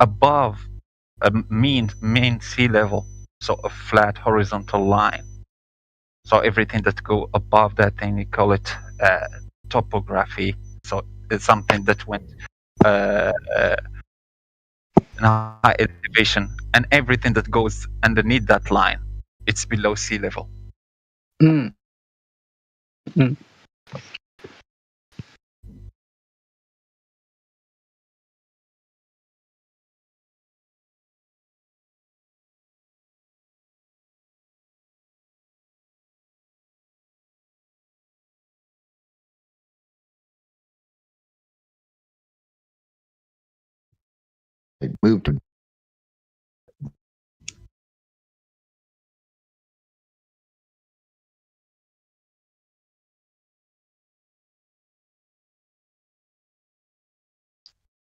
above a mean sea level, so a flat horizontal line. So everything that go above that thing, we call it topography. So it's something that went uh, in a high elevation, and everything that goes underneath that line, it's below sea level. Mm. It moved to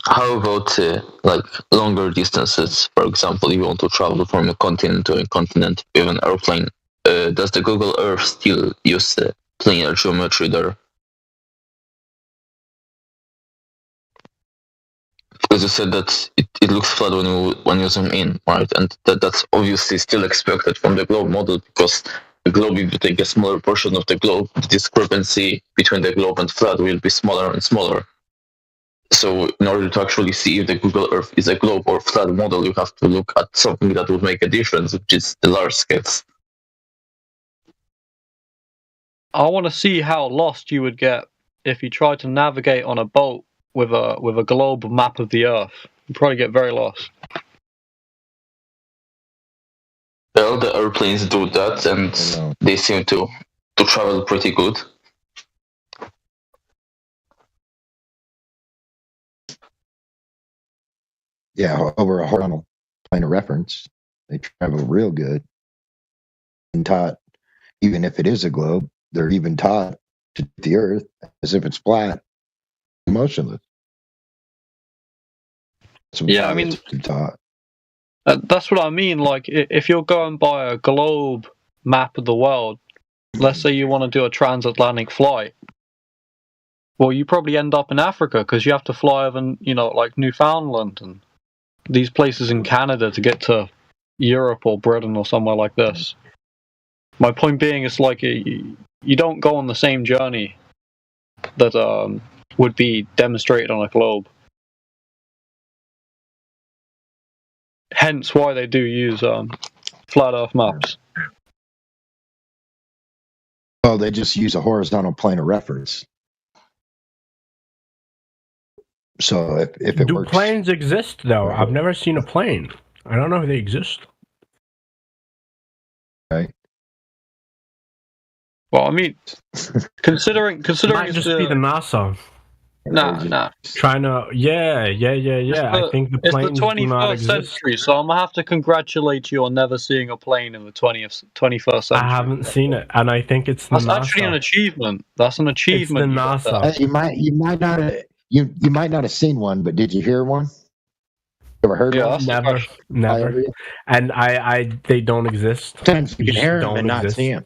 How about like longer distances? For example, you want to travel from a continent to a continent with an airplane. Does the Google Earth still use planar geometry there? Because you said that it looks flat when you zoom in, right? And that's obviously still expected from the globe model, because the globe, if you take a smaller portion of the globe, the discrepancy between the globe and flat will be smaller and smaller. So in order to actually see if the Google Earth is a globe or flat model, you have to look at something that would make a difference, which is the large scales. I want to see how lost you would get if you tried to navigate on a boat with a globe map of the Earth. You'd probably get very lost. Well, the airplanes do that, and they seem to travel pretty good. Yeah, over a horizontal plane of reference, they travel real good. And taught, even if it is a globe, they're even taught to the Earth as if it's flat, motionless. Yeah, I mean, taught. That's what I mean. Like, if you're going by a globe map of the world, let's say you want to do a transatlantic flight, well, you probably end up in Africa because you have to fly over, like Newfoundland and these places in Canada to get to Europe or Britain or somewhere like this. My point being is like you don't go on the same journey that would be demonstrated on a globe. Hence why they do use flat Earth maps. Well, they just use a horizontal plane of reference. So if it do works, planes exist though? I've never seen a plane. I don't know if they exist. Right. Well, I mean, considering it might just be the NASA. Nah. Trying to, yeah. I think the planes it's the do not 21st exist. century, so I'm gonna have to congratulate you on never seeing a plane in the 21st century. I haven't seen it, and I think it's the That's NASA. actually an achievement. That's an achievement. It's the NASA. You might not have you might not have seen one, but did you hear one? Ever heard one? Never. And they don't exist. Sometimes you can hear them and not see them.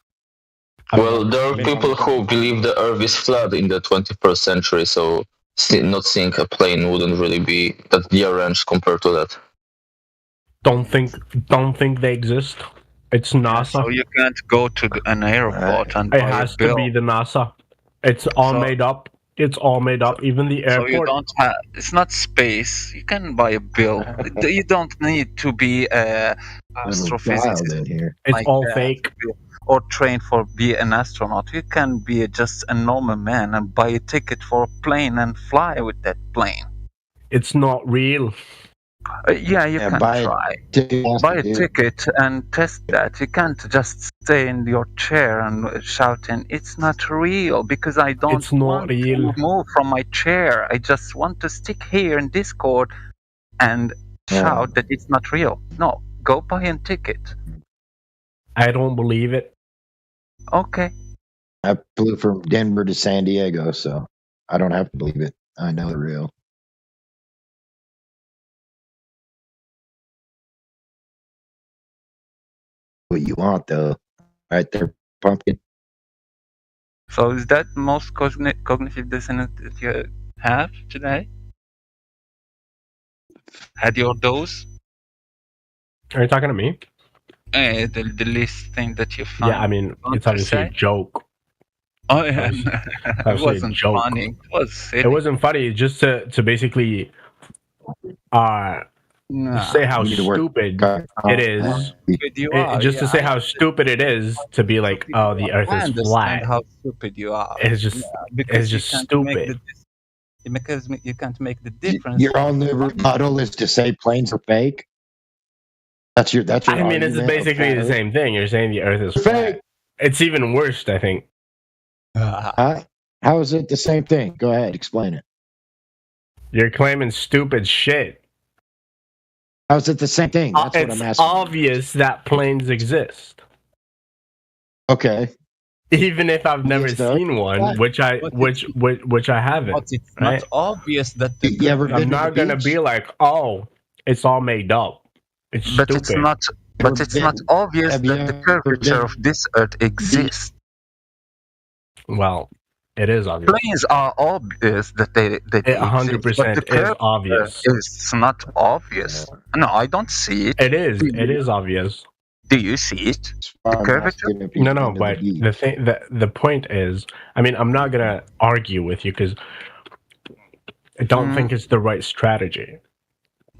Well, there are people who believe the Earth is flat in the 21st century, so not seeing a plane wouldn't really be that derange compared to that. Don't think they exist. It's NASA. So you can't go to an airport and it buy has a bill. to be the NASA. It's all made up. It's all made up. Even the airport. So you don't have. It's not space. You can buy a bill. You don't need to be a astrophysicist. Here. It's all fake. Or train for be an astronaut. You can be just a normal man and buy a ticket for a plane and fly with that plane. It's not real. Yeah, you can try. Buy a ticket and test that. You can't just stay in your chair and shouting, "It's not real," because I don't want to move from my chair. I just want to stick here in Discord and shout that it's not real. No, go buy a ticket. I don't believe it. Okay. I flew from Denver to San Diego, so I don't have to believe it. I know the real. What you want, though, right there, pumpkin. So is that most cognitive dissonance that you have today? Had your dose? Are you talking to me? The least thing that you found. Yeah, I mean, want it's to obviously a say? joke. Oh yeah, it Obviously a wasn't joke. funny. It was silly. It wasn't funny. Just to basically say how You need to work stupid on it is. Stupid you are. Just to yeah, say how stupid it is to be like, oh, the Earth I is understand flat. how stupid you are. It's just Because just you can't stupid. Make because you can't make the difference. Your only rebuttal is to say planes are fake. That's your I mean, it's argument, basically okay. the same thing. You're saying the Earth is flat. Fake. It's even worse, I think. How is it the same thing? Go ahead, explain it. You're claiming stupid shit. How is it the same thing? That's what I'm It's asking. obvious that planes exist. Okay. Even if I've never Yes, though. seen one, which I haven't. But it's right? not obvious that the You ever been I'm to not the gonna beach? be like, oh, it's all made up. It's but stupid. it's not. But it's not obvious have you that the ever curvature been- of this Earth exists. Well, it is obvious. Planes are obvious that they It exist, 100% but the is curvature obvious. is not obvious. No, I don't see it. It is. It is obvious. Do you see it? I'm curvature? asking if you've No, been to but beach. the thing, the point is, I mean, I'm not gonna argue with you because I don't think it's the right strategy.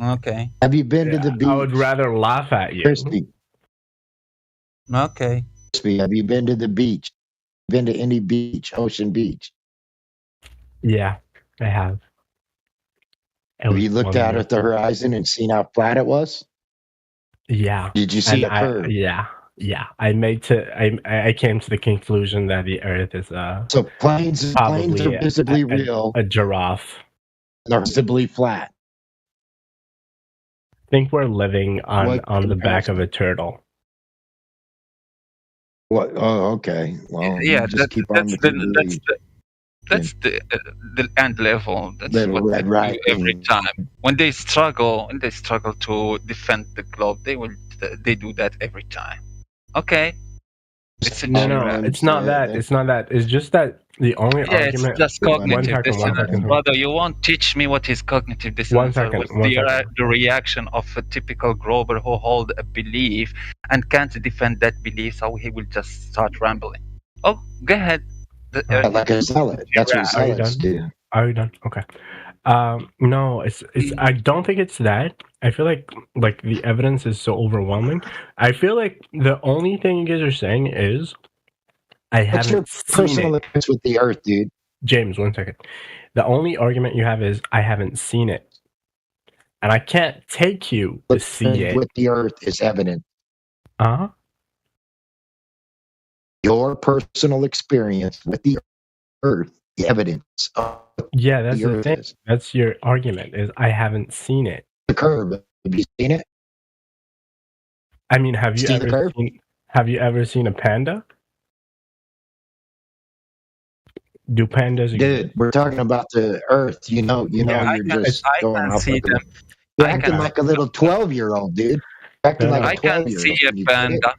Okay. Have you been to the beach? I would rather laugh at you. Crispy, Okay. have you been to the beach? Been to any beach, Ocean Beach? Yeah, I have. Have you looked out at the horizon and seen how flat it was? Yeah. Did you see a curve? Yeah. I came to the conclusion that the Earth is So planes are probably visibly real. a giraffe. They're visibly flat. I think we're living on the back comparison? of a turtle. What? Oh, okay. Well, Yeah, just keep on with your belief. that's the end level. That's Little what they Red Riding. do every time. When they struggle to defend the globe, they do that every time. Okay. It's a No, general. it's not that. It's not that. It's just that the only Yeah, it's argument. just cognitive dissonance. One second. Brother, you won't teach me what is cognitive dissonance. One second. The reaction of a typical glober who hold a belief and can't defend that belief, so he will just start rambling. Oh, go ahead. Like a zealot. That's what zealots do. Are you done? Okay. No, it's. I don't think it's that. I feel like the evidence is so overwhelming. I feel like the only thing you guys are saying is I What's your haven't seen personal it. experience with the Earth, dude? James, 1 second. The only argument you have is I haven't seen it, and I can't take you to see it. With the Earth is evident. Uh-huh. Your personal experience with the Earth, the evidence of Yeah, that's the the Earth thing. is. That's your argument. Is I haven't seen it. The curve. Have you seen it? I mean, have you See the ever curve? seen? Have you ever seen a panda? Do pandas exist? Dude, we're talking about the Earth. You know, I you're can- just I going can off see like them. you're I acting can- like a little 12-year-old, dude. You're acting like a I can 12-year-old. see a Can you get it? panda.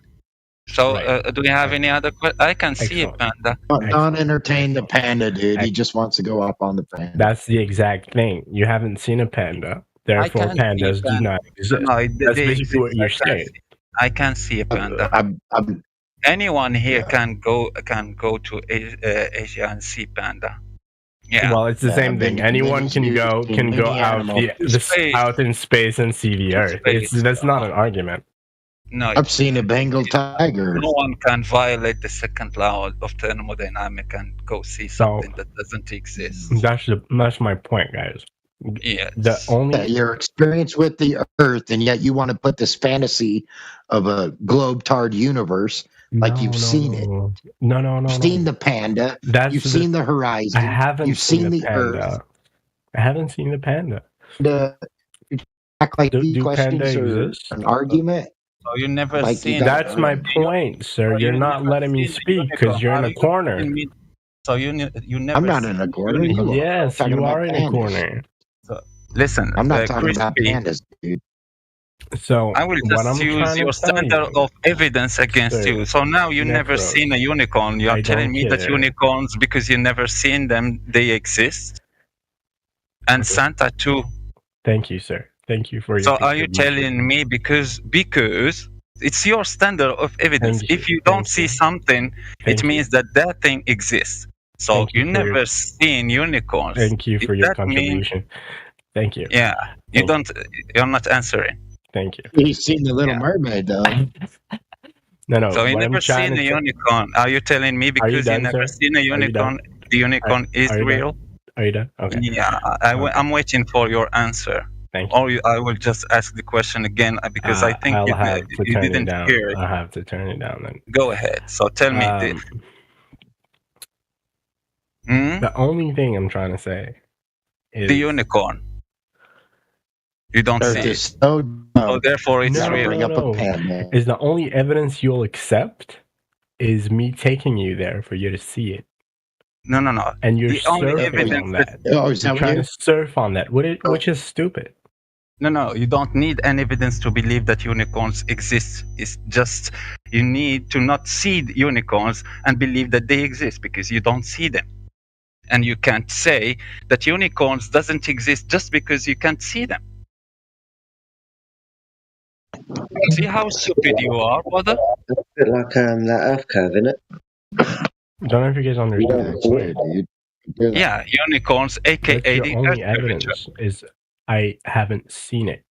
So, Right. do we have any other questions? I can see a Excellent. panda. Don't entertain the panda, dude. He just wants to go up on the panda. That's the exact thing. You haven't seen a panda. Therefore, can't see a pandas do panda. not exist. No, That's basically what you're saying. I can see a panda. I'm Anyone here Yeah. can go to Asia and see panda. Yeah. Well, it's the Yeah, same I've been thing. to Anyone many can zoos, go seen many out animals. out in space and see the Earth. Space. That's not an argument. No, I've seen a Bengal tiger. no one can violate the second law of thermodynamics and go see something that doesn't exist. That's my point, guys. Yes. The only Your experience with the Earth, and yet you want to put this fantasy of a globe-tard universe. Like you've seen it. No. You've seen the panda. That's You've seen the horizon. I haven't You've seen seen the the Earth. panda. I haven't seen the panda. You act like Do these questions panda are exist? an argument. So you never Like you seen. got- That's my point, sir. So You're you not never letting me seen the speak because you're in a unicorn. corner. So you never. I'm not seen in a the corner. unicorn. You are. Yes, talking you about are in a pandas. corner. Listen, I'm not talking about Crispy, pandas, dude. So I will what I'm just use trying your to tell standard you, of evidence against Sir, you. So now you never Necros, seen a unicorn. You're I telling don't me that care. unicorns, because you never seen them, they exist. And Okay. Santa too. Thank you, sir. Thank you for your. So are you contribution. telling me because it's your standard of evidence? Thank you, If you don't thank see you. something, Thank it you. means that thing exists. So Thank you you for your- never seen unicorns. Thank you If for your that means, contribution. Thank you. yeah, Thank you're not answering. Thank you. You've seen the Little Yeah. Mermaid, though. No. So you what I'm never trying seen to a say- unicorn. Are you telling me Are you because you done, never sir? seen a you done? unicorn, the unicorn is are you done? real? Are you done? Okay. Yeah, Okay. I'm waiting for your answer. Thank you. Or I will just ask the question again because I think I'll have to you turn it didn't down. hear it. I'll have to turn it down then. Go ahead. So tell me. The only thing I'm trying to say is The unicorn. You don't Earth see is it. so So dumb. therefore it's No. real. Bring up No. a panda. is the only evidence you'll accept is me taking you there for you to see it, No. and you're The only surfing evidence on that that. Oh, is that You're what trying you? to surf on that, which is stupid. no, you don't need any evidence to believe that unicorns exist. It's just you need to not see the unicorns and believe that they exist because you don't see them. And you can't say that unicorns doesn't exist just because you can't see them. See how stupid you are, brother? A bit like that Earth curve, innit? Don't know if you guys Yeah, understand. it's weird, dude. Do that. Yeah, unicorns, aka That's your the only Earth curvature. evidence is I haven't seen it,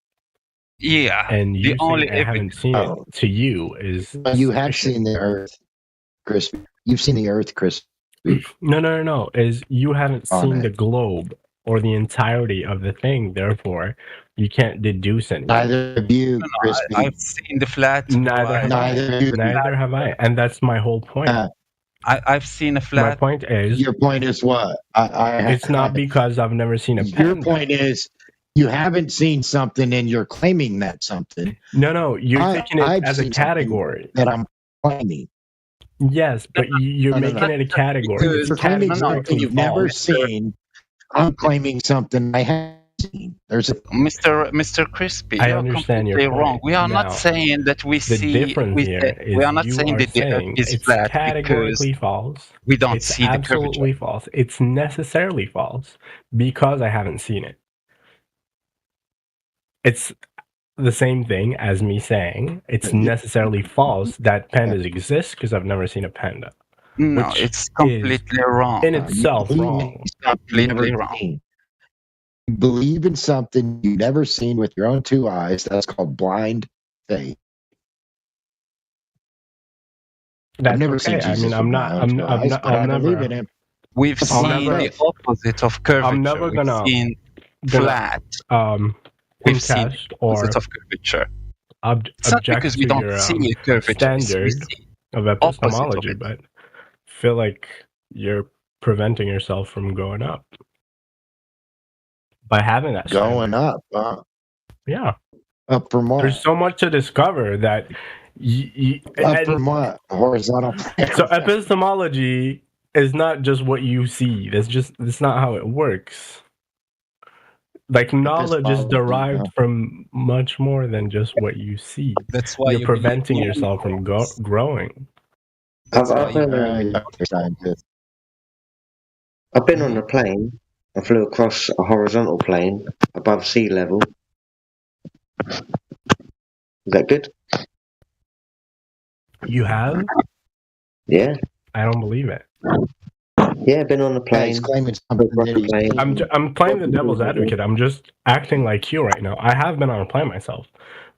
Yeah, and you the only saying I haven't evidence. seen Oh. it to you is You have suspicious. seen the Earth, Chris. You've seen the Earth, Chris. No. Is you haven't On seen it. the globe or the entirety of the thing. Therefore, you can't deduce anything. Neither of you, No, Crispy. I've seen the flat. Neither have I. Neither of you. Neither have I, and that's my whole point. I've seen a My flat. point is, Your point is what? it's not because I've never seen a Your panda. point is you haven't seen something and you're claiming that something No, you're taking it I've as a seen something category. that I'm claiming. Yes, but you're No, making it a category. Because- It's You're claiming categorically something you've never false. seen. I'm claiming something I haven't seen. There's a Mr. Crispy, I you're understand your completely point. wrong. We are Now, not saying that we The see. difference here is we are not you saying are that the Earth saying is it's flat because categorically false. we don't It's see the curvature. absolutely false. It's necessarily false because I haven't seen it. It's the same thing as me saying it's necessarily false that pandas exist because I've never seen a panda. No, which it's completely wrong. In itself, you wrong. believe in something you've Completely never wrong. seen. You believe in something you've never seen with your own two eyes. That's called blind faith. That's I've never okay. seen Jesus I mean, I'm with not. my own I'm, two I'm, eyes, not, but I'm I believe never. in him. We've I'll seen never- the opposite of curvature. I'm never We've gonna- seen gonna, flat. Contest seen or Opposite of curvature. It's not object because we to don't your see a curvature. it's we standard see of opposite of epistemology, it. but feel like you're preventing yourself from going up by having that standard. Going up. Yeah, Up from what? there's so much to discover that. Up from what? Horizontal. So epistemology is not just what you see. That's not how it works. Like knowledge is Epistemology, derived no. from much more than just what you see. That's why You're you preventing believe yourself from growing. That's why I've, you You're scientist. I've been on a plane. I flew across a horizontal plane above sea level. Is that good? You have? Yeah. I don't believe it. Yeah, been on a Yeah, plane. he's claiming something Across that the he's plane. I'm playing the devil's advocate. I'm just acting like you right now. I have been on a plane myself,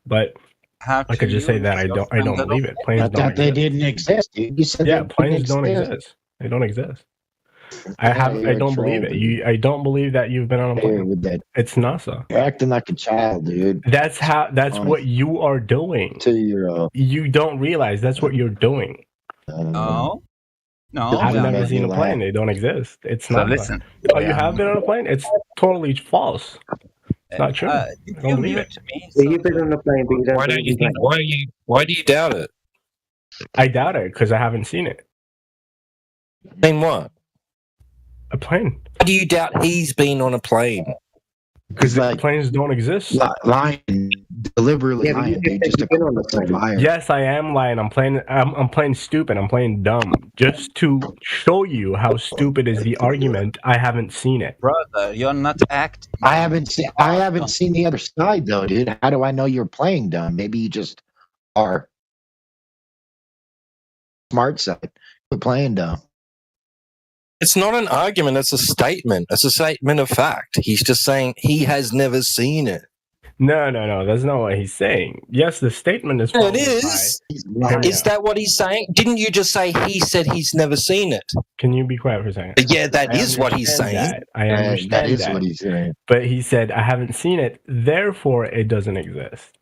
but have I could to just say use that I your don't standard believe of it. Planes I don't thought they exist. didn't exist, dude. You said Yeah, they planes didn't don't exist. exist. They don't exist. Yeah, I don't believe it. I don't believe that you've been on a Here plane. with that. It's NASA. You're acting like a child, dude. That's what you are doing. 2-year-old. You don't realize that's what you're doing. No. I've Yeah, never make seen me a plane. laugh. They don't exist. It's So not. listen. Oh, you have been on a plane? It's totally false. It's not true. Did I don't you believe mute it. me? So you've been on a plane, but you don't Why don't believe you in think? planes. Why do you doubt it? I doubt it because I haven't seen it. Mean what? A plane. Why do you doubt he's been on a plane? Because It's like planes don't exist. lying. deliberately Yeah, but you lying, just dude. said Just a you've been on the complete plane. liar. Yes, I am lying. I'm playing stupid. I'm playing dumb. Just to show you how stupid is the argument. I haven't seen it. Brother, you're not acting. I haven't seen the other side though, dude. How do I know you're playing dumb? Maybe you just are smart side, but playing dumb. It's not an argument. It's a statement. It's a statement of fact. He's just saying he has never seen it. No. That's not what he's saying. Yes, the statement is. No, it is. He's lying. Is that what he's saying? Didn't you just say he said he's never seen it? Can you be quiet for a second? Yeah, that I is what he's understand saying. that. I understand that is what he's saying. But he said, I haven't seen it, therefore it doesn't exist.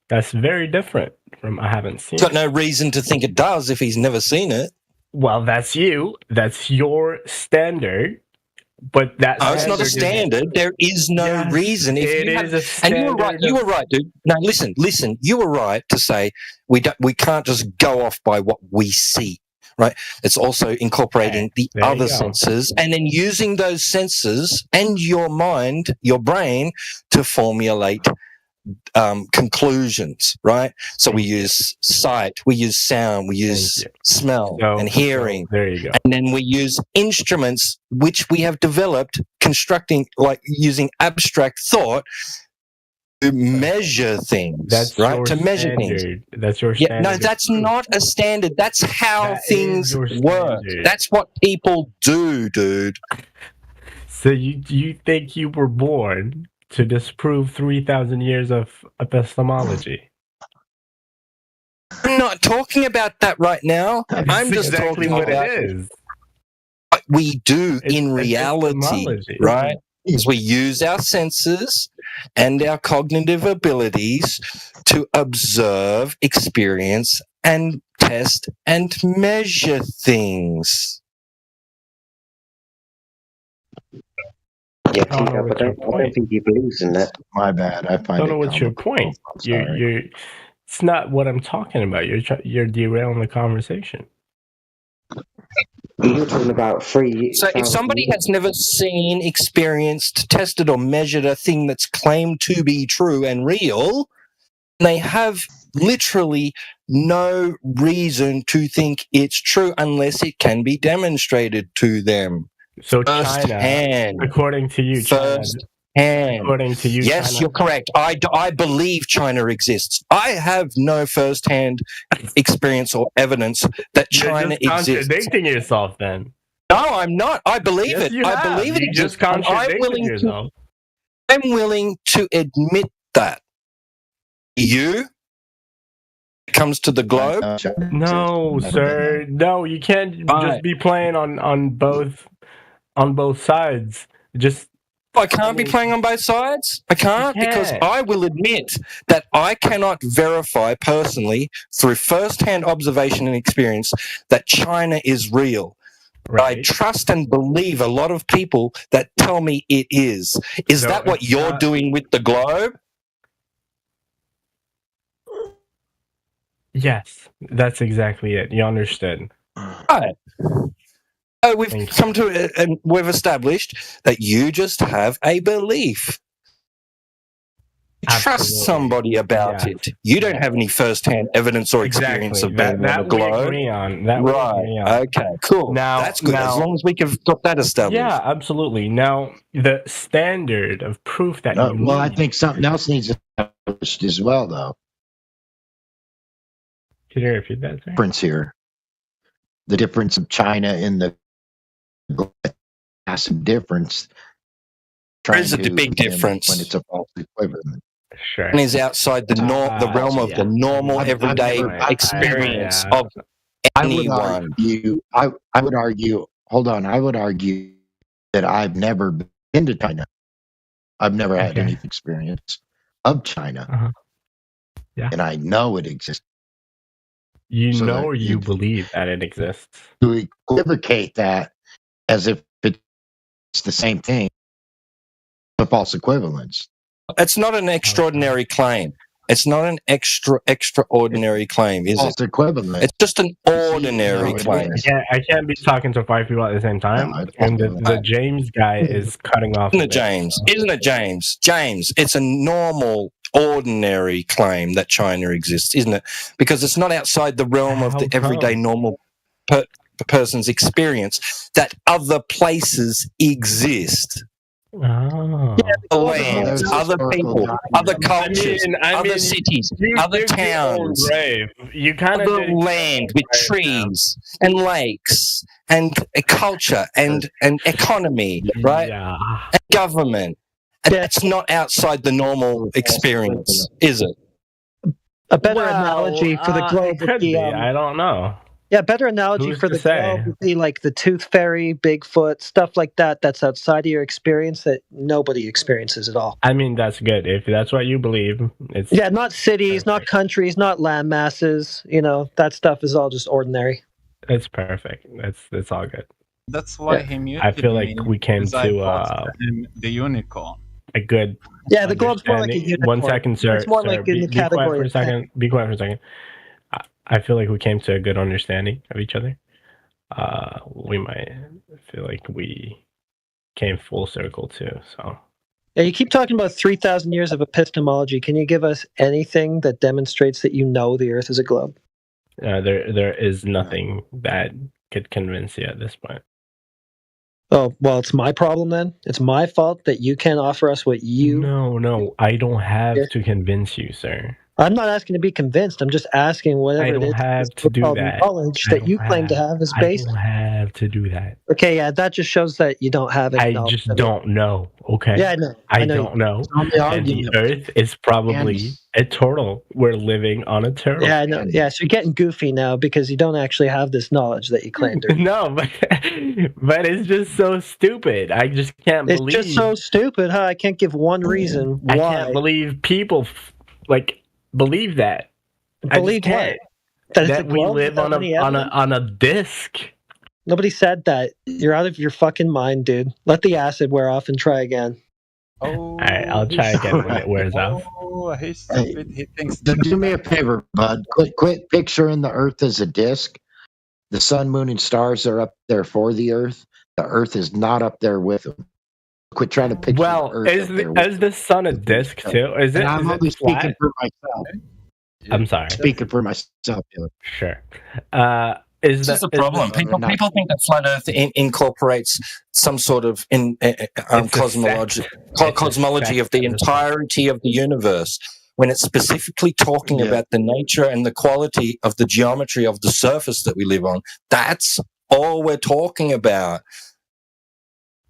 That's very different from I haven't seen He's got it. no reason to think it does if he's never seen it. Well, that's you. That's your standard. But that No, it's not a standard. There is no Yes, reason. If it you is a and standard. you were right, dude. No, listen. You were right to say we can't just go off by what we see, right? It's also incorporating the there you other go. senses and then using those senses and your mind, your brain, to formulate conclusions, right? So we use sight, we use sound, we use Thank you. smell So- and hearing. so there you go. And then we use instruments which we have developed, constructing, like using abstract thought to measure things, That's right? your To measure things. standard. That's your Yeah, standard. no, that's not a standard. That's how That is things your work. standard. That's what people do, dude. So you think you were born to disprove 3,000 years of epistemology? I'm not talking about that right now. I'm That's just exactly talking what about it is. what we do It's in reality, epistemology. right? Is we use our senses and our cognitive abilities to observe, experience, and test and measure things. Yeah, I don't know Tika, what's but your I don't point. think he believes in that. My bad. I find I don't it know what's your comical. point. I'm sorry. You're it's not what I'm talking about. You're derailing the conversation. You're talking about free. So if somebody has never seen, experienced, tested, or measured a thing that's claimed to be true and real, they have literally no reason to think it's true unless it can be demonstrated to them. So First China, hand. according to you, China, First hand. according to you, Yes, China, you're correct. I believe China exists. I have no first-hand experience or evidence that you're China just exists. contradicting yourself. Then No, I'm not. I believe yes, it. you I have. believe it You exists. just And contradicted yourself. I'm willing to admit that. You it comes to the globe. No, sir. No, you can't Right. just be playing on both sides. Just I can't be playing on both sides. I can't because can't. I will admit that I cannot verify personally through first-hand observation and experience that China is real. I right. trust and believe a lot of people that tell me it is. Is So that what it's you're not- doing with the globe? Yes, that's exactly it. You understood. Right. So we've Thank you. come to and we've established that you just have a belief. You trust Absolutely. somebody about Yes. it. You don't have any first-hand evidence or experience Exactly. of being That on the we globe. agree on. That we agree on. Right. Okay. Cool. Now- That's good. now- as long as we have got that established. Yeah, absolutely. Now, the standard of proof that you Well, I need- think something else needs to be established as well, though. Can you repeat that, sir? Difference here. The difference of China in the massive difference. There is a trying to big determine difference. when it's a false equivalent. Sure. And is outside the realm of yeah. the normal I've everyday never- experience yeah. of I would anyone. argue. I would argue. Hold on. I would argue that I've never been to China. I've never had Okay. any experience of China, Uh-huh. Yeah. and I know it exists. You So know that or you you- believe that it exists. To equivocate that as if it's the same thing, the false equivalence. It's not an extraordinary claim. It's not an extraordinary claim, is it? False equivalent. It's just an ordinary No, it claim. is. I can't be talking to 5 people at the same time. No, it's And the possible. James guy is cutting off. Isn't a it, bit. James? Isn't it, James? James, it's a normal, extraordinary claim that China exists, isn't it? Because it's not outside the realm of the everyday normal person's experience that other places exist. Oh. Other lands, There's other historical people, documents. other cultures, other cities, other towns, You kind of other land with trees and lakes and a culture and economy, right? Yeah. And government. And that's not outside the normal experience, is it? A better analogy for the globe it would could be, be. I don't know. yeah, better analogy Who's for to the say? globe would be like the Tooth Fairy, Bigfoot, stuff like that. That's outside of your experience that nobody experiences at all. I mean, that's good. If that's what you believe, it's Yeah, not cities, not Perfect. countries, not land masses. You know, that stuff is all just ordinary. it's perfect. That's all good. That's why Yeah. he muted I feel me, like we came because I to thought him the unicorn. a good Yeah, the globe's more like a understanding. unicorn. 1 second, sir. It's more sir, like in the be quiet category for a of second. Be quiet for a second. I feel like we came to a good understanding of each other. We might feel like we came full circle too. So Yeah, you keep talking about 3,000 years of epistemology. Can you give us anything that demonstrates that you know the Earth is a globe? there is nothing that could convince you at this point. Oh, well, it's my problem then. It's my fault that you can't offer us what you. No, I don't have Yeah. to convince you, sir. I'm not asking to be convinced. I'm just asking whatever I it don't is. have this to do so-called that. knowledge I that don't you claim to have is I based. don't have to do that. Okay, yeah, that just shows that you don't have any I knowledge just of it. don't know. Okay. Yeah, I know. I know. don't know. On the And the argument. Earth is probably And- a turtle. We're living on a turtle. Yeah, I know. Yeah, so you're getting goofy now because you don't actually have this knowledge that you claim to. No, but it's just so stupid. I just can't It's believe. just so stupid, huh? I can't give one reason I why. can't believe people believe that. Believe I just can't. That, it's a That we globe live without any evidence? on a disc. Nobody said that. You're out of your fucking mind, dude. Let the acid wear off and try again. Oh, All right, I'll try again when it wears off. Oh, he's stupid. He thinks Do me a favor, bud. Quit picturing the Earth as a disk. The sun, moon, and stars are up there for the Earth. The Earth is not up there with them. Quit trying to picture the Well, Earth is up there with is the sun a disc too? Is it? And I'm is only it speaking flat? for myself. I'm sorry. Speaking for myself, dude. Sure. This is the problem. People think that flat Earth incorporates some sort of cosmology of the entirety of the universe, when it's specifically talking Yeah. about the nature and the quality of the geometry of the surface that we live on. That's all we're talking about.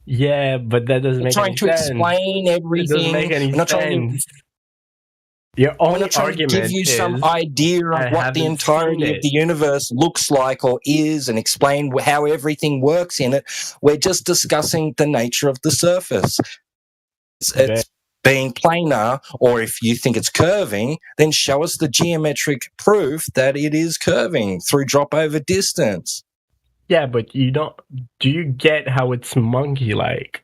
Yeah, but that doesn't We're make trying any to sense. explain It everything. doesn't make any We're not trying to sense. Your I'm only not trying to argument give you is some idea I of what the haven't entirety seen of it. the universe looks like or is and explain how everything works in it. We're just discussing the nature of the surface. It's being planar, or if you think it's curving, then show us the geometric proof that it is curving through drop over distance. Yeah, but you don't. Do you get how it's monkey-like?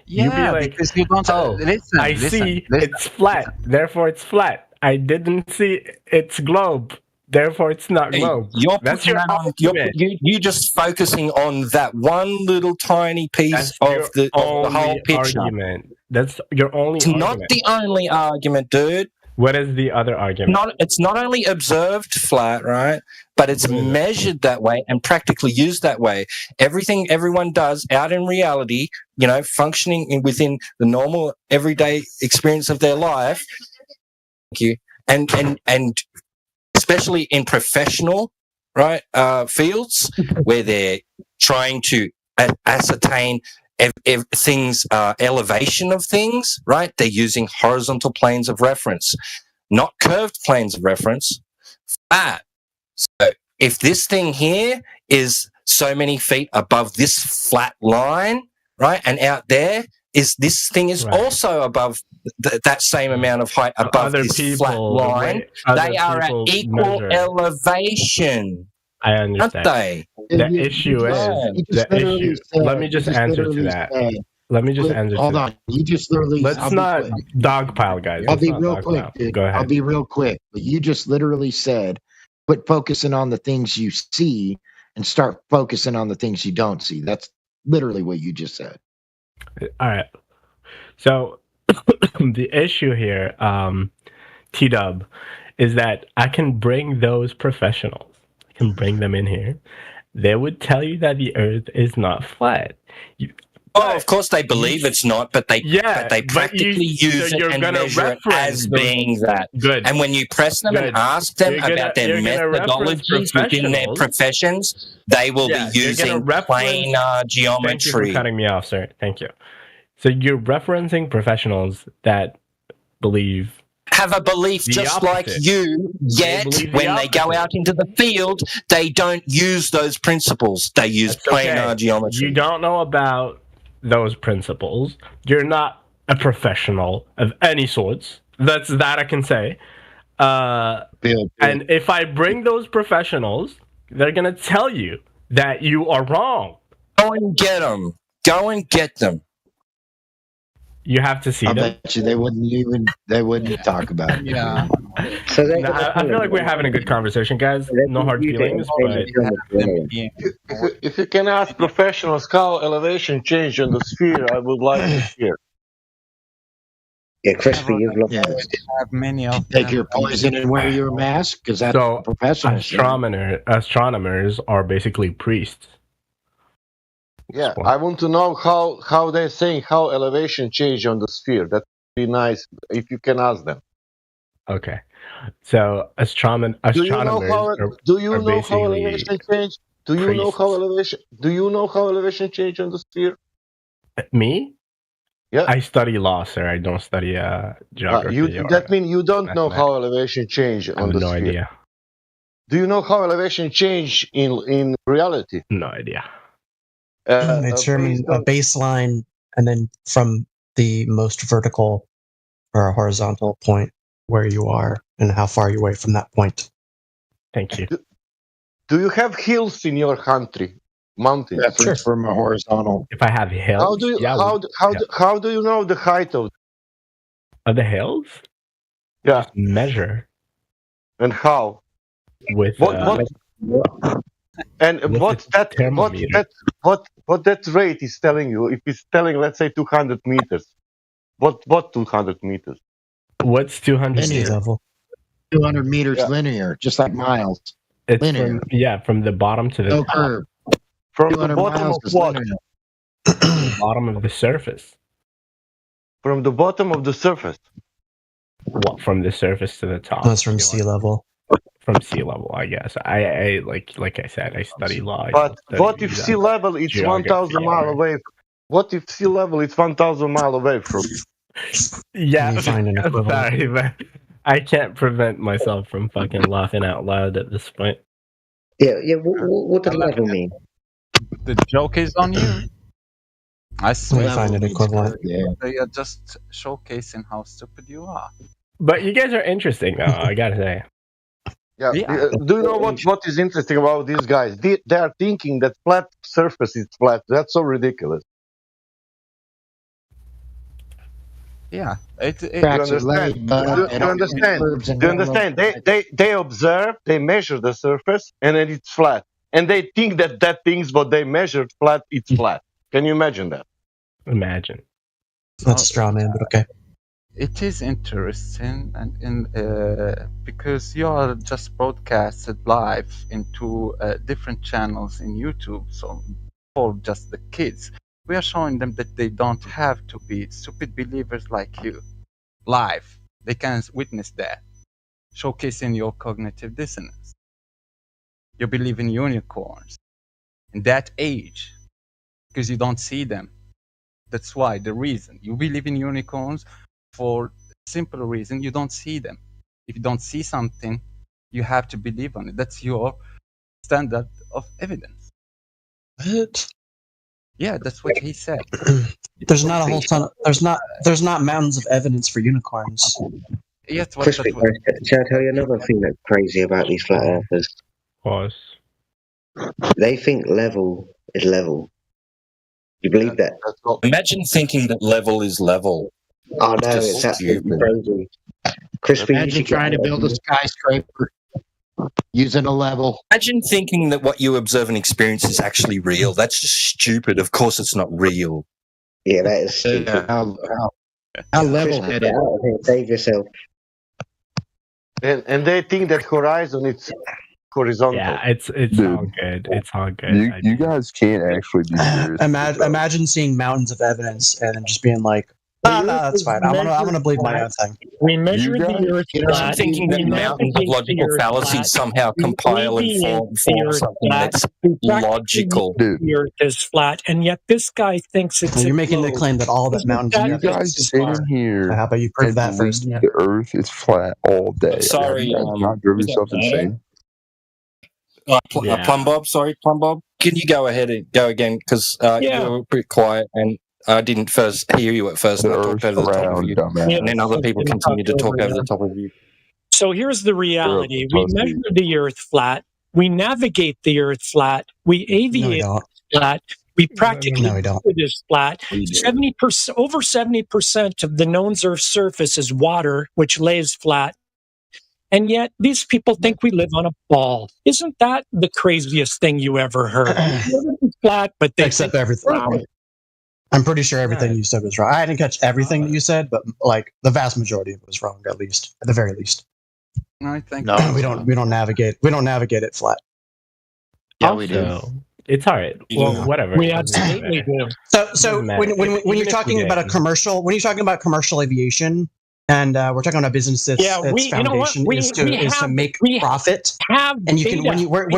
You'd be Yeah, like, because you don't. "Oh, listen, I listen, see listen. it's flat, therefore it's flat. I didn't see it's globe, therefore it's not Hey, globe." you're That's putting your that on. You're argument. just focusing on that one little tiny piece That's your of the whole only picture. argument. That's your only It's argument. not the only argument, dude. What is the other argument? It's not only observed flat, right? But it's measured that way and practically used that way. Everything everyone does out in reality, functioning within the normal everyday experience of their life. Thank you. And especially in professional, right, fields where they're trying to ascertain things, elevation of things, right? They're using horizontal planes of reference, not curved planes of reference. Flat. So if this thing here is so many feet above this flat line, right, and out there is this thing is Right. also above that same amount of height above Other this people, flat line, they are at equal elevation, I aren't understand. they? The issue is You the just literally issue. said- Let me just you answer to literally that. said- Let me just Wait, answer. hold to on. You just literally. Let's I'll be not quick. dogpile, guys. I'll Let's be not real dogpile. quick, dude. Go ahead. I'll be real quick. But you just literally said, quit focusing on the things you see and start focusing on the things you don't see. That's literally what you just said. All right. So the issue here, T-Dub, is that I can bring those professionals. I can bring them in here. They would tell you that the Earth is not flat. Oh, of course they believe it's not, but they but practically use it and measure it as being that. Good. And when you press them and ask them about their methodologies within their professions, they will be using planar geometry. Thank you for cutting me off, sir. Thank you. So you're referencing professionals that have a belief just like you, yet when they go out into the field, they don't use those principles. They use planar geometry. You don't know about those principles. You're not a professional of any sorts. That I can say. And if I bring those professionals, they're going to tell you that you are wrong. Go and get them. Go and get them. You have to see them. I bet you they wouldn't talk about it. Yeah. So I feel like we're having a good conversation, guys. No hard feelings, but if you can ask professionals how elevation changed on the sphere, I would like to hear. Yeah, Crispy, you've lost. Yeah. Have many of Take them. your poison and wear your mask, because that's so professional. astronomers are basically priests. Yeah, I want to know how they're saying how elevation changed on the sphere. That'd be nice if you can ask them. Okay, so astronomers. Do you know how elevation changed? Do you know how elevation changed on the sphere? Me? Yeah. I study law, sir. I don't study geography. That means you don't know how elevation changed on the sphere. No idea. Do you know how elevation changed in reality? No idea. They determine a baseline, and then from the most vertical or horizontal point where you are and how far you're away from that point. Thank you. Do you have hills in your country? Mountains? Sure. From a horizontal. If I have hills, how do you know the height of the hills? Yeah. Just measure. And how? With and what that rate is telling you? If it's telling, let's say, 200 meters, what 200 meters? What's 200 meters? Level. 200 meters linear, just like miles. It's linear. From the bottom to the top. Curve. From the bottom of what? Bottom of the surface. From the bottom of the surface. What? From the surface to the top. That's from sea level. From sea level, I guess. I like I said, I study law. But what if sea level is 1,000 miles away? What if sea level is 1,000 miles away from? Yeah, sorry, but I can't prevent myself from fucking laughing out loud at this point. Yeah. What does level mean? The joke is on you. I swear. Find it equivalent. Yeah. They are just showcasing how stupid you are. But you guys are interesting, though. I gotta say. Yeah. Do you know what is interesting about these guys? They are thinking that flat surface is flat. That's so ridiculous. Yeah. Do you understand? They observe, they measure the surface, and then it's flat. And they think that thing's what they measured flat, it's flat. Can you imagine that? Imagine. That's a straw man, but okay. It is interesting, and because you are just broadcasted live into different channels in YouTube, so for just the kids, we are showing them that they don't have to be stupid believers like you. Live, they can witness that, showcasing your cognitive dissonance. You believe in unicorns in that age because you don't see them. That's why the reason you believe in unicorns. For simple reason, you don't see them. If you don't see something, you have to believe on it. That's your standard of evidence. What? Yeah, that's what he said. There's not a whole ton. There's not mountains of evidence for unicorns. Yes, Shall I tell you another thing that's crazy about these flat earthers? Pause. They think level is level. You believe that? Imagine thinking that level is level. Oh no, it's absolutely crazy. Crispy, imagine trying to build a skyscraper using a level. Imagine thinking that what you observe and experience is actually real. That's just stupid. Of course, it's not real. Yeah, that is stupid. How Chris, level get headed? out of here. Save yourself. And they think that horizon it's horizontal. Yeah, it's Dude. all good. It's all good. You guys can't actually be serious. Imagine seeing mountains of evidence and then just being like, The no, Earth that's is fine. I'm gonna believe my measured own thing. We measure guys- the Earth You know, I'm flat. thinking that we mountains of navigate the logical Earth fallacies flat. somehow We compile and deviate form the Earth something flat. that's We practically logical. use the Earth is flat, and yet this guy thinks it's Well, a you're making the globe. claim that all that Isn't mountains that of You just evidence. guys sit in bizarre? here So how about you prove and that first? believe the Earth is flat all day. Sorry, Have you guys not driven was that yourself Dana? insane? Yeah. Plum Bob, sorry, Plum Bob. Can you go ahead and go again? Because Yeah. you were pretty quiet and I didn't first hear you at first, The and I talked Earth's over the top of round, you. dumbass. And then other people continued to talk over the top of you. So here's the reality. We pussy. measure the Earth flat. We navigate the Earth flat. We No, we aviate don't. flat. We practically No, we don't. it is flat. 70%, over 70% of the known Earth surface is water, which lays flat. And yet these people think we live on a ball. Isn't that the craziest thing you ever heard? We live on flat, but they Except think everything. it's round. I'm pretty sure everything you said was wrong. I didn't catch everything that you said, but like the vast majority of it was wrong, at least, at the very least. I think No, we don't navigate it flat. Yeah, we do. Also, it's all right. Well, Yeah. whatever. We It doesn't absolutely matter. do. So Doesn't matter. when Even you're if we talking about a did. commercial, when you're talking about commercial aviation, and we're talking about a business that's Yeah, its you know what? foundation is to make we profit, have and you can data. when you We have data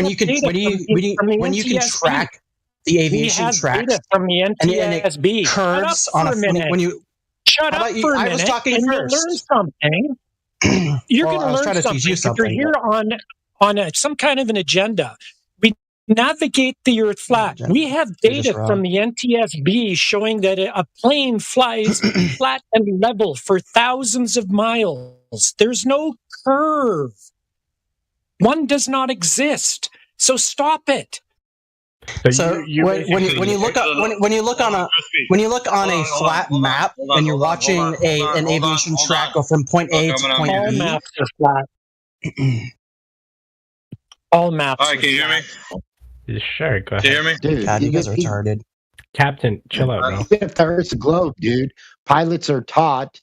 when you can NTSB. track the We aviation have tracks data from the and it NTSB. Shut up curves on for a minute. when you Shut How up about you- for a I minute, was talking and first. you'll learn something. You're Well, I going was to trying learn to teach you something. If you're something, here on some kind of an agenda. We navigate the Earth flat. We have You're just data from wrong. the NTSB showing that a plane flies flat and level for thousands of miles. There's no curve. One does not exist. So stop it. So when you look on a flat map and you're watching an aviation track go from point A to point All B, maps are flat. All maps. All right, can you hear me? Sure, go Can you ahead. hear me? Dude, God, you guys are even retarded. Captain, chill out, bro. if the Earth's a globe, dude, pilots are taught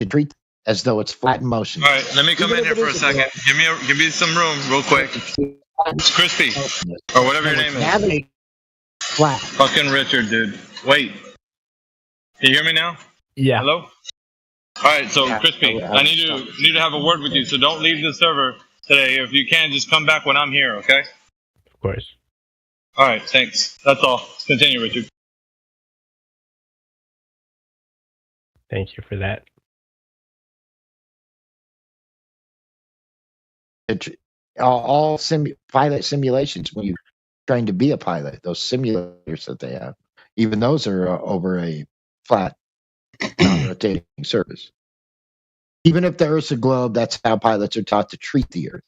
to treat it as though it's flat in motion. All right, let me come Even in here if it for a is a second. Give me some room, real quick. It's Crispy, or whatever your name is. Navigate flat. Fucking Richard, dude. Wait. Can you hear me now? Yeah. Hello. All right, so Yeah, Crispy, I I need to have a word with you. So don't leave the server today. If you can, just come back when I'm here. Okay. Of course. All right. Thanks. That's all. Continue, Richard. Thank you for that. All pilot simulations, when you're trying to be a pilot, those simulators that they have, even those are over a flat, non-rotating surface. Even if the Earth's a globe, that's how pilots are taught to treat the Earth.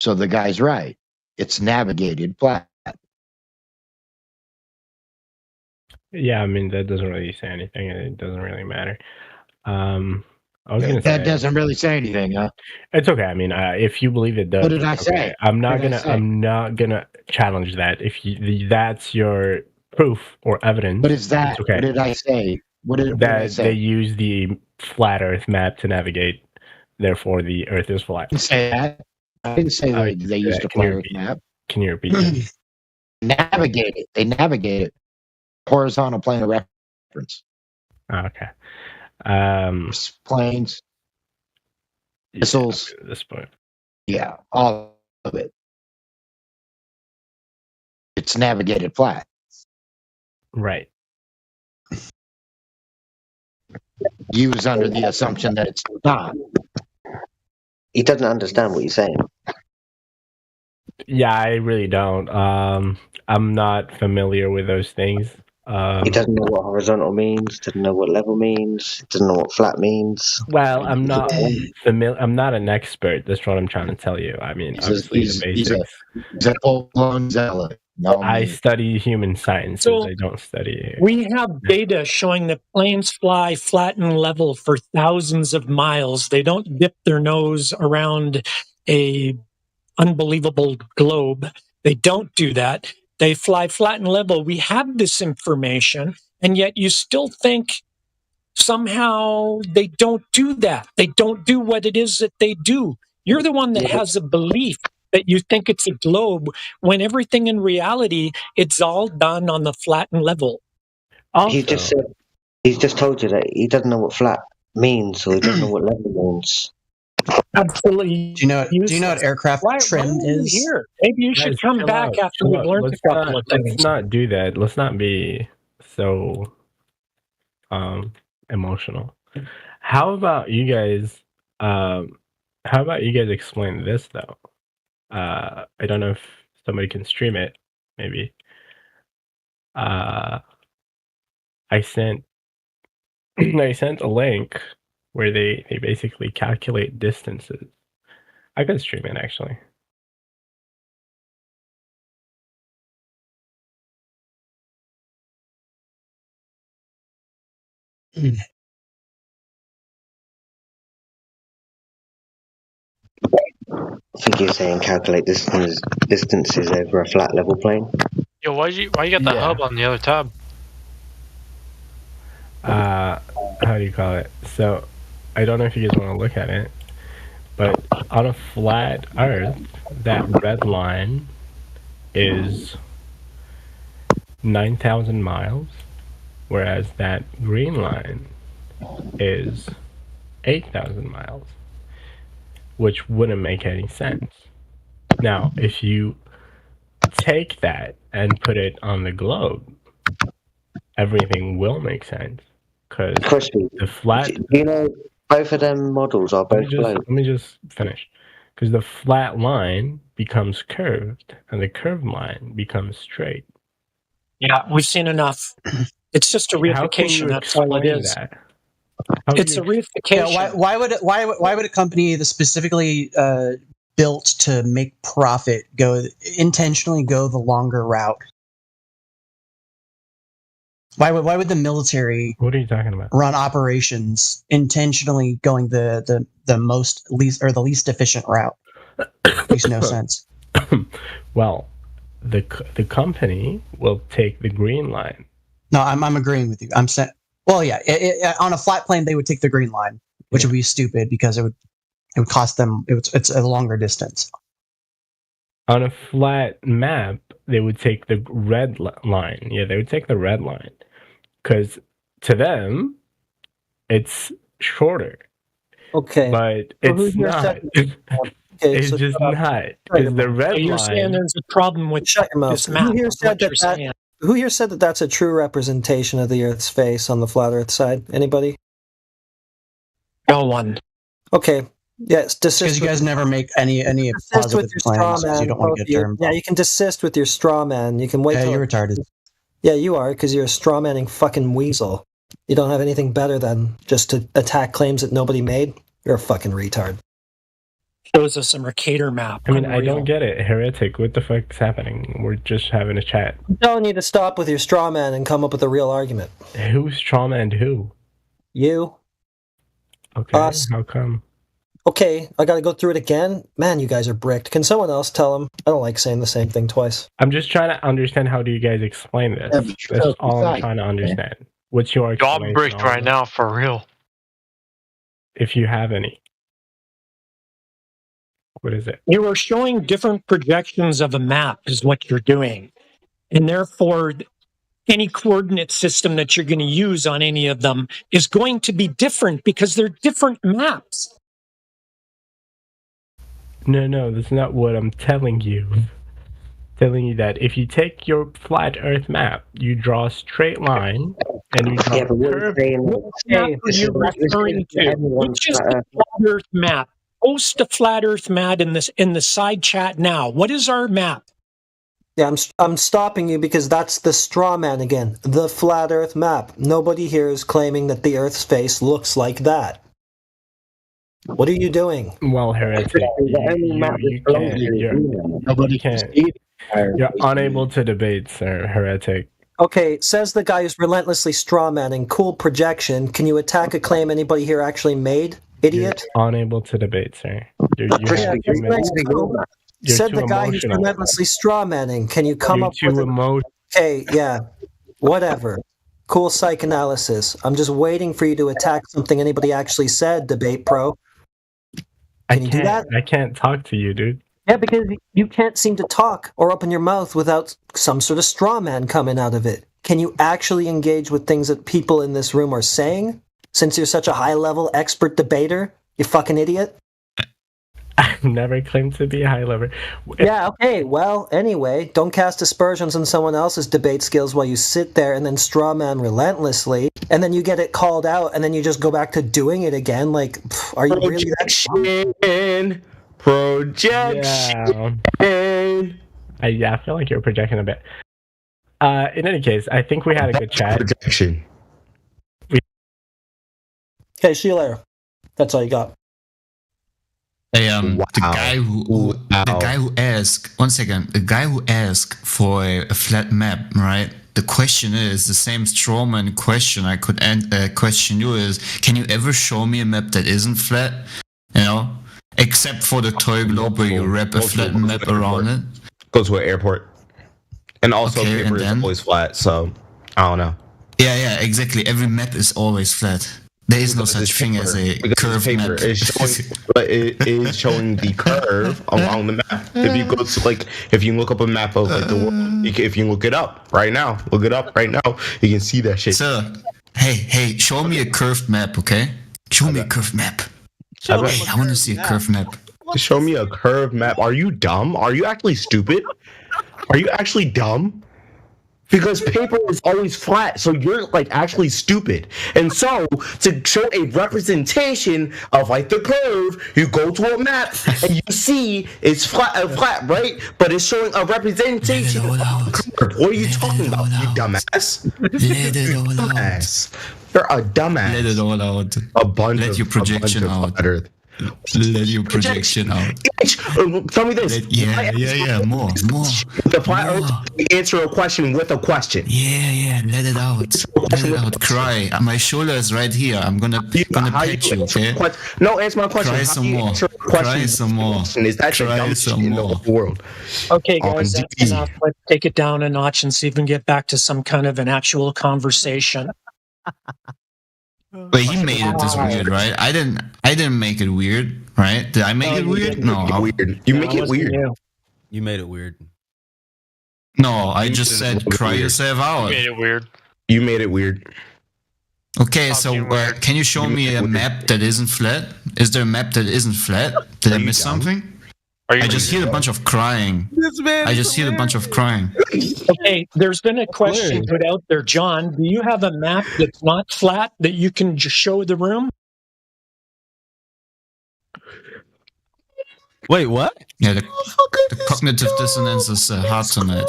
So the guy's right. It's navigated flat. Yeah, I mean that doesn't really say anything, and it doesn't really matter. I was gonna say That doesn't really say anything, huh? it's okay. I mean, if you believe it does, What did I it's okay. say? I'm not What did I gonna. say? I'm not gonna challenge that. If that's your proof or evidence, What is that? it's okay. What did I say? What did I That say? they use the flat Earth map to navigate. Therefore, the Earth is flat. I didn't say that. I didn't say Oh, they used a can you flat Earth repeat? map. Can you repeat that? Navigate it. They navigate it. Horizontal plane of reference. Oh, okay. Planes, missiles. At this point. Yeah, all of it. It's navigated flat. Right. You was under the assumption that it's not. He doesn't understand what you're saying. Yeah, I really don't. I'm not familiar with those things. He doesn't know what horizontal means, doesn't know what level means, doesn't know what flat means. Well, I'm not familiar. I'm not an expert. That's what I'm trying to tell you. I mean, obviously the He's basics. a full-blown zealot. No, I study human sciences. So- I don't study. We have data showing that planes fly flat and level for thousands of miles. They don't dip their nose around a unbelievable globe. They don't do that. They fly flat and level. We have this information, and yet you still think Somehow they don't do that. They don't do what it is that they do. You're the one that has a belief that you think it's a globe when everything in reality, it's all done on the flattened level. He's just said, he's just told you that he doesn't know what flat means, or he doesn't know what level means. Absolutely. Do you know what aircraft trim is? Here? Maybe you should come back after we've learned a couple of things. Let's not do that. Let's not be so emotional. How about you guys? How about you guys explain this though? I don't know if somebody can stream it. Maybe. I sent a link where they basically calculate distances. I could stream it actually. I think you're saying calculate distances over a flat level plane. Yo, why you got the hub on the other tab? How do you call it? So, I don't know if you guys want to look at it, but on a flat Earth, that red line is 9,000 miles, whereas that green line is 8,000 miles, which wouldn't make any sense. Now, if you take that and put it on the globe, everything will make sense. Because the flat... You know, both of them models are both globes. Let me just finish. Because the flat line becomes curved, and the curved line becomes straight. Yeah, we've seen enough. It's just a reification. That's all it is. It's a reification. Yeah, why would a company that's specifically built to make profit intentionally go the longer route? Why would the military? What are you talking about? Run operations intentionally going the least efficient route? Makes no sense. Well, the company will take the green line. No, I'm agreeing with you. I'm saying, well, yeah, on a flat plane they would take the green line, which would be stupid because it would cost them. It's a longer distance. On a flat map, they would take the red line. Yeah, they would take the red line. Because to them, it's shorter. Okay. But it's not. It's so, just not. Because the red You're line... saying there's a problem with this map. Who here said that that's a true representation of the Earth's face on the flat Earth side? Anybody? No one. Okay. Yes, because you guys never make any positive claims because you don't want to get termed. Yeah, you can desist with your straw man. You can wait. Yeah, you're retarded. Yeah, you are, because you're a straw manning fucking weasel. You don't have anything better than just to attack claims that nobody made. You're a fucking retard. Shows us a Mercator map. I mean, I don't get it. Heretic, what the fuck's happening? We're just having a chat. I'm telling you to stop with your straw man and come up with a real argument. Who's straw man who? You. Okay, how come? Okay, I gotta go through it again? Man, you guys are bricked. Can someone else tell them? I don't like saying the same thing twice. I'm just trying to understand, how do you guys explain this? That's all I'm trying to understand. What's your explanation? I'm bricked right now, for real. If you have any. What is it? You are showing different projections of a map is what you're doing. And therefore, any coordinate system that you're going to use on any of them is going to be different because they're different maps. No, that's not what I'm telling you. Telling you that if you take your flat Earth map, you draw a straight line, and you draw a curve. What map are you referring to? Which is the flat Earth map? Post the flat Earth map in the side chat now. What is our map? Yeah, I'm stopping you because that's the straw man again. The flat Earth map. Nobody here is claiming that the Earth's face looks like that. What are you doing? Well, Heretic, you're unable to debate, sir, Heretic. Okay, says the guy who's relentlessly strawmanning. Cool projection. Can you attack a claim anybody here actually made, idiot? You're unable to debate, sir. Said the guy who's relentlessly strawmanning. Can you come up with emotional. Okay, yeah, whatever. Cool psychoanalysis. I'm just waiting for you to attack something anybody actually said, Debate Pro. Can you do that? I can't talk to you, dude. Yeah, because you can't seem to talk or open your mouth without some sort of straw man coming out of it. Can you actually engage with things that people in this room are saying? Since you're such a high-level expert debater, you fucking idiot. I've never claimed to be a high level. Yeah, okay, well, anyway, don't cast aspersions on someone else's debate skills while you sit there and then straw man relentlessly, and then you get it called out, and then you just go back to doing it again. Like, are you really that Projection. Yeah, I feel like you're projecting a bit. In any case, I think we had a good chat. Projection. Okay, see you later. That's all you got. Hey, the guy who asked 1 second, the guy who asked for a flat map, right? The question is the same strawman question I could question you is, can you ever show me a map that isn't flat? You know, except for the toy globe where you wrap a flat map around it. Go to an airport, and also Okay, paper and is then? always flat. So I don't know. Yeah, exactly. Every map is always flat. There is no such thing as a curved map. But it is showing the curve along the map. If you go to if you look up a map of the world, if you look it up right now, you can see that shit. Sir, hey, show me a curved map, okay? Show me a curved map. Hey, I want to see a curved map. Show me a curved map. Are you dumb? Are you actually stupid? Are you actually dumb? Because paper is always flat, so you're actually stupid. And so to show a representation of the curve, you go to a map and you see it's flat, right? But it's showing a representation of the curve. What are you talking about, you dumbass? Let it all dumbass. You're a dumbass. Let it all out. Let your projection out. Let your projection out. Tell me this. More. The flat Earth answer a question with a question. Yeah. Let it out. Let it out. Cry. My shoulder is right here. I'm gonna pet you. Okay. No, answer my question. Cry some more. Cry some more. Is that the dumbest shit in the whole world? Okay, guys, that's enough. Let's take it down a notch and see if we can get back to some kind of an actual conversation. Wait, he made it this weird, right? I didn't make it weird, right? Did I make it weird? No, weird. You make it weird. You made it weird. No, I just said cry yourself out. You made it weird. You made it weird. Okay, so can you show me a map that isn't flat? Is there a map that isn't flat? Did I miss something? I just hear a bunch of crying. I just hear a bunch of crying. Okay, there's been a question put out there, John. Do you have a map that's not flat that you can just show the room? Wait, what? Yeah, the cognitive dissonance is hard tonight.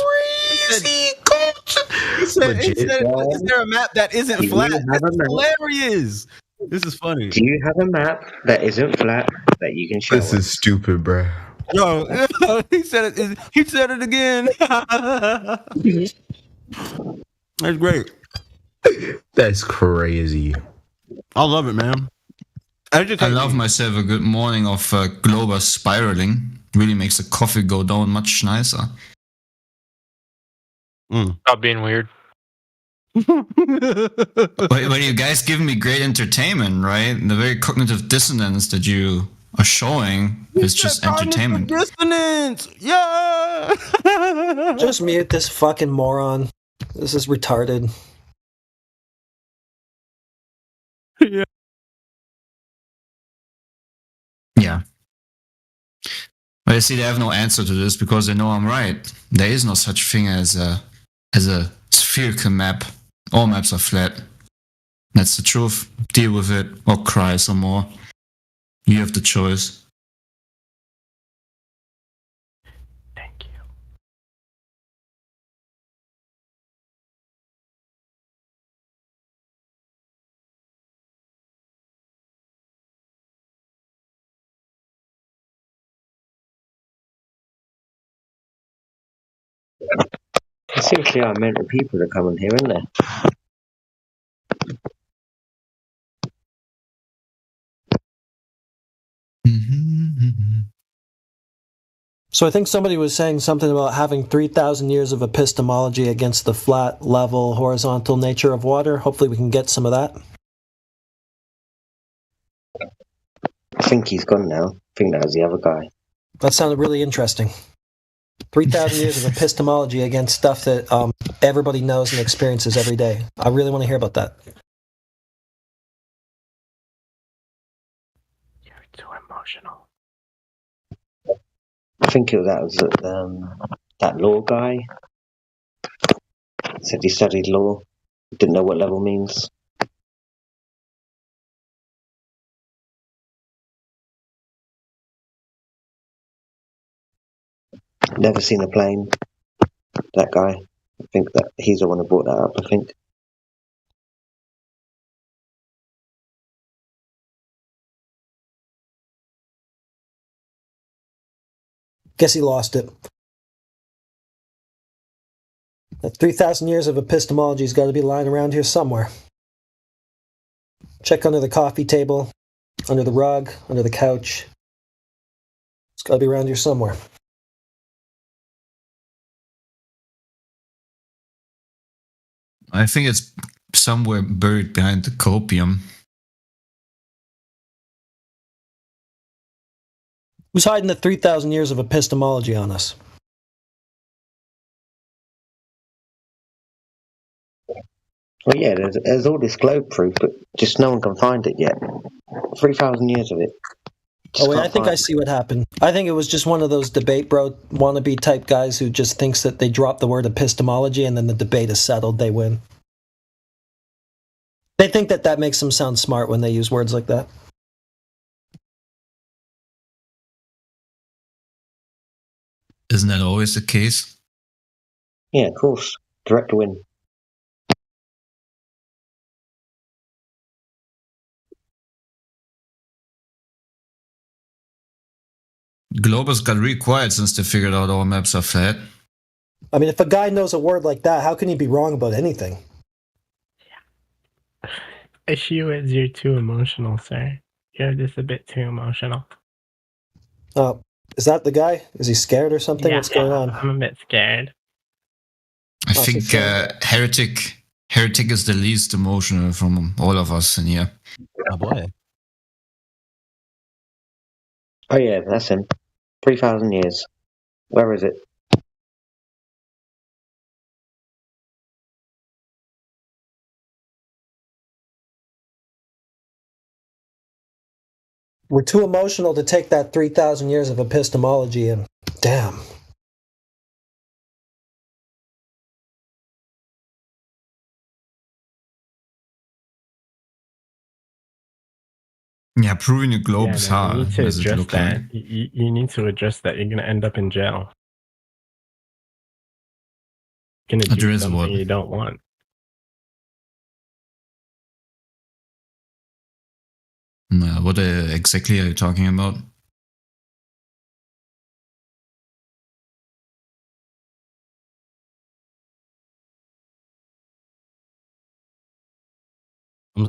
He said, is there a map that isn't flat? This is hilarious. This is funny. Do you have a map that isn't flat that you can show This is stupid, bruh. Yo, he said it. He said it again. That's great. That's crazy. I love it, man. I love myself a good morning of global spiraling. Really makes the coffee go down much nicer. Stop being weird. But you guys giving me great entertainment, right? The very cognitive dissonance that you are showing is just entertainment. Dissonance. Yeah. Just mute this fucking moron. This is retarded. Yeah. Yeah. But you see, they have no answer to this because they know I'm right. There is no such thing as a spherical map. All maps are flat. That's the truth. Deal with it or cry some more. You have the choice. Thank you. Seriously, are mental people that come in here, isn't there? So I think somebody was saying something about having 3,000 years of epistemology against the flat, level, horizontal nature of water. Hopefully we can get some of that. I think he's gone now. I think that was the other guy. That sounded really interesting. 3,000 years of epistemology against stuff that everybody knows and experiences every day. I really want to hear about that. You're too emotional. I think that was that law guy. Said he studied law. Didn't know what level means. Never seen a plane. That guy. I think that he's the one who brought that up, I think. Guess he lost it. That 3,000 years of epistemology's got to be lying around here somewhere. Check under the coffee table, under the rug, under the couch. It's got to be around here somewhere. I think it's somewhere buried behind the copium. Who's hiding the 3,000 years of epistemology on us? Well, yeah, there's all this globe proof, but just no one can find it yet. 3,000 years of it. Oh, wait, I think I see what happened. I think it was just one of those debate bro wannabe type guys who just thinks that they drop the word epistemology and then the debate is settled, they win. They think that that makes them sound smart when they use words like that. Isn't that always the case? Yeah, of course. Direct win. Globus got really quiet since they figured out all maps are flat. I mean, if a guy knows a word like that, how can he be wrong about anything? Issue is you're too emotional, sir. You're just a bit too emotional. Oh, is that the guy? Is he scared or something? Yeah, What's going on? I'm a bit scared. I think Heretic is the least emotional from all of us in here. Oh boy. Oh yeah, that's him. 3,000 years. Where is it? We're too emotional to take that 3,000 years of epistemology and damn. Yeah, proving a globe is hard. You need to Does it address look that. like? You need to address that. You're gonna end up in jail. You're gonna do Address something what? you don't want. What exactly are you talking about?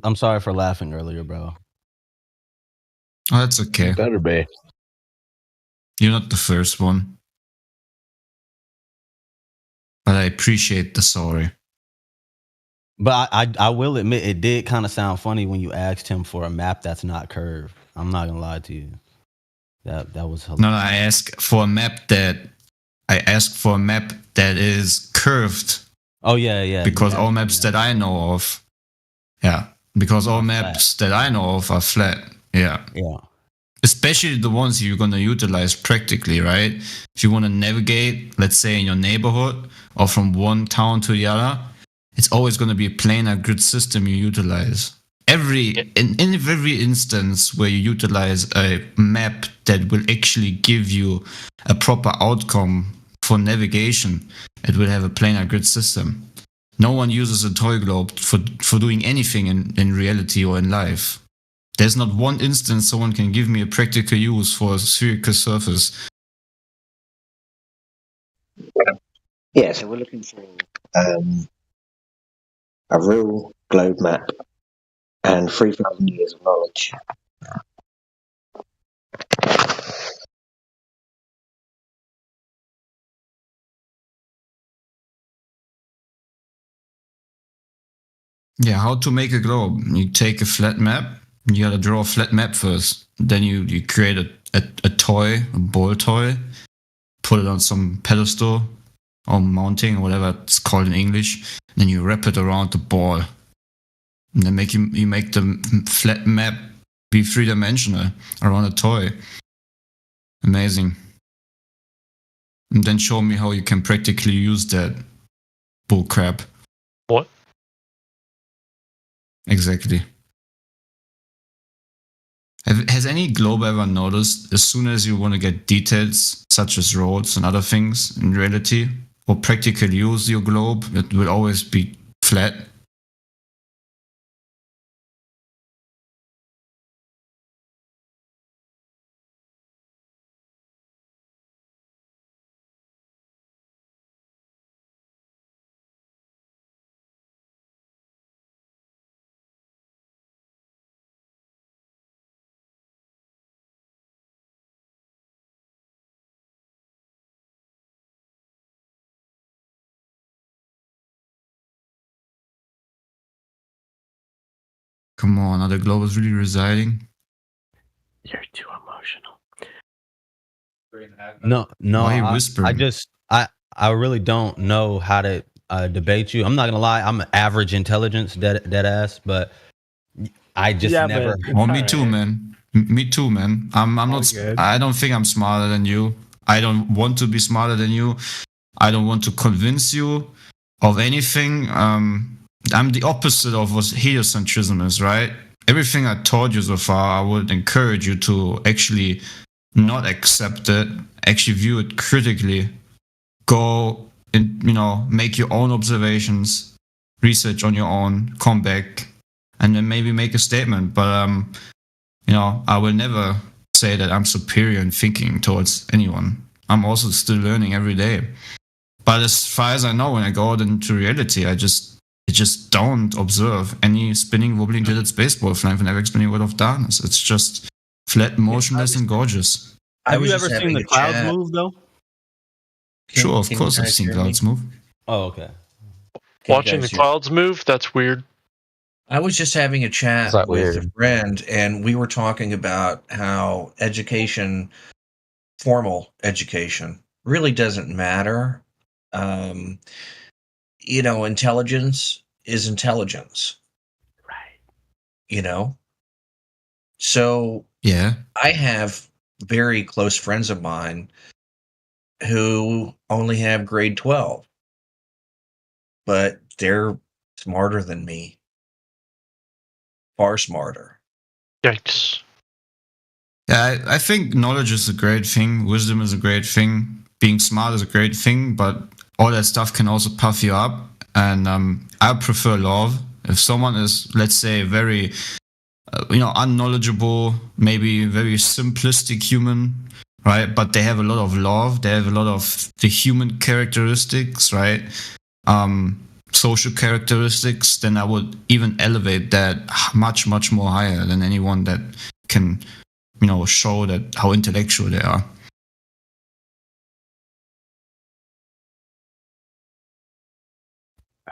I'm sorry for laughing earlier, bro. Oh, that's okay. Better be. You're not the first one. But I appreciate the sorry. But I will admit it did kind of sound funny when you asked him for a map that's not curved. I'm not gonna lie to you. That was hilarious. No, I asked for a map that is curved. Oh yeah. Because all maps that I know of, because all maps that I know of are flat. Yeah. Especially the ones you're gonna utilize practically, right? If you want to navigate, let's say in your neighborhood or from one town to the other, it's always going to be a planar grid system you utilize. In every instance where you utilize a map that will actually give you a proper outcome for navigation, it will have a planar grid system. No one uses a toy globe for doing anything in reality or in life. There's not one instance someone can give me a practical use for a spherical surface. Yeah, so we're looking for a real globe map and 3,000 years of knowledge. Yeah, how to make a globe. You take a flat map. You gotta draw a flat map first. Then you create a toy, a ball toy, put it on some pedestal or mounting or whatever it's called in English. Then you wrap it around the ball. And then you make the flat map be 3-dimensional around a toy. Amazing. And then show me how you can practically use that bull crap. What? Exactly. Has any globe ever noticed as soon as you want to get details such as roads and other things in reality or practically use your globe, it will always be flat? Come on, are the globes really residing? You're too emotional. No, Why are you whispering? I really don't know how to debate you. I'm not gonna lie, I'm an average intelligence, dead ass, but I just never. Well, me too, man. Me too, man. I'm not. good. I don't think I'm smarter than you. I don't want to be smarter than you. I don't want to convince you of anything. I'm the opposite of what heliocentrism is, right? Everything I taught you so far, I would encourage you to actually not accept it, actually view it critically, go and, make your own observations, research on your own, come back, and then maybe make a statement. But, I will never say that I'm superior in thinking towards anyone. I'm also still learning every day. But as far as I know, when I go out into reality, I just don't observe any spinning, wobbling, jittered space ball flying from explaining world of darkness. It's just flat, motionless, and gorgeous. Have you ever seen the clouds move, though? Sure, of course I've seen clouds move. Oh, okay. Watching the clouds move, that's weird. I was just having a chat that with weird? a friend, and we were talking about how education, formal education, really doesn't matter. Intelligence is intelligence. Right. So yeah, I have very close friends of mine who only have grade 12, but they're smarter than me. Far smarter. Yikes. Yeah, I think knowledge is a great thing. Wisdom is a great thing. Being smart is a great thing, but all that stuff can also puff you up. And I prefer love. If someone is, let's say, very, unknowledgeable, maybe very simplistic human, right? But they have a lot of love. They have a lot of the human characteristics, right? Social characteristics. Then I would even elevate that much, much more higher than anyone that can, show that how intellectual they are.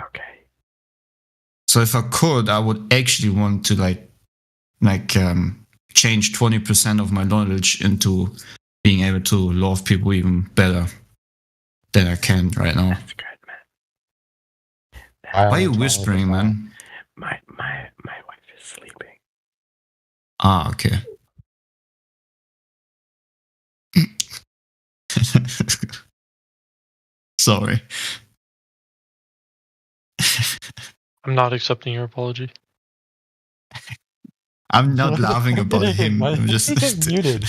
Okay. So if I could, I would actually want to change 20% of my knowledge into being able to love people even better than I can right now. That's good, man. Why are you whispering, man? My wife is sleeping. Ah, okay. Sorry. I'm not accepting your apology. I'm not laughing about him. I'm just muted.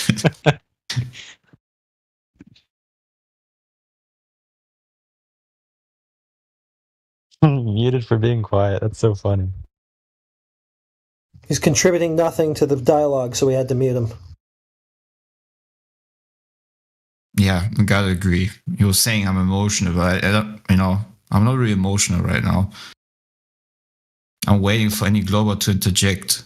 Muted for being quiet. That's so funny. He's contributing nothing to the dialogue, so we had to mute him. Yeah, I gotta agree. He was saying I'm emotional, but I don't, I'm not really emotional right now. I'm waiting for any Glober to interject.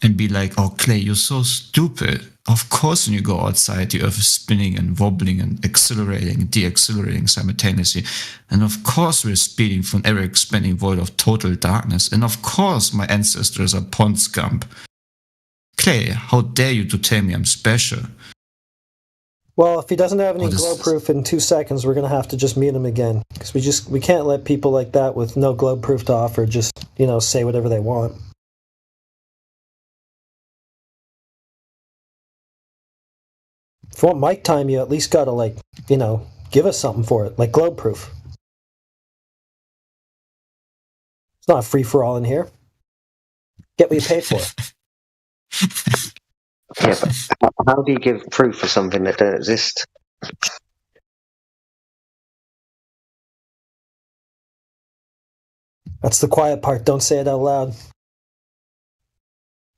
and be like, "Oh, Clay, you're so stupid. Of course, when you go outside, the Earth is spinning and wobbling and accelerating and deaccelerating simultaneously. And of course, we're speeding from an ever-expanding void of total darkness. And of course, my ancestors are pond scum. Clay, how dare you to tell me I'm special?" Well, if he doesn't have any Oh, this- glow proof in 2 seconds, we're gonna have to just meet him again because we can't let people like that with no glow proof to offer just say whatever they want. If you want mic time, you at least gotta give us something for it, like glow proof. It's not free for all in here. Get what you pay for. Yeah, but how do you give proof for something that doesn't exist? That's the quiet part. Don't say it out loud.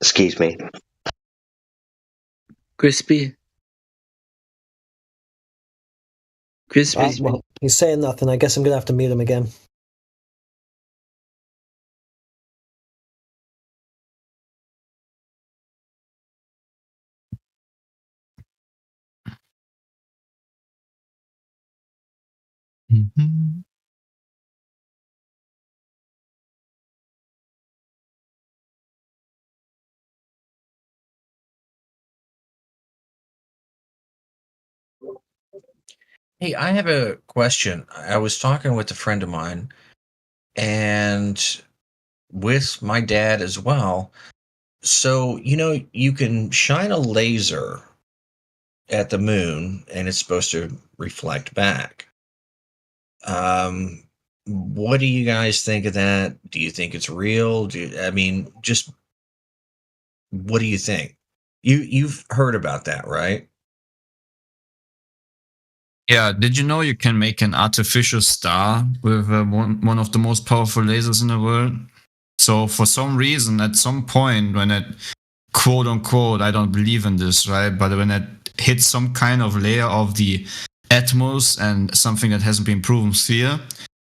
Excuse me. Crispy. Well, he's saying nothing. I guess I'm gonna have to meet him again. Mm-hmm. Hey, I have a question. I was talking with a friend of mine and with my dad as well. So, you can shine a laser at the moon and it's supposed to reflect back. What do you guys think of that? Do you think it's real? Just what do you think? You've heard about that, right? Yeah, did you know you can make an artificial star with one of the most powerful lasers in the world? So for some reason, at some point, when it, quote unquote, I don't believe in this, right? But when it hits some kind of layer of the atmos and something that hasn't been proven sphere,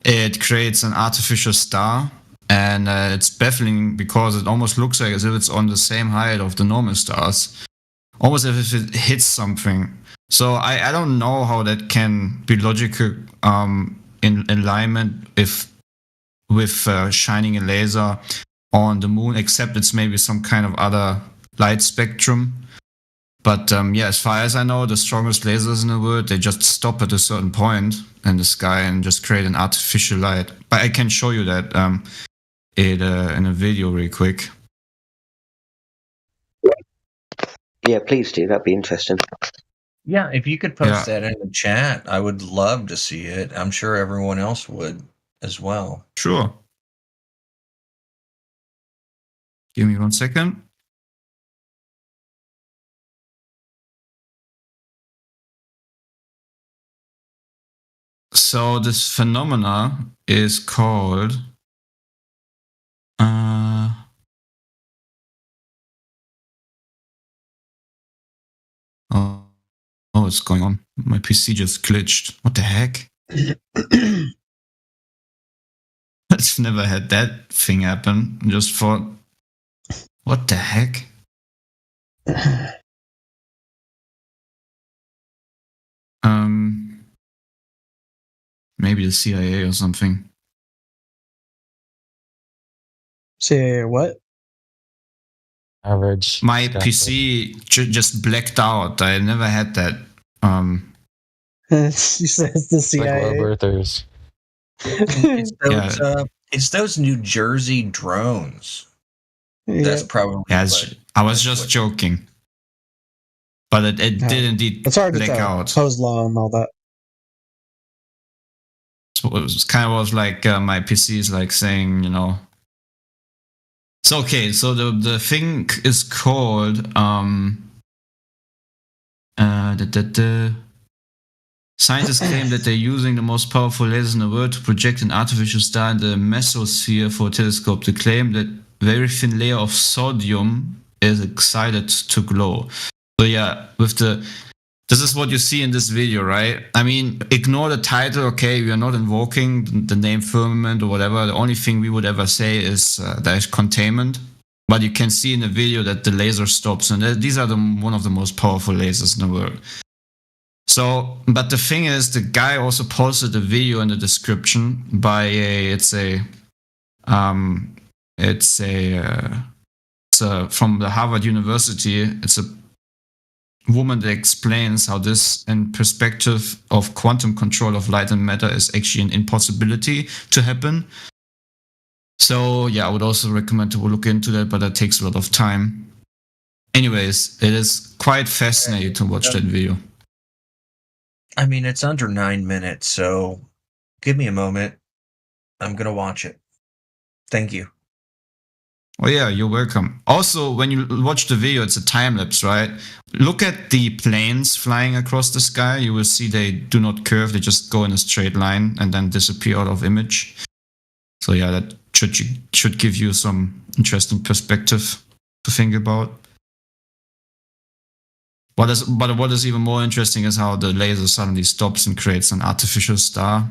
it creates an artificial star. And it's baffling because it almost looks like as if it's on the same height of the normal stars. Almost as if it hits something. So I don't know how that can be logical in alignment with shining a laser on the moon, except it's maybe some kind of other light spectrum. But as far as I know, the strongest lasers in the world, they just stop at a certain point in the sky and just create an artificial light. But I can show you that in a video real quick. Yeah, please do. That'd be interesting. Yeah, if you could post that in the chat, I would love to see it. I'm sure everyone else would as well. Sure. Give me 1 second. So this phenomena is called what's going on? My PC just glitched. What the heck? I've never had that thing happen. I just thought, what the heck? Maybe the CIA or something. CIA what? Average. My PC just blacked out. I never had that. She says the CIA. Like earthers. It's those New Jersey drones. That's probably. I was just joking. But it did indeed It's hard to black tell. out. Poe's law and all that. So it was kind of like my PC is like saying, It's okay. So the thing is called scientists claim that they're using the most powerful lasers in the world to project an artificial star in the mesosphere for a telescope. They claim that very thin layer of sodium is excited to glow. So yeah, this is what you see in this video, right? I mean, ignore the title, okay? We are not invoking the name firmament or whatever. The only thing we would ever say is there is containment. But you can see in the video that the laser stops, and these are one of the most powerful lasers in the world. So, but the thing is, the guy also posted a video in the description by from the Harvard University. It's a woman that explains how this, in perspective of quantum control of light and matter, is actually an impossibility to happen. So yeah, I would also recommend to look into that, but that takes a lot of time. Anyways, it is quite fascinating to watch that video. I mean, it's under 9 minutes, so give me a moment. I'm gonna watch it. Thank you. Oh yeah, you're welcome. Also, when you watch the video, it's a time lapse, right? Look at the planes flying across the sky. You will see they do not curve; they just go in a straight line and then disappear out of image. So yeah, that should give you some interesting perspective to think about. What is even more interesting is how the laser suddenly stops and creates an artificial star.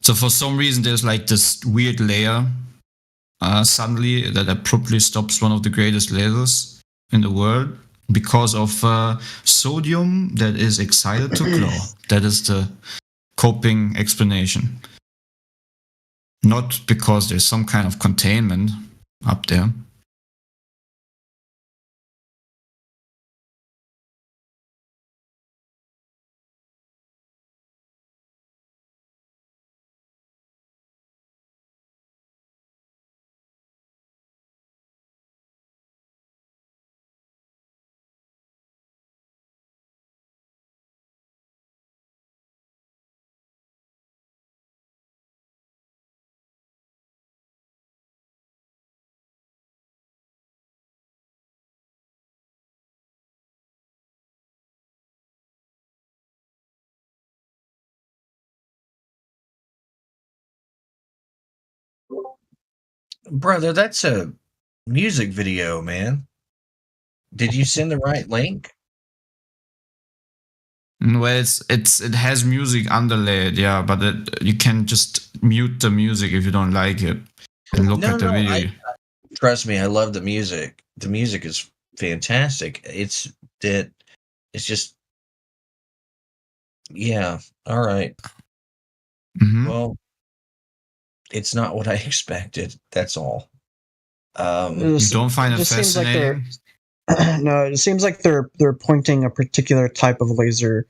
So for some reason, there's like this weird layer suddenly that abruptly stops one of the greatest lasers in the world because of sodium that is excited to glow. That is the coping explanation. Not because there's some kind of containment up there. Brother, that's a music video, man. Did you send the right link? Well, it has music underlaid, yeah, but you can just mute the music if you don't like it and look at the video. Trust me, I love the music. The music is fantastic. It's just, yeah. All right. Mm-hmm. Well, it's not what I expected. That's all. You don't find it fascinating? No, it seems like they're pointing a particular type of laser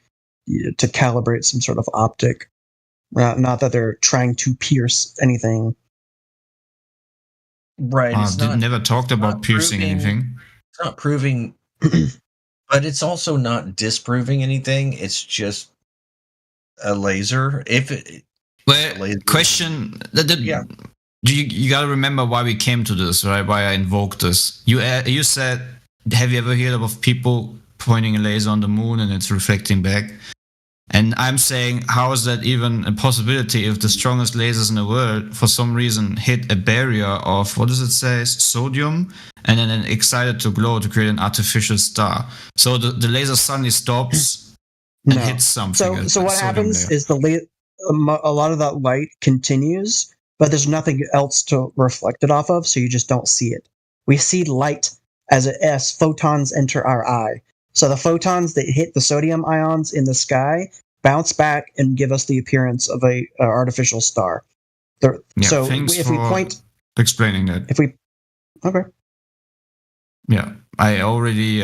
to calibrate some sort of optic. Not that they're trying to pierce anything. Right. It's never talked about piercing anything. It's not proving, but it's also not disproving anything. It's just a laser. Question. You got to remember why we came to this, right? Why I invoked this. You said, have you ever heard of people pointing a laser on the moon and it's reflecting back? And I'm saying, how is that even a possibility if the strongest lasers in the world, for some reason, hit a barrier of, what does it say, sodium, and then excited to glow to create an artificial star? So the laser suddenly stops and hits something. So what happens is a lot of that light continues, but there's nothing else to reflect it off of, so you just don't see it. We see light as photons enter our eye. So the photons that hit the sodium ions in the sky bounce back and give us the appearance of a artificial star. So if we point, explaining that. Okay. Yeah, I already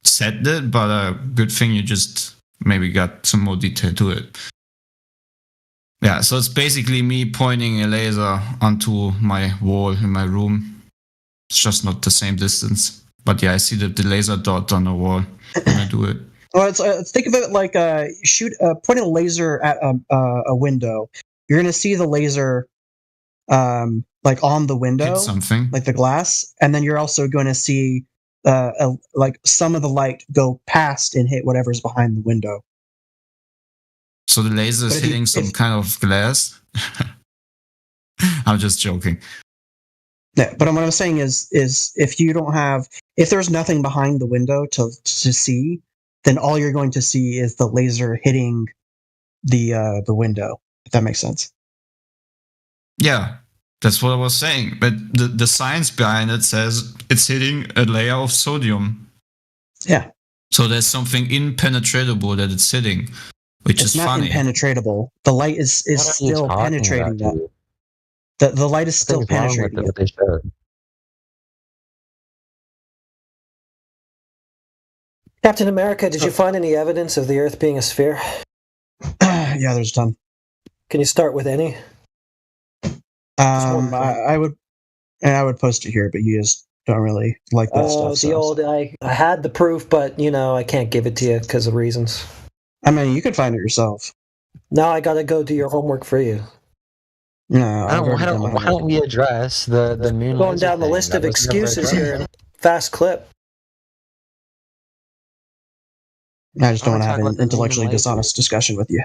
said that, but good thing you just maybe got some more detail to it. Yeah, so it's basically me pointing a laser onto my wall in my room. It's just not the same distance. But yeah, I see the laser dot on the wall when I do it. Well, think of it like pointing a laser at a window. You're going to see the laser like on the window, hit something, like the glass, and then you're also going to see like some of the light go past and hit whatever's behind the window. So the laser is hitting some kind of glass? I'm just joking. Yeah, but what I'm saying is if there's nothing behind the window to see, then all you're going to see is the laser hitting the window. If that makes sense. Yeah, That's what I was saying. But the science behind it says it's hitting a layer of sodium. Yeah. So there's something impenetrable that it's hitting, which It's is not funny. impenetrable. The light is What are you still talking penetrating about, that. The light is still What's wrong with penetrating it. what they said? Captain America, did you find any evidence of the Earth being a sphere? Yeah, there's a ton. Can you start with any? I would post it here, but you just don't really like that stuff. The So. old I had the proof, but I can't give it to you because of reasons. I mean, you could find it yourself. Now I gotta go do your homework for you. No, Why don't we address the moon Going laser down the thing? list That of was never excuses here in a addressed. fast clip. I just don't want to have talk an about the moon intellectually laser. dishonest discussion with you.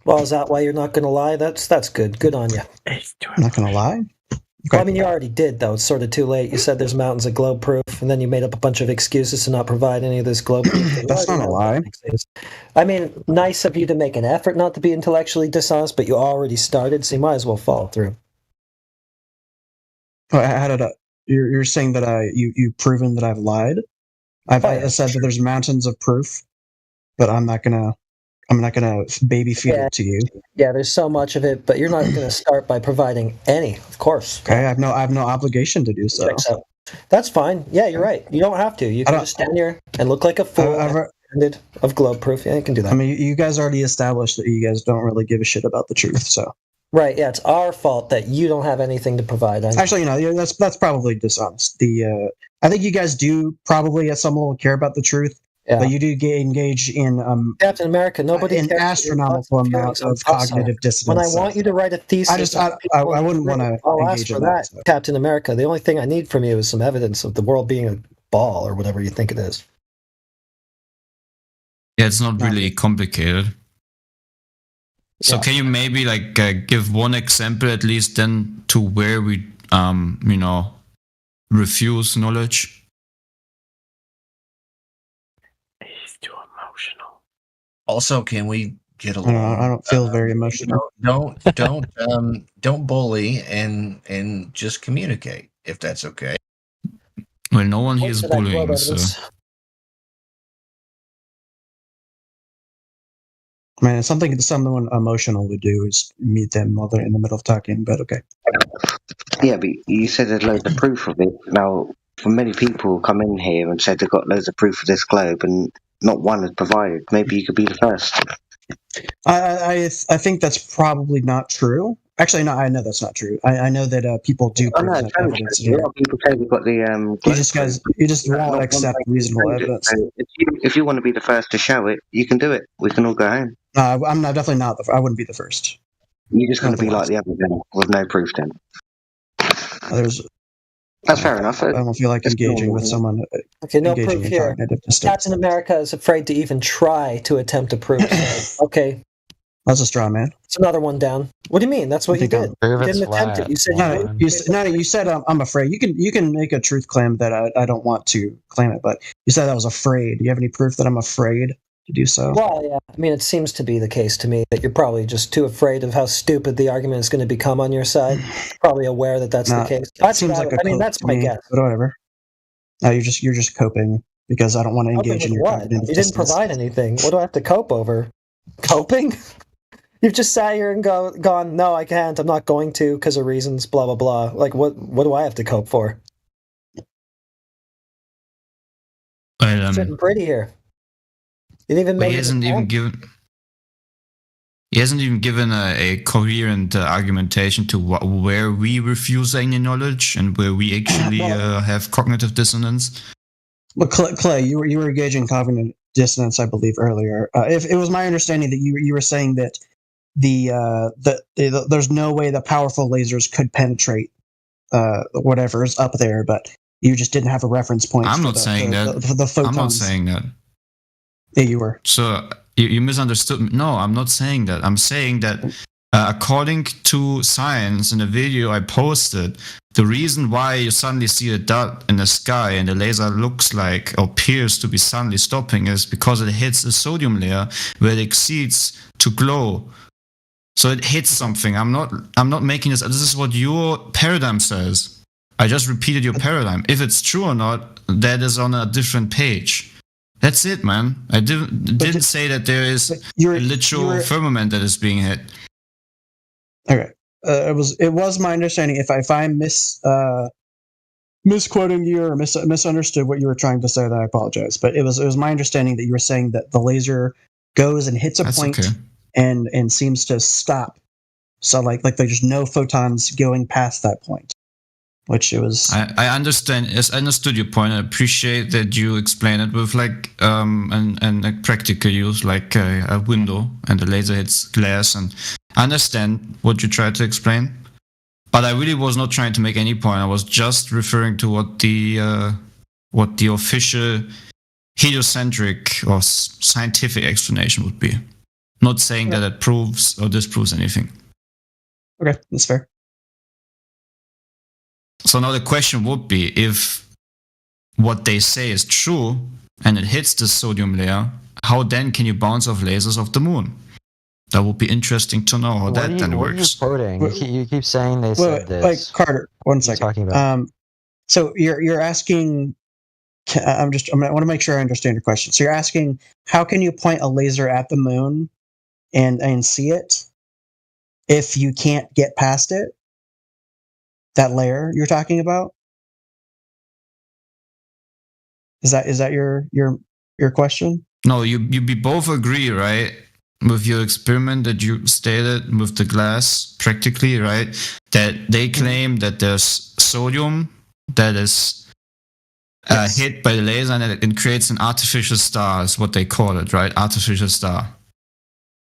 Well, is that why you're not gonna lie? That's good. Good on you. I'm not going to lie. Well, I mean, you already did, though. It's sort of too late. You said there's mountains of globe proof, and then you made up a bunch of excuses to not provide any of this globe proof. That's not a lie. I mean, nice of you to make an effort not to be intellectually dishonest, but you already started, so you might as well follow through. How did you're saying that you've proven that I've lied? I said that there's mountains of proof, but I'm not gonna baby feed it to you. Yeah, there's so much of it, but you're not going to start by providing any, of course. Okay, I have no obligation to do so. Checks out. That's fine. Yeah, you're right. You don't have to. You can just stand here and look like a fool of globe proof. Yeah, you can do that. I mean, you guys already established that you guys don't really give a shit about the truth. So right, yeah, it's our fault that you don't have anything to provide. Actually, that's probably dishonest. I think you guys do probably at some level care about the truth. Yeah. But you do engage in Captain America. Nobody an cares astronomical amount of cognitive dissonance. When I want you to write a thesis, I wouldn't want to I'll ask engage for in that, that. Captain America. The only thing I need from you is some evidence of the world being a ball or whatever you think it is. Yeah, it's not really complicated. So can you maybe give one example at least then to where we refuse knowledge? Also, can we get I along? don't feel very emotional. Don't bully and just communicate if that's okay. Well, no one here is What's that bullying, globe so. evidence? I mean, it's something that someone emotional would do is meet them while they're in the middle of talking. But okay. Yeah, but you said there's loads of proof of it. Now, for many people come in here and said they've got loads of proof of this globe, and not one is provided. Maybe you could be the first. I think that's probably not true. Actually, no, I know that's not true. I know that people do Oh no, present it's very evidence true. A here. lot of people say they've got the You just won't accept reasonable evidence. So if you want to be the first to show it, you can do it. We can all go home. I'm not definitely not. I wouldn't be the first. You're just going to be like the others then, with no proof then. That's fair enough. I don't feel like engaging with someone. Okay, no engaging proof in here. cognitive dissonance. Captain America is afraid to even try to attempt to prove. So, okay, That's a straw man. it's another one down. What do you mean? That's what you did. You didn't attempt it. You said You said I'm afraid. You can make a truth claim that I don't want to claim it, but you said I was afraid. Do you have any proof that I'm afraid to do so? Well, yeah. I mean, it seems to be the case to me that you're probably just too afraid of how stupid the argument is going to become on your side. Probably aware that that's the case. That seems like I mean, that's my guess. But whatever. No, you're just coping because I don't want to engage in your What? cognitive You didn't dissonance. provide anything. What do I have to cope over? Coping? You've just sat here and gone, no, I can't. I'm not going to because of reasons, blah, blah, blah. Like, what do I have to cope for? Well, Sitting pretty here. You didn't even But make he hasn't even given a coherent argumentation to where we refuse any knowledge and where we actually have cognitive dissonance. Well, Clay, you were engaging cognitive dissonance, I believe, earlier. If it was my understanding that you were saying that there's no way the powerful lasers could penetrate whatever's up there, but you just didn't have a reference point. I'm not saying that. For the photons. I'm not saying that. Yeah, you were. So you misunderstood me. No, I'm not saying that. I'm saying that according to science, in a video I posted, the reason why you suddenly see a dot in the sky and the laser looks like or appears to be suddenly stopping is because it hits the sodium layer where it exceeds to glow. So it hits something. I'm not making this. This is what your paradigm says. I just repeated your paradigm. If it's true or not, that is on a different page. That's it, man. I didn't say that there is a literal firmament that is being hit. Okay. It was my understanding. If I'm misquoting you or misunderstood what you were trying to say, then I apologize. But it was my understanding that you were saying that the laser goes and hits a point okay. and seems to stop. So like there's no photons going past that point. Which it was. I understand. Yes, I understood your point. I appreciate that you explain it with like and like practical use, like a window and the laser hits glass, and I understand what you tried to explain. But I really was not trying to make any point. I was just referring to what the official heliocentric or scientific explanation would be. Not saying that it proves or disproves anything. Okay, that's fair. So now the question would be, if what they say is true and it hits the sodium layer, how then can you bounce off lasers off the moon? That would be interesting to know how that then works. What are you quoting? You keep saying they said this. Like Carter, one second. Talking about? So you're asking. I want to make sure I understand your question. So you're asking, how can you point a laser at the moon and see it if you can't get past it? That layer you're talking about? Is that your question? No, you both agree, right? With your experiment that you stated with the glass, practically, right? That they claim that there's sodium that is hit by the laser and it creates an artificial star, is what they call it, right? Artificial star.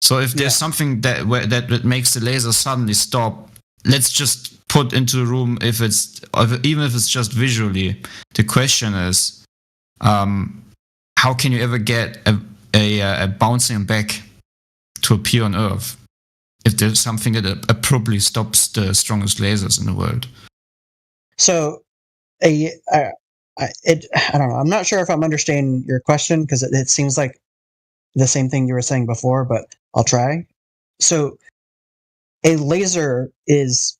So if there's something that makes the laser suddenly stop, let's just put into a room even if it's just visually. The question is, how can you ever get a bouncing back to appear on Earth if there's something that abruptly stops the strongest lasers in the world? So, I don't know. I'm not sure if I'm understanding your question because it seems like the same thing you were saying before, but I'll try. So, a laser is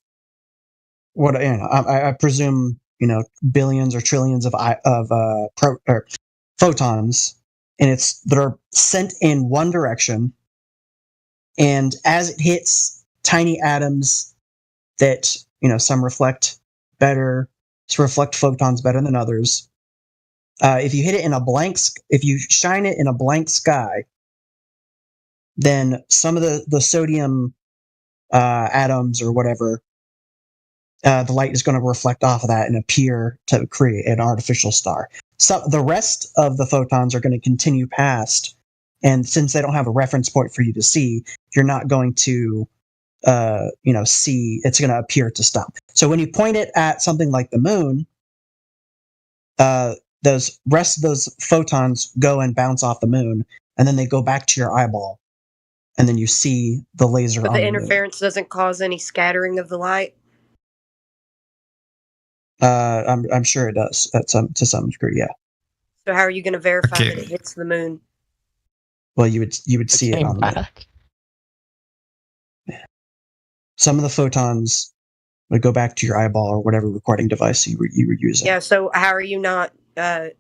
what I presume billions or trillions of photons, and that are sent in one direction. And as it hits tiny atoms that some reflect better, some reflect photons better than others. If you hit it if you shine it in a blank sky, then some of the sodium atoms or whatever, the light is going to reflect off of that and appear to create an artificial star. So the rest of the photons are going to continue past, and since they don't have a reference point for you to see, you're not going to see. It's going to appear to stop. So when you point it at something like the moon, those rest of those photons go and bounce off the moon, and then they go back to your eyeball, and then you see the laser. But on the the moon. interference doesn't cause any scattering of the light. I'm sure it does to some degree, yeah. So how are you going to verify that it hits the moon? Well, you would see it on the moon. Yeah. Some of the photons would go back to your eyeball or whatever recording device you were using. Yeah. So how are you not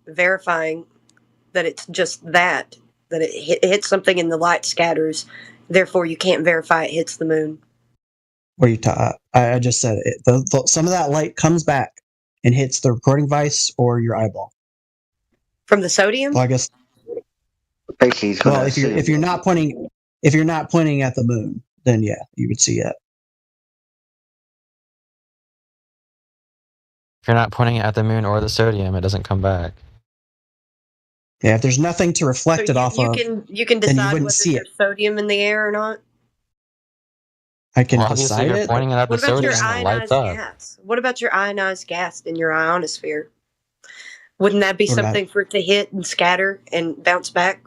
verifying that it's just that it hits something and the light scatters? Therefore, you can't verify it hits the moon. What are you talking? I just said it. Some of that light comes back and hits the recording device or your eyeball. From the sodium? Well, I guess. Basically, well, if you're not pointing at the moon, then yeah, you would see it. If you're not pointing it at the moon or the sodium, it doesn't come back. Yeah, if there's nothing to reflect it off of, you can decide whether there's sodium in the air or not. I can decide it. Pointing it at What the about sodium your and it lights ionized up. gas? What about your ionized gas in your ionosphere? Wouldn't that be What about something for it to hit and scatter and bounce back?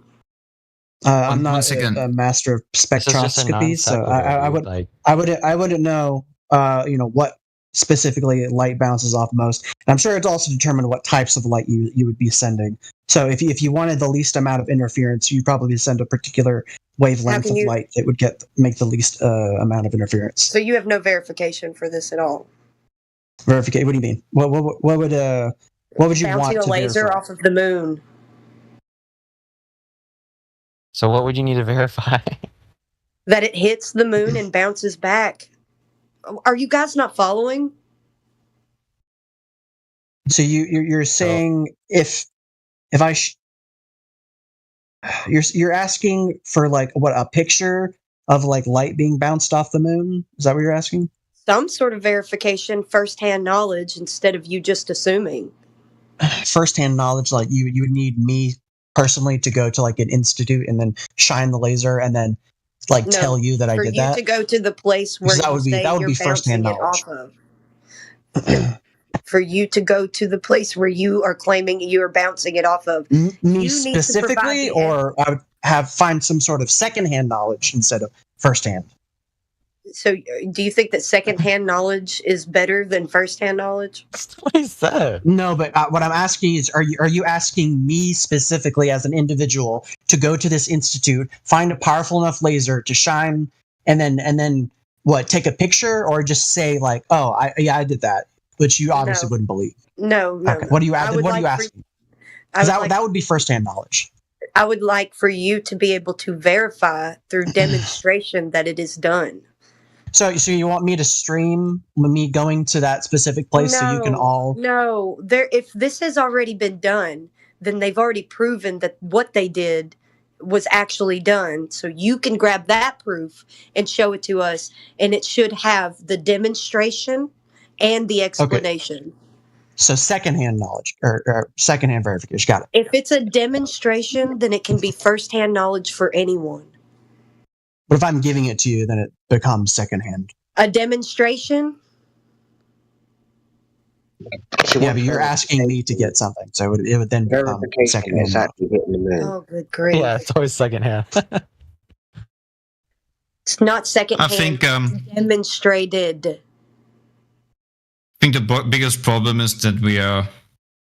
I'm not a master of spectroscopy, so I wouldn't know. What specifically light bounces off most. And I'm sure it's also determined what types of light you would be sending. So if you wanted the least amount of interference, you'd probably send a particular wavelength can of you- light that would make the least amount of interference. So you have no verification for this at all. Verification. What do you mean? What would you Bouncing want a to laser verify? off of the moon. So what would you need to verify? That it hits the moon and bounces back. Are you guys not following? So you're saying if I you're asking for like what, a picture of like light being bounced off the moon? Is that what you're asking? Some sort of verification, firsthand knowledge, instead of you just assuming. Firsthand knowledge, like you would need me personally to go to like an institute and then shine the laser and then like No, tell you that I for did you that. to go to the place where Because that would be firsthand bouncing it knowledge. off of. For you to go to the place where you are claiming you are bouncing it off of. Me You need to specifically, provide or I would find some sort of secondhand knowledge instead of firsthand. So, do you think that secondhand knowledge is better than firsthand knowledge? What is that? No, but what I'm asking is, are you asking me specifically as an individual to go to this institute, find a powerful enough laser to shine, and then what? Take a picture, or just say like, oh, I did that, which you obviously wouldn't believe. No. Okay. What do you asking? Because that would be firsthand knowledge. I would like for you to be able to verify through demonstration that it is done. So you want me to stream me going to that specific place so you can all? No, if this has already been done, then they've already proven that what they did was actually done. So you can grab that proof and show it to us, and it should have the demonstration and the explanation. So secondhand knowledge or secondhand verification. Got it. If it's a demonstration, then it can be firsthand knowledge for anyone. But if I'm giving it to you, then it becomes secondhand. A demonstration? Yeah, but you're asking me to get something, so it would then become secondhand. Oh, good grief. Yeah, it's always secondhand. It's not secondhand. I think demonstrated. I think the biggest problem is that we are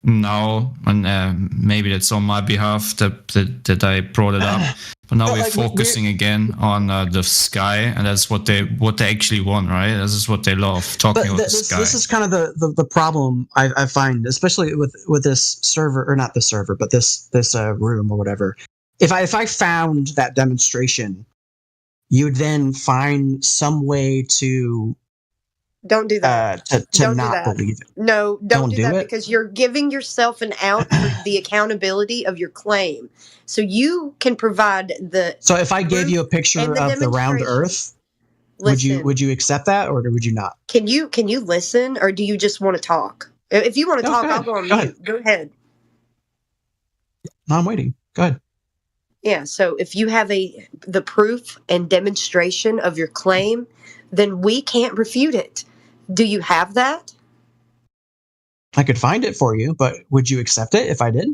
now, and maybe that's on my behalf that I brought it up, but now we're focusing again on the sky, and that's what they actually want, right? This is what they love, talking about the sky. This is kind of the problem I find, especially with this server, or not the server, but this room or whatever. If I found that demonstration, you'd then find some way to. Don't do that. Don't not believe it. No, don't do that it. because you're giving yourself an out for the accountability of your claim. So you can provide the. So if I gave you a picture of the round Earth, would you accept that, or would you not? Can you listen, or do you just want to talk? If you want to talk, I'll go on mute. Go ahead. No, I'm waiting. Go ahead. Yeah. So if you have the proof and demonstration of your claim, then we can't refute it. Do you have that? I could find it for you, but would you accept it if I did?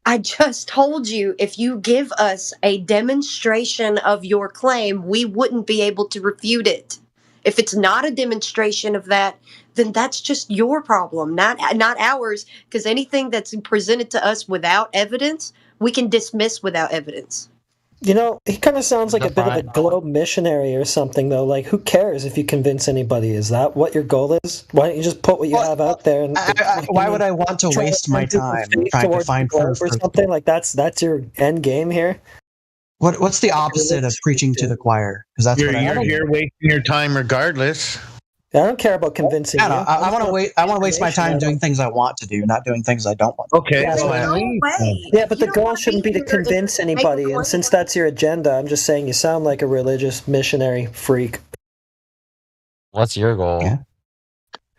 I just told you if you give us a demonstration of your claim, we wouldn't be able to refute it. If it's not a demonstration of that, then that's just your problem, not ours, because anything that's presented to us without evidence, we can dismiss without evidence. You know, he kind of sounds like a bit of a globe missionary or something, though. Like, who cares if you convince anybody? Is that what your goal is? Why don't you just put what you have out there? And why would I want to waste my time trying to find proof or something like that's your end game here? What's the opposite of preaching to the choir? Because that's you're here wasting your time regardless. I don't care about convincing you. I want to waste my time doing things I want to do, not doing things I don't want to do. Okay. Yeah, but the goal shouldn't be to convince anybody. And since that's your agenda, I'm just saying you sound like a religious missionary freak. What's your goal? Yeah.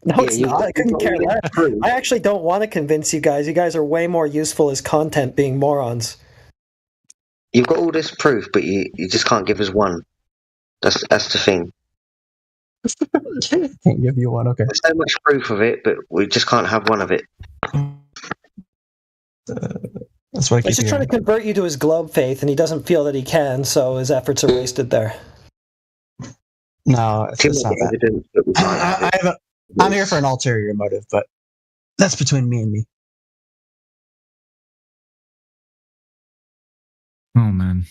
No, it's not. I couldn't care less. I actually don't want to convince you guys. You guys are way more useful as content, being morons. You've got all this proof, but you just can't give us one. That's the thing. Can't give you one. Okay. There's so much proof of it, but we just can't have one of it. That's what I keep He's just trying to convert you to his globe faith, and he doesn't feel that he can, so his efforts are wasted there. No, it's not that. I'm here for an ulterior motive, but that's between me and me. Oh man.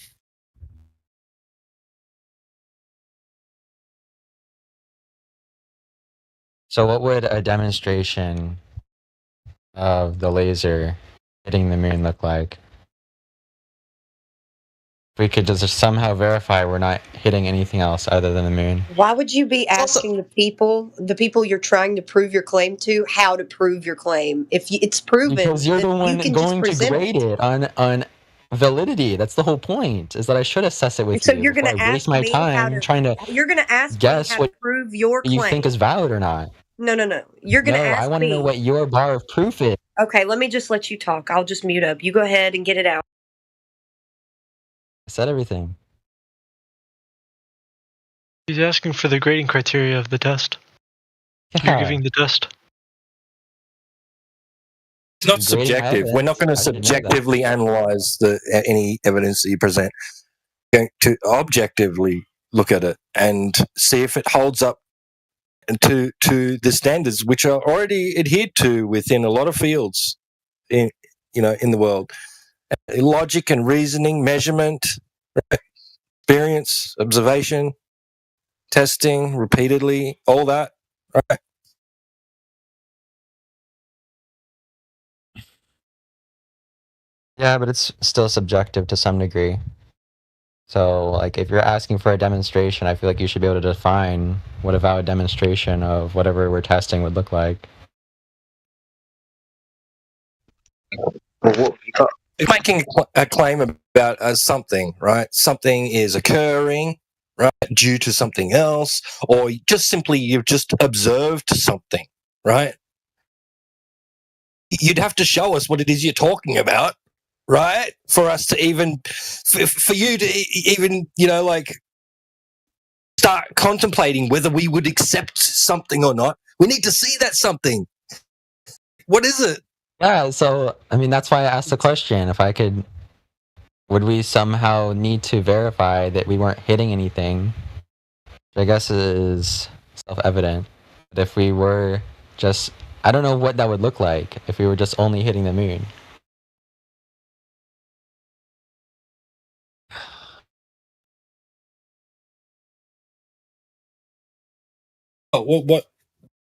So what would a demonstration of the laser hitting the moon look like? If we could just somehow verify we're not hitting anything else other than the moon. Why would you be asking the people you're trying to prove your claim to, how to prove your claim? If it's proven, Because you're the then one you can just going to present grade it on validity. That's the whole point. Is that I should assess it with So you you're before going I to waste ask my me how time to. trying to You're going to ask me guess how what to prove your you claim. think is valid or not. No. You're going No, to I ask want to know me. what your bar of proof is. Okay, let me just let you talk. I'll just mute up. You go ahead and get it out. I said everything. He's asking for the grading criteria of the test. You're Yeah. giving the test. It's not Grading subjective. We're not going to evidence, I should know that. subjectively analyze any evidence that you present. We're going to objectively look at it and see if it holds up to the standards which are already adhered to within a lot of fields in the world. Logic and reasoning, measurement, experience, observation, testing repeatedly, all that, right? Yeah, but it's still subjective to some degree. So, like, if you're asking for a demonstration, I feel like you should be able to define what a valid demonstration of whatever we're testing would look like. You're making a claim about something, right? Something is occurring, right, due to something else, or just simply you've just observed something, right? You'd have to show us what it is you're talking about, right, for us to even, for you to even, start contemplating whether we would accept something or not. We need to see that something. What is it? Yeah, so, I mean, that's why I asked the question. If I could, would we somehow need to verify that we weren't hitting anything? Which I guess is self-evident. But if we were just, I don't know what that would look like if we were just only hitting the moon. Oh, what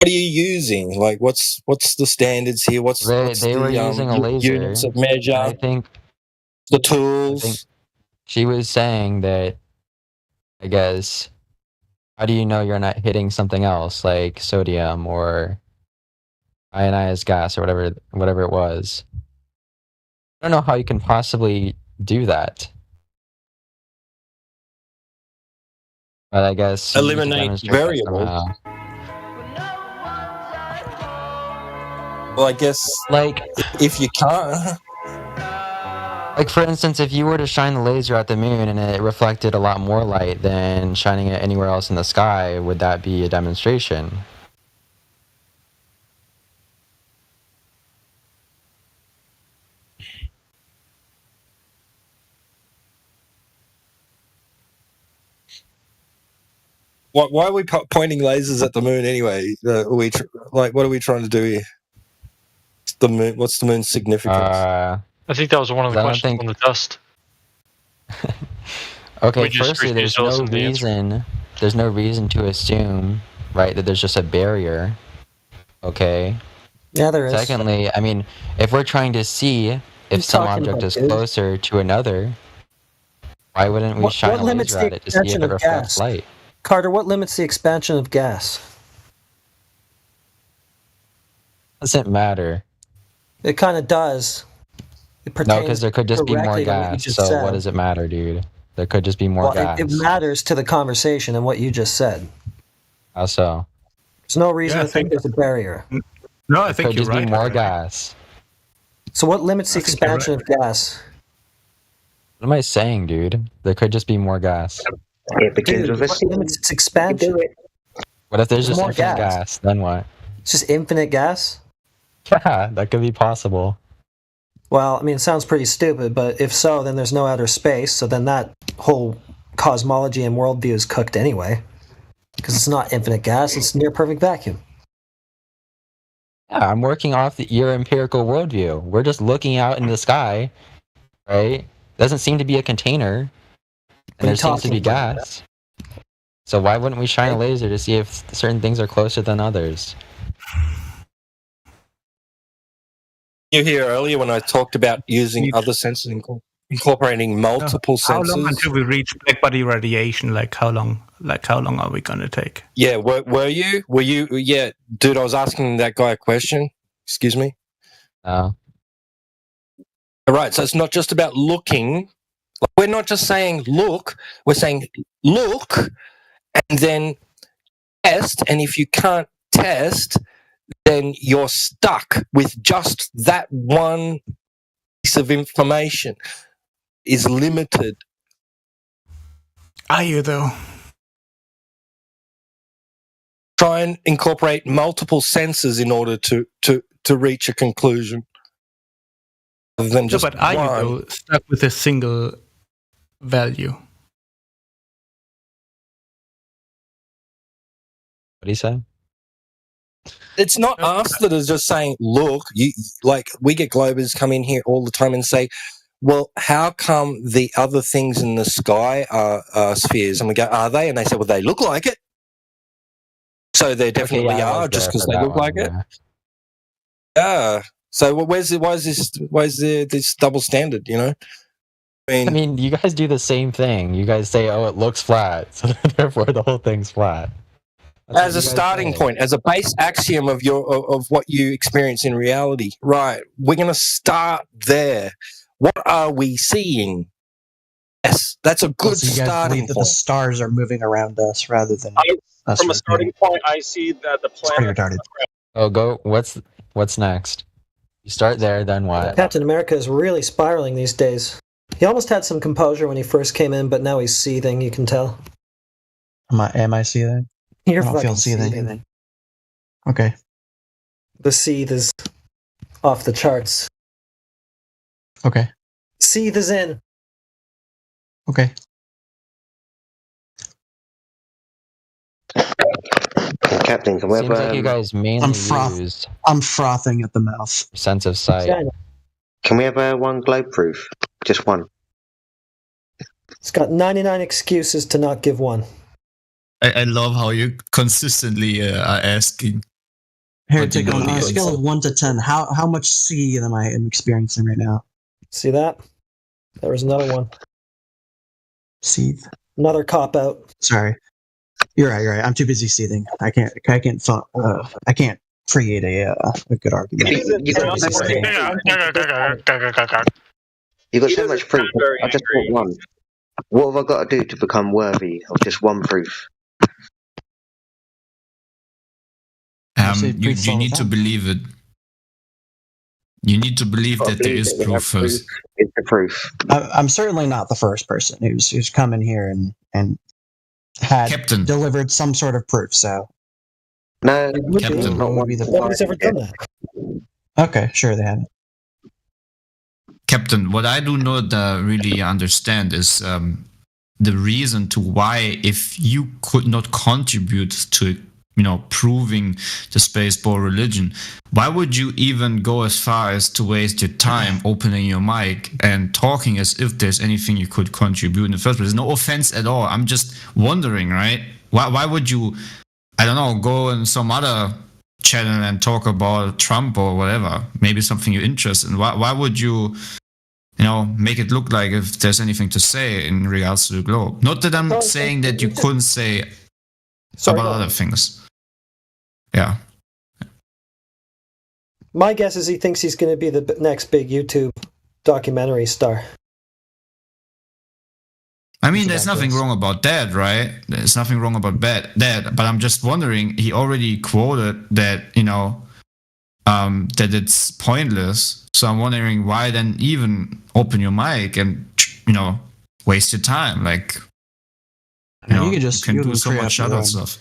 are you using? Like, what's the standards here? What's They were using a laser. units of measure? I think the tools. I think she was saying that, I guess, how do you know you're not hitting something else like sodium or ionized gas or whatever it was? I don't know how you can possibly do that. But I guess you need to Eliminate demonstrate that variables. somehow. Well, I guess, like, if you can't, like, for instance, if you were to shine the laser at the moon and it reflected a lot more light than shining it anywhere else in the sky, would that be a demonstration? why are we pointing lasers at the moon anyway? What are we trying to do here? The moon. What's the moon's significance? I think that was one of the questions on the test. Okay, We just firstly, refused to listen to the answer. there's no reason to assume, right, that there's just a barrier. Okay. Yeah, there is. Secondly, I mean, if we're trying to see if some talking object about, is dude? closer to another, why wouldn't we shine a limits laser the at it to see if expansion it of reflects gas? light? Carter, what limits the expansion of gas? Doesn't matter. It kind of does. It No, pertains because there could just be more directly to what you gas. just So said. what does it matter, dude? There could just be more Well, gas. it matters to the conversation and what you just said. How so? There's no reason Yeah, I to think think- there's a barrier. No, I There think could you're just right. be more Harry. gas. So what limits the I think you're expansion of gas? What am I saying, dude? There could just be more gas. Yeah, because Dude, of a what limits its expansion? What if there's There's just more infinite gas. gas? Then what? It's just infinite gas? Yeah, that could be possible. Well, I mean, it sounds pretty stupid, but if so, then there's no outer space, so then that whole cosmology and worldview is cooked anyway. Because it's not infinite gas, it's near perfect vacuum. Yeah, I'm working off your empirical worldview. We're just looking out in the sky, right? Doesn't seem to be a container, What and are you there seems to talking be about? gas. So why wouldn't we shine a laser to see if certain things are closer than others? You hear earlier when I talked about using other sensors, incorporating multiple How long sensors. until we reach black body radiation? Like how long are we gonna take? Yeah, were you? Yeah, dude, I was asking that guy a question. Excuse me? No. All right, so it's not just about looking. We're not just saying look, we're saying look and then test. And if you can't test, then you're stuck with just that one piece of information. Is limited. Are you though? Try and incorporate multiple sensors in order to reach a conclusion. Other than just but are you one. though stuck with a single value? What do you say? It's not us that is just saying, look, you like we get Globers come in here all the time and say, well, how come the other things in the sky are spheres? And we go, are they? And they say, well, they look like it. So they definitely are just because they look like it. Yeah. So why is there this double standard, you know? I mean, you guys do the same thing. You guys say, oh, it looks flat, so therefore the whole thing's flat. As a starting point, as a base axiom of what you experience in reality, right? We're going to start there. What are we seeing? Yes, that's a good So you guys starting believe that the point. stars are moving around us rather than us. From a starting point, I see that the planet. retarded. Oh, go. What's next? You start there, then what? Captain America is really spiraling these days. He almost had some composure when he first came in, but now he's seething, you can tell. Am I seething? You're I don't feel fucking seething. seething. Okay. The seethe is off the charts. Okay. Seethe is in. Okay. Captain, can we Seems have, like you guys mainly used I'm frothing at the mouth. sense of sight. Can we have one globe proof? Just one. It's got 99 excuses to not give one. I love how you consistently are asking. Heretic, on a the scale of 1 to 10, how much seethe am I experiencing right now? See that? There was another one. Seethe. Another cop out. Sorry. You're right. I'm too busy seething. I can't create a good argument. You got so much proof. I just want one. What have I got to do to become worthy of just one proof? You need to believe it. You need to believe that there is proof first. It's the proof. I'm certainly not the first person who's come in here and had delivered some sort of proof. So no, Captain. Nobody's ever done that. Okay, sure they haven't. Captain, what I do not really understand is the reason to why, if you could not contribute to, proving the spaceball religion, why would you even go as far as to waste your time opening your mic and talking as if there's anything you could contribute in the first place? No offense at all. I'm just wondering, right? Why would you, I don't know, go on some other channel and talk about Trump or whatever? Maybe something you're interested in. Why would you, make it look like if there's anything to say in regards to the globe? Not that I'm saying that you couldn't say about other things. Yeah. My guess is he thinks he's going to be the next big YouTube documentary star. I mean, there's nothing wrong about that, right? There's nothing wrong about that. But I'm just wondering, he already quoted that, that it's pointless. So I'm wondering why then even open your mic and, waste your time. Like, you can just do so much other stuff.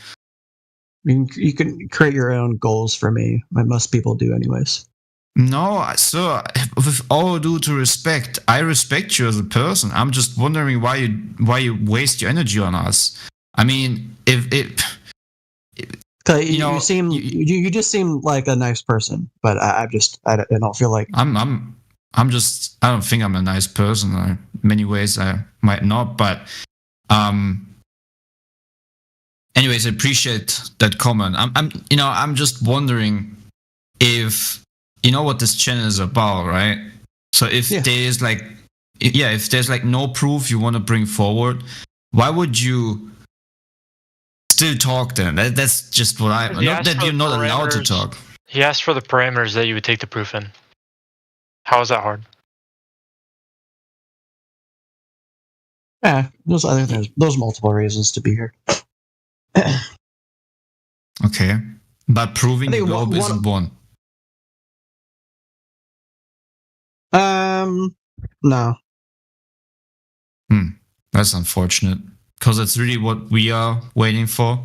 You can create your own goals for me. Most people do anyways. No, sir, with all due to respect, I respect you as a person. I'm just wondering why you waste your energy on us. I mean, you just seem like a nice person, but I don't feel like I don't think I'm a nice person. In many ways I might not, but anyways, I appreciate that comment. I'm just wondering if you know what this channel is about, right? So if there's if there's like no proof you want to bring forward, why would you still talk then? That's just what I. Not that you're not allowed to talk. He asked for the parameters that you would take the proof in. How is that hard? Yeah, there's other things. There's multiple reasons to be here. Okay, but proving the globe isn't one. No. That's unfortunate because it's really what we are waiting for.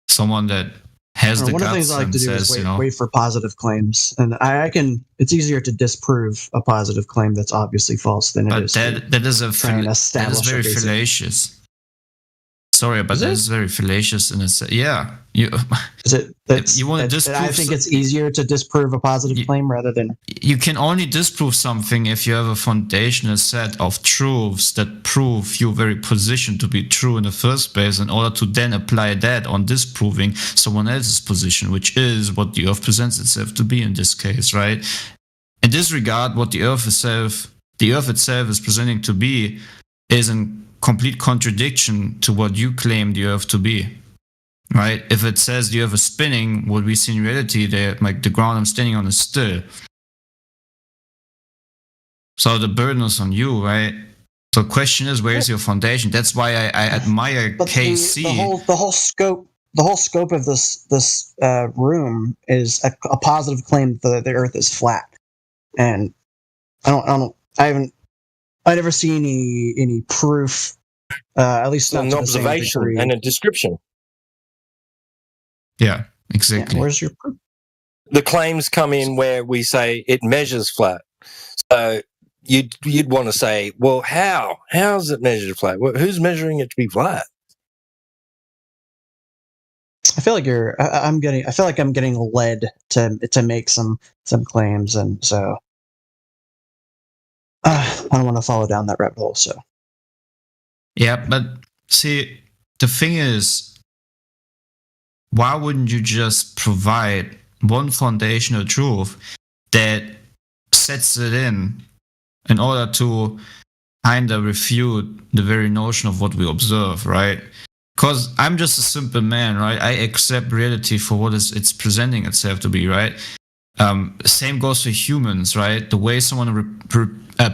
Someone that has the one of the guts things I like and to do says, is wait for positive claims, and I can. It's easier to disprove a positive claim that's obviously false than it is. That is very basic. fallacious. Sorry, but that is very fallacious in a sense. Yeah, you want to disprove. I think it's easier to disprove a positive claim rather than. You can only disprove something if you have a foundational set of truths that prove your very position to be true in the first place, in order to then apply that on disproving someone else's position, which is what the Earth presents itself to be in this case, right? In this regard, what the Earth itself is presenting to be is in complete contradiction to what you claim the Earth to be, right? If it says the Earth is spinning, what we see in reality, like the ground I'm standing on is still. So the burden is on you, right? So the question is, where's your foundation? That's why I admire KC. The whole scope of this room is a positive claim that the Earth is flat, and I never see any proof, at least not an to the same observation degree. and a description. Yeah, exactly. Where's your proof? The claims come in where we say it measures flat. So you'd want to say, well, how is it measured flat? Who's measuring it to be flat? I feel like I'm getting led to make some claims, and so. I don't want to follow down that rabbit hole, so. Yeah, but see, the thing is, why wouldn't you just provide one foundational truth that sets it in order to kind of refute the very notion of what we observe, right? Because I'm just a simple man, right? I accept reality for what it's presenting itself to be, right? Same goes for humans, right? The way someone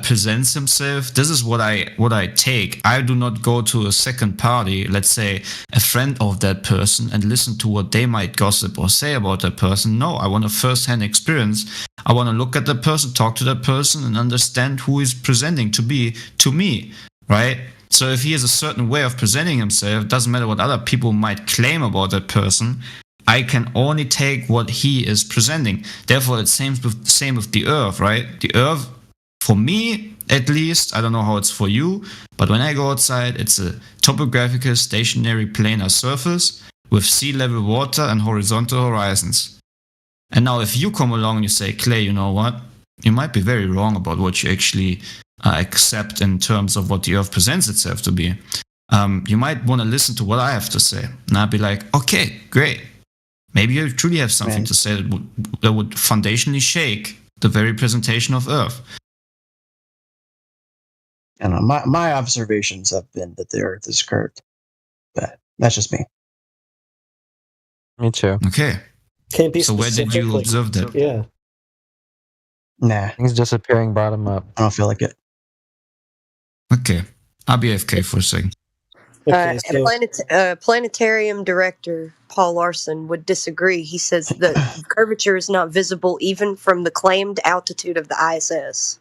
presents himself, this is what I take. I do not go to a second party, let's say a friend of that person, and listen to what they might gossip or say about that person. No, I want a first-hand experience. I want to look at the person, talk to that person, and understand who he's presenting to be to me, right? So if he has a certain way of presenting himself, it doesn't matter what other people might claim about that person. I can only take what he is presenting. Therefore, it's same with the Earth, right? The Earth, for me at least, I don't know how it's for you, but when I go outside, it's a topographical, stationary, planar surface with sea level water and horizontal horizons. And now if you come along and you say, Clay, you know what? You might be very wrong about what you actually accept in terms of what the Earth presents itself to be. You might want to listen to what I have to say. And I'd be like, okay, great. Maybe you truly have something to say that would foundationally shake the very presentation of Earth. I don't know. My observations have been that the Earth is curved, but that's just me. Me too. Okay. Can't be so where did you observe that? Yeah. Nah. Things disappearing bottom up. I don't feel like it. Okay. I'll be AFK for a second. Planetarium director Paul Larson would disagree. He says that curvature is not visible even from the claimed altitude of the ISS.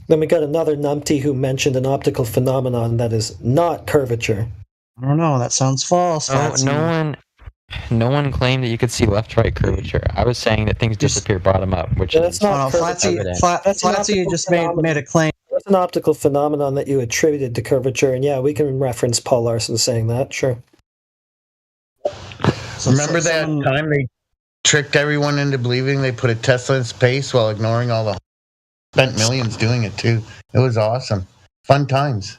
Then we got another numpty who mentioned an optical phenomenon that is not curvature. I don't know. That sounds false. No one claimed that you could see left-right curvature. I was saying that things disappear bottom up, which is Flatsy just made a claim. That's an optical phenomenon that you attributed to curvature, and yeah, we can reference Paul Larson saying that, sure. Remember that time they tricked everyone into believing they put a Tesla in space while ignoring all the spent millions doing it too? It was awesome. Fun times.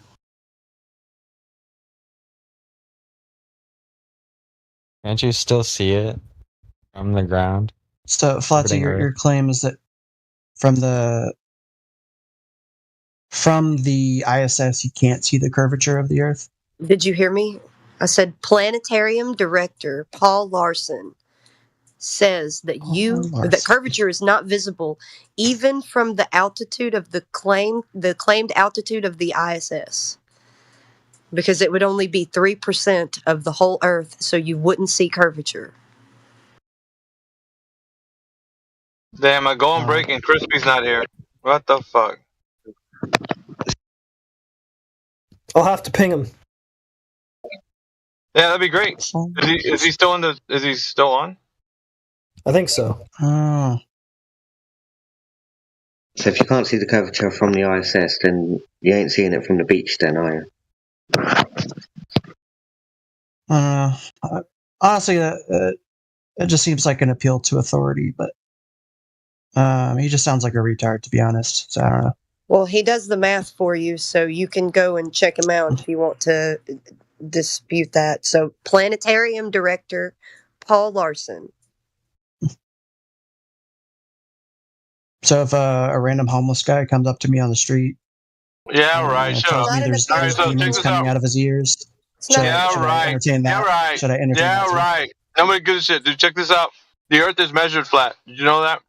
Can't you still see it from the ground? So, Flatzy, Orbiting your Earth. claim is that from the ISS, you can't see the curvature of the Earth? Did you hear me? I said planetarium director Paul Larson says that that curvature is not visible even from the altitude of the claimed altitude of the ISS, because it would only be 3% of the whole Earth, so you wouldn't see curvature. Damn, I go on break and Crispy's not here. What the fuck? I'll have to ping him. Yeah, that'd be great. Is he still is he still on? I think so. Oh. So if you can't see the curvature from the ISS, then you ain't seeing it from the beach then, are you? Honestly, it just seems like an appeal to authority, but he just sounds like a retard, to be honest. So I don't know. Well, he does the math for you, so you can go and check him out if you want to dispute that. So, planetarium director Paul Larson. So if a random homeless guy comes up to me on the street, Yeah, right. Shut tells up. me there's All right, so check demons this coming out. out of his ears, should I entertain that? Yeah, right. Should I entertain Yeah, that too? right. Nobody gives a shit. Dude, check this out. The Earth is measured flat. Did you know that?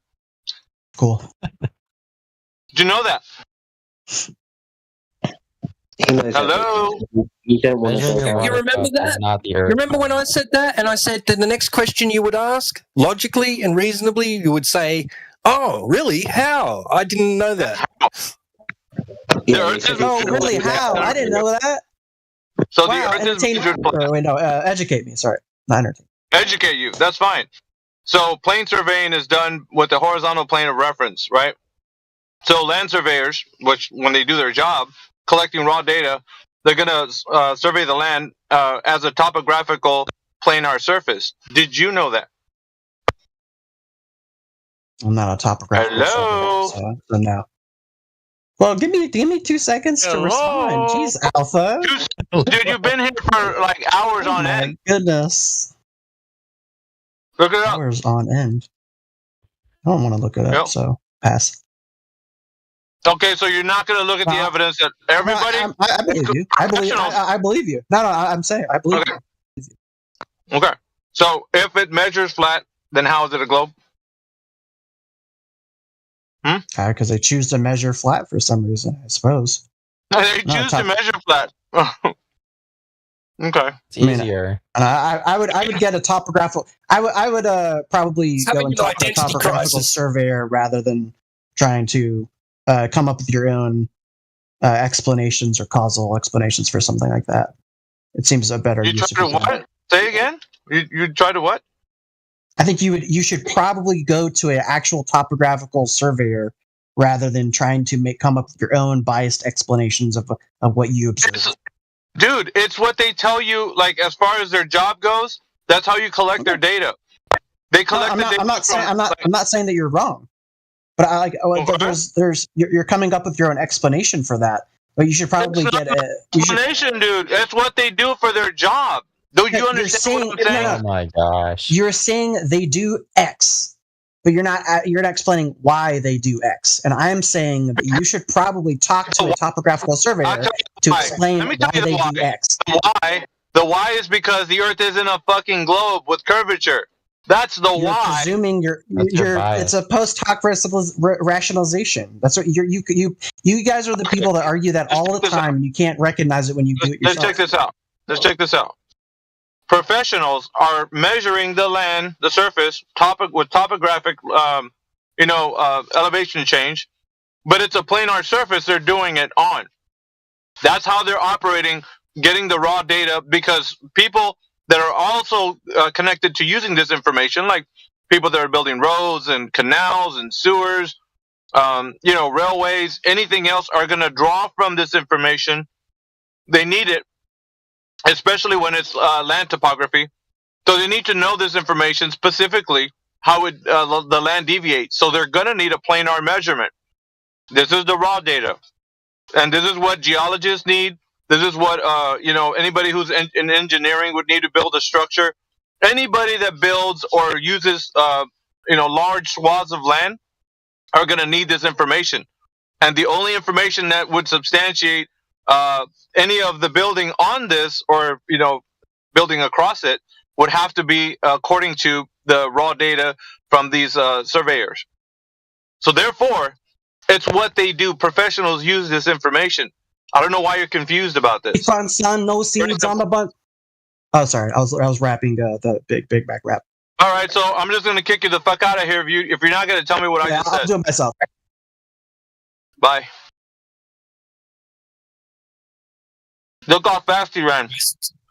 Cool. Did you know that? Hello? You don't want Measuring your to. water You remember cup is that? not the You Earth. remember when I said that? And I said that the next question you would ask, logically and reasonably, you would say, "Oh, really? How? I didn't know that." Oh, really? How? I didn't know that. So Wow, the Earth is entertain measured me. Or, wait, no, educate me. Sorry, not entertain. Educate you. That's fine. So plane surveying is done with the horizontal plane of reference, right? So land surveyors, which when they do their job, collecting raw data, they're going to survey the land as a topographical planar surface. Did you know that? I'm not a topographical Hello? surveyor, so no. Well, give me 2 seconds to respond. Jeez, Alpha. Dude, you've been here for like hours on My end. goodness. Look it up. Hours on end. I don't want to look it up, Yep. so pass. Okay, so you're not going to look at the evidence that everybody. I believe you. I believe you. No, I'm saying I believe you. Okay, so if it measures flat, then how is it a globe? Because they choose to measure flat for some reason, I suppose. They No, choose to measure flat. Okay. It's easier. I would get a topographical. I would probably It's go having and an talk to a identity topographical crisis. surveyor rather than trying to come up with your own explanations or causal explanations for something like that. It seems a better You use of tried your to time. what? Say again? You tried to what? I think you should probably go to an actual topographical surveyor rather than trying to come up with your own biased explanations of what you observe. Dude, it's what they tell you, like, as far as their job goes, that's how you collect their data. They collect the data. I'm not saying that you're wrong, but I like. You're coming up with your own explanation for that. But you should probably get a explanation, dude. That's what they do for their job. Don't you understand what I'm saying? Oh my gosh. You're saying they do X, but you're not explaining why they do X. And I'm saying that you should probably talk to a topographical surveyor to explain Let me why tell you they the why. do X. The why is because the Earth isn't a fucking globe with curvature. That's the You're why. presuming it's a post hoc rationalization. That's what you guys are the people that argue that all the time. And you can't recognize it when you do it yourself. Let's check this out. Professionals are measuring the land, the surface, with topographic, elevation change, but it's a planar surface they're doing it on. That's how they're operating, getting the raw data, because people that are also connected to using this information, like people that are building roads and canals and sewers, railways, anything else, are going to draw from this information. They need it, especially when it's land topography. So they need to know this information, specifically how the land deviates. So they're going to need a planar measurement. This is the raw data. And this is what geologists need. This is what anybody who's in engineering would need to build a structure. anybody that builds or uses, large swaths of land are going to need this information. And the only information that would substantiate any of the building on this, or building across it, would have to be according to the raw data from these surveyors. So therefore, it's what they do. Professionals use this information. I don't know why you're confused about this. Son, no seeds on the butt. Oh, sorry, I was rapping the Big Mac rap. All right, so I'm just going to kick you the fuck out of here if you're not going to tell me what I just said. I'll do it myself. Bye. Look how fast he ran.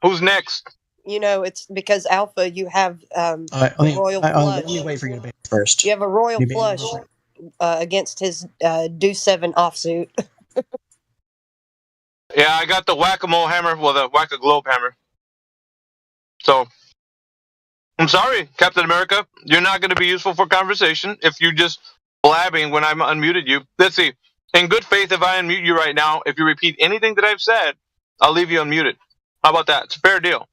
Who's next? It's because Alpha, you have Let royal flush. me wait for you to be first. You have a royal flush against his Deuce 7 offsuit. Yeah, I got the whack-a-mole hammer, the whack-a-globe hammer. So, I'm sorry, Captain America. You're not going to be useful for conversation if you're just blabbing when I'm unmuted you. Let's see. In good faith, if I unmute you right now, if you repeat anything that I've said, I'll leave you unmuted. How about that? It's a fair deal.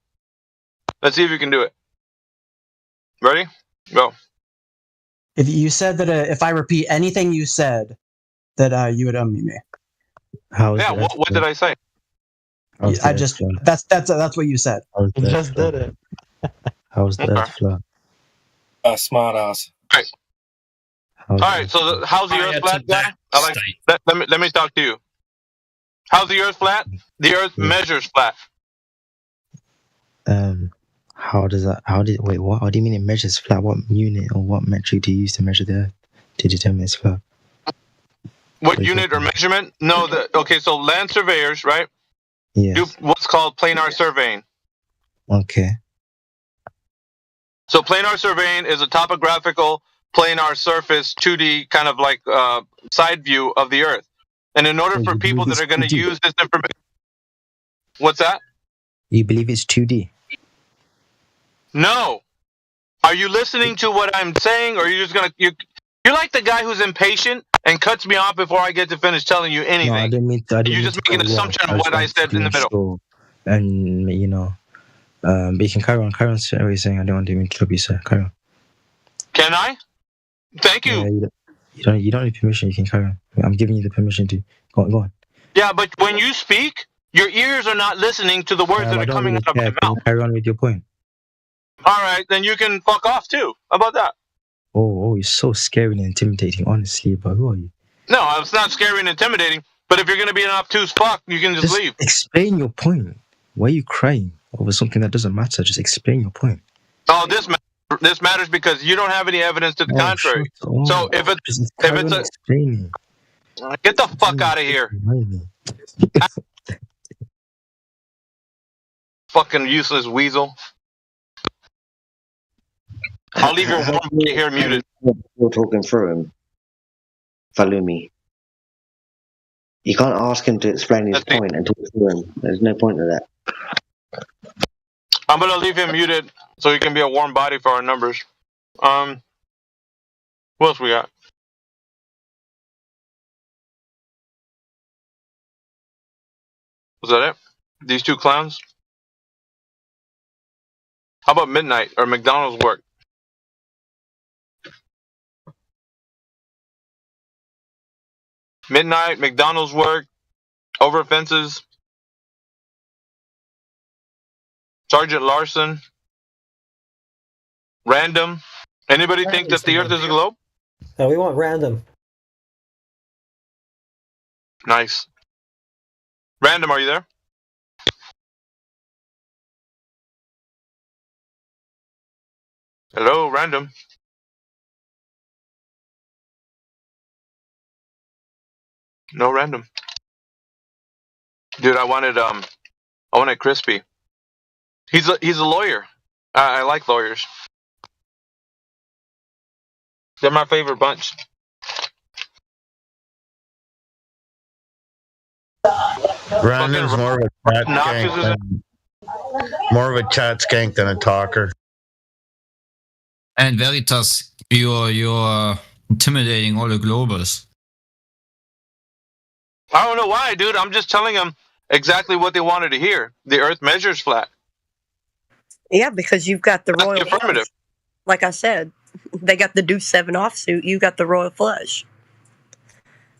Let's see if you can do it. Ready? Go. If you said that if I repeat anything you said, that you would unmute me. What did I say? I just that's what you said. You just did it. How's the Earth flat? Smart ass. All right. So how's the Earth flat, guy? Let me talk to you. How's the Earth flat? The Earth measures flat. What do you mean it measures flat? What unit or what metric do you use to measure the Earth to determine it's flat? What unit or measurement? No, so land surveyors, right? Yes. Do what's called planar surveying. Okay. So planar surveying is a topographical planar surface 2D kind of like side view of the Earth. And in order for people that are going to use this information, what's that? You believe it's 2D? No. Are you listening to what I'm saying, or are you just gonna you're like the guy who's impatient and cuts me off before I get to finish telling you anything? No, I didn't mean to. You're just making an assumption of what I said in the middle. And but you can carry on. Carry on. What you're saying. I don't want to interrupt you, sir. Carry on. Can I? Thank you. Yeah, you don't need permission. You can carry on. I'm giving you the permission to go on. Yeah, but when you speak, your ears are not listening to the words that are coming out of my mouth. Carry on with your point. All right, then you can fuck off too. How about that? Oh, you're so scary and intimidating, honestly, but who are you? No, it's not scary and intimidating, but if you're going to be an obtuse fuck, you can just leave. Explain your point. Why are you crying over something that doesn't matter? Just explain your point. Oh, this matters because you don't have any evidence to the contrary. So if it's explaining. Get the fuck out of here. Fucking useless weasel. I'll leave your warm here muted. You're talking through him. Falumi. You can't ask him to explain his point and talk through him. There's no point to that. I'm gonna leave him muted so he can be a warm body for our numbers. What else we got? Was that it? These two clowns? How about Midnight or McDonald's work? Midnight, McDonald's work, over fences, Sergeant Larson, random. Anybody think that the Earth is a globe? No, we want random. Nice. Random, are you there? Hello, random. No random. Dude, I wanted Crispy. He's a lawyer. I like lawyers. They're my favorite bunch. Brandon's more of a chat skank than a talker. And Veritas, you're intimidating all the Globers. I don't know why, dude. I'm just telling them exactly what they wanted to hear. The Earth measures flat. Yeah, because you've got the That's royal the affirmative. flush. Like I said, they got the Deuce 7 offsuit. You got the royal flush.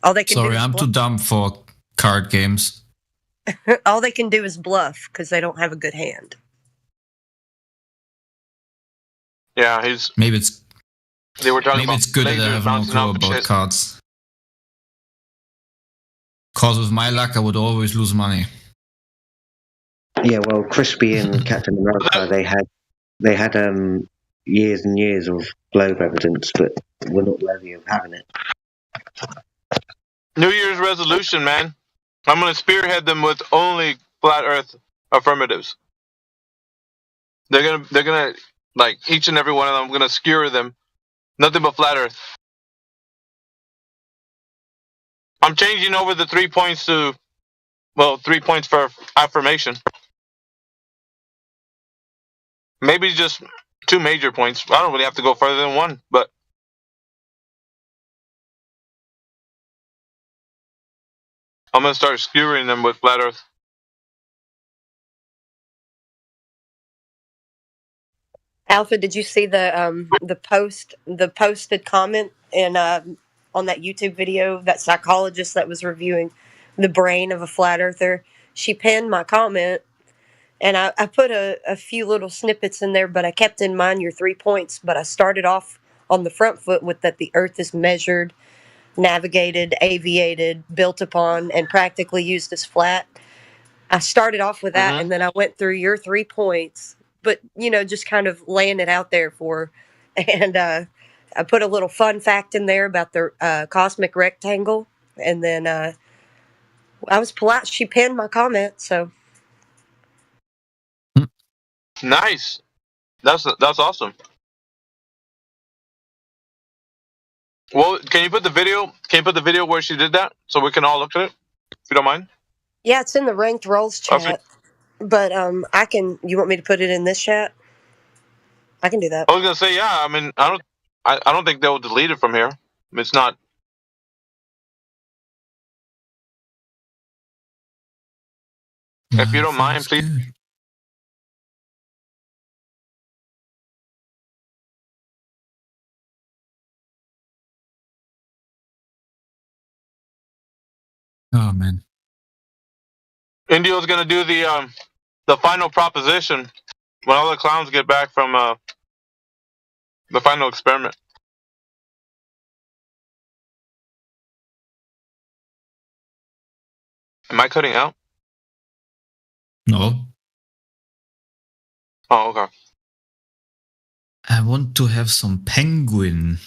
All they can Sorry, do is I'm too dumb for card games. all they can do is bluff because they don't have a good hand. Yeah, he's. Maybe it's They were talking maybe about it's good that I lasers have no bouncing clue off the about chest. cards. Cause with my luck, I would always lose money. Yeah, well, Crispy and Captain America, they had years and years of globe evidence, but were not worthy of having it. New Year's resolution, man. I'm gonna spearhead them with only flat Earth affirmatives. They're gonna like each and every one of them. I'm gonna skewer them. Nothing but flat Earth. I'm changing over the 3 points to, 3 points for affirmation. Maybe just 2 major points. I don't really have to go further than 1, but I'm gonna start skewering them with flat Earth. Alpha, did you see the posted comment in on that YouTube video, that psychologist that was reviewing the brain of a flat earther? She pinned my comment, and I put a few little snippets in there, but I kept in mind your 3 points. But I started off on the front foot with that the Earth is measured, navigated, aviated, built upon, and practically used as flat. I started off with that, and then I went through your 3 points, but just kind of laying it out there for, and I put a little fun fact in there about the cosmic rectangle, and then I was polite. She pinned my comment, so Nice. That's awesome. Well, can you put the video? Can you put the video where she did that so we can all look at it, if you don't mind? yeah, it's in the ranked rolls chat. But I can. You want me to put it in this chat? I can do that. I was gonna say, yeah. I mean, I don't think they'll delete it from here. It's not. If you don't mind, please. Oh man. Indio's gonna do the final proposition when all the clowns get back from the final experiment. Am I cutting out? No. Oh, okay. I want to have some penguin.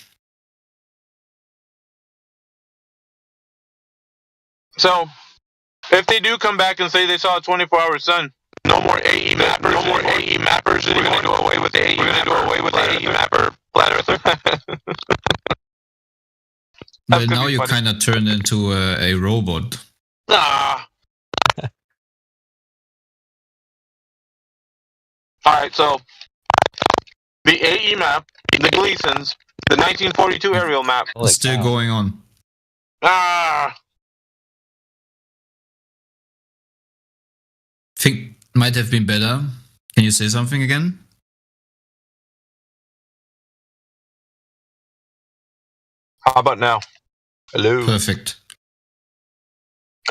So, if they do come back and say they saw a 24-hour sun, no more AE mappers. No more AE mappers. We're gonna do away with the AE. We're gonna do away with the AE mapper, flat earther. Well, now you kind of turned into a robot. Ah. All right, so the AE map, the Gleasons, the 1942 aerial map. It's still going on. Ah. Think might have been better. Can you say something again? How about now? Hello. Perfect.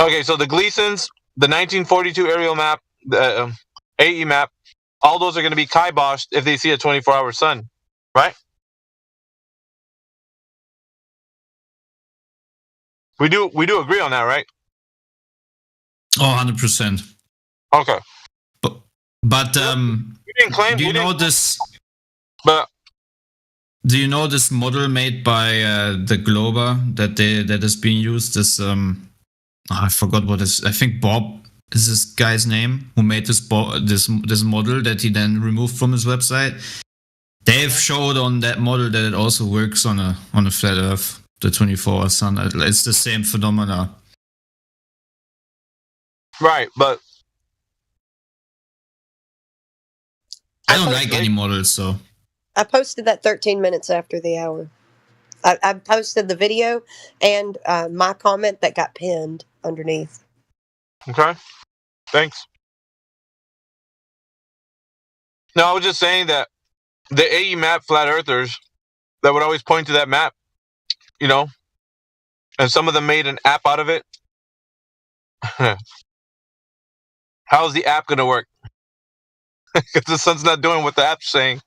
Okay, so the Gleasons, the 1942 aerial map, the AE map, all those are going to be kiboshed if they see a 24-hour sun, right? We do agree on that, right? Oh, 100%. Okay. But you didn't claim. Do you know this? But do you know this model made by the Glober that is being used? This I forgot what is. I think Bob is this guy's name who made this model that he then removed from his website. They've showed on that model that it also works on a flat Earth, the 24-hour sun. It's the same phenomena. Right, but I don't like any models, so I posted that 13 minutes after the hour. I posted the video and my comment that got pinned underneath. Okay, thanks. No, I was just saying that the AE map flat earthers that would always point to that map, you know, and some of them made an app out of it. How's the app going to work? Because the sun's not doing what the app's saying.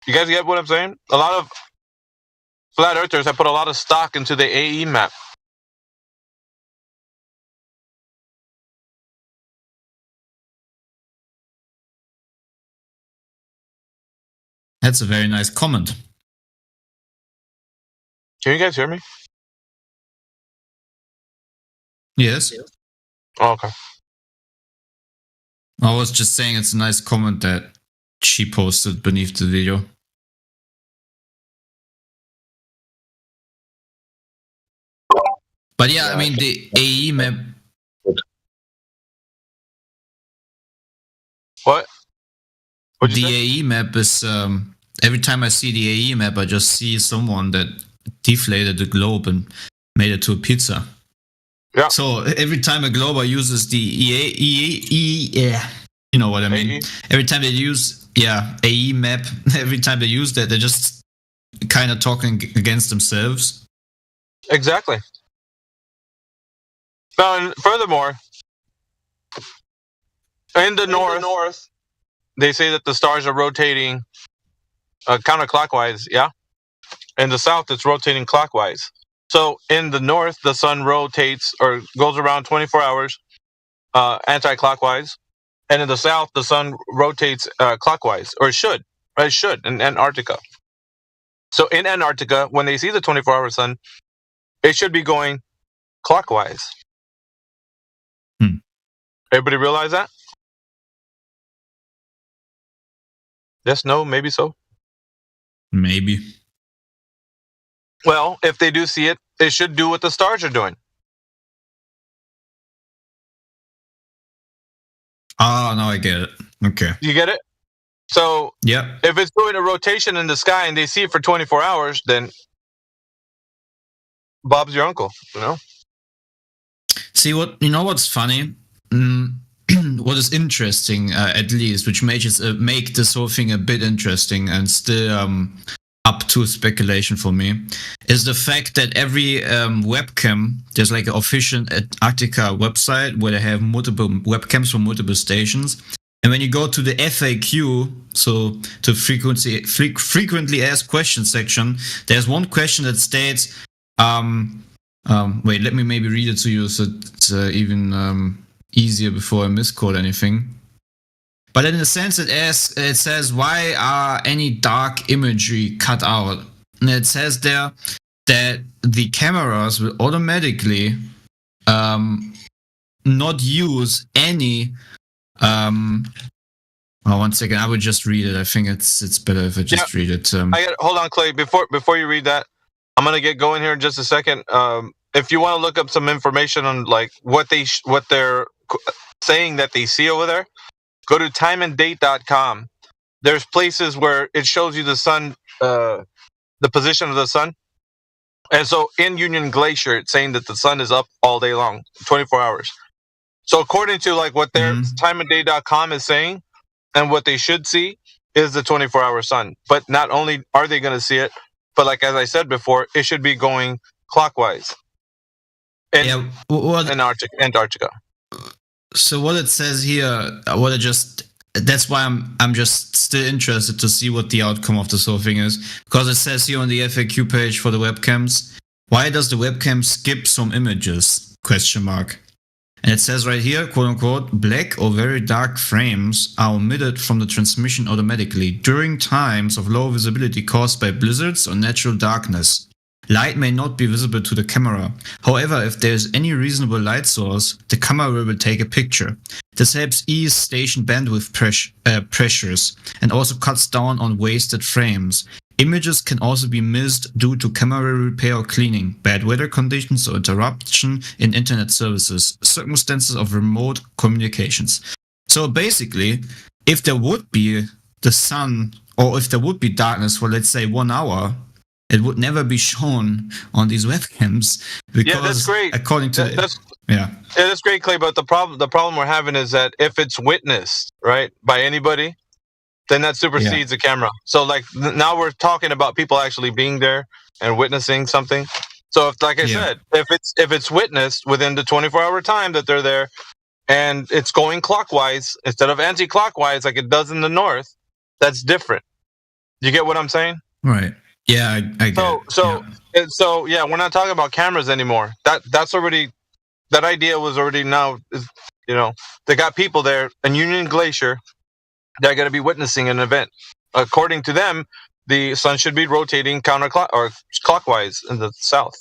You guys get what I'm saying? A lot of flat earthers have put a lot of stock into the AE map. That's a very nice comment. Can you guys hear me? Yes. Oh, okay. I was just saying it's a nice comment that she posted beneath the video. But yeah, I mean, the AE map. What? The AE map is, every time I see the AE map, I just see someone that deflated the globe and made it to a pizza. Yeah. So every time a glober uses the yeah, you know what I mean. Every time they use AE map, every time they use that, they're just kind of talking against themselves. Exactly. Now, and furthermore, in the north, they say that the stars are rotating counterclockwise. Yeah. In the south, it's rotating clockwise. So in the north, the sun rotates or goes around 24 hours anti-clockwise. And in the south, the sun rotates clockwise, or it should. Right? It should in Antarctica. So in Antarctica, when they see the 24-hour sun, it should be going clockwise. Everybody realize that? Yes, no, maybe so. Maybe. Well, if they do see it, they should do what the stars are doing. Oh, no, I get it. Okay. You get it? So, yeah, if it's doing a rotation in the sky and they see it for 24 hours, then Bob's your uncle, you know? See, what's funny? What is interesting, at least, which make this whole thing a bit interesting and still up to speculation for me, is the fact that every webcam, there's like an official Antarctica website where they have multiple webcams from multiple stations. And when you go to the FAQ, so to frequently asked questions section, there's one question that states, wait, let me maybe read it to you so it's even easier before I misquote anything. But in a sense, it says, why are any dark imagery cut out? And it says there that the cameras will automatically not use any. One second, I would just read it. I think it's better if I just read it. Hold on, Clay. Before you read that, I'm gonna get going here in just a second. If you want to look up some information on like what they're saying that they see over there, go to timeanddate.com. There's places where it shows you the sun, the position of the sun. And so in Union Glacier, it's saying that the sun is up all day long, 24 hours. So according to like what their timeanddate.com is saying and what they should see is the 24-hour sun. But not only are they going to see it, but like as I said before, it should be going clockwise in Antarctica. So what it says here, that's why I'm just still interested to see what the outcome of this whole thing is, because it says here on the FAQ page for the webcams, why does the webcam skip some images? ? And it says right here, quote unquote, black or very dark frames are omitted from the transmission automatically during times of low visibility caused by blizzards or natural darkness. Light may not be visible to the camera. However, if there is any reasonable light source, the camera will take a picture. This helps ease station bandwidth pressures and also cuts down on wasted frames. Images can also be missed due to camera repair or cleaning, bad weather conditions or interruption in internet services, circumstances of remote communications. So basically, if there would be the sun or if there would be darkness for let's say 1 hour, it would never be shown on these webcams because Yeah, that's great. according to That's yeah. Yeah, that's great, Clay. But the problem we're having is that if it's witnessed, right, by anybody, then that supersedes the camera. So like now we're talking about people actually being there and witnessing something. So if, like I said, if it's witnessed within the 24-hour time that they're there, and it's going clockwise instead of anti-clockwise like it does in the north, that's different. You get what I'm saying? Right. Yeah, I get it. So yeah, we're not talking about cameras anymore. That's already, that idea was already now, they got people there in Union Glacier that are going to be witnessing an event. According to them, the sun should be rotating clockwise in the south.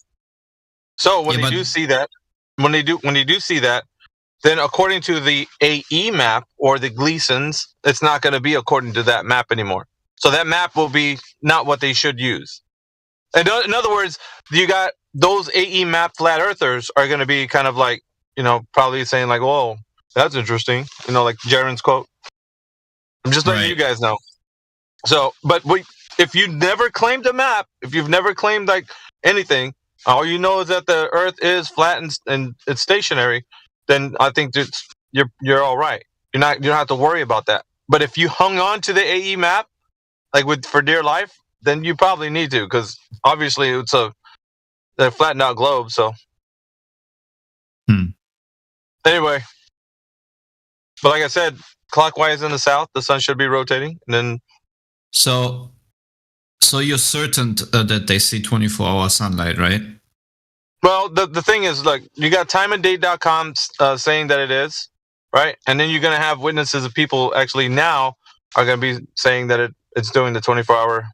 So when they do see that, when they do see that, then according to the AE map or the Gleasons, it's not going to be according to that map anymore. So that map will be not what they should use. In other words, you got those AE map flat earthers are going to be kind of like, probably saying like, whoa, that's interesting. Like Jaren's quote. I'm just letting you guys know. So, but if you never claimed a map, if you've never claimed like anything, all you know is that the Earth is flat and it's stationary, then I think you're all right. You don't have to worry about that. But if you hung on to the AE map, like for dear life, then you probably need to, because obviously it's a flattened out globe. So anyway, but like I said, clockwise in the south, the sun should be rotating, and then. So you're certain that they see 24-hour sunlight, right? Well, the thing is, look, you got timeanddate.com saying that it is, right? And then you're going to have witnesses of people actually now are going to be saying that it's doing the 24-hour,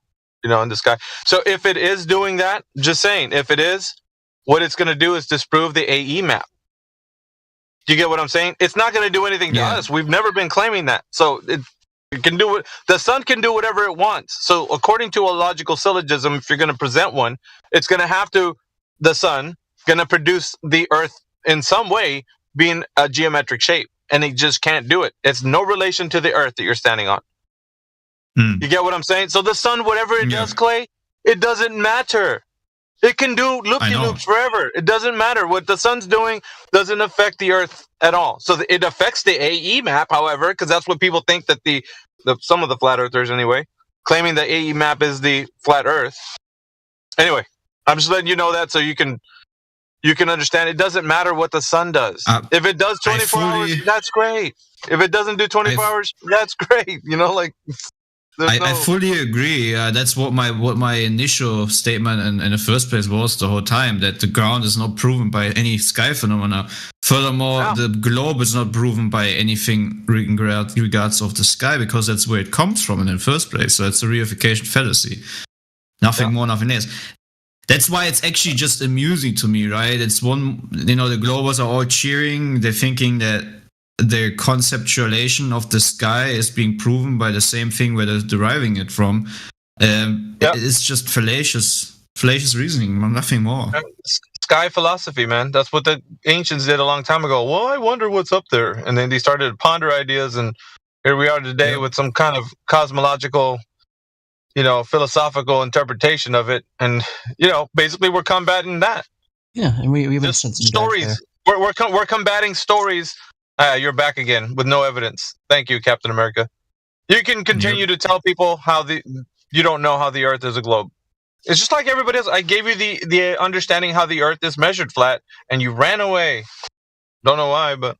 in the sky. So if it is doing that, just saying, if it is, what it's going to do is disprove the AE map. Do you get what I'm saying? It's not going to do anything to us. We've never been claiming that. So it can do the sun can do whatever it wants. So according to a logical syllogism, if you're going to present one, it's going to have to, the sun going to produce the Earth in some way being a geometric shape, and it just can't do it. It's no relation to the Earth that you're standing on. You get what I'm saying? So the sun, whatever it does, Clay, it doesn't matter. It can do loop-de-loops forever. It doesn't matter. What the sun's doing doesn't affect the Earth at all. So it affects the AE map, however, because that's what people think that some of the flat earthers anyway, claiming the AE map is the flat Earth. Anyway, I'm just letting you know that so you can understand. It doesn't matter what the sun does. If it does 24 hours, that's great. If it doesn't do 24 hours, that's great. I fully agree. That's what my initial statement in the first place was the whole time, that the ground is not proven by any sky phenomena. Furthermore, the globe is not proven by anything in regards of the sky, because that's where it comes from in the first place. So it's a reification fallacy. Nothing more, nothing less. That's why it's actually just amusing to me, right? It's the globers are all cheering. They're thinking that their conceptualization of the sky is being proven by the same thing where they're deriving it from. It's just fallacious reasoning, nothing more. Sky philosophy, man. That's what the ancients did a long time ago. Well, I wonder what's up there. And then they started to ponder ideas, and here we are today with some kind of cosmological, philosophical interpretation of it. And, basically we're combating that. Yeah, and we even sent some stories. We're combating stories. You're back again with no evidence. Thank you, Captain America. You can continue to tell people you don't know how the Earth is a globe. It's just like everybody else. I gave you the understanding how the Earth is measured flat, and you ran away. Don't know why, but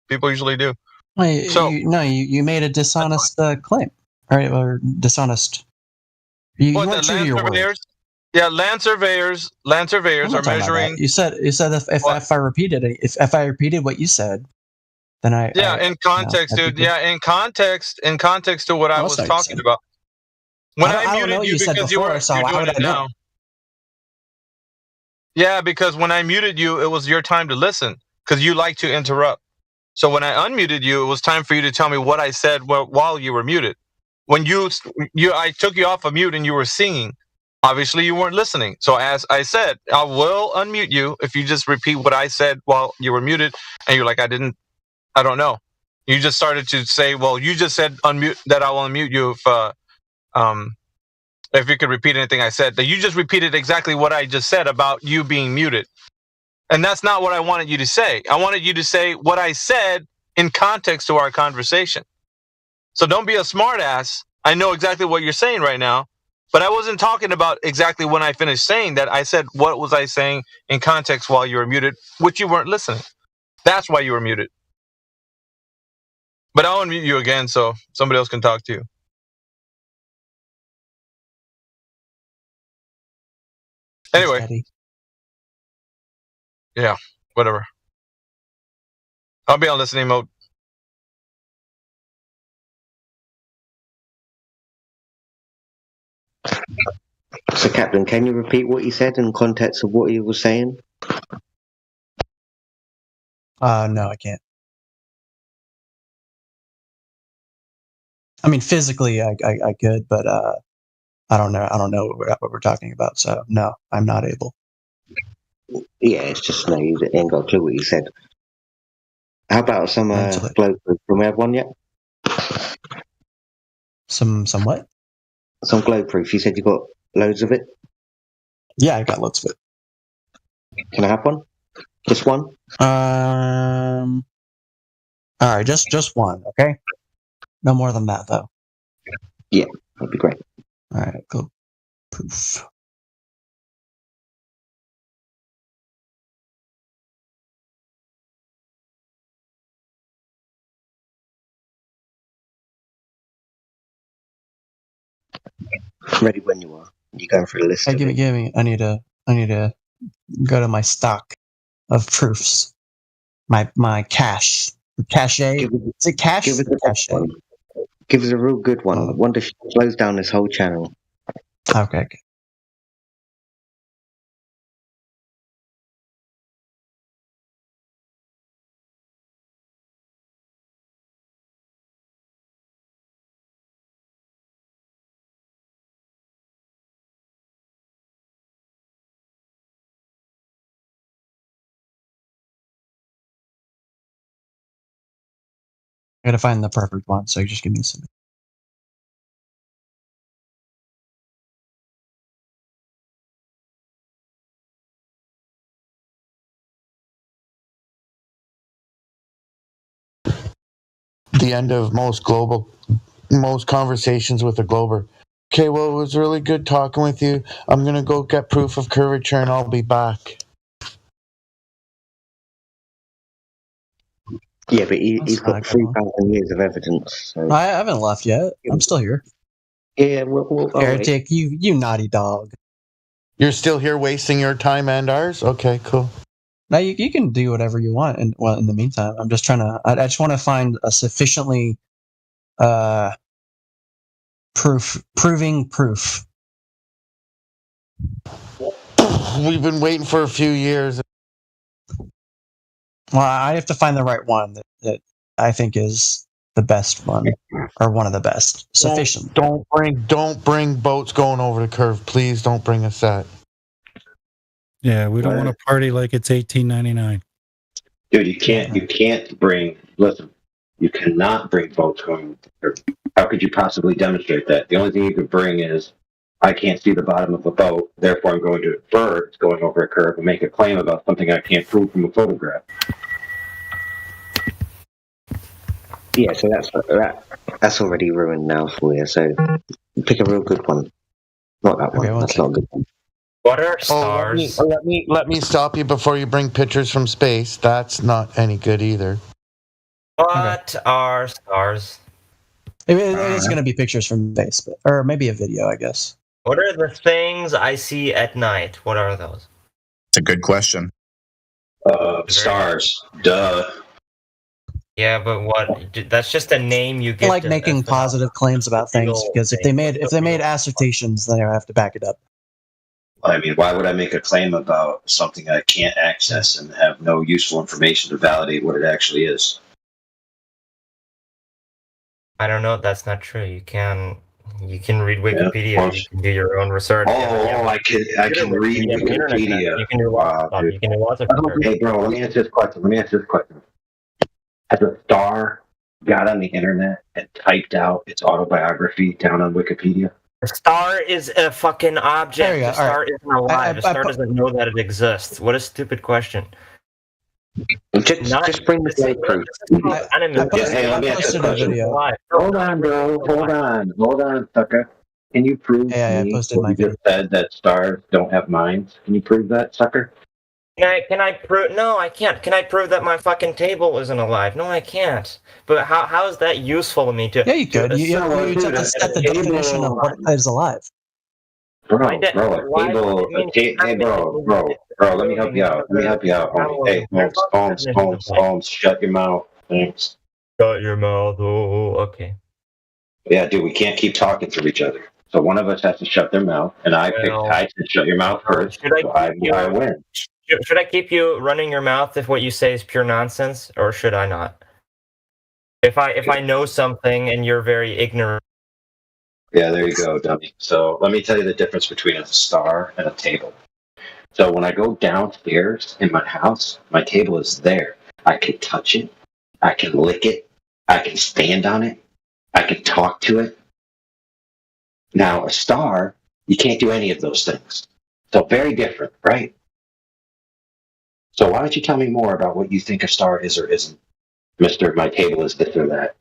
people usually do. You made a dishonest claim, right? Or dishonest. You weren't true to your word. Yeah, land surveyors are measuring. You said if I repeated it, if I repeated what you said, then in context, dude. Yeah, in context to what I was talking about. When I muted you because you're doing it now. Yeah, because when I muted you, it was your time to listen, because you like to interrupt. So when I unmuted you, it was time for you to tell me what I said while you were muted. When I took you off of mute and you were singing, obviously you weren't listening. So as I said, I will unmute you if you just repeat what I said while you were muted, and you're like, I don't know. You just started to say, well, you just said unmute that I will unmute you if you could repeat anything I said. That you just repeated exactly what I just said about you being muted. And that's not what I wanted you to say. I wanted you to say what I said in context to our conversation. So don't be a smartass. I know exactly what you're saying right now, but I wasn't talking about exactly when I finished saying that. I said, what was I saying in context while you were muted, which you weren't listening. That's why you were muted. But I'll unmute you again so somebody else can talk to you. Anyway. Yeah, whatever. I'll be on listening mode. So, Captain, can you repeat what you said in context of what you were saying? No, I can't. I mean, physically, I could, but I don't know. I don't know what we're talking about. So, no, I'm not able. Yeah, it's just no, you ain't got a clue what you said. How about some glow proof? Can we have one yet? Some what? Some glow proof. You said you got loads of it. Yeah, I got loads of it. Can I have one? Just one? All right, just one, okay? No more than that, though. Yeah, that'd be great. All right, go proof. Ready when you are. You going through the list? Hey, give me. I need to go to my stock of proofs. My cache. Cache. Is it cache? Give us a cache. Give us a real good one. I wonder if she close down this whole channel. Okay. I gotta find the perfect one, so just give me some. The end of most conversations with a Glober. Okay, well, it was really good talking with you. I'm gonna go get proof of curvature, and I'll be back. Yeah, but he's got 3,000 years of evidence. So. I haven't left yet. I'm still here. Yeah, we'll Heretic, you naughty dog. You're still here wasting your time and ours? Okay, cool. Now you can do whatever you want, and well, in the meantime, I'm just trying to. I just want to find a sufficiently proving proof. We've been waiting for a few years. Well, I have to find the right one that I think is the best one, or one of the best. Sufficient. Don't bring boats going over the curve, please. Don't bring us that. Yeah, we don't want to party like it's 1899. Dude, you can't bring. Listen, you cannot bring boats going. How could you possibly demonstrate that? The only thing you could bring is, I can't see the bottom of a boat, therefore I'm going to infer it's going over a curve and make a claim about something I can't prove from a photograph. Yeah, so that's already ruined now for you. So pick a real good one. Not that one. That's not a good one. What are stars? Let me stop you before you bring pictures from space. That's not any good either. What are stars? It is going to be pictures from space, or maybe a video, I guess. What are the things I see at night? What are those? It's a good question. Stars. Duh. Yeah, but what? That's just a name you give. I like making positive claims about things because if they made assertions, then I have to back it up. I mean, why would I make a claim about something I can't access and have no useful information to validate what it actually is? I don't know. That's not true. You can read Wikipedia. Yeah, you can do your own research. I can read Wikipedia. You can do lots of research. Hey, bro, let me answer this question. Has a star got on the internet and typed out its autobiography down on Wikipedia? A star is a fucking object. There you A go. star All right. isn't alive. I A star put- doesn't know that it exists. What a stupid question. Just bring the play proof. Hey, let me ask you a question. Hold on, bro. Hold on, sucker. Can you prove Yeah, I to me posted what my you just said that stars don't have minds? Can you prove that, sucker? Can I prove? No, I can't. Can I prove that my fucking table isn't alive? No, I can't. But how is that useful to me? Yeah, you could. You just have to set the definition of what is alive. Bro, a table, hey, bro, let me help you out. Homie. Hey, Holmes, shut your mouth. Thanks. Shut your mouth. Oh, okay. Yeah, dude, we can't keep talking to each other. So one of us has to shut their mouth, and I said shut your mouth first, so I win. Should I keep you running your mouth if what you say is pure nonsense, or should I not? If I know something and you're very ignorant. Yeah, there you go, dummy. So let me tell you the difference between a star and a table. So when I go downstairs in my house, my table is there. I can touch it. I can lick it. I can stand on it. I can talk to it. Now, a star, you can't do any of those things. So very different, right? So why don't you tell me more about what you think a star is or isn't? Mr. My table is this or that.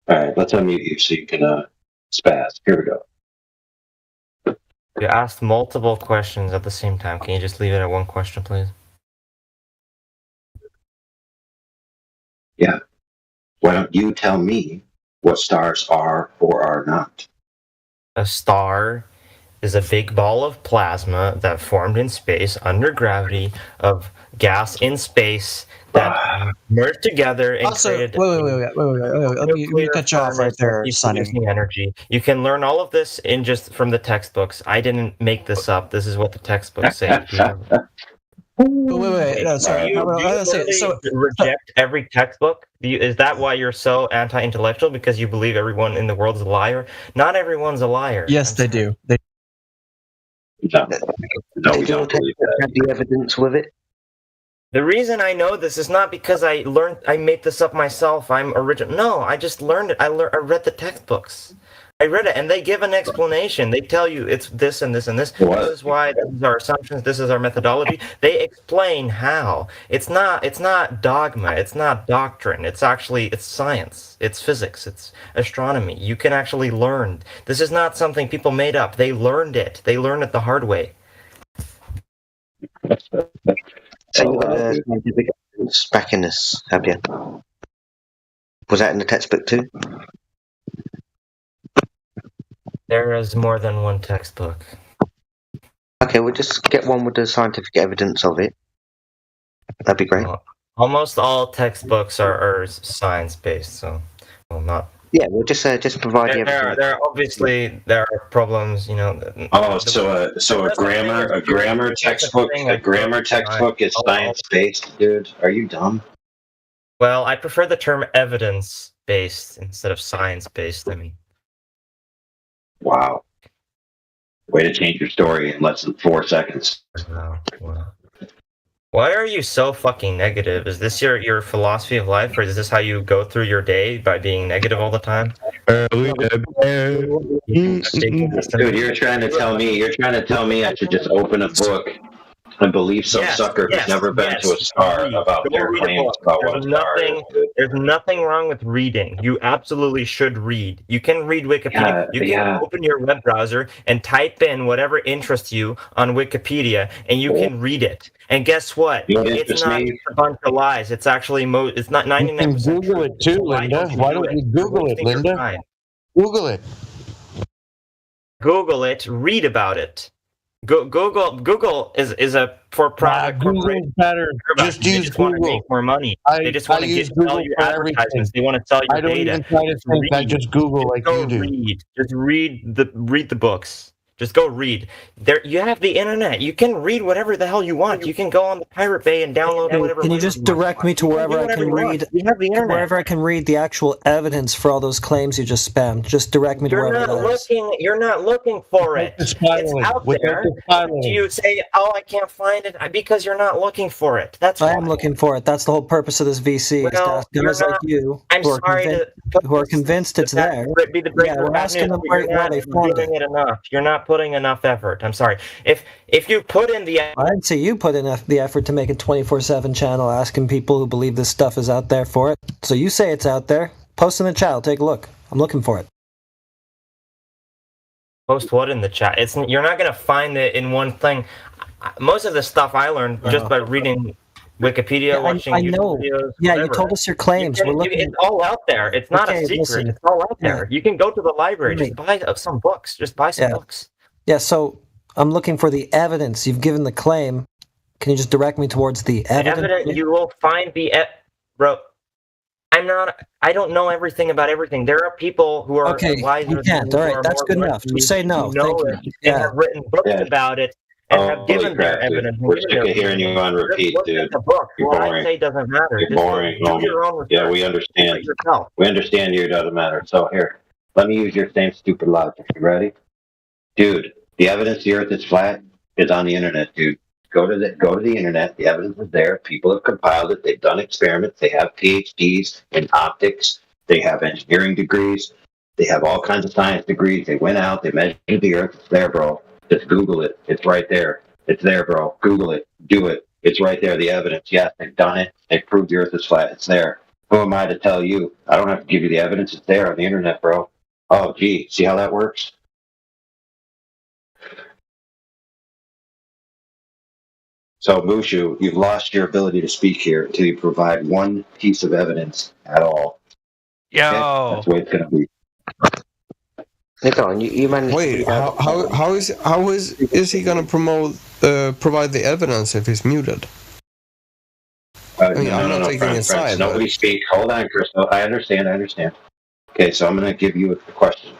All right, let's unmute you so you can spaz. Here we go. You asked multiple questions at the same time. Can you just leave it at one question, please? Yeah. Why don't you tell me what stars are or are not? A star is a big ball of plasma that formed in space under gravity of gas in space that merged together and Also, created. wait. Let me cut you off right there, Sonny. Producing energy. You can learn all of this in just from the textbooks. I didn't make this up. This is what the textbooks say. Wait. No, sorry. Do you reject every textbook? Is that why you're so anti-intellectual? Because you believe everyone in the world is a liar? Not everyone's a liar. Yes, they do. No, we don't believe that. Have the evidence with it? The reason I know this is not because I made this up myself. I'm original. No, I just learned it. I read the textbooks. I read it, and they give an explanation. They tell you it's this and this and this. What? This is why. This is our assumptions. This is our methodology. They explain how. It's not dogma. It's not doctrine. It's science. It's physics. It's astronomy. You can actually learn. This is not something people made up. They learned it. They learned it the hard way. So you got the scientific evidence backing this, have you? Was that in the textbook too? There is more than one textbook. Okay, we'll just get one with the scientific evidence of it. That'd be great. Almost all textbooks are science-based, so not. Yeah, we'll just provide the evidence. There are problems, you know. Oh, so a grammar textbook is science-based, dude. Are you dumb? Well, I prefer the term evidence-based instead of science-based. I mean. Wow. Way to change your story in less than 4 seconds. Wow. Why are you so fucking negative? Is this your philosophy of life, or is this how you go through your day by being negative all the time? Dude, you're trying to tell me I should just open a book and believe some sucker who's never been to a star about their claims about what a star is. There's nothing wrong with reading. You absolutely should read. You can read Wikipedia. You can open your web browser and type in whatever interests you on Wikipedia, and you can read it. And guess what? It's not a bunch of lies. It's actually it's not 99%. Google it too, Linda. Why don't you Google it, Linda? Google it. Google it. Read about it. Google is a for-profit corporation. Just use Google. Want to make more money. They just want to sell you advertisements. They want to sell your data. I don't even try to think. I just Google like you do. Just read the books. Just go read. There, you have the internet. You can read whatever the hell you want. You can go on the Pirate Bay and download whatever. Can you just direct me to wherever I can read? You have the internet. Wherever I can read the actual evidence for all those claims you just spammed. Just direct me to You're wherever not that is. looking. You're not looking for it. It's out there. Do you say, "Oh, I can't find it," because you're not looking for it? That's I am looking for it. That's the whole purpose of this VC. is to Well, ask guys like you I'm who are, sorry who are convinced it's there. Be the Yeah, we're asking them where they found doing it enough. You're not putting enough effort. I'm sorry. If you put in the I'd say you put in the effort to make a 24/7 channel asking people who believe this stuff is out there for it. So you say it's out there. Post in the chat. I'll take a look. I'm looking for it. Post what in the chat? You're not gonna find it in one thing. Most of the stuff I learned just by reading Wikipedia, watching I YouTube know. videos. Yeah, you whatever. told us your claims. We're looking. It's all out there. It's not Okay, a secret. listen. It's all out there. Yeah. You can go to the library. Just buy some books. Just buy some books. Yeah, so I'm looking for the evidence. You've given the claim. Can you just direct me towards the evidence? You will find bro. I don't know everything about everything. There are people who are wiser you than can't. me, All who right, are that's more good versed enough. than You me, say who no. know Thank it you. and have written books about it and have given their evidence. We're sick of hearing you on repeat, dude. The book. You're What I boring. say doesn't matter. You're Just boring. do your own Yeah, research. we understand. Yourself. We understand you doesn't matter. So here, let me use your same stupid logic. You ready? Dude, the evidence the earth is flat is on the internet, dude. Go to the internet. The evidence is there. People have compiled it. They've done experiments. They have PhDs in optics. They have engineering degrees. They have all kinds of science degrees. They went out. They measured the earth. It's there, bro. Just Google it. It's right there. It's there, bro. Google it. Do it. It's right there. The evidence. Yes, they've done it. They've proved the earth is flat. It's there. Who am I to tell you? I don't have to give you the evidence. It's there on the internet, bro. Oh, gee. See how that works? So, Mushu, you've lost your ability to speak here until you provide one piece of evidence at all. Yo. Okay? That's the way it's going to be. Nick on, you managed. Wait, how is he gonna provide the evidence if he's muted? I mean, I'm not taking his side. Nobody speak. Hold on, Crystal. I understand. Okay, so I'm going to give you a question.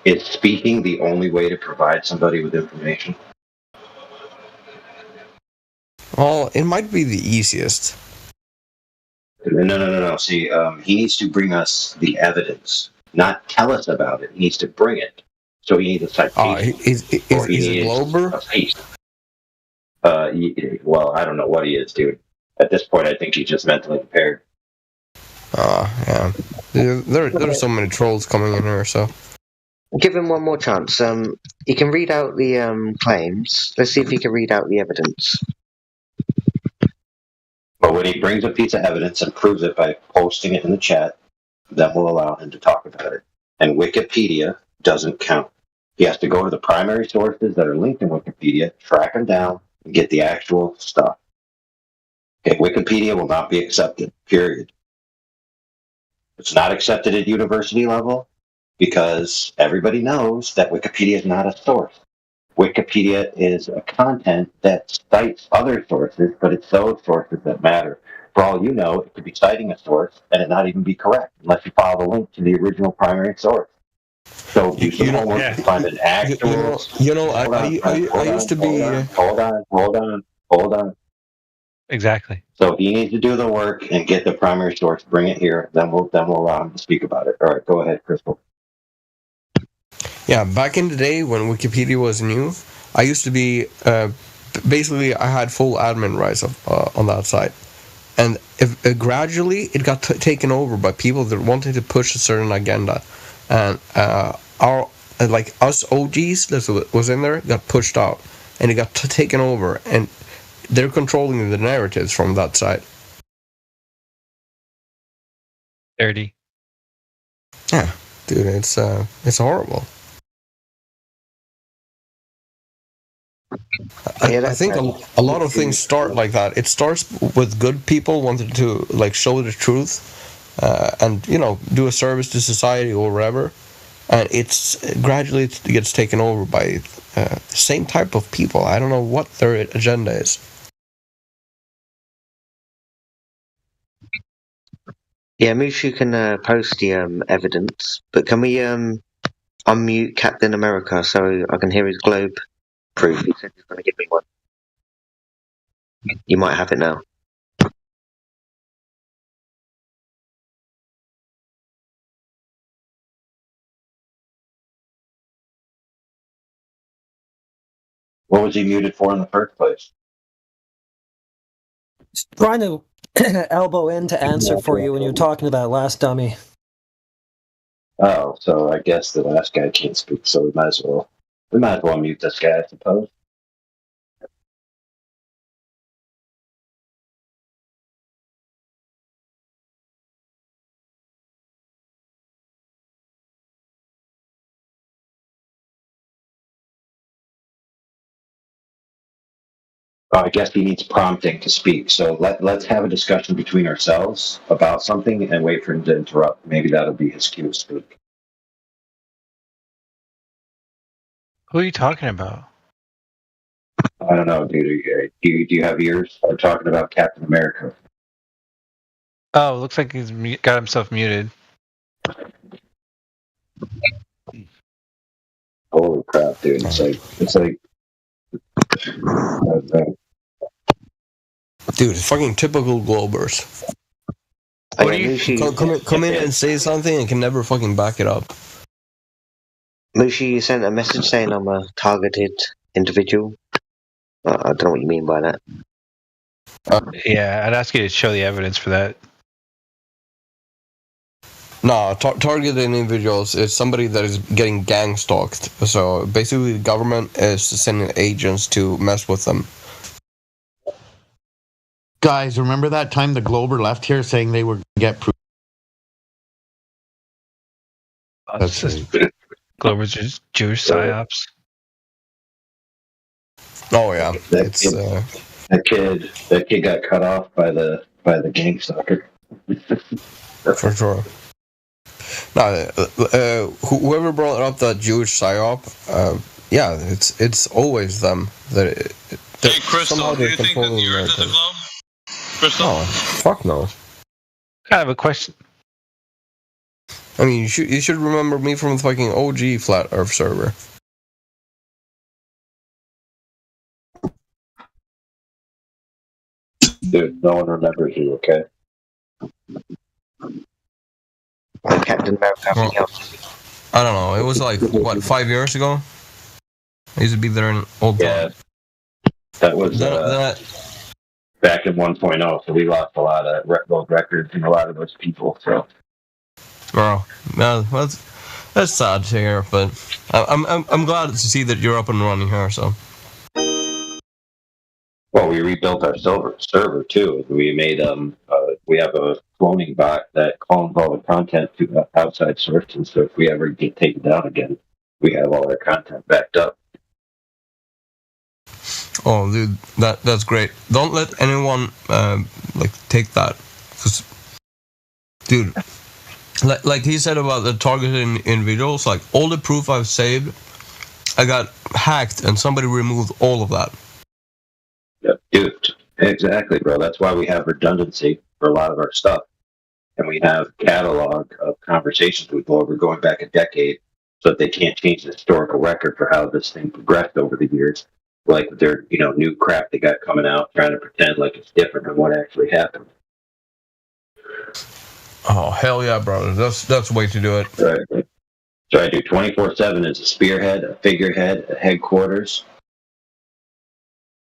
Is speaking the only way to provide somebody with information? Well, it might be the easiest. No. See, he needs to bring us the evidence, not tell us about it. He needs to bring it. So he needs a citation. Is he a glober? Well, I don't know what he is, dude. At this point, I think he's just mentally impaired. Yeah. There are so many trolls coming in here, so. Give him one more chance. He can read out the claims. Let's see if he can read out the evidence. But when he brings a piece of evidence and proves it by posting it in the chat, then we'll allow him to talk about it. And Wikipedia doesn't count. He has to go to the primary sources that are linked in Wikipedia, track them down, and get the actual stuff. Okay, Wikipedia will not be accepted, period. It's not accepted at university level because everybody knows that Wikipedia is not a source. Wikipedia is a content that cites other sources, but it's those sources that matter. For all you know, it could be citing a source and it not even be correct unless you follow the link to the original primary source. So do some homework to find an actual. I used to be. Hold on. Exactly. So he needs to do the work and get the primary source, bring it here, then we'll allow him to speak about it. All right, go ahead, Crystal. Yeah, back in the day when Wikipedia was new, I used to be basically I had full admin rights on that site, and gradually it got taken over by people that wanted to push a certain agenda, and us OGs that was in there got pushed out, and it got taken over, and they're controlling the narratives from that site. Dirty. Yeah, dude, it's horrible. I think a lot of things start like that. It starts with good people wanting to show the truth, and do a service to society or whatever, and it's gradually it gets taken over by the same type of people. I don't know what their agenda is. Yeah, Mushu can post the evidence, but can we? unmute Captain America so I can hear his globe proof. He said he's going to give me one. You might have it now. What was he muted for in the first place? Trying to elbow in to answer for you when you're talking about last dummy. Oh, so I guess the last guy can't speak, so we might as well mute this guy, I suppose. I guess he needs prompting to speak. So let's have a discussion between ourselves about something and wait for him to interrupt. Maybe that'll be his cue to speak. Who are you talking about? I don't know, dude. Do you have ears? We're talking about Captain America. Oh, looks like he's got himself muted. Holy crap, dude! It's like. Dude, fucking typical Globers. What do you come in and say something and can never fucking back it up. Mushi, you sent a message saying I'm a targeted individual. I don't know what you mean by that. Yeah, I'd ask you to show the evidence for that. No, targeted individuals is somebody that is getting gang stalked. So basically, the government is sending agents to mess with them. Guys, remember that time the Glober left here saying they were going to get proof? That's just Glover's just Jewish psyops. Oh yeah, that kid got cut off by the gang stalker. For sure. No, whoever brought up that Jewish psyop, yeah, it's always them that. Hey, Crystal, do you think that the Earth is a globe? Crystal? No, fuck no. I have a question. I mean, you should remember me from the fucking OG Flat Earth server. Dude, no one remembers you, okay? Captain America. I don't know. It was like, what, 5 years ago? I used to be there in old time. Yeah. That was back in 1.0, so we lost a lot of those records and a lot of those people, so. Oh, no, that's sad to hear, but I'm glad to see that you're up and running here, so. Well, we rebuilt our server too. We made we have a cloning bot that clones all the content to outside sources. So if we ever get taken down again, we have all our content backed up. Oh, dude, that's great. Don't let anyone take that, because, dude, like he said about the targeted individuals, like all the proof I've saved, I got hacked and somebody removed all of that. Yeah, dude, exactly, bro. That's why we have redundancy for a lot of our stuff, and we have catalog of conversations with Glover going back a decade, so that they can't change the historical record for how this thing progressed over the years. Like their, new crap they got coming out, trying to pretend like it's different than what actually happened. Oh hell yeah, brother! That's the way to do it. Right. So I do 24/7 as a spearhead, a figurehead, a headquarters,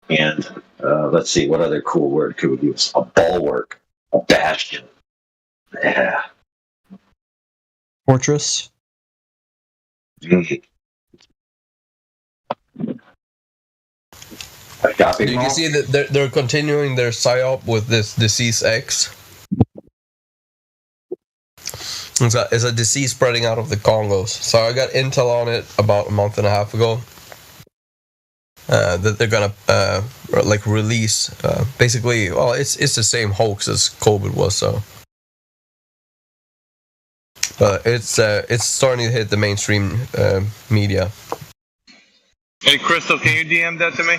and let's see what other cool word could we use? A bulwark, a bastion. Yeah. Fortress. Did you see that they're continuing their psyop with this disease X? It's a disease spreading out of the Congos. So I got intel on it about a month and a half ago. That they're gonna release basically. Well, it's the same hoax as COVID was. So, but it's starting to hit the mainstream media. Hey, Crystal, can you DM that to me?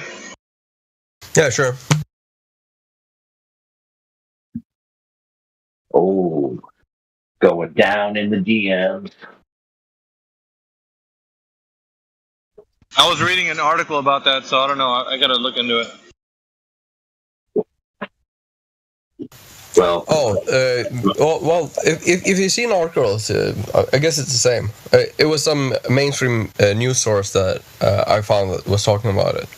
Yeah, sure. Oh, going down in the DMs. I was reading an article about that, so I don't know. I gotta look into it. Well, if you've seen articles, I guess it's the same. It was some mainstream news source that I found that was talking about it.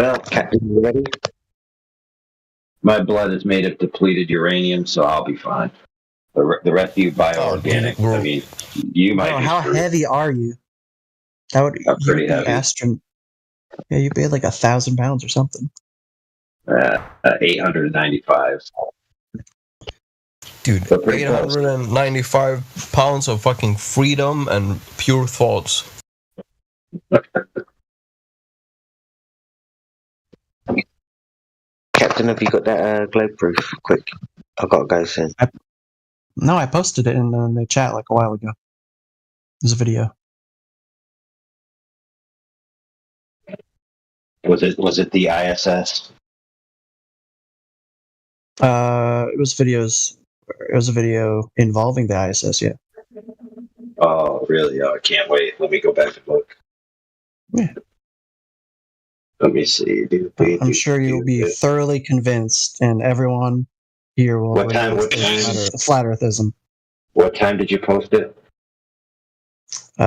well, Captain, you ready? My blood is made of depleted uranium, so I'll be fine. The rest of you bioorganic. I mean, you might. Bro, be how screwed. heavy are you? That would I'm you'd pretty be heavy. Yeah, you'd be like 1,000 pounds or something. 895. Dude, 895 pounds of fucking freedom and pure thoughts. Captain, have you got that globe proof? Quick, I've got to go soon. No, I posted it in the chat like a while ago. There's a video. Was it the ISS? It was videos. It was a video involving the ISS. Yeah. Oh, really? Oh, I can't wait. Let me go back and look. Yeah. Let me see. I'm sure you'll be thoroughly convinced, and everyone here will What time? flat Earthism. What time did you post it? Go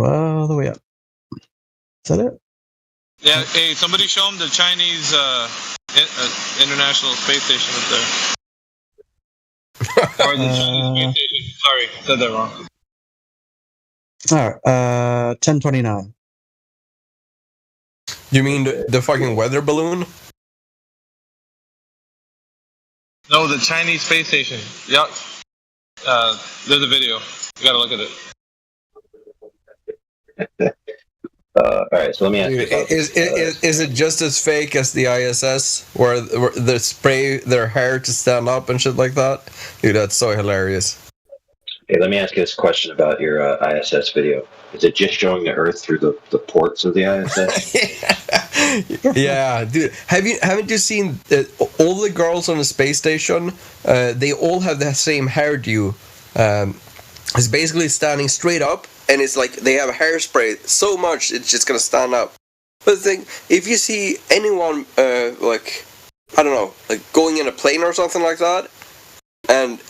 all the way up. Is that it? Yeah, hey, somebody show them the Chinese International Space Station up there. Or the Chinese Space Station. Sorry, said that wrong. All right, 10:29. You mean the fucking weather balloon? No, the Chinese Space Station. Yep. There's a video. You gotta look at it. All right, so let me ask you. Is it just as fake as the ISS, where they spray their hair to stand up and shit like that? Dude, that's so hilarious. Okay, let me ask you this question about your ISS video. Is it just showing the Earth through the ports of the ISS? Yeah, dude. Haven't you seen all the girls on the space station? They all have the same hairdo. It's basically standing straight up, and it's like they have hairspray so much it's just gonna stand up. But the thing, if you see anyone like, I don't know, like going in a plane or something like that, and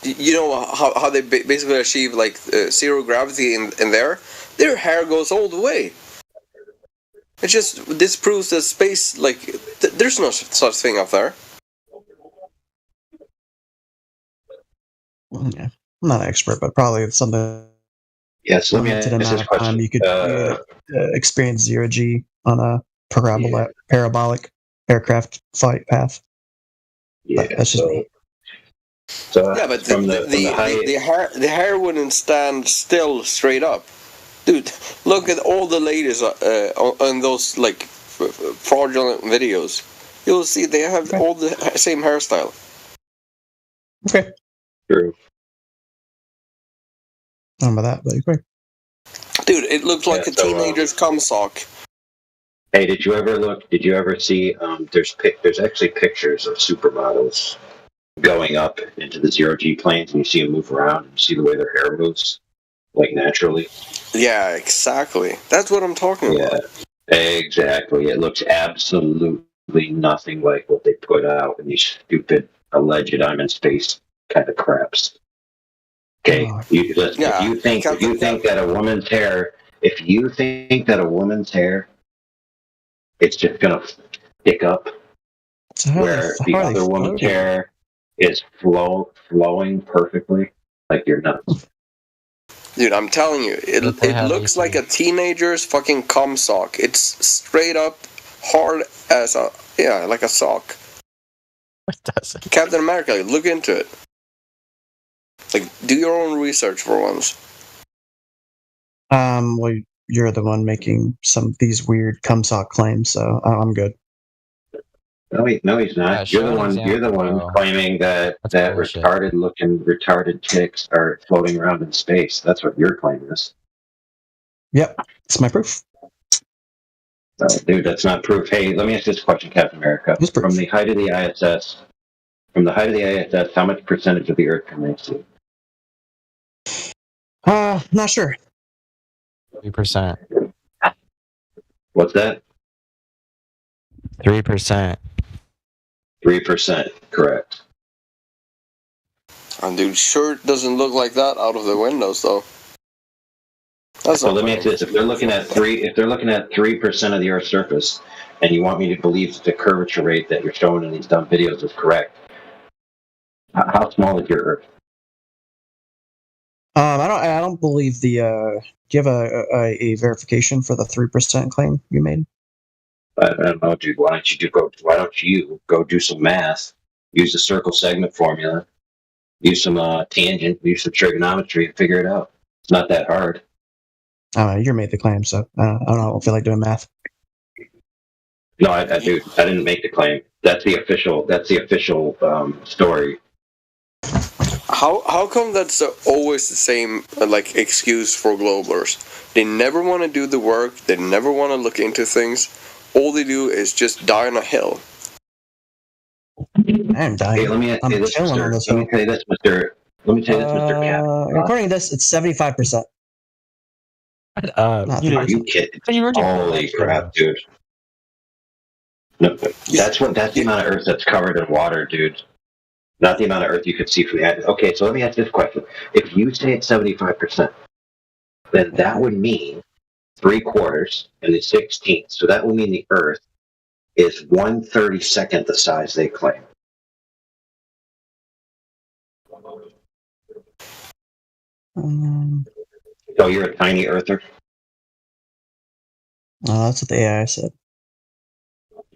you know how they basically achieve like zero gravity in there, their hair goes all the way. It just disproves that space, like there's no such thing up there. Yeah. I'm not an expert, but probably it's something. Yes, let me ask this question. You could experience zero G on a parabolic aircraft flight path. Yeah, that's just me. So yeah, but the hair wouldn't stand still straight up, dude. Look at all the ladies on those like fraudulent videos. You'll see they have all the same hairstyle. Okay. True. I don't know about that, but okay. Dude, it looks like a teenager's cum sock. Hey, did you ever see? There's actually pictures of supermodels going up into the zero G planes, and you see them move around, and you see the way their hair moves, like naturally. Yeah, exactly. That's what I'm talking about. Exactly. It looks absolutely nothing like what they put out in these stupid alleged I'm in space kind of craps. Okay, if you think that a woman's hair, it's just gonna stick up, where the other woman's hair is flowing perfectly, like you're nuts. Dude, I'm telling you, it looks like a teenager's fucking cum sock. It's straight up hard as like a sock. It doesn't. Captain America, look into it. Like, do your own research for once. Well, you're the one making some of these weird cum sock claims, so I'm good. No, he's not. Yeah, you're the one claiming that retarded chicks are floating around in space. That's what you're claiming. Yep, it's my proof. Dude, that's not proof. Hey, let me ask this question, Captain America. From the height of the ISS, how much percentage of the Earth can they see? Not sure. 3%. What's that? 3%. 3%, correct. Dude, sure doesn't look like that out of the windows, though. So let me ask this: if they're looking at 3% of the Earth's surface, and you want me to believe that the curvature rate that you're showing in these dumb videos is correct, how small is your Earth? I don't believe the. Do you have a verification for the 3% claim you made? I don't know, dude. Why don't you go do some math? Use the circle segment formula. Use some tangent. Use some trigonometry and figure it out. It's not that hard. You made the claim, so I don't feel like doing math. No, I didn't make the claim. That's the official story. How come that's always the same like excuse for globers? They never want to do the work. They never want to look into things. All they do is just die on a hill. I'm dying. Hey, let me tell you this, Mr. Cap. According to this, it's 75%. Are you kidding? Holy crap, dude! No, that's the amount of Earth that's covered in water, dude. Not the amount of Earth you could see from the atmosphere. Okay, so let me ask this question: if you say it's 75%, then that would mean 3/4 and the 16th. So that would mean the Earth is 1/32 the size they claim. So you're a tiny Earther? That's what the AI said.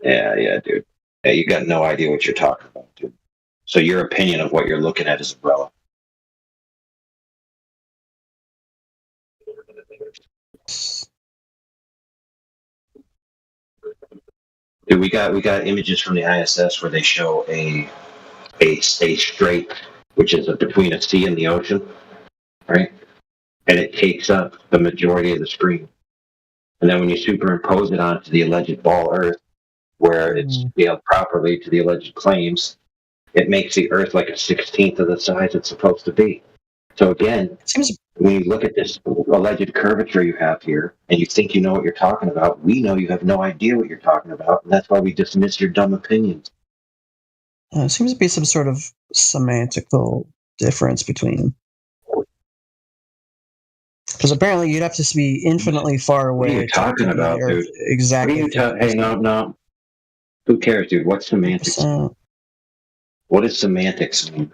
Yeah, dude. Yeah, you got no idea what you're talking about, dude. So your opinion of what you're looking at is irrelevant. Dude, we got images from the ISS where they show a strait, which is between a sea and the ocean, right? And it takes up the majority of the screen. And then when you superimpose it onto the alleged ball Earth, where it's scaled properly to the alleged claims, it makes the Earth like a 16th of the size it's supposed to be. So again, when you look at this alleged curvature you have here, and you think you know what you're talking about, we know you have no idea what you're talking about, and that's why we dismiss your dumb opinions. It seems to be some sort of semantical difference between. Because apparently you'd have to be infinitely far away. What are you talking about, dude? Exactly. Hey, no. Who cares, dude? What's semantics? What does semantics mean?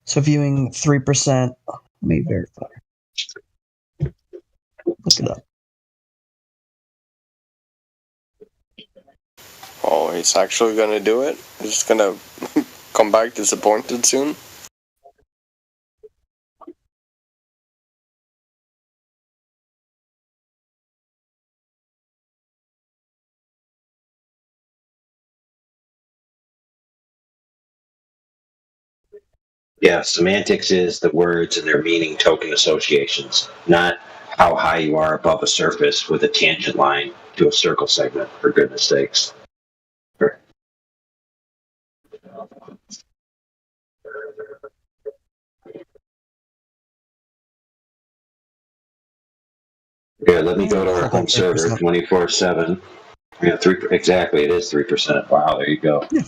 So viewing 3%, let me verify. Look it up. Oh, he's actually gonna do it? He's gonna come back disappointed soon? Yeah, semantics is the words and their meaning token associations, not how high you are above a surface with a tangent line to a circle segment, for goodness sakes. Sure. Yeah, let me go to our home server 24/7. Yeah, exactly. It is 3%. Wow, there you go. Yeah.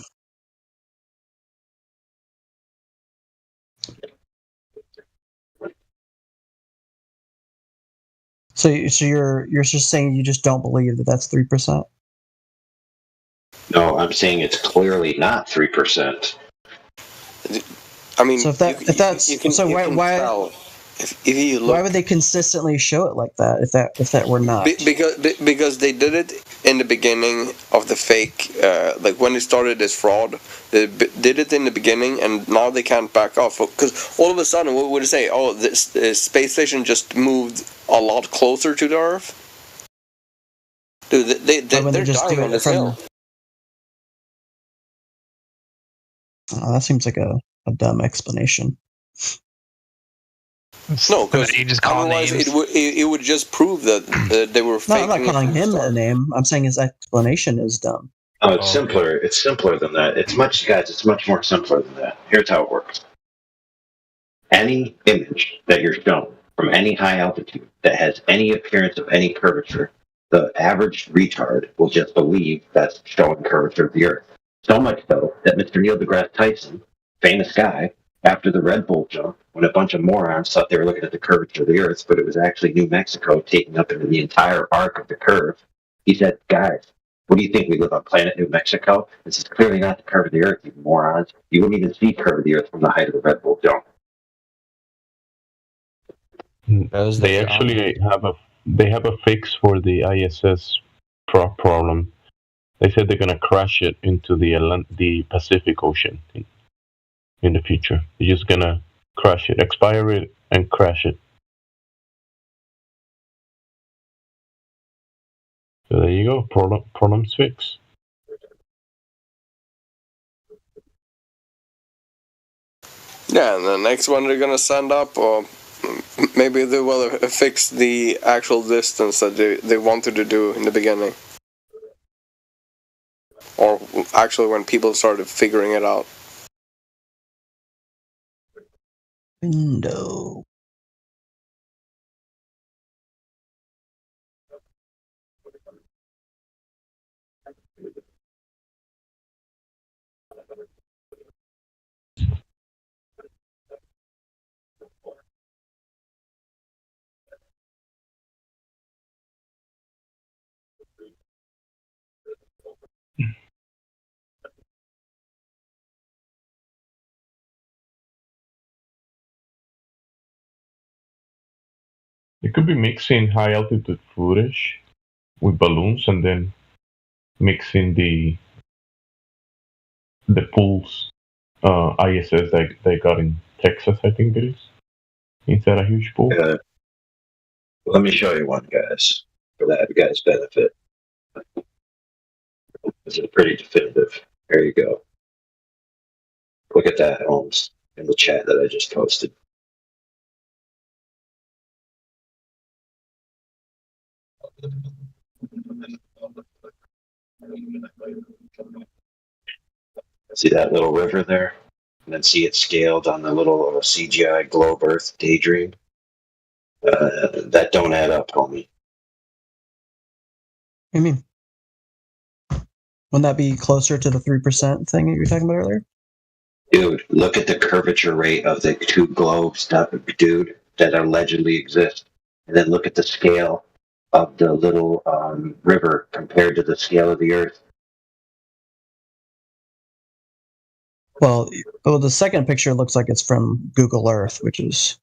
So you're just saying you just don't believe that that's 3%? No, I'm saying it's clearly not 3%. I mean, so why would they consistently show it like that if that were not? Because they did it in the beginning of the fake, like when they started this fraud, they did it in the beginning, and now they can't back off. Because all of a sudden, what would they say? Oh, this space station just moved a lot closer to the Earth. Dude, they're just dying on this hill. Oh, that seems like a dumb explanation. No, because you just call otherwise names. it would just prove that they were No, faking I'm not calling it. him a name. I'm saying his explanation is dumb. Oh, it's simpler. It's simpler than that. It's much more simpler than that. Here's how it works. Any image that you're shown from any high altitude that has any appearance of any curvature, the average retard will just believe that's showing curvature of the Earth. So much so that Mr. Neil deGrasse Tyson, famous guy, after the Red Bull jump, when a bunch of morons thought they were looking at the curvature of the Earth, but it was actually New Mexico taking up into the entire arc of the curve, he said, guys, what do you think? We live on planet New Mexico? This is clearly not the curve of the Earth, you morons. You wouldn't even see curve of the Earth from the height of the Red Bull jump. They actually have a fix for the ISS problem. They said they're gonna crash it into the Pacific Ocean in the future. They're just gonna crash it, expire it, and crash it. So there you go. Problems fixed. Yeah, and the next one they're gonna send up, or maybe they will fix the actual distance that they wanted to do in the beginning. Or actually when people started figuring it out. Window. It could be mixing high altitude footage with balloons and then mixing the pools ISS that they got in Texas, I think it is. Inside a huge pool. Let me show you one, guys, for that guy's benefit. This is pretty definitive. There you go. Look at that, Holmes, in the chat that I just posted. See that little river there? And then see it scaled on the little CGI globe Earth Daydream? That don't add up, homie. What do you mean? Wouldn't that be closer to the 3% thing that you were talking about earlier? Dude, look at the curvature rate of the two globes, dude, that allegedly exist. And then look at the scale of the little river compared to the scale of the Earth. Well, the second picture looks like it's from Google Earth, which is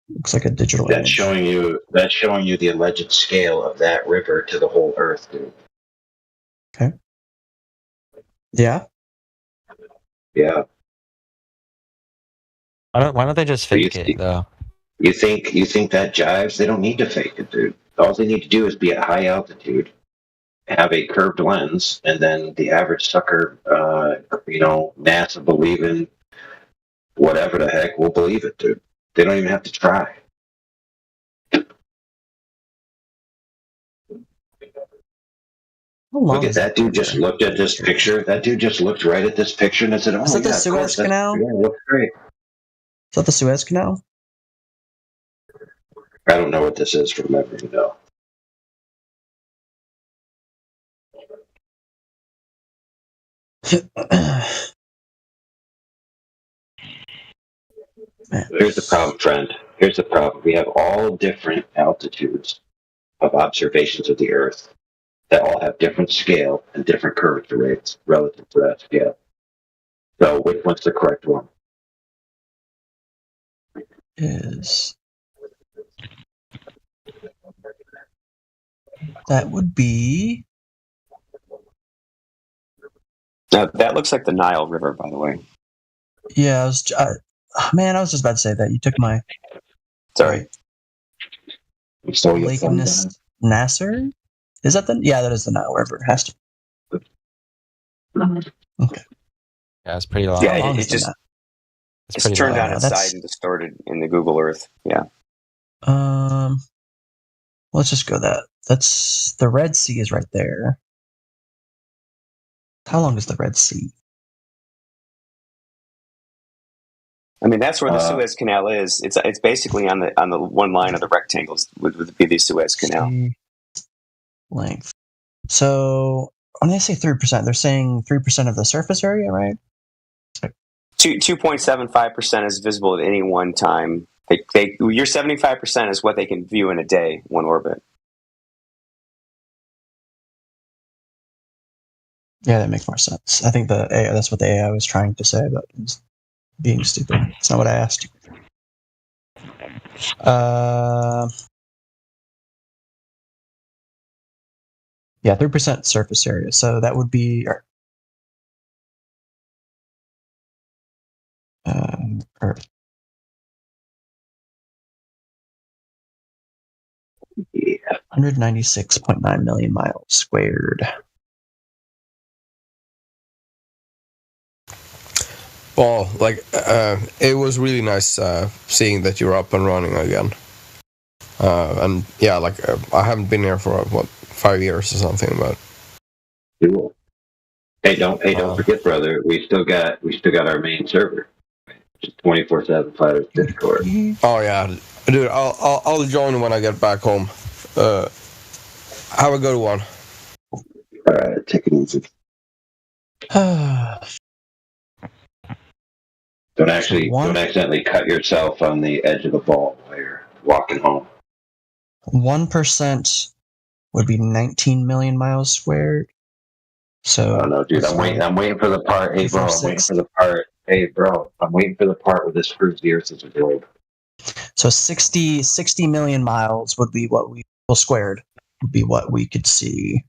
looks like a digital That's image. showing you the alleged scale of that river to the whole Earth, dude. Okay. Yeah. Yeah. Why don't they just fake it though? You think that jives? They don't need to fake it, dude. All they need to do is be at high altitude, have a curved lens, and then the average sucker, NASA believing whatever the heck will believe it, dude. They don't even have to try. Look at that dude just looked at this picture. That dude just looked right at this picture and said, "Oh, Is that yeah, the of Suez course, Canal? Yeah, looks great." Is that the Suez Canal? I don't know what this is from memory, though. Here's the problem, friend. Here's the problem. We have all different altitudes of observations of the Earth that all have different scale and different curvature rates relative to that scale. So which one's the correct one? That would be. That looks like the Nile River, by the way. Yeah, I was just about to say that. You took my. Sorry. Lake Nasser? Is that the? Yeah, that is the Nile River. It has to. Okay. Yeah, it's pretty long. Yeah, it just It's turned on its That's- side and distorted in the Google Earth. Yeah. Let's just go that. That's the Red Sea is right there. How long is the Red Sea? I mean, that's where the Suez Canal is. It's basically on the one line of the rectangles would be the Suez Canal. Length. So when they say 3%, they're saying 3% of the surface area, right? 2.75% is visible at any one time. Your 75% is what they can view in a day, one orbit. Yeah, that makes more sense. I think that's what the AI was trying to say, but it's being stupid. It's not what I asked. Yeah, 3% surface area. So that would be Earth. Yeah, 196.9 million miles squared. Well, it was really nice seeing that you're up and running again. And yeah, I haven't been here for 5 years or something, but cool. Hey, don't forget, brother. We still got our main server, 24/7 Fighters Discord. Oh yeah, dude. I'll join when I get back home. Have a good one. All right, take it easy. Don't accidentally cut yourself on the edge of the ball while you're walking home. 1% would be 19 million miles squared. So oh no, dude, I'm waiting for the part. Hey, bro, I'm waiting for the part. Hey, bro, I'm waiting for the part where this proves the Earth is a globe. So 60 million miles would be squared would be what we could see.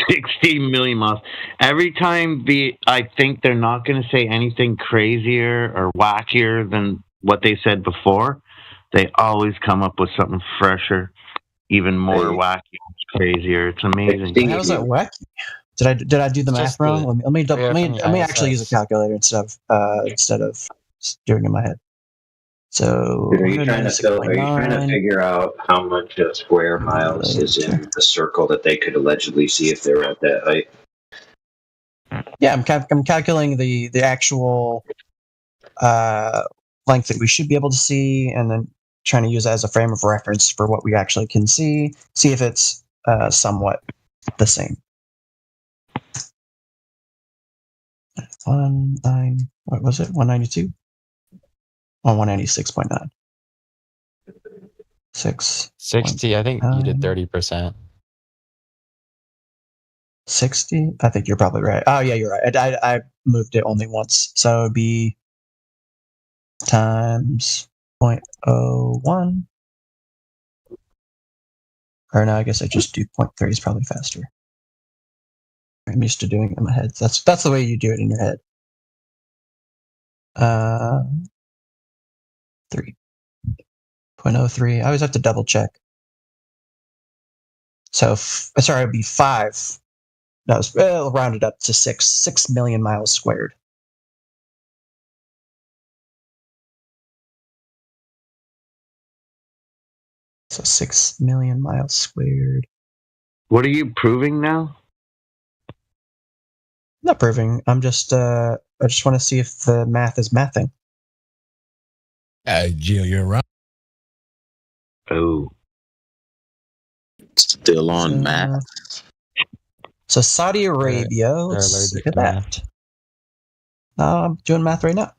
60 million miles. Every time I think they're not going to say anything crazier or wackier than what they said before. They always come up with something fresher, even more wacky, crazier. It's amazing. How is that wacky? Did I do the math wrong? Let me actually use a calculator instead of doing it in my head. So Are you trying to figure out how much square miles is in the circle that they could allegedly see if they were at that height? Yeah, I'm calculating the actual length that we should be able to see, and then trying to use it as a frame of reference for what we actually can see. See if it's somewhat the same. what was it? 192. 196.9. 60. I think you did 30%. 60. I think you're probably right. Oh yeah, you're right. I moved it only once, so it'd be times 0.01. Or no, I guess I just do 0.3 is probably faster. I'm used to doing it in my head. That's the way you do it in your head. 3.03. I always have to double check. So sorry, it'd be 5. No, it'll round it up to 6. 6 million miles squared. So 6 million miles squared. What are you proving now? Not proving. I'm just I just want to see if the math is mathing. Gio, you're right. Oh. Still on math. So Saudi Arabia, let's look at that. I'm doing math right now.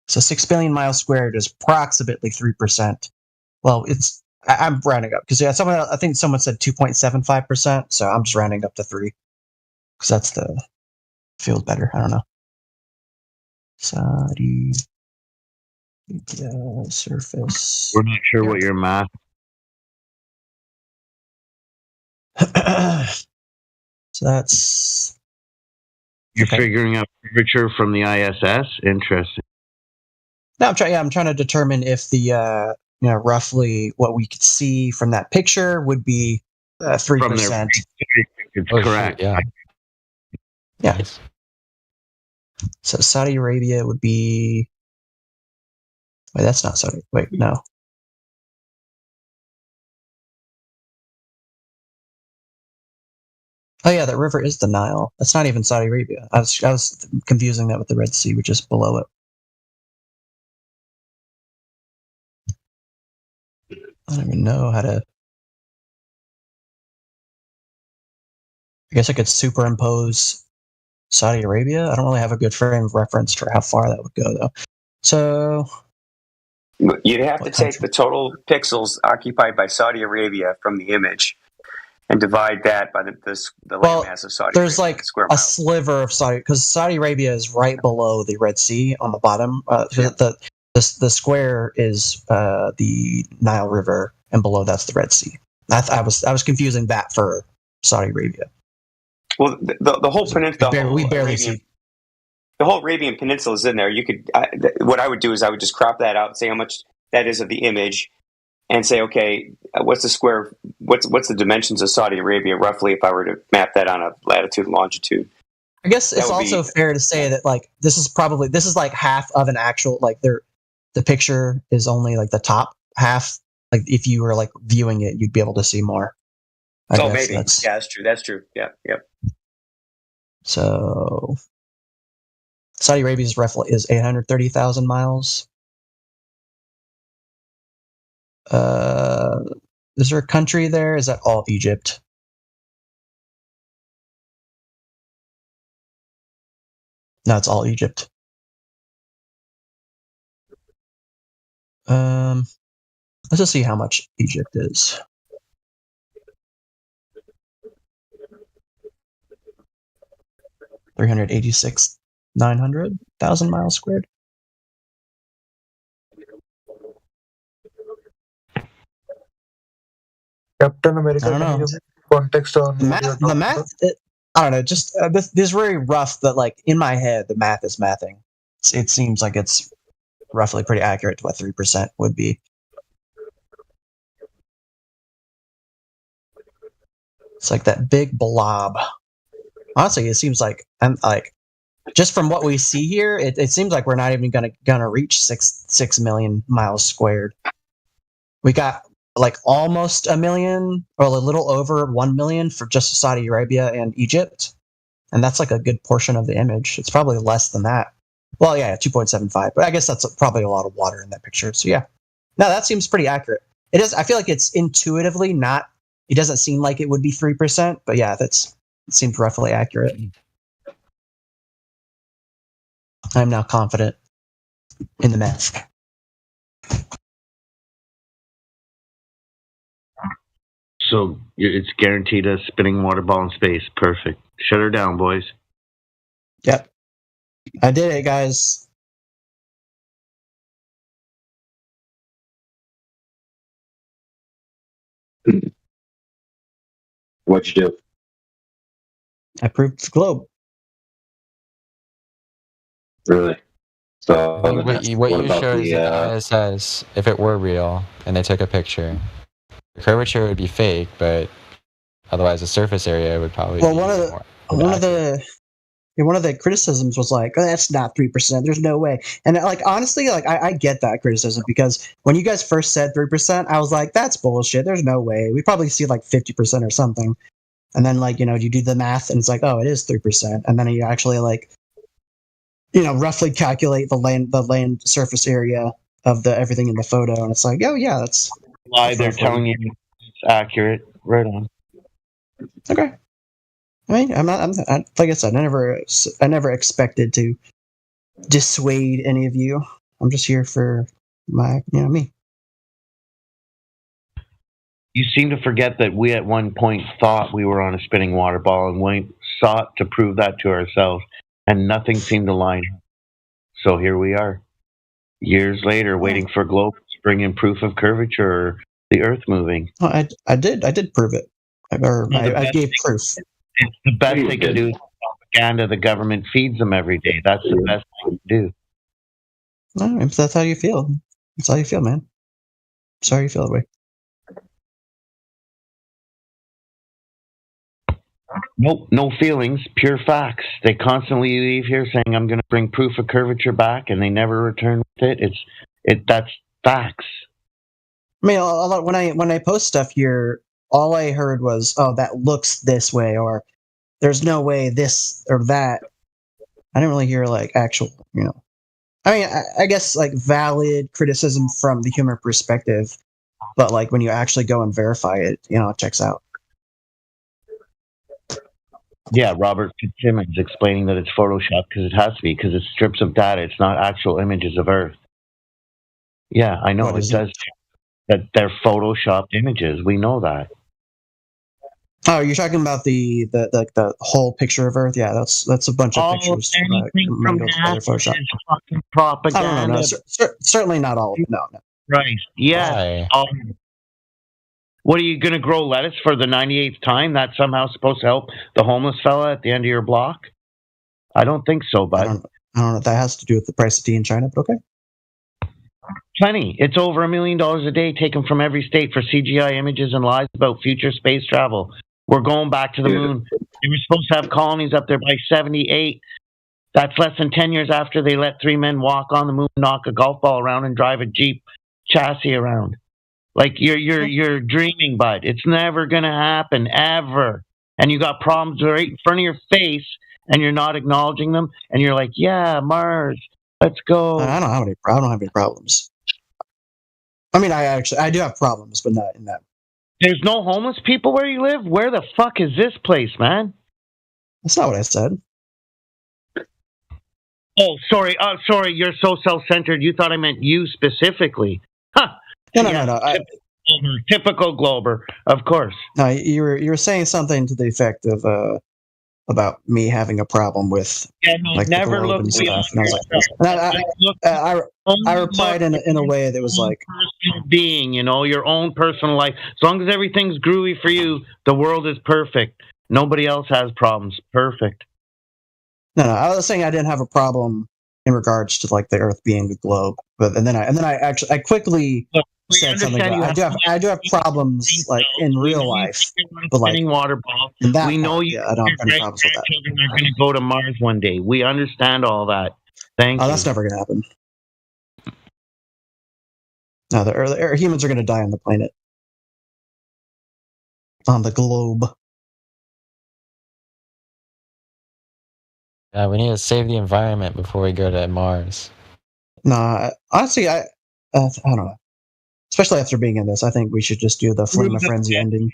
So 6 billion miles squared is approximately 3%. Well, I'm rounding up because I think someone said 2.75%, so I'm just rounding up to 3 because feels better. I don't know. Saudi surface. We're not sure what your math. So that's. You're figuring out temperature from the ISS. Interesting. No, I'm trying to determine if the roughly what we could see from that picture would be 3%. It's correct. Yeah. Yeah. So Saudi Arabia would be Wait, that's not Saudi. Wait, no. Oh yeah, that river is the Nile. That's not even Saudi Arabia. I was confusing that with the Red Sea, which is below it. I don't even know how to. I guess I could superimpose Saudi Arabia. I don't really have a good frame of reference for how far that would go, though. So you'd have to take the total pixels occupied by Saudi Arabia from the image and divide that by the landmass of Saudi there's Arabia. like square a miles. sliver of Saudi, because Saudi Arabia is right below the Red Sea on the bottom. The square is the Nile River, and below that's the Red Sea. I was confusing that for Saudi Arabia. Well, the whole peninsula, we barely see. The whole Arabian Peninsula is in there. You could what I would do is I would just crop that out, say how much that is of the image, and say, okay, what's the dimensions of Saudi Arabia roughly if I were to map that on a latitude and longitude? I guess it's also fair to say that like this is like half of an actual, like the picture is only like the top half. Like if you were like viewing it, you'd be able to see more. Maybe. Yeah, that's true. That's true. Yeah. Yep. So Saudi Arabia's roughly is 830,000 miles. Is there a country there? Is that all Egypt? No, it's all Egypt. Let's just see how much Egypt is. $386,900,000 miles squared. Captain America. I don't know. Context on the math. I don't know. Just this is very rough. But like in my head, the math is mathing. It seems like it's roughly pretty accurate to what 3% would be. It's like that big blob. Honestly, it seems like just from what we see here, it seems like we're not even gonna reach 6 million miles squared. We got like almost a million, or a little over 1 million for just Saudi Arabia and Egypt, and that's like a good portion of the image. It's probably less than that. Well, yeah, 2.75, but I guess that's probably a lot of water in that picture. So yeah, no, that seems pretty accurate. It is. I feel like it's intuitively not. It doesn't seem like it would be 3%, but yeah, it seems roughly accurate. I'm now confident in the math. So it's guaranteed a spinning water ball in space. Perfect. Shut her down, boys. Yep. I did it, guys. What'd you do? I proved the globe. Really? So what you showed is the ISS, if it were real and they took a picture, the curvature would be fake, but otherwise the surface area would probably be one of the criticisms was like, oh, that's not 3%. There's no way. And like honestly, like I get that criticism, because when you guys first said 3%, I was like, that's bullshit. There's no way. We probably see like 50% or something. And then like, you do the math and it's like, oh, it is 3%. And then you actually like, roughly calculate the land surface area of everything in the photo, and it's like, oh yeah, that's why they're telling you it's accurate. Right on. Okay. I mean, I'm like I said, I never expected to dissuade any of you. I'm just here for me. You seem to forget that we at one point thought we were on a spinning water ball, and we sought to prove that to ourselves, and nothing seemed to line up. So here we are, years later, waiting for globes to bring in proof of curvature or the Earth moving. Oh, I did prove it. I gave proof. It's the best they can do. Propaganda the government feeds them every day. That's the best thing to do. No, if that's how you feel, that's how you feel, man. Sorry you feel that way. Nope, no feelings, pure facts. They constantly leave here saying, I'm going to bring proof of curvature back, and they never return with it. That's facts. I mean, a lot when I post stuff here, all I heard was, "Oh, that looks this way," or "There's no way this or that." I didn't really hear like actual, I mean, I guess like valid criticism from the human perspective, but like when you actually go and verify it, it checks out. Yeah, Robert Fitzsimmons explaining that it's Photoshop because it has to be, because it's strips of data. It's not actual images of Earth. Yeah, I know. It says that they're Photoshopped images. We know that. Oh, you're talking about the whole picture of Earth? Yeah, that's a bunch of pictures. Anything from NASA Photoshop. is fucking propaganda. No, certainly not all of it. No. Right. Yeah. What are you going to grow lettuce for the 98th time? That's somehow supposed to help the homeless fella at the end of your block? I don't think so, bud. I don't know if that has to do with the price of tea in China, but okay. Plenty. It's over $1 million a day taken from every state for CGI images and lies about future space travel. We're going back to the moon. They were supposed to have colonies up there by 78. That's less than 10 years after they let 3 men walk on the moon, knock a golf ball around, and drive a Jeep chassis around. Like you're dreaming, bud. It's never gonna happen ever. And you got problems right in front of your face, and you're not acknowledging them. And you're like, "Yeah, Mars, let's go." I don't have any problems. I mean, I do have problems, but not in that. There's no homeless people where you live? Where the fuck is this place, man? That's not what I said. Oh, sorry. Sorry. You're so self-centered. You thought I meant you specifically. Huh. No. Typical Glober, of course. No, you were saying something to the effect of about me having a problem with like never the globe and stuff. And I was like, I replied in a way that was like, being, your own personal life. As long as everything's groovy for you, the world is perfect. Nobody else has problems. Perfect. No, I was saying I didn't have a problem in regards to like the Earth being a globe, but and then I quickly said something about, I do have problems like in real life, but like water ball. We know I don't have any problems with that. Children are going to go to Mars one day. We understand all that. Thank you. That's never going to happen. No, the humans are going to die on the planet, on the globe. Yeah, we need to save the environment before we go to Mars. No, honestly, I don't know. Especially after being in this, I think we should just do the Flame of Frenzy ending.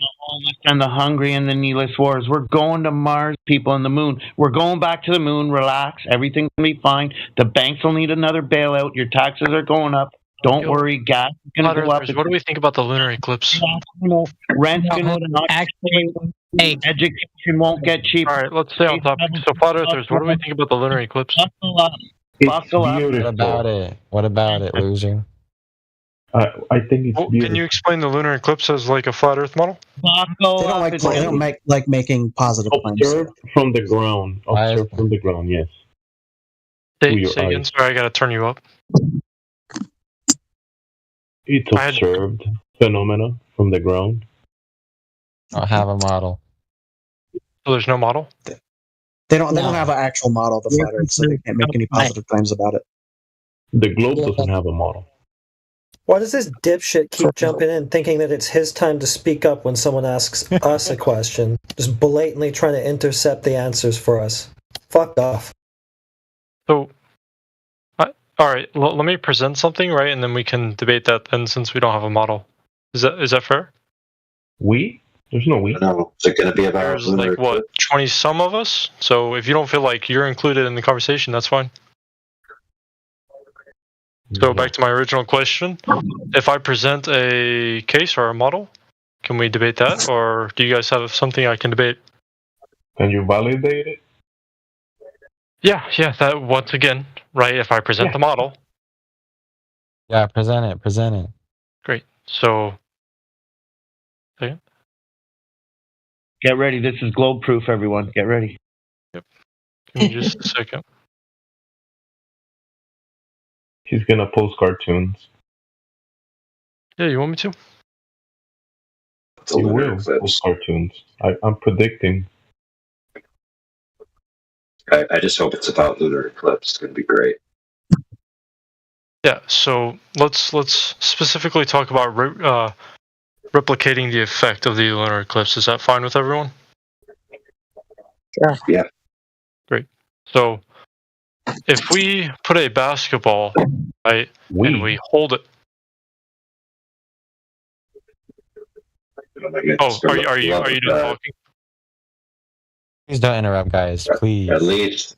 And the hungry and the needless wars. We're going to Mars, people, and the moon. We're going back to the moon. Relax. Everything's going to be fine. The banks will need another bailout. Your taxes are going up. Don't worry. Gas is going to go up. What do we think about the lunar eclipse? Rent's going to not actually. Education won't get cheap. All right, let's stay on topic. So, Flat Earthers, what do we think about the lunar eclipse? What about it, loser? I think it's beautiful. Can you explain the lunar eclipse as like a flat Earth model? They don't like making positive claims. Observe from the ground. Observe from the ground. Yes. Say again. Sorry, I gotta turn you up. It's observed phenomena from the ground. I'll have a model. So there's no model? They don't have an actual model of the flat Earth, so they can't make any positive claims about it. The globe doesn't have a model. Why does this dipshit keep jumping in thinking that it's his time to speak up when someone asks us a question? Just blatantly trying to intercept the answers for us. Fuck off. So, alright, let me present something, right? And then we can debate that then, since we don't have a model. Is that fair? We? There's no we. No, is it going to be about There's like, what, 20-some of us? So if you don't feel like you're included in the conversation, that's fine. So back to my original question. If I present a case or a model, can we debate that? Or do you guys have something I can debate? Can you validate it? Yeah, that once again, right, if I present the model. Yeah, present it. Great. So, second. Get ready. This is globe proof, everyone. Get ready. Yep. Give me just a second. He's gonna post cartoons. Yeah, you want me to? He will post cartoons. I'm predicting. I just hope it's about lunar eclipse. It's going to be great. Yeah, so let's specifically talk about replicating the effect of the lunar eclipse. Is that fine with everyone? Sure. Yeah. Great. So if we put a basketball, right, and we hold it. Oh, are you done talking? Please don't interrupt, guys. Please. At least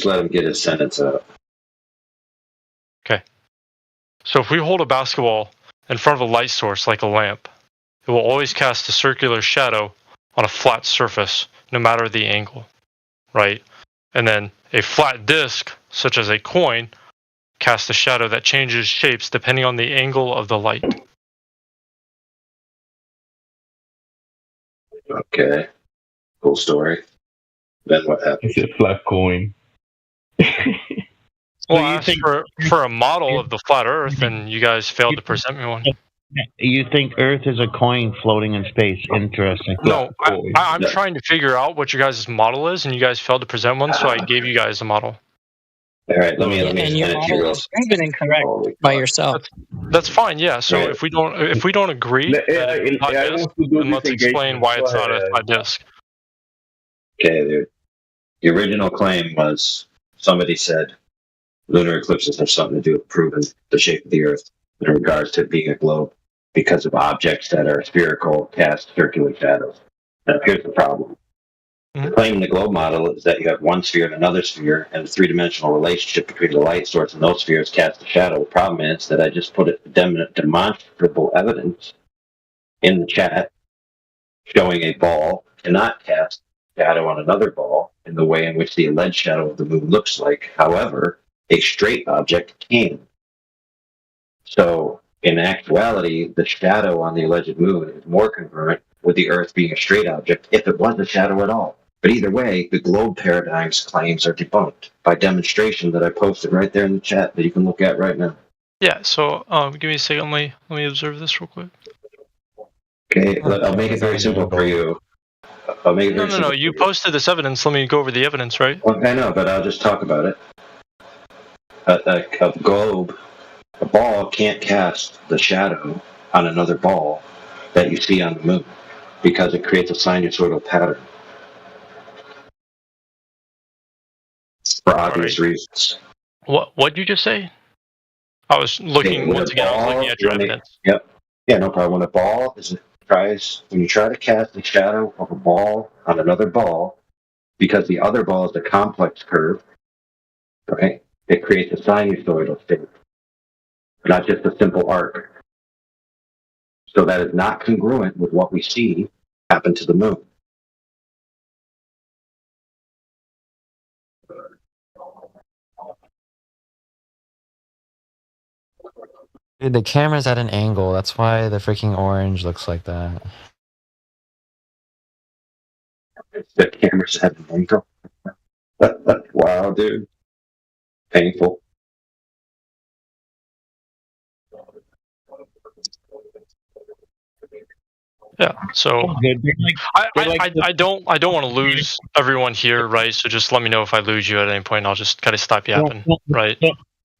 let him get his sentence out. Okay. So if we hold a basketball in front of a light source like a lamp, it will always cast a circular shadow on a flat surface, no matter the angle, right? And then a flat disc, such as a coin, casts a shadow that changes shapes depending on the angle of the light. Okay. Cool story. Then what happens? It's a flat coin. Well, I asked for a model of the flat Earth, and you guys failed to present me one. You think Earth is a coin floating in space? Interesting. No, I'm trying to figure out what your guys' model is, and you guys failed to present one, so I gave you guys a model. All right, let me And your model is proven incorrect by yourself. That's fine, yeah. So if we don't agree, that it's not disk, then let's explain why it's not a disk. Okay, the original claim was somebody said lunar eclipses have something to do with proving the shape of the Earth in regards to it being a globe because of objects that are spherical cast circular shadows. Now, here's the problem. The claim in the globe model is that you have one sphere and another sphere, and the three-dimensional relationship between the light source and those spheres casts a shadow. The problem is that I just put demonstrable evidence in the chat showing a ball cannot cast shadow on another ball in the way in which the alleged shadow of the moon looks like. However, a straight object can. So, in actuality, the shadow on the alleged moon is more congruent with the Earth being a straight object if it was a shadow at all. But either way, the globe paradigm's claims are debunked by demonstration that I posted right there in the chat that you can look at right now. Yeah, so give me a second. Let me observe this real quick. Okay, I'll make it very simple for you. I'll make it very simple. No. You posted this evidence. Let me go over the evidence, right? Well, I know, but I'll just talk about it. A globe, a ball can't cast the shadow on another ball that you see on the moon because it creates a sinusoidal pattern for obvious reasons. What did you just say? I was looking When once again. I was looking at your evidence. Yep. Yeah, no problem. When a ball when you try to cast the shadow of a ball on another ball, because the other ball is a complex curve, right? It creates a sinusoidal shape, not just a simple arc. So that is not congruent with what we see happen to the moon. Dude, the camera's at an angle. That's why the freaking orange looks like that. The camera's at an angle. Wow, dude. Painful. Yeah. So I don't want to lose everyone here, right? So just let me know if I lose you at any point. And I'll just kind of stop yapping, right?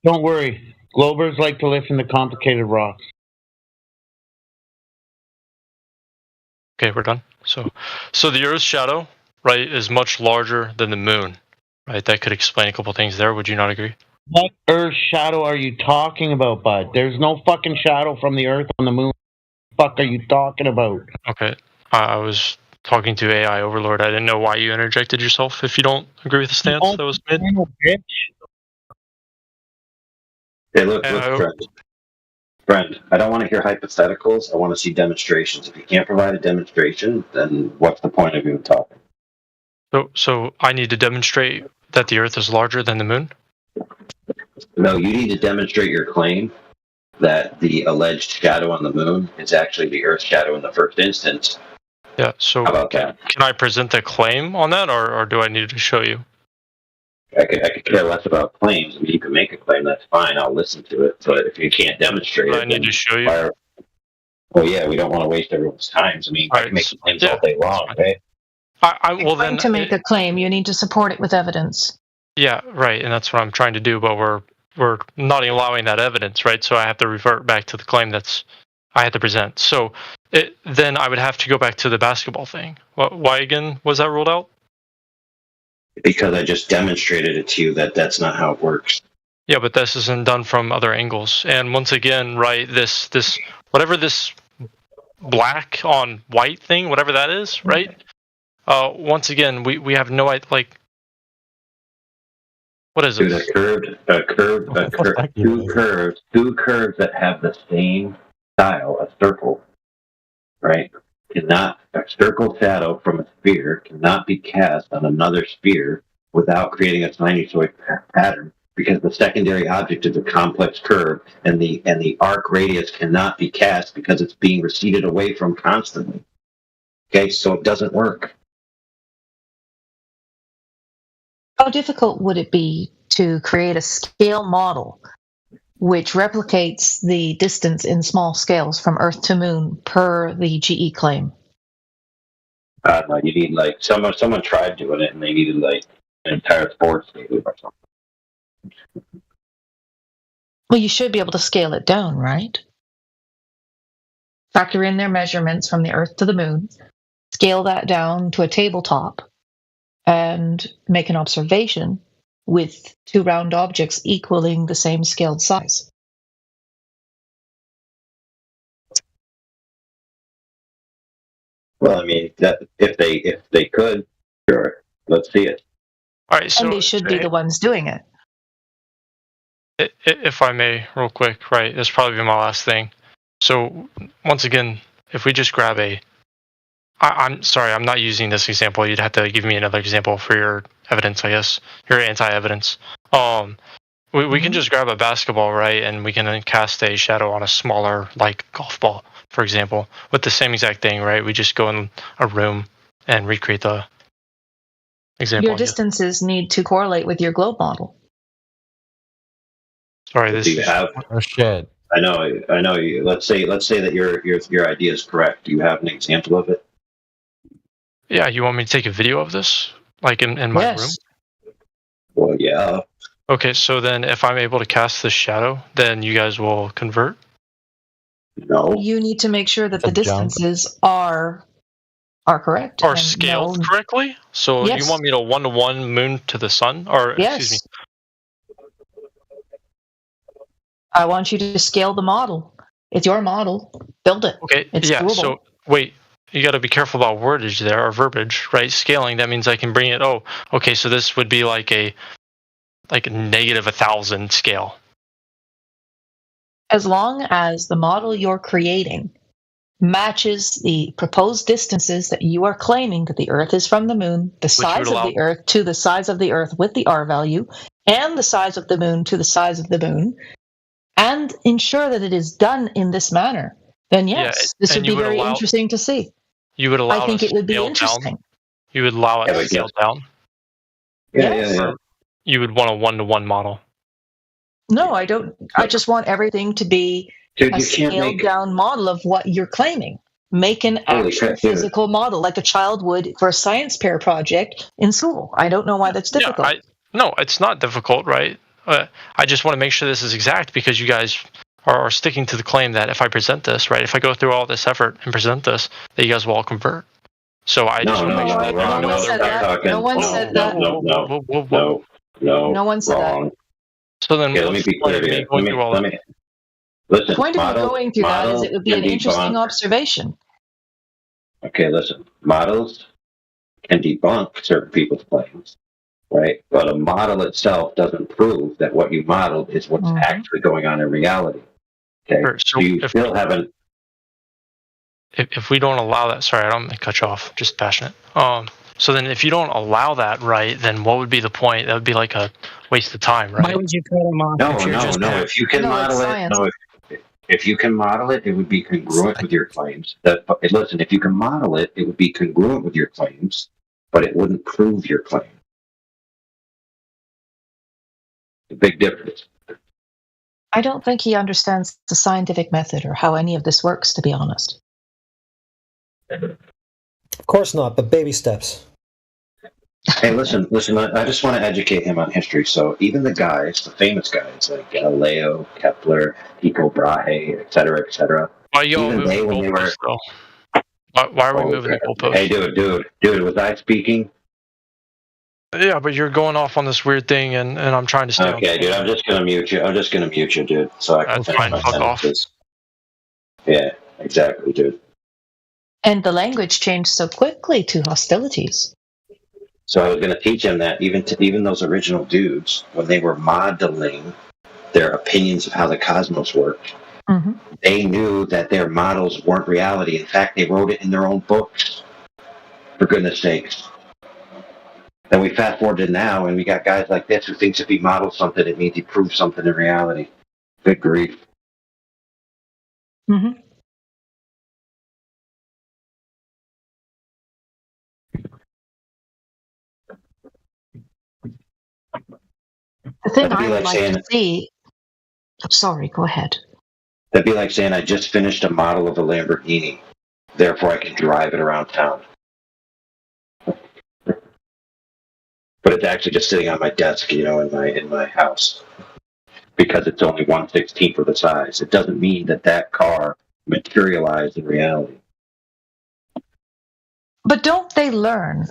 Don't worry. Globers like to listen to complicated rocks. Okay, we're done. So the Earth's shadow, right, is much larger than the moon, right? That could explain a couple things there. Would you not agree? What Earth shadow are you talking about, bud? There's no fucking shadow from the Earth on the moon. What the fuck are you talking about? Okay. I was talking to AI Overlord. I didn't know why you interjected yourself if you don't agree with the stance that was made. Hey, look, friend, I don't want to hear hypotheticals. I want to see demonstrations. If you can't provide a demonstration, then what's the point of even talking? So I need to demonstrate that the Earth is larger than the moon? No, you need to demonstrate your claim that the alleged shadow on the moon is actually the Earth's shadow in the first instance. Yeah, so how about that? Can I present a claim on that, or do I need to show you? I could care less about claims. I mean, you can make a claim, that's fine. I'll listen to it. But if you can't demonstrate it, I need to show you. Well, yeah, we don't want to waste everyone's time. I mean, I can make claims all day long, right? Well, then to make a claim, you need to support it with evidence. Yeah, right, and that's what I'm trying to do. But we're we're not allowing that evidence, right? So I have to revert back to the claim I had to present. So then I would have to go back to the basketball thing. Why again was that ruled out? Because I just demonstrated it to you that that's not how it works. Yeah, but this isn't done from other angles. And once again, right, this whatever this black on white thing, whatever that is, right? Once again, we have no idea, like, what is Dude, this? Two curves that have the same style, a circle, right? A circle shadow from a sphere cannot be cast on another sphere without creating a sinusoid pattern, because the secondary object is a complex curve, and the arc radius cannot be cast because it's being receded away from constantly. Okay, so it doesn't work. How difficult would it be to create a scale model which replicates the distance in small scales from Earth to Moon per the GE claim? No, you need like someone tried doing it and they needed like an entire sports stadium or something. Well, you should be able to scale it down, right? Factor in their measurements from the Earth to the Moon, scale that down to a tabletop, and make an observation with two round objects equaling the same scaled size. Well, I mean, that if they could, sure, let's see it. All right, so and they should be the ones doing it. If I may, real quick, right? This probably be my last thing. So once again, if we just grab I'm sorry, I'm not using this example. You'd have to give me another example for your evidence, I guess. Your anti-evidence. We can just grab a basketball, right, and we can then cast a shadow on a smaller, like, golf ball, for example, with the same exact thing, right? We just go in a room and recreate the example. Your distances need to correlate with your globe model. Sorry, this is... Oh, shit. I know. Let's say that your idea is correct. Do you have an example of it? Yeah, you want me to take a video of this? Like in my room? Well, yeah. Okay, so then if I'm able to cast this shadow, then you guys will convert? No. You need to make sure that the distances are correct. Are scaled correctly? So Yes. you want me to one-to-one moon to the sun? Or, excuse me. Yes. I want you to scale the model. It's your model. Build it. Okay, It's yeah, doable. so wait. You got to be careful about wordage there, or verbiage, right? Scaling, that means I can bring it, okay, so this would be like a negative 1,000 scale. As long as the model you're creating matches the proposed distances that you are claiming that the Earth is from the Moon, the size of the Earth to the size of the Earth with the R value, and the size of the Moon to the size of the Moon, and ensure that it is done in this manner, then yes, this would be very interesting to see. You would allow I think it would be scale interesting. down? You would allow it to scale down? Yeah. You would want a one-to-one model. No, I don't. I just want everything to be Dude, a you can't scaled down model of what you're claiming. Make an actual physical model, like a child would for a science fair project in school. I don't know why that's difficult. No, it's not difficult, right? I just want to make sure this is exact because you guys are sticking to the claim that if I present this, right, if I go through all this effort and present this, that you guys will all convert. So I just want to make sure that no one said that. No one said that. No one said that. So then, let me be clear here. Listen, the point of me going through that is it would be an interesting observation. Okay, listen. Models can debunk certain people's claims, right? But a model itself doesn't prove that what you modeled is what's actually going on in reality. Okay, so you still haven't. If we don't allow that, sorry, I don't mean to cut you off. Just passionate. So then, if you don't allow that, right, then what would be the point? That would be like a waste of time, right? Why would you cut them off? No. If you can model it, if you can model it, it would be congruent with your claims. Listen, if you can model it, it would be congruent with your claims, but it wouldn't prove your claim. The big difference. I don't think he understands the scientific method or how any of this works, to be honest. Of course not, but baby steps. Hey, listen. I just want to educate him on history. So even the famous guys like Galileo, Kepler, Tycho Brahe, etc. Why are you all Even moving they, the when they were, goalposts, though? Why are we moving the goalposts? Hey, dude, was I speaking? Yeah, but you're going off on this weird thing, and I'm trying to stay Okay, on. dude, I'm just gonna mute you, dude, so I can That's finish fine. my Fuck off. sentences. Yeah, exactly, dude. And the language changed so quickly to hostilities. So I was going to teach him that even those original dudes, when they were modeling their opinions of how the cosmos worked, they knew that their models weren't reality. In fact, they wrote it in their own books. For goodness sakes. Then we fast forward to now, and we got guys like this who thinks if he models something, it means he proves something in reality. Good grief. Mm-hmm. The thing I would like to see. I'm sorry, go ahead. That'd be like saying I just finished a model of a Lamborghini, therefore I can drive it around town. But it's actually just sitting on my desk, in my house, because it's only 1/16 of the size. It doesn't mean that car materialized in reality. But don't they learn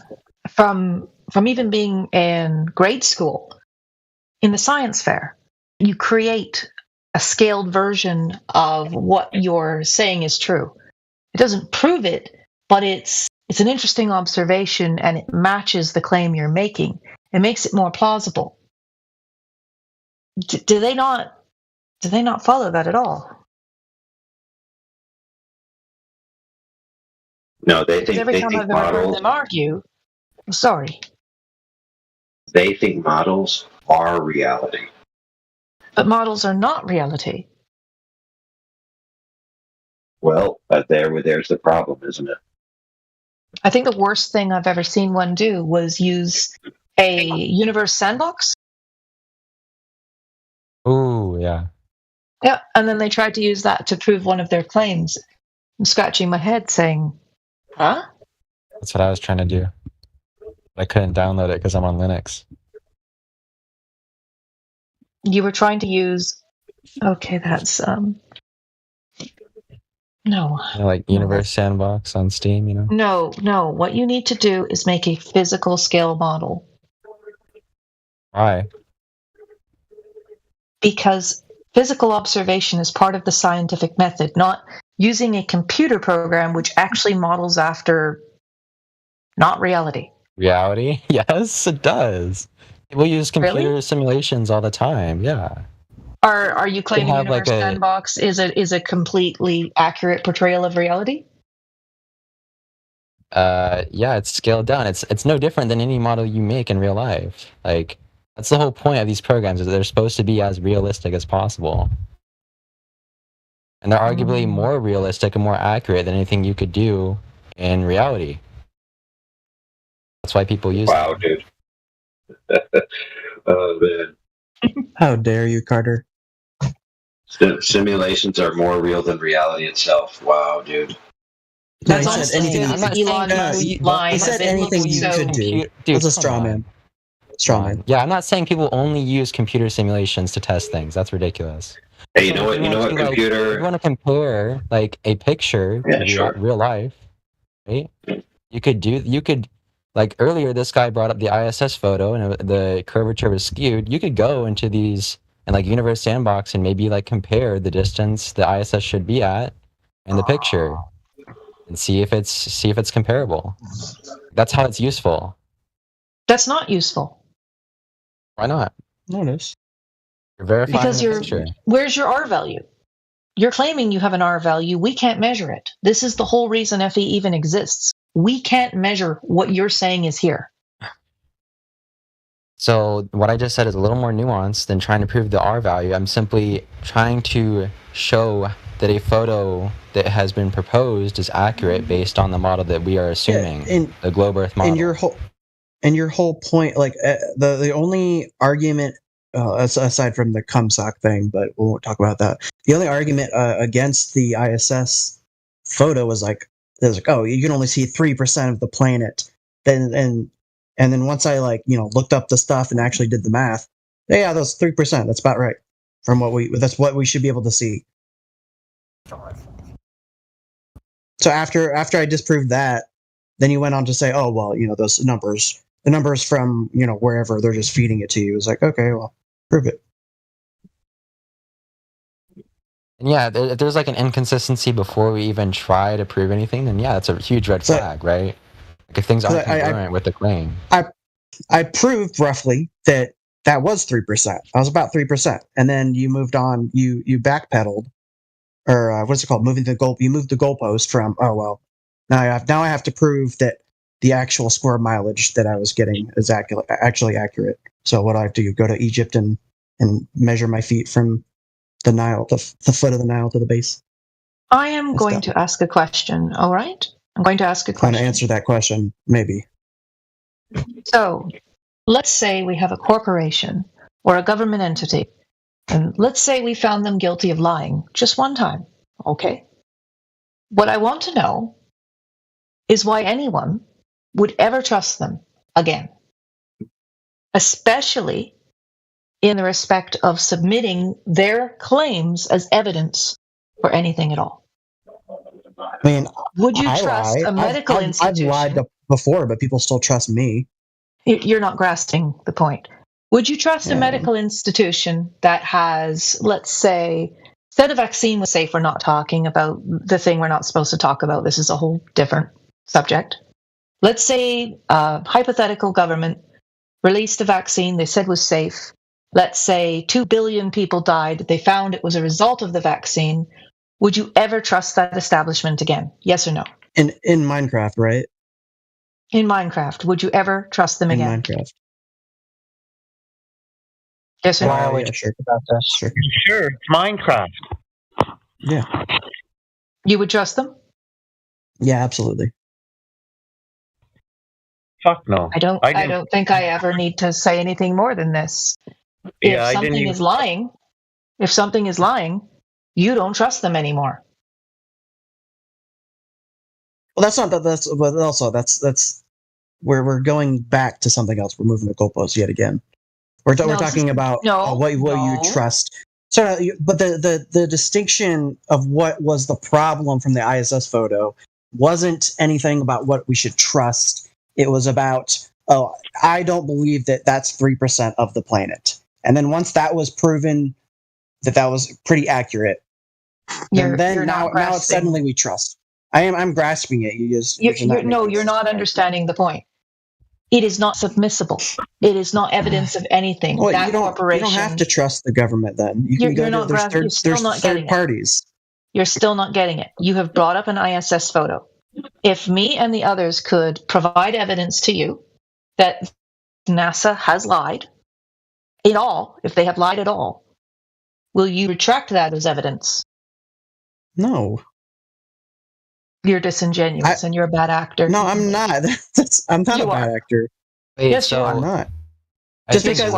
from even being in grade school, in the science fair? You create a scaled version of what you're saying is true. It doesn't prove it, but it's an interesting observation, and it matches the claim you're making. It makes it more plausible. Do they not follow that at all? No, they think every time I've ever heard them argue, I'm sorry. They think models are reality. But models are not reality. Well, there's the problem, isn't it? I think the worst thing I've ever seen one do was use a universe sandbox. Ooh, yeah. Yeah, and then they tried to use that to prove one of their claims. I'm scratching my head saying, huh? That's what I was trying to do. I couldn't download it because I'm on Linux. You were trying to use... Okay, that's... No. Like Universe Sandbox on Steam, No. What you need to do is make a physical scale model. Why? Because physical observation is part of the scientific method, not using a computer program which actually models after not reality. Reality? Yes, it does. People use computer simulations all the time. Yeah. Are you claiming have Universe Sandbox is a completely accurate portrayal of reality? Yeah, it's scaled down. It's no different than any model you make in real life. Like, that's the whole point of these programs, is they're supposed to be as realistic as possible. And they're arguably more realistic and more accurate than anything you could do in reality. That's why people use them. Wow, dude. Oh, man. How dare you, Carter? Simulations are more real than reality itself. Wow, dude. He said anything you could do. That's a straw man. Straw man. Yeah, I'm not saying people only use computer simulations to test things. That's ridiculous. Hey, you know what computer... If you want to compare, like, a picture to real life, right? You could, like, earlier this guy brought up the ISS photo and the curvature was skewed. You could go into these, and like Universe Sandbox, and maybe like compare the distance the ISS should be at and the picture, and see if it's comparable. That's how it's useful. That's not useful. Why not? No, it is. You're verifying because the picture. Where's your R value? You're claiming you have an R value. We can't measure it. This is the whole reason FE even exists. We can't measure what you're saying is here. So what I just said is a little more nuanced than trying to prove the R value. I'm simply trying to show that a photo that has been proposed is accurate based on the model that we are assuming, the globe Earth model. And your whole point, like the only argument, aside from the CumSock thing, but we won't talk about that. The only argument against the ISS photo was like, oh, you can only see 3% of the planet. And And then once I looked up the stuff and actually did the math, yeah, that's 3%. That's about right. That's what we should be able to see. So after I disproved that, then you went on to say, oh well, those numbers, the numbers from wherever, they're just feeding it to you. It's like, okay, well, prove it. Yeah, if there's like an inconsistency before we even try to prove anything, then yeah, that's a huge red flag, right? Like if things aren't congruent with the claim. I proved roughly that was 3%. I was about 3%, and then you moved on. You backpedaled, or what's it called? You moved the goalpost from. Oh well, now I have to prove that the actual square mileage that I was getting is actually accurate. So what do I have to do? Go to Egypt and measure my feet from the Nile, the foot of the Nile to the base. I am going to ask a question. All right, I'm going to ask a question. Trying to answer that question, maybe. So, let's say we have a corporation or a government entity, and let's say we found them guilty of lying just one time. Okay. What I want to know is why anyone would ever trust them again, especially in the respect of submitting their claims as evidence for anything at all. I mean, would you trust a medical institution? I've lied before, but people still trust me. You're not grasping the point. Would you trust a medical institution that has, let's say, said a vaccine was safe? We're not talking about the thing we're not supposed to talk about. This is a whole different subject. Let's say a hypothetical government released a vaccine they said was safe. Let's say 2 billion people died. They found it was a result of the vaccine. Would you ever trust that establishment again? Yes or no? In Minecraft, right? In Minecraft, would you ever trust them again? In Minecraft. Yes or no? Why would you sure. about this? Sure, it's Minecraft. Yeah. You would trust them? Yeah, absolutely. Fuck no. I don't think I ever need to say anything more than this. Yeah, if something is lying, you don't trust them anymore. Well, that's not that. But also that's where we're going back to something else. We're moving the goalposts yet again. We're talking about what you trust. So, but the distinction of what was the problem from the ISS photo wasn't anything about what we should trust. It was about, I don't believe that that's 3% of the planet. And then once that was proven that was pretty accurate, then now it's suddenly we trust. I'm grasping it. You're not understanding the point. It is not submissible. It is not evidence of anything. Well, that you don't corporation. have to trust the government then. You can go to there's third parties. You're still not getting it. You have brought up an ISS photo. If me and the others could provide evidence to you that NASA has lied at all, if they have lied at all, will you retract that as evidence? No. You're disingenuous and you're a bad actor. No, I'm not. I'm not a bad actor. Wait, yes, so you are. I'm not. Just because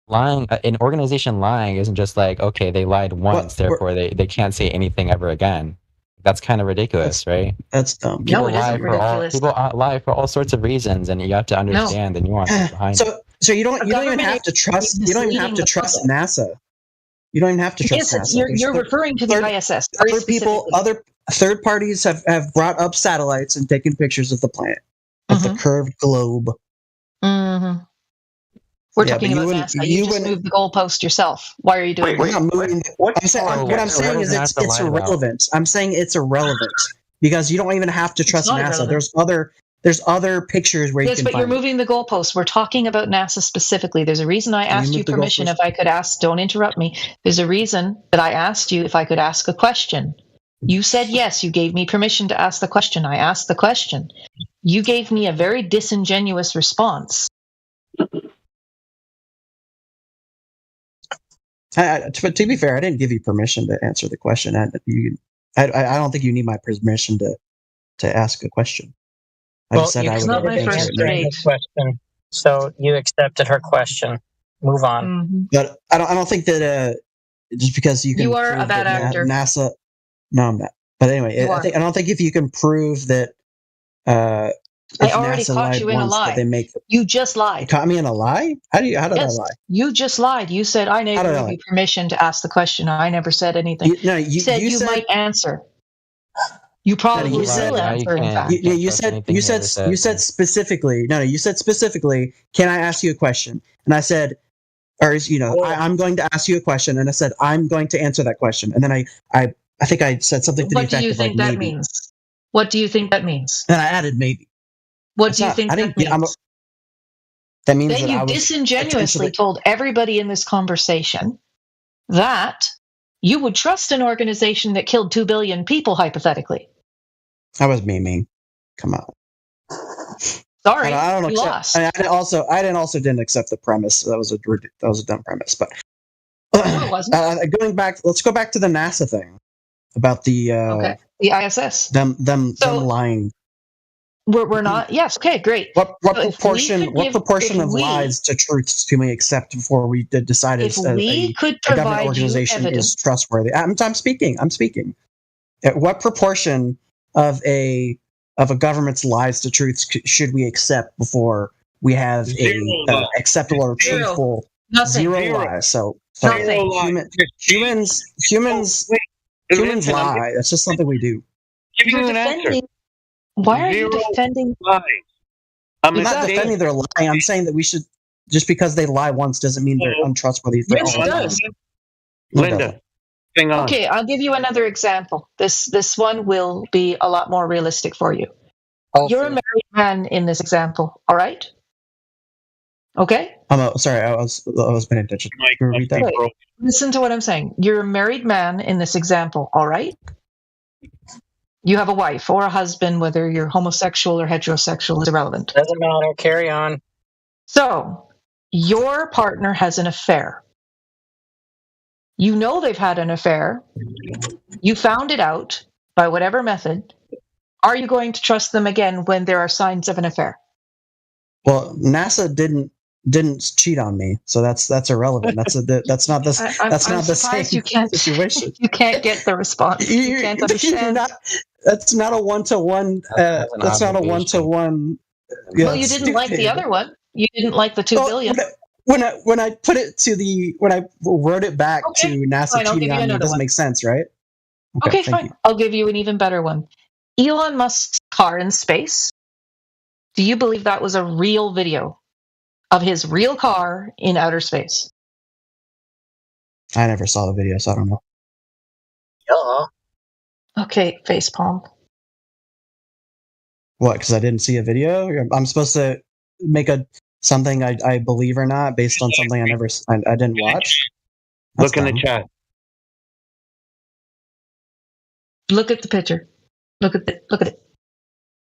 lying, an organization lying isn't just like, okay, they lied once, therefore they can't say anything ever again. That's kind of ridiculous, right? That's dumb. No, it isn't ridiculous. People lie for all sorts of reasons, and you have to understand the nuances behind it. So you don't even have to trust. You don't even have to trust NASA. You don't even have to trust NASA. You're referring to the ISS. Other third parties have brought up satellites and taken pictures of the planet, of the curved globe. Mm-hmm. We're talking about NASA. You just moved the goalpost yourself. Why are you doing We're not moving. What I'm saying is it's irrelevant. I'm saying it's irrelevant because you don't even have to trust NASA. Irrelevant. There's other pictures where you can Yes, but you're find moving the goalpost. We're talking about NASA specifically. There's a reason I asked you permission if I could ask. Don't interrupt me. There's a reason that I asked you if I could ask a question. You said yes. You gave me permission to ask the question. I asked the question. You gave me a very disingenuous response. But to be fair, I didn't give you permission to answer the question. I don't think you need my permission to ask a question. I just said I would answer the question, so you accepted her question. Move on. Mm-hmm. But I don't think that just because you can. You are a bad actor. NASA. No, I'm not. But anyway, I don't think if you can prove that I if already NASA caught lied you in a once, that lie. they make You just you lied. caught me in a lie? How did I Yes, lie? you just lied. You said I How never did I gave lie? you permission to ask the question. I never said anything. You said you might answer. You probably you will said answer. In fact, you said specifically. No, you said specifically. Can I ask you a question? And I said, or is I'm going to ask you a question, and I said I'm going to answer that question, and then I think I said something to the what do effect you of like think that maybe, means? What do you think that means? and I added maybe. What It's do you not. think I that didn't. means? That means Then that I you was disingenuously essentially. told everybody in this conversation that you would trust an organization that killed 2 billion people, hypothetically. I was memeing. Come on. Sorry, I don't you accept. lost. I didn't accept the premise. That was a dumb premise. But No, it wasn't. going back, let's go back to the NASA thing about the Okay, the ISS. them lying. We're not. Yes. Okay. Great. What So if proportion of lies to truths can we accept before we decide if as we could a government provide you organization evidence, is trustworthy? I'm speaking. At what proportion of a government's lies to truths should we accept before we have a acceptable or Zero. truthful Nothing. zero lies? So Nothing. humans lie. That's just something we do. You're defending. Why are you defending? I'm not defending their lying. I'm saying that we should, just because they lie once doesn't mean they're untrustworthy for Yes, all it time. does. Linda, hang on. Okay, I'll give you another example. This one will be a lot more realistic for you. You're a married man in this example, all right? Okay? Sorry, I was paying attention. Can you repeat that? Wait, listen to what I'm saying. You're a married man in this example, all right? You have a wife or a husband, whether you're homosexual or heterosexual is irrelevant. Doesn't matter. Carry on. So, your partner has an affair. You know they've had an affair. You found it out by whatever method. Are you going to trust them again when there are signs of an affair? Well, NASA didn't cheat on me, so that's irrelevant. That's not the same situation. You can't get the response. You can't understand. That's not a one-to-one. That's not a one-to-one. Well, you didn't like the other one. You didn't like the 2 billion. When I put it to when I wrote it back to NASA cheating on me, it doesn't make sense, right? Okay, fine. I'll give you an even better one. Elon Musk's car in space. Do you believe that was a real video of his real car in outer space? I never saw the video, so I don't know. Okay, facepalm. What? Because I didn't see a video? I'm supposed to make something I believe or not based on something I didn't watch? Look in the chat. Look at the picture. Look at it.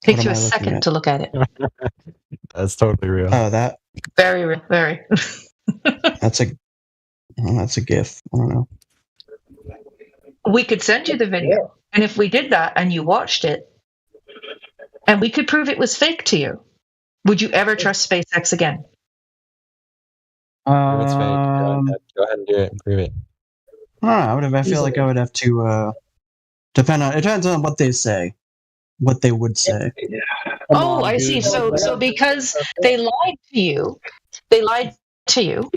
Takes you a second to look at it. That's totally real. Oh, that. Very real. Very. That's a GIF. I don't know. We could send you the video, and if we did that and you watched it, and we could prove it was fake to you, would you ever trust SpaceX again? It's fake. Go ahead and do it. Prove it. I feel like I would have to it depends on what they say, what they would say. Oh, I see. So because they lied to you,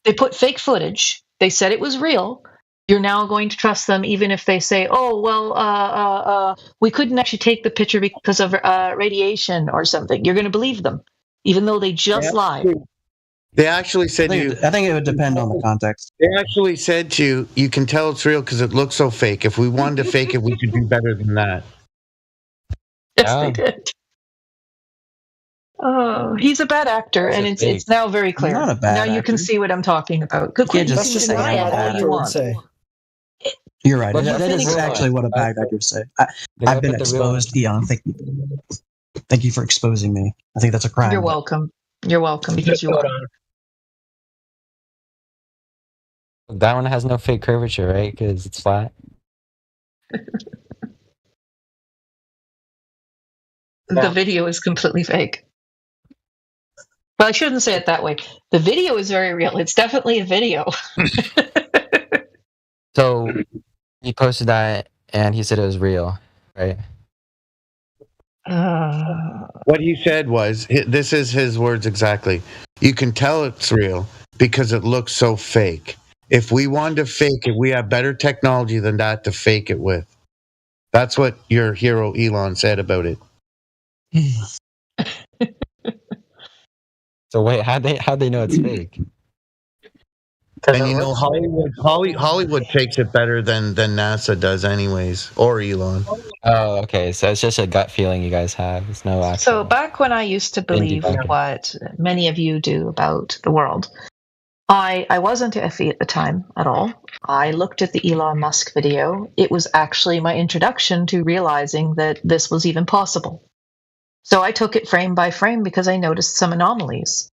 they put fake footage, they said it was real, you're now going to trust them even if they say, oh, well, we couldn't actually take the picture because of radiation or something. You're going to believe them, even though they just lied. They actually said I think it would depend on the context. They actually said to you can tell it's real because it looks so fake. If we wanted to fake it, we could do better than that. Yes, they did. Oh, he's a bad actor, and it's now very clear. Not a bad now you can actor. see what I'm talking about. You can't just can say deny I'm a it bad all you actor. want. You're right. But That you is think- actually what a bad actor say. I've been exposed, Eon. Thank you for exposing me. I think that's a crime. You're welcome. You're welcome, because you are. That one has no fake curvature, right? Because it's flat. The video is completely fake. Well, I shouldn't say it that way. The video is very real. It's definitely a video. So he posted that, and he said it was real, right? What he said was, this is his words exactly. You can tell it's real because it looks so fake. If we wanted to fake it, we have better technology than that to fake it with. That's what your hero Elon said about it. So wait, how'd they know it's fake? And you know, Hollywood takes it better than NASA does, anyways, or Elon. Oh, okay. So it's just a gut feeling you guys have. It's no actual. So back when I used to believe debunking. what many of you do about the world, I wasn't iffy at the time at all. I looked at the Elon Musk video. It was actually my introduction to realizing that this was even possible. So I took it frame by frame because I noticed some anomalies.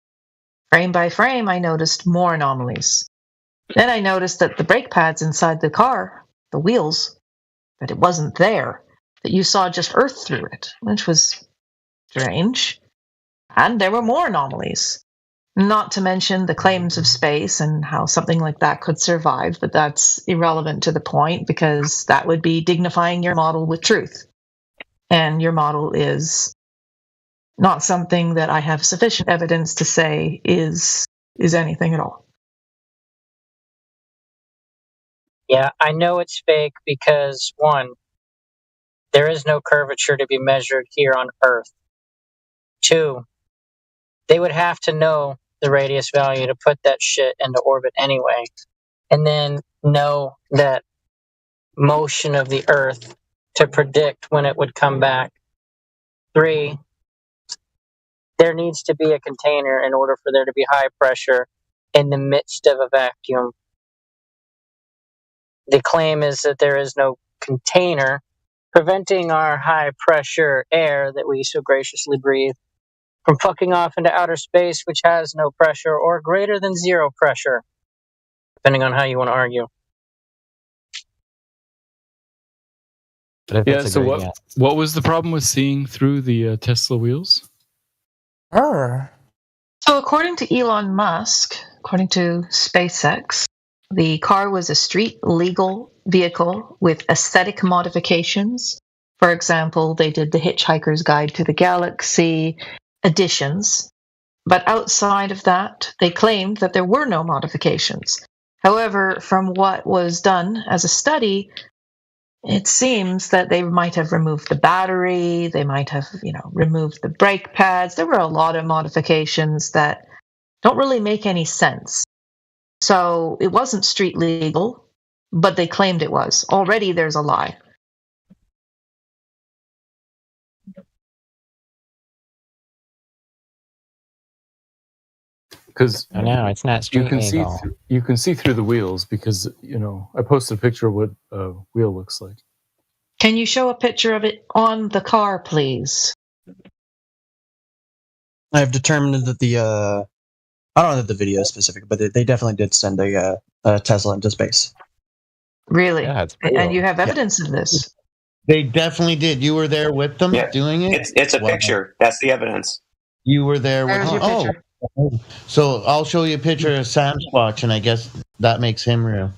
Frame by frame, I noticed more anomalies. Then I noticed that the brake pads inside the car, the wheels, that it wasn't there, that you saw just earth through it, which was strange. And there were more anomalies. Not to mention the claims of space and how something like that could survive, but that's irrelevant to the point because that would be dignifying your model with truth. And your model is not something that I have sufficient evidence to say is anything at all. Yeah, I know it's fake because, one, there is no curvature to be measured here on Earth. Two, they would have to know the radius value to put that shit into orbit anyway. And then know that motion of the Earth to predict when it would come back. Three, there needs to be a container in order for there to be high pressure in the midst of a vacuum. The claim is that there is no container preventing our high pressure air that we so graciously breathe from fucking off into outer space, which has no pressure or greater than zero pressure, depending on how you want to argue. Yeah, so what was the problem with seeing through the Tesla wheels? So according to Elon Musk, according to SpaceX, the car was a street legal vehicle with aesthetic modifications. For example, they did the Hitchhiker's Guide to the Galaxy additions. But outside of that, they claimed that there were no modifications. However, from what was done as a study, it seems that they might have removed the battery, they might have, removed the brake pads. There were a lot of modifications that don't really make any sense. So it wasn't street legal, but they claimed it was. Already there's a lie. Because no, it's not street you can legal. You can see through the wheels because I posted a picture of what a wheel looks like. Can you show a picture of it on the car, please? I have determined that I don't know the video is specific, but they definitely did send a Tesla into space. Really? Yeah, and you have evidence of this? They definitely did. You were there with them doing it? It's a picture. That's the evidence. You were there with There's your picture. Oh. So I'll show you a picture of Sasquatch, and I guess that makes him real.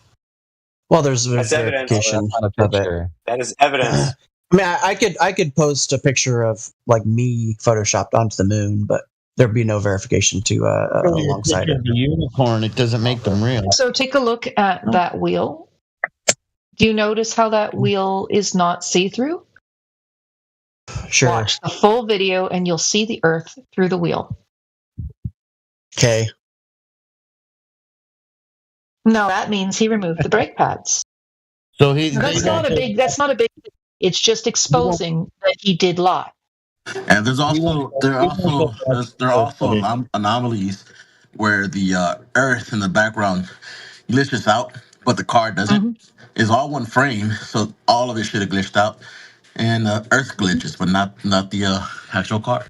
Well, there's That's evidence. verification of it. That is evidence. I mean, I could post a picture of like me photoshopped onto the moon, but there'd be no verification to alongside it. The unicorn, it doesn't make them real. So take a look at that wheel. Do you notice how that wheel is not see-through? Sure. Watch the full video and you'll see the Earth through the wheel. Okay. No, that means he removed the brake pads. So he's That's not a big. It's just exposing that he did lie. And there are also anomalies where the Earth in the background glitches out, but the car doesn't. It's all one frame, so all of it should have glitched out, and Earth glitches, but not the actual car.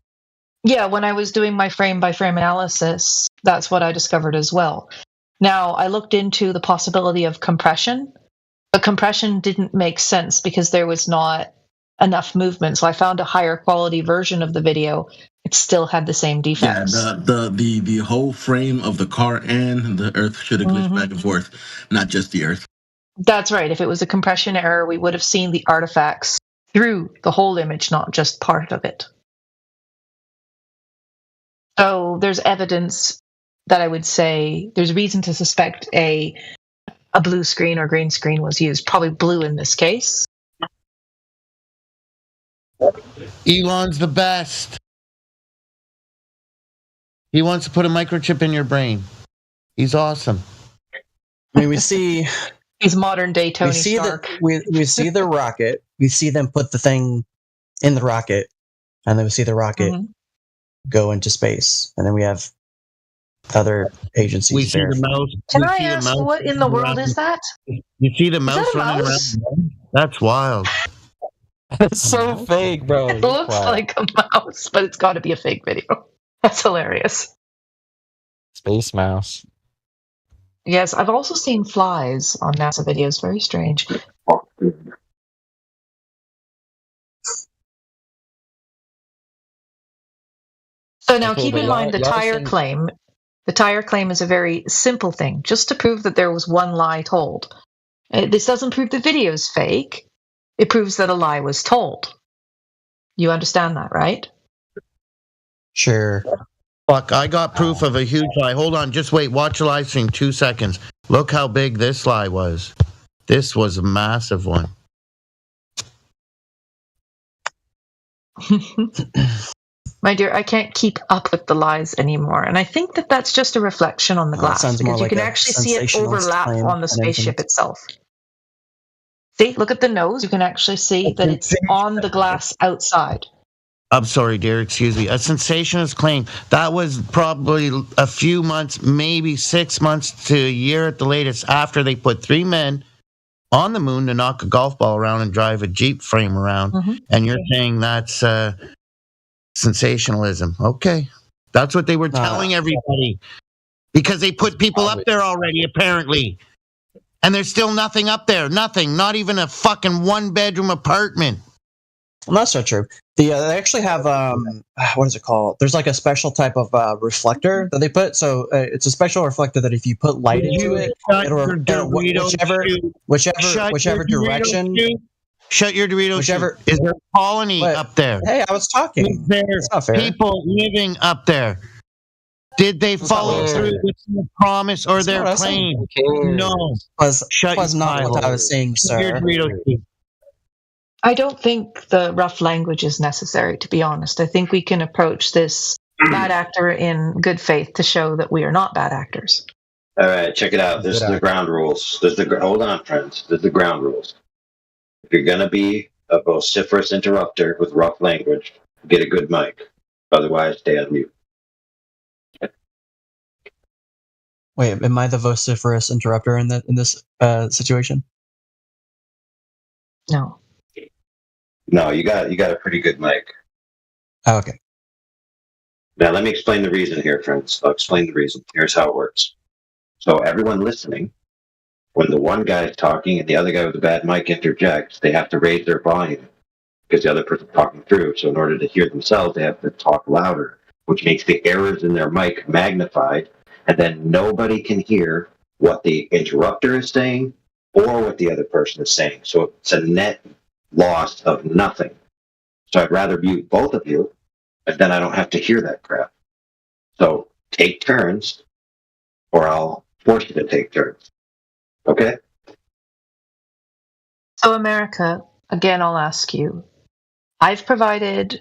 Yeah, when I was doing my frame-by-frame analysis, that's what I discovered as well. Now, I looked into the possibility of compression, but compression didn't make sense because there was not enough movement. So I found a higher quality version of the video. It still had the same defects. Yeah, the whole frame of the car and the Earth should have glitched back and forth, not just the Earth. That's right. If it was a compression error, we would have seen the artifacts through the whole image, not just part of it. So there's evidence that I would say there's reason to suspect a blue screen or green screen was used. Probably blue in this case. Elon's the best. He wants to put a microchip in your brain. He's awesome. I mean, we see he's modern day Tony we see Stark. We see the rocket. We see them put the thing in the rocket, and then we see the rocket go into space, and then we have other agencies. We see the mouse. Can I ask what in the world is that? You see the mouse that a running mouse? around? That's wild. That's so fake, bro. It looks like a mouse, but it's got to be a fake video. That's hilarious. Space mouse. Yes, I've also seen flies on NASA videos. Very strange. So now keep in mind the tire claim. The tire claim is a very simple thing, just to prove that there was one lie told. This doesn't prove the video is fake. It proves that a lie was told. You understand that, right? Sure. Fuck, I got proof of a huge lie. Hold on, just wait. Watch the live stream 2 seconds. Look how big this lie was. This was a massive one. My dear, I can't keep up with the lies anymore. And I think that that's just a reflection on the glass. Because you can actually see it overlap on the spaceship itself. See, look at the nose. You can actually see that it's on the glass outside. I'm sorry, dear. Excuse me. A sensationalist claim. That was probably a few months, maybe 6 months to a year at the latest, after they put 3 men on the moon to knock a golf ball around and drive a Jeep frame around. And you're saying that's sensationalism. Okay. That's what they were telling everybody. Because they put people up there already, apparently. And there's still nothing up there. Nothing. Not even a fucking 1-bedroom apartment. Well, that's not true. They actually have what is it called? There's like a special type of reflector that they put. So it's a special reflector that if you put light into it, whichever direction. Shut your Dorito. Whichever. Is there a colony up there? Hey, I was talking. There's people living up there. Did they follow through with the promise or their claim? No. Was not what I was saying, sir. I don't think the rough language is necessary, to be honest. I think we can approach this bad actor in good faith to show that we are not bad actors. All right, check it out. This is the ground rules. Hold on, friends. This is the ground rules. If you're going to be a vociferous interrupter with rough language, get a good mic. Otherwise, stay on mute. Wait, am I the vociferous interrupter in this situation? No. No, you got a pretty good mic. Oh, okay. Now let me explain the reason here, friends. I'll explain the reason. Here's how it works. So everyone listening, when the one guy is talking and the other guy with the bad mic interjects, they have to raise their volume because the other person's talking through. So in order to hear themselves, they have to talk louder, which makes the errors in their mic magnified, and then nobody can hear what the interrupter is saying or what the other person is saying. So it's a net loss of nothing. So I'd rather mute both of you, and then I don't have to hear that crap. So take turns, or I'll force you to take turns. Okay? So America, again, I'll ask you. I've provided,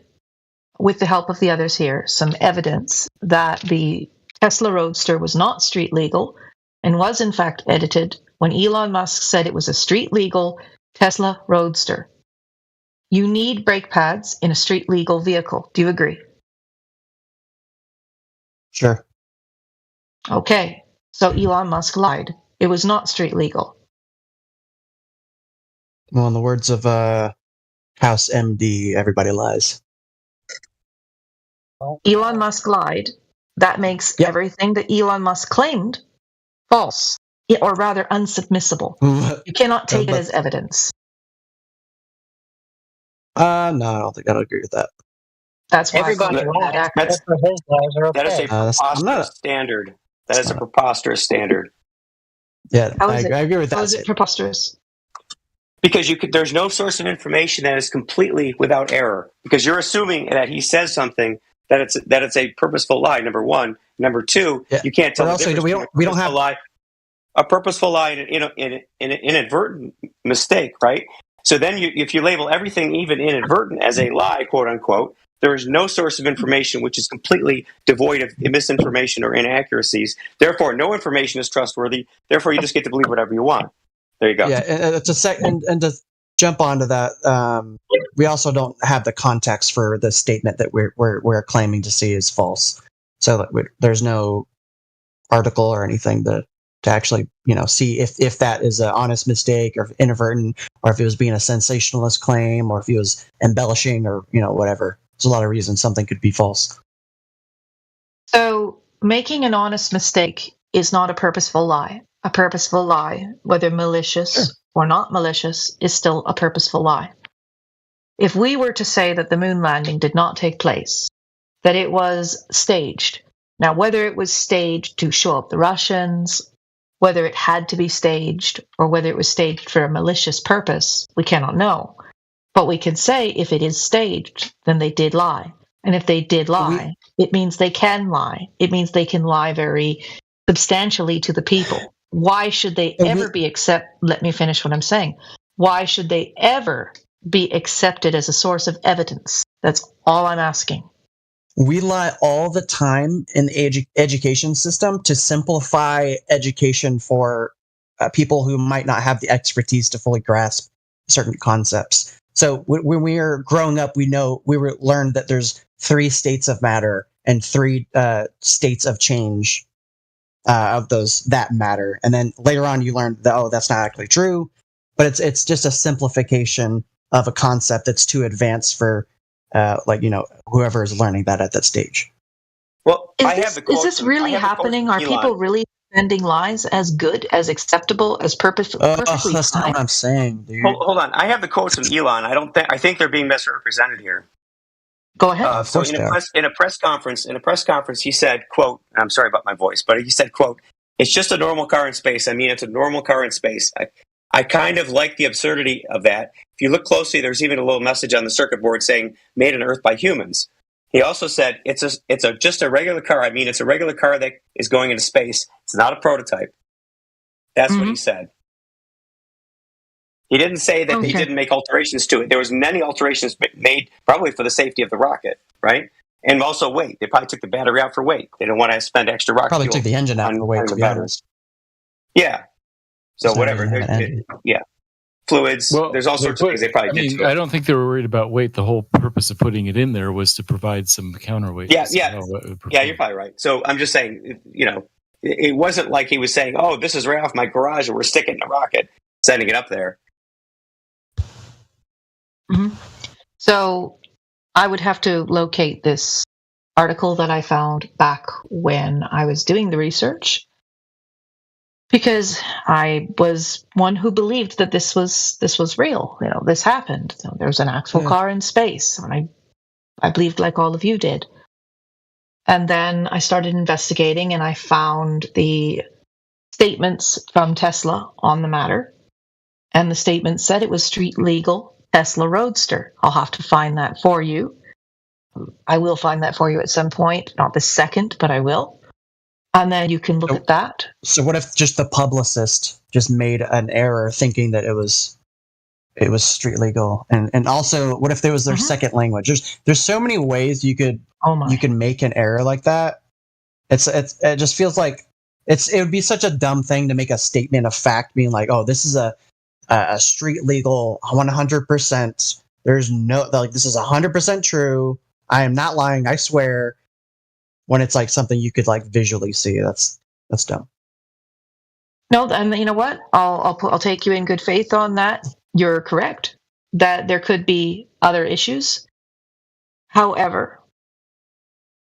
with the help of the others here, some evidence that the Tesla Roadster was not street legal and was in fact edited when Elon Musk said it was a street legal Tesla Roadster. You need brake pads in a street legal vehicle. Do you agree? Sure. Okay. So Elon Musk lied. It was not street legal. Well, in the words of House MD, everybody lies. Elon Musk lied. That makes everything that Elon Musk claimed false, or rather unsubmissible. You cannot take it as evidence. No, I don't think I'd agree with that. That's why everybody That is a preposterous standard. That is a preposterous standard. Yeah, How I is it? agree with that. How is it preposterous? Because there's no source of information that is completely without error. Because you're assuming that he says something that it's a purposeful lie. Number one. Number two, you can't tell. But also, we don't have a purposeful lie and an inadvertent mistake, right? So then, if you label everything, even inadvertent, as a lie, quote unquote, there is no source of information which is completely devoid of misinformation or inaccuracies. Therefore, no information is trustworthy. Therefore, you just get to believe whatever you want. There you go. Yeah, and it's a second, and to jump onto that, we also don't have the context for the statement that we're claiming to see is false. So there's no article or anything to actually see if that is an honest mistake or inadvertent, or if it was being a sensationalist claim, or if he was embellishing, or whatever. There's a lot of reasons something could be false. So making an honest mistake is not a purposeful lie. A purposeful lie, whether malicious or not malicious, is still a purposeful lie. If we were to say that the moon landing did not take place, that it was staged, now whether it was staged to show up the Russians, whether it had to be staged, or whether it was staged for a malicious purpose, we cannot know. But we can say if it is staged, then they did lie. And if they did lie, it means they can lie. It means they can lie very substantially to the people. Why should they ever be let me finish what I'm saying. Why should they ever be accepted as a source of evidence? That's all I'm asking. We lie all the time in the education system to simplify education for people who might not have the expertise to fully grasp certain concepts. So when we are growing up, we learned that there's 3 states of matter and 3 states of change of that matter. And then later on, you learn that, that's not actually true, but it's just a simplification of a concept that's too advanced for whoever is learning that at that stage. Well, is this really happening? Are people really defending lies as good, as acceptable, as perfectly that's fine? not what I'm saying, dude. Hold on. I have the quotes from Elon. I think they're being misrepresented here. Go ahead. So in a press conference, he said, quote, I'm sorry about my voice, but he said, quote, "It's just a normal car in space. I mean, it's a normal car in space. I kind of like the absurdity of that. If you look closely, there's even a little message on the circuit board saying made on Earth by humans." He also said, it's just a regular car. I mean, it's a regular car that is going into space. It's not a prototype. That's what he said. He didn't say that he didn't make alterations to it. There was many alterations made probably for the safety of the rocket, right? And also weight. They probably took the battery out for weight. They don't want to spend extra rocket Probably fuel took the engine out for weight, to be honest. Yeah. So whatever. Fluids. Well, there's all sorts of things they probably did to it. I don't think they were worried about weight. The whole purpose of putting it in there was to provide some counterweight. Yeah, you're probably right. So I'm just saying, it wasn't like he was saying, "Oh, this is right off my garage, and we're sticking the rocket, sending it up there." Mm-hmm. So I would have to locate this article that I found back when I was doing the research, because I was one who believed that this was real. This happened. There's an actual car in space. I believed like all of you did. And then I started investigating, and I found the statements from Tesla on the matter. And the statement said it was street legal Tesla Roadster. I'll have to find that for you. I will find that for you at some point. Not this second, but I will. And then you can look at that. So what if just the publicist just made an error thinking that it was street legal? And also, what if there was their second language? There's so many ways you could make an error like that. It just feels like it would be such a dumb thing to make a statement of fact, being like, "Oh, this is a street legal 100%. There's no this is 100% true. I am not lying. I swear." When it's like something you could visually see, that's dumb. No, and you know what? I'll take you in good faith on that. You're correct that there could be other issues. However,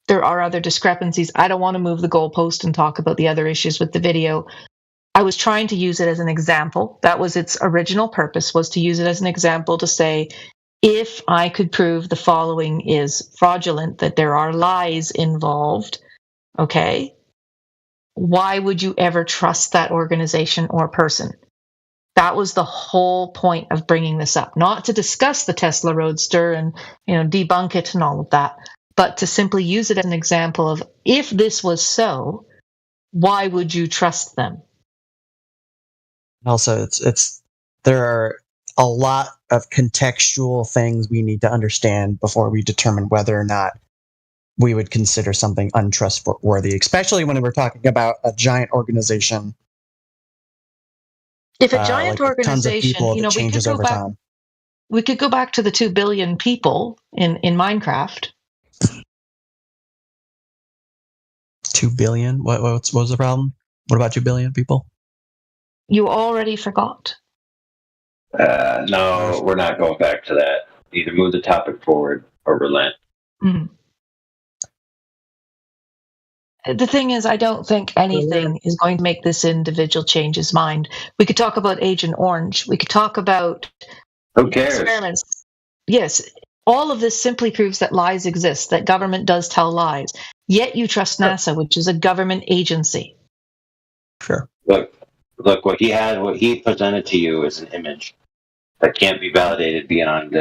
there are other discrepancies. I don't want to move the goalpost and talk about the other issues with the video. I was trying to use it as an example. That was its original purpose, was to use it as an example to say, if I could prove the following is fraudulent, that there are lies involved, okay, why would you ever trust that organization or person? That was the whole point of bringing this up, not to discuss the Tesla Roadster and debunk it and all of that, but to simply use it as an example of, if this was so, why would you trust them? Also, it's there are a lot of contextual things we need to understand before we determine whether or not we would consider something untrustworthy, especially when we're talking about a giant organization. If a giant like tons of organization, people that changes over time. We could go back to the 2 billion people in Minecraft. 2 billion? What was the problem? What about 2 billion people? You already forgot. No, we're not going back to that. Either move the topic forward or relent. Mm. The thing is, I don't think anything is going to make this individual change his mind. We could talk about Agent Orange. We could talk about Who cares? experiments. Yes, all of this simply proves that lies exist, that government does tell lies. Yet you trust NASA, which is a government agency. Sure. Look, what he presented to you is an image that can't be validated beyond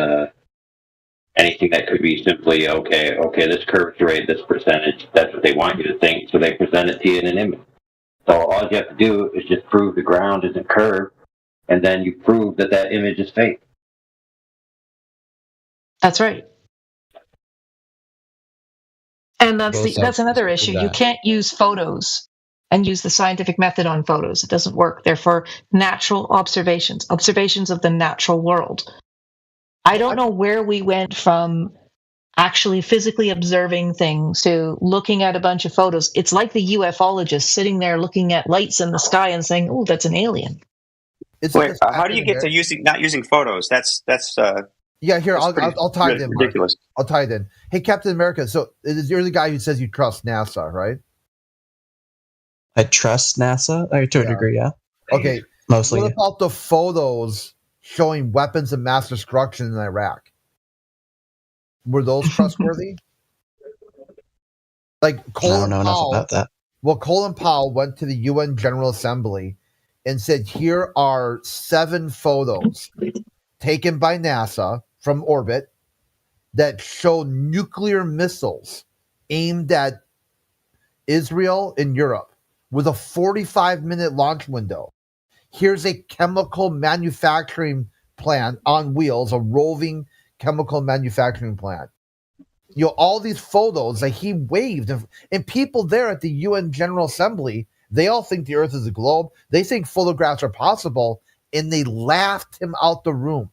anything that could be simply, okay, this curvature rate, this percentage, that's what they want you to think, so they present it to you in an image. So all you have to do is just prove the ground isn't curved, and then you prove that image is fake. That's right. And that's another issue. You can't use photos and use the scientific method on photos. It doesn't work. They're for natural observations of the natural world. I don't know where we went from actually physically observing things to looking at a bunch of photos. It's like the ufologist sitting there looking at lights in the sky and saying, "Oh, that's an alien." Wait, how do you get to not using photos? That's yeah. Here, I'll tie it in. Ridiculous. I'll tie it in. Hey, Captain America. So you're the guy who says you trust NASA, right? I trust NASA to a degree, yeah. Okay, mostly. What about the photos showing weapons of mass destruction in Iraq? Were those trustworthy? Like Colin I don't know Powell, enough about that. Well, Colin Powell went to the UN General Assembly and said, here are 7 photos taken by NASA from orbit that show nuclear missiles aimed at Israel and Europe with a 45-minute launch window. Here's a chemical manufacturing plant on wheels, a roving chemical manufacturing plant. All these photos that he waved, and people there at the UN General Assembly, they all think the Earth is a globe. They think photographs are possible, and they laughed him out the room.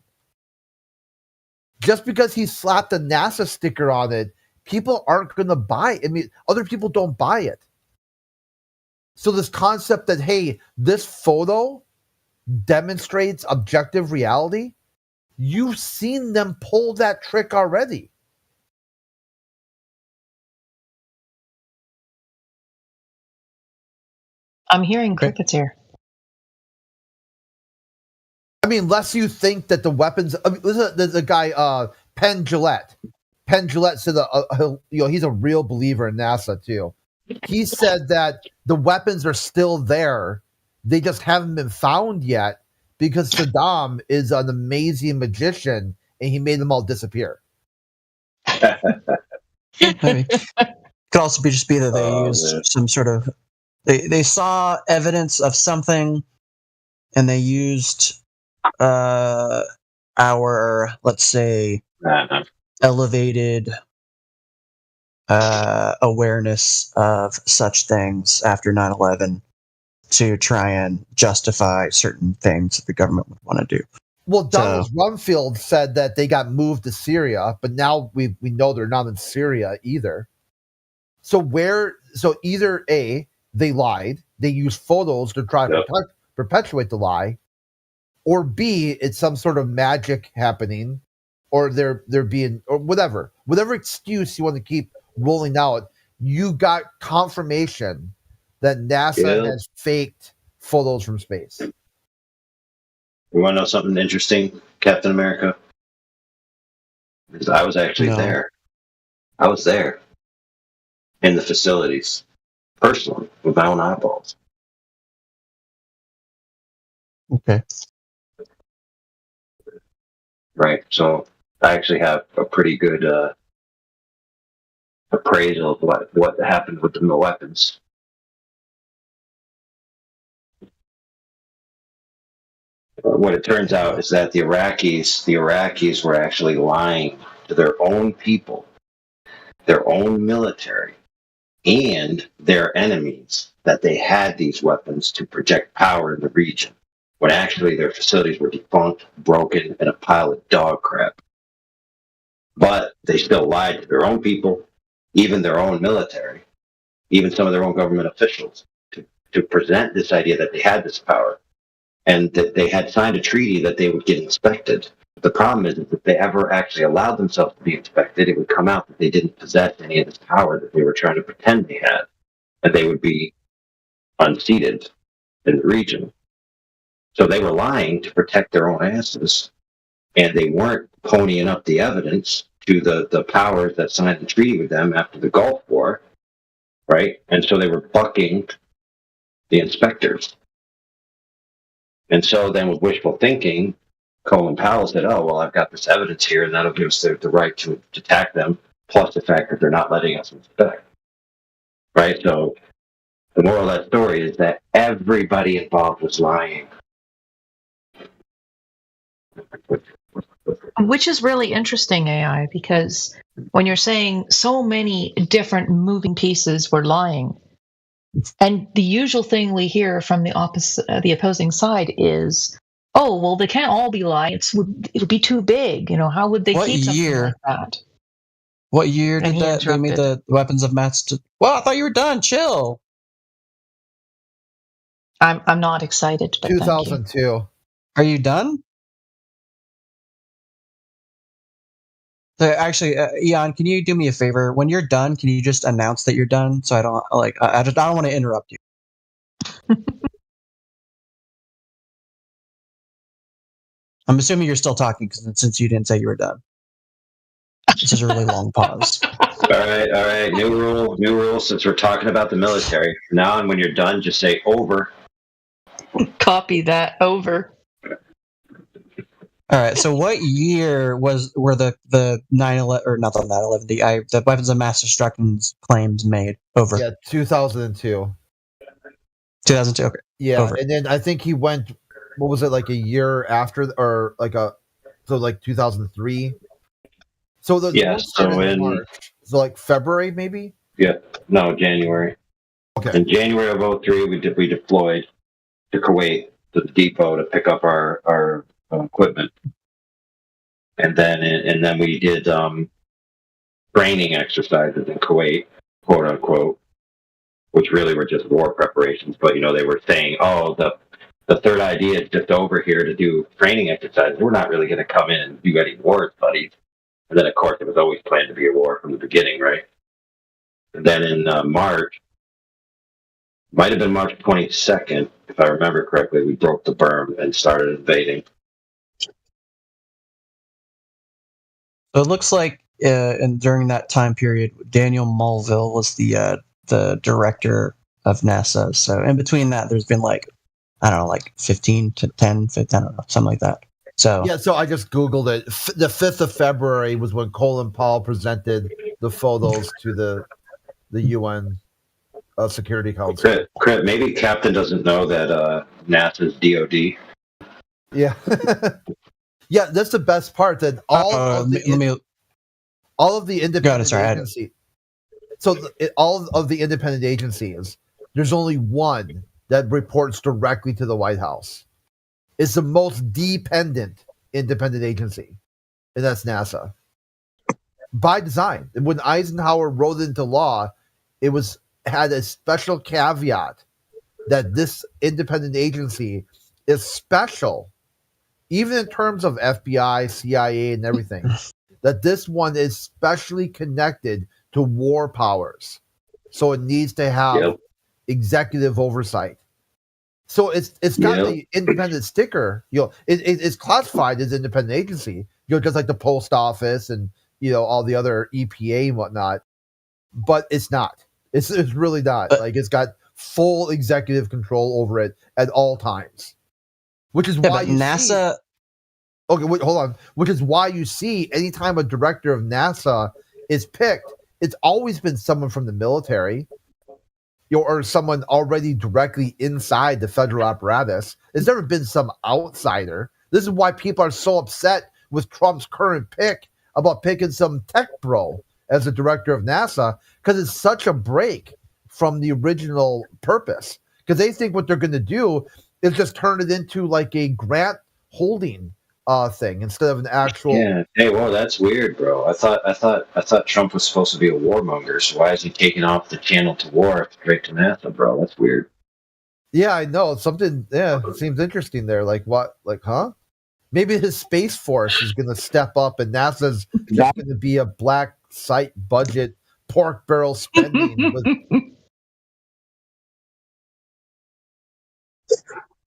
Just because he slapped a NASA sticker on it, people aren't going to buy it. I mean, other people don't buy it. So this concept that, hey, this photo demonstrates objective reality, you've seen them pull that trick already. I'm hearing crickets here. I mean, unless you think that the weapons. There's a guy, Penn Jillette. Penn Jillette said he's a real believer in NASA too. He said that the weapons are still there, they just haven't been found yet because Saddam is an amazing magician and he made them all disappear. Maybe. Could also just be that they used some sort of. They saw evidence of something, and they used our, let's say, elevated awareness of such things after 9/11 to try and justify certain things that the government would want to do. Well, Donald Rumsfeld said that they got moved to Syria, but now we know they're not in Syria either. So either A, they lied, they used photos to try to perpetuate the lie, or B, it's some sort of magic happening, or they're being, or whatever excuse you want to keep rolling out, you got confirmation that NASA has faked photos from space. You want to know something interesting, Captain America? Because I was actually there. I was there in the facilities, personally, with my own eyeballs. Okay. right? So I actually have a pretty good appraisal of what happened with the weapons. What it turns out is that the Iraqis were actually lying to their own people, their own military, and their enemies that they had these weapons to project power in the region, when actually their facilities were defunct, broken, and a pile of dog crap. But they still lied to their own people, even their own military, even some of their own government officials, to present this idea that they had this power and that they had signed a treaty that they would get inspected. The problem is that if they ever actually allowed themselves to be inspected, it would come out that they didn't possess any of this power that they were trying to pretend they had, and they would be unseated in the region. So they were lying to protect their own asses, and they weren't ponying up the evidence to the powers that signed the treaty with them after the Gulf War, right? And so they were bucking the inspectors. And so then with wishful thinking, Colin Powell said, oh, well, I've got this evidence here, and that'll give us the right to attack them, plus the fact that they're not letting us inspect. Right? So the moral of that story is that everybody involved was lying. Which is really interesting, AI, because when you're saying so many different moving pieces were lying, and the usual thing we hear from the opposing side is, oh, well, they can't all be lying. It'll be too big. How would they keep something like that? What year did they made the weapons of mass? Well, I thought you were done. Chill. I'm not excited. But 2002. Are you done? So actually, Ian, can you do me a favor? When you're done, can you just announce that you're done? So I don't I don't want to interrupt you. I'm assuming you're still talking since you didn't say you were done. This is a really long pause. All right. New rule. Since we're talking about the military, from now on, when you're done, just say over. Copy that. Over. All right. So, what year were the 9/11 or not the 9/11 the weapons of mass destruction claims made? Over. Yeah, 2002. 2002. Okay. Yeah, over. And then I think he went. What was it, like a year after, or like 2003? So March. So like February, maybe. Yeah. No, January. Okay. In January of 2003, we deployed to Kuwait, to the depot, to pick up our equipment, and then we did training exercises in Kuwait, quote unquote, which really were just war preparations. But they were saying, oh, the third idea is just over here to do training exercises. We're not really going to come in and do any war studies. And then, of course, it was always planned to be a war from the beginning, right? And then in March, might have been March 22nd, if I remember correctly, we broke the berm and started invading. So it looks like, and during that time period, Daniel Mulville was the director of NASA. So in between that, there's been like 15 to 10, I don't know, something like that. So yeah, so I just Googled it. The 5th of February was when Colin Powell presented the photos to the UN Security Council. Crit, maybe Captain doesn't know that NASA's DOD. Yeah. Yeah, that's the best part. That all of the independent agencies. So all of the independent agencies, there's only one that reports directly to the White House. It's the most dependent independent agency, and that's NASA. By design. When Eisenhower wrote it into law, it had a special caveat that this independent agency is special, even in terms of FBI, CIA, and everything, that this one is specially connected to war powers. So it needs to have executive oversight. So it's got the independent sticker. It's classified as independent agency. Just like the post office and all the other EPA and whatnot. But it's not. It's really not. Like it's got full executive control over it at all times. Which is why NASA. Okay, wait, hold on. Which is why you see anytime a director of NASA is picked, it's always been someone from the military, or someone already directly inside the federal apparatus. It's never been some outsider. This is why people are so upset with Trump's current pick about picking some tech bro as the director of NASA, because it's such a break from the original purpose. Because they think what they're going to do is just turn it into like a grant holding thing instead of an actual. Yeah. Hey, whoa, that's weird, bro. I thought Trump was supposed to be a warmonger. So why is he taking off the channel to war straight to NASA, bro? That's weird. Yeah, I know something. Yeah, it seems interesting there. Like what? Like, huh? Maybe his Space Force is going to step up, and NASA's just going to be a black site budget pork barrel spending.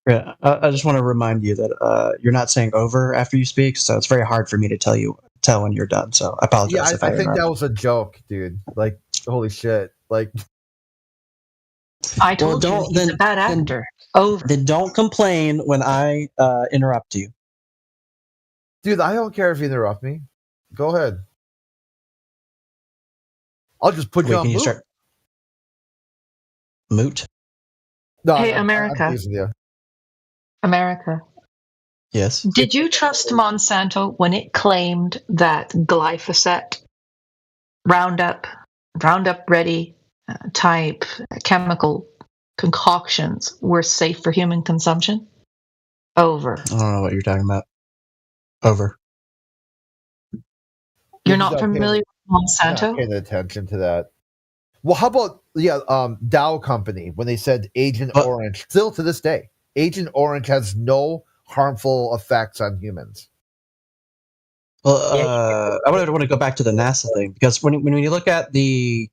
Yeah, I just want to remind you that you're not saying over after you speak, so it's very hard for me to tell when you're done. So I apologize. Yeah, I think that was a joke, dude. Like, holy shit! Like, I told you he's a bad actor. Over. Then don't complain when I interrupt you. Dude, I don't care if you interrupt me. Go ahead. I'll just put you on mute. Moot? No, hey, I'm America. teasing you. America. Yes. Did you trust Monsanto when it claimed that glyphosate, Roundup Ready type chemical concoctions were safe for human consumption? Over. I don't know what you're talking about. Over. You're not familiar with Monsanto? Not paying attention to that. Well, how about Dow Company when they said Agent Orange? Still to this day, Agent Orange has no harmful effects on humans. Well, I want to go back to the NASA thing, because when you look at the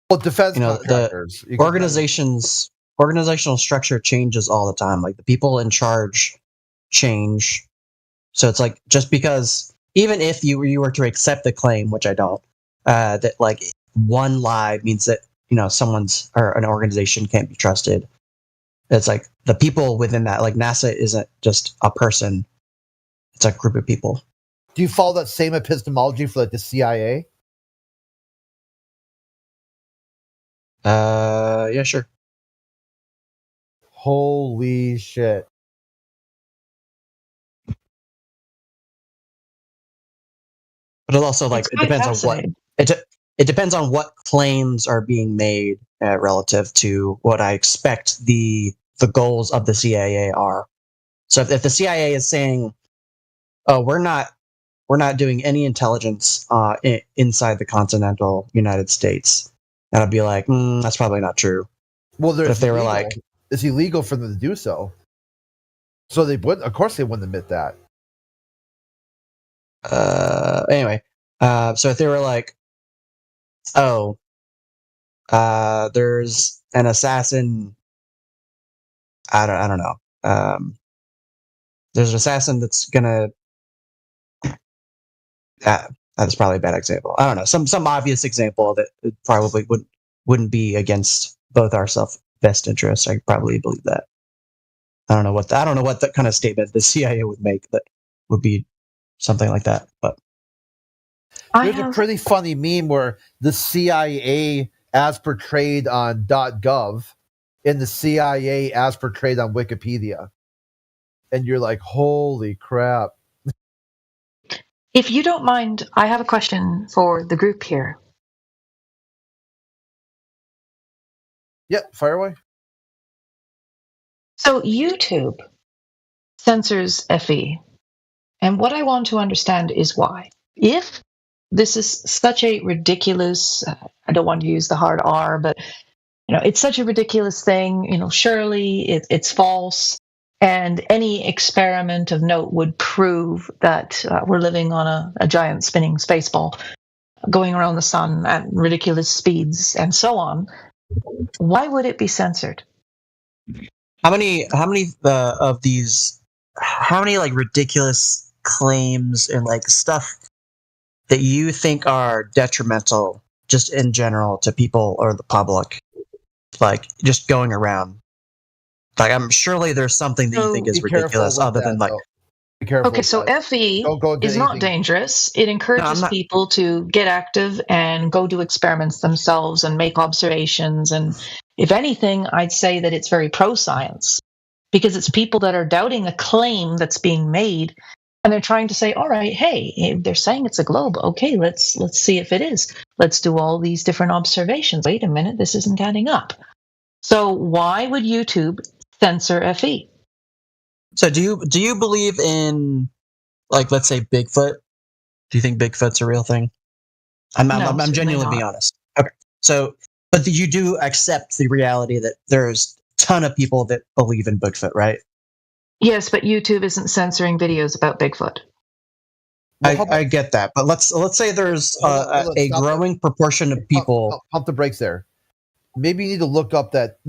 defense contractors, the organizational structure changes all the time. Like the people in charge change, so it's like just because even if you were to accept the claim, which I don't, that like one lie means that someone's or an organization can't be trusted. It's like the people within that, like NASA isn't just a person; it's a group of people. Do you follow that same epistemology for like the CIA? Yeah, sure. Holy shit! But it also it depends on what it depends on what claims are being made relative to what I expect the goals of the CIA are. So if the CIA is saying, "Oh, we're not doing any intelligence inside the continental United States," and I'd be like, "That's probably not true." Well, if they were like, "It's illegal for them to do so," so they would, of course, they wouldn't admit that. Anyway, so if they were like, "Oh, there's an assassin," I don't know. There's an assassin that's gonna. That's probably a bad example. I don't know. Some obvious example that it probably wouldn't be against both our best interests. I probably believe that. I don't know what that kind of statement the CIA would make that would be something like that. But there's a pretty funny meme where the CIA as portrayed on .gov and the CIA as portrayed on Wikipedia, and you're like, holy crap. If you don't mind, I have a question for the group here. Yep, fire away. So YouTube censors FE, and what I want to understand is why. If this is such a ridiculous, I don't want to use the hard R, but it's such a ridiculous thing, surely it's false. And any experiment of note would prove that we're living on a giant spinning space ball going around the sun at ridiculous speeds and so on. Why would it be censored? How many of these, how many like ridiculous claims and like stuff that you think are detrimental just in general to people or the public, like just going around? Like, I'm surely there's something that you think is ridiculous other than like, Be careful. Okay, so FE Don't go into is not anything. dangerous. It encourages not- people to get active and go do experiments themselves and make observations. And if anything, I'd say that it's very pro-science because it's people that are doubting a claim that's being made, and they're trying to say, all right, hey, they're saying it's a globe. Okay, let's see if it is. Let's do all these different observations. Wait a minute, this isn't adding up. So why would YouTube censor FE? So do you believe in, like, let's say Bigfoot? Do you think Bigfoot's a real thing? I'm certainly genuinely not. being honest. Okay. So, but you do accept the reality that there's a ton of people that believe in Bigfoot, right? Yes, but YouTube isn't censoring videos about Bigfoot. I get that, but let's say there's Hold on, a stop growing proportion of people. Pump the brakes there. Maybe you need to look up that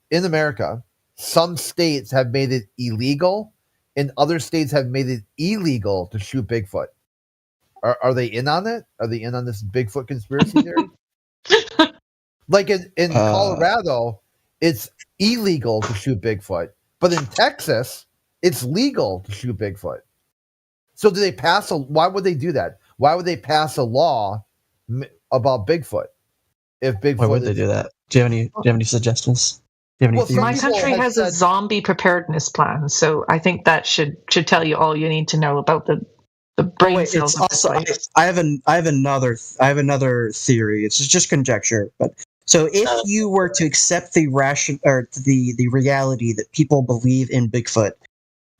in America, some states have made it illegal, and other states have made it illegal to shoot Bigfoot. Are they in on it? Are they in on this Bigfoot conspiracy theory? Like in Colorado, it's illegal to shoot Bigfoot, but in Texas, it's legal to shoot Bigfoot. So do they pass why would they do that? Why would they pass a law about Bigfoot? If Bigfoot, Why would they do that? Do you have any suggestions? Do you have any theories? My country has a zombie preparedness plan, so I think that should tell you all you need to know about the brain cells. It's also I have another theory. It's just conjecture, but so if you were to accept the the reality that people believe in Bigfoot,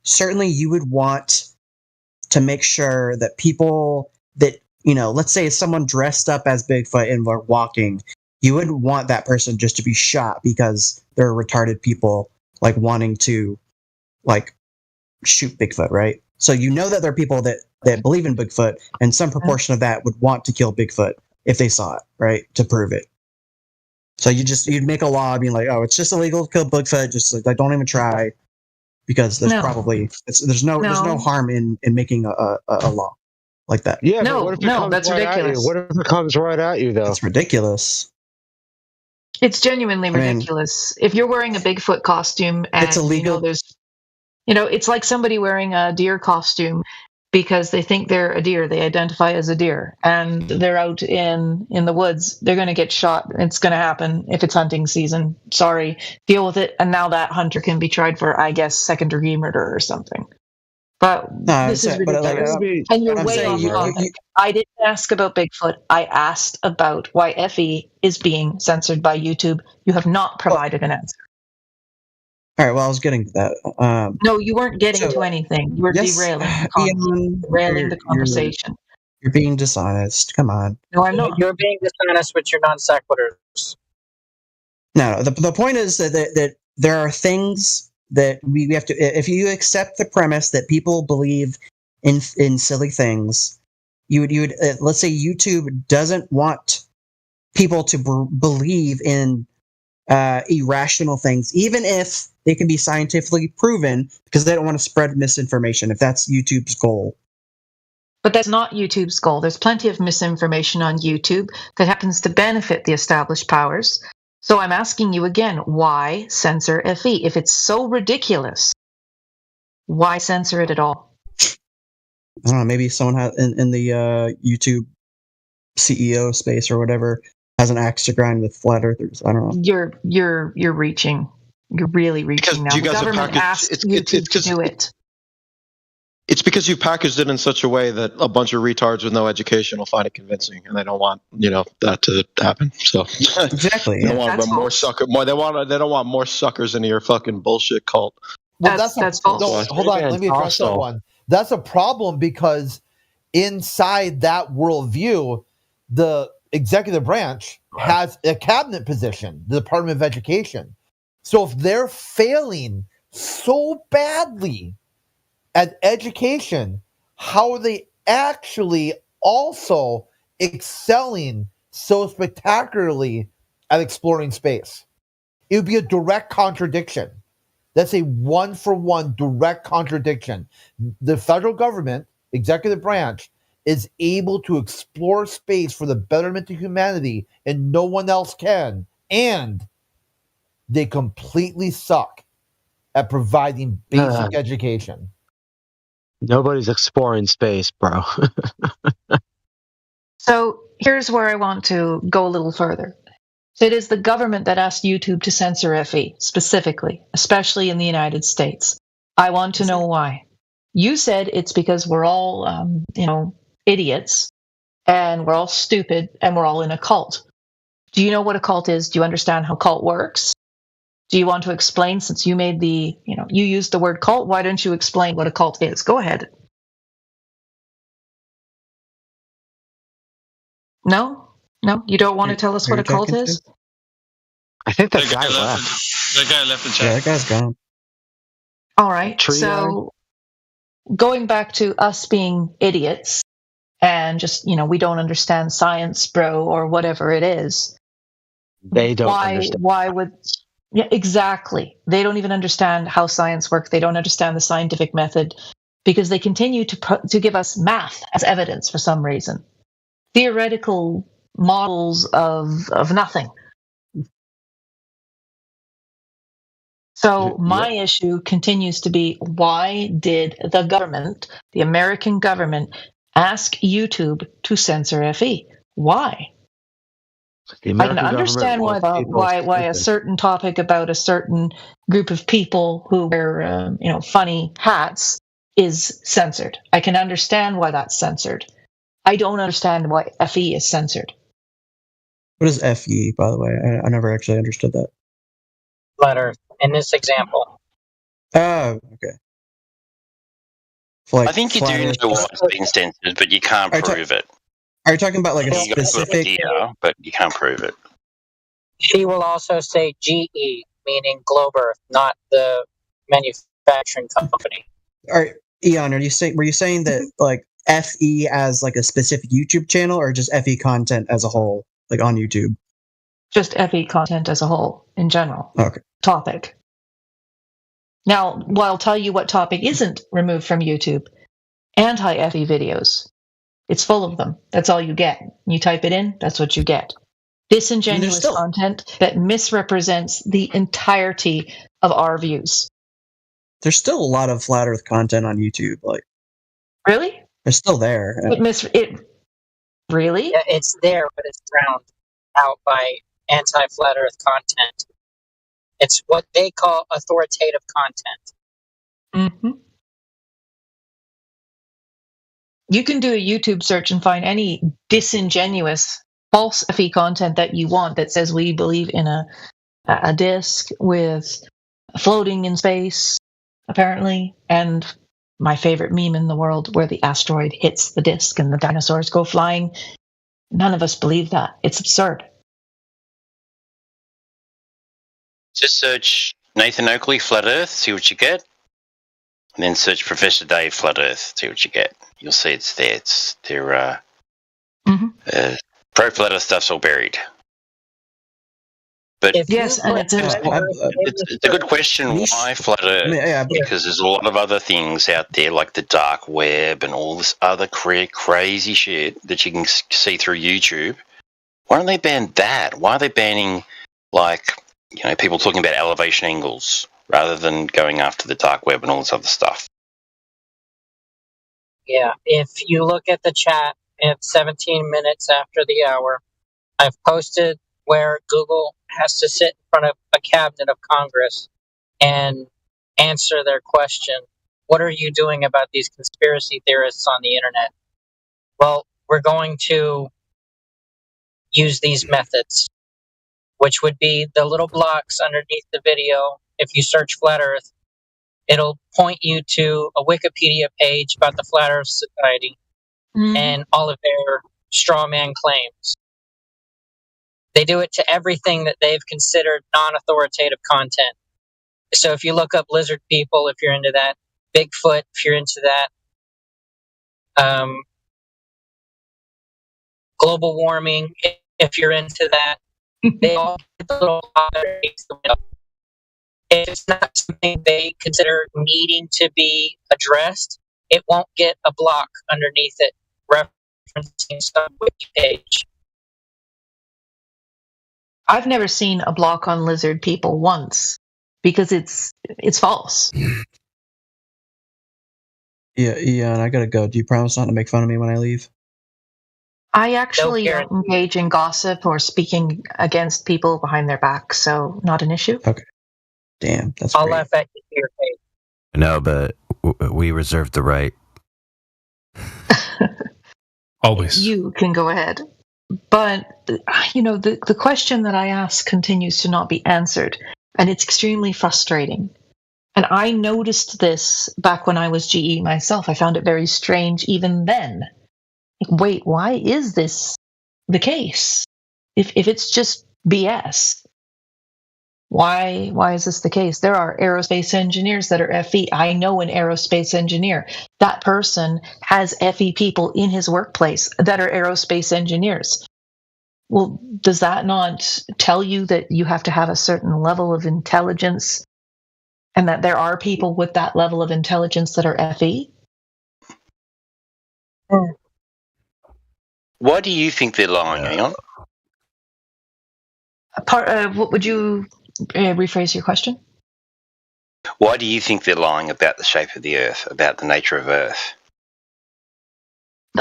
certainly you would want to make sure that people that, let's say someone dressed up as Bigfoot and were walking, you wouldn't want that person just to be shot because they're retarded people like wanting to like shoot Bigfoot, right? So that there are people that believe in Bigfoot, and some proportion of that would want to kill Bigfoot if they saw it, right, to prove it. So you'd make a law being like, oh, it's just illegal to kill Bigfoot, just like don't even try, because there's there's no harm in making a law like that. Yeah, but what if it comes that's right ridiculous. At you? What if it comes right at you, though? That's ridiculous. It's genuinely ridiculous. If you're wearing a Bigfoot costume and it's illegal, it's like somebody wearing a deer costume because they think they're a deer, they identify as a deer, and they're out in the woods, they're going to get shot. It's going to happen if it's hunting season. Sorry, deal with it. And now that hunter can be tried for, I guess, second-degree murder or something. But this is ridiculous. And you're way off topic. I didn't ask about Bigfoot. I asked about why FE is being censored by YouTube. You have not provided an answer. All right, well, I was getting to that. No, you weren't getting to anything. You were derailing the conversation. You're being dishonest. Come on. No, I'm not. You're being dishonest with your non sequiturs. No, the point is that there are things that we have to. If you accept the premise that people believe in silly things, you would let's say YouTube doesn't want people to believe in irrational things, even if they can be scientifically proven, because they don't want to spread misinformation if that's YouTube's goal. But that's not YouTube's goal. There's plenty of misinformation on YouTube that happens to benefit the established powers. So I'm asking you again, why censor FE? If it's so ridiculous, why censor it at all? I don't know, maybe someone in the YouTube CEO space or whatever has an axe to grind with flat earthers. I don't know. You're reaching. You're really reaching now. The government asked YouTube to do it. It's because you packaged it in such a way that a bunch of retards with no education will find it convincing, and they don't want that to happen. So exactly, they don't want They don't want more suckers into your fucking bullshit cult. Well, that's false. No, hold on, let me address that one. That's a problem because inside that worldview, the executive branch has a cabinet position, the Department of Education. So if they're failing so badly at education, how are they actually also excelling so spectacularly at exploring space? It would be a direct contradiction. That's a one-for-one direct contradiction. The federal government, executive branch, is able to explore space for the betterment of humanity, and no one else can. And they completely suck at providing basic education. Nobody's exploring space, bro. So here's where I want to go a little further. So it is the government that asked YouTube to censor FE specifically, especially in the United States. I want to know why. You said it's because we're all, idiots, and we're all stupid, and we're all in a cult. Do you know what a cult is? Do you understand how cult works? Do you want to explain, since you made you used the word cult, why don't you explain what a cult is? Go ahead. No, you don't want to tell us what a cult is? I think that guy left. That guy left the chat. Yeah, that guy's gone. All right. So going back to us being idiots and just, we don't understand science, bro, or whatever it is. They don't understand. Why would... Yeah, exactly. They don't even understand how science works. They don't understand the scientific method because they continue to give us math as evidence for some reason. Theoretical models of nothing. So my issue continues to be, why did the government, the American government, ask YouTube to censor FE? Why? I can understand why a certain topic about a certain group of people who wear funny hats is censored. I can understand why that's censored. I don't understand why FE is censored. What is FE, by the way? I never actually understood that. Flat Earth, in this example. Oh, okay. I think you do know why it's being censored, but you can't prove it. Are you talking about like a You got a specific... good idea, but you can't prove it. She will also say GE, meaning Globe Earth, not the manufacturing company. All right, Eon, were you saying that like FE as like a specific YouTube channel, or just FE content as a whole, like on YouTube? Just FE content as a whole, in general. Okay. Topic. Now, I'll tell you what topic isn't removed from YouTube. Anti-FE videos. It's full of them. That's all you get. You type it in, that's what you get. Disingenuous content that misrepresents the entirety of our views. There's still a lot of Flat Earth content on YouTube. Like, really? It's still there. Really? Yeah, it's there, but it's drowned out by anti-Flat Earth content. It's what they call authoritative content. Mm-hmm. You can do a YouTube search and find any disingenuous, false FE content that you want that says we believe in a disk with floating in space, apparently, and my favorite meme in the world where the asteroid hits the disk and the dinosaurs go flying. None of us believe that. It's absurd. Just search Nathan Oakley Flat Earth, see what you get, and then search Professor Dave Flat Earth, see what you get. You'll see it's there. It's their pro Flat Earth stuff's all buried. But yes, and it's a good question. Why Flat Earth? Because there's a lot of other things out there, like the dark web and all this other crazy shit that you can see through YouTube. Why don't they ban that? Why are they banning, people talking about elevation angles rather than going after the dark web and all this other stuff? Yeah, if you look at the chat, it's 17 minutes after the hour. I've posted where Google has to sit in front of a cabinet of Congress and answer their question, what are you doing about these conspiracy theorists on the internet? Well, we're going to use these methods, which would be the little blocks underneath the video. If you search Flat Earth, it'll point you to a Wikipedia page about the Flat Earth Society and all of their straw man claims. They do it to everything that they've considered non-authoritative content. So if you look up lizard people, if you're into that, Bigfoot, if you're into that, global warming, if you're into that, they all get the little underneath the window. If it's not something they consider needing to be addressed, it won't get a block underneath it referencing some wiki page. I've never seen a block on lizard people once because it's false. Yeah, and I gotta go. Do you promise not to make fun of me when I leave? I actually don't engage in gossip or speaking against people behind their back, so not an issue. Okay. Damn, that's I'll great. laugh at you to your face. No, but we reserve the right. Always. You can go ahead. But, the question that I ask continues to not be answered, and it's extremely frustrating. And I noticed this back when I was GE myself. I found it very strange even then. Like, wait, why is this the case? If it's just BS, why is this the case? There are aerospace engineers that are FE. I know an aerospace engineer. That person has FE people in his workplace that are aerospace engineers. Well, does that not tell you that you have to have a certain level of intelligence and that there are people with that level of intelligence that are FE? Why do you think they're lying, Eon? What would you rephrase your question? Why do you think they're lying about the shape of the Earth, about the nature of Earth?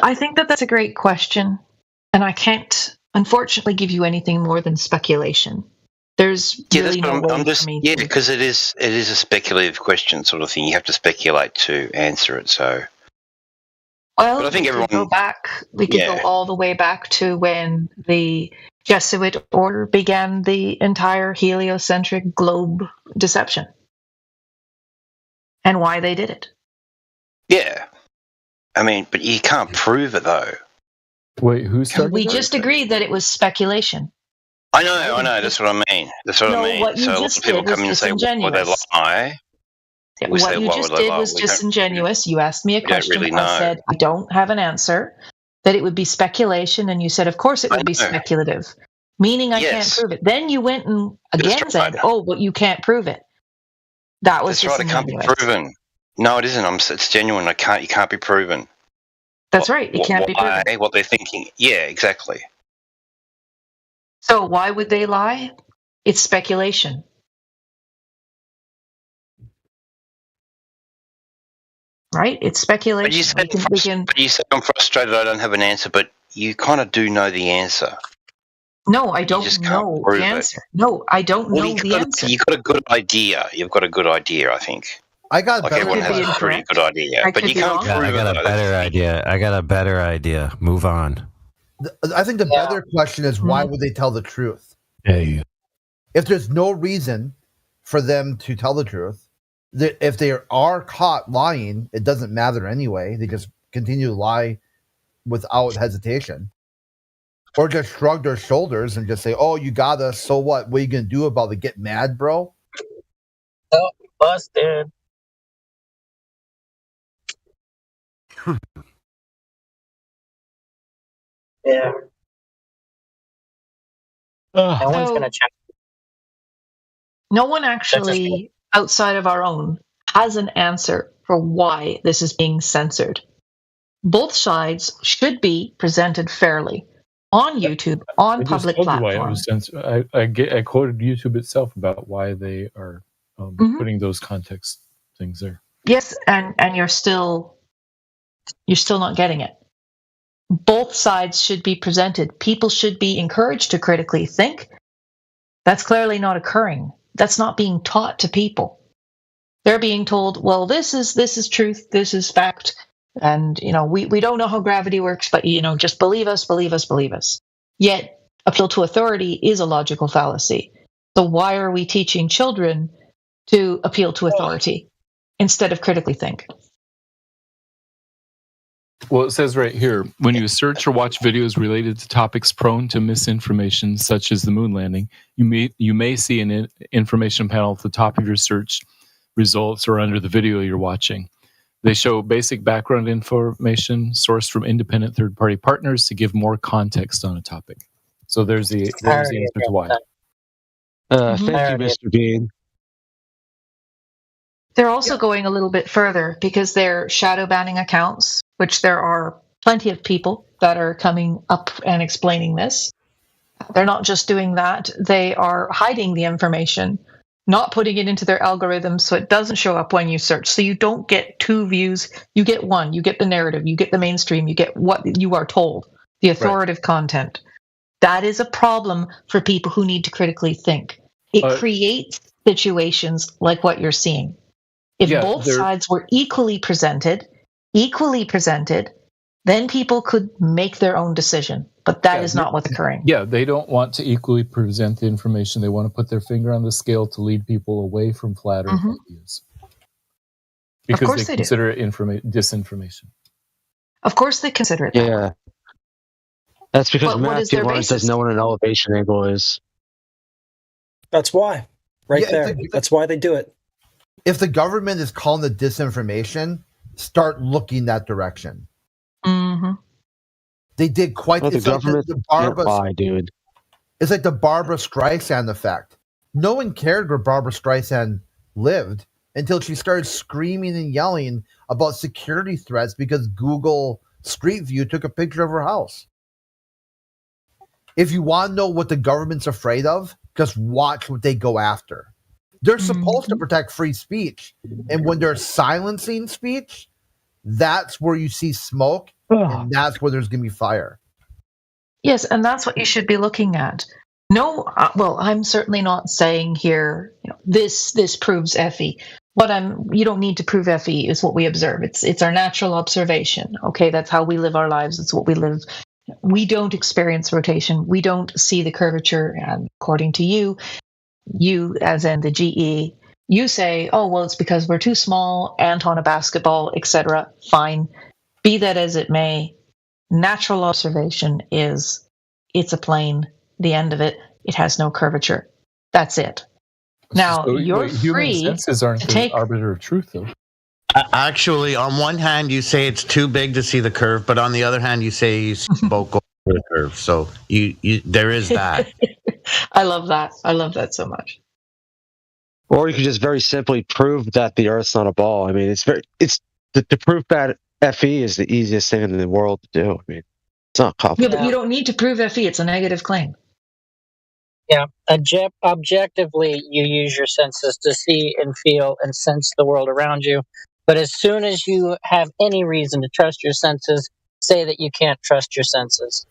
I think that's a great question, and I can't, unfortunately, give you anything more than speculation. There's really no way for me. Yeah, because it is a speculative question, sort of thing. You have to speculate to answer it. So, well, but I think everyone go back. We could go all the way back to when the Jesuit order began the entire heliocentric globe deception, and why they did it. Yeah, I mean, but you can't prove it though. Wait, who started? We just agreed that it was speculation. I know. That's what I mean. I mean. What you so just people did come in was and say, "Would they lie?" What you just did was disingenuous. You asked me a question. I said, I don't have an answer, that it would be speculation. And you said, of course it would be speculative, meaning I can't prove it. Then you went and again said, oh, but you can't prove it. That was That's right. It can't be proven. No, it isn't. It's genuine. You can't be proven. That's right. It can't be proven. What they're thinking. Yeah, exactly. So why would they lie? It's speculation. Right? It's speculation. But you said I'm frustrated I don't have an answer, but you kind of do know the answer. No, I don't know the answer. No, I don't know the answer. You've got a good idea. You've got a good idea, I think. I got like everyone has a pretty good idea, but you can't prove it. I got a better idea. Move on. I think the better question is, why would they tell the truth? Hey. If there's no reason for them to tell the truth, if they are caught lying, it doesn't matter anyway. They just continue to lie without hesitation. Or just shrug their shoulders and just say, oh, you got us, so what? What are you going to do about it? Get mad, bro? Oh, busted. Yeah. No one's going to check. No one actually, outside of our own, has an answer for why this is being censored. Both sides should be presented fairly on YouTube, on public platforms. I quoted YouTube itself about why they are putting those context things there. Yes, and you're still not getting it. Both sides should be presented. People should be encouraged to critically think. That's clearly not occurring. That's not being taught to people. They're being told, well, this is truth, this is fact, and we don't know how gravity works, but just believe us. Yet appeal to authority is a logical fallacy. So why are we teaching children to appeal to authority instead of critically think? Well, it says right here, when you search or watch videos related to topics prone to misinformation, such as the moon landing, you may see an information panel at the top of your search results or under the video you're watching. They show basic background information sourced from independent third-party partners to give more context on a topic. So there's the answer to why. Thank you, Mr. Bean. They're also going a little bit further because they're shadow banning accounts, which there are plenty of people that are coming up and explaining this. They're not just doing that. They are hiding the information not putting it into their algorithms so it doesn't show up when you search. So you don't get two views. You get one. You get the narrative. You get the mainstream. You get what you are told, the authoritative content. That is a problem for people who need to critically think. It creates situations like what you're seeing. If both sides were equally presented, then people could make their own decision. But that is not what's occurring. Yeah, they don't want to equally present the information. They want to put their finger on the scale to lead people away from flat Earth ideas. Because they consider it disinformation. Of course they consider it. Yeah. That's because Matthew Lawrence doesn't know what an elevation angle is. That's why. There. That's why they do it. If the government is calling it disinformation, start looking that direction. Mm-hmm. They did quite. Well, the government can't lie, dude. It's like the Barbara Streisand effect. No one cared where Barbara Streisand lived until she started screaming and yelling about security threats because Google Street View took a picture of her house. If you want to know what the government's afraid of, just watch what they go after. They're supposed to protect free speech. And when they're silencing speech, that's where you see smoke, and that's where there's going to be fire. Yes, and that's what you should be looking at. No, well, I'm certainly not saying here, this proves FE. You don't need to prove FE is what we observe. It's our natural observation. Okay, that's how we live our lives. It's what we live. We don't experience rotation. We don't see the curvature. And according to you as in the GE, you say, oh, well, it's because we're too small, ant on a basketball, etc. Fine. Be that as it may, natural observation is it's a plane. The end of it, it has no curvature. That's it. Now, you're free human senses aren't to take... the arbiter of truth, though. Actually, on one hand, you say it's too big to see the curve, but on the other hand, you say you see both go over the curve. So there is that. I love that. I love that so much. Or you could just very simply prove that the Earth's not a ball. I mean, to prove that FE is the easiest thing in the world to do. I mean, it's not complicated. Yeah, but you don't need to prove FE. It's a negative claim. Yeah, objectively, you use your senses to see and feel and sense the world around you. But as soon as you have any reason to trust your senses, say that you can't trust your senses.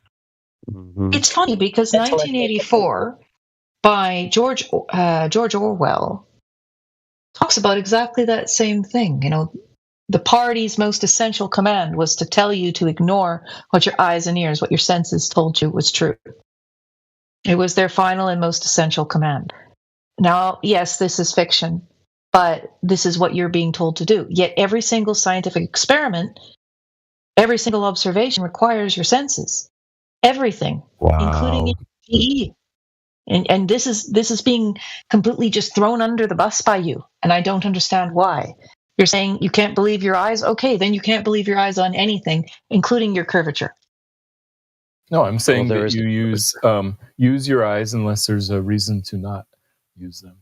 Mm-hmm. It's funny because 1984 by George Orwell talks about exactly that same thing. The party's most essential command was to tell you to ignore what your eyes and ears, what your senses told you was true. It was their final and most essential command. Now, yes, this is fiction, but this is what you're being told to do. Yet every single scientific experiment, every single observation requires your senses. Everything, including GE. And this is being completely just thrown under the bus by you, and I don't understand why. You're saying you can't believe your eyes? Okay, then you can't believe your eyes on anything, including your curvature. No, I'm saying that you use your eyes unless there's a reason to not use them.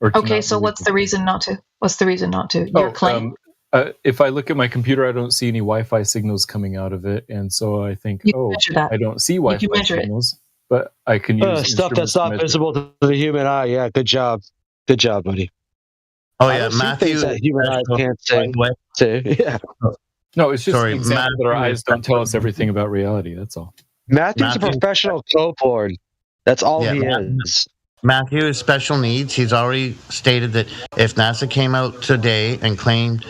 Okay, so what's the reason not to? What's the reason not to? Your claim? If I look at my computer, I don't see any Wi-Fi signals coming out of it, and so I think, I don't see Wi-Fi signals, but I can use stuff that's not visible to the human eye. Yeah, good job, buddy. Oh yeah, Matthew. That human eye can't say. Yeah. No, it's just an example that our eyes don't tell us everything about reality. That's all. Matthew's a professional cope lord. That's all he is. Matthew is special needs. He's already stated that if NASA came out today and claimed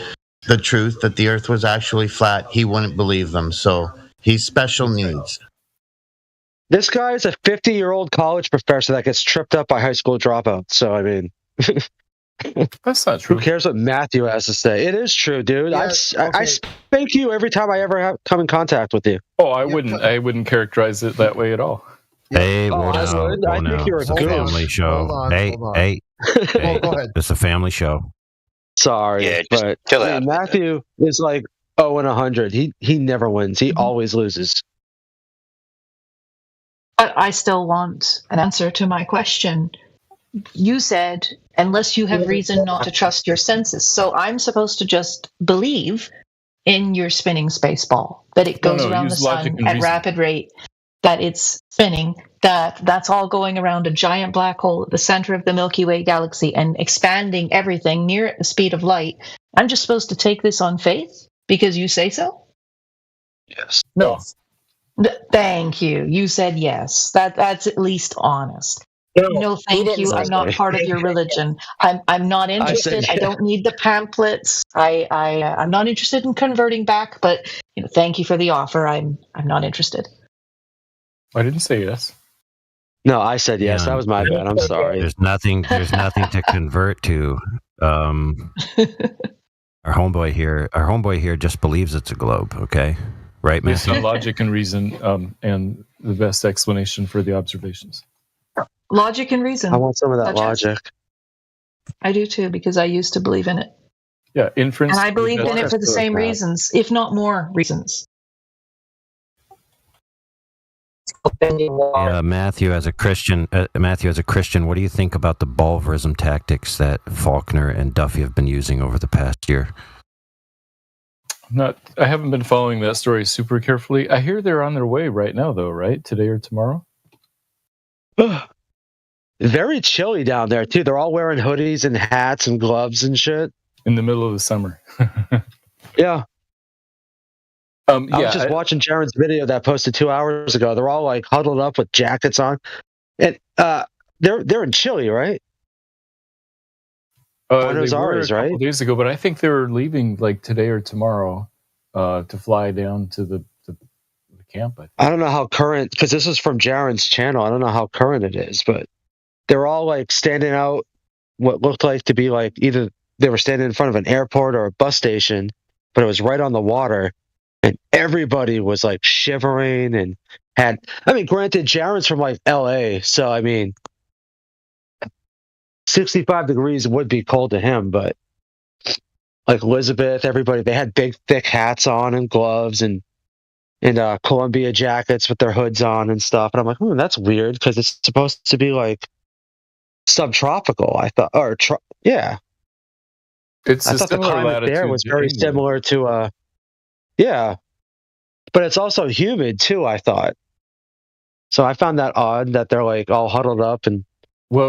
the truth that the Earth was actually flat, he wouldn't believe them. So he's special needs. This guy is a 50-year-old college professor that gets tripped up by high school dropouts. So, I mean... That's not true. Who cares what Matthew has to say? It is true, dude. I spank you every time I ever come in contact with you. Oh, I wouldn't characterize it that way at all. Hey, I think you're a family show. Hold on. Hey. Go ahead. It's a family show. Sorry, but Matthew is like 0-100. He never wins. He always loses. But I still want an answer to my question. You said, unless you have reason not to trust your senses. So I'm supposed to just believe in your spinning space ball, that it goes around the sun at rapid rate, that it's spinning that's all going around a giant black hole at the center of the Milky Way galaxy and expanding everything near at the speed of light, I'm just supposed to take this on faith because you say so? Yes. No. Thank you. You said yes. That's at least honest. No, thank you. I'm not part of your religion. I'm not interested. I don't need the pamphlets. I'm not interested in converting back. But thank you for the offer. I'm not interested. I didn't say yes. No, I said yes. That was my bad. I'm sorry. There's nothing to convert to. Our homeboy here just believes it's a globe. Okay, right, man. Based on logic and reason, and the best explanation for the observations. Logic and reason. I want some of that logic. I do too, because I used to believe in it. Yeah, inference. And I believed in it for the same reasons, if not more reasons. Yeah, Matthew, as a Christian, what do you think about the Bulverism tactics that Faulkner and Duffy have been using over the past year? I haven't been following that story super carefully. I hear they're on their way right now, though, right? Today or tomorrow? Very chilly down there, too. They're all wearing hoodies and hats and gloves and shit. In the middle of the summer. Yeah. I was just watching Jaren's video that posted 2 hours ago. They're all like huddled up with jackets on. And they're in Chile, right? Buenos Aires, right? A couple days ago, but I think they're leaving like today or tomorrow to fly down to the camp. I don't know how current, because this is from Jaren's channel. I don't know how current it is, but they're all like standing out what looked like to be like either they were standing in front of an airport or a bus station, but it was right on the water. And everybody was like shivering and granted, Jaren's from like LA, so 65 degrees would be cold to him, but like Elizabeth, everybody, they had big, thick hats on and gloves and Columbia jackets with their hoods on and stuff. And I'm like, that's weird because it's supposed to be like subtropical, I thought, yeah. I thought the climate there was very similar to yeah, but it's also humid too, I thought. So I found that odd that they're like all huddled up and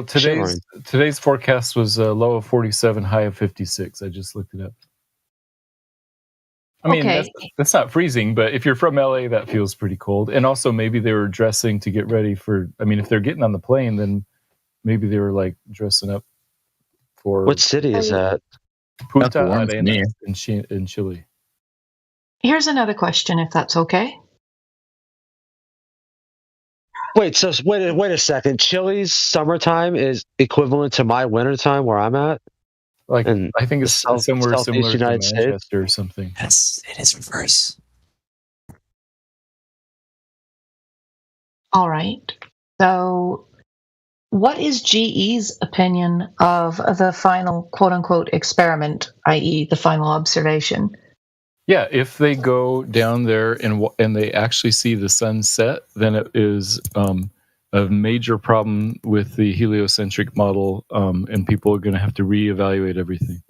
today's forecast was a low of 47, high of 56. I just looked it up. That's not freezing, but if you're from LA, that feels pretty cold. And also maybe they were dressing to get ready for, if they're getting on the plane, then maybe they were like dressing up for... What city is that? Punta Arenas in Chile. Here's another question, if that's okay. Wait a second. Chile's summertime is equivalent to my wintertime where I'm at? Like, I think it's somewhere similar to Manchester or something. Yes, it is reverse. All right. So, what is GE's opinion of the final quote-unquote experiment, i.e. the final observation? Yeah, if they go down there and they actually see the sun set, then it is a major problem with the heliocentric model, and people are going to have to reevaluate everything.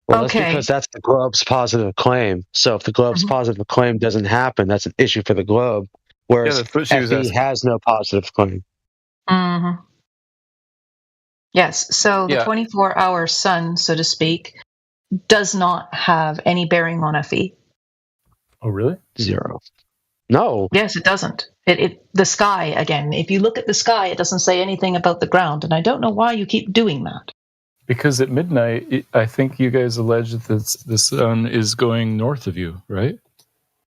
Well, that's because that's the globe's positive claim. So if the globe's positive claim doesn't happen, that's an issue for the globe, whereas FE has no positive claim. Mm-hmm. Yes, so the 24-hour sun, so to speak, does not have any bearing on FE. Oh, really? Zero. No. Yes, it doesn't. The sky, again, if you look at the sky, it doesn't say anything about the ground, and I don't know why you keep doing that. Because at midnight, I think you guys allege that the sun is going north of you, right?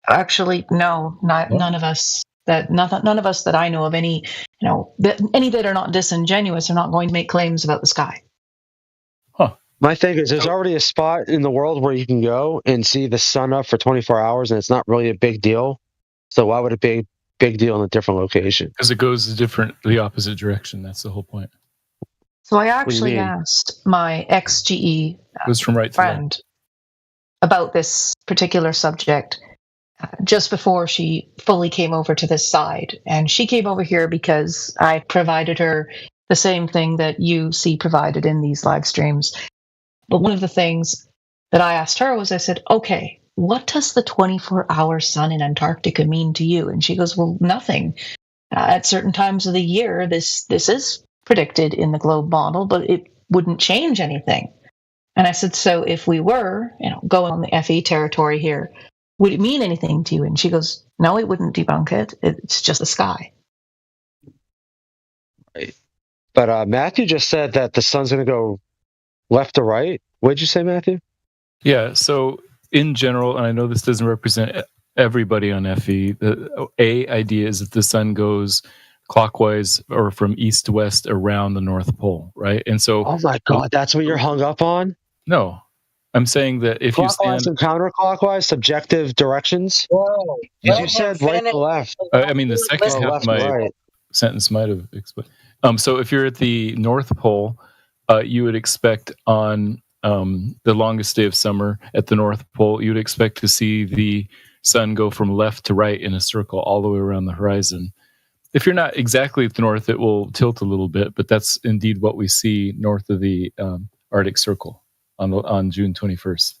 Actually, no, none of us. None of us that I know of, any that are not disingenuous are not going to make claims about the sky. My thing is, there's already a spot in the world where you can go and see the sun up for 24 hours, and it's not really a big deal. So why would it be a big deal in a different location? Because it goes the opposite direction. That's the whole point. So I actually asked my ex-GE friend about this particular subject just before she fully came over to this side. And she came over here because I provided her the same thing that you see provided in these live streams. But one of the things that I asked her was, I said, okay, what does the 24-hour sun in Antarctica mean to you? And she goes, well, nothing. At certain times of the year, this is predicted in the globe model, but it wouldn't change anything. And I said, so if we were, going on the FE territory here, would it mean anything to you? And she goes, no, it wouldn't debunk it. It's just the sky. Right. But Matthew just said that the sun's going to go left to right. What did you say, Matthew? Yeah, so in general, and I know this doesn't represent everybody on FE, the idea is that the sun goes clockwise or from east to west around the North Pole, right? And so, oh my God, that's what you're hung up on? No, I'm saying that if you clockwise and counterclockwise, subjective directions. Whoa! You said right to left. I mean, the second half of my sentence might have explained. So if you're at the North Pole, you would expect on the longest day of summer at the North Pole, you would expect to see the sun go from left to right in a circle all the way around the horizon. If you're not exactly at the north, it will tilt a little bit, but that's indeed what we see north of the Arctic Circle on June 21st.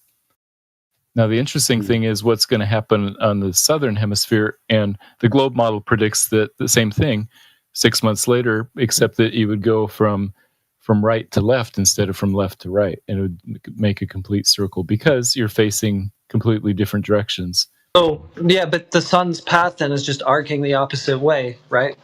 Now, the interesting thing is what's going to happen on the southern hemisphere, and the globe model predicts that the same thing 6 months later, except that you would go from right to left instead of from left to right, and it would make a complete circle because you're facing completely different directions. Oh, yeah, but the sun's path then is just arcing the opposite way, right?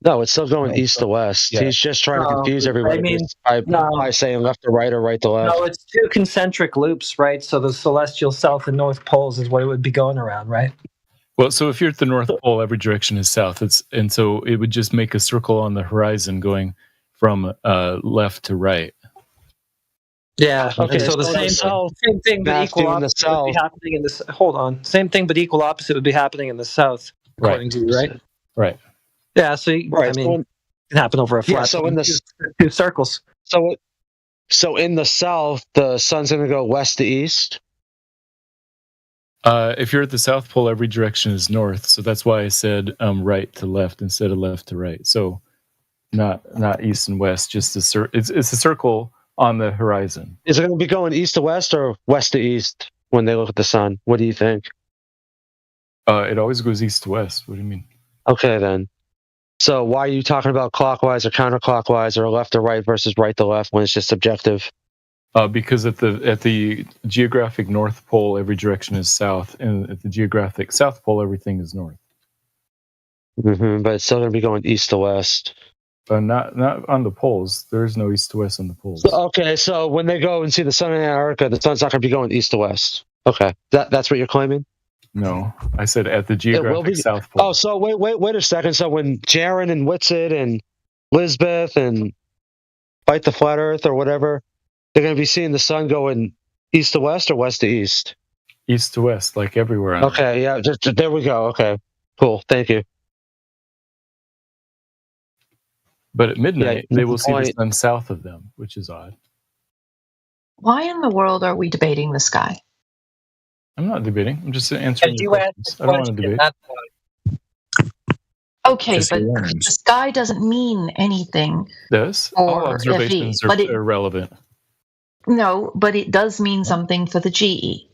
No, it's still going east to west. Yeah. He's just trying to confuse everybody by saying left to right or right to left. No, it's two concentric loops, right? So the celestial south and north poles is what it would be going around, right? Well, so if you're at the North Pole, every direction is south. And so it would just make a circle on the horizon going from left to right. Yeah. Okay. So the same thing, but equal opposite would be happening in this. Hold on. Same thing, but equal opposite would be happening in the south, according to you, right? Right. Yeah. So I mean, it can happen over a flat. Yeah, so in the two circles. So in the south, the sun's going to go west to east. If you're at the South Pole, every direction is north. So that's why I said right to left instead of left to right. So not east and west. Just it's a circle on the horizon. Is it going to be going east to west or west to east when they look at the sun? What do you think? It always goes east to west. What do you mean? Okay, then. So why are you talking about clockwise or counterclockwise or left to right versus right to left when it's just subjective? Because at the geographic North Pole, every direction is south, and at the geographic South Pole, everything is north. Mm-hmm, but it's still going to be going east to west. Not on the poles. There is no east to west on the poles. Okay, so when they go and see the sun in Antarctica, the sun's not going to be going east to west. Okay, that's what you're claiming? No, I said at the geographic South Pole. Oh, so wait a second. So when Jaron and Whitsitt and Lisbeth and Fight the Flat Earth or whatever, they're going to be seeing the sun going east to west or west to east? East to west, like everywhere. Okay, yeah, there we go. Okay, cool. Thank you. But at midnight, they will see the sun south of them, which is odd. Why in the world are we debating the sky? I'm not debating. I'm just answering your questions. I don't want to debate. Okay, but the sky doesn't mean anything. Yes, all observations are irrelevant. No, but it does mean something for the GE.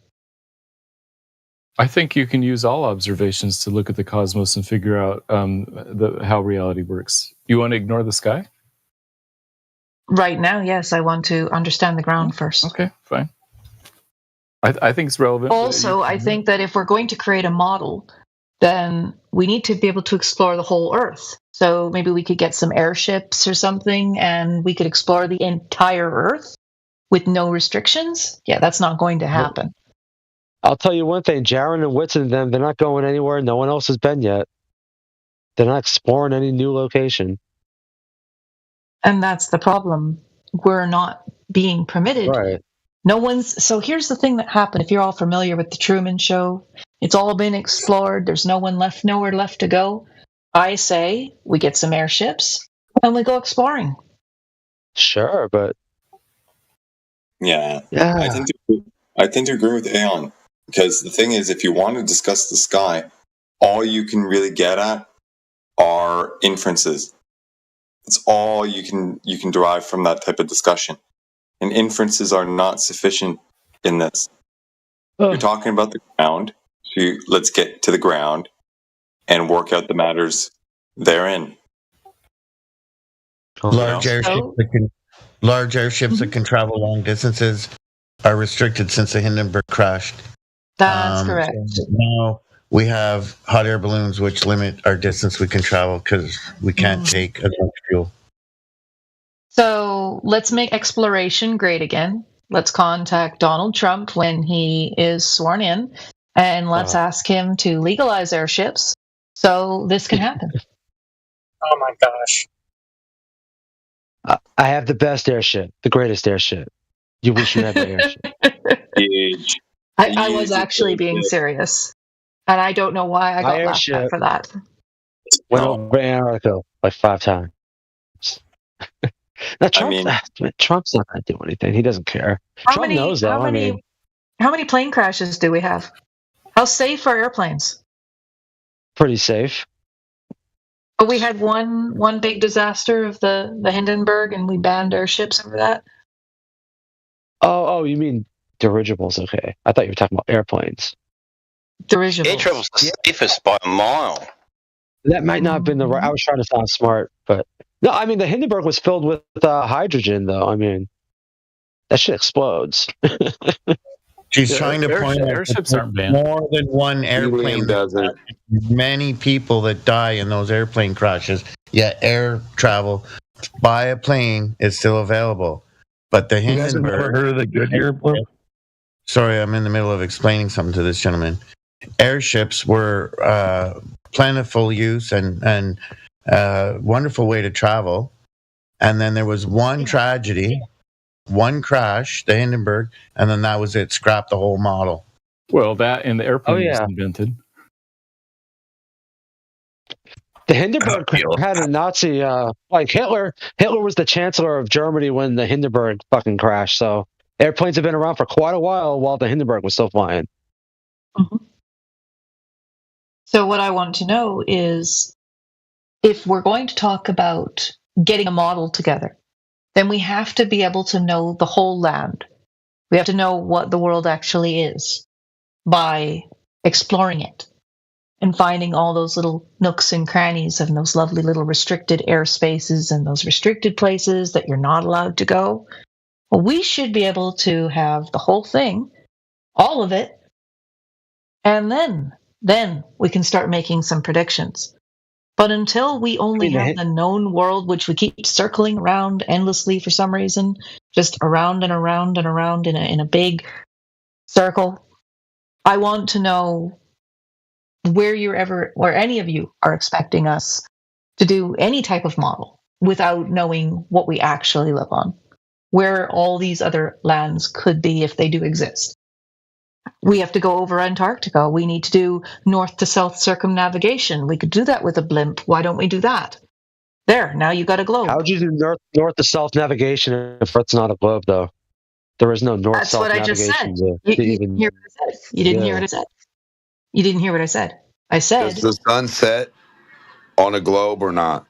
I think you can use all observations to look at the cosmos and figure out how reality works. You want to ignore the sky? Right now, yes. I want to understand the ground first. Okay, fine. I think it's relevant. Also, I think that if we're going to create a model, then we need to be able to explore the whole Earth. So maybe we could get some airships or something, and we could explore the entire Earth with no restrictions. Yeah, that's not going to happen. I'll tell you one thing, Jaron and Whitsitt and them, they're not going anywhere no one else has been yet. They're not exploring any new location. And that's the problem. We're not being permitted. Right. So here's the thing that happened. If you're all familiar with the Truman Show, it's all been explored. There's nowhere left to go. I say we get some airships and we go exploring. Sure, but yeah. I tend to agree with Aeon, because the thing is, if you want to discuss the sky, all you can really get at are inferences. It's all you can derive from that type of discussion. And inferences are not sufficient in this. You're talking about the ground. So let's get to the ground and work out the matters therein. Large airships that can travel long distances are restricted since the Hindenburg crashed. That's correct. So now we have hot air balloons, which limit our distance we can travel because we can't take as much fuel. So let's make exploration great again. Let's contact Donald Trump when he is sworn in, and let's ask him to legalize airships so this can happen. Oh my gosh. I have the best airship, the greatest airship. You wish you had my airship. I was actually being serious, and I don't know why I got laughed at for that. Went over Antarctica like 5 times. Now, Trump's not going to do anything. He doesn't care. Trump knows, though. How many plane crashes do we have? How safe are airplanes? Pretty safe. But we had one big disaster of the Hindenburg, and we banned airships over that. Oh, you mean dirigibles? Okay, I thought you were talking about airplanes. Dirigibles. Air travel's the safest by a mile. That might not have been the right. I was trying to sound smart, but no. I mean, the Hindenburg was filled with hydrogen, though. I mean, that shit explodes. She's trying to point out airships aren't banned. More than one airplane doesn't. Many people that die in those airplane crashes. Yet air travel by a plane is still available. But the Hindenburg. You guys have never heard of the Goodyear blip? Sorry, I'm in the middle of explaining something to this gentleman. Airships were plentiful use and wonderful way to travel. And then there was one tragedy, one crash, the Hindenburg, and then that was it. Scrapped the whole model. Well, that and the airplane was invented. The Hindenburg had a Nazi, like Hitler. Hitler was the chancellor of Germany when the Hindenburg fucking crashed. So airplanes have been around for quite a while the Hindenburg was still flying. Mm-hmm. So what I want to know is, if we're going to talk about getting a model together, then we have to be able to know the whole land. We have to know what the world actually is by exploring it and finding all those little nooks and crannies and those lovely little restricted airspaces and those restricted places that you're not allowed to go. Well, we should be able to have the whole thing, all of it, and then we can start making some predictions. But until we only have the known world, which we keep circling around endlessly for some reason, just around and around and around in a big circle, I want to know where any of you are expecting us to do any type of model without knowing what we actually live on, where all these other lands could be if they do exist. We have to go over Antarctica. We need to do north to south circumnavigation. We could do that with a blimp. Why don't we do that? There, now you got a globe. How would you do north to south navigation if it's not a globe, though? There is no north south navigation. That's what I just said. You didn't hear what I said. You didn't hear what I said. You didn't hear what I said. I said. Does the sun set on a globe or not?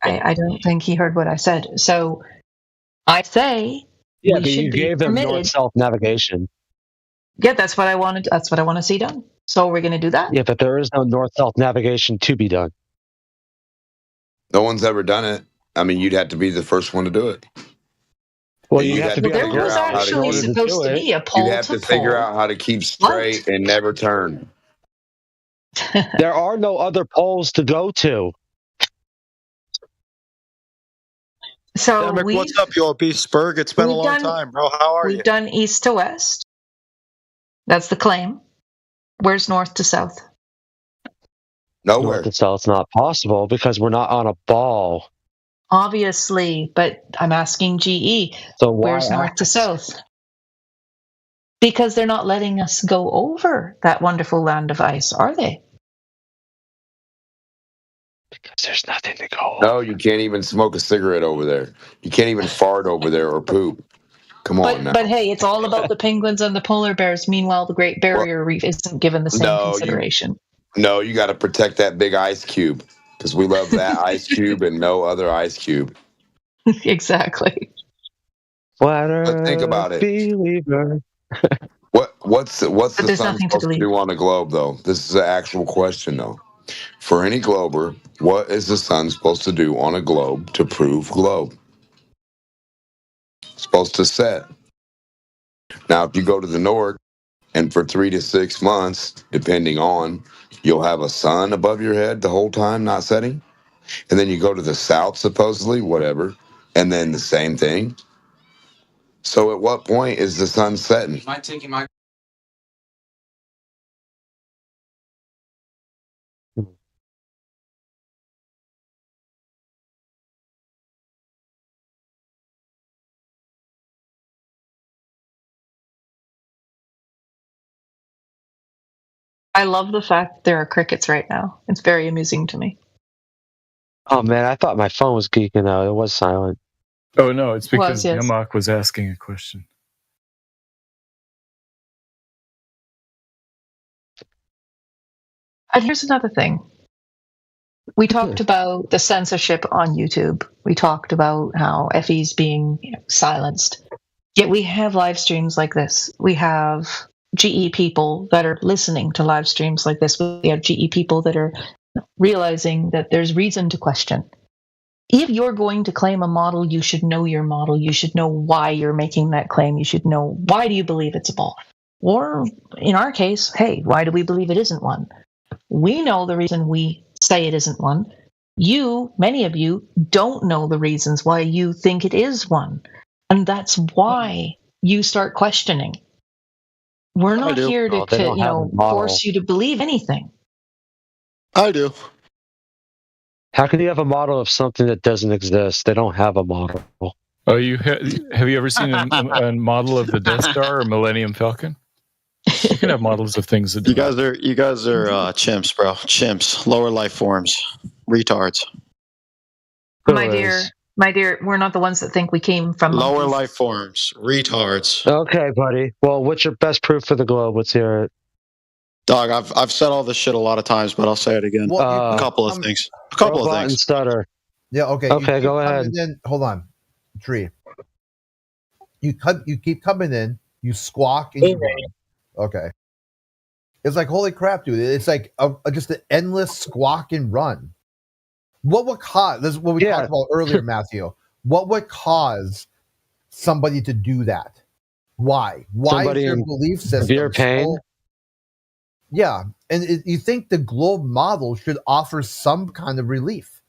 I don't think he heard what I said. So I say. Yeah, but you gave them north-south navigation. Yeah, that's what I wanted. That's what I want to see done. So we're going to do that. Yeah, but there is no north-south navigation to be done. No one's ever done it. I mean, you'd have to be the first one to do it. Well, you have to be. There was actually supposed to be a pole. You have to figure out how to keep straight and never turn. There are no other poles to go to. So what's up, you old Spurg? It's been a long time, bro. How are you? We've done east to west. That's the claim. Where's north to south? Nowhere. North to south's not possible because we're not on a ball. Obviously, but I'm asking GE. So where's north to south? Because they're not letting us go over that wonderful land of ice, are they? Because there's nothing to go over. No, you can't even smoke a cigarette over there. You can't even fart over there or poop. Come on now. But hey, it's all about the penguins and the polar bears. Meanwhile, the Great Barrier Reef isn't given the same consideration. You got to protect that big ice cube because we love that ice cube and no other ice cube. Exactly. Flat Earth But think about it. believer. What's the there's sun nothing to supposed to believe. do on a globe, though? This is an actual question, though. For any glober, what is the sun supposed to do on a globe to prove globe? It's supposed to set. Now, if you go to the north, and for 3 to 6 months, depending on, you'll have a sun above your head the whole time, not setting. And then you go to the south, supposedly, whatever, and then the same thing. So at what point is the sun setting? Am I taking my... I love the fact that there are crickets right now. It's very amusing to me. Oh man, I thought my phone was geeking out. It was silent. Oh no, it's because yes. Yamak was asking a question. And here's another thing. We talked about the censorship on YouTube. We talked about how Effie's being silenced. Yet we have live streams like this. We have GE people that are listening to live streams like this. We have GE people that are realizing that there's reason to question. If you're going to claim a model, you should know your model. You should know why you're making that claim. You should know, why do you believe it's a ball? Or in our case, hey, why do we believe it isn't one? We know the reason we say it isn't one. Many of you, don't know the reasons why you think it is one. And that's why you start questioning. We're not here to force you to believe anything. I do. How can you have a model of something that doesn't exist? They don't have a model. Oh, have you ever seen a model of the Death Star or Millennium Falcon? You can have models of things that you guys are chimps, bro. Chimps, lower life forms, retards. My dear, we're not the ones that think we came from lower life forms, retards. Okay, buddy. Well, what's your best proof for the globe? Let's hear it. Dog, I've said all this shit a lot of times, but I'll say it again. A couple of things. And stutter. Yeah. Okay. Okay, go ahead. Hold on, Tree. You keep coming in. You squawk and you run. Okay. It's like, holy crap, dude. It's like just an endless squawk and run. What would cause, this is what we talked about earlier, Matthew. What would cause somebody to do that? Why? Why is your belief system severe pain? Yeah. And you think the globe model should offer some kind of relief.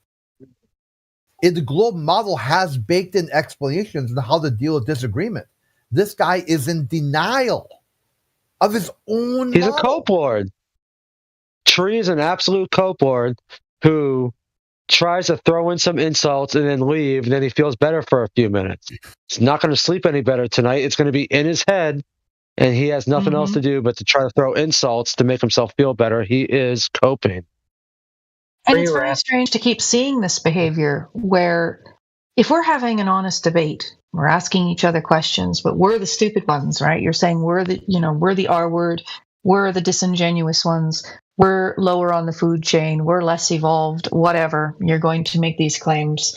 The globe model has baked in explanations on how to deal with disagreement. This guy is in denial of his own He's model. a cope lord. Tree is an absolute cope lord who tries to throw in some insults and then leave, and then he feels better for a few minutes. He's not going to sleep any better tonight. It's going to be in his head, and he has nothing else to do but to try to throw insults to make himself feel better. He is coping. And it's very strange to keep seeing this behavior where if we're having an honest debate, we're asking each other questions, but we're the stupid ones, right? You're saying we're the R word, we're the disingenuous ones, we're lower on the food chain, we're less evolved, whatever. You're going to make these claims.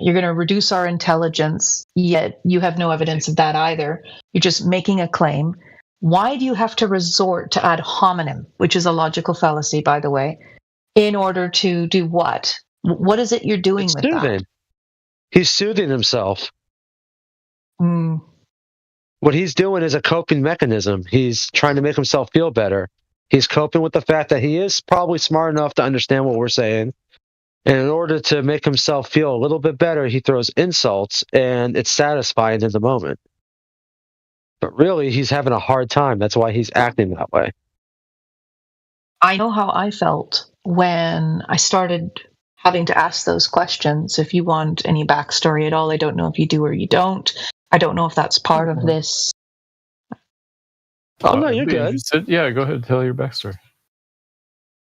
You're going to reduce our intelligence, yet you have no evidence of that either. You're just making a claim. Why do you have to resort to ad hominem, which is a logical fallacy, by the way, in order to do what? What is it you're doing with that? He's soothing himself. What he's doing is a coping mechanism. He's trying to make himself feel better. He's coping with the fact that he is probably smart enough to understand what we're saying. And in order to make himself feel a little bit better, he throws insults, and it's satisfying in the moment. But really, he's having a hard time. That's why he's acting that way. I know how I felt when I started having to ask those questions. If you want any backstory at all, I don't know if you do or you don't. I don't know if that's part of this. Oh, no, you're good. Yeah, go ahead and tell your backstory.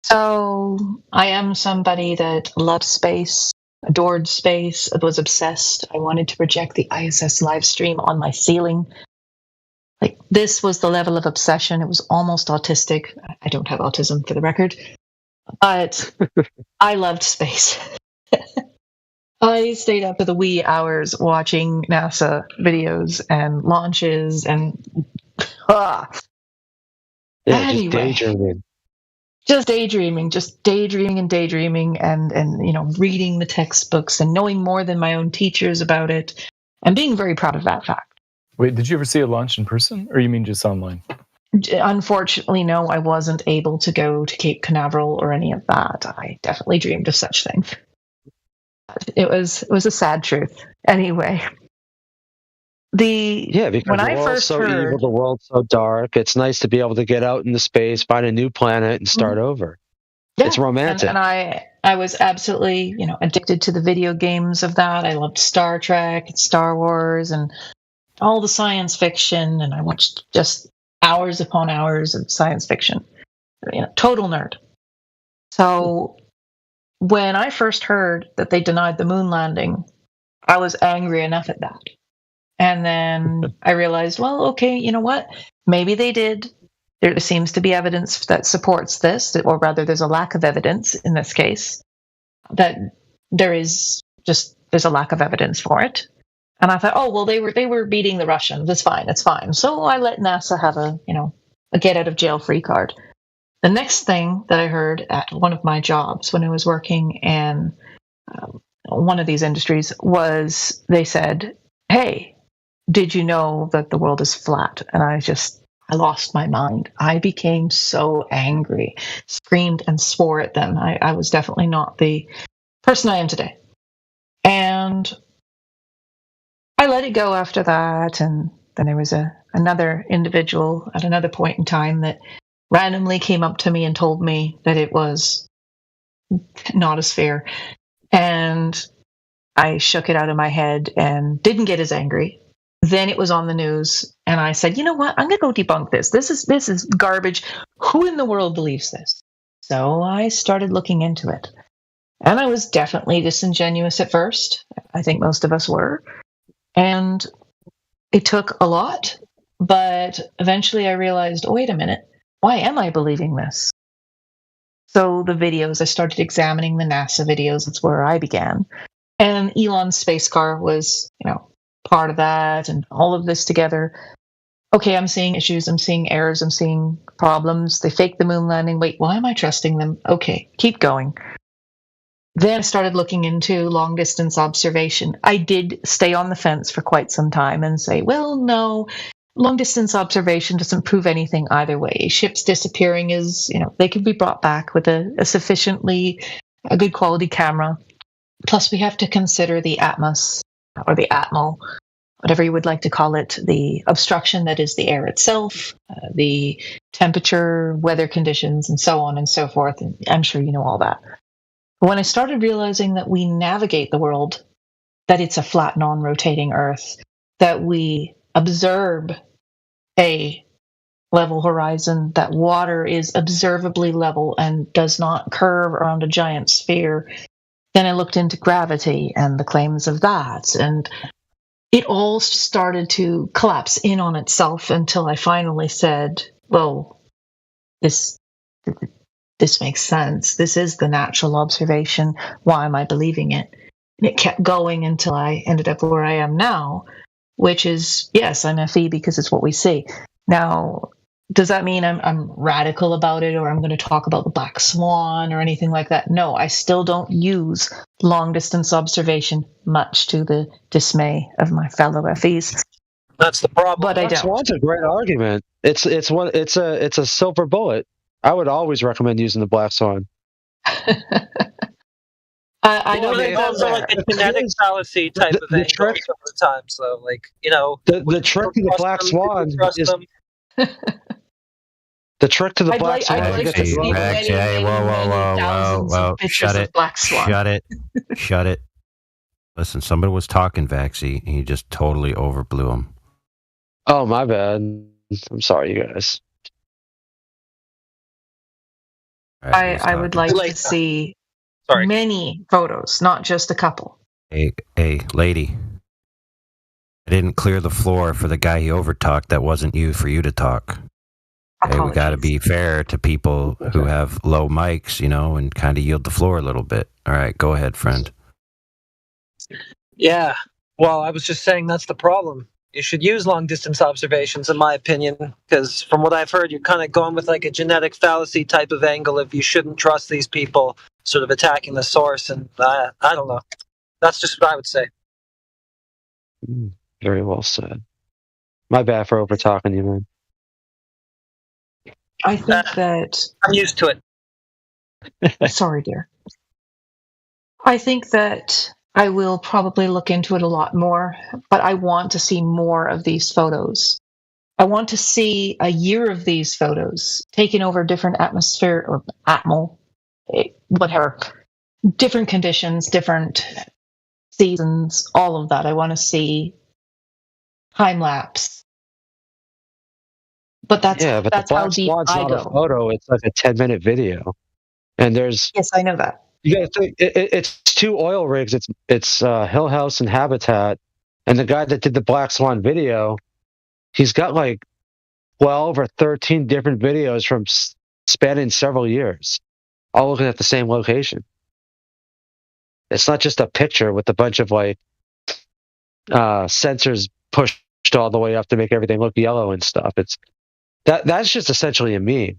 So I am somebody that loved space, adored space, was obsessed. I wanted to project the ISS live stream on my ceiling. Like, this was the level of obsession. It was almost autistic. I don't have autism, for the record. But I loved space. I stayed up to the wee hours watching NASA videos and launches and just daydreaming. Just daydreaming and reading the textbooks and knowing more than my own teachers about it and being very proud of that fact. Wait, did you ever see a launch in person, or you mean just online? Unfortunately, no, I wasn't able to go to Cape Canaveral or any of that. I definitely dreamed of such things. It was a sad truth. Anyway, because when the I world's first so heard, evil, the world's so dark. It's nice to be able to get out into space, find a new planet, and start over. Yeah, it's romantic. And I was absolutely, addicted to the video games of that. I loved Star Trek and Star Wars and all the science fiction, and I watched just hours upon hours of science fiction. Total nerd. So when I first heard that they denied the moon landing, I was angry enough at that. And then I realized, well, okay, you know what? Maybe they did. There seems to be evidence that supports this, or rather, there's a lack of evidence in this case, that there's a lack of evidence for it. And I thought, oh, well, they were beating the Russians. It's fine. So I let NASA have a get out of jail free card. The next thing that I heard at one of my jobs when I was working in one of these industries was they said, hey, did you know that the world is flat? And I lost my mind. I became so angry, screamed and swore at them. I was definitely not the person I am today. And I let it go after that. And then there was another individual at another point in time that randomly came up to me and told me that it was not a sphere. And I shook it out of my head and didn't get as angry. Then it was on the news, and I said, you know what? I'm going to go debunk this. This is garbage. Who in the world believes this? So I started looking into it. And I was definitely disingenuous at first. I think most of us were. And it took a lot, but eventually I realized, oh, wait a minute. Why am I believing this? So the videos, I started examining the NASA videos. That's where I began. And Elon's space car was, part of that, and all of this together. Okay, I'm seeing issues, I'm seeing errors, I'm seeing problems. They faked the moon landing. Wait, why am I trusting them? Okay, keep going. Then I started looking into long distance observation. I did stay on the fence for quite some time and say, well, no, long distance observation doesn't prove anything either way. Ships disappearing is, they can be brought back with a sufficiently good quality camera. Plus, we have to consider the atmos, or the atmo, whatever you would like to call it, the obstruction that is the air itself, the temperature, weather conditions, and so on and so forth. And I'm sure you know all that. But when I started realizing that we navigate the world, that it's a flat, non-rotating Earth, that we observe a level horizon, that water is observably level and does not curve around a giant sphere, then I looked into gravity and the claims of that, and it all started to collapse in on itself until I finally said, well, this makes sense. This is the natural observation. Why am I believing it? And it kept going until I ended up where I am now, which is, yes, I'm FE because it's what we see. Now, does that mean I'm radical about it, or I'm going to talk about the black swan or anything like that? No, I still don't use long distance observation, much to the dismay of my fellow FEs. That's the problem. But I don't. Black swan's a great argument. It's a silver bullet. I would always recommend using the black swan. I know that those are like a kinetic fallacy type of thing most of the time. So, the trick to the black swan is the trick to the black swan. Whoa! Shut it! Listen, somebody was talking, Vaxie, and you just totally overblew him. Oh, my bad. I'm sorry, you guys. I would like to see many photos, not just a couple. Hey, lady. I didn't clear the floor for the guy he overtalked. That wasn't you for you to talk. Okay, we got to be fair to people who have low mics, and kind of yield the floor a little bit. All right, go ahead, friend. Yeah. Well, I was just saying that's the problem. You should use long distance observations, in my opinion, because from what I've heard, you're kind of going with like a genetic fallacy type of angle if you shouldn't trust these people, sort of attacking the source. And I don't know. That's just what I would say. Very well said. My bad for over talking you, man. I think that I'm used to it. Sorry, dear. I think that I will probably look into it a lot more, but I want to see more of these photos. I want to see a year of these photos taking over different atmosphere or atmol, whatever, different conditions, different seasons, all of that. I want to see time lapse. But that's the Black Swan's not a photo; it's like a 10-minute video, and there's yes, I know that. You got to think it's 2 oil rigs. It's Hill House and Habitat, and the guy that did the Black Swan video, he's got like 12 or 13 different videos from spanning several years, all looking at the same location. It's not just a picture with a bunch of like sensors pushed all the way up to make everything look yellow and stuff. That's just essentially a meme,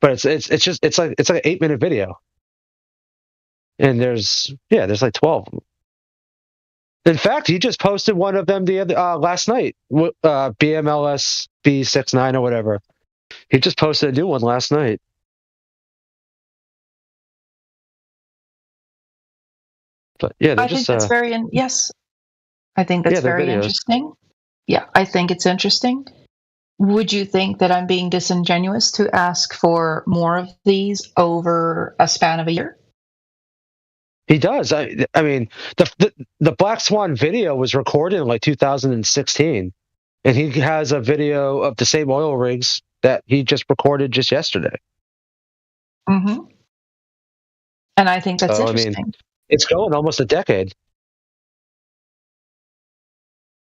but it's like an 8-minute video. And there's like 12 of them. In fact, he just posted one of them the other last night. BMLS B69 or whatever. He just posted a new one last night. But yeah, I think that's yes. I think that's very interesting. Yeah, I think it's interesting. Would you think that I'm being disingenuous to ask for more of these over a span of a year? He does. I mean, the Black Swan video was recorded in like 2016, and he has a video of the same oil rigs that he just recorded just yesterday. Mm-hmm. And I think that's interesting. I mean, it's going almost a decade.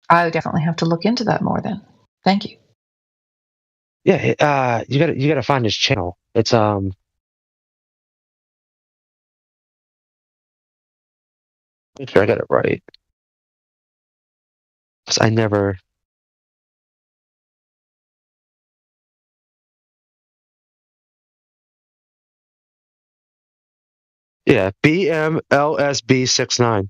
I definitely have to look into that more then. Thank you. Yeah, you gotta find his channel. It's Make sure I got it right. Because I never. Yeah, BMLSB69.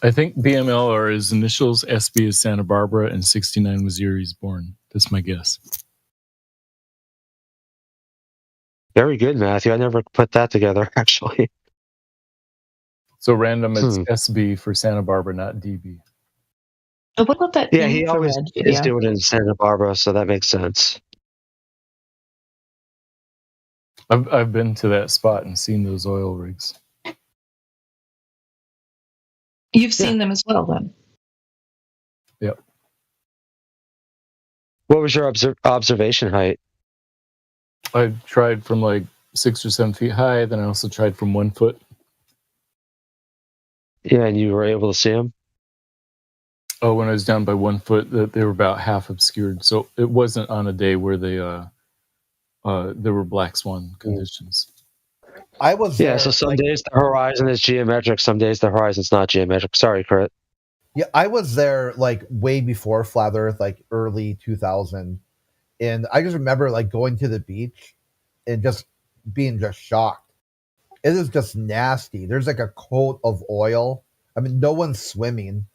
I think BML are his initials, SB is Santa Barbara, and 69 was year he's born. That's my guess. Very good, Matthew. I never put that together, actually. So random, it's SB for Santa Barbara, not DB. What about that? Yeah, he always is doing it in Santa Barbara, so that makes sense. I've been to that spot and seen those oil rigs. You've seen them as well, then? Yep. What was your observation height? I tried from like 6 or 7 feet high. Then I also tried from 1 foot. Yeah, and you were able to see them? Oh, when I was down by 1 foot, they were about half obscured. So it wasn't on a day where there were black swan conditions. I was there, so some days the horizon is geometric, some days the horizon's not geometric. Sorry, Kurt. Yeah, I was there like way before Flat Earth, like early 2000, and I just remember like going to the beach and just being just shocked. It is just nasty. There's like a coat of oil. I mean, no one's swimming.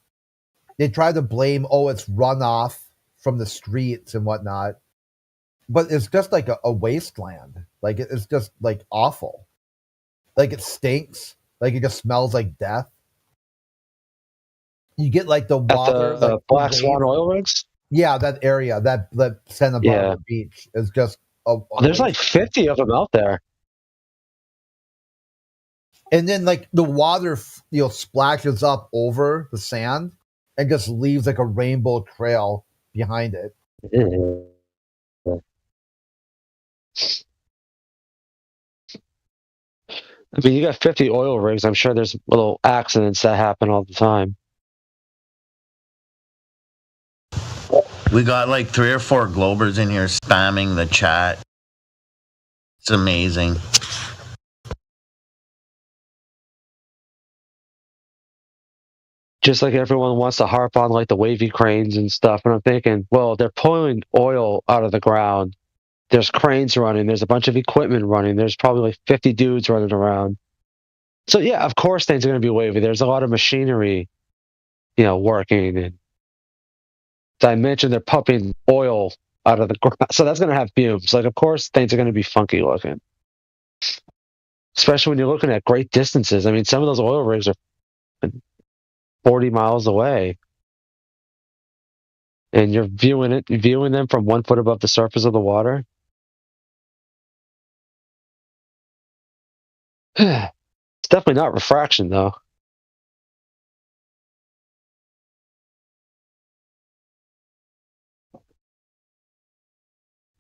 They try to blame, it's runoff from the streets and whatnot, but it's just like a wasteland. Like it's just like awful. Like it stinks. Like it just smells like death. You get like the water, at the Black Swan oil rigs. Yeah, that area, that Santa Barbara beach is just. There's like 50 of them out there. And then like the water, splashes up over the sand and just leaves like a rainbow trail behind it. I mean, you got 50 oil rigs. I'm sure there's little accidents that happen all the time. We got like 3 or 4 Globers in here spamming the chat. It's amazing. just like everyone wants to harp on like the wavy cranes and stuff. And I'm thinking, well, they're pulling oil out of the ground. There's cranes running. There's a bunch of equipment running. There's probably like 50 dudes running around. So yeah, of course things are going to be wavy. There's a lot of machinery, working. And I mentioned they're pumping oil out of the ground. So that's going to have fumes. Like, of course things are going to be funky looking. Especially when you're looking at great distances. I mean, some of those oil rigs are 40 miles away. And you're viewing them from 1 foot above the surface of the water. It's definitely not refraction, though.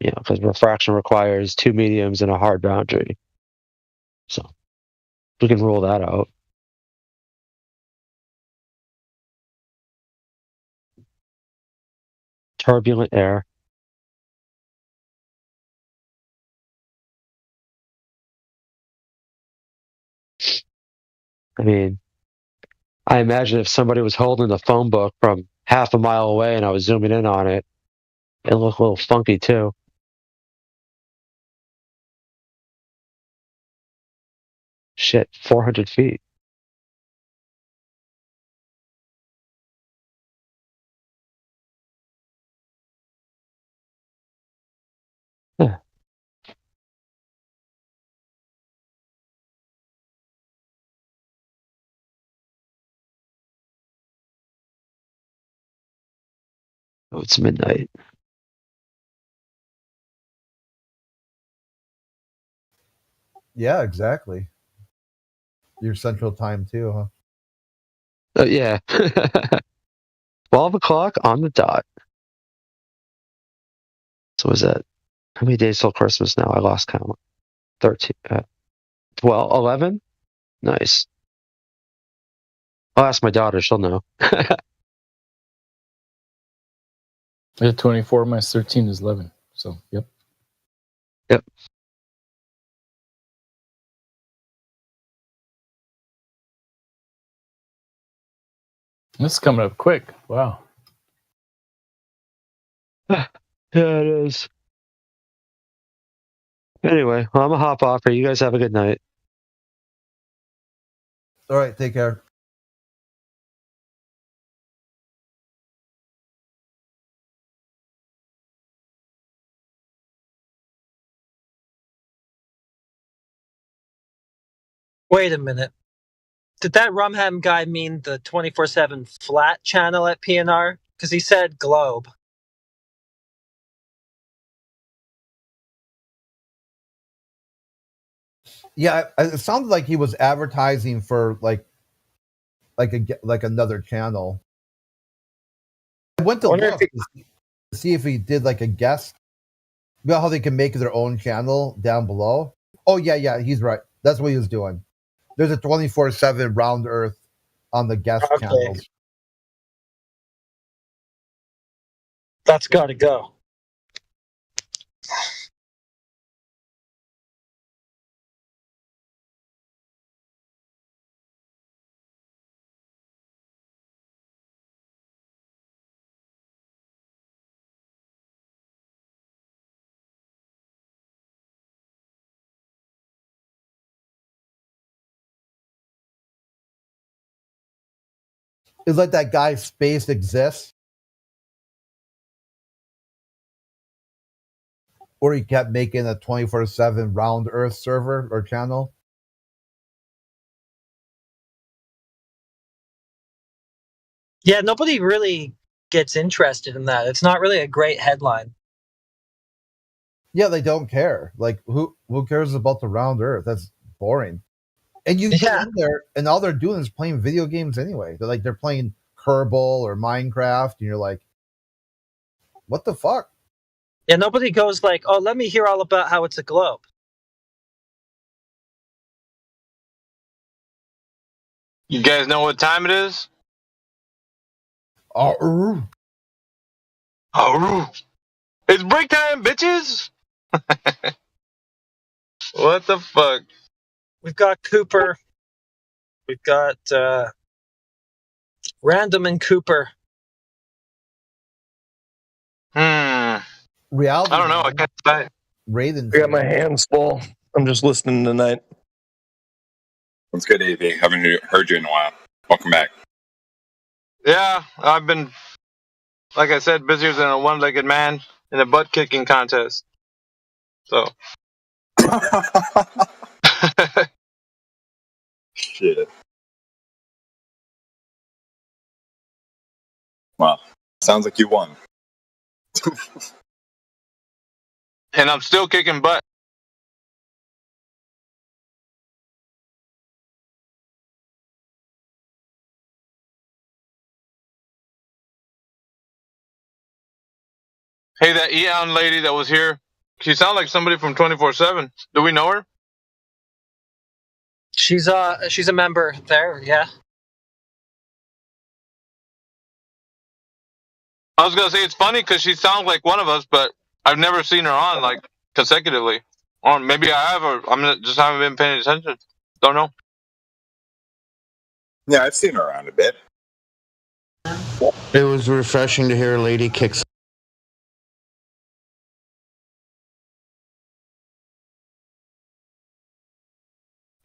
Because refraction requires two mediums and a hard boundary. So we can rule that out. Turbulent air. I mean, I imagine if somebody was holding the phone book from half a mile away and I was zooming in on it, it looked a little funky too. Shit, 400 feet. Yeah. Oh, it's midnight. Yeah, exactly. Your central time too, huh? Oh, yeah. 12 o'clock on the dot. So is that how many days till Christmas now? I lost count. 13. 12, 11? Nice. I'll ask my daughter. She'll know. Yeah, 24 minus 13 is 11. So, yep. Yep. This is coming up quick. Wow. Yeah, it is. Anyway, well, I'm going to hop off here. You guys have a good night. All right, take care. Wait a minute. Did that Rumham guy mean the 24/7 flat channel at PNR? Because he said globe. Yeah, it sounded like he was advertising for like another channel. I went to look to see if he did like a guest. You know how they can make their own channel down below? Oh yeah, he's right. That's what he was doing. There's a 24/7 Round Earth on the guest channels. That's got to go. It's like that guy Space Exists, or he kept making a 24/7 Round Earth server or channel. Yeah, nobody really gets interested in that. It's not really a great headline. Yeah, they don't care. Like, who cares about the Round Earth? That's boring. And you get in there, and all they're doing is playing video games anyway. They're playing Kerbal or Minecraft, and you're like, what the fuck? Yeah, nobody goes like, oh, let me hear all about how it's a globe. You guys know what time it is? It's break time, bitches! What the fuck? We've got Cooper. We've got Random and Cooper. Reality. I don't know. I can't say. Raven. I got my hands full. I'm just listening tonight. That's good, AV. Haven't heard you in a while. Welcome back. Yeah, I've been, like I said, busier than a one-legged man in a butt-kicking contest. So. Shit. Wow. Sounds like you won. And I'm still kicking butt. Hey, that Eon lady that was here, she sounds like somebody from 24/7. Do we know her? She's a member there, yeah. I was gonna say it's funny because she sounds like one of us, but I've never seen her on like consecutively. Or maybe I have, or just haven't been paying attention. Don't know. Yeah, I've seen her around a bit. It was refreshing to hear a lady kick.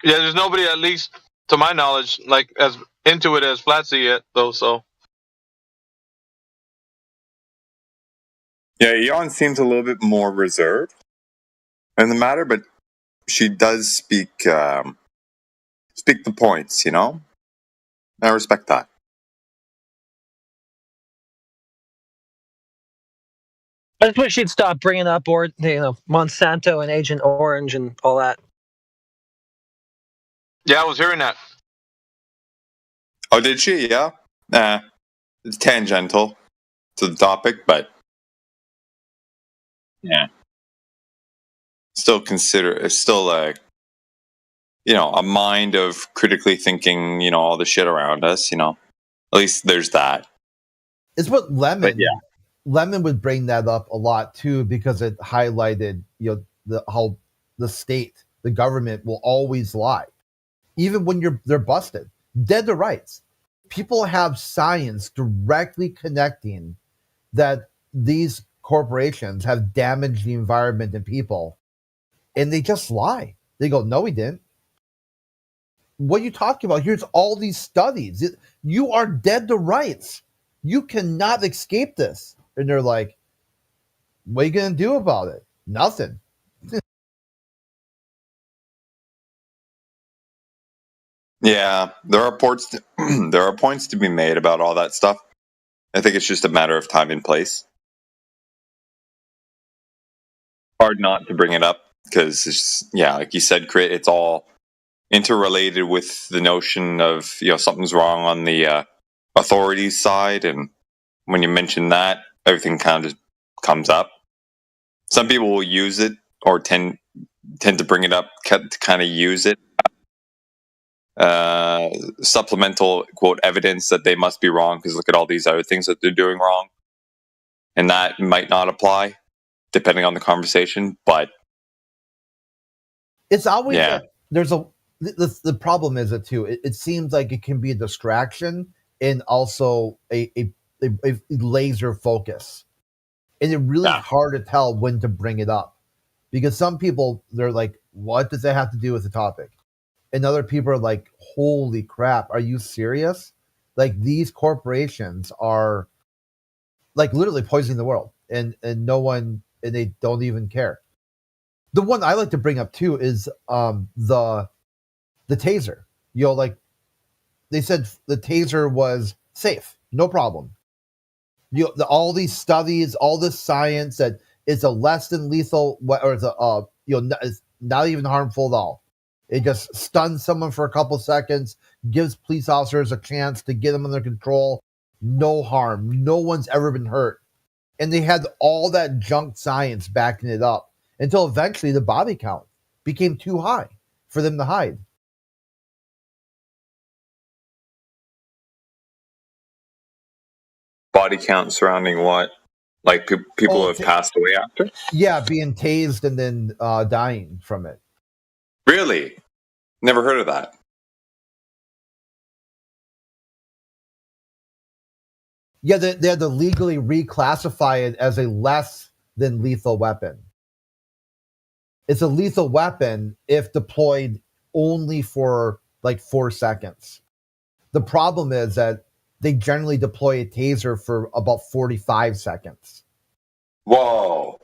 Yeah, there's nobody, at least to my knowledge, like as into it as Flatsy yet, though. So. Yeah, Eon seems a little bit more reserved in the matter, but she does speak the points, you know? I respect that. I just wish she'd stop bringing up Monsanto and Agent Orange and all that. Yeah, I was hearing that. Oh, did she? Yeah? It's tangential to the topic, but yeah. It's still a mind of critically thinking, all the shit around us, At least there's that. It's what Lemon would bring that up a lot too, because it highlighted, how the state, the government will always lie, even when they're busted, dead to rights. People have science directly connecting that these corporations have damaged the environment and people, and they just lie. They go, "No, we didn't." What are you talking about? Here's all these studies. You are dead to rights. You cannot escape this. And they're like, what are you going to do about it? Nothing. Yeah, there are points to be made about all that stuff. I think it's just a matter of time and place. Hard not to bring it up because, like you said, Crit, it's all interrelated with the notion of something's wrong on the authorities side, and when you mention that, everything kind of comes up. Some people will use it or tend to bring it up to kind of use it. Supplemental quote evidence that they must be wrong because look at all these other things that they're doing wrong, and that might not apply depending on the conversation, but it's always the problem is it too. It seems like it can be a distraction and also a laser focus, and it's really hard to tell when to bring it up, because some people, they're like, what does that have to do with the topic? And other people are like, holy crap, are you serious? Like, these corporations are like literally poisoning the world, and no one, and they don't even care. The one I like to bring up too is the taser. Like they said the taser was safe, no problem. All these studies, all this science that it's a less than lethal, or it's it's not even harmful at all. It just stuns someone for a couple seconds, gives police officers a chance to get them under control. No harm. No one's ever been hurt. And they had all that junk science backing it up until eventually the body count became too high for them to hide. Body count surrounding what? Like people who have passed away after? Yeah, being tased and then dying from it. Really? Never heard of that. Yeah, they had to legally reclassify it as a less than lethal weapon. It's a lethal weapon if deployed only for like 4 seconds. The problem is that they generally deploy a taser for about 45 seconds. Whoa.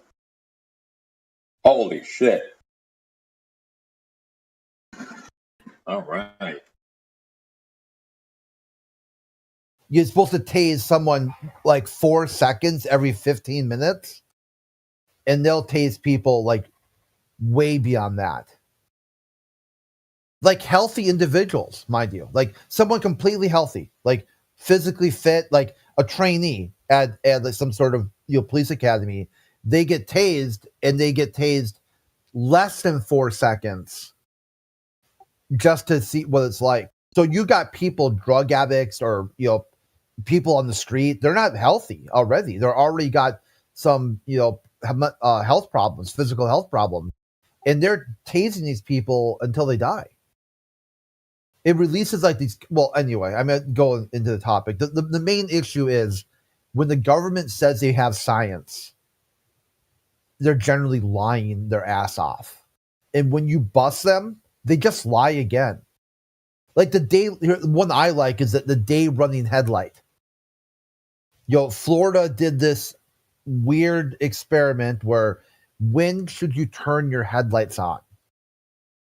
Holy shit. All right. You're supposed to tase someone like 4 seconds every 15 minutes, and they'll tase people like way beyond that. Like healthy individuals, mind you, like someone completely healthy, like physically fit, like a trainee at like some sort of police academy, they get tased, and they get tased less than 4 seconds just to see what it's like. So you got people, drug addicts, or people on the street. They're not healthy already. They're already got some health problems, physical health problems, and they're tasing these people until they die. It releases like these. Well, anyway, I'm going to go into the topic. The main issue is when the government says they have science, they're generally lying their ass off. And when you bust them, they just lie again. Like one I like is that the day running headlight. Florida did this weird experiment where when should you turn your headlights on?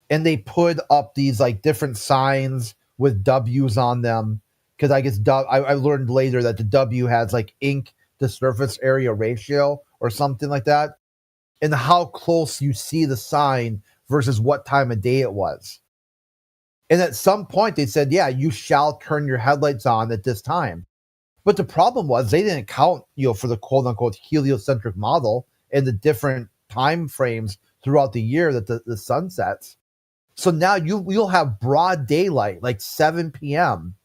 And they put up these like different signs with W's on them. Because I guess I learned later that the W has like ink to surface area ratio or something like that. And how close you see the sign versus what time of day it was. And at some point they said, yeah, you shall turn your headlights on at this time. But the problem was they didn't count, for the quote unquote heliocentric model and the different time frames throughout the year that the sun sets. So now you'll have broad daylight, like 7 p.m.,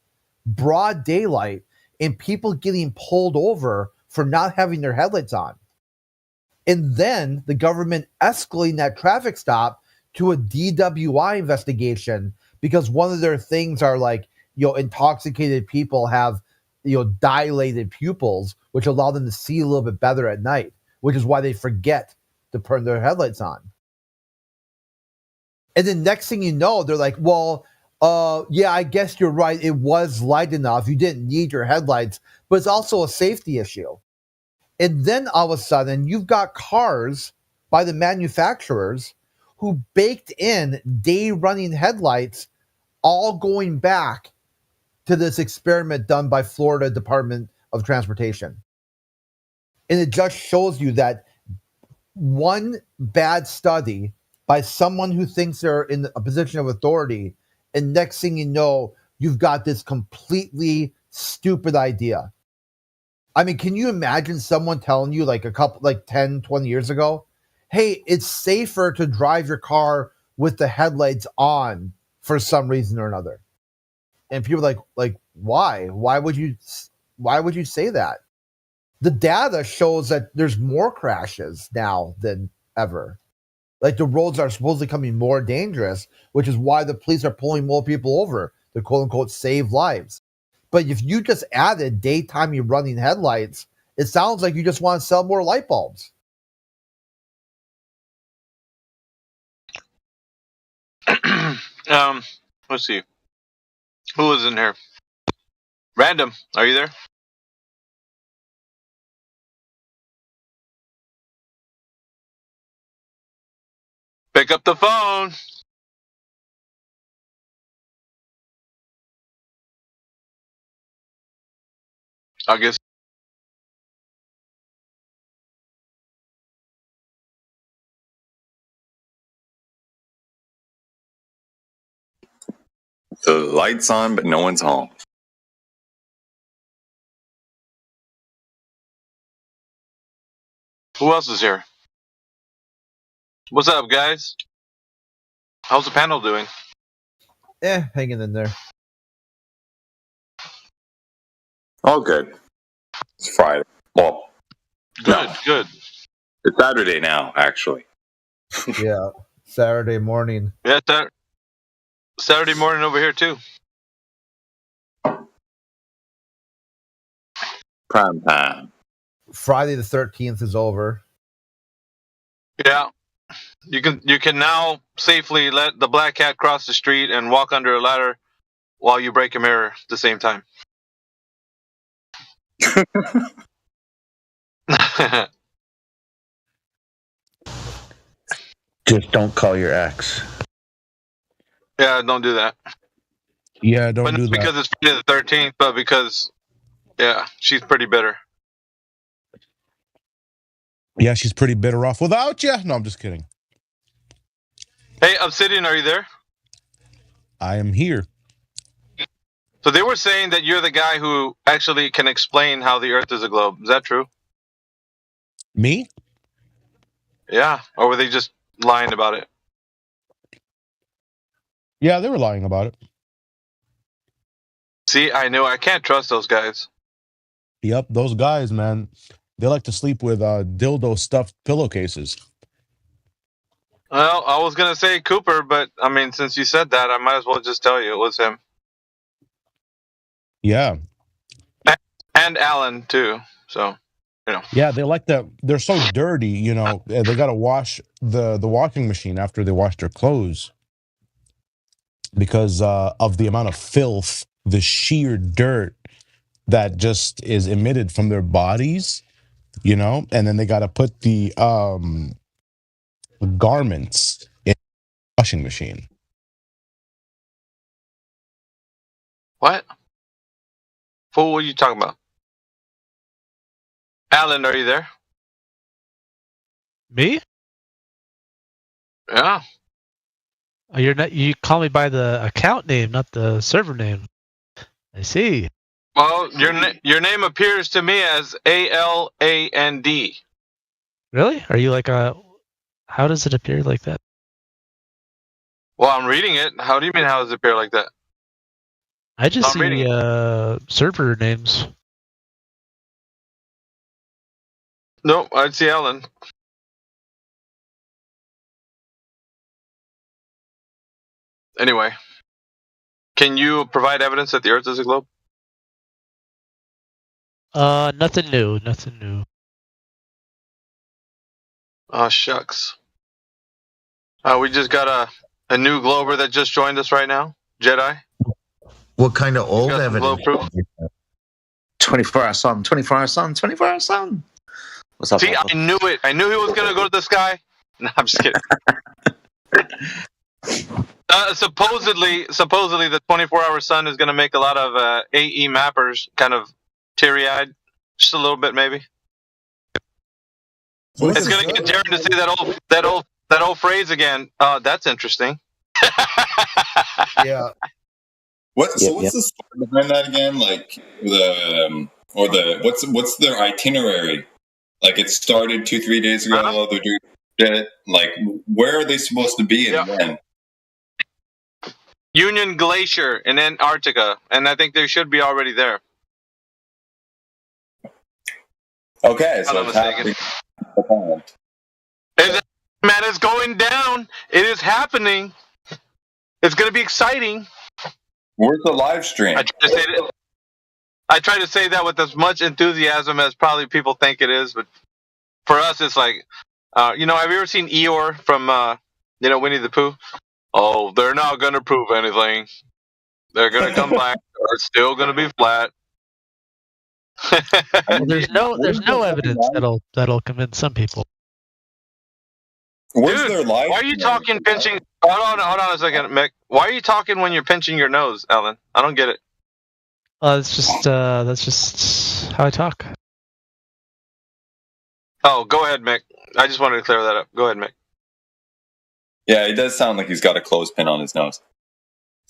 broad daylight, and people getting pulled over for not having their headlights on. And then the government escalating that traffic stop to a DWI investigation because one of their things are like, intoxicated people have, dilated pupils, which allow them to see a little bit better at night, which is why they forget to turn their headlights on. And then next thing you know, they're like, well, yeah, I guess you're right. It was light enough. You didn't need your headlights, but it's also a safety issue. And then all of a sudden, you've got cars by the manufacturers who baked in day running headlights, all going back to this experiment done by Florida Department of Transportation. And it just shows you that one bad study by someone who thinks they're in a position of authority, and next thing you know, you've got this completely stupid idea. I mean, can you imagine someone telling you like 10, 20 years ago, hey, it's safer to drive your car with the headlights on for some reason or another? And people are like, why? Why would you say that? The data shows that there's more crashes now than ever. Like the roads are supposedly becoming more dangerous, which is why the police are pulling more people over to quote unquote save lives. But if you just added daytime running headlights, it sounds like you just want to sell more light bulbs. Let's see. Who is in here? Random, are you there? Pick up the phone. I guess. The light's on, but no one's home. Who else is here? What's up, guys? How's the panel doing? Hanging in there. All good. It's Friday. Well, good. It's Saturday now, actually. Yeah, Saturday morning. Yeah, Saturday morning over here too. prime time. Friday the 13th is over. Yeah. You can now safely let the black cat cross the street and walk under a ladder while you break a mirror at the same time. Just don't call your ex. Yeah, don't do that. Yeah, don't but do not that. because it's Friday the 13th, but because, yeah, she's pretty bitter. Yeah, she's pretty bitter off without you. No, I'm just kidding. Hey, Obsidian, are you there? I am here. So they were saying that you're the guy who actually can explain how the Earth is a globe. Is that true? Me? Yeah. Or were they just lying about it? Yeah, they were lying about it. See, I knew I can't trust those guys. Yep, those guys, man, they like to sleep with dildo stuffed pillowcases. Well, I was going to say Cooper, but I mean, since you said that, I might as well just tell you it was him. Yeah. And Alan, too. So, you know. Yeah, they like that. They're so dirty, you know, they got to wash the washing machine after they wash their clothes because of the amount of filth, the sheer dirt that just is emitted from their bodies, you know, and then they got to put the garments in the washing machine. What? Fool, what are you talking about? Alan, are you there? Me? Yeah. Oh, you're not. You call me by the account name, not the server name. I see. Well, your name appears to me as ALAND. Really? Are you like a? How does it appear like that? Well, I'm reading it. How do you mean? How does it appear like that? I just see server names. No, I'd see Alan. Anyway, can you provide evidence that the Earth is a globe? Nothing new. Nothing new. Oh, shucks. We just got a new Glober that just joined us right now. Jedi. What kind of old evidence? 24-hour sun, 24-hour sun, 24-hour sun. What's up? See, I knew it. I knew he was going to go to the sky. No, I'm just kidding. Supposedly, the 24-hour sun is going to make a lot of AE mappers kind of teary-eyed, just a little bit, maybe. It's going to get Jared to say that old phrase again. That's interesting. Yeah. What's the story behind that again? Like what's their itinerary? Like it started 2-3 days ago. They're doing shit. Like where are they supposed to be and when? Union Glacier in Antarctica, and I think they should be already there. Okay, so it's happening. Man, it's going down. It is happening. It's going to be exciting. Where's the live stream? I try to say that with as much enthusiasm as probably people think it is, but for us, it's like, have you ever seen Eeyore from, Winnie the Pooh? Oh, they're not going to prove anything. They're going to come back. It's still going to be flat. Well, there's no evidence that'll convince some people. Where's their live? Why are you talking pinching? Hold on a second, Mick. Why are you talking when you're pinching your nose, Alan? I don't get it. It's just that's just how I talk. Oh, go ahead, Mick. I just wanted to clear that up. Go ahead, Mick. Yeah, it does sound like he's got a clothespin on his nose.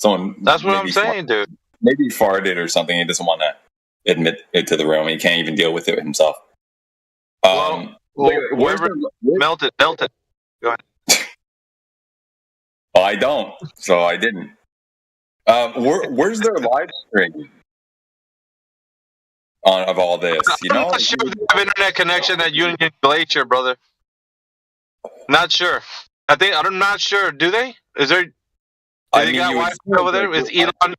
That's what I'm saying, dude. Maybe he farted or something. He doesn't want to admit it to the room. He can't even deal with it himself. Whoever melted. Go ahead. Well, I don't, so I didn't. Where's their live stream of all this? I'm not sure if they have internet connection at Union Glacier, brother. Not sure. I'm not sure. Do they? Is there? They got Wi-Fi over there? Is Elon?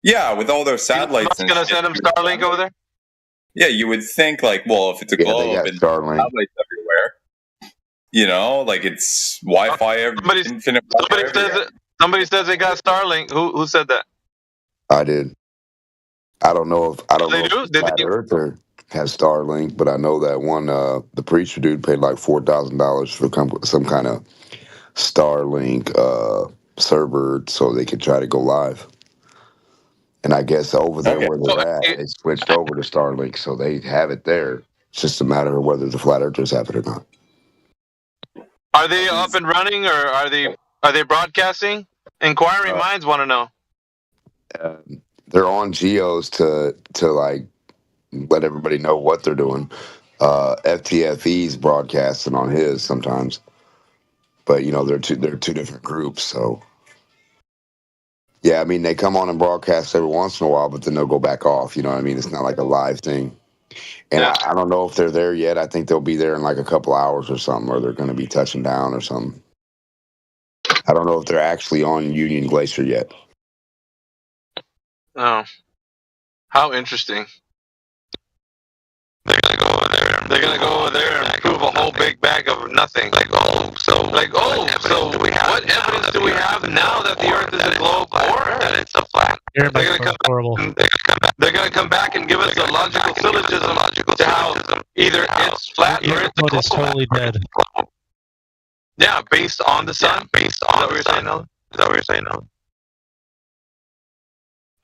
Yeah, with all their satellites. Elon's gonna send him Starlink over there. Yeah, you would think like, well, if it's a globe and Starlink satellites everywhere, like it's Wi-Fi everywhere. Somebody says they got Starlink. Who said that? I did. I don't know if Flat Earther has Starlink, but I know that one the preacher dude paid like $4,000 for some kind of Starlink server so they could try to go live. And I guess over there where they're at, they switched over to Starlink, so they have it there. It's just a matter of whether the Flat Earthers have it or not. Are they up and running, or are they broadcasting? Inquiring minds want to know. They're on Geos to like let everybody know what they're doing. FTFE's broadcasting on his sometimes, but they're two different groups. So yeah, I mean they come on and broadcast every once in a while, but then they'll go back off. You know what I mean? It's not like a live thing. And I don't know if they're there yet. I think they'll be there in like a couple hours or something, or they're going to be touching down or something. I don't know if they're actually on Union Glacier yet. Oh, how interesting! They're gonna go over there and prove a whole big bag of nothing. What evidence do we have now that the Earth is a globe or that it's a flat? They're gonna come back and give us a logical syllogism to how either it's flat or it's a globe. Is totally dead. Yeah, based on the sun. Is that what you're saying, Alan?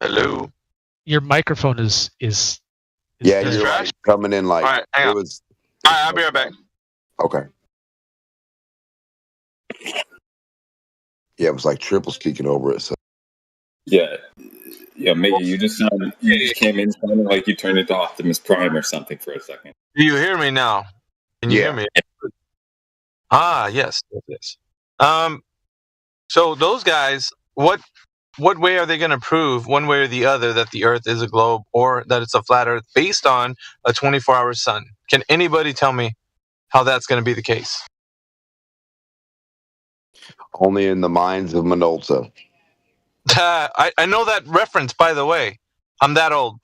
Hello. Your microphone is yeah, you're like coming in like All right, I'll be right back. Okay. Yeah, it was like triples kicking over it. So. Yeah, Miggy, you just came in sounding like you turned into Optimus Prime or something for a second. Do you hear me now? Can you hear me? Yes. So those guys, what way are they going to prove one way or the other that the Earth is a globe or that it's a flat Earth based on a 24-hour sun? Can anybody tell me how that's going to be the case? Only in the minds of Minolta. I know that reference, by the way. I'm that old.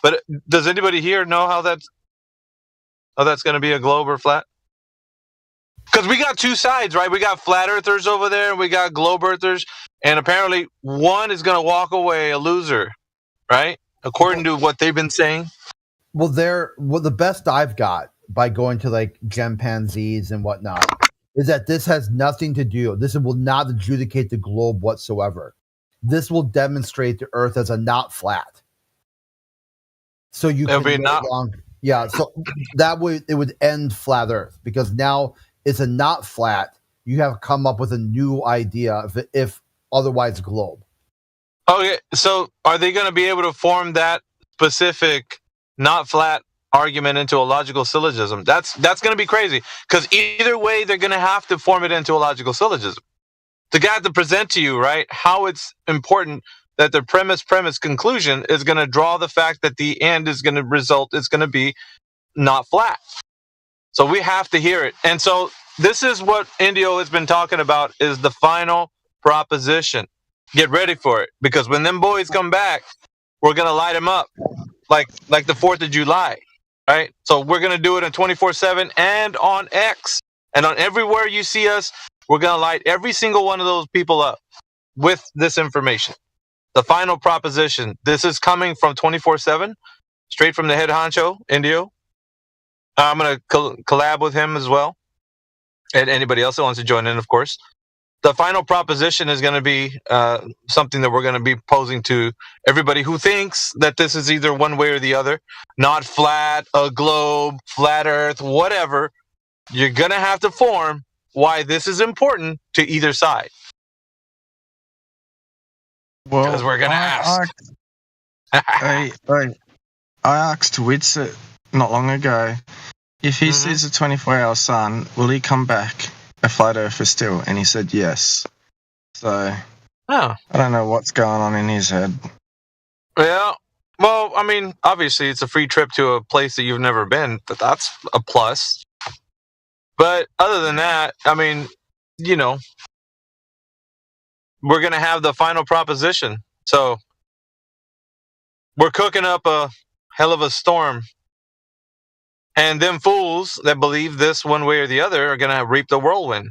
But does anybody here know how that's going to be a globe or flat? Because we got two sides, right? We got flat earthers over there, and we got globe earthers, and apparently one is going to walk away a loser, right? According to what they've been saying. Well, the best I've got by going to like chimpanzees and whatnot is that this has nothing to do. This will not adjudicate the globe whatsoever. This will demonstrate the Earth as a not flat. So you can so that way it would end flat Earth, because now it's a not flat. You have come up with a new idea if otherwise globe. Okay, so are they going to be able to form that specific not flat argument into a logical syllogism? That's going to be crazy, because either way they're going to have to form it into a logical syllogism. The guy to present to you, right, how it's important that the premise conclusion is going to draw the fact that the end is going to result, it's going to be not flat. So we have to hear it. And so this is what Indio has been talking about, is the final proposition. Get ready for it, because when them boys come back, we're going to light them up like the 4th of July, right? So we're going to do it on 24/7 and on X. And on everywhere you see us, we're going to light every single one of those people up with this information. The final proposition. This is coming from 24/7, straight from the head honcho, Indio. I'm going to collab with him as well. And anybody else that wants to join in, of course. The final proposition is going to be something that we're going to be posing to everybody who thinks that this is either one way or the other. Not flat, a globe, flat Earth, whatever. You're going to have to form why this is important to either side. Well, because we're going to ask. I asked Witsit not long ago, if he sees a 24-hour sun, will he come back a flat earther still? And he said yes. So I don't know what's going on in his head. Yeah. Well, I mean, obviously it's a free trip to a place that you've never been. That's a plus. But other than that, I mean, you know, we're going to have the final proposition. So we're cooking up a hell of a storm And them fools that believe this one way or the other are going to reap the whirlwind.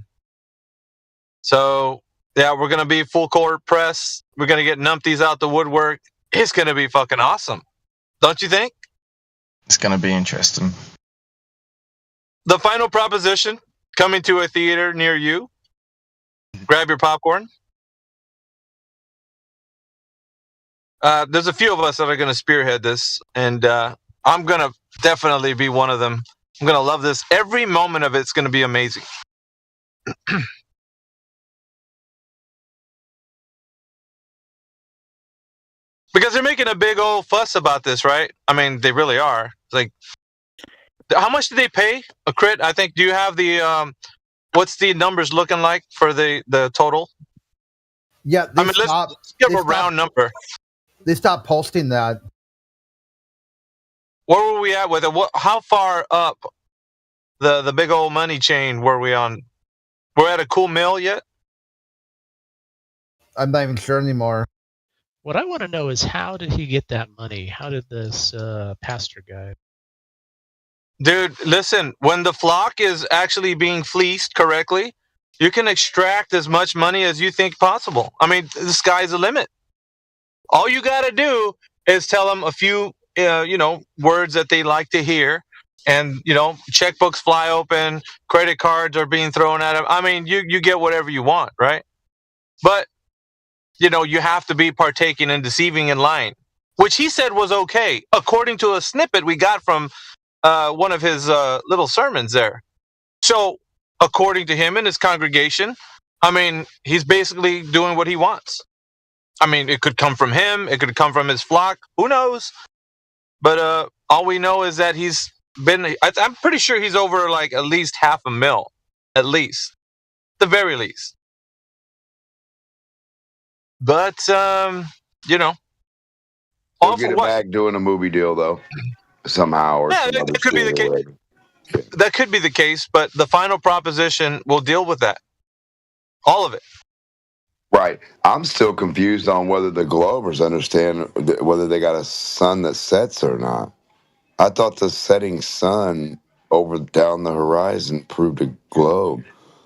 So, yeah, we're going to be full court press. We're going to get numpties out the woodwork. It's going to be fucking awesome. Don't you think? It's going to be interesting. The final proposition, coming to a theater near you. Grab your popcorn. There's a few of us that are going to spearhead this, and I'm going to definitely be one of them. I'm going to love this. Every moment of it's going to be amazing. Because they're making a big old fuss about this, right? I mean, they really are. Like, how much did they pay? A crit? I think. Do you have the what's the numbers looking like for the total? Yeah, I mean, let's give a round number. They stopped posting that. Where were we at with it? How far up the big old money chain were we on? We're at a cool mill yet? I'm not even sure anymore. What I want to know is, how did he get that money? How did this pastor guy? Dude, listen, when the flock is actually being fleeced correctly, you can extract as much money as you think possible. I mean, the sky's the limit. All you got to do is tell them a few, words that they like to hear. And, checkbooks fly open, credit cards are being thrown at them. I mean, you get whatever you want, right? But, you have to be partaking and deceiving and lying, which he said was okay, according to a snippet we got from one of his little sermons there. So, according to him and his congregation, I mean, he's basically doing what he wants. I mean, it could come from him. It could come from his flock. Who knows? But all we know is that he's been, I'm pretty sure he's over like at least $500,000. At least. The very least. But, He'll get it back doing a movie deal, though. Somehow. Or yeah, that could be the case. That could be the case, but the final proposition will deal with that. All of it. Right. I'm still confused on whether the Glovers understand whether they got a sun that sets or not. I thought the setting sun over down the horizon proved a globe.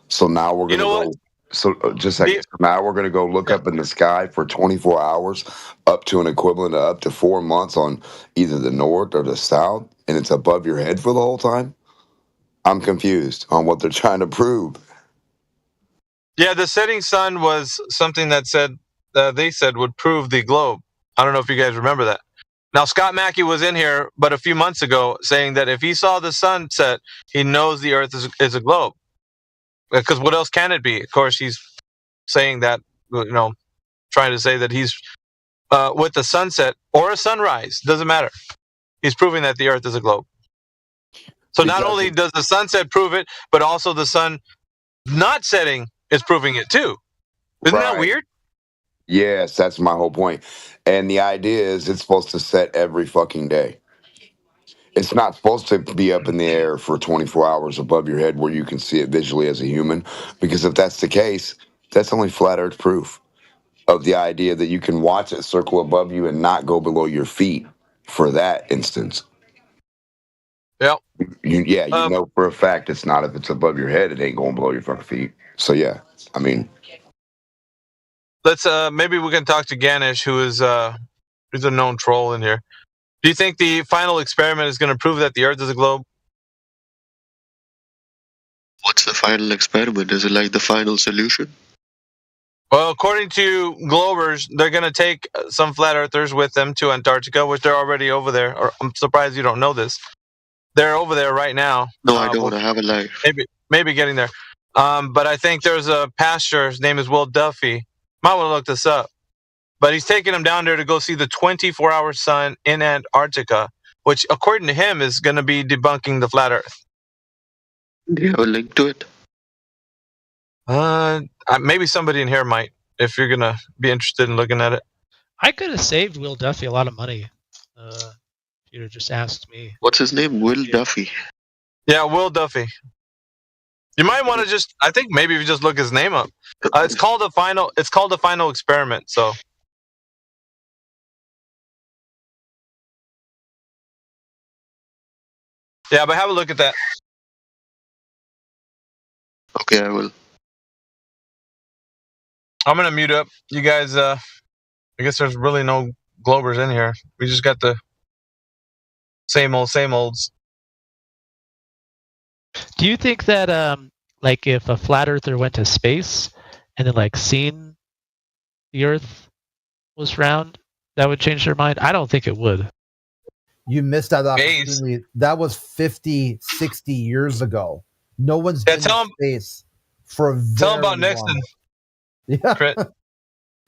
So now we're going to go. So just like now we're going to go look up in the sky for 24 hours up to an equivalent of up to 4 months on either the north or the south, and it's above your head for the whole time. I'm confused on what they're trying to prove. Yeah, the setting sun was something that they said would prove the globe. I don't know if you guys remember that. Now, Scott Mackey was in here but a few months ago saying that if he saw the sun set, he knows the Earth is a globe. Because what else can it be? Of course, he's saying that, trying to say that he's with the sunset or a sunrise. Doesn't matter. He's proving that the Earth is a globe. So not only does the sunset prove it, but also the sun not setting is proving it too. Isn't that weird? Yes, that's my whole point. And the idea is it's supposed to set every fucking day. It's not supposed to be up in the air for 24 hours above your head where you can see it visually as a human. Because if that's the case, that's only flat earth proof of the idea that you can watch it circle above you and not go below your feet for that instance. Yep. You know for a fact it's not. If it's above your head, it ain't going below your fucking feet. So yeah, I mean, let's maybe we can talk to Ganesh, who's a known troll in here. Do you think the final experiment is going to prove that the Earth is a globe? What's the final experiment? Is it like the final solution? Well, according to Globers, they're going to take some flat earthers with them to Antarctica, which they're already over there. Or I'm surprised you don't know this. They're over there right now. No, I don't want to have a life. Maybe getting there. But I think there's a pastor. His name is Will Duffy. Might want to look this up. But he's taking them down there to go see the 24-hour sun in Antarctica, which, according to him, is going to be debunking the flat Earth. Do you have a link to it? Maybe somebody in here might, if you're going to be interested in looking at it. I could have saved Will Duffy a lot of money if you'd have just asked me. What's his name? Will Duffy. Yeah, Will Duffy. You might want to I think maybe if you just look his name up. It's called the final experiment. So. Yeah, but have a look at that. Okay, I will. I'm gonna mute up. You guys, I guess there's really no Globers in here. We just got the same olds. Do you think that like if a flat earther went to space and then like seen the Earth was round, that would change their mind? I don't think it would. You missed that opportunity. That was 50, 60 years ago. No one's been in space for a very Tell them about Nixon. Yeah.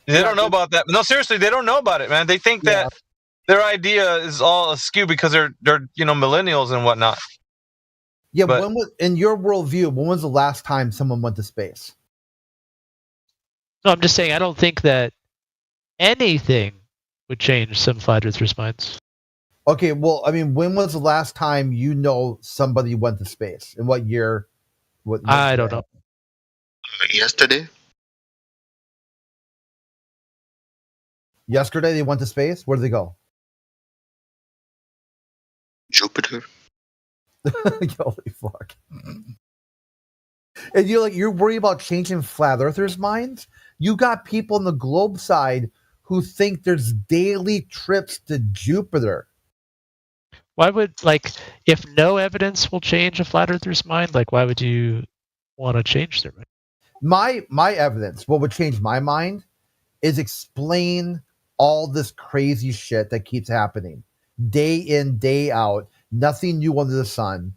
They don't know about that. No, seriously, they don't know about it, man. They think that their idea is all askew because they're millennials and whatnot. Yeah, but in your worldview, when was the last time someone went to space? No, I'm just saying I don't think that anything would change some flat earthers' minds. Okay, well, I mean, when was the last time somebody went to space? In what year? I don't know. Yesterday. Yesterday they went to space? Where did they go? Jupiter. Holy fuck. And you're worried about changing flat earthers' minds? You got people on the globe side who think there's daily trips to Jupiter. Why would, if no evidence will change a flat earther's mind, why would you want to change their mind? My evidence, what would change my mind, is explain all this crazy shit that keeps happening. Day in, day out, nothing new under the sun.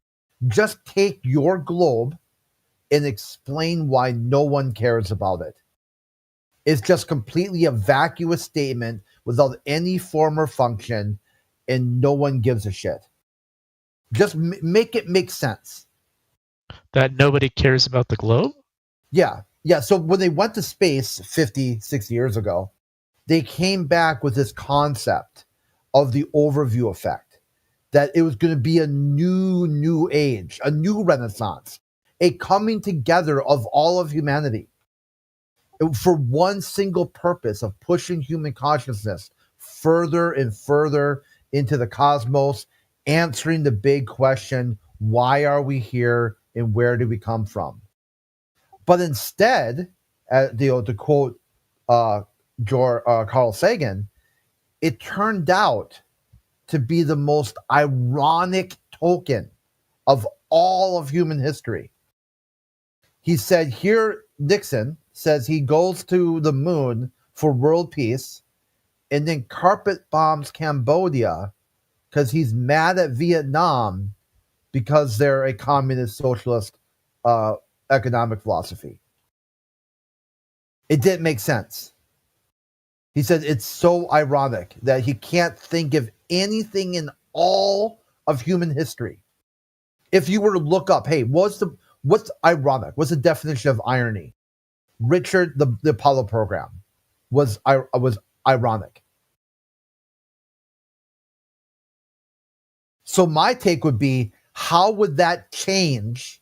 Just take your globe and explain why no one cares about it. It's just completely a vacuous statement without any form or function, and no one gives a shit. Just make it make sense. That nobody cares about the globe? Yeah. So when they went to space 50, 60 years ago, they came back with this concept of the overview effect, that it was going to be a new age, a new renaissance, a coming together of all of humanity for one single purpose of pushing human consciousness further and further into the cosmos, answering the big question, why are we here and where do we come from? But instead, to quote Carl Sagan, it turned out to be the most ironic token of all of human history. He said here, Nixon says he goes to the moon for world peace and then carpet bombs Cambodia because he's mad at Vietnam because they're a communist socialist economic philosophy. It didn't make sense. He said it's so ironic that he can't think of anything in all of human history. If you were to look up, hey, what's ironic? What's the definition of irony? Richard, the Apollo program was ironic. So my take would be, how would that change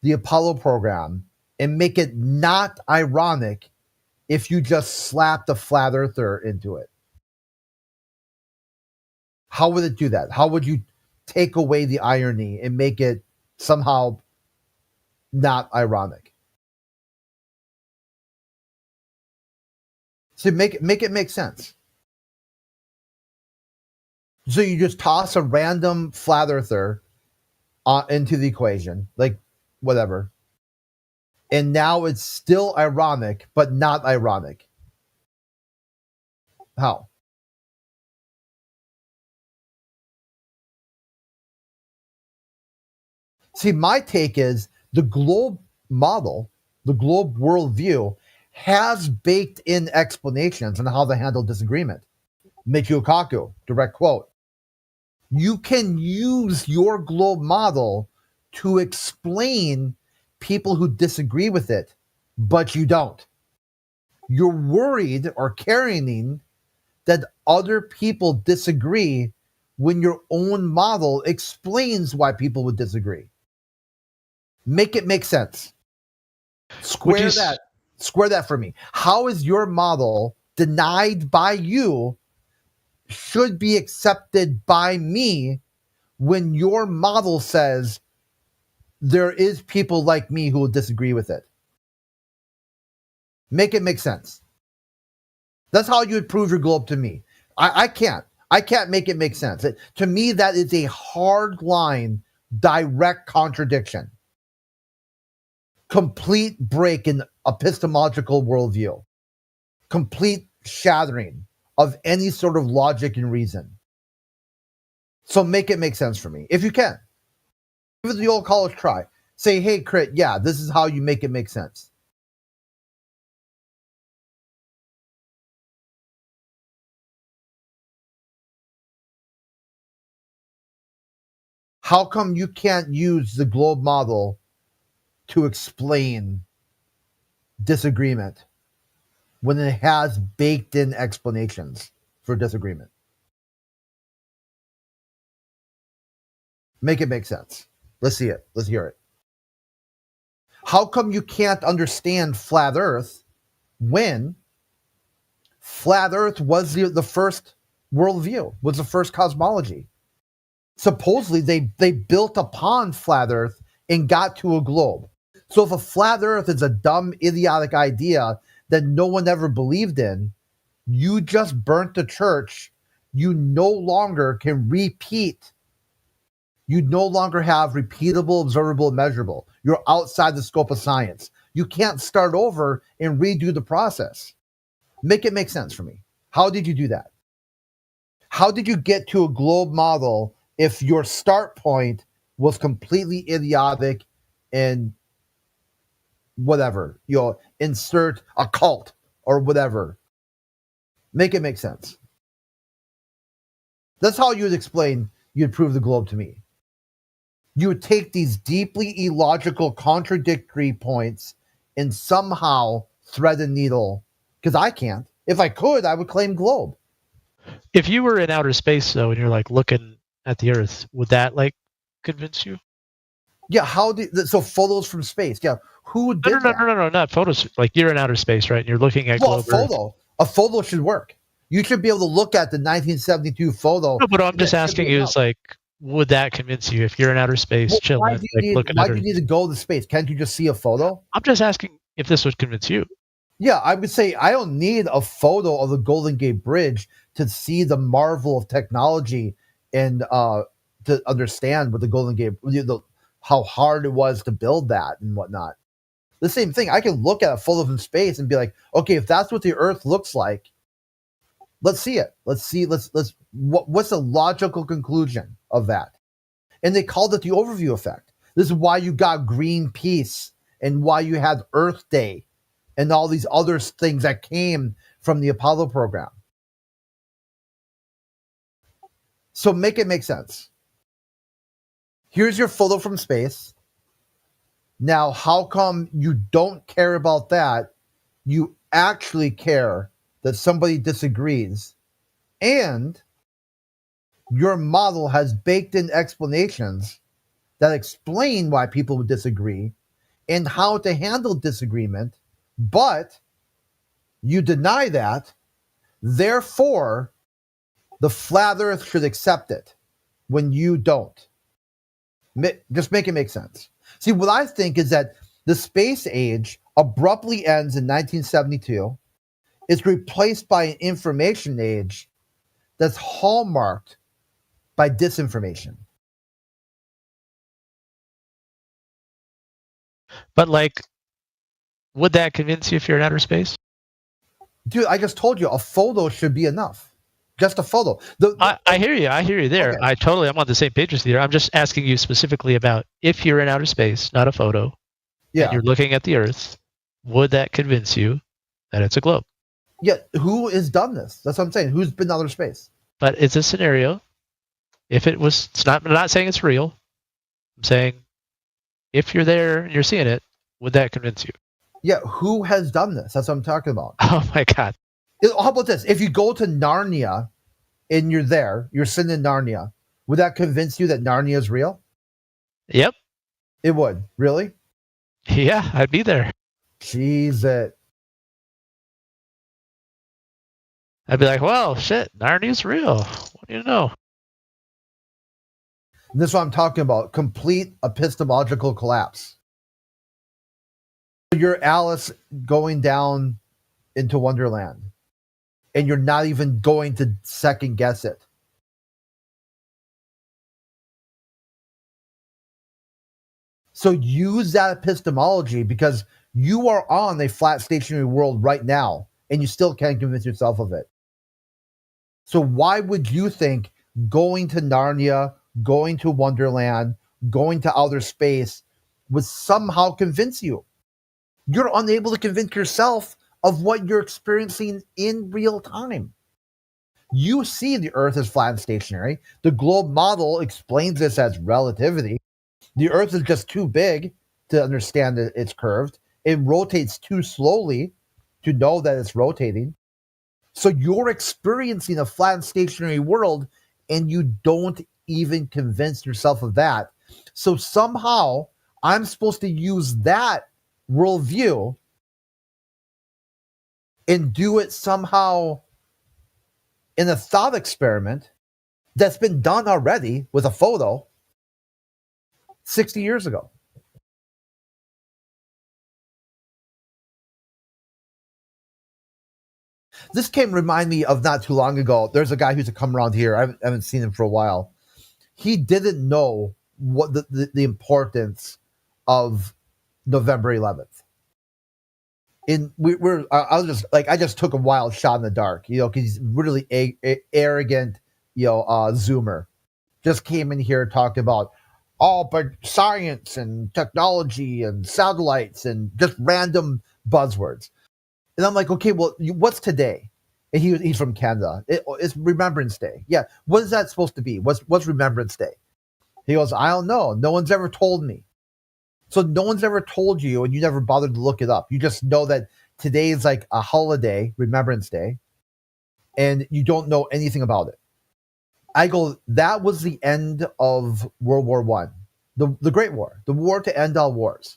the Apollo program and make it not ironic if you just slapped a flat earther into it? How would it do that? How would you take away the irony and make it somehow not ironic? So make it make sense. So you just toss a random flat earther into the equation, whatever. And now it's still ironic, but not ironic. How? See, my take is the globe model, the globe worldview, has baked in explanations on how to handle disagreement. Michio Kaku, direct quote. You can use your globe model to explain people who disagree with it, but you don't. You're worried or carrying that other people disagree when your own model explains why people would disagree. Make it make sense. Square that for me. How is your model denied by you should be accepted by me when your model says there is people like me who will disagree with it? Make it make sense. That's how you would prove your globe to me. I can't. I can't make it make sense. To me, that is a hard line, direct contradiction. Complete break in epistemological worldview. Complete shattering of any sort of logic and reason. So make it make sense for me, if you can. Give it the old college try. Say, hey, Crit, yeah, this is how you make it make sense. How come you can't use the globe model to explain disagreement when it has baked in explanations for disagreement? Make it make sense. Let's see it. Let's hear it. How come you can't understand flat Earth when flat Earth was the first worldview, was the first cosmology? Supposedly they built upon flat Earth and got to a globe. So if a flat Earth is a dumb, idiotic idea that no one ever believed in, you just burnt the church. You no longer can repeat. You no longer have repeatable, observable, measurable. You're outside the scope of science. You can't start over and redo the process. Make it make sense for me. How did you do that? How did you get to a globe model if your start point was completely idiotic and whatever? Insert a cult or whatever. Make it make sense. That's how you would explain, you'd prove the globe to me. You would take these deeply illogical, contradictory points and somehow thread a needle, because I can't. If I could, I would claim globe. If you were in outer space, though, and you're like looking at the Earth, would that like convince you? Yeah, so photos from space. Yeah, who did that? No, not photos. Like you're in outer space, right? And you're looking at globe Earth. A photo should work. You should be able to look at the 1972 photo. No, but I'm just asking you, is like, would that convince you if you're in outer space chilling? Why do you need to go to space? Can't you just see a photo? I'm just asking if this would convince you. Yeah, I would say I don't need a photo of the Golden Gate Bridge to see the marvel of technology and to understand what the Golden Gate, how hard it was to build that and whatnot. The same thing. I can look at a photo from space and be like, okay, if that's what the Earth looks like, let's see it. What's the logical conclusion of that? And they called it the overview effect. This is why you got Greenpeace and why you had Earth Day and all these other things that came from the Apollo program. So make it make sense. Here's your photo from space. Now, how come you don't care about that? You actually care that somebody disagrees, and your model has baked in explanations that explain why people would disagree and how to handle disagreement, but you deny that. Therefore, the flat Earth should accept it when you don't. Just make it make sense. See, what I think is that the space age abruptly ends in 1972. It's replaced by an information age that's hallmarked by disinformation. But like, would that convince you if you're in outer space? Dude, I just told you a photo should be enough. Just a photo. I hear you. I hear you there. Okay. I'm on the same page with you. I'm just asking you specifically about if you're in outer space, not a photo. Yeah. And you're looking at the Earth. Would that convince you that it's a globe? Yeah. Who has done this? That's what I'm saying. Who's been in outer space? But it's a scenario. If it was, I'm not saying it's real. I'm saying if you're there and you're seeing it, would that convince you? Yeah. Who has done this? That's what I'm talking about. Oh my God. How about this? If you go to Narnia and you're there, you're sitting in Narnia, would that convince you that Narnia is real? Yep. It would. Really? Yeah, I'd be there. Jeez. I'd be like, well, shit, Narnia's real. What do you know? And this is what I'm talking about. Complete epistemological collapse. You're Alice going down into Wonderland, and you're not even going to second guess it. So use that epistemology, because you are on a flat stationary world right now, and you still can't convince yourself of it. So why would you think going to Narnia, going to Wonderland, going to outer space would somehow convince you? You're unable to convince yourself of what you're experiencing in real time. You see the Earth as flat and stationary. The globe model explains this as relativity. The Earth is just too big to understand that it's curved. It rotates too slowly to know that it's rotating. So you're experiencing a flat and stationary world, and you don't even convince yourself of that. So somehow I'm supposed to use that worldview and do it somehow in a thought experiment that's been done already with a photo 60 years ago. This came remind me of not too long ago. There's a guy who's come around here. I haven't seen him for a while. He didn't know what the importance of November 11th. I just took a wild shot in the dark, because he's really arrogant, Zoomer. Just came in here talking about but science and technology and satellites and just random buzzwords. And I'm like, okay, well, what's today? And he's from Canada. It's Remembrance Day. Yeah, what is that supposed to be? What's Remembrance Day? He goes, I don't know. No one's ever told me. So no one's ever told you, and you never bothered to look it up. You just know that today is like a holiday, Remembrance Day, and you don't know anything about it. I go, that was the end of World War I, the Great War, the war to end all wars.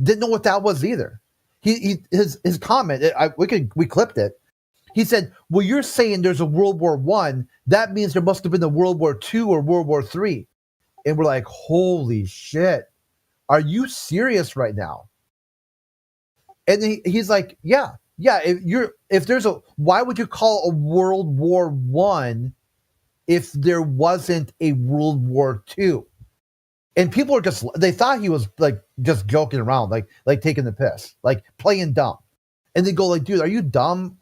Didn't know what that was either. His comment, we clipped it. He said, well, you're saying there's a World War I. That means there must have been a World War II or World War III. And we're like, holy shit. Are you serious right now? And he's like, yeah. If there's why would you call a World War I if there wasn't a World War II? And people they thought he was like just joking around, like taking the piss, like playing dumb. And they go like, dude, are you dumb?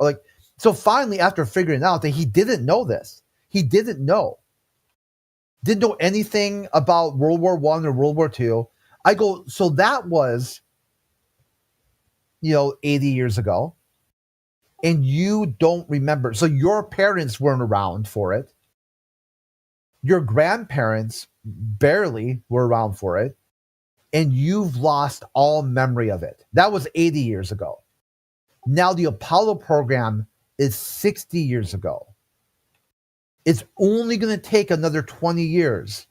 So finally, after figuring out that he didn't know this, didn't know anything about World War I or World War II. I go, so that was, 80 years ago, and you don't remember. So your parents weren't around for it. Your grandparents barely were around for it, and you've lost all memory of it. That was 80 years ago. Now the Apollo program is 60 years ago. It's only going to take another 20 years,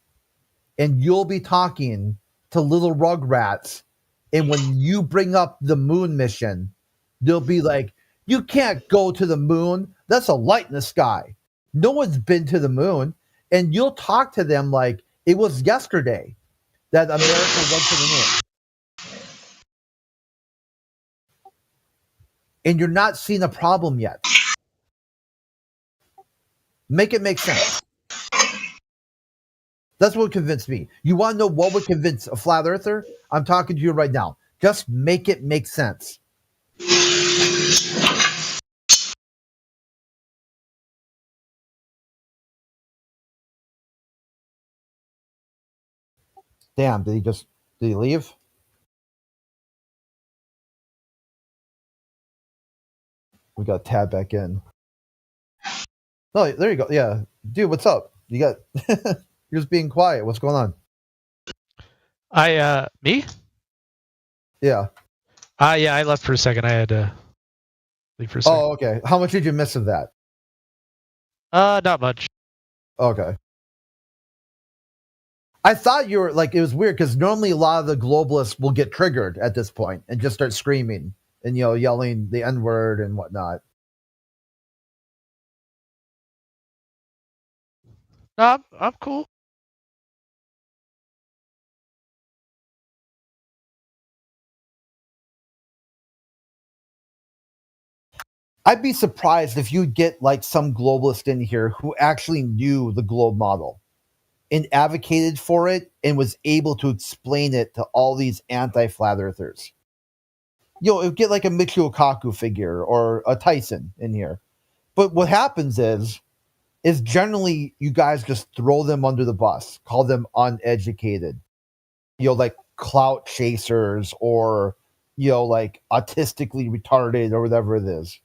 and you'll be talking to little rugrats, and when you bring up the moon mission, they'll be like, you can't go to the moon. That's a light in the sky. No one's been to the moon. And you'll talk to them like it was yesterday that America went to the moon. And you're not seeing a problem yet. Make it make sense. That's what convinced me. You want to know what would convince a flat earther? I'm talking to you right now. Just make it make sense. Damn, did he leave? We got Tab back in. Oh, there you go. Yeah. Dude, what's up? You're just being quiet. What's going on? Me? Yeah. Yeah, I left for a second. I had to leave for a second. Oh, okay. How much did you miss of that? Not much. Okay. I thought you were like, it was weird because normally a lot of the globalists will get triggered at this point and just start screaming and, yelling the N-word and whatnot. No, I'm cool. I'd be surprised if you get like some globalist in here who actually knew the globe model and advocated for it and was able to explain it to all these anti-flat earthers. Get like a Michio Kaku figure or a Tyson in here. But what happens is generally you guys just throw them under the bus, call them uneducated, like clout chasers or, like autistically retarded or whatever it is.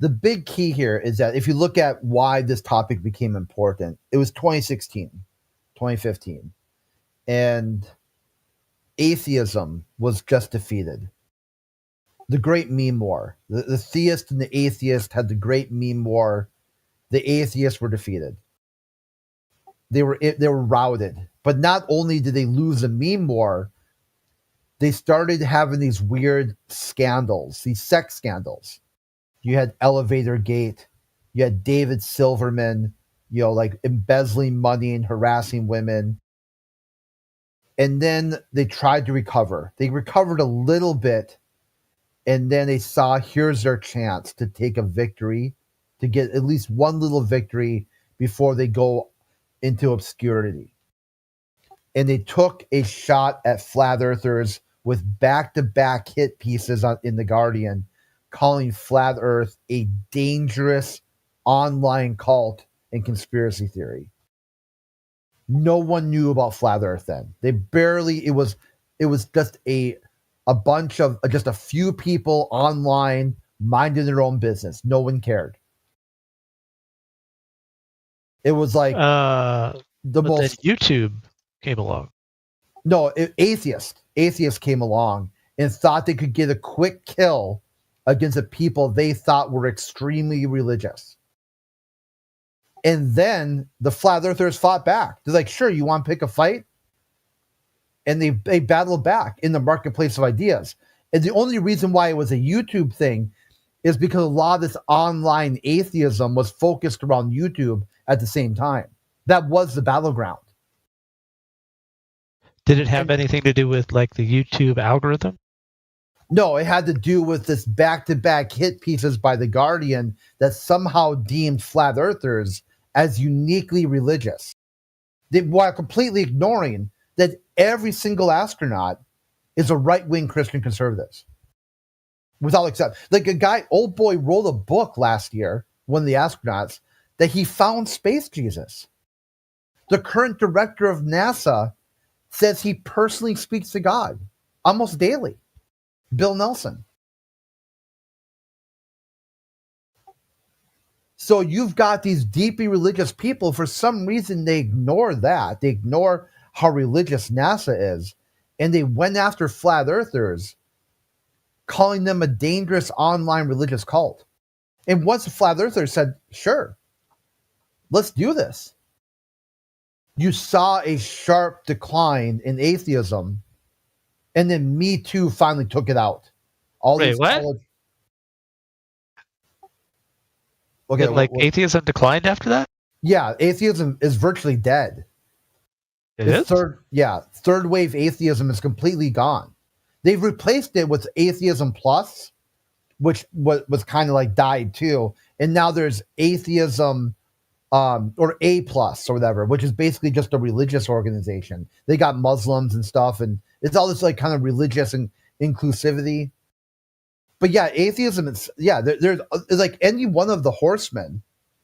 The big key here is that if you look at why this topic became important, it was 2016, 2015, and atheism was just defeated. The great meme war. The theist and the atheist had the great meme war. The atheists were defeated. They were routed. But not only did they lose the meme war, they started having these weird scandals, these sex scandals. You had Elevator Gate. You had David Silverman, like embezzling money and harassing women. And then they tried to recover. They recovered a little bit. And then they saw here's their chance to take a victory, to get at least one little victory before they go into obscurity. And they took a shot at flat earthers with back-to-back hit pieces in The Guardian, calling Flat Earth a dangerous online cult and conspiracy theory. No one knew about Flat Earth then. It was just a bunch of just a few people online minding their own business. No one cared. It was like YouTube came along. No, atheists came along and thought they could get a quick kill against the people they thought were extremely religious. And then the flat earthers fought back. They're like, sure, you want to pick a fight? And they battled back in the marketplace of ideas. And the only reason why it was a YouTube thing is because a lot of this online atheism was focused around YouTube at the same time. That was the battleground. Did it have anything to do with like the YouTube algorithm? No, it had to do with this back-to-back hit pieces by The Guardian that somehow deemed flat earthers as uniquely religious. While completely ignoring that every single astronaut is a right-wing Christian conservative. Without exception. Like a guy, Old Boy, wrote a book last year, one of the astronauts, that he found space Jesus. The current director of NASA says he personally speaks to God almost daily. Bill Nelson. So you've got these deeply religious people. For some reason, they ignore that. They ignore how religious NASA is. And they went after flat earthers, calling them a dangerous online religious cult. And once the flat earthers said, sure, let's do this, you saw a sharp decline in atheism. And then Me Too finally took it out. Wait, what? Okay, atheism declined after that? Yeah, atheism is virtually dead. It is? Third wave atheism is completely gone. They've replaced it with Atheism Plus, which was kind of like died too. And now there's Atheism or A Plus or whatever, which is basically just a religious organization. They got Muslims and stuff, and it's all this like kind of religious and inclusivity. But yeah, atheism is there's like any one of the horsemen,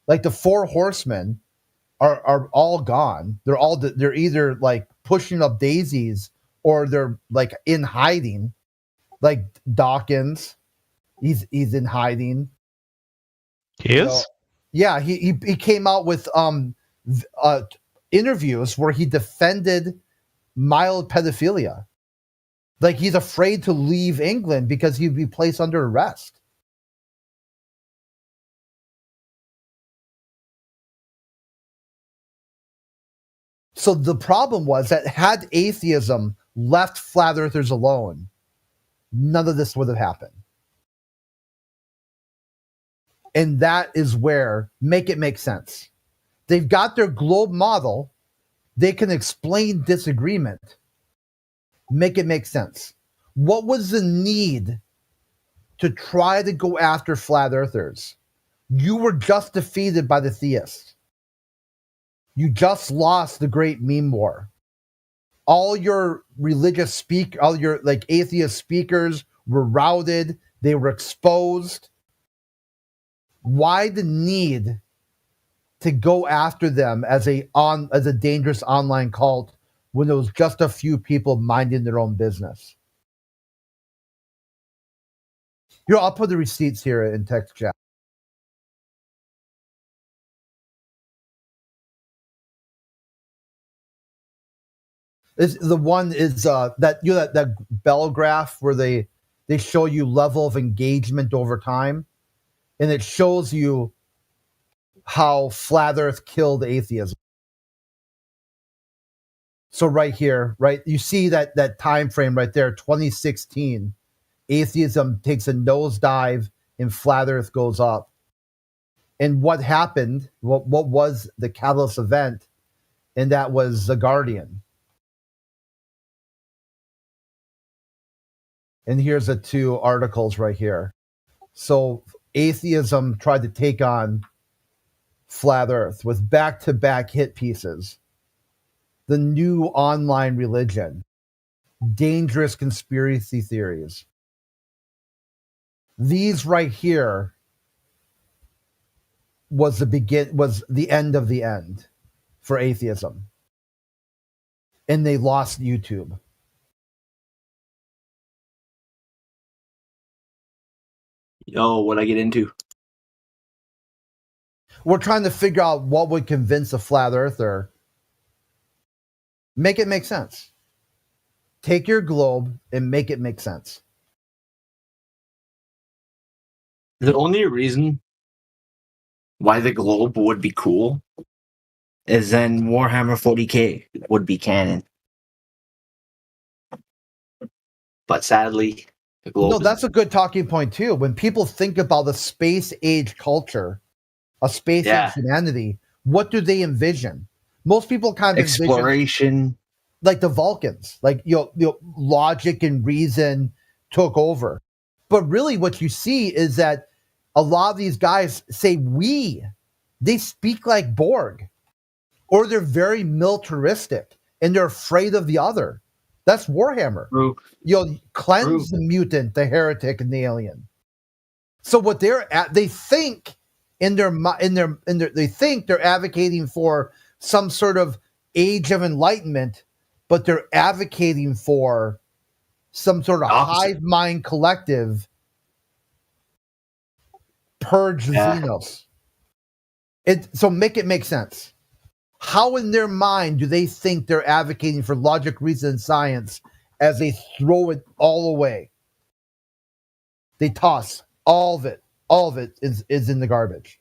like the 4 horsemen are all gone. They're either like pushing up daisies or they're like in hiding. Like Dawkins, he's in hiding. He is? Yeah, he came out with interviews where he defended mild pedophilia. Like he's afraid to leave England because he'd be placed under arrest. So the problem was that had atheism left flat earthers alone, none of this would have happened. And that is where make it make sense. They've got their globe model. They can explain disagreement. Make it make sense. What was the need to try to go after flat earthers? You were just defeated by the theists. You just lost the great meme war. All your all your like atheist speakers were routed. They were exposed. Why the need to go after them as a dangerous online cult when there was just a few people minding their own business? Here, I'll put the receipts here in text chat. The one is that bell graph where they show you level of engagement over time, and it shows you how flat Earth killed atheism. So right here, right, you see that time frame right there, 2016, atheism takes a nosedive and flat Earth goes up. And what happened? What was the catalyst event? And that was The Guardian. And here's the 2 articles right here. So atheism tried to take on flat Earth with back-to-back hit pieces. The new online religion. Dangerous conspiracy theories. These right here was the end of the end for atheism. And they lost YouTube. Yo, what'd I get into? We're trying to figure out what would convince a flat earther. Make it make sense. Take your globe and make it make sense. The only reason why the globe would be cool is then Warhammer 40k would be canon. But sadly, the globe. No, that's a good talking point too. When people think about the space age culture, a space age humanity, what do they envision? Most people kind of exploration, like the Vulcans, like logic and reason took over. But really, what you see is that a lot of these guys say they speak like Borg, or they're very militaristic and they're afraid of the other. That's Warhammer. True. Cleanse the mutant, the heretic, and the alien. So what they think they think they're advocating for some sort of age of enlightenment, but they're advocating for some sort of hive mind collective. Purge Xenos. So make it make sense. How in their mind do they think they're advocating for logic, reason, and science as they throw it all away? They toss all of it. All of it is in the garbage.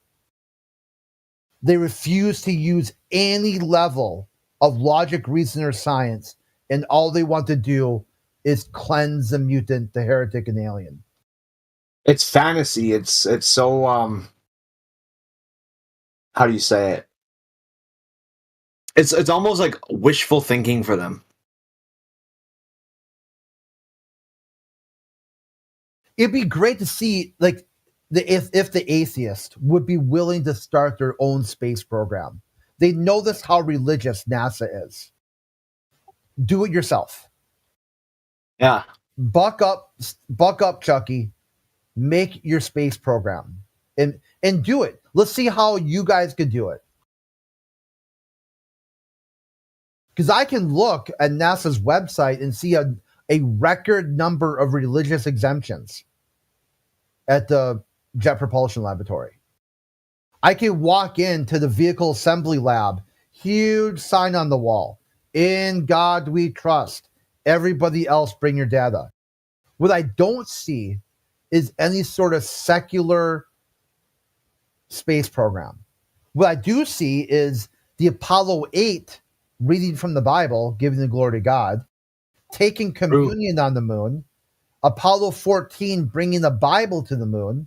They refuse to use any level of logic, reason, or science, and all they want to do is cleanse the mutant, the heretic, and alien. It's fantasy. It's so how do you say it? It's almost like wishful thinking for them. It'd be great to see like if the atheist would be willing to start their own space program. They know this how religious NASA is. Do it yourself. Yeah. Buck up, Chucky. make your space program and do it. Let's see how you guys could do it. Because I can look at NASA's website and see a record number of religious exemptions at the Jet Propulsion Laboratory. I can walk into the Vehicle Assembly Lab, huge sign on the wall, "In God we trust. Everybody else bring your data." What I don't see is any sort of secular space program. What I do see is the Apollo 8 reading from the Bible, giving the glory to God, taking communion on the moon, Apollo 14 bringing the Bible to the moon,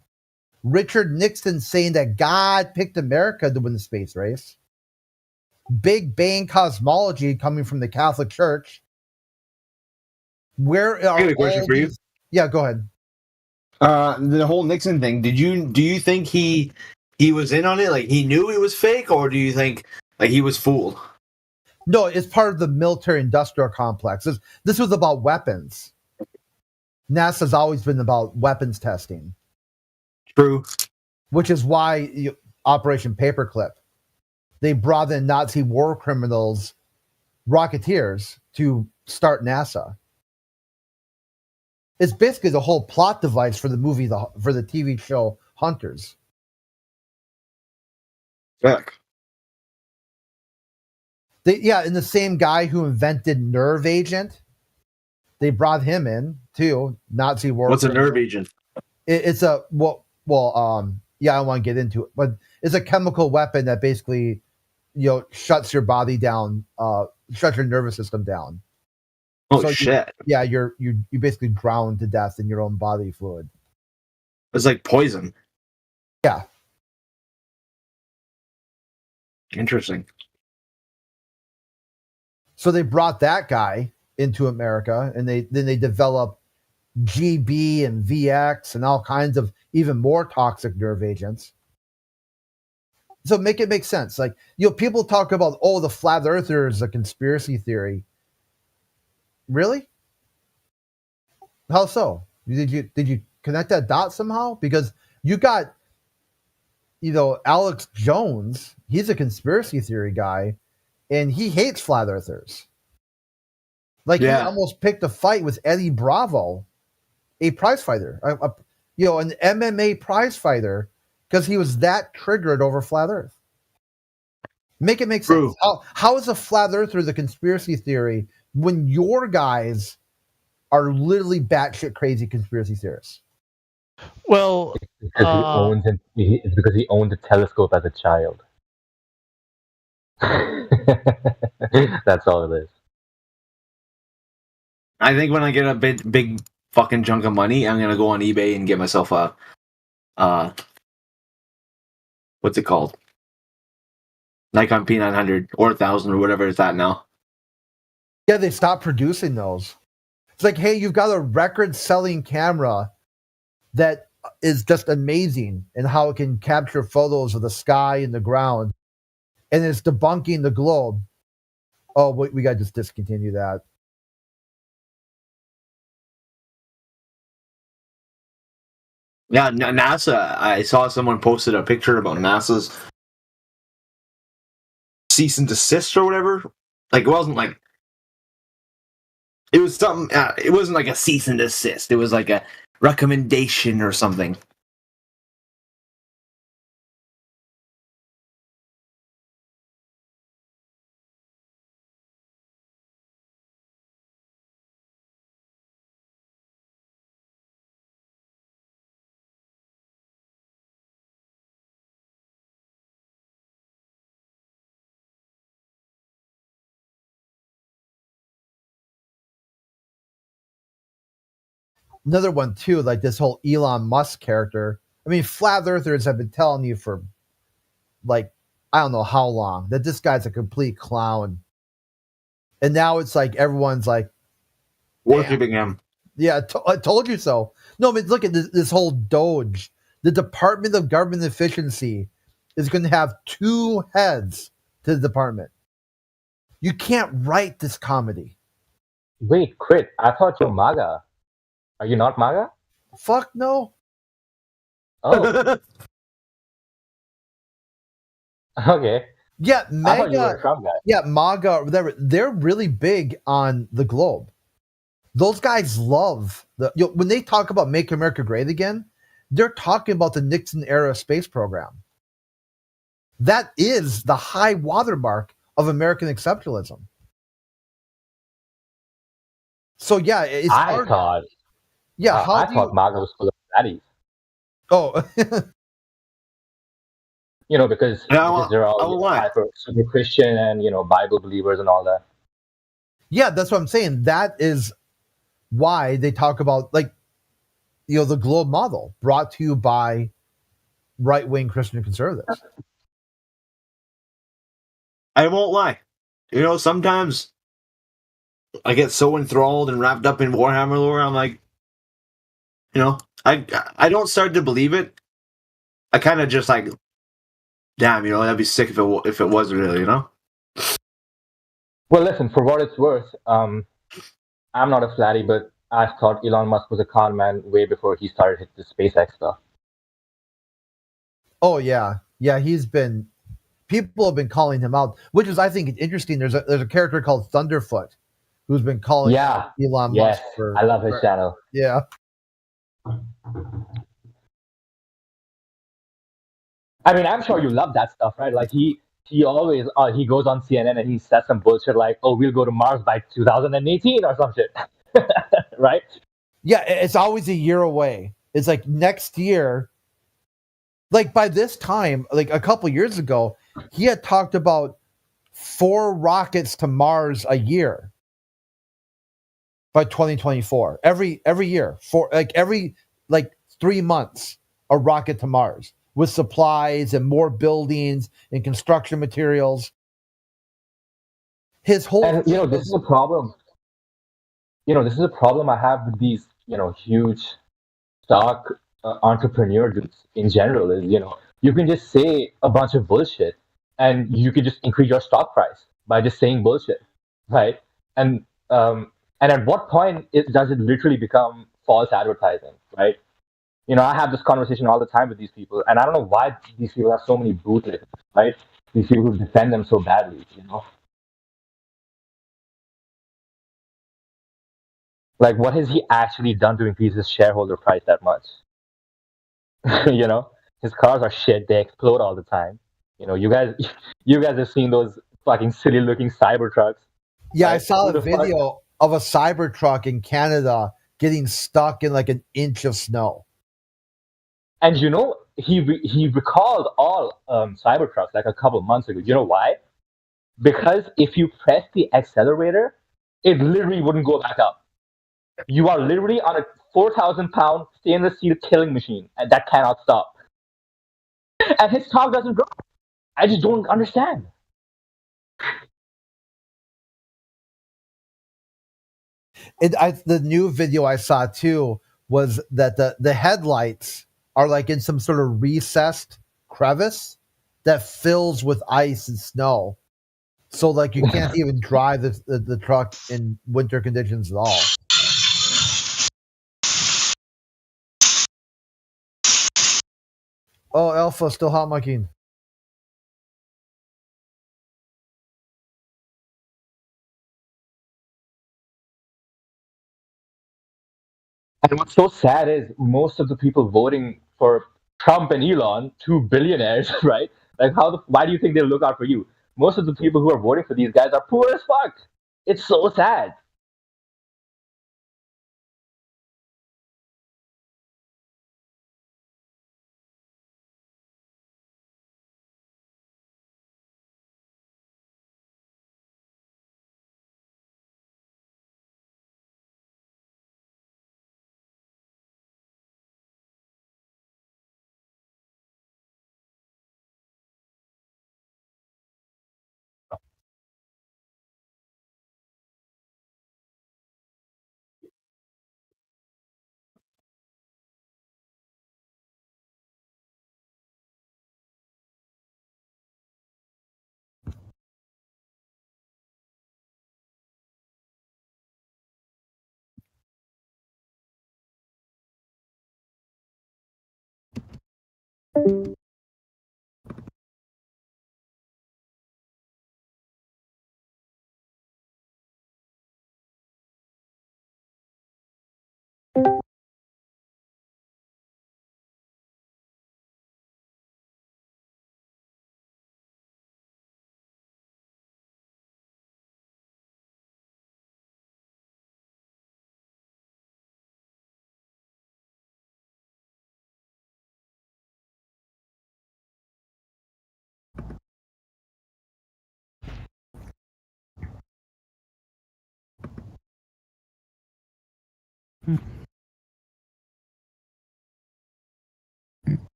Richard Nixon saying that God picked America to win the space race, Big Bang cosmology coming from the Catholic Church. Where are I got a question for you? Yeah, go ahead. The whole Nixon thing. Do you think he was in on it? Like he knew it was fake, or do you think like he was fooled? No, it's part of the military-industrial complex. This was about weapons. NASA's always been about weapons testing. True. Which is why Operation Paperclip. They brought in Nazi war criminals, rocketeers, to start NASA. It's basically the whole plot device for the movie, for the TV show Hunters. Heck. And the same guy who invented Nerve Agent, they brought him in too. Nazi war. What's a nerve agent? It's a I don't want to get into it, but it's a chemical weapon that basically, shuts your body down, shuts your nervous system down. Oh, so shit! You basically drown to death in your own body fluid. It's like poison. Yeah. Interesting. So they brought that guy into America, and then they developed GB and VX and all kinds of even more toxic nerve agents. So make it make sense. Like, people talk about, the flat earther is a conspiracy theory. Really? How so? Did you connect that dot somehow? Because you got, Alex Jones, he's a conspiracy theory guy, and he hates flat earthers. He almost picked a fight with Eddie Bravo, a prize fighter, an MMA prize fighter, because he was that triggered over flat Earth. Make it make sense. How is a flat earther the conspiracy theory when your guys are literally batshit crazy conspiracy theorists? Well, it's because he owned a telescope as a child. That's all it is. I think when I get a big fucking chunk of money, I'm gonna go on eBay and get myself a what's it called? Nikon P900 or 1000 or whatever it's at now. Yeah, they stopped producing those. It's like, hey, you've got a record-selling camera that is just amazing in how it can capture photos of the sky and the ground, and it's debunking the globe. Oh, we got to just discontinue that. Yeah, NASA. I saw someone posted a picture about NASA's cease and desist or whatever. Like, it wasn't like it was something. It wasn't like a cease and desist. It was like a recommendation or something. Another one too, like this whole Elon Musk character. I mean, flat earthers have been telling you for like, I don't know how long, that this guy's a complete clown. And now it's like everyone's like worshiping him. Yeah, I told you so. No, I mean, look at this whole Doge. The Department of Government Efficiency is going to have 2 heads to the department. You can't write this comedy. Wait, Crit, I thought you're MAGA. Are you not MAGA? Fuck no. Oh. Okay. Yeah, I thought you were MAGA. a Trump guy. Yeah, MAGA. Whatever. They're really big on the globe. Those guys love when they talk about "Make America Great Again." They're talking about the Nixon era space program. That is the high watermark of American exceptionalism. So yeah, it's hard. Thought. Yeah, I thought MAGA was full of fatties. Oh. Because they're all super Christian and Bible believers and all that. Yeah, that's what I'm saying. That is why they talk about the globe model brought to you by right-wing Christian conservatives. I won't lie. Sometimes I get so enthralled and wrapped up in Warhammer lore. I'm like, I don't start to believe it. I kind of just like, damn, that'd be sick if it was real, Well, listen, for what it's worth, I'm not a flatty, but I thought Elon Musk was a con man way before he started the SpaceX stuff. Oh yeah, people have been calling him out, which is I think interesting. There's a character called Thunderfoot who's been calling out Elon Musk. I love his channel. Yeah. I mean, I'm sure you love that stuff, right? Like he always he goes on CNN and he says some bullshit like, "Oh, we'll go to Mars by 2018" or some shit, right? Yeah, it's always a year away. It's like next year. Like by this time, like a couple years ago, he had talked about 4 rockets to Mars a year by 2024. Every year, every 3 months, a rocket to Mars with supplies and more buildings and construction materials. His whole this is a problem. This is a problem I have with these huge stock entrepreneur dudes in general. Is you can just say a bunch of bullshit and you can just increase your stock price by just saying bullshit, right? And at what point does it literally become false advertising, right? I have this conversation all the time with these people, and I don't know why these people have so many bootlegs, right? These people who defend them so badly, Like, what has he actually done to increase his shareholder price that much? His cars are shit. They explode all the time. You guys have seen those fucking silly-looking Cybertrucks. Yeah, right? I saw a video of a Cybertruck in Canada getting stuck in like an inch of snow. And he recalled all Cybertrucks like a couple months ago. You know why? Because if you press the accelerator, it literally wouldn't go back up. You are literally on a 4,000-pound stainless steel killing machine, and that cannot stop. And his talk doesn't drop. I just don't understand. The new video I saw too was that the headlights are like in some sort of recessed crevice that fills with ice and snow. So like you can't even drive the truck in winter conditions at all. Oh, Alpha, still hot micing. And what's so sad is most of the people voting for Trump and Elon, 2 billionaires, right? Like, why do you think they look out for you? Most of the people who are voting for these guys are poor as fuck. It's so sad.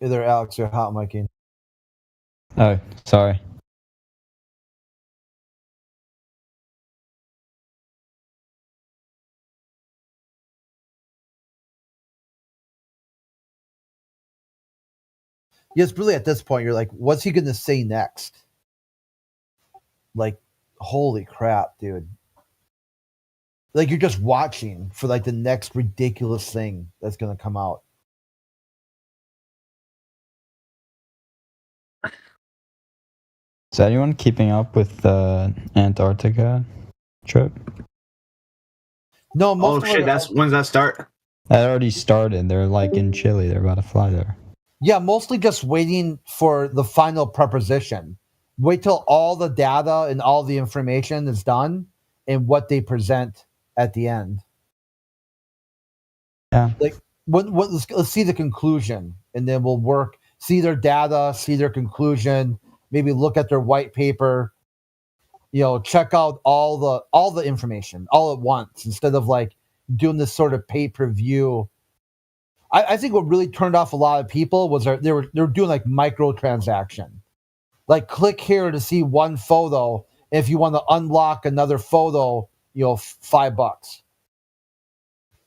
Hey there, Alex. You're hot micing. Oh, sorry. Yes, really. At this point, you're like, what's he gonna say next? Like, holy crap, dude! Like you're just watching for like the next ridiculous thing that's gonna come out. Is anyone keeping up with the Antarctica trip? No, Oh shit! When's that start? That already started. They're like in Chile. They're about to fly there. Yeah, mostly just waiting for the final preposition. Wait till all the data and all the information is done and what they present at the end. Yeah. Like, let's see the conclusion, and then we'll see their data, see their conclusion, maybe look at their white paper, check out all the information all at once instead of like doing this sort of pay-per-view. I think what really turned off a lot of people was they were doing like microtransaction. Like click here to see one photo. And if you want to unlock another photo, $5.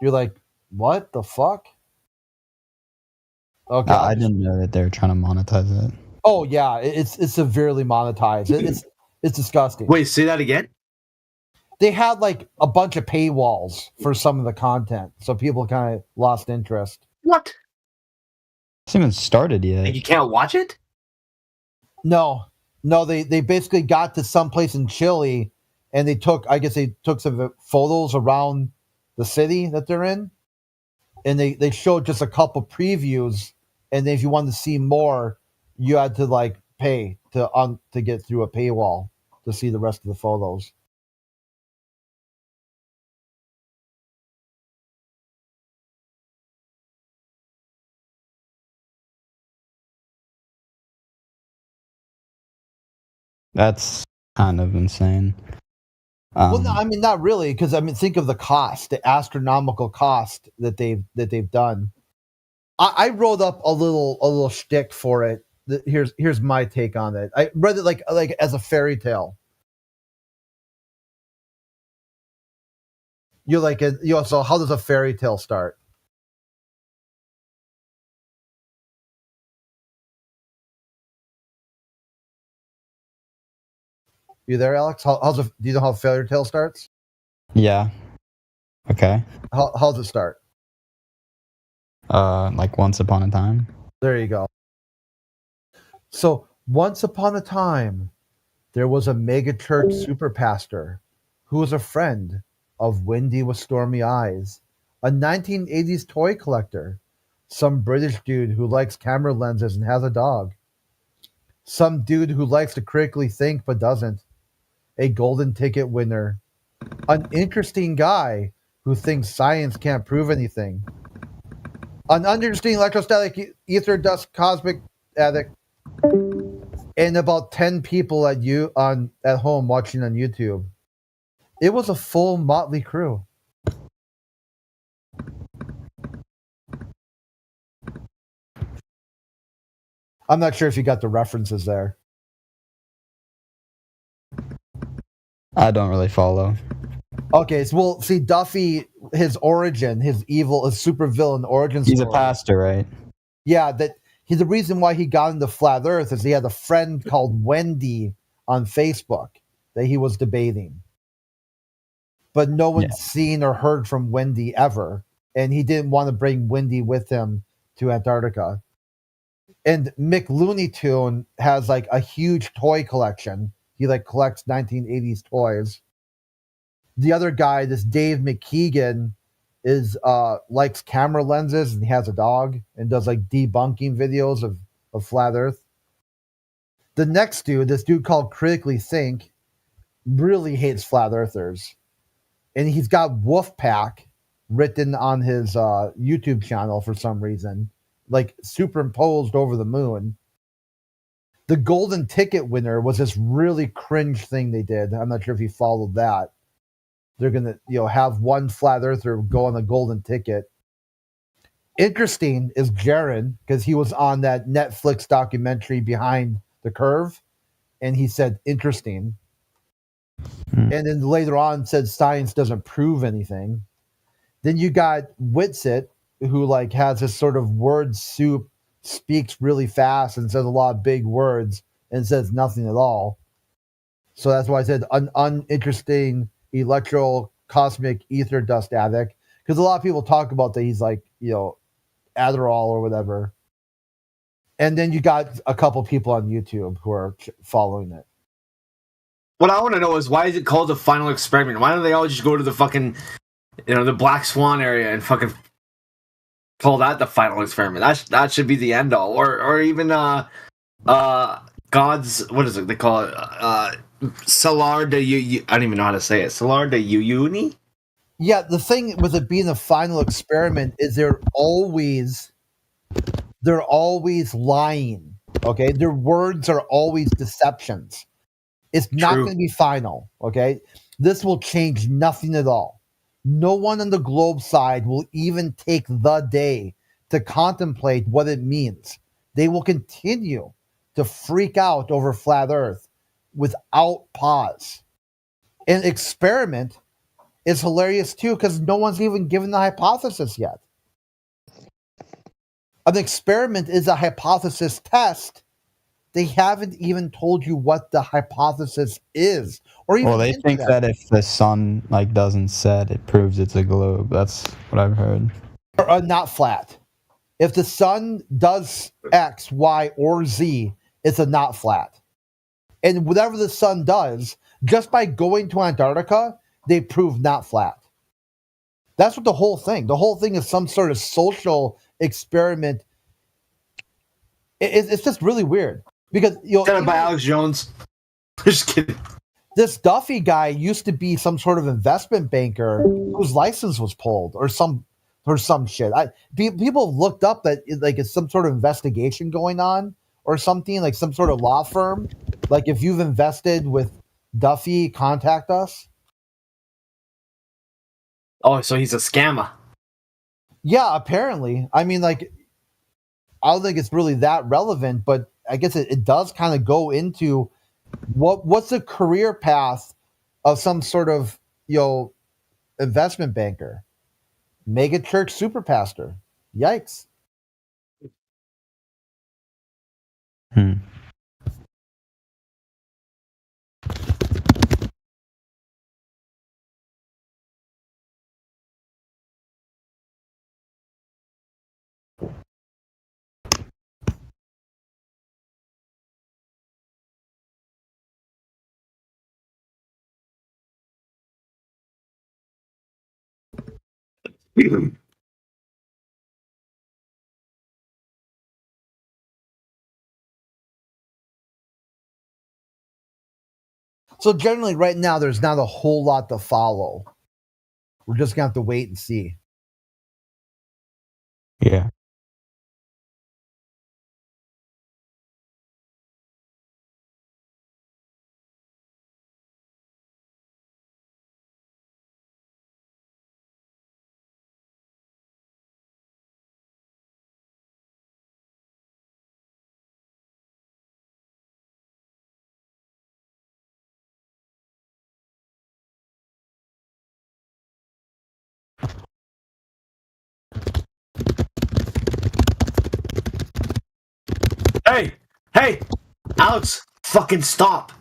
You're like, what the fuck? Okay. I didn't know that they were trying to monetize it. Oh yeah, it's severely monetized. It's disgusting. Wait, say that again? They had like a bunch of paywalls for some of the content, so people kind of lost interest. What? It's even started yet. And you can't watch it? No, they basically got to someplace in Chile, and they took some photos around the city that they're in, and they showed just a couple previews, and if you wanted to see more, you had to like pay to get through a paywall to see the rest of the photos. That's kind of insane. Well, no, I mean not really, because think of the cost, the astronomical cost that they've done. I wrote up a little shtick for it. Here's my take on it. I read it like as a fairy tale. You're like, so how does a fairy tale start? You there, Alex? Do you know how a fairy tale starts? Yeah. Okay. How's it start? Like once upon a time. There you go. So once upon a time, there was a megachurch super pastor who was a friend of Wendy with Stormy Eyes, a 1980s toy collector, some British dude who likes camera lenses and has a dog, some dude who likes to critically think but doesn't, a golden ticket winner, an interesting guy who thinks science can't prove anything, an uninteresting electrostatic ether dust cosmic addict, and about 10 people at home watching on YouTube. It was a full motley crew. I'm not sure if you got the references there. I don't really follow. Okay, so see Duffy, his origin, his supervillain origin story. He's a pastor, right? Yeah, the reason why he got into flat Earth is he had a friend called Wendy on Facebook that he was debating. But no one's seen or heard from Wendy ever. And he didn't want to bring Wendy with him to Antarctica. And Mick Looney Tune has like a huge toy collection. He like collects 1980s toys. The other guy, this Dave McKeegan, is likes camera lenses, and he has a dog and does like debunking videos of flat Earth. The next dude, this dude called Critically Think, really hates flat earthers. And he's got Wolfpack written on his YouTube channel for some reason, like superimposed over the moon. The golden ticket winner was this really cringe thing they did. I'm not sure if you followed that. They're gonna, have one flat earther go on the golden ticket. Interesting is Jaron, because he was on that Netflix documentary Behind the Curve, and he said interesting. And then later on said science doesn't prove anything. Then you got Witsit, who like has this sort of word soup, speaks really fast and says a lot of big words and says nothing at all. So that's why I said uninteresting electro cosmic ether dust addict, because a lot of people talk about that he's like, Adderall or whatever. And then you got a couple people on YouTube who are following it. What I want to know is, why is it called the final experiment? Why don't they all just go to the fucking, the Black Swan area and fucking call that the final experiment? That should be the end all, or even God's, what is it they call it? Salar de I don't even know how to say it. Salar de Uyuni? Yeah, the thing with it being a final experiment is they're always lying. Okay, their words are always deceptions. It's not going to be final. Okay, this will change nothing at all. No one on the globe side will even take the day to contemplate what it means. They will continue to freak out over flat Earth without pause. An experiment is hilarious too, because no one's even given the hypothesis yet. An experiment is a hypothesis test. They haven't even told you what the hypothesis is, or even. Well, they think that if the sun doesn't set, it proves it's a globe. That's what I've heard. Or not flat. If the sun does X, Y, or Z, it's a not flat. And whatever the sun does, just by going to Antarctica, they prove not flat. That's what the whole thing. The whole thing is some sort of social experiment. It's just really weird. Because Sent by Alex Jones. Just kidding. This Duffy guy used to be some sort of investment banker whose license was pulled, or some shit. People looked up that it's some sort of investigation going on, or something, like some sort of law firm. Like, if you've invested with Duffy, contact us. Oh, so he's a scammer. Yeah, apparently. I mean, I don't think it's really that relevant, but I guess it does kind of go into what's the career path of some sort of investment banker, mega church super pastor. Yikes. So generally right now, there's not a whole lot to follow. We're just going to have to wait and see. Yeah. Hey, Alex, fucking stop.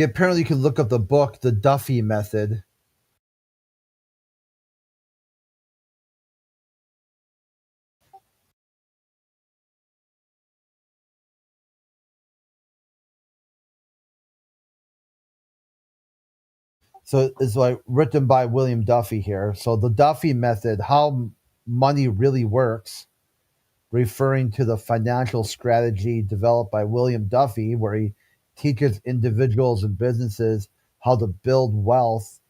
apparently you can look up the book, The Duffy Method. So it's like written by William Duffy here. So the Duffy method, how money really works, referring to the financial strategy developed by William Duffy, where he teaches individuals and businesses how to build wealth,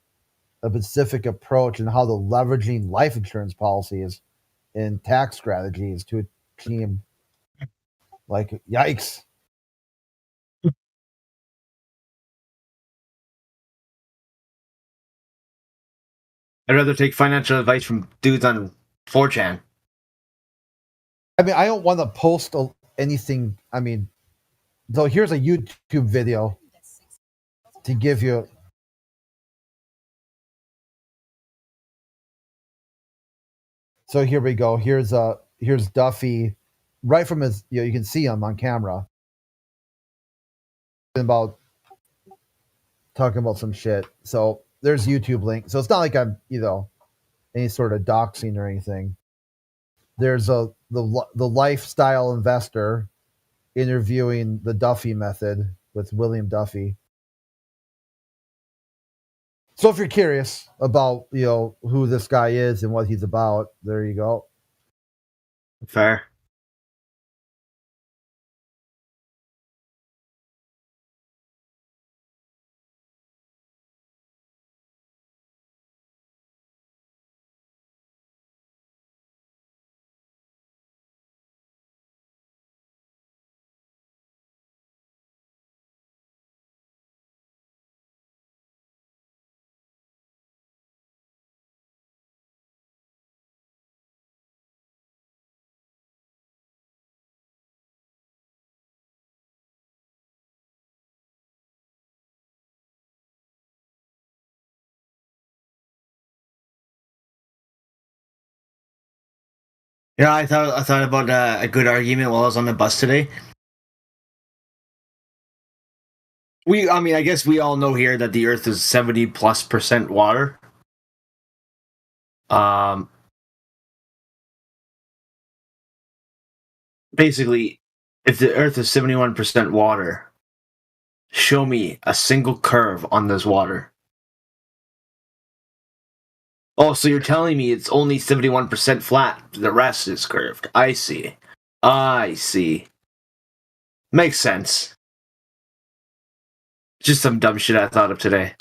a specific approach, and how to leveraging life insurance policies and tax strategies to achieve. Like, yikes. I'd rather take financial advice from dudes on 4chan. I mean, I don't want to post anything. I mean, so here's a YouTube video to give you. So here we go. Here's Duffy, right from his. You can see him on camera. About talking about some shit. So there's YouTube link. So it's not like I'm any sort of doxing or anything. There's the lifestyle investor interviewing the Duffy method with William Duffy. So if you're curious about who this guy is and what he's about, there you go. Fair. Yeah, I thought about a good argument while I was on the bus today. I guess we all know here that the Earth is 70+% water. Basically, if the Earth is 71% water, show me a single curve on this water. Oh, so you're telling me it's only 71% flat, the rest is curved. I see. Makes sense. Just some dumb shit I thought of today.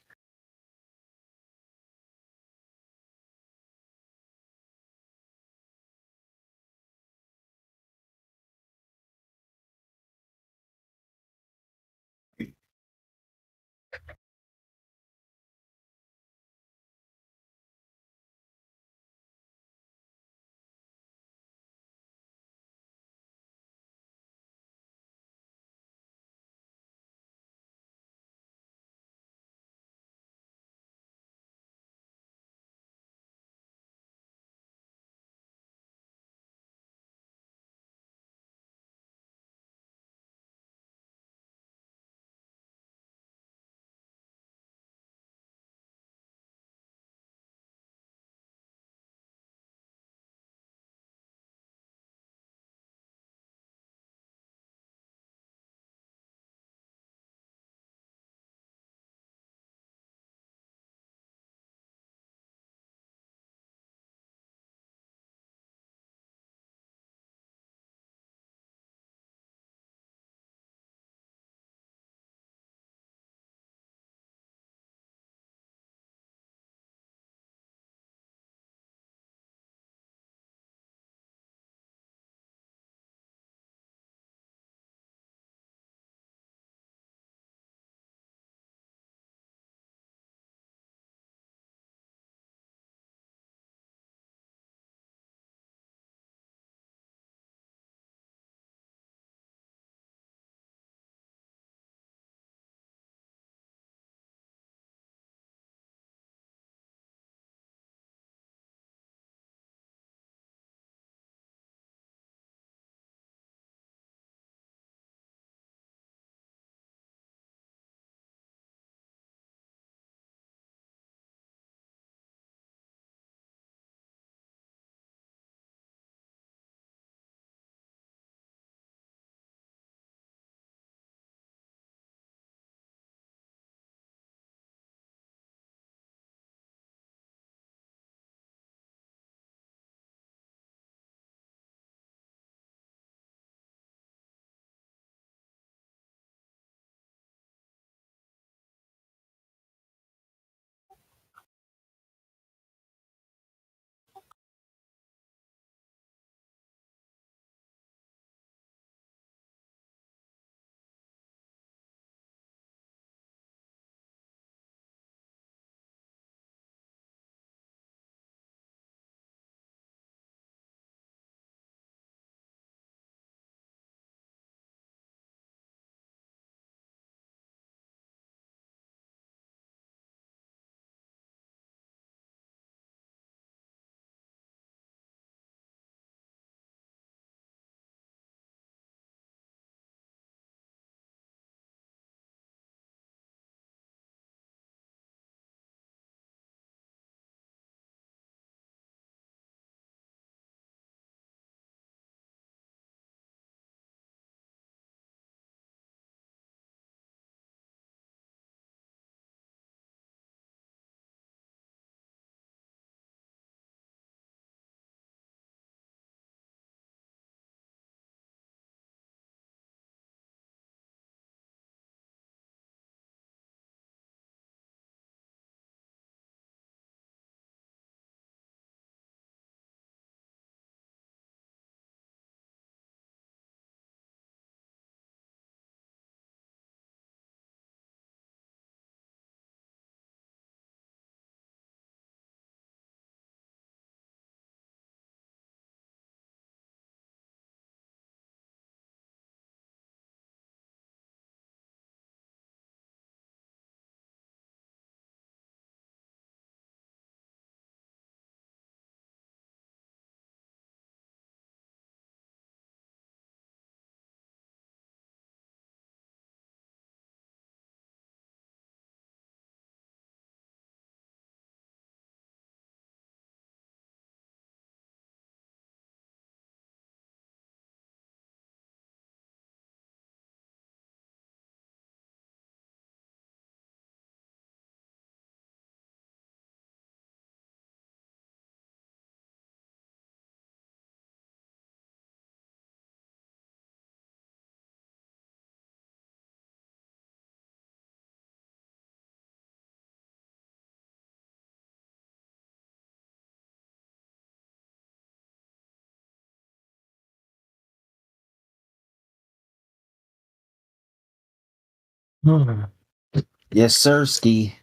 Yes, sir, Ski.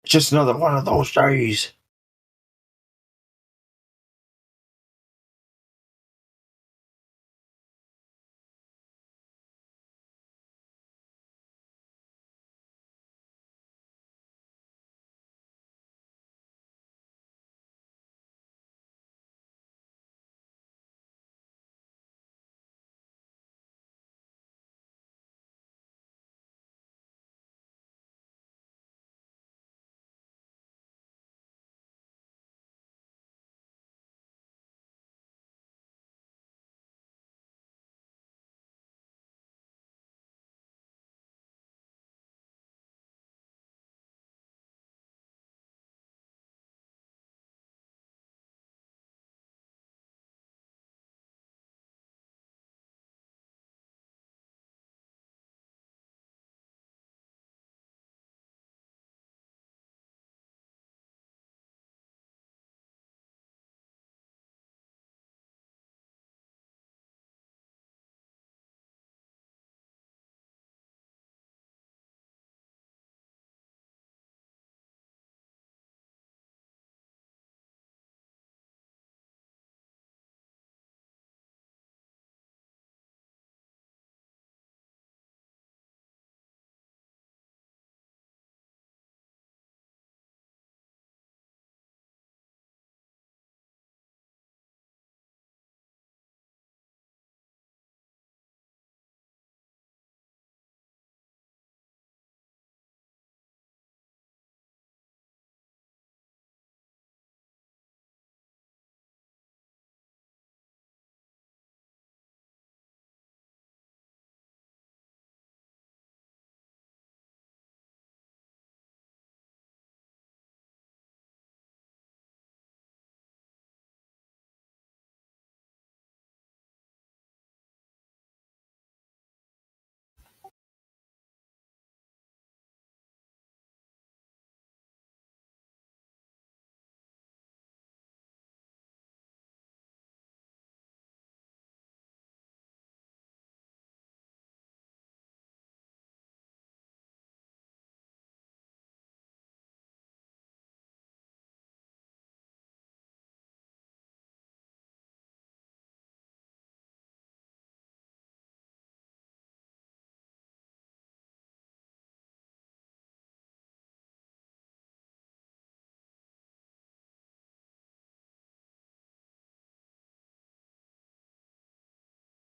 Just another one of those days.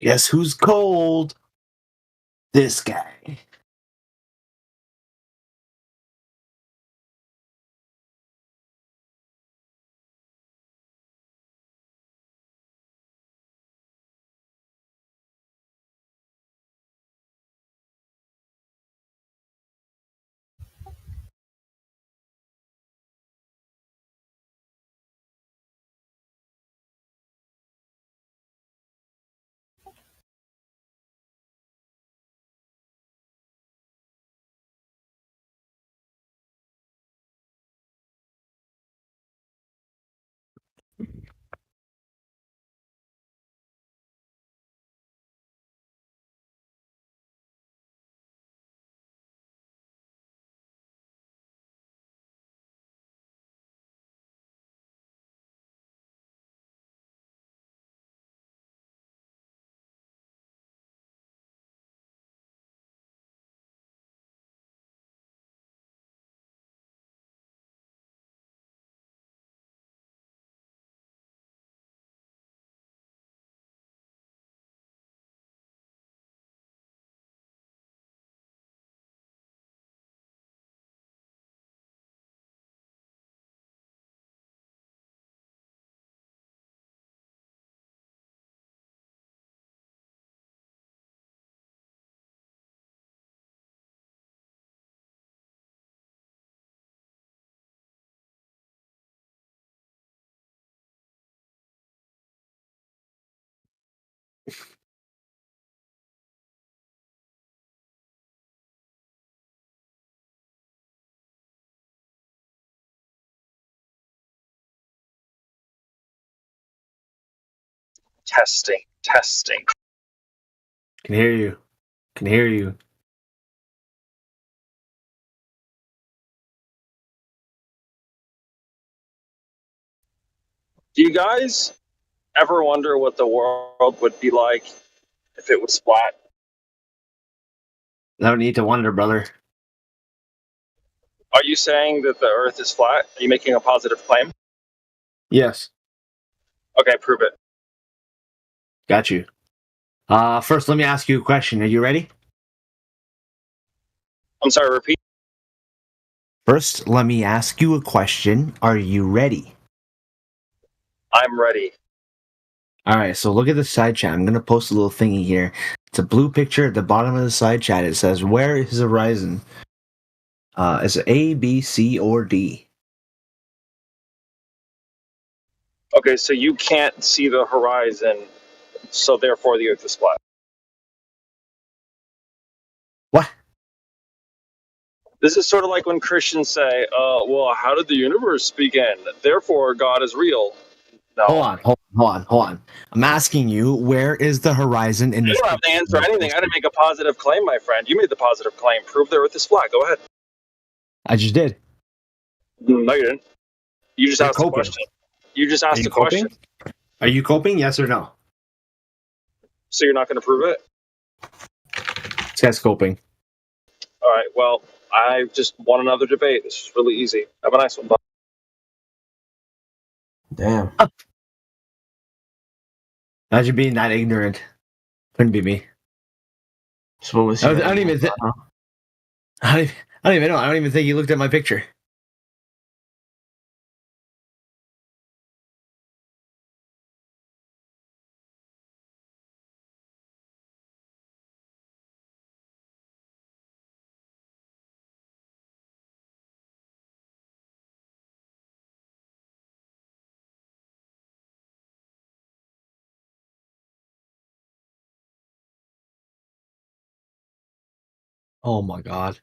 Guess who's cold? This guy. Testing, testing. Can hear you. Can hear you. Do you guys ever wonder what the world would be like if it was flat? No need to wonder, brother. Are you saying that the Earth is flat? Are you making a positive claim? Yes. Okay, prove it. Got you. First, let me ask you a question. Are you ready? I'm sorry, repeat. First, let me ask you a question. Are you ready? I'm ready. All right, so look at the side chat. I'm going to post a little thingy here. It's a blue picture at the bottom of the side chat. It says, "Where is Horizon?" Is it A, B, C, or D? Okay, so you can't see the horizon, so therefore the Earth is flat. What? This is sort of like when Christians say, well, how did the universe begin? Therefore, God is real. No. Hold on. I'm asking you, where is the horizon in You this? don't have to answer anything. I didn't make a positive claim, my friend. You made the positive claim. Prove the Earth is flat. Go ahead. I just did. No, you didn't. You just You're asked a coping. question. You just asked a coping? question. Are you coping? Yes or no? So you're not going to prove it? This guy's coping. All right, well, I just won another debate. This is really easy. Have a nice one, bud. Damn. Imagine being that ignorant. Couldn't be me. So what was I don't even think. I don't even know. I don't even think you looked at my picture. Oh my god.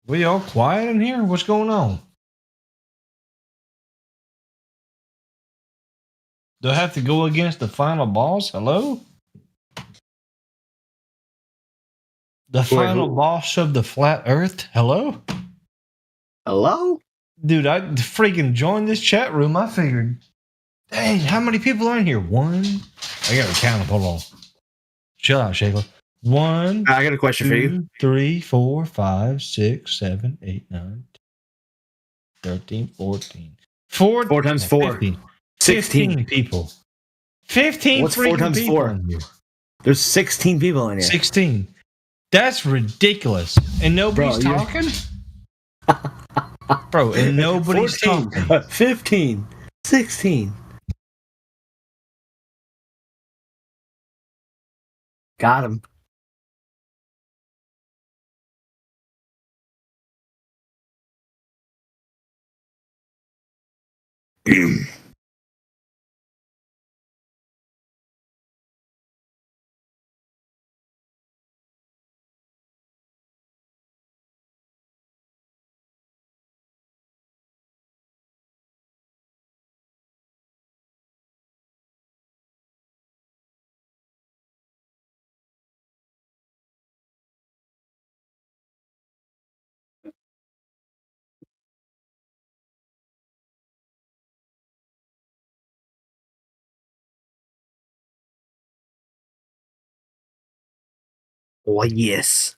We all quiet in here? What's going on? Do I have to go against the final boss? Hello? The final boss of the flat earth? Hello? Hello? Dude, I freaking joined this chat room. I figured, dang, how many people are in here? One? I gotta count them. Hold on. Shut up, Shaker. One. I got a question for you. 3, 4, 5, 6, 7, 8, 9, 13, 14. 4 times 4. 15. 16 15 people. 15 What's 4 freaking times people 4? in here. There's 16 people in here. 16. That's ridiculous. And nobody's Bro, talking? Bro, and nobody's 14, talking. 15, 16. Got him. Oh, yes.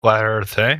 Flat Earth, eh?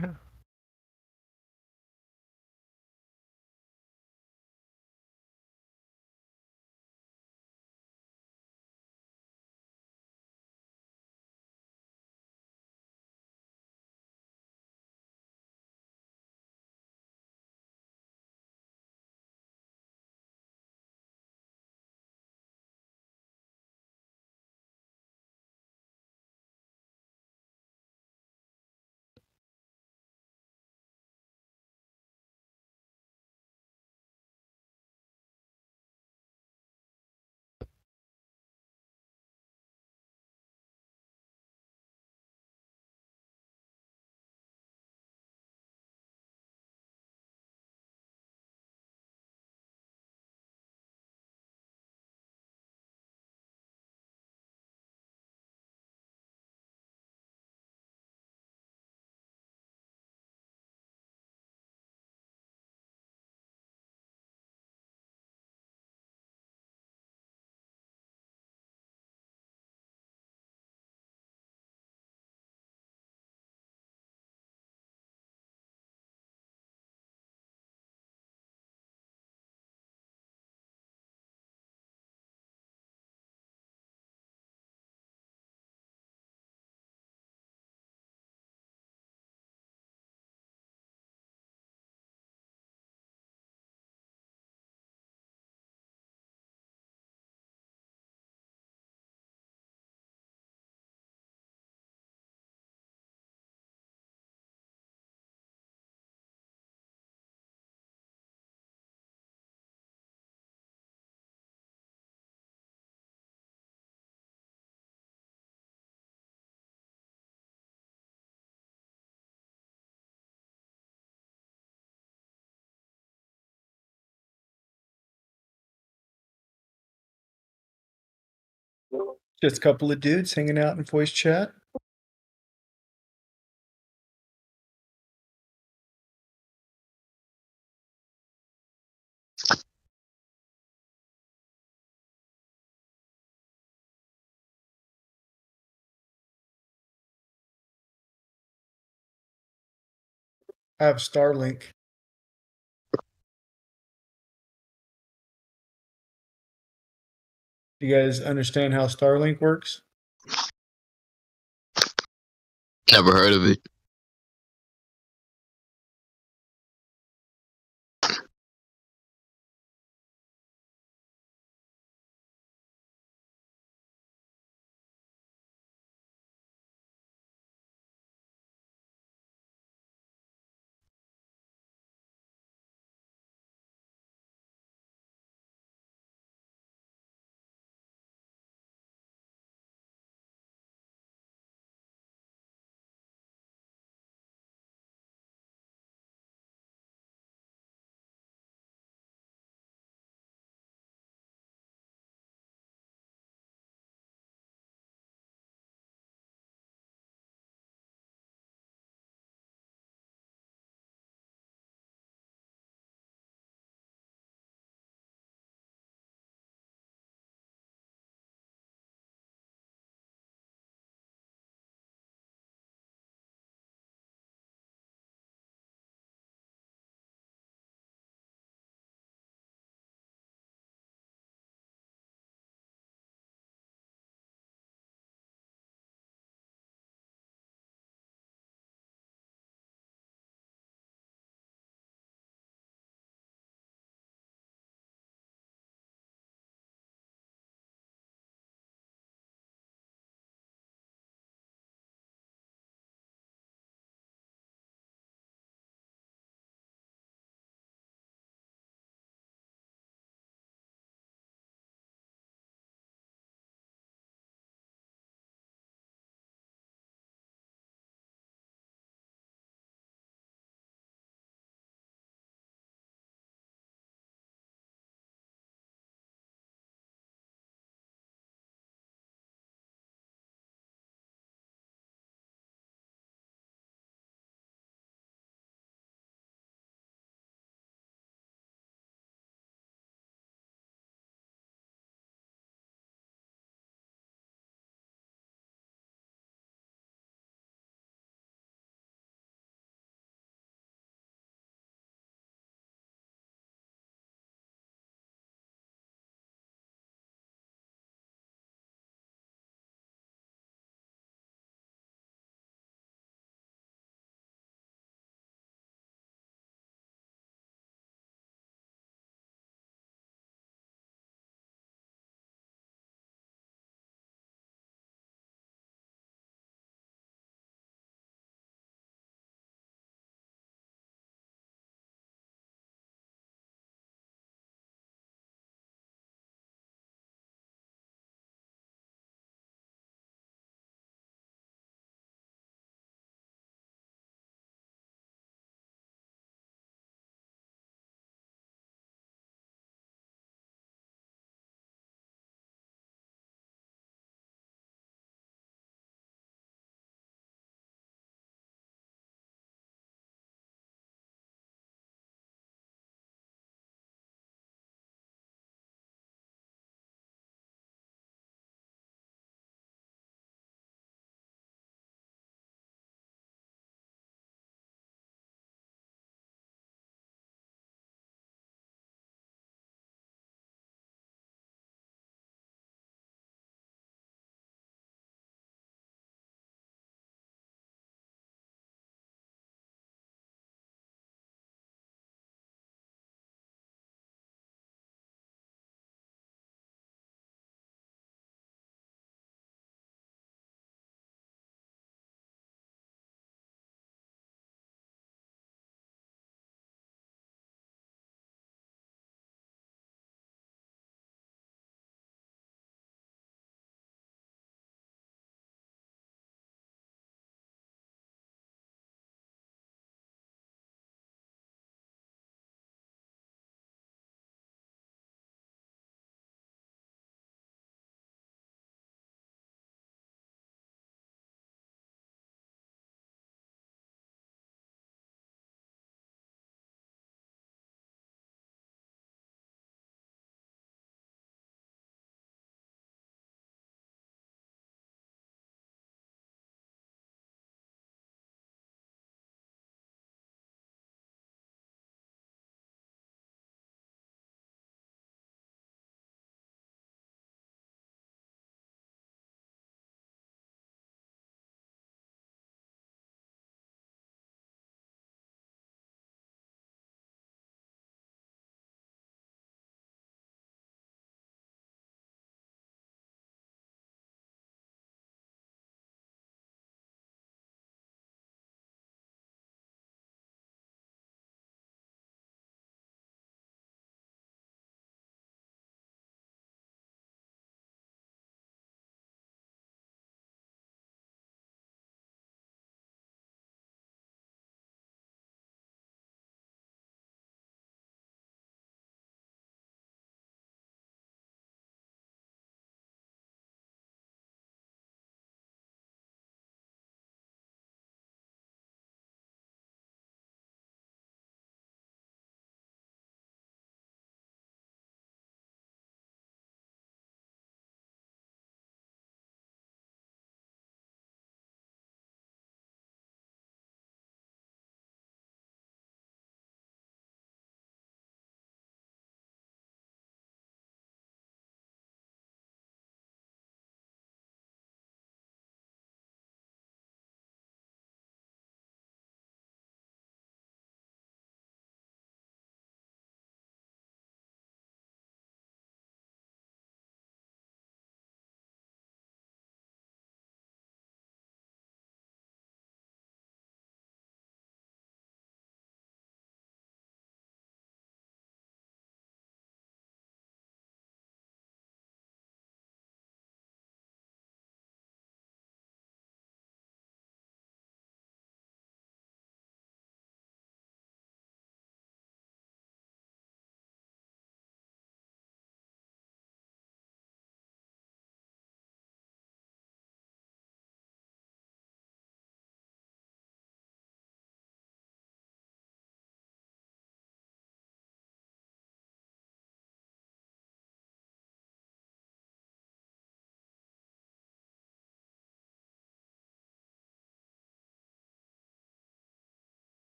Just a couple of dudes hanging out in voice chat. I have Starlink. Do you guys understand how Starlink works? Never heard of it.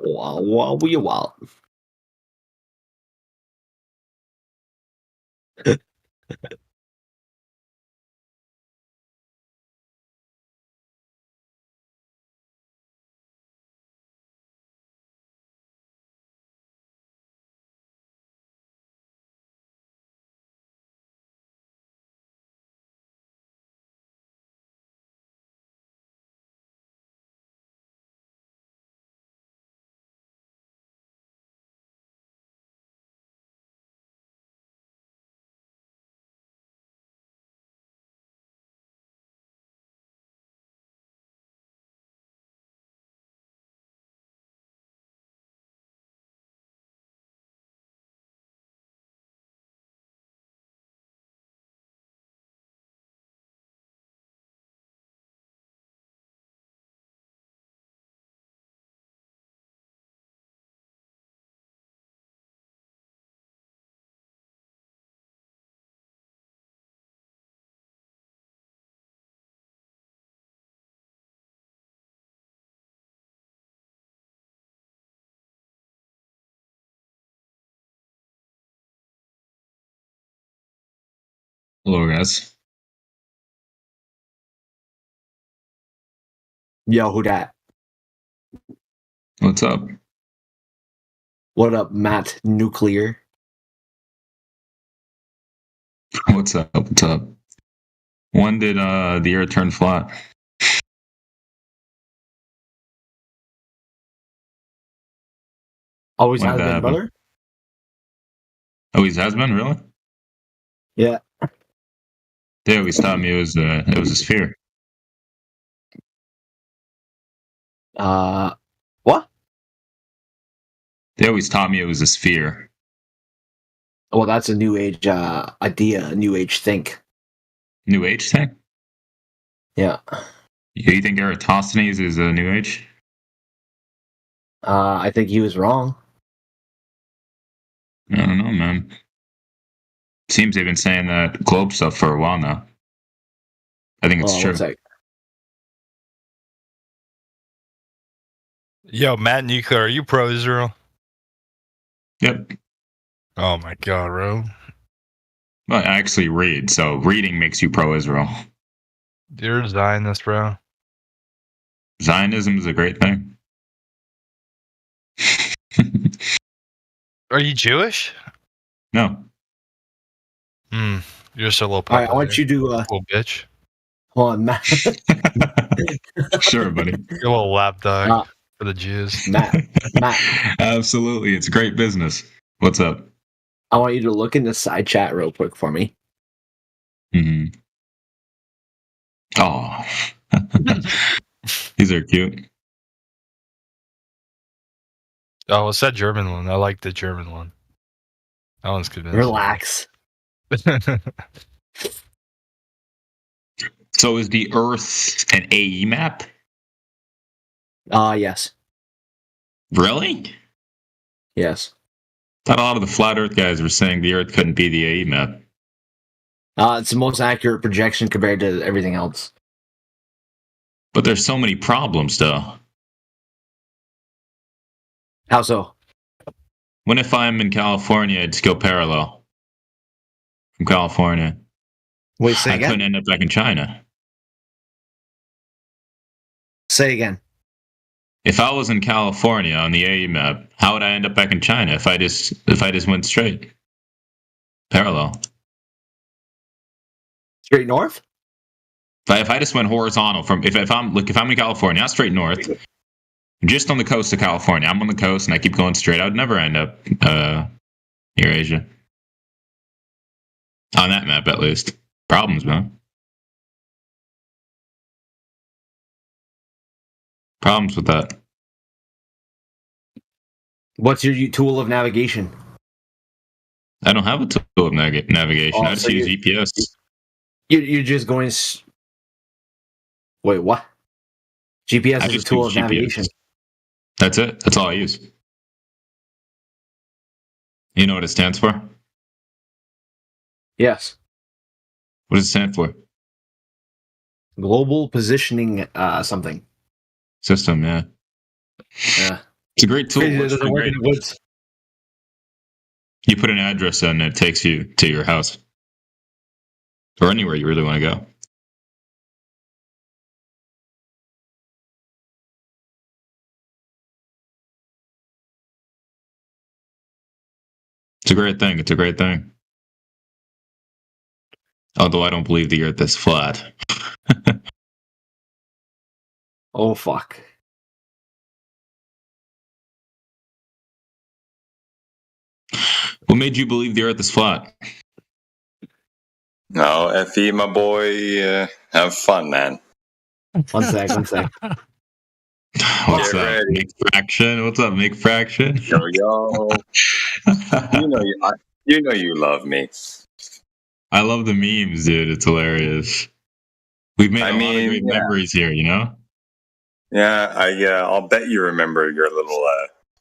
Wow. Hello, guys. Yo, who dat? What's up? What up, Matt Nuclear? What's up? What's up? When did the Earth turn flat? Always When has did that been, happen? brother. Always has been, really? Yeah. They always taught me it was a sphere. What? They always taught me it was a sphere. Well, that's a new age idea, a new age think. New Age thing? Yeah. You think Eratosthenes is a New Age? I think he was wrong. I don't know, man. Seems they've been saying that globe stuff for a while now. I think it's true. One sec. Yo, Matt Nuclear, are you pro-Israel? Yep. Oh my god, bro. Well, I actually read, so reading makes you pro-Israel. You're a Zionist, bro. Zionism is a great thing. Are you Jewish? No. You're just a little All right, I want you to little bitch. Hold on, Matt. Sure, buddy. You're a little lapdog for the Jews. Matt. Absolutely, it's great business. What's up? I want you to look in the side chat real quick for me. Mm-hmm. Oh, these are cute. Oh, it's that German one. I like the German one. That one's convincing. Relax. So is the Earth an AE map? Yes. Really? Yes. Thought a lot of the flat Earth guys were saying the Earth couldn't be the AE map. It's the most accurate projection compared to everything else. But there's so many problems, though. How so? What if I'm in California, I'd just go parallel from California? Wait, say I again? couldn't end up back in China. Say again. If I was in California on the AE map, how would I end up back in China if I just went straight? Parallel. Straight north? If I just went horizontal from if I'm in California, not straight north, just on the coast of California. I'm on the coast and I keep going straight. I would never end up near Asia. On that map, at least. Problems, man. Problems with that. What's your tool of navigation? I don't have a tool of navigation. I just use GPS. You're just going. Wait, what? GPS is a tool of navigation. That's it. That's all I use. You know what it stands for? Yes. What does it stand for? Global positioning something. System, yeah. Yeah. It's a great tool. Crazy that it Works doesn't work great. in the woods. You put an address in, and it takes you to your house or anywhere you really want to go. It's a great thing. It's a great thing. Although I don't believe the Earth is flat. Oh fuck. What made you believe the Earth is flat? No, Fe, my boy, have fun, man. One sec. What's Get up, ready. Make Fraction? What's up, Make Fraction? Yo. You know you love me. I love the memes, dude. It's hilarious. We've made a lot of great memories here, you know? Yeah, I'll bet you remember your little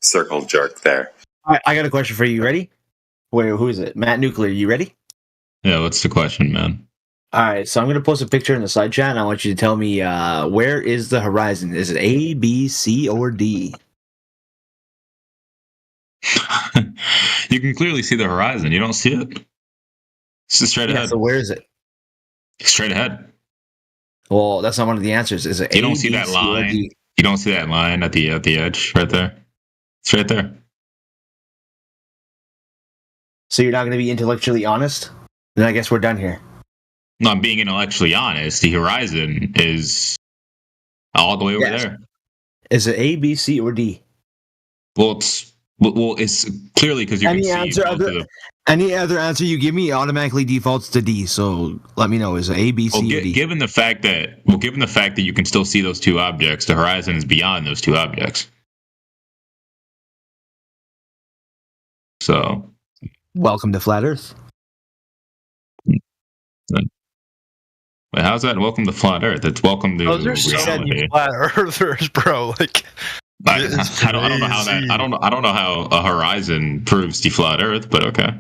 circle jerk there. I got a question for you. You ready? Wait, who is it? Matt Nuclear, you ready? Yeah, what's the question, man? All right, so I'm going to post a picture in the side chat, and I want you to tell me where is the horizon? Is it A, B, C, or D? You can clearly see the horizon. You don't see it? It's just straight ahead. So where is it? Straight ahead. Well, that's not one of the answers. Is it You A, don't see B, that C, or line. D? You don't see that line at the edge right there. It's right there. So you're not going to be intellectually honest? Then I guess we're done here. No, I'm being intellectually honest. The horizon is all the way over there. Is it A, B, C, or D? Well, it's clearly because you can see Any other answer you give me automatically defaults to D. So let me know. Is it A, B, C, or D? Given the fact that you can still see those two objects, the horizon is beyond those two objects. So, welcome to Flat Earth. Wait, how's that? Welcome to Flat Earth. It's welcome to Those are so many flat earthers, bro. Like, I don't know how that. I don't know how a horizon proves the flat Earth, but okay.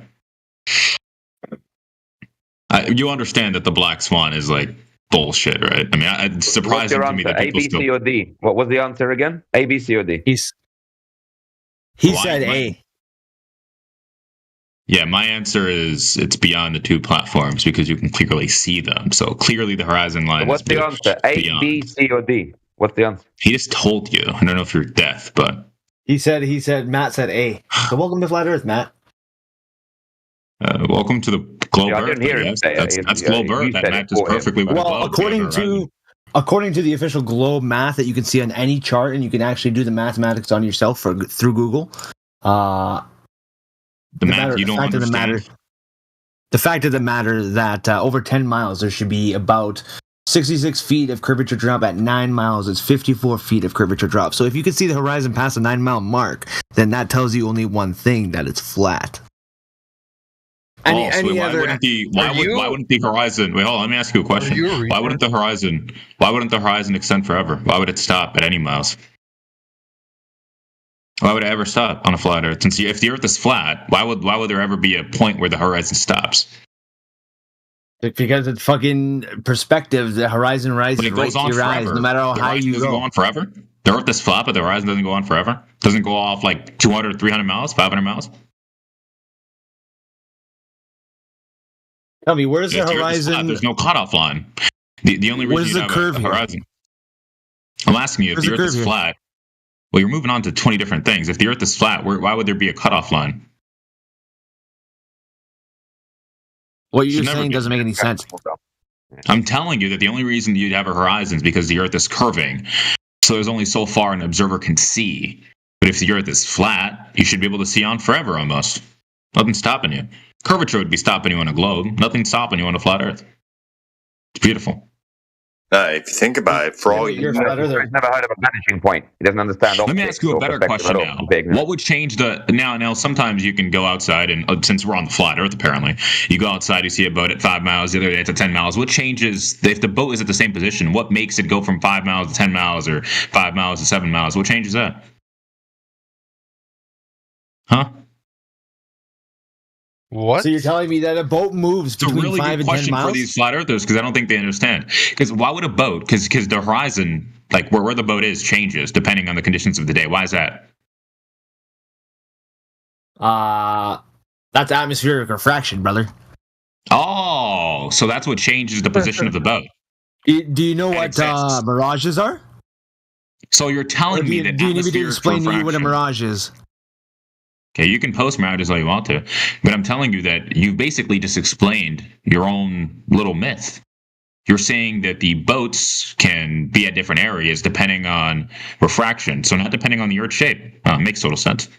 You understand that the black swan is like bullshit, right? I mean, it's surprising to me that people A, B, C, or D? What was the answer again? A, B, C, or D? He said A. Yeah, my answer is it's beyond the two platforms because you can clearly see them. So clearly the horizon line What's the answer? A, B, C, or D? What's the answer? He just told you. I don't know if you're deaf, but Matt said A. So welcome to Flat Earth, Matt. welcome to the globe I Earth. didn't hear him say it. That's globe Earth. That matches perfectly with the globe. According to the official globe math that you can see on any chart, and you can actually do the mathematics on yourself through Google. The fact of the matter that over 10 miles there should be about 66 feet of curvature drop. At 9 miles, it's 54 feet of curvature drop. So if you can see the horizon past the 9 mile mark, then that tells you only one thing: that it's flat. Why wouldn't the horizon? Wait, hold on. Let me ask you a question. Why wouldn't the horizon extend forever? Why would it stop at any miles? Why would it ever stop on a flat Earth? Since if the Earth is flat, why would there ever be a point where the horizon stops? Because it's fucking perspective. The horizon rises right to your eyes, no matter how high you go on forever. The Earth is flat, but the horizon doesn't go on forever. Doesn't go off like 200, 300 miles, 500 miles. Tell me, where's the horizon? Flat, there's no cutoff line. The only reason you have a horizon. I'm asking you, if the Earth is flat. Well, you're moving on to 20 different things. If the Earth is flat, why would there be a cutoff line? What you're saying doesn't make any sense. I'm telling you that the only reason you'd have a horizon is because the Earth is curving. So there's only so far an observer can see. But if the Earth is flat, you should be able to see on forever almost. Nothing's stopping you. Curvature would be stopping you on a globe. Nothing's stopping you on a flat Earth. It's beautiful. If you think about it, for all He's never heard of a vanishing point. He doesn't understand. Let me ask you a better question now. What would change the now? Sometimes you can go outside, and since we're on the flat Earth, apparently, you go outside, you see a boat at 5 miles. The other day, it's at 10 miles. What changes if the boat is at the same position? What makes it go from 5 miles to 10 miles, or 5 miles to 7 miles? What changes that? Huh? What? So you're telling me that a boat moves between 5 and 10 miles? It's a really good question for these flat earthers because I don't think they understand. Because why would a boat? Because the horizon, like where the boat is, changes depending on the conditions of the day. Why is that? That's atmospheric refraction, brother. Oh, so that's what changes the position of the boat. Do you know what mirages are? So you're telling me that do you need me to atmospheric explain to you what a refraction- mirage is? Okay, you can post mirages all you want to, but I'm telling you that you basically just explained your own little myth. You're saying that the boats can be at different areas depending on refraction, so not depending on the Earth's shape. Makes total sense.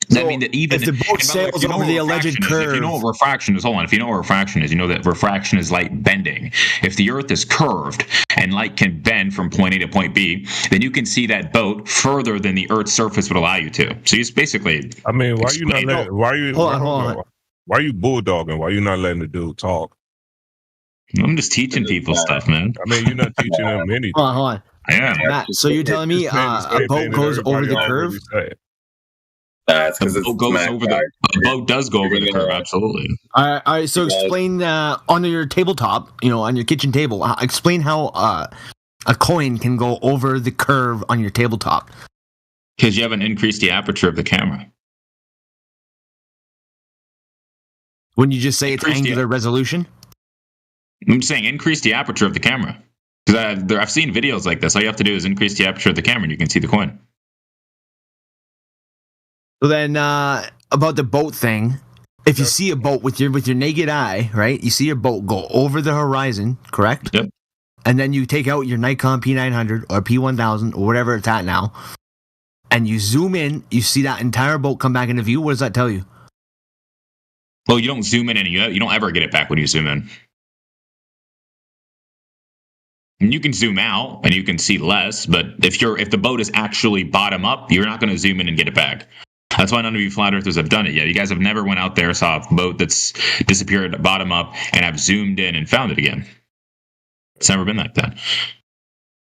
That means that even if the boat sails over the alleged curve, if you know what refraction is, hold on. If you know what refraction is, you know that refraction is light bending. If the Earth is curved and light can bend from point A to point B, then you can see that boat further than the Earth's surface would allow you to. So it's basically. I mean, why you not letting? Why you? Hold on. Why you bulldogging? Why you not letting the dude talk? I'm just teaching people stuff, man. I mean, you're not teaching them anything. Hold on. I am. Matt, so you're telling me a boat goes over the curve? It's because a boat does go over the curve, absolutely. All right. So explain on your tabletop, on your kitchen table. Explain how a coin can go over the curve on your tabletop. Because you haven't increased the aperture of the camera. Wouldn't you just say it's angular resolution? I'm saying increase the aperture of the camera. Because I've seen videos like this. All you have to do is increase the aperture of the camera and you can see the coin. So then, about the boat thing, if you see a boat with your naked eye, right? You see a boat go over the horizon, correct? Yep. And then you take out your Nikon P900 or P1000 or whatever it's at now, and you zoom in, you see that entire boat come back into view. What does that tell you? Well, you don't zoom in and you don't ever get it back when you zoom in. And you can zoom out and you can see less, but if the boat is actually bottom up, you're not going to zoom in and get it back. That's why none of you flat earthers have done it yet. You guys have never went out there, saw a boat that's disappeared bottom up, and have zoomed in and found it again. It's never been like that.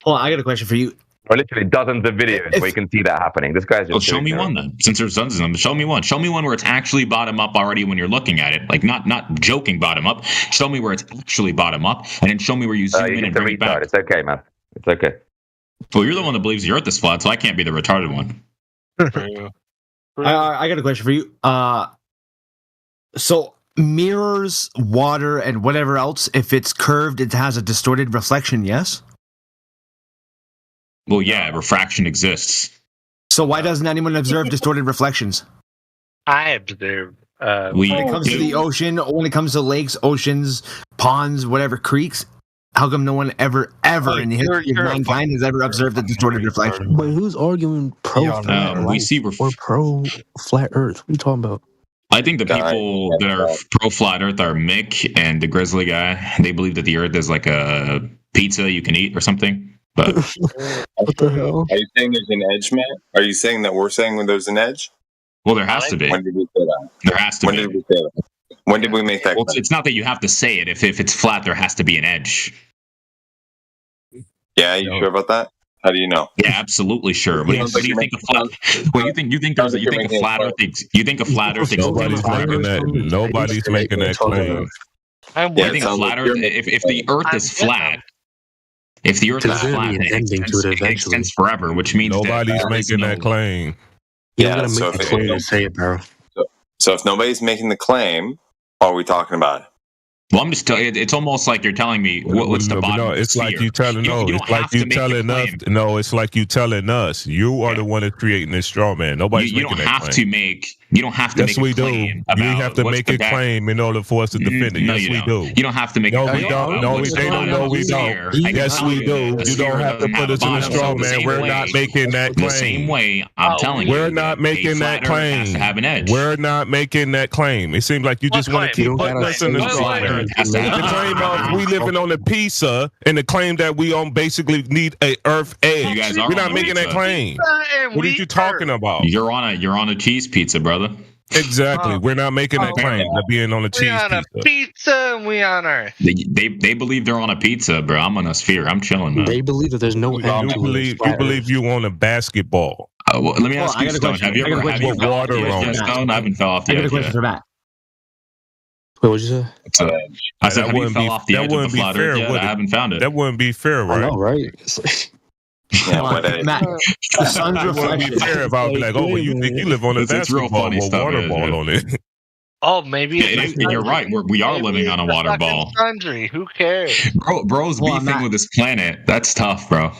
Hold on, I got a question for you. Or literally dozens of videos where you can see that happening. This guy's just. Well, show me one then. Since there's dozens of them, show me one. Show me one where it's actually bottom up already when you're looking at it. Like not joking bottom up. Show me where it's actually bottom up, and then show me where you zoom in and bring it back. It's okay, man. It's okay. Well, you're the one that believes the Earth is flat, so I can't be the retarded one. I got a question for you. So mirrors, water, and whatever else, if it's curved, it has a distorted reflection, yes? Well, yeah, refraction exists. So why doesn't anyone observe distorted reflections? I observe. When it comes to the ocean, when it comes to lakes, oceans, ponds, whatever, creeks, how come no one ever in the history of mankind has ever observed a distorted reflection? But who's arguing pro flat or pro flat Earth? What are you talking about? I think the people that are pro flat Earth are Mick and the Grizzly guy. They believe that the Earth is like a pizza you can eat or something. But what the hell? Are you saying there's an edge, Matt? Are you saying that we're saying when there's an edge? Well, there has to be. When did we say that? There has to when be. Did we say that? When did we make that? Well, it's not that you have to say it. If it's flat, there has to be an edge. Yeah, you sure about that? How do you know? Yeah, absolutely sure. What do you think of flat? Well, you think a flat Earth? You think a flat Earth exists? Nobody's making that claim. I think a flat Earth. If the Earth is flat. If the Earth is flat, it extends forever, which means nobody's making that claim. Yeah, so if nobody's making the claim, what are we talking about? Well, I'm just telling you, it's almost like you're telling me what's the bottom. No, it's like you telling it's like you telling us. No, it's like you telling us. You are the one that's creating this straw man. Nobody's making that claim. You don't have to make a claim. You have to make a claim in order for us to defend it. Yes, we do. You don't have to make a claim. No, we don't. No, we don't. Yes, we do. You don't have to put us in a straw man. We're not making that claim. The same way, I'm telling you. We're not making that claim. We're not making that claim. It seems like you just want to keep putting us in the straw man. The claim of we living on a pizza and the claim that we basically need a Earth edge. We're not making that claim. What are you talking about? You're on a cheese pizza, brother. Exactly. We're not making that claim of being on a cheese pizza. On a pizza and we on Earth. They believe they're on a pizza, bro. I'm on a sphere. I'm chilling, man. They believe that there's no end to it. You believe you on a basketball. Well, let me ask you, Stone. Have you ever put water on Stone? I haven't fell off the edge. I got a question for Matt. What would you say? I said, have you fell off the edge of the flat Earth yet? I haven't found it. That wouldn't be fair, right? I know, right? Yeah, but Matt, the sun's I wouldn't be reflection. fair if I would be like, oh, well, you think you live on a It's real basketball funny with stuff, water it is, ball yeah. on it. Oh, maybe it's Yeah, a and you're sundry. right. We are Maybe living on a it's water fucking ball. Sundry. Who cares? Bro's Hold on, beefing Matt. with this planet. That's tough, bro.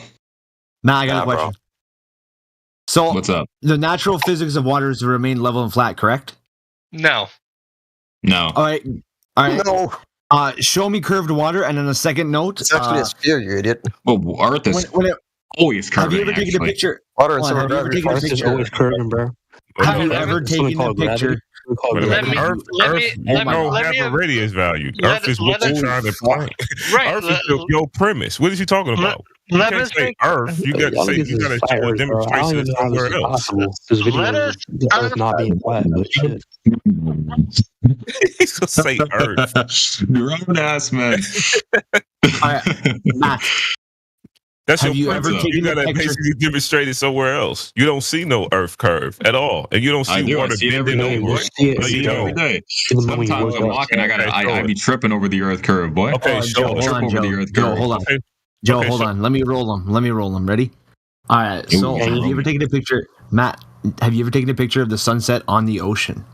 Matt, I got a question. So, What's up? the natural physics of water is to remain level and flat, correct? No. No. All right. No. Show me curved water, and on a second note, It's actually a sphere, you idiot. Well, Earth is always curving. have you ever taken a actually. picture? Water and Hold on, center have you ever gravity. taken a Earth is picture? always curving, bro. Have you ever taken a picture? Let me- Earth don't have a radius value. Earth is what you're trying to point. Right, Earth is your premise. What is you talking about? You let can't us say think- Earth. You got to say you got to show a demonstration somewhere else. This video Let is us- the Earth not being flat, but shit. He's gonna say Earth. Grown ass man. Matt, That's have your you ever premise. taken You got a to picture? basically demonstrate it somewhere else. You don't see no Earth curve at all, and you don't I see do. I water see it every bending day, over boy. it. I see it every day. Sometimes I'm walking. I be tripping over the Earth curve, boy. Okay, Joe, hold on, over the Joe. Earth Joe, curve. hold on. Okay. Joe, Okay, hold so- on. Let me roll them. Ready? All right. So, Ooh, have you ever taken a picture, Matt? Have you ever taken a picture of the sunset on the ocean?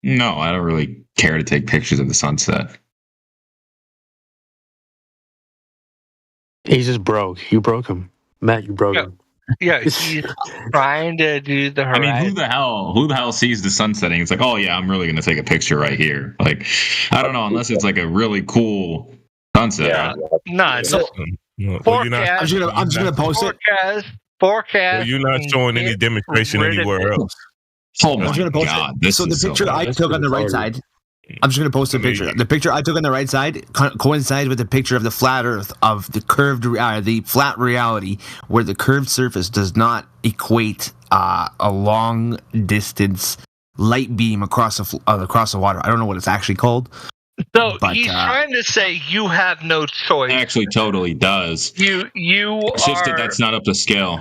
No, I don't really care to take pictures of the sunset. He's just broke. You broke him. Matt, you broke him. Yeah, he's trying to do the I horizon. mean, who the hell sees the sun setting? It's like, oh yeah, I'm really gonna take a picture right here. Like, I don't know, unless it's like a really cool sunset. Yeah. No, So, Well, you're not. I'm just gonna post it. Forecast. Well, you're not showing any demonstration anywhere else. Oh I'm my just gonna post god, it. this So the is picture I took on the right side. I'm just gonna post a picture. The picture I took on the right side coincides with the picture of the flat Earth of the curved, the flat reality, where the curved surface does not equate a long distance light beam across the water. I don't know what it's actually called. So But, he's trying to say you have no choice. It actually totally does. You It's just that are. that's not up to scale.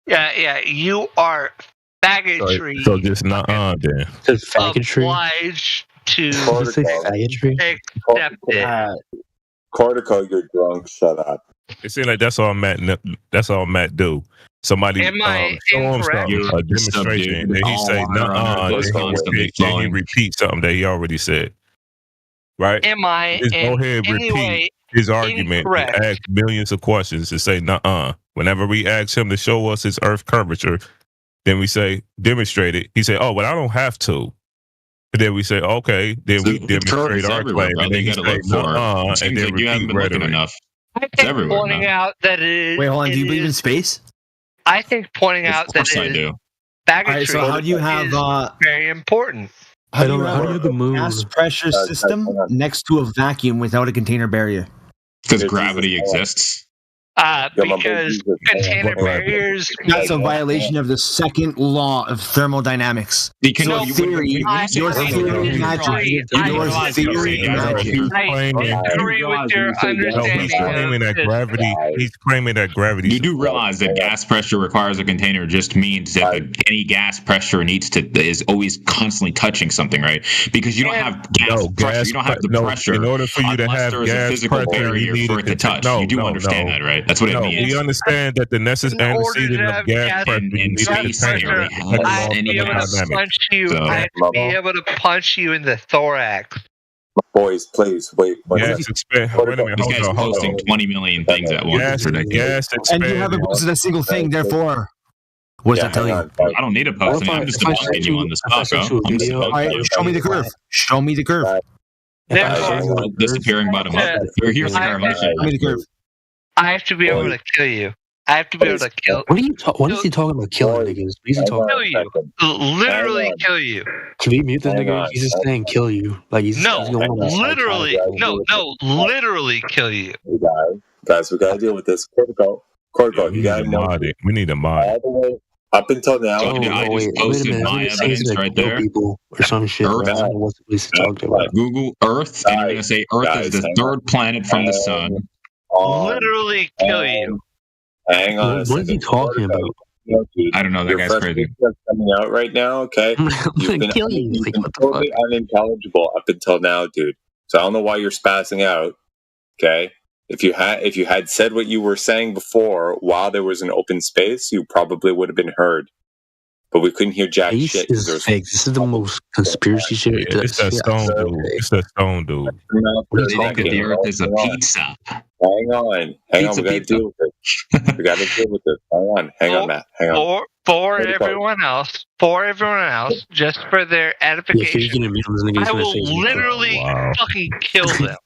Yeah. You are faggotry. So just not on then. Obliged to accept it. Cortico, you're drunk. Shut up. It seems like that's all Matt. That's all Matt do. Somebody Am I show him incorrect? something, a demonstration, and he say nuh-uh, and he repeats something that he already said. Right? Am I Just go ahead and in any way repeat his argument incorrect? and ask millions of questions and say nuh-uh. Whenever we ask him to show us his Earth curvature, then we say demonstrate it. He say, oh, but I don't have to. And then we say, okay, then we demonstrate our claim, and then he say nuh-uh, and Seems then like you haven't repeat been looking rhetoric. enough. I It's think everywhere pointing now. out that it is. Wait, hold on. it Do you believe in is- space? I think pointing out Of that course I it is do. faggotry All right, so how do you have is very important. how do I you don't know. How do you have have the a moon? gas pressure system next to a vacuum without a container barrier? Because gravity exists. Because container barriers. That's a violation of the second law of thermodynamics. Because Your theory, your theory magic. Your theory magic. I disagree with your No, he's understanding claiming that of gravity. He's claiming that gravity. You do realize that gas pressure requires a container just means that any gas pressure is always constantly touching something, right? Because you don't have gas pressure. You don't have the pressure. In order for you to unless have there is a gas physical pressure, barrier you for need it to touch. You do understand that, right? That's what it means. We understand that the necessary antecedent of gas pressure in is space, container. I have to be able to punch you. So- I have to be able to punch you in the thorax. Boys, please wait. Gas expand. Wait a minute. This guy's Hold posting on. 20 million things at once. Gas, It's ridiculous. gas And you expanded. haven't posted a single thing, therefore. What does that tell you? I don't need a post. I'm just debunking you on the spot, bro. I'm just All right, debunking you. show me the curve. Show me the curve. Disappearing bottom up. Here's the curve. Show me the curve. I have to be able to kill you. I have to be able to kill. What are you? What is he talking about? Killing niggas? What is he talking? Kill you. Literally kill you. Can we mute this nigga? He's just saying kill you. Like he's No, he's going on a literally. No, literally kill you. Guys, we gotta deal with this. Cortico, you gotta know. We need a mod. All the way up until now. I just posted my evidence right there. People or some shit. Earth. Bro. I don't know what he's talking about. Google Earth, and you're gonna say Earth is the third planet from the sun. Literally kill you. Hang on. What is he talking about? I don't know. That Your guy's crazy. frustration that's coming out right now, okay? You've been, kill you. you've been totally unintelligible up until now, dude. So I don't know why you're spazzing out, okay? If you had said what you were saying before while there was an open space, you probably would have been heard. But we couldn't hear jack shit. This is fake. This is the most conspiracy shit. Yeah, it's that stone dude. It's that stone dude. They think that the Earth is a pizza. Hang on. We got to deal with this. We got to deal with this. Hang on, Matt. Hang on. For everyone else, just for their edification, I will literally fucking kill them.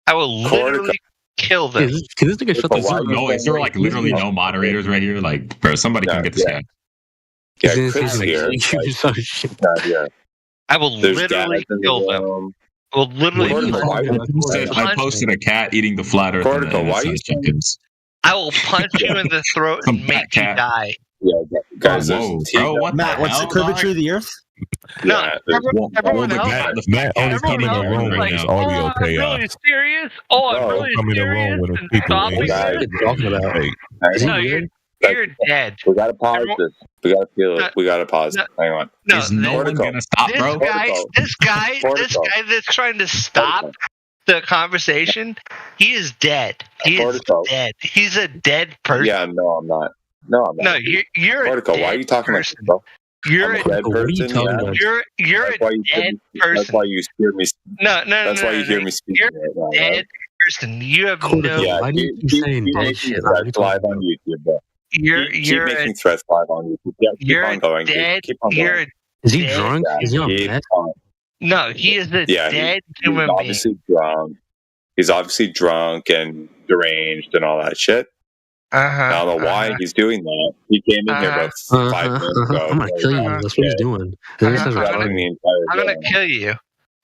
I will literally kill them. Can this nigga shut the fuck up? Is there like literally no moderators right here? Like, bro, somebody can get this guy. Yeah, Chris here. I will literally kill them. I will literally I posted a cat eating the flat earth and the chickens. I will punch you in the throat and make you die. Yeah, guys, Matt, what's the curvature of the Earth? No, everyone else. Matt only come in the room when there's audio chaos. Really serious? I'm really come in the room when there's people talking about. No, you're dead. We gotta pause this. We gotta feel it. We gotta pause it. Hang on. Is no one gonna stop, bro? This guy that's trying to stop the conversation, he is dead. He is dead. He's a dead person. Yeah, no, I'm not. No, you're a dead why are you talking person. Like this, bro? You're a dead person. You're a dead person. That's why you hear me. No. That's why you hear me speaking. You're a dead person. You have no. Yeah, why do you keep saying dead shit? Live on YouTube, bro. You're making threats live on YouTube. Yeah, keep on going. Keep on going. Is he drunk? Is he on meth? No, he is a dead human being. Drunk. He's obviously drunk and deranged and all that shit. I don't know why he's doing that. He came in here about 5 minutes ago. I'm gonna kill you. That's what he's doing. I'm gonna kill you.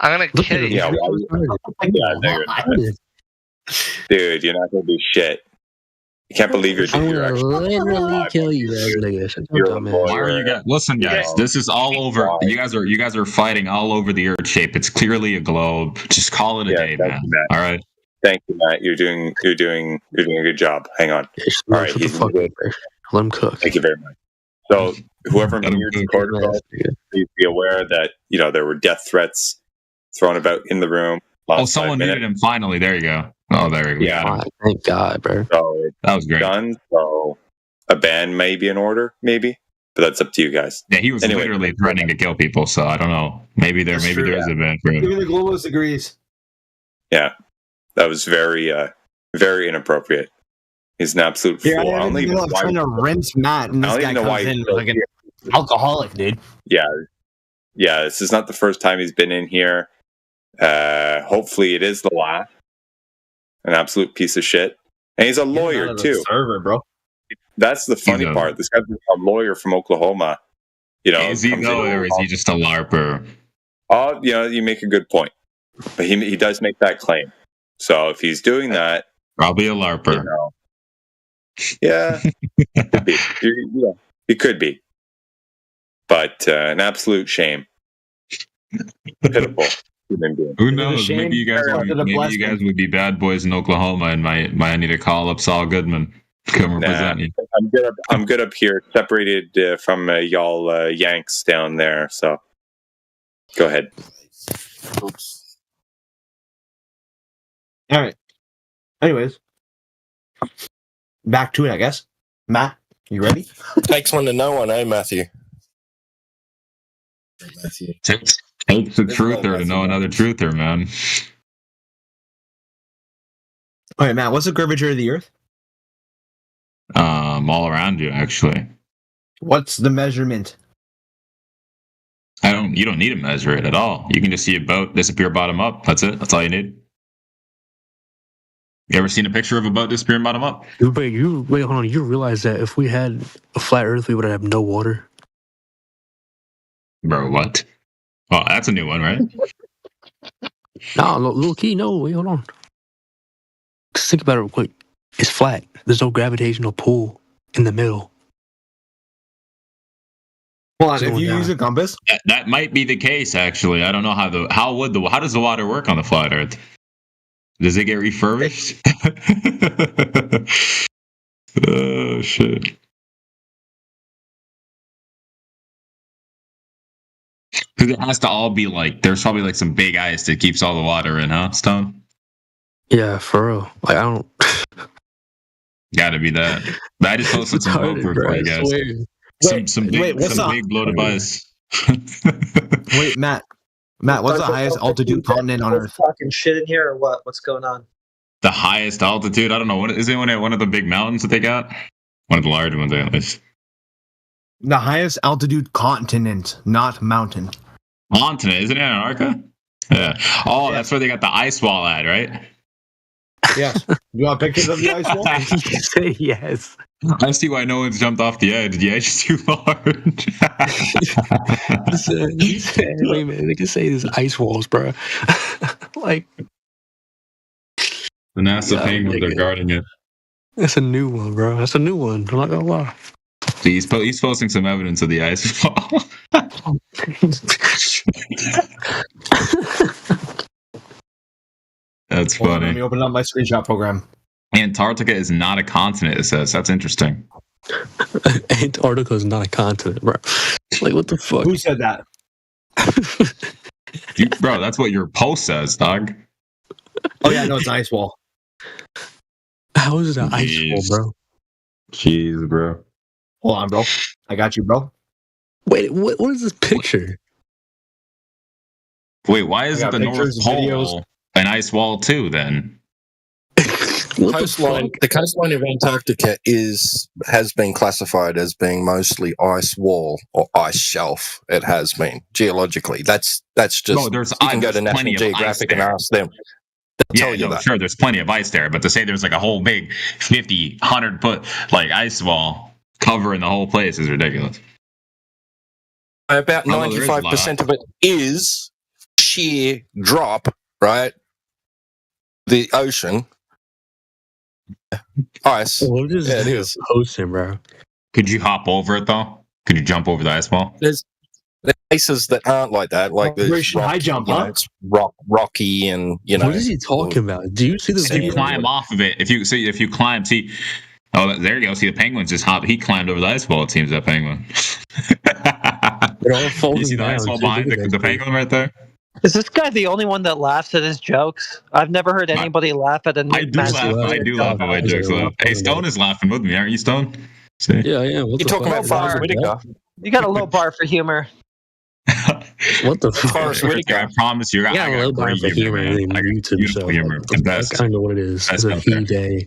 I'm gonna kill you. Dude, you're not gonna do shit. You can't believe you're literally kill you, nigga. Why are you guys? Listen, guys. This is all over. You guys are fighting all over the Earth shape. It's clearly a globe. Just call it a day, man. All right. Thank you, Matt. You're doing a good job. Hang on. All right, let him cook. Thank you very much. So, whoever muted Cortical, please be aware that there were death threats thrown about in the room. Someone muted him finally. There you go. Oh, there we go. Yeah, thank God, bro. So that was great. Done. So a ban may be in order, maybe, but that's up to you guys. Yeah, he was literally threatening to kill people. So I don't know. Maybe there is a ban for him. Even the globalist agrees. Yeah, that was very, very inappropriate. He's an absolute fool. I don't even know. I'm trying to rinse Matt, and this guy comes in like an alcoholic, dude. Yeah. This is not the first time he's been in here. Hopefully, it is the last. An absolute piece of shit, and he's a lawyer too. Server, bro. That's the funny part. This guy's a lawyer from Oklahoma. Is he though, or is he just a LARPer? Oh, you make a good point, but he does make that claim. So if he's doing that, probably a LARPer. Yeah, could be. He could be, but an absolute shame. Pitiful. Who knows? Maybe you guys would be bad boys in Oklahoma, and might need to call up Saul Goodman come represent you. I'm good up here, separated from y'all Yanks down there. So go ahead. Oops. All right. Anyways, back to it, I guess. Matt, you ready? Takes one to know one, eh, Matthew? Takes a truther to know another truther, man. All right, Matt, what's the curvature of the Earth? All around you, actually. What's the measurement? You don't need to measure it at all. You can just see a boat disappear bottom up. That's it. That's all you need. You ever seen a picture of a boat disappearing bottom up? Wait, hold on. You realize that if we had a flat Earth, we would have no water? Bro, what? Oh, that's a new one, right? No, little key. No, wait, hold on. Just think about it real quick. It's flat. There's no gravitational pull in the middle. Hold on, if you use a compass, that might be the case. Actually, I don't know how does the water work on the flat Earth? Does it get refurbished? Oh shit! Because it has to all be there's probably some big ice that keeps all the water in, huh, Stone? Yeah, for real. I don't. Gotta be that. I just posted some Retarded, over bro, for I you guys. swear. Some big bloated ice. Wait, Matt, what's the highest altitude continent on Earth? Talking shit in here or what? What's going on? The highest altitude? I don't know. What is it? One of the big mountains that they got? One of the large ones, at least. The highest altitude continent, not mountain. Continent, isn't it Antarctica? Yeah. Oh, that's where they got the ice wall at, right? Yes. You want pictures of the ice wall? You say yes. I see why no one's jumped off the edge. The edge is too large. Wait a minute, they can say there's ice walls, bro. Like the NASA penguins are guarding it. That's a new one, bro. That's a new one. I'm not gonna lie. He's posting some evidence of the ice wall. That's funny. Let me open up my screenshot program. Antarctica is not a continent, it says. That's interesting. Antarctica is not a continent, bro. Like, what the fuck? Who said that? Bro, that's what your post says, dog. Oh, yeah, no, it's an ice wall. How is it an ice wall, bro? Jeez, bro. Hold on, bro. I got you, bro. Wait, what is this picture? Wait, why isn't the North Pole an ice wall too, then? The coastline of Antarctica has been classified as being mostly ice wall or ice shelf. It has been geologically. That's just. No, you can go to National Geographic and ask them. They'll tell you that. Sure, there's plenty of ice there, but to say there's like a whole big 50, 100 foot like ice wall covering the whole place is ridiculous. About 95% of it is sheer drop, right? The ocean. Ice. What is it is. Ocean, bro? Could you hop over it though? Could you jump over the ice wall? There's places that aren't like that, like the high jump, huh? It's rocky, and What is he talking about? Do you see the video? You climb off of it. If you climb, see. Oh, there you go. See the penguins just hop. He climbed over the ice wall. It seems that penguin. You see the ice wall behind the penguin right there? Is this guy the only one that laughs at his jokes? I've never heard anybody laugh at a I do laugh at my jokes. Hey, Stone is laughing with me, aren't you, Stone? See? Yeah. You're talking about Forrest Whitaker. You got a low bar for humor. What the fuck? Forrest Whitaker. I promise you. I got a low bar for humor on YouTube. So humor. that's kind of what it is. It's a he day.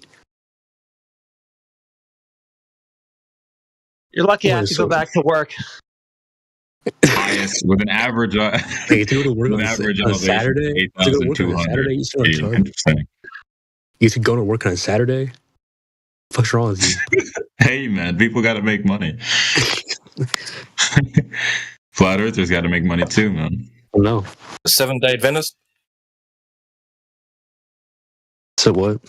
You're lucky I have to go back to work. Highest with an average. Hey, to go to work on Saturday. To go to work on Saturday, you still charge. You should go to work on a Saturday. What's wrong with you? Hey, man, people got to make money. Flat Earthers got to make money too, man. No. 7-day Adventist. So what?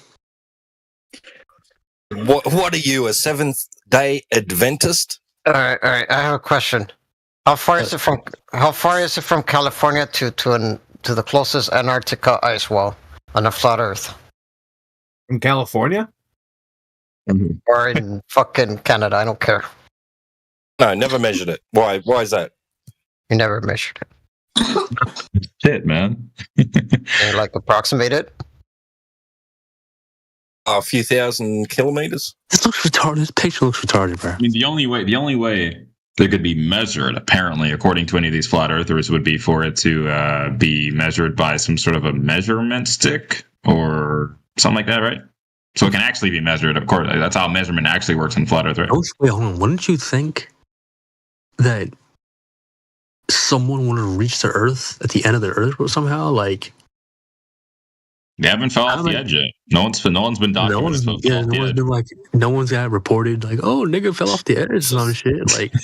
What are you, a Seventh-day Adventist? All right. I have a question. How far is it from California to the closest Antarctica ice wall on a flat Earth? From California? Or in fucking Canada? I don't care. No, never measured it. Why? Why is that? You never measured it. Shit, man. You like approximate it? A few thousand kilometers. This looks retarded. This picture looks retarded, bro. I mean, the only way that could be measured, apparently, according to any of these flat earthers, would be for it to be measured by some sort of a measurement stick or something like that, right? So it can actually be measured. Of course, that's how measurement actually works in flat Earth, right? Wait, hold on. Wouldn't you think that someone would have reached the Earth at the end of the Earth somehow? Like, they haven't fell off the edge yet. No one's been documented. No one's got reported like, oh, nigga fell off the edge or some shit. Like,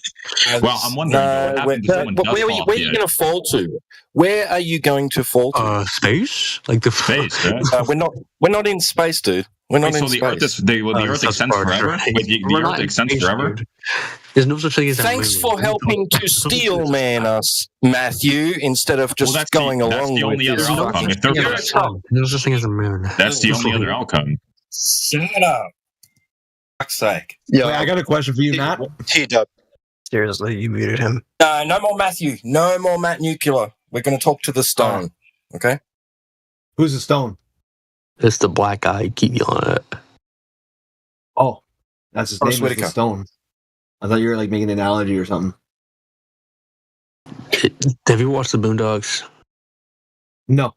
well, I'm wondering where are you going to fall to? Where are you going to fall to? Space, like the space. Right? We're not in space, dude. We're not in space. The Earth extends forever. Wait, the Earth extends forever. There's no such thing as. Thanks for helping to steel man us, Matthew, instead of just going along with this. No such thing as a moon. That's the only other outcome. Shut up. Fuck's sake. Yeah, I got a question for you, Matt. T-Dub. Seriously, you muted him. No more Matthew. No more Matt Nuclear. We're going to talk to the Stone. Okay? Who's the Stone? It's the black guy. Keep yelling at it. Oh, that's his Forrest name. Is the Whitaker. Stone. I thought you were like making an analogy or something. Have you watched the Boondocks? No.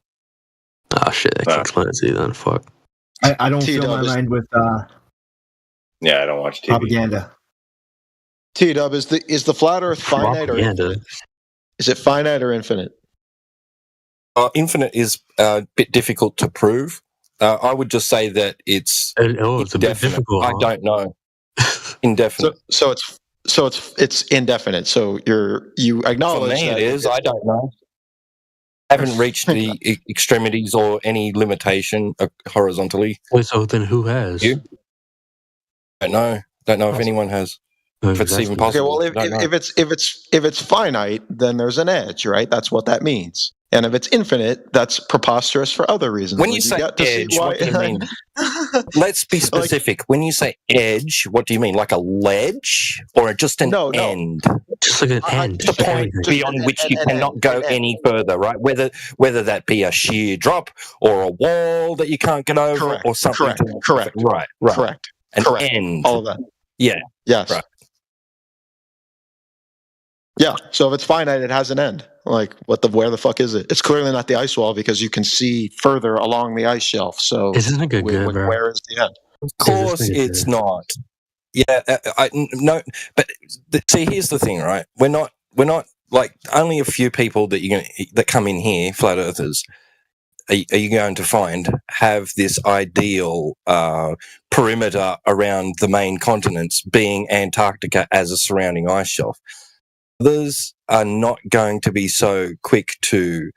Oh shit, I can explain it to you then. Fuck. I don't fill my mind with Yeah, I don't watch TV. propaganda. T-Dub, is the flat Earth finite or Propaganda. infinite? Is it finite or infinite? Infinite is a bit difficult to prove. I would just say that it's it's a bit indefinite. difficult. I don't know. Indefinite. So it's indefinite. So you For acknowledge me, that it is. I don't know. I haven't reached the extremities or any limitation horizontally. Wait, so then who has? You? Don't know. Don't know if anyone has. If it's even possible. Okay, well, if it's finite, then there's an edge, right? That's what that means. And if it's infinite, that's preposterous for other reasons. When you say edge, what do you mean? Let's be specific. When you say edge, what do you mean? Like a ledge or just an end? Just like an end. The point beyond which you cannot go any further, right? Whether that be a sheer drop or a wall that you can't get over or something. Correct. Right. Correct. An Correct. end. All of that. Yeah. Yes. Right. Yeah. So if it's finite, it has an end. Like where the fuck is it? It's clearly not the ice wall because you can see further along the ice shelf. So Isn't it good, bro? where is the end? Of course, it's not. Yeah, no. But see, here's the thing, right? We're not like only a few people that come in here, flat earthers. Are you going to find have this ideal perimeter around the main continents, being Antarctica as a surrounding ice shelf? Others are not going to be so quick to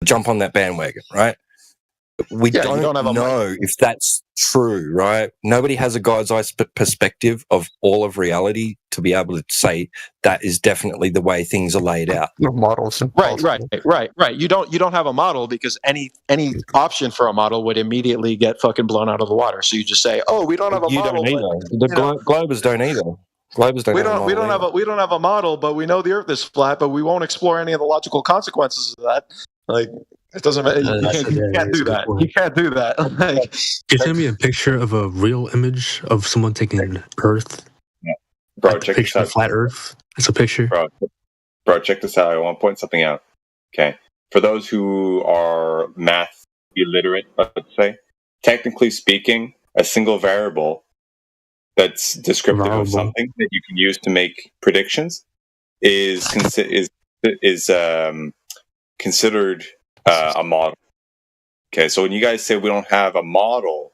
jump on that bandwagon, right? We don't know if that's true, right? Nobody has a God's eye perspective of all of reality to be able to say that is definitely the way things are laid out. No models. Right. You don't have a model because any option for a model would immediately get fucking blown out of the water. So you just say, "Oh, we don't have a model." You don't either. The Globers don't either. Globers don't. We don't have a model, but we know the Earth is flat, but we won't explore any of the logical consequences of that. Like it doesn't matter. You can't do that. You can't do that. Like, Can you send me a picture of a real image of someone taking Earth? Yeah. Bro, like check picture this out. of flat Earth. It's a picture. Bro, check this out. I want to point something out. Okay. For those who are math illiterate, let's say, technically speaking, a single variable that's descriptive of something that you can use to make predictions is considered a model. Okay, so when you guys say we don't have a model,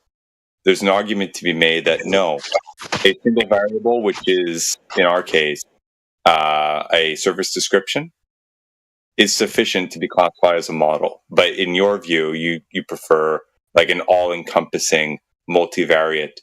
there's an argument to be made that no, a single variable, which is in our case a surface description, is sufficient to be classified as a model. But in your view, you prefer like an all-encompassing, multivariate,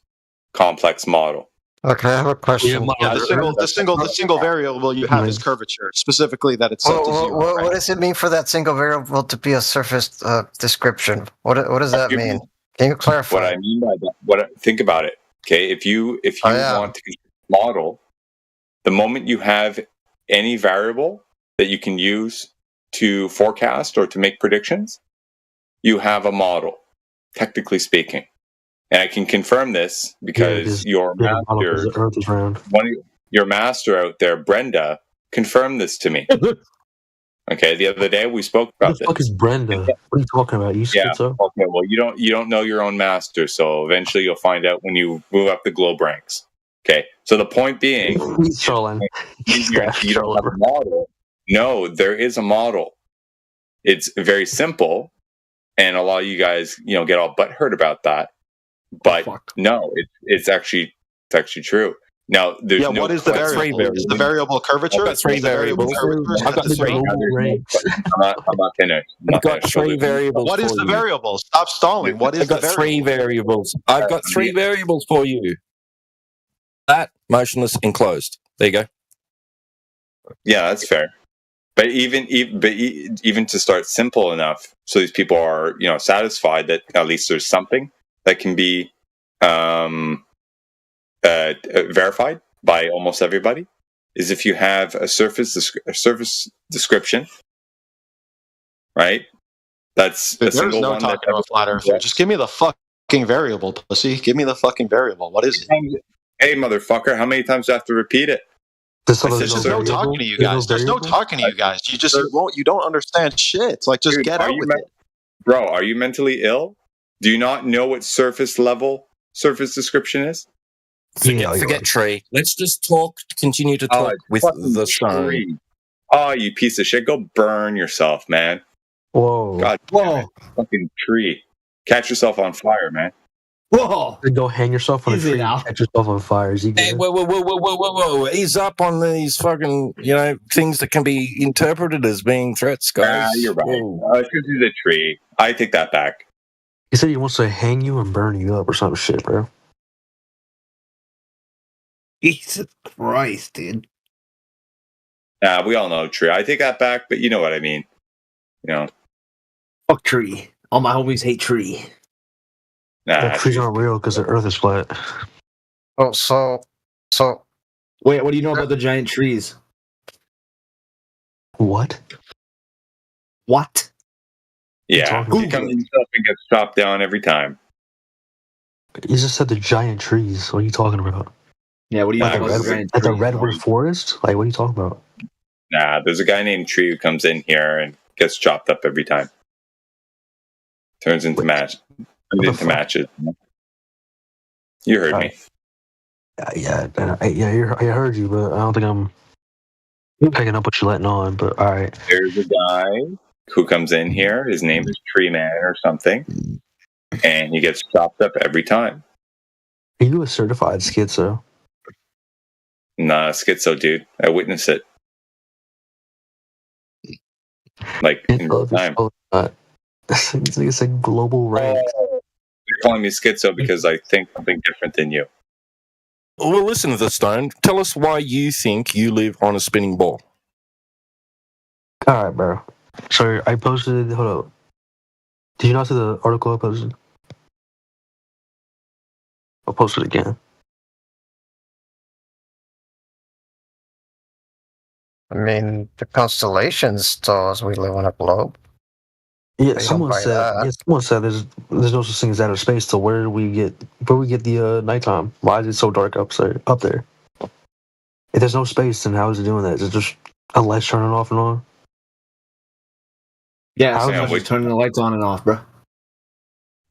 complex model. Okay, I have a question. The single variable you have is curvature, specifically that it's set to zero. What does it mean for that single variable to be a surface description? What does that mean? Can you clarify? What I mean by that, think about it. Okay, if you want to model, the moment you have any variable that you can use to forecast or to make predictions, you have a model, technically speaking. And I can confirm this because your master out there, Brenda, confirmed this to me. Okay, the other day we spoke about this. What the fuck is Brenda? What are you talking about? You schizo? Okay, well you don't know your own master, so eventually you'll find out when you move up the globe ranks. Okay, so the point being, he's trolling. You don't have a model. No, there is a model. It's very simple, and a lot of you guys, get all butthurt about that. But no, it's actually true. Now, there's no. What is the variable? Is the variable curvature? I've got three variables. I've got three. I'm not finished. I've got three variables. What is the variable? Stop stalling. What is the variable? I've got three variables. I've got three variables for you. That motionless enclosed. There you go. Yeah, that's fair. But even to start simple enough, so these people are satisfied that at least there's something that can be verified by almost everybody, is if you have a surface description, right? That's there's no talking about flat Earth here. Just give me the fuck fucking variable, pussy. Give me the fucking variable. What is it? Hey, motherfucker! How many times do I have to repeat it? There's no talking to you guys. There's no talking to you guys. You don't understand shit. Like, just get out with it. Bro, are you mentally ill? Do you not know what surface description is? Forget tree. Let's just continue to talk with the stone. Oh, you piece of shit. Go burn yourself, man. Whoa. God damn it. Fucking tree. Catch yourself on fire, man. Whoa. Go hang yourself on a tree and catch yourself on fire. Is he good? Hey, whoa. He's up on these fucking, things that can be interpreted as being threats, guys. You're right. It's because he's a tree. I take that back. He said he wants to hang you and burn you up or some shit, bro. Jesus Christ, dude. We all know tree. I take that back, but you know what I mean. Fuck tree. All my homies hate tree. Nah, trees aren't real because the earth is flat. Oh, so. Wait, what do you know about the giant trees? What? What? Yeah, he comes himself and gets chopped down every time. You just said the giant trees. What are you talking about? Yeah, what are you talking about? At the redwood forest? Like, what are you talking about? Nah, there's a guy named Tree who comes in here and gets chopped up every time. Turns into matches. You heard me. Yeah, I heard you, but I don't think I'm picking up what you're letting on, but all right. There's a guy who comes in here. His name is Tree Man or something. And he gets chopped up every time. Are you a certified schizo? Nah, schizo, dude. I witnessed it. Like, in real time. It's a global rank. You're calling me schizo because I think something different than you. Well, listen to this, Stone. Tell us why you think you live on a spinning ball. All right, bro. So I posted. Hold up. Did you not see the article I posted? I'll post it again. I mean, the constellations tell us we live on a globe. Yeah, someone said there's no such thing as outer space. So where we get the nighttime? Why is it so dark up there? If there's no space, then how is it doing that? Is it just a light turning off and on? Yeah, so turning the lights on and off, bro.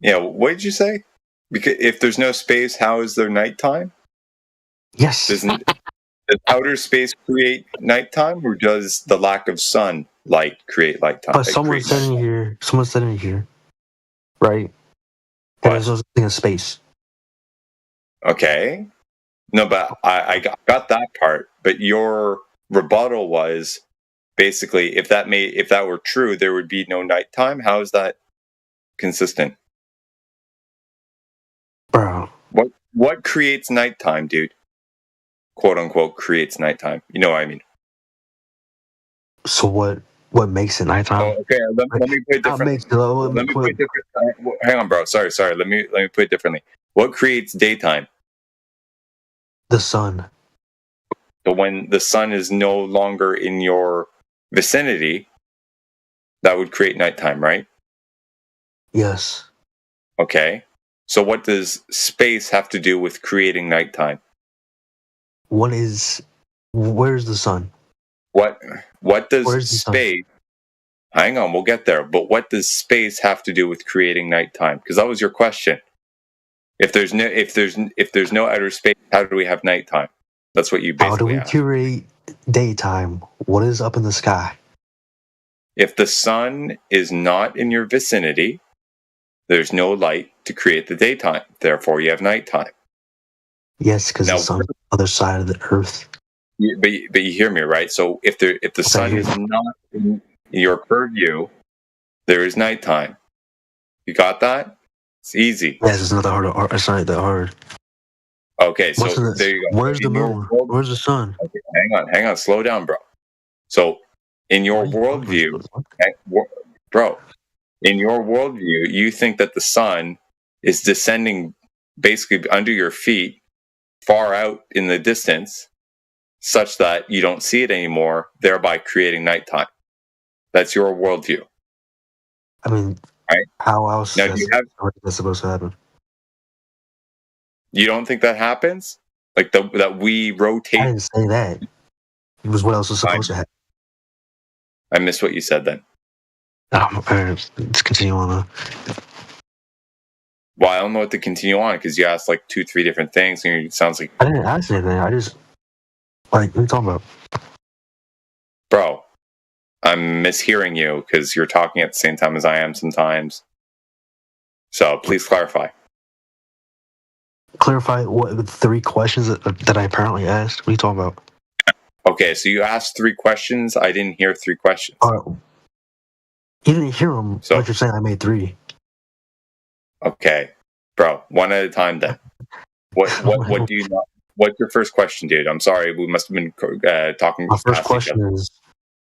Yeah, what did you say? Because if there's no space, how is there nighttime? Yes. Does outer space create nighttime, or does the lack of sunlight create nighttime? But someone said in here, right? And there's no such thing as space. Okay. No, but I got that part. But your rebuttal was basically if that were true, there would be no nighttime. How is that consistent? Bro. What creates nighttime, dude? Quote unquote creates nighttime. You know what I mean? So what makes it nighttime? Oh, okay, let me put it differently. Hang on, bro. Sorry. Let me put it differently. What creates daytime? The sun. So when the sun is no longer in your vicinity, that would create nighttime, right? Yes. Okay. So what does space have to do with creating nighttime? Where's the sun? What does space? Hang on, we'll get there. But what does space have to do with creating nighttime? Because that was your question. If there's no outer space, how do we have nighttime? That's what you basically asked. How do we asked. curate daytime? What is up in the sky? If the sun is not in your vicinity, there's no light to create the daytime. Therefore, you have nighttime. Yes, because the sun's on the other side of the earth. But you hear me, right? So if the sun is not in your purview, there is nighttime. You got that? It's easy. Yes, it's not that hard. It's not that hard. Okay, so there you go. Where's the moon? Where's the sun? Okay, hang on. Slow down, bro. So in your worldview, bro, you think that the sun is descending basically under your feet, far out in the distance, such that you don't see it anymore, thereby creating nighttime. That's your worldview. I mean, right? How else now, is that supposed to happen? You don't think that happens? Like that we rotate? I didn't say that. It was what else was supposed to happen. I missed what you said then. Let's continue on. Well, I don't know what to continue on because you asked like 2-3 different things, and it sounds like I didn't ask anything. I just what are you talking about, bro? I'm mishearing you because you're talking at the same time as I am sometimes. So please clarify. Clarify what 3 questions that I apparently asked. What are you talking about? Okay, so you asked 3 questions. I didn't hear 3 questions. You didn't hear them. So what you're saying? I made 3. Okay, bro. One at a time then. What do you know? What's your first question, dude? I'm sorry, we must have been talking. My first question is,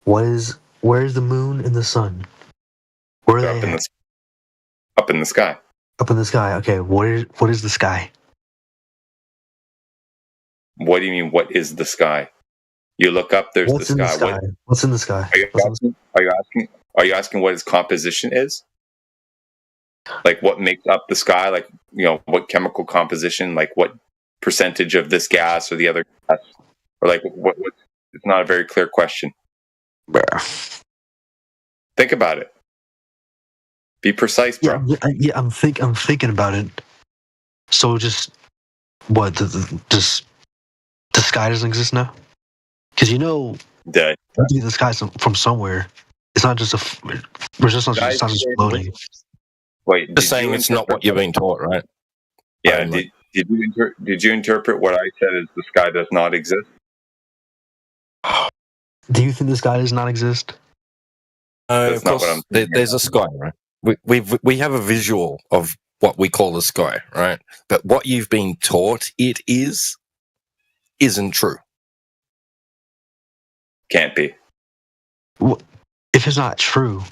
where is the moon and the sun? Where are they up in the sky. Up in the sky. Okay, what is the sky? What do you mean? What is the sky? You look up. There's What's the sky. What's in the sky? Are you asking what its composition is? Like what makes up the sky? Like what chemical composition? Like what percentage of this gas or the other gas? Or like what? It's not a very clear question. Think about it. Be precise, bro. Yeah, I'm thinking about it. So just what the sky doesn't exist now? Because the sky's from somewhere. It's not just we're just not just floating. Wait, just saying it's not what you've been taught, right? Yeah. Did you interpret what I said as the sky does not exist? Do you think the sky does not exist? Of course, there's a sky, right? We have a visual of what we call the sky, right? But what you've been taught it isn't true. Can't be. Well, if it's not true,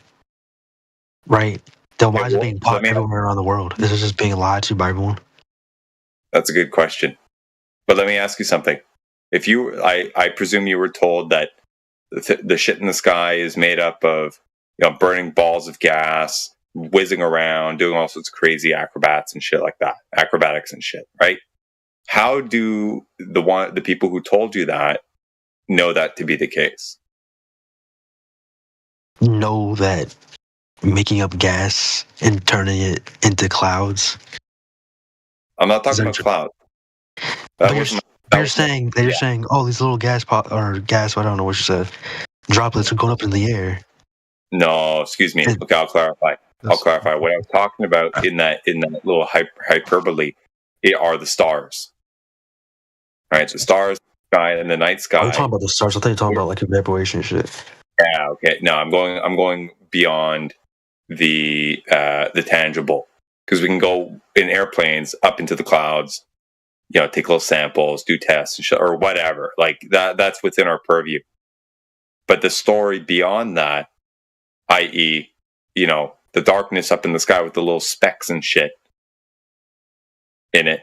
right? Then why is it being taught everywhere around the world? Is it just being lied to by everyone? That's a good question. But let me ask you something. If I presume you were told that the shit in the sky is made up of burning balls of gas, whizzing around, doing all sorts of crazy acrobatics and shit, right? How do the people who told you that know that to be the case? Know that making up gas and turning it into clouds. I'm not talking about clouds. They're saying, oh, these little gas, I don't know what you said, droplets are going up in the air. No, excuse me. Okay, I'll clarify. What I was talking about in that little hyperbole are the stars. All right, the stars, sky, and the night sky. I'm talking about the stars. I thought you were talking about like evaporation and shit. Yeah. Okay. No, I'm going beyond the tangible, because we can go in airplanes up into the clouds. Take little samples, do tests, and or whatever. Like that. That's within our purview. But the story beyond that, i.e., the darkness up in the sky with the little specks and shit in it,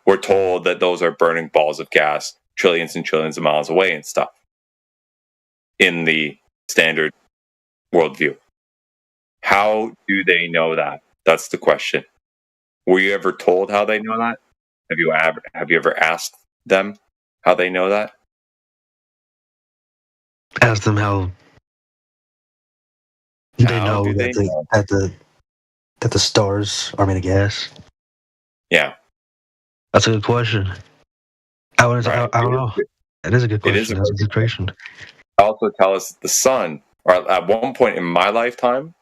we're told that those are burning balls of gas trillions and trillions of miles away and stuff in the standard worldview. How do they know that? That's the question. Were you ever told how they know that? Have you ever asked them how they know that? Ask them how they know that the stars are made of gas. Yeah, that's a good question. I don't know. It is a good question. That's a good question. Also, tell us the sun. Or at one point in my lifetime,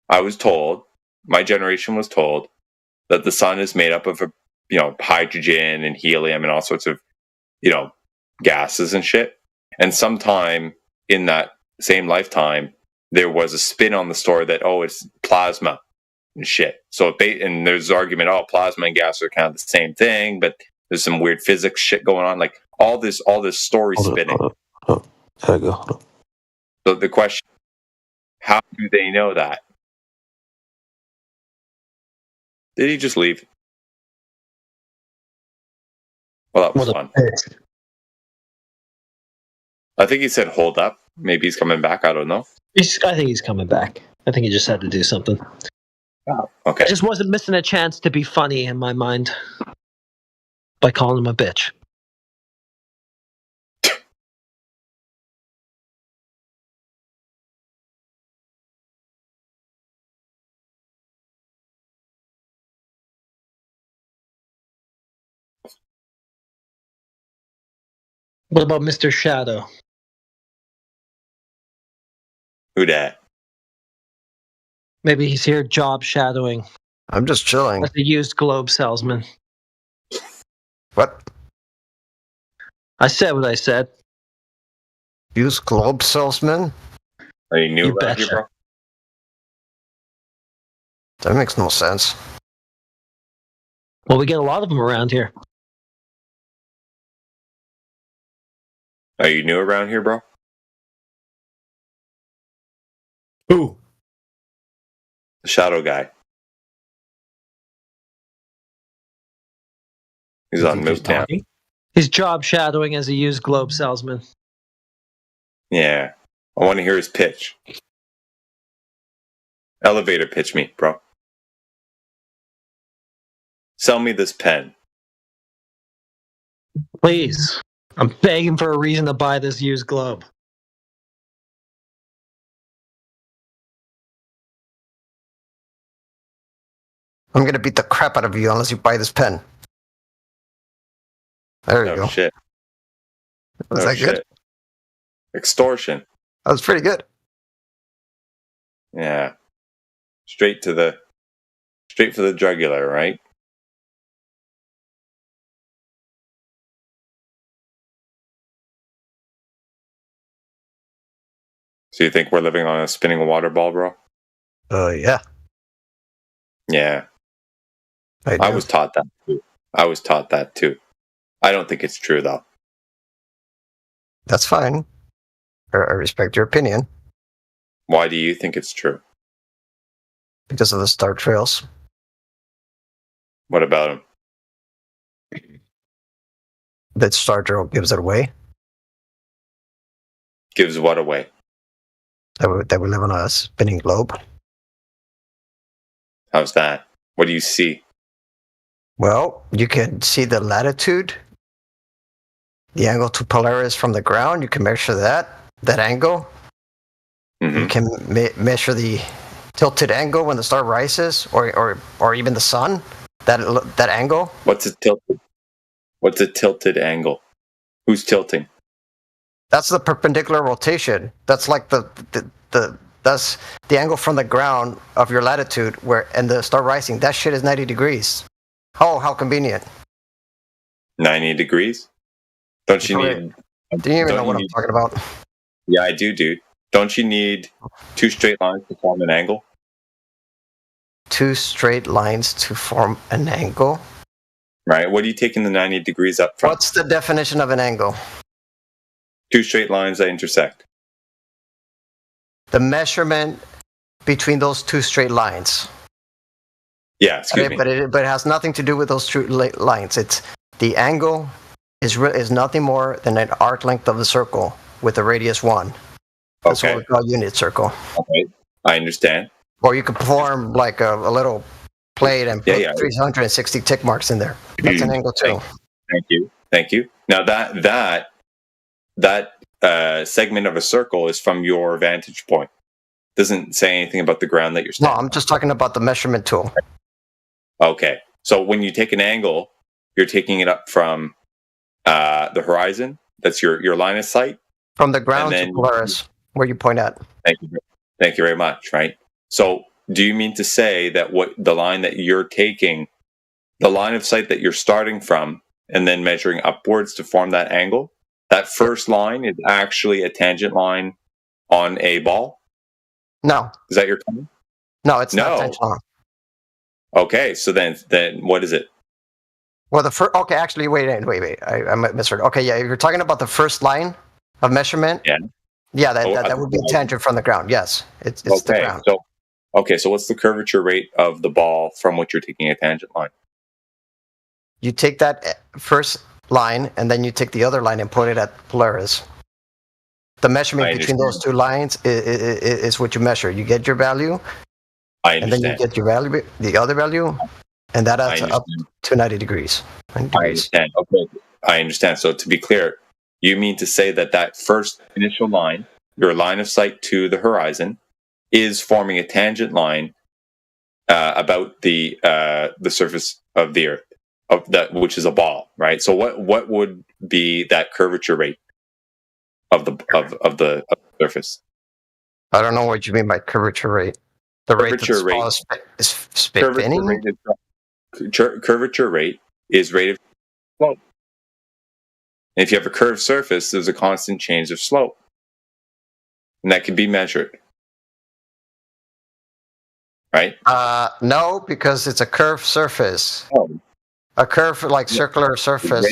I was told, my generation was told, that the sun is made up of hydrogen and helium and all sorts of gases and shit. And sometime in that same lifetime, there was a spin on the story that it's plasma and shit. So and there's argument, plasma and gas are kind of the same thing, but there's some weird physics shit going on. Like all this story spinning. There you go. So the question, how do they know that? Did he just leave? Well, that was fun. I think he said hold up. Maybe he's coming back. I don't know. I think he's coming back. I think he just had to do something. Oh, okay. I just wasn't missing a chance to be funny in my mind. by calling him a bitch. What about Mr. Shadow? Who dat? Maybe he's here job shadowing. I'm just chilling. As a used globe salesman. What? I said what I said. Used globe salesman? Are you new You around here, betcha. bro? That makes no sense. Well, we get a lot of them around here. Are you new around here, bro? Who? The shadow guy. He's on mute now. He's job shadowing as a used globe salesman. Yeah. I want to hear his pitch. Elevator pitch me, bro. Sell me this pen. Please. I'm begging for a reason to buy this used globe. I'm gonna beat the crap out of you unless you buy this pen. There you go. Shit. Was that good? Extortion. That was pretty good. Yeah. Straight for the jugular, right? So you think we're living on a spinning water ball, bro? Yeah. Yeah. I was taught that too. I don't think it's true though. That's fine. I respect your opinion. Why do you think it's true? Because of the star trails. What about them? That Star Trail gives it away. Gives what away? That we live on a spinning globe. How's that? What do you see? Well, you can see the latitude, the angle to Polaris from the ground. You can measure that angle. Mm-hmm. You can measure the tilted angle when the star rises, or even the sun. That angle. What's a tilted? What's a tilted angle? Who's tilting? That's the perpendicular rotation. That's like that's the angle from the ground of your latitude and the star rising. That shit is 90 degrees. Oh, how convenient. 90 degrees? Don't you need... Do you even know what I'm talking about? Yeah, I do, dude. Don't you need two straight lines to form an angle? Two straight lines to form an angle? Right. What are you taking the 90 degrees up from? What's the definition of an angle? Two straight lines that intersect. The measurement between those two straight lines. Yeah, excuse me. But it has nothing to do with those two lines. It's the angle is nothing more than an arc length of a circle with a radius 1. That's what we call unit circle. Okay, I understand. Or you could form like a little plate and put 360 tick marks in there. That's an angle too. Thank you. Now that segment of a circle is from your vantage point. Doesn't say anything about the ground that you're standing. No, I'm just talking about the measurement tool. Okay, so when you take an angle, you're taking it up from the horizon. That's your line of sight. From the ground to Polaris, where you point at. Thank you very much. Right. So, do you mean to say that what the line that you're taking, the line of sight that you're starting from, and then measuring upwards to form that angle, that first line is actually a tangent line on a ball? No. Is that your comment? No, it's not tangent line. Okay, so then what is it? Well, the first. Okay, actually, wait. I misheard. Okay, yeah, if you're talking about the first line of measurement. Yeah, that would be a tangent from the ground. Yes, it's the ground. So what's the curvature rate of the ball from which you're taking a tangent line? You take that first line, and then you take the other line and put it at Polaris. The measurement between those two lines is what you measure. You get your value, I understand. and then you get your value, the other value, and that adds up to 90 degrees. 90 degrees. I understand. Okay, I understand. So to be clear, you mean to say that first initial line, your line of sight to the horizon, is forming a tangent line about the surface of the Earth, of that, which is a ball, right? So what would be that curvature rate of the surface? I don't know what you mean by curvature rate. The curvature rate is spinning. Curvature rate is rate of slope. And if you have a curved surface, there's a constant change of slope, and that can be measured, right? No, because it's a curved surface. Oh. A curved, like circular surface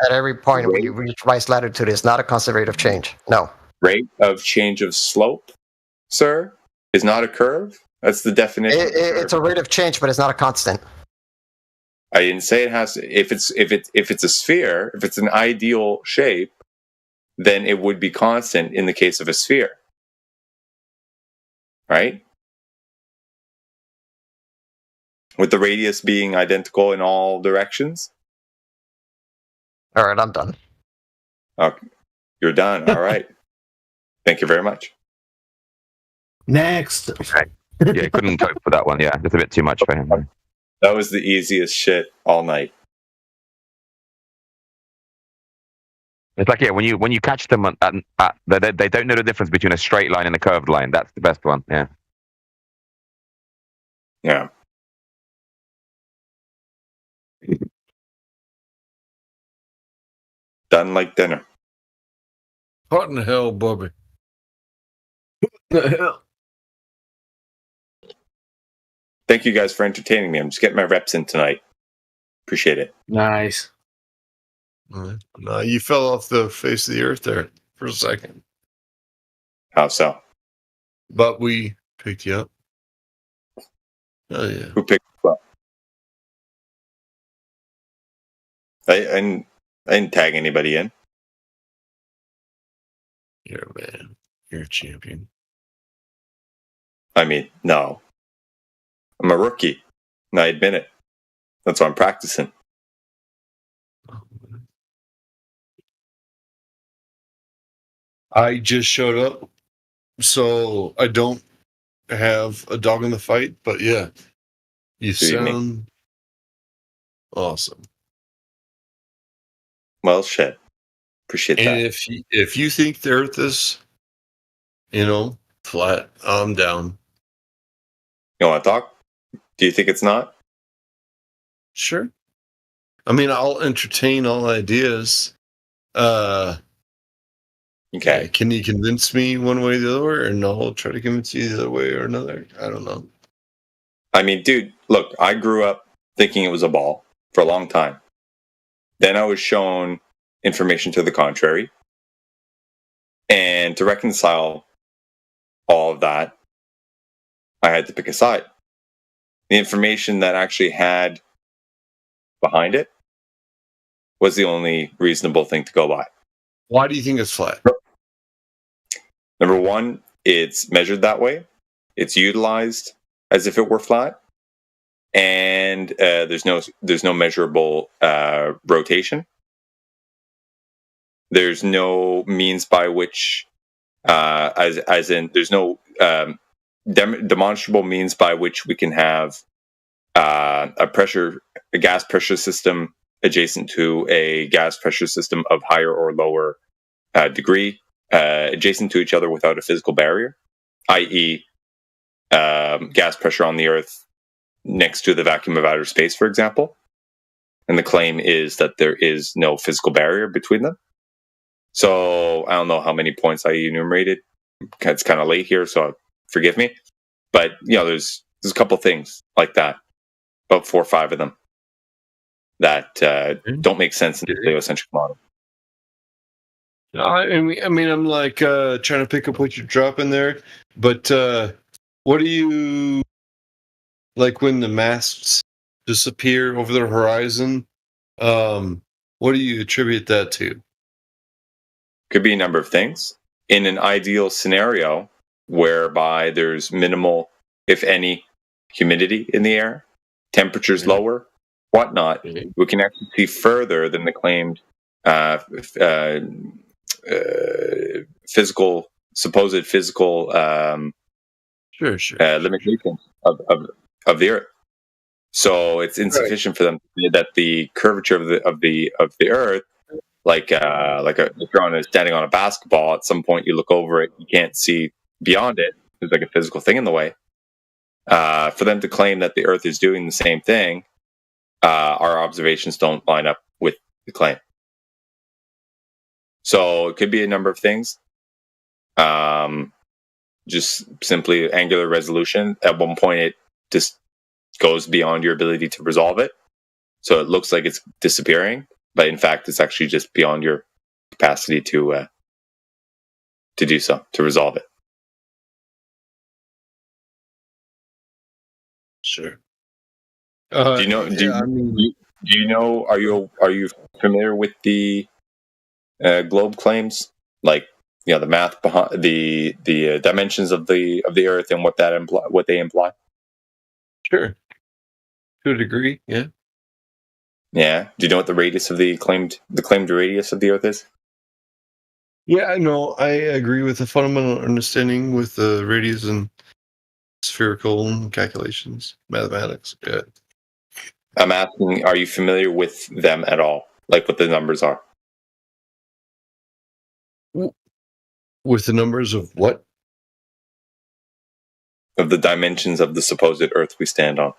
at every point when you reach right latitude is not a constant rate of change. No. Rate of change of slope, sir, is not a curve. That's the definition. It's a rate of change, but it's not a constant. I didn't say it has to. If it's a sphere, if it's an ideal shape, then it would be constant in the case of a sphere, right? With the radius being identical in all directions. All right, I'm done. Okay, you're done. All right. Thank you very much. Next. Okay. Yeah, couldn't cope with that one. Yeah, that's a bit too much for him. That was the easiest shit all night. It's like, yeah, when you catch them they don't know the difference between a straight line and a curved line. That's the best one. Yeah. Yeah. Done like dinner. What in the hell, Bobby? What the hell? Thank you guys for entertaining me. I'm just getting my reps in tonight. Appreciate it. Nice. No, you fell off the face of the earth there for a second. How so? But we picked you up. Oh yeah. Who picked you up? I didn't tag anybody in. You're a man. You're a champion. I mean, no. I'm a rookie, and I admit it. That's why I'm practicing. I just showed up, so I don't have a dog in the fight, but yeah, you sound awesome. Well, shit. Appreciate that. And if you think the Earth is, flat, I'm down. You want to talk? Do you think it's not? Sure. I mean, I'll entertain all ideas. Okay. Can you convince me one way or the other, or no? I'll try to convince you the other way or another. I don't know. I mean, dude, look, I grew up thinking it was a ball for a long time. Then I was shown information to the contrary. And to reconcile all of that, I had to pick a side. The information that actually had behind it was the only reasonable thing to go by. Why do you think it's flat? Number one, it's measured that way. It's utilized as if it were flat. And there's no measurable rotation. There's no means by which, as in, there's no demonstrable means by which we can have a gas pressure system adjacent to a gas pressure system of higher or lower degree, adjacent to each other without a physical barrier, i.e., gas pressure on the Earth next to the vacuum of outer space, for example. And the claim is that there is no physical barrier between them. So I don't know how many points I enumerated. It's kind of late here, so forgive me. But there's a couple things like that, about 4 or 5 of them, that don't make sense in the heliocentric model. I mean, I'm like trying to pick up what you're dropping there, but what do you like when the masts disappear over the horizon? What do you attribute that to? Could be a number of things. In an ideal scenario whereby there's minimal, if any, humidity in the air, temperatures lower, whatnot, we can actually see further than the claimed supposed physical limitations of the Earth. So it's insufficient for them to say that the curvature of the Earth, like if you're standing on a basketball, at some point you look over it, you can't see beyond it. There's like a physical thing in the way. For them to claim that the Earth is doing the same thing, our observations don't line up with the claim. So it could be a number of things. Just simply angular resolution. At one point, it just goes beyond your ability to resolve it. So it looks like it's disappearing, but in fact, it's actually just beyond your capacity to do so, to resolve it. Sure. Do you know? Do you know? Are you familiar with the globe claims? Like, the math behind the dimensions of the Earth and what they imply. Sure. To a degree, yeah. Yeah. Do you know what the radius of the claimed radius of the Earth is? Yeah, no, I agree with the fundamental understanding with the radius and spherical calculations, mathematics. Yeah. I'm asking, are you familiar with them at all? Like what the numbers are? With the numbers of what? Of the dimensions of the supposed Earth we stand on.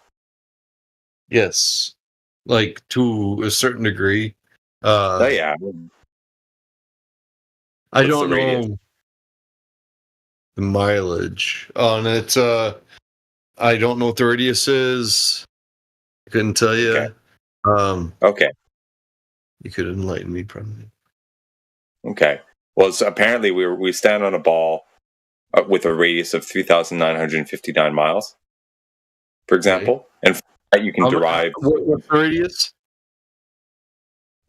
Yes. Like to a certain degree. Yeah. I don't know the mileage on it. I don't know what the radius is. I couldn't tell you. Okay. Okay. You could enlighten me, probably. Okay. Well, so apparently we stand on a ball with a radius of 3,959 miles, for example, and from that you can derive. What's the radius?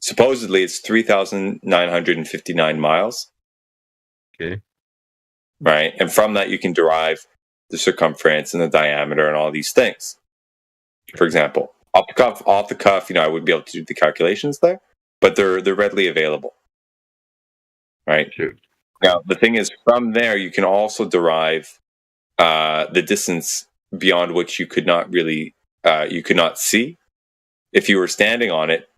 Supposedly, it's 3,959 miles. Okay. Right, and from that you can derive the circumference and the diameter and all these things. For example, off the cuff, I would be able to do the calculations there, but they're readily available. Right. Sure. Now, the thing is, from there, you can also derive the distance beyond which you could not see if you were standing on it.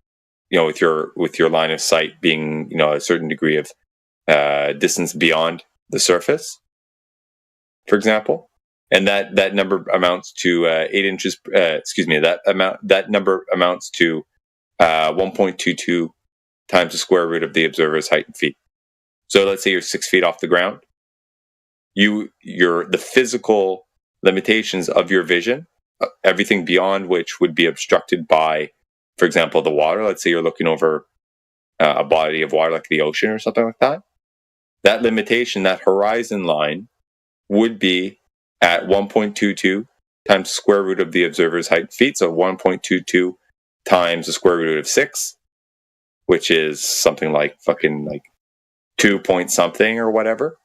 With your line of sight being a certain degree of distance beyond the surface, for example, and that number amounts to 8 inches. That number amounts to 1.22 times the square root of the observer's height in feet. So let's say you're 6 feet off the ground. The physical limitations of your vision, everything beyond which would be obstructed by, for example, the water. Let's say you're looking over a body of water like the ocean or something like that. That limitation, that horizon line, would be at 1.22 times the square root of the observer's height in feet. So 1.22 times the square root of 6, which is something like 2 point something or whatever.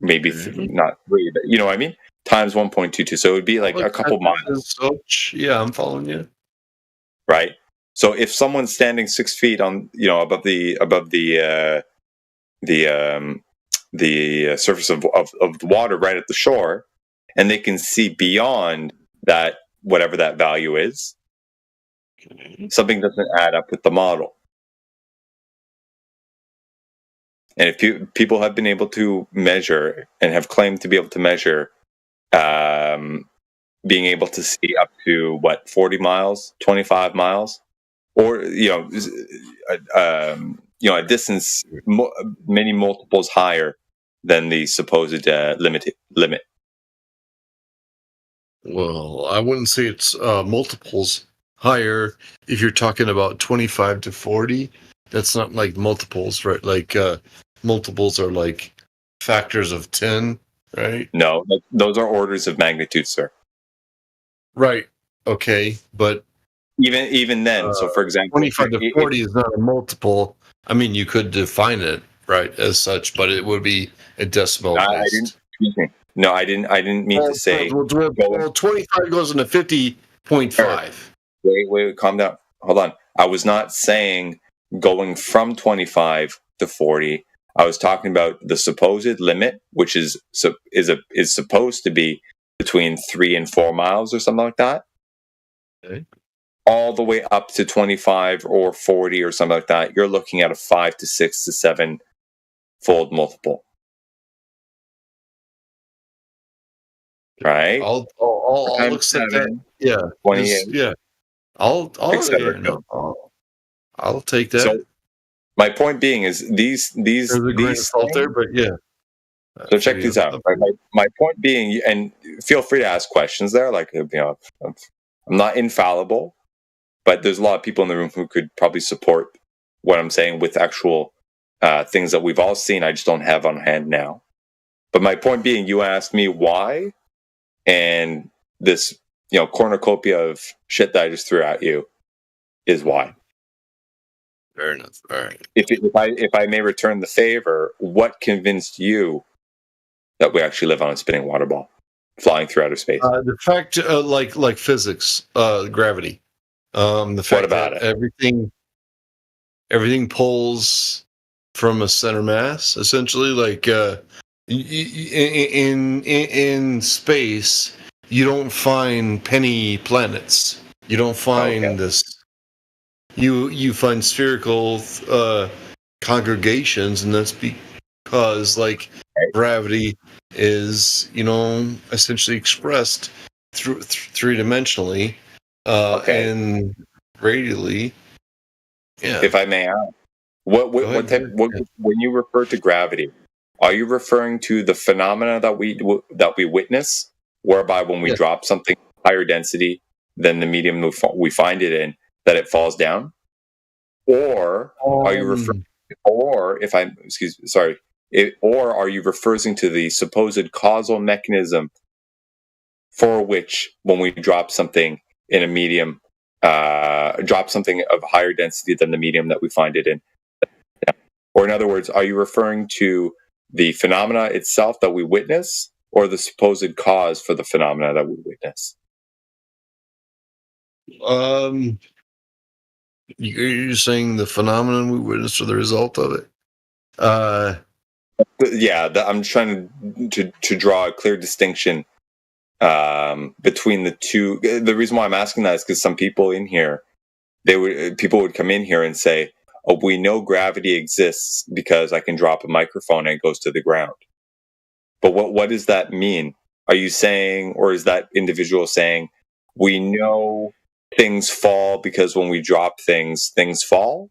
Maybe not 3, but you know what I mean? Times 1.22. So it would be like a couple miles. Yeah, I'm following you. Right. So if someone's standing 6 feet on, above the surface of the water right at the shore, and they can see beyond that, whatever that value is, something doesn't add up with the model. And if people have been able to measure and have claimed to be able to measure, being able to see up to 40 miles, 25 miles, or a distance many multiples higher than the supposed limit. Well, I wouldn't say it's multiples higher. If you're talking about 25 to 40, that's not like multiples, right? Like multiples are like factors of 10, right? No, those are orders of magnitude, sir. Right. Okay, but even then, so for example, 25 to 40 is not a multiple. I mean, you could define it right as such, but it would be a decimal based. I didn't mean to say. Well, 25 goes into 50.5. Wait, calm down. Hold on. I was not saying going from 25 to 40. I was talking about the supposed limit, which is supposed to be between 3 and 4 miles or something like that. Okay. All the way up to 25 or 40 or something like that. You're looking at a 5 to 6 to 7 fold multiple. Right? I'll accept that. Yeah. 28. Yeah. I'll take that. So my point being is these There's a grain of salt there, but yeah. So check these out. Right? My point being, and feel free to ask questions there. Like, you know, I'm not infallible, but there's a lot of people in the room who could probably support what I'm saying with actual things that we've all seen. I just don't have on hand now. But my point being, you asked me why, and this, you know, cornucopia of shit that I just threw at you is why. Fair enough. All right. If I may return the favor, what convinced you that we actually live on a spinning water ball flying through outer space? The fact, like physics, gravity. The fact about that everything pulls from a center mass, essentially. Like in space, you don't find penny planets. You don't find this. You find spherical congregations, and that's because like gravity is, you know, essentially expressed three-dimensionally and radially. Yeah. If I may ask, what when you refer to gravity, are you referring to the phenomena that we witness, whereby when we drop something higher density than the medium we find it in, that it falls down? Or are you referring, or are you referring to the supposed causal mechanism for which when we drop something in a medium, drop something of higher density than the medium that we find it in? Or in other words, are you referring to the phenomena itself that we witness, or the supposed cause for the phenomena that we witness? You're saying the phenomenon we witnessed or the result of it? I'm trying to draw a clear distinction between the two. The reason why I'm asking that is because some people in here, people would come in here and say, "Oh, we know gravity exists because I can drop a microphone and it goes to the ground." But what does that mean? Are you saying, or is that individual saying, we know things fall because when we drop things fall?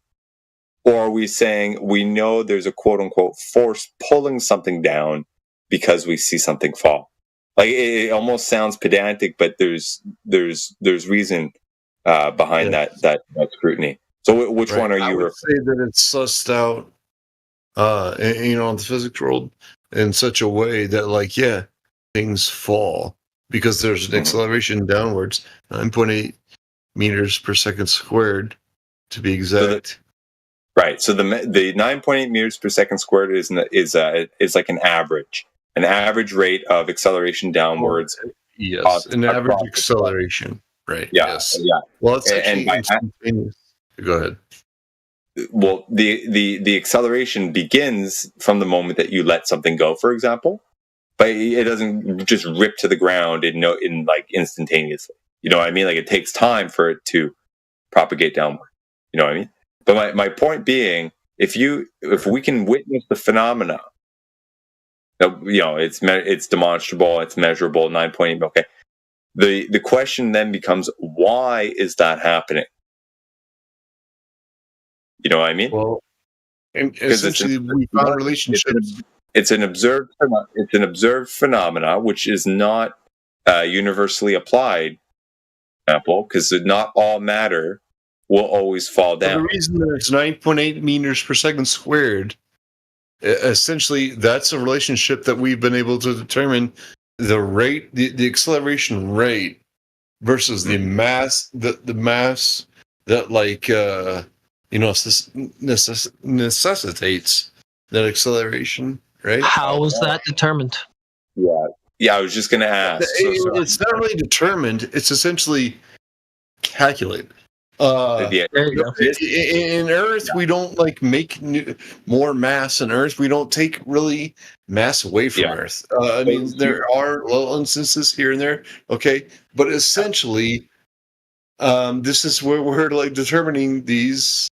Or are we saying we know there's a quote unquote force pulling something down because we see something fall? Like it almost sounds pedantic, but there's reason behind that scrutiny. So which one are you? I would say that it's sussed out, in the physics world in such a way that things fall because there's an acceleration downwards, 9.8 meters per second squared, to be exact. So the 9.8 meters per second squared is like an average rate of acceleration downwards. Yes, an average acceleration. Right. Yeah. Yes. Yeah. Well, it's actually instantaneous. Go ahead. Well, the acceleration begins from the moment that you let something go, for example, but it doesn't just rip to the ground in like instantaneously. You know what I mean? Like it takes time for it to propagate downward. You know what I mean? But my point being, if we can witness the phenomena, it's demonstrable, it's measurable, 9.8. Okay. The question then becomes, why is that happening? You know what I mean? Well, and essentially, we found relationships. It's an observed phenomena, which is not universally applied. Example, because not all matter will always fall down. The reason that it's 9.8 meters per second squared, essentially, that's a relationship that we've been able to determine the rate, the acceleration rate versus the mass, the mass that necessitates that acceleration, right? How is that determined? Yeah, I was just going to ask. It's not really determined. It's essentially calculated. In Earth, we don't like make more mass in Earth. We don't take really mass away from Earth. I mean, there are little instances here and there, okay, but essentially, this is where we're like determining these.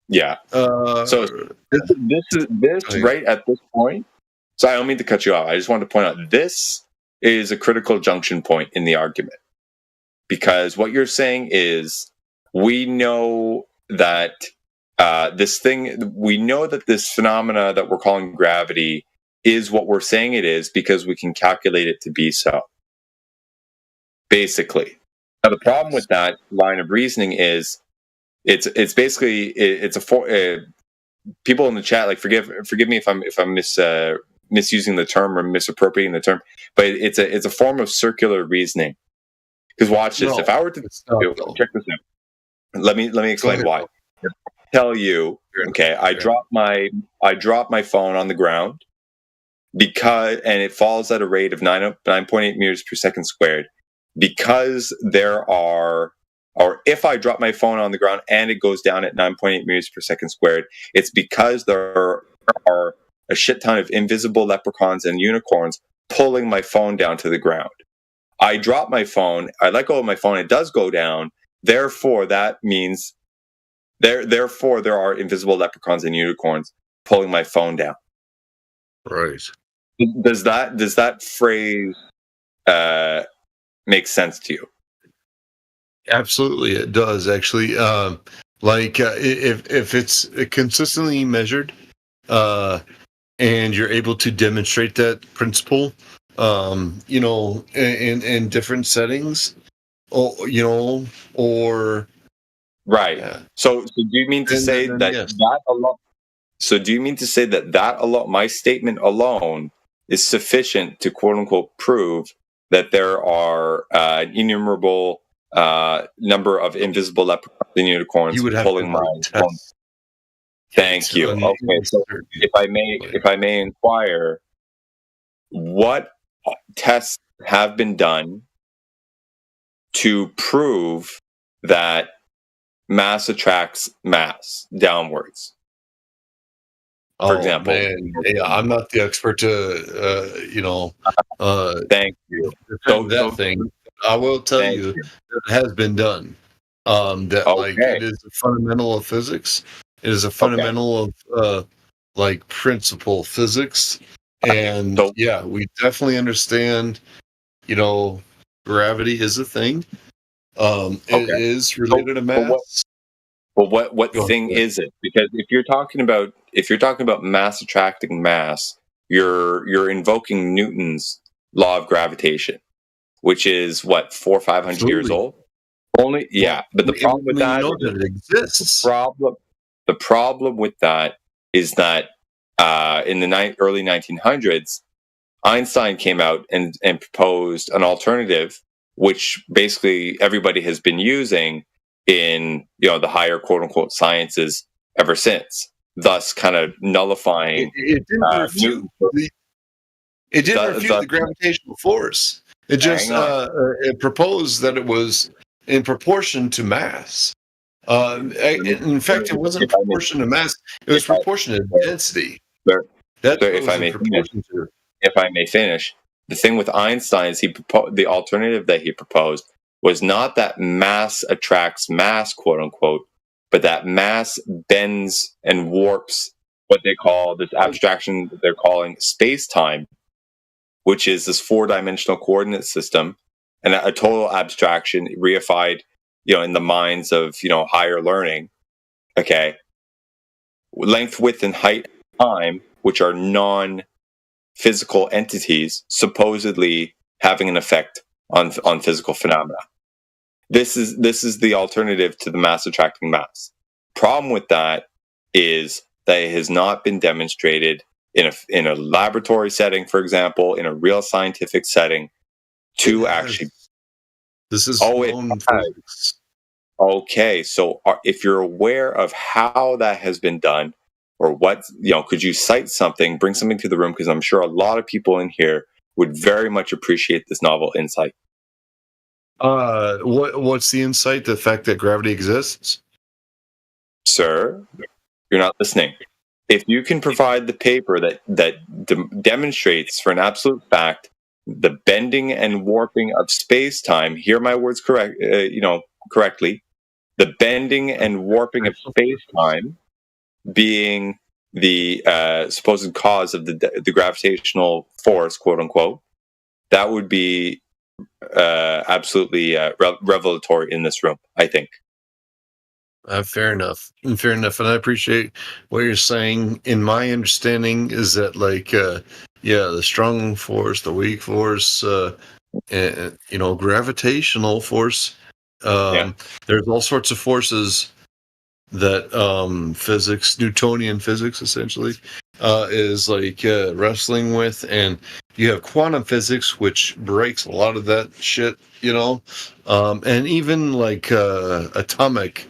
Yeah. So this right at this point. So I don't mean to cut you off. I just wanted to point out this is a critical junction point in the argument, because what you're saying is we know that we know that this phenomena that we're calling gravity is what we're saying it is because we can calculate it to be so. Basically, now the problem with that line of reasoning is it's basically people in the chat, like, forgive me if I'm misusing the term or misappropriating the term, but it's a form of circular reasoning. Because watch this. If I were to check this out, let me explain why. Tell you, okay, I drop my phone on the ground and it falls at a rate of 9.8 meters per second squared, because if I drop my phone on the ground and it goes down at 9.8 meters per second squared, it's because there are a shit ton of invisible leprechauns and unicorns pulling my phone down to the ground. I drop my phone, I let go of my phone, it does go down. Therefore, that means there are invisible leprechauns and unicorns pulling my phone down. Right. Does that phrase make sense to you? Absolutely, it does. Actually, if it's consistently measured, and you're able to demonstrate that principle, in different settings, or right. Yeah. So do you mean to say that alone? So do you mean to say that alone, my statement alone, is sufficient to quote unquote prove that there are an innumerable number of invisible leprechauns and unicorns pulling my phone? Thank you. Okay, so if I may inquire, what tests have been done to prove that mass attracts mass downwards? For example, I'm not the expert to, thank you. That thing, I will tell you that it has been done. It is a fundamental of physics. It is a fundamental of principle physics, and we definitely understand. Gravity is a thing. It is related to mass. But what thing is it? Because if you're talking about mass attracting mass, you're invoking Newton's law of gravitation, which is what 400 or 500 years old. Only, but the problem with that it exists. The problem with that is that in the early 1900s, Einstein came out and proposed an alternative, which basically everybody has been using in the higher quote unquote sciences ever since. Thus, kind of nullifying. It didn't refute the gravitational force. It just it proposed that it was in proportion to mass. In fact, it wasn't proportion to mass; it was proportion to density. If I may finish, the thing with Einstein is the alternative that he proposed was not that mass attracts mass, quote unquote, but that mass bends and warps what they call this abstraction that they're calling space-time, which is this 4-dimensional coordinate system, and a total abstraction reified, in the minds of higher learning. Okay, length, width, and height, time, which are non-physical entities, supposedly having an effect on physical phenomena. This is the alternative to the mass attracting mass. Problem with that is that it has not been demonstrated in a laboratory setting, for example, in a real scientific setting, to actually. This is physics. Okay, so if you're aware of how that has been done, or what, could you cite something, bring something to the room? Because I'm sure a lot of people in here would very much appreciate this novel insight. What's the insight? The fact that gravity exists? Sir, you're not listening. If you can provide the paper that demonstrates for an absolute fact the bending and warping of space-time, hear my words correctly, the bending and warping of space-time being the supposed cause of the gravitational force, quote unquote, that would be absolutely revelatory in this room, I think. Fair enough. And I appreciate what you're saying. In my understanding is that, like, the strong force, the weak force, and, gravitational force. There's all sorts of forces that physics, Newtonian physics, essentially, is like wrestling with, and you have quantum physics, which breaks a lot of that shit, and even like atomic,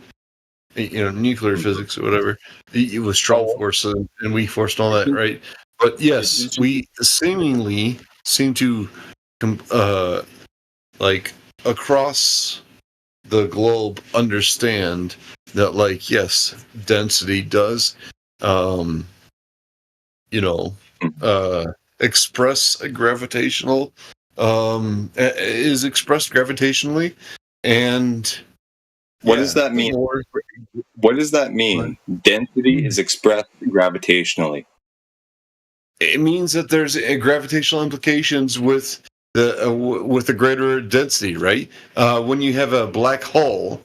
nuclear physics or whatever, with strong force and weak force and all that, right? But yes, we seemingly seem to, like, across the globe, understand that, like, yes, density does, express a gravitational, is expressed gravitationally, and what does that mean? What does that mean? Density is expressed gravitationally. It means that there's gravitational implications with the greater density, right? When you have a black hole,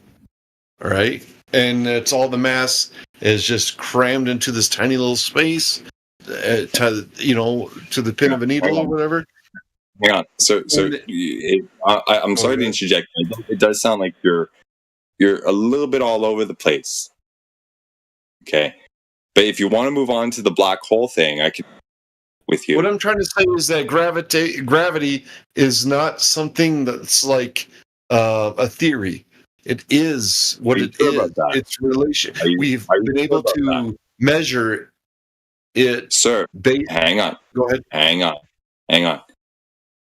right, and it's all the mass is just crammed into this tiny little space, to the pin of a needle or whatever. Hang on. So I'm sorry to interject. It does sound like you're a little bit all over the place. Okay, but if you want to move on to the black hole thing, I could with you. What I'm trying to say is that gravity is not something that's like a theory. It is what it is. It's relation. We've been able to measure it. Sir, hang on. Go ahead. Hang on.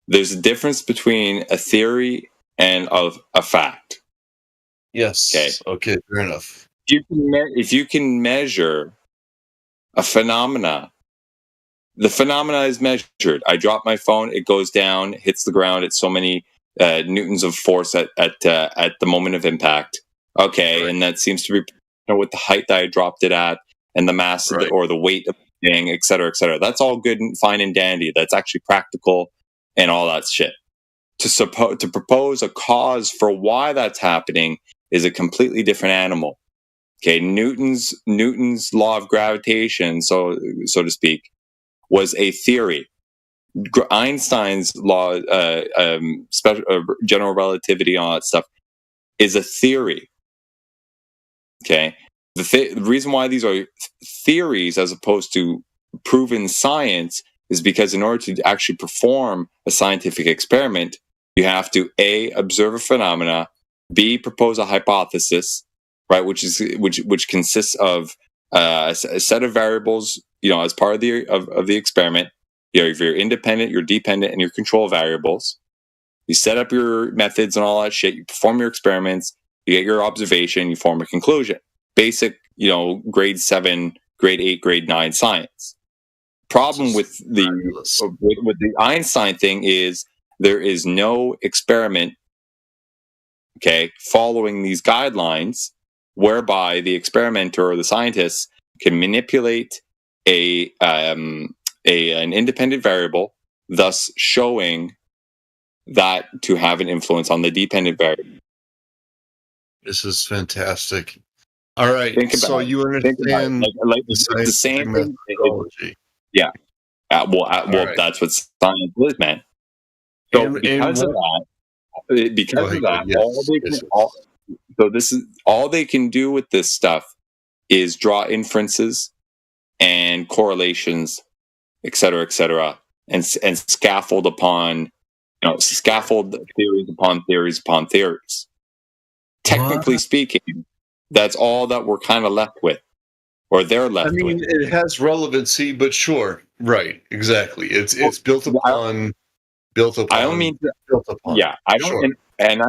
There's a difference between a theory and of a fact. Yes. Okay. Fair enough. If you can measure a phenomena, the phenomena is measured. I drop my phone, it goes down, hits the ground at so many newtons of force at the moment of impact. Okay, right. And that seems to be with the height that I dropped it at, and the mass or the weight of the thing, et cetera, et cetera. That's all good and fine and dandy. That's actually practical and all that shit. To propose a cause for why that's happening is a completely different animal. Okay, Newton's law of gravitation, so to speak, was a theory. Einstein's law, general relativity, all that stuff, is a theory. Okay, the reason why these are theories as opposed to proven science is because in order to actually perform a scientific experiment, you have to A, observe a phenomena, B, propose a hypothesis, right, which consists of a set of variables, as part of the experiment. You have your independent, your dependent, and your control variables. You set up your methods and all that shit. You perform your experiments. You get your observation. You form a conclusion. Basic, grade 7, grade 8, grade 9 science. Problem with the Einstein thing is there is no experiment, following these guidelines, whereby the experimenter or the scientist can manipulate an independent variable, thus showing that to have an influence on the dependent variable. This is fantastic. All right, so you understand like the same methodology. Yeah. Right. That's what science is, man. So because of that, all they can do with this stuff is draw inferences and correlations, et cetera, and scaffold upon, scaffold theories upon theories upon theories. Technically speaking, that's all that we're kind of left with, or they're left with. It has relevancy, but sure, right, exactly. It's built upon built upon. I don't mean to, built upon. yeah, I don't, Sure. and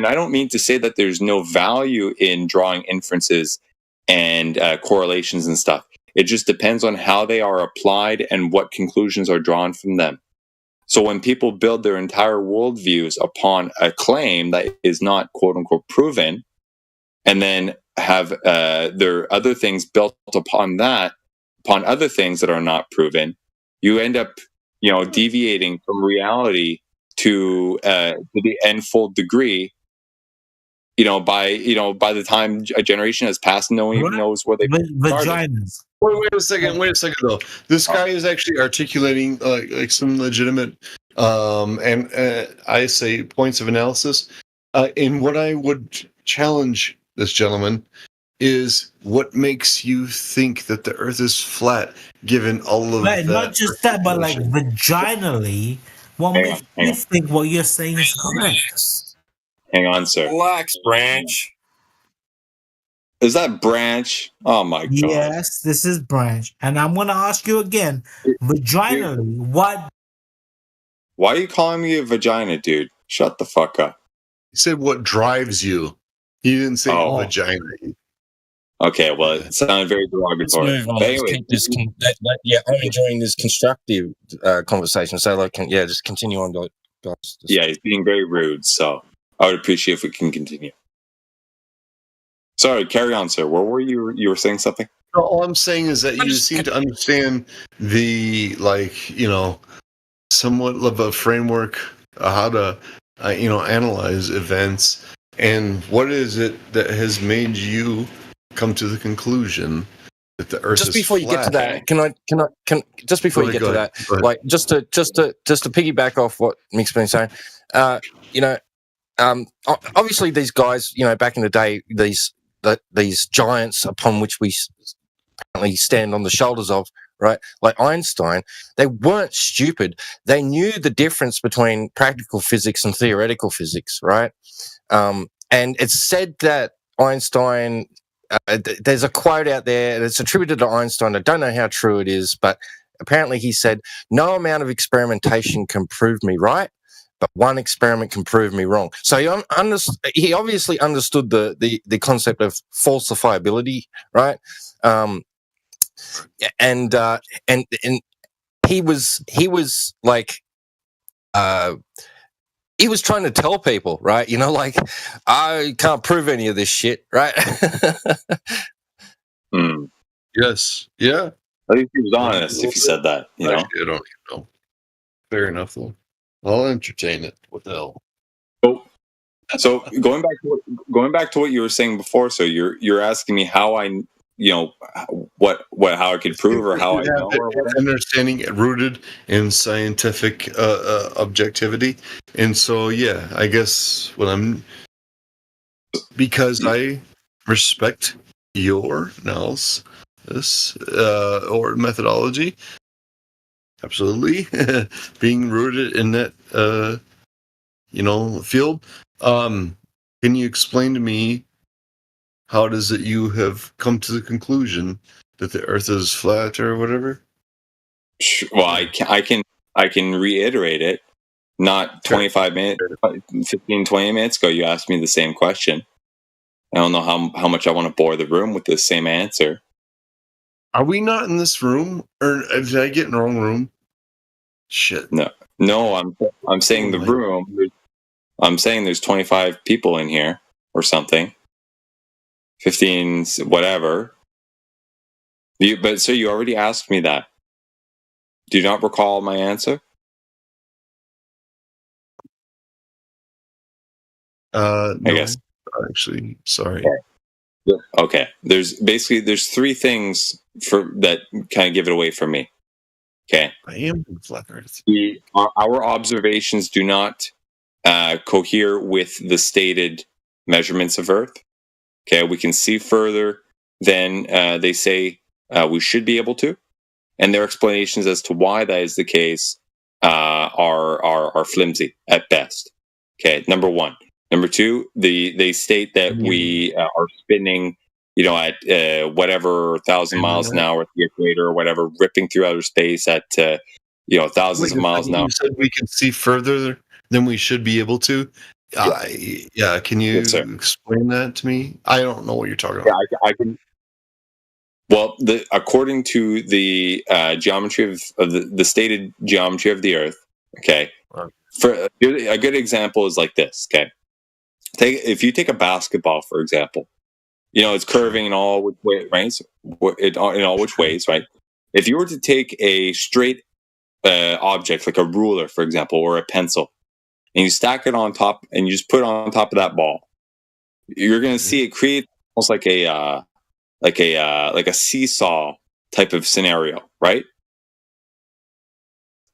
I don't mean to say that there's no value in drawing inferences and correlations and stuff. It just depends on how they are applied and what conclusions are drawn from them. So when people build their entire worldviews upon a claim that is not quote unquote proven, and then have their other things built upon that, upon other things that are not proven, you end up, deviating from reality to the n-fold degree. By the time a generation has passed, no one even knows where they vaginas. Wait a second though. This guy is actually articulating like some legitimate and I say points of analysis. And what I would challenge this gentleman is what makes you think that the Earth is flat, given all of that? Not just that, but like vaginally, what makes you think what you're saying is correct? Hang on, sir. Relax, Branch. Is that Branch? Oh my god. Yes, this is Branch. And I'm going to ask you again, vaginally, what? Why are you calling me a vagina, dude? Shut the fuck up. He said what drives you. He didn't say vagina. Okay, well, it sounded very derogatory. Let's move on. But anyway, I'm enjoying this constructive conversation. So, just continue on, guys. Yeah, he's being very rude. So I would appreciate if we can continue. Sorry, carry on, sir. Where were you? You were saying something? All I'm saying is that you seem to understand the somewhat of a framework how to analyze events, and what is it that has made you come to the conclusion that the Earth just is before you flat? get to that, can just before you get to that, like just to piggyback off what Mick's been saying, obviously these guys, back in the day, these giants upon which we apparently stand on the shoulders of, right? Like Einstein, they weren't stupid. They knew the difference between practical physics and theoretical physics, right? And it's said that Einstein, there's a quote out there, and it's attributed to Einstein. I don't know how true it is, but apparently he said, "No amount of experimentation can prove me right, but one experiment can prove me wrong." So he obviously understood the concept of falsifiability, right? And he was like, he was trying to tell people, right? I can't prove any of this shit, right? Yes. Yeah. I think he was honest if he said that, I don't even know. Fair enough, though. I'll entertain it. What the hell? So going back to what you were saying before, so you're asking me how I, how I could prove or how I know, or whatever. Understanding rooted in scientific objectivity, and so I guess because I respect your analysis or methodology, absolutely being rooted in that field. Can you explain to me how it is that you have come to the conclusion that the Earth is flat or whatever? Well, I can reiterate it. Not 25 minutes, 15, 20 minutes ago, you asked me the same question. I don't know how much I want to bore the room with the same answer. Are we not in this room, or did I get in the wrong room? Shit. No. I'm saying the room. I'm saying there's 25 people in here or something. 15, whatever. So you already asked me that. Do you not recall my answer? No, I guess. Actually, sorry. Okay. There's three things that kind of give it away for me. Okay. I am in flat Earth. Our observations do not cohere with the stated measurements of Earth. Okay, we can see further than they say we should be able to, and their explanations as to why that is the case are flimsy at best. Okay, number one. Number two, they state that we are spinning, at whatever 1,000 miles an hour at the equator or whatever, ripping through outer space at thousands of miles an hour. You said we can see further than we should be able to. Can you explain that to me? I don't know what you're talking about. Yeah, I can. Well, according to the geometry of the stated geometry of the Earth, okay. For a good example is like this, okay. If you take a basketball, for example, it's curving in all which ways, right? In all which ways, right? If you were to take a straight object like a ruler, for example, or a pencil, and you stack it on top, and you just put it on top of that ball, you're going to see it create almost like a seesaw type of scenario, right?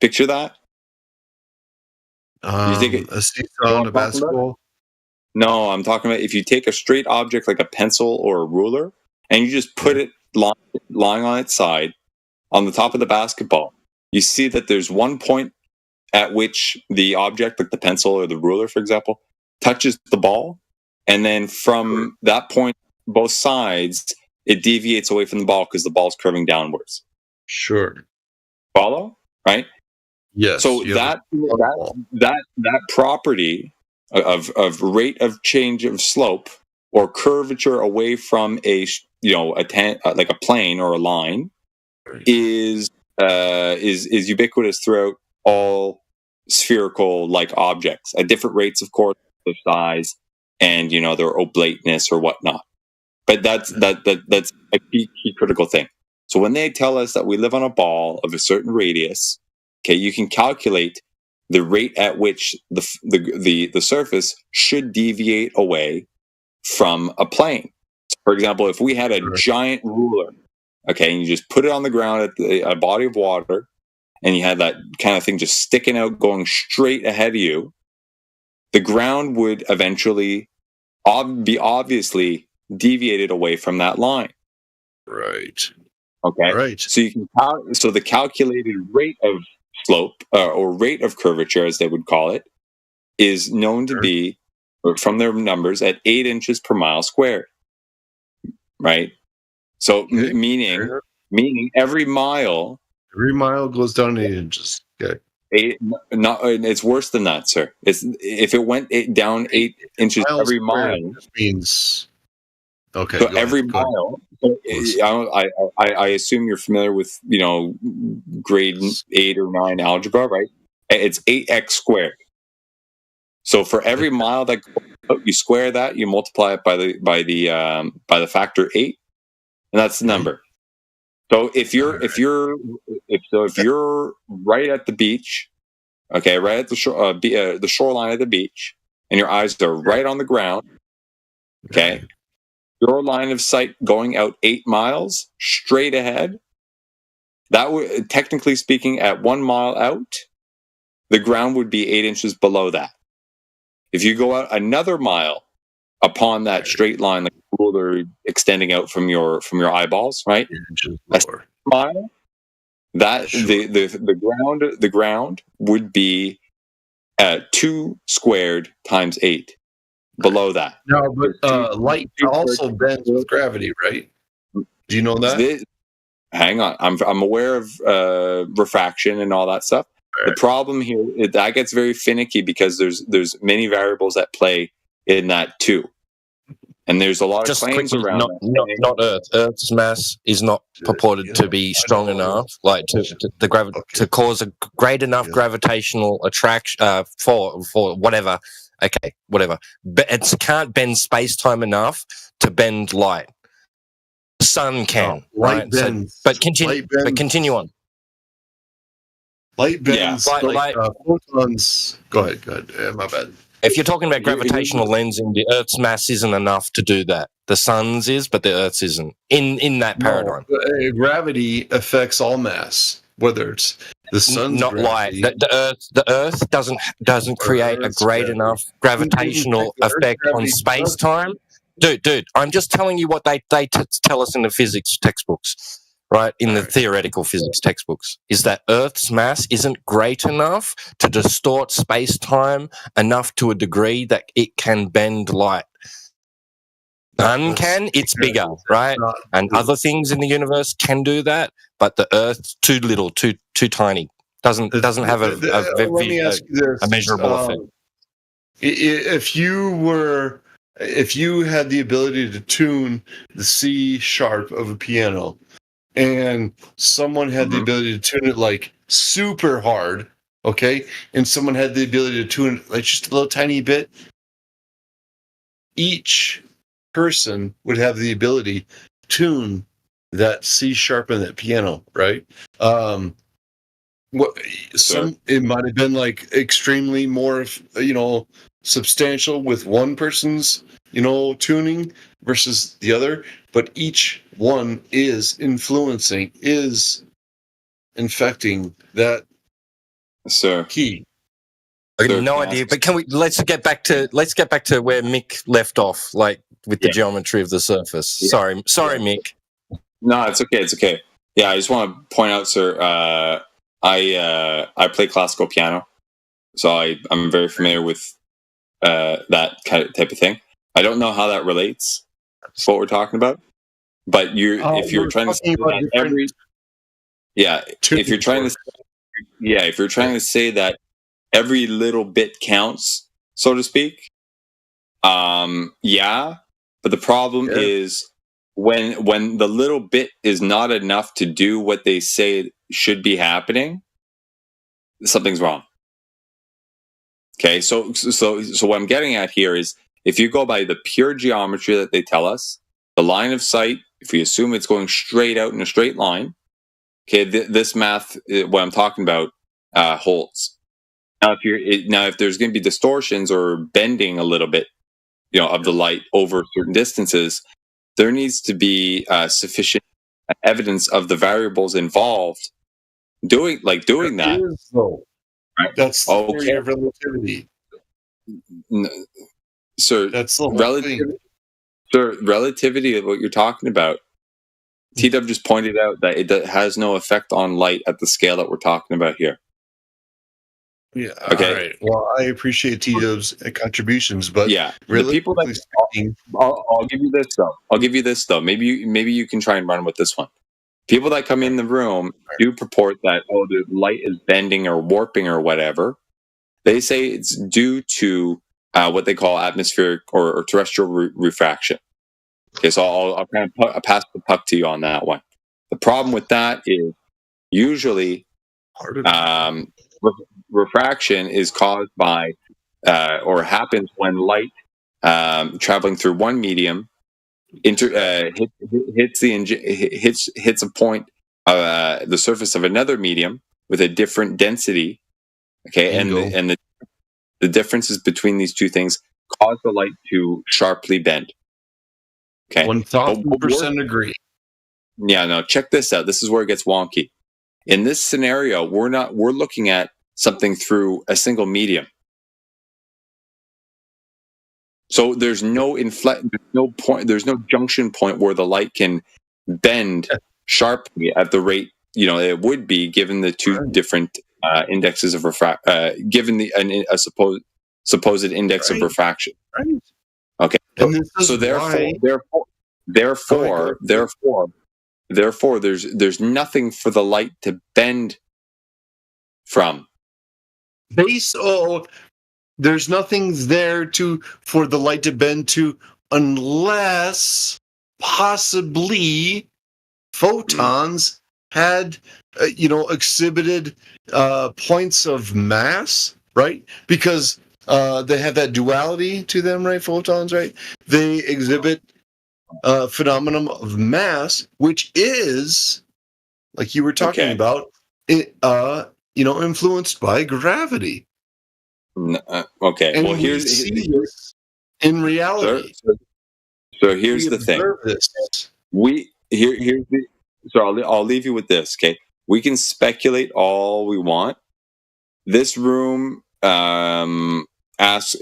Picture that. A seesaw on a basketball. No, I'm talking about if you take a straight object like a pencil or a ruler, and you just put it lying on its side on the top of the basketball, you see that there's one point at which the object, like the pencil or the ruler, for example, touches the ball, and then from that point, both sides, it deviates away from the ball because the ball's curving downwards. Sure. Follow? Right? Yes. So that property of rate of change of slope or curvature away from like a plane or a line is ubiquitous throughout all spherical like objects at different rates, of course, of size and their oblateness or whatnot. But that's a key critical thing. So when they tell us that we live on a ball of a certain radius, okay, you can calculate the rate at which the surface should deviate away from a plane. So for example, if we had a giant ruler, okay, and you just put it on the ground at a body of water, and you had that kind of thing just sticking out, going straight ahead of you, the ground would eventually be obviously deviated away from that line. Right. Okay. Right. So you can so the calculated rate of slope or rate of curvature, as they would call it, is known to be, from their numbers, at 8 inches per mile squared. Right. So meaning every mile goes down 8 inches. Okay. It's worse than that, sir. If it went down 8 inches every mile, means okay. So every mile. I assume you're familiar with grade 8 or 9 algebra, right? It's 8x squared. So for every mile that you square that, you multiply it by the factor 8, and that's the number. So if you're right at the beach, okay, right at the shoreline of the beach, and your eyes are right on the ground, okay, your line of sight going out 8 miles straight ahead, that would, technically speaking, at 1 mile out, the ground would be 8 inches below that. If you go out another mile upon that straight line, like a ruler extending out from your eyeballs, right? A mile, that the ground would be 2 squared times 8 below that. No, but light also bends with gravity, right? Do you know that? Hang on, I'm aware of refraction and all that stuff. The problem here that gets very finicky because there's many variables at play in that too, and there's a lot of claims around. Not Earth. Earth's mass is not purported to be strong enough, like to cause a great enough gravitational attraction for whatever. Okay, whatever. But it can't bend space-time enough to bend light. The sun can, right? Bends. But continue on. Light bends photons. Go ahead. My bad. If you're talking about gravitational lensing, the Earth's mass isn't enough to do that. The sun's is, but the Earth's isn't. In that paradigm, gravity affects all mass, whether it's the sun's not gravity. light. The Earth doesn't create a great enough gravitational effect on space-time. Dude, I'm just telling you what they tell us in the physics textbooks, right? In the theoretical physics textbooks, is that Earth's mass isn't great enough to distort space-time enough to a degree that it can bend light. Sun can, it's bigger, right? And other things in the universe can do that, but the Earth's too little, too tiny. Doesn't have a let me ask you this, a measurable effect. If you had the ability to tune the C sharp of a piano, and someone had the ability to tune it like super hard, okay, and someone had the ability to tune it like just a little tiny bit, each person would have the ability to tune that C sharp in that piano, right? It might have been like extremely more, substantial with one person's, tuning versus the other, but each one is influencing, is infecting that key. I have no idea, but let's get back to where Mick left off, like with the geometry of the surface. Sorry, Mick. No, it's okay. It's okay. Yeah, I just want to point out, sir. I play classical piano, so I'm very familiar with that type of thing. I don't know how that relates to what we're talking about, but if you're trying to say that every little bit counts, so to speak, but the problem is when the little bit is not enough to do what they say should be happening, something's wrong. Okay, so what I'm getting at here is, if you go by the pure geometry that they tell us, the line of sight, if we assume it's going straight out in a straight line, okay, this math, what I'm talking about, holds. Now, if there's going to be distortions or bending a little bit, of the light over certain distances, there needs to be sufficient evidence of the variables involved doing that. Right? That's the theory of relativity. Sir, that's the relativity of what you're talking about. TW just pointed out that it has no effect on light at the scale that we're talking about here. Yeah. Okay. All right. Well, I appreciate Tito's contributions, but the people that I'll give you this though. Maybe you can try and run with this one. People that come in the room do purport that the light is bending or warping or whatever. They say it's due to what they call atmospheric or terrestrial refraction. Okay, so I'll kind of pass the puck to you on that one. The problem with that is usually refraction is caused by or happens when light traveling through one medium hits a point the surface of another medium with a different density. Okay, and the differences between these two things cause the light to sharply bend. Okay, 1000% agree. Yeah, no, check this out. This is where it gets wonky. In this scenario, we're looking at something through a single medium. So there's no junction point where the light can bend sharply at the rate it would be given the two different indexes of given a supposed index of refraction. Right. Okay. So therefore, there's nothing for the light to bend from. There's nothing there for the light to bend to, unless possibly photons had exhibited points of mass, right? Because they have that duality to them, right? Photons, right? They exhibit phenomenon of mass, which is, like you were talking about, influenced by gravity. Okay. And well, here's in reality. So here's the thing. I'll leave you with this. Okay, we can speculate all we want. This room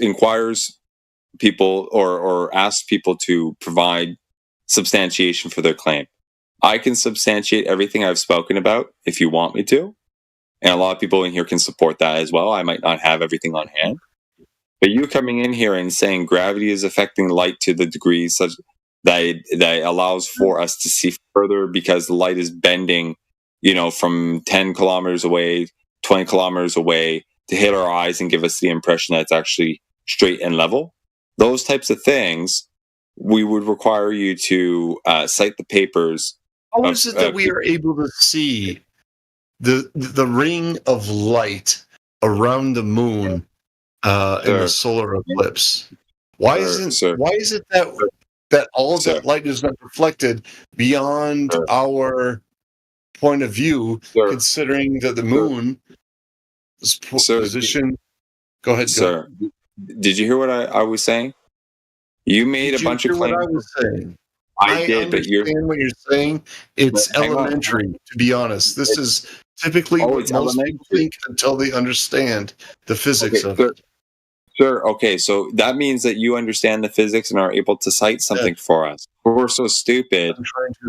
inquires people or asks people to provide substantiation for their claim. I can substantiate everything I've spoken about if you want me to. And a lot of people in here can support that as well. I might not have everything on hand. But you coming in here and saying gravity is affecting light to the degree such that allows for us to see further because the light is bending, from 10 kilometers away, 20 kilometers away to hit our eyes and give us the impression that it's actually straight and level. Those types of things, we would require you to cite the papers. How is it that we are able to see the ring of light around the moon in the solar eclipse? Why is it that all of that light is not reflected beyond our point of view, considering that the moon is positioned? Go ahead, sir. Did you hear what I was saying? You made a bunch of claims. What I was saying. I did, but what you're saying. It's elementary, to be honest. This is typically what most people think until they understand the physics of it. Sure. Okay, so that means that you understand the physics and are able to cite something for us. We're so stupid,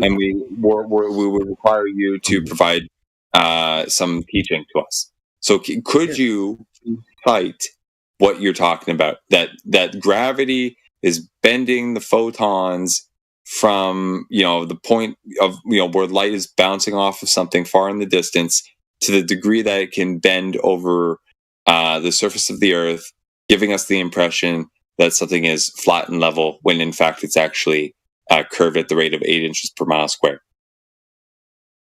and we would require you to provide some teaching to us. So could you cite what you're talking about? That gravity is bending the photons from the point of where light is bouncing off of something far in the distance to the degree that it can bend over the surface of the Earth, giving us the impression that something is flat and level when in fact it's actually curved at the rate of 8 inches per mile square.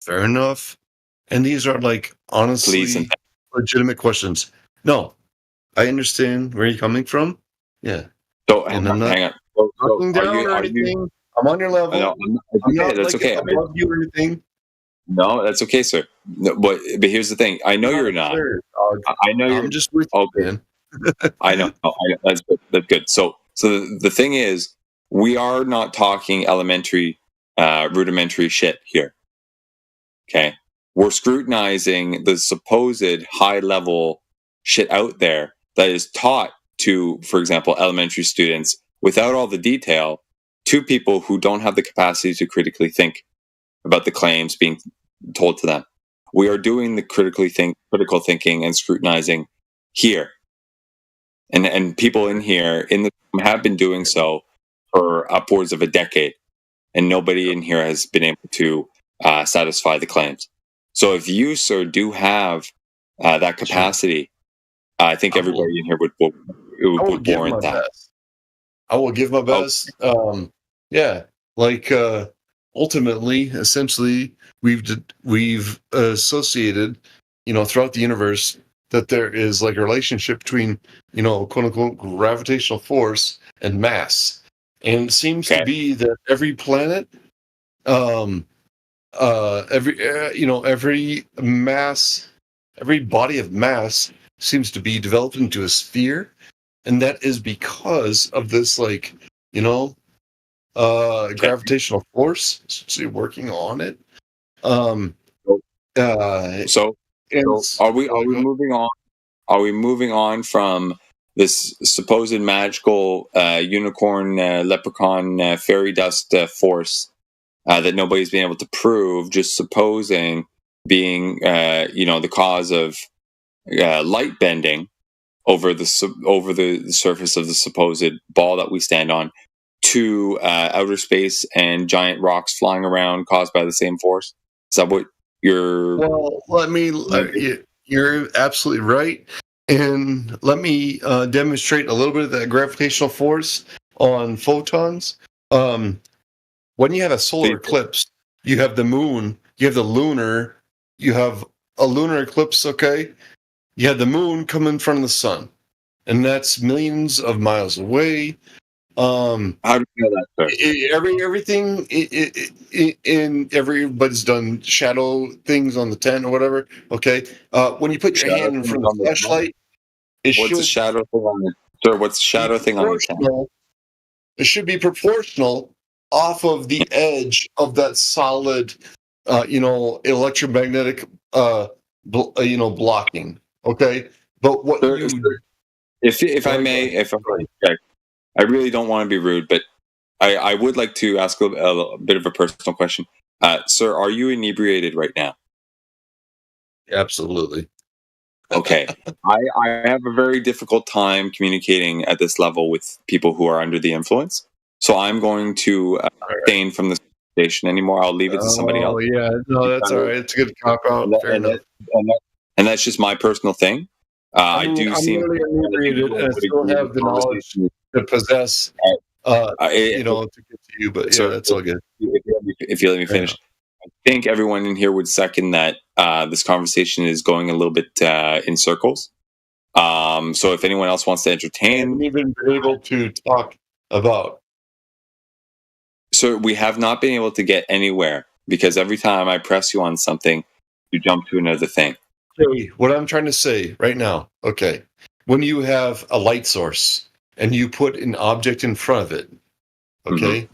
Fair enough. And these are honestly legitimate questions. No, I understand where you're coming from. Yeah. So and I'm not knocking down or anything. I'm on your level. That's okay. Above you or anything. No, that's okay, sir. No, but here's the thing. I know you're not. I know you're just with you, man. I know. That's good. That's good. So the thing is, we are not talking elementary, rudimentary shit here. Okay, we're scrutinizing the supposed high-level shit out there that is taught to, for example, elementary students without all the detail to people who don't have the capacity to critically think about the claims being told to them. We are doing the critical thinking and scrutinizing here. And people in here have been doing so for upwards of a decade, and nobody in here has been able to satisfy the claims. So if you, sir, do have that capacity, I think everybody in here would warrant that. I will give my best. Ultimately, essentially, we've associated, throughout the universe, that there is a relationship between, quote unquote, gravitational force and mass. And it seems to be that every planet, every body of mass seems to be developed into a sphere. And that is because of this, gravitational force essentially working on it. So are we moving on? Are we moving on from this supposed magical unicorn, leprechaun, fairy dust force that nobody's been able to prove, just supposing being the cause of light bending over the surface of the supposed ball that we stand on, to outer space and giant rocks flying around caused by the same force? Is that what you're... Well, you're absolutely right. And let me demonstrate a little bit of that gravitational force on photons. When you have a solar eclipse, you have the moon, you have you have a lunar eclipse, okay? You have the moon come in front of the sun, and that's millions of miles away. How do you know that, sir? Everything in everybody's done shadow things on the tent or whatever. Okay, when you put your hand in front of the flashlight, what's the shadow thing on it, sir? What's the shadow thing on the tent? It should be proportional off of the edge of that solid, electromagnetic, blocking. Okay, but what if I may, I really don't want to be rude, but I would like to ask a bit of a personal question. Sir, are you inebriated right now? Absolutely. Okay. I have a very difficult time communicating at this level with people who are under the influence. So I'm going to abstain from this conversation anymore. I'll leave it to somebody else. Oh, yeah. No, that's all right. It's a good cop out. Fair enough. and that's just my personal thing. I mean, do I'm seem really inebriated and I still have the knowledge to possess, you know, to get to you. But yeah, that's all good. If you let me finish, I think everyone in here would second that this conversation is going a little bit in circles. So if anyone else wants to entertain, I haven't even been able to talk about. So we have not been able to get anywhere because every time I press you on something, you jump to another thing. Okay, what I'm trying to say right now, okay, when you have a light source and you put an object in front of it, okay,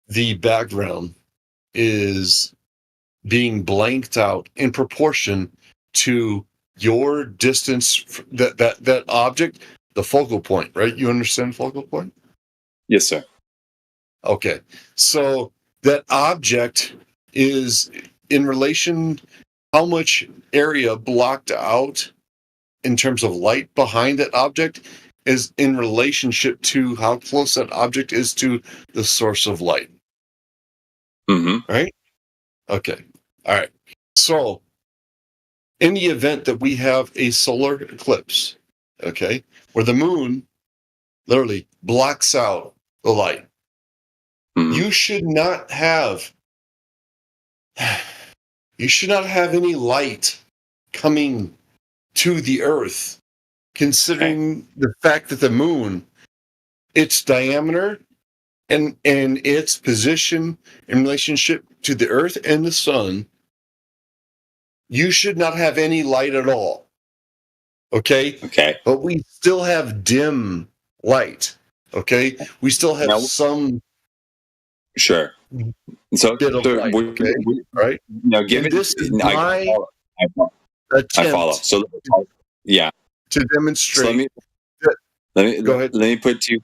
the background is being blanked out in proportion to your distance, that object, the focal point, right? You understand focal point? Yes, sir. Okay, so that object is in relation, how much area blocked out in terms of light behind that object is in relationship to how close that object is to the source of light. Right? Okay. All right. So, in the event that we have a solar eclipse, okay, where the moon literally blocks out the light, you should not have any light coming to the earth, considering the fact that the moon, its diameter and its position in relationship to the earth and the sun, you should not have any light at all. Okay? Okay. But we still have dim light. Okay? We still have some. Sure. So, bit of light, okay? Right? Now, given this is I follow. So, yeah. To demonstrate. So let me put to you.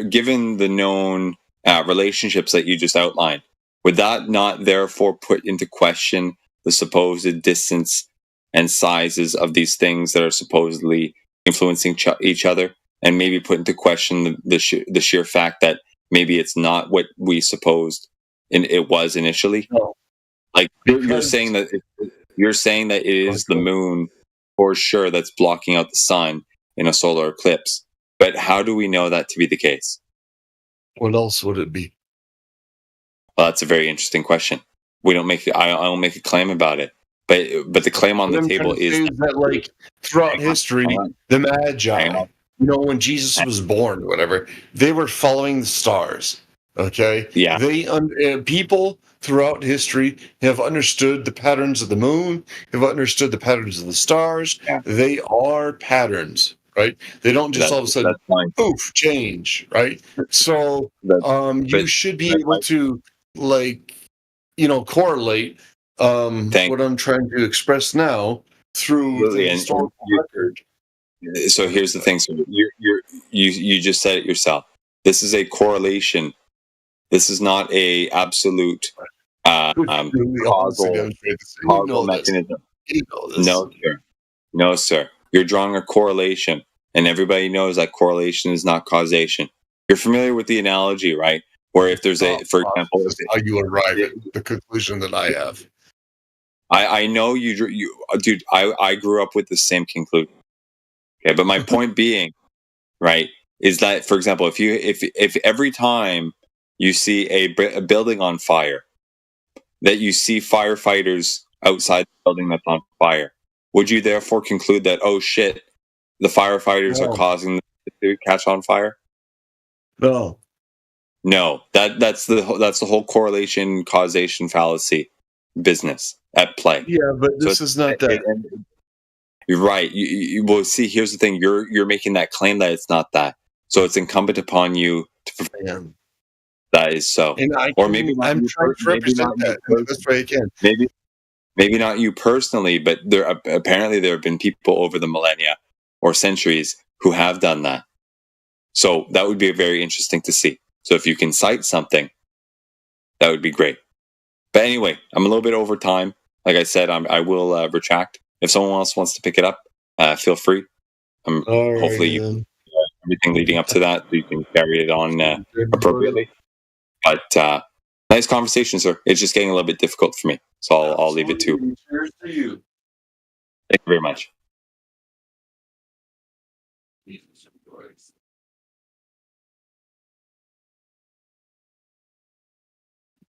Given the known relationships that you just outlined, would that not therefore put into question the supposed distance and sizes of these things that are supposedly influencing each other, and maybe put into question the sheer fact that maybe it's not what we supposed it was initially? No. Like you're saying that it is the moon for sure that's blocking out the sun in a solar eclipse. But how do we know that to be the case? What else would it be? Well, that's a very interesting question. I don't make a claim about it, but the claim on the table is that, like, throughout history, the Magi, when Jesus was born, or whatever, they were following the stars. Okay, yeah. People throughout history have understood the patterns of the moon, have understood the patterns of the stars. Yeah. They are patterns. Right? They don't just all of a sudden poof change, right? So you should be able to correlate what I'm trying to express now through the historical record. So here's the thing. So you just said it yourself. This is a correlation. This is not a absolute causal mechanism. No, sir. You're drawing a correlation, and everybody knows that correlation is not causation. You're familiar with the analogy, right? Where if there's for example, how you arrive at the conclusion that I have. I know you, dude. I grew up with the same conclusion. Okay, but my point being, right, is that, for example, if every time you see a building on fire, that you see firefighters outside the building that's on fire, would you therefore conclude that, oh shit, the firefighters are causing it to catch on fire? No. That's the whole correlation causation fallacy business at play. Yeah, but this is not that. You're right. Well, see, here's the thing. You're making that claim that it's not that. So it's incumbent upon you to prove that is so. Or maybe I'm trying to represent that in the best way I can. Maybe not you personally, but apparently there have been people over the millennia or centuries who have done that. So that would be very interesting to see. So if you can cite something, that would be great. But anyway, I'm a little bit over time. Like I said, I will retract. If someone else wants to pick it up, feel free. Hopefully you everything leading up to that, so you can carry it on appropriately. But Nice conversation, sir. It's just getting a little bit difficult for me, so I'll leave it to. Cheers to you. Thank you very much.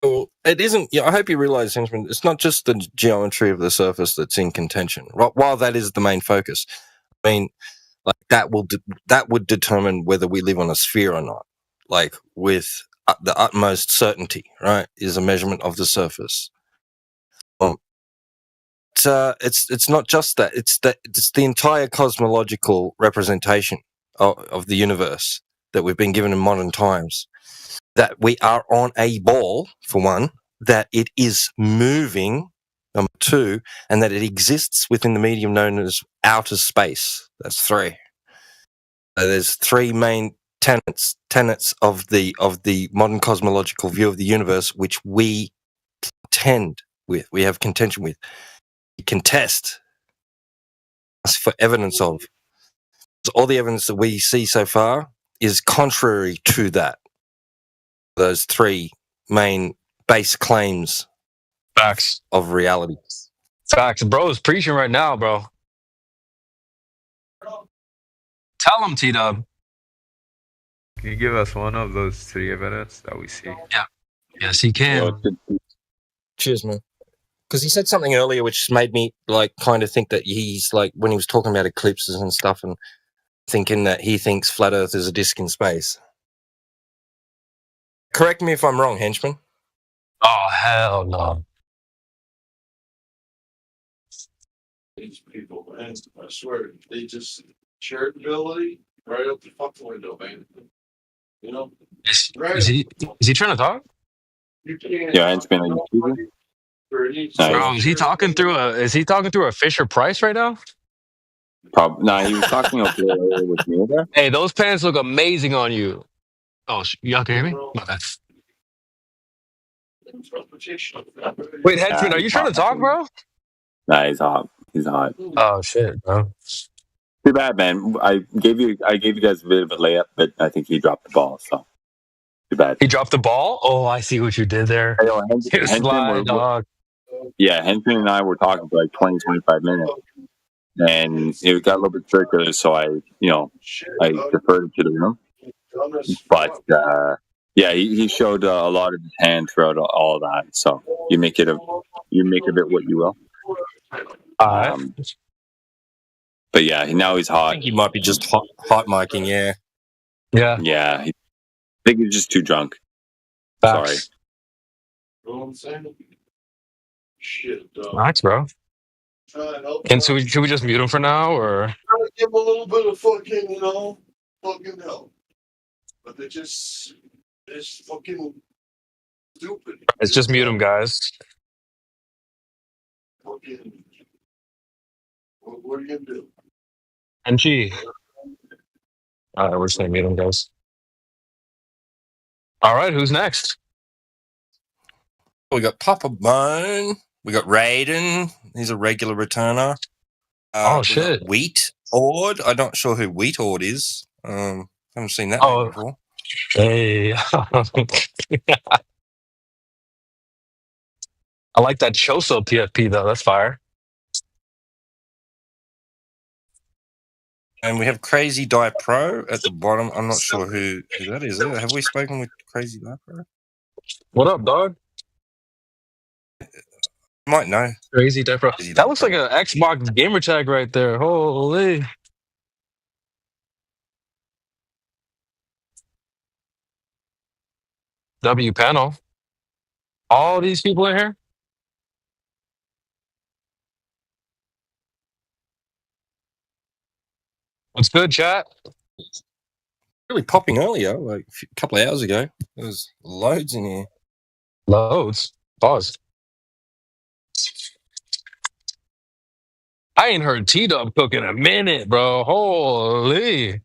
Well, it isn't. Yeah, I hope you realize, Henchman, it's not just the geometry of the surface that's in contention. While that is the main focus, I mean, like that would determine whether we live on a sphere or not. Like with the utmost certainty, right? Is a measurement of the surface. It's not just that. It's the entire cosmological representation of the universe that we've been given in modern times. That we are on a ball, for one, that it is moving, number two, and that it exists within the medium known as outer space. That's three. There's three main tenets of the modern cosmological view of the universe, which we contend with. We have contention with. We contest for evidence of. So all the evidence that we see so far is contrary to that. Those three main base claims Facts of reality. Facts. Bro is preaching right now, bro. Tell him, T-Dub. Can you give us one of those three evidence that we see? Yeah. Yes, he can. Cheers, man. Because he said something earlier which made me like kind of think that he's like when he was talking about eclipses and stuff and thinking that he thinks flat Earth is a disk in space. Correct me if I'm wrong, Henchman. Oh, hell no. These people, man, I swear, they just charitability right up the fucking window, man. You know? Is he trying to talk? Yeah, it's been on YouTube. Bro, is he talking through a Fisher Price right now? Probably. Nah, he was talking up there with me there. Hey, those pants look amazing on you. Oh, y'all can hear me? My bad. Wait, Henchman, are you trying to talk, bro? Nah, he's hot. He's hot. Oh shit, bro. Too bad, man. I gave you guys a bit of a layup, but I think he dropped the ball. So too bad. He dropped the ball? Oh, I see what you did there. Hey, Slide, dog. Yeah, Henchman and I were talking for like 20, 25 minutes. And it got a little bit circular, so I deferred to the room. But yeah, he showed a lot of his hand throughout all that. So you make of it what you will. But yeah, now he's hot. I think he might be just hot micing. Yeah. Yeah. I think he's just too drunk. Sorry. You know what I'm saying? Shit, dog. Nice, bro. And so should we just mute him for now, or? Try to give him a little bit of fucking, fucking help. But they're just fucking stupid. Let's just mute him, guys. Fucking, what are you gonna do? NG. Alright, we're just gonna mute him, guys. Alright, who's next? We got Papa Bone. We got Raiden. He's a regular returner. Oh shit. Wheat Ord. I'm not sure who Wheat Ord is. Haven't seen that name before. Hey. I like that Choso PFP though. That's fire. And we have Crazy Die Pro at the bottom. I'm not sure who that is. Have we spoken with Crazy Die Pro? What up, dog? Might know. Crazy Die Pro. That looks like an Xbox gamer tag right there. Holy. W panel. All these people in here? What's good, chat? Really popping earlier, like a couple of hours ago. There's loads in here. Loads? Pause. I ain't heard T-Dub cook in a minute, bro. Holy.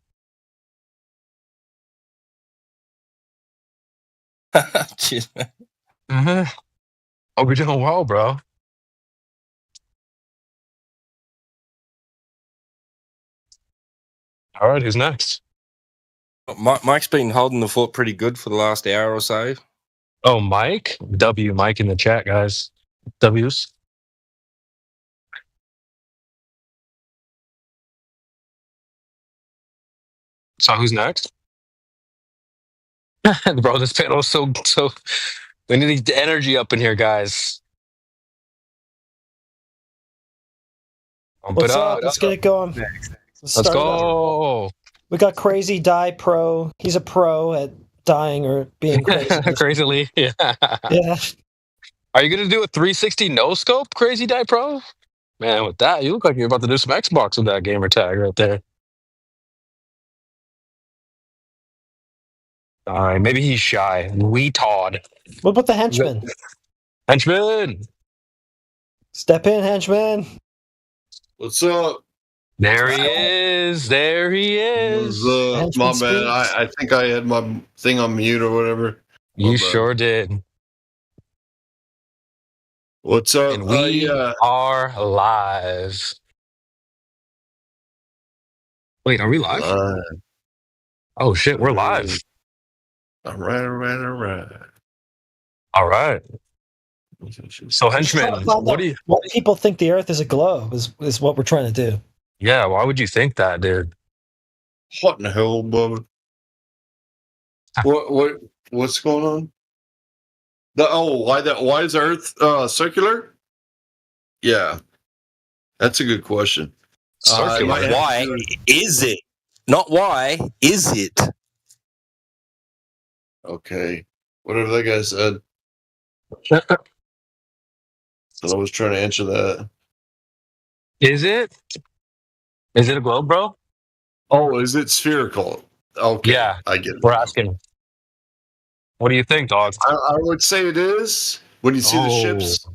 Cheers, man. Oh, we're doing well, bro. All right, who's next? Mike's been holding the fort pretty good for the last hour or so. Oh, Mike? W, Mike in the chat, guys. W's. So who's next? Bro, this panel is so. We need the energy up in here, guys. What's up? Let's get it going. Let's go. We got Crazy Die Pro. He's a pro at dying or being crazy. Crazily, yeah. Yeah. Are you gonna do a 360 no scope, Crazy Die Pro? Man, with that, you look like you're about to do some Xbox with that gamer tag right there. All right, maybe he's shy. Todd. What about the henchman? Henchman! Step in, henchman. What's up? There he is. There he is. My bad. I think I had my thing on mute or whatever. You sure did. What's up? And we are live. Wait, are we live? Oh shit, we're live. All right. All right. So, henchman, what people think the Earth is a globe is what we're trying to do. Yeah, why would you think that, dude? What in the hell, Bubba? What's going on? Why is Earth circular? Yeah, that's a good question. Why is it? Not why is it? Okay, whatever that guy said. So I was trying to answer that. Is it? Is it a globe, bro? Oh, is it spherical? Okay, yeah, I get it. We're asking. What do you think, dog? I would say it is. When you see the ships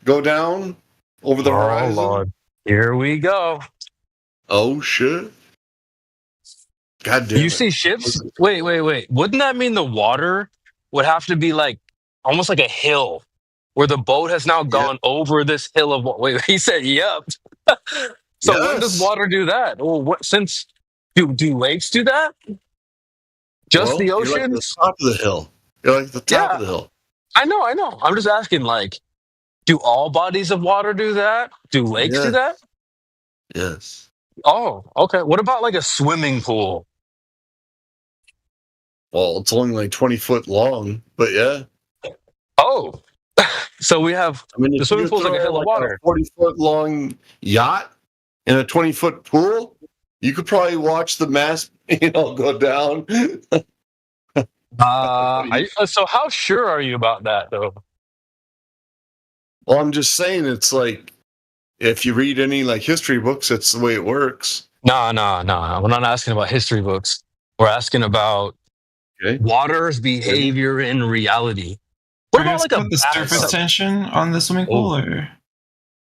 go down over the horizon. Lord. Here we go. Oh shit! God damn! You see ships? Wait. Wouldn't that mean the water would have to be like almost like a hill, where the boat has now gone over this hill of what? Wait, he said, "Yep." So when does water do that? Well, do lakes do that? Just the oceans? You're like the top of the hill. You're like the top of the hill. I know. I'm just asking, like, do all bodies of water do that? Do lakes do that? Yes. Oh, okay. What about like a swimming pool? Well, it's only like 20 foot long, but yeah. Oh, so we have the swimming pool's like a hill of water. A 40-foot long yacht in a 20-foot pool. You could probably watch the mast, go down. So how sure are you about that, though? Well, I'm just saying, it's like if you read any like history books, it's the way it works. No. We're not asking about history books. We're asking about water's behavior in reality. What about like the surface tension on the swimming pool? Or?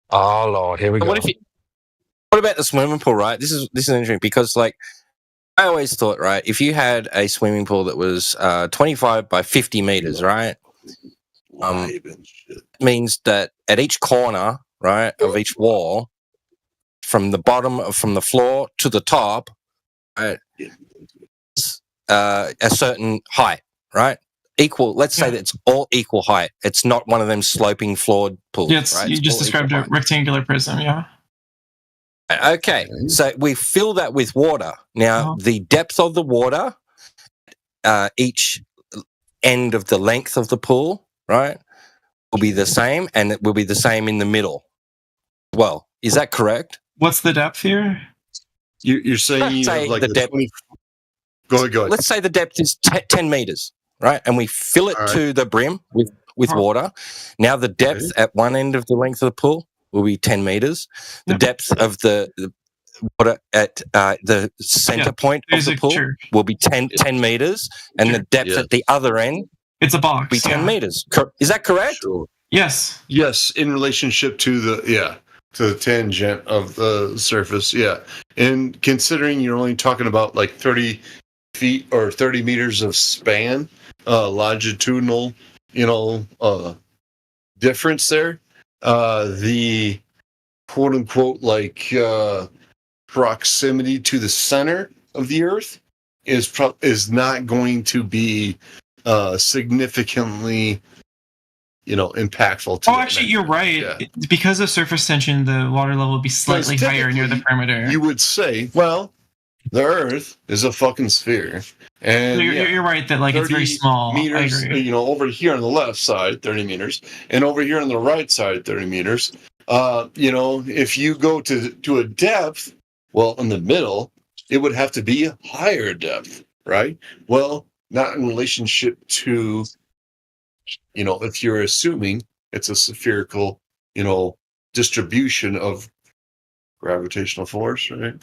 Oh Lord, here we go. What about the swimming pool? Right, this is interesting because like I always thought, right, if you had a swimming pool that was 25 by 50 meters, right, means that at each corner, right, of each wall, from the floor to the top, right, a certain height, right? Equal. Let's say that it's all equal height. It's not one of them sloping floored pools. Yeah, right? You just described a rectangular prism. Yeah. Okay, so we fill that with water. Now, the depth of the water, each end of the length of the pool, right, will be the same, and it will be the same in the middle. Well, is that correct? What's the depth here? You're saying like the depth. Go ahead. Let's say the depth is 10 meters, right, and we fill it to the brim with water. Now, the depth at one end of the length of the pool will be 10 meters. The depth of the water at the center point of the pool will be 10 meters, and the depth at the other end it's a box. Will be 10 meters. Is that correct? Sure. Yes. Yes, in relationship to the tangent of the surface. Yeah, and considering you're only talking about like 30 feet or 30 meters of span, longitudinal, difference there. The quote unquote like proximity to the center of the Earth is not going to be significantly, impactful. Oh, actually, you're right. Yeah. Because of surface tension, the water level would be slightly higher near the perimeter. You would say, well, the Earth is a fucking sphere, and you're right that it's very small. Meters, I agree. Over here on the left side, 30 meters, and over here on the right side, 30 meters. If you go to a depth, well, in the middle, it would have to be a higher depth, right? Well, not in relationship to, if you're assuming it's a spherical, distribution of gravitational force, right?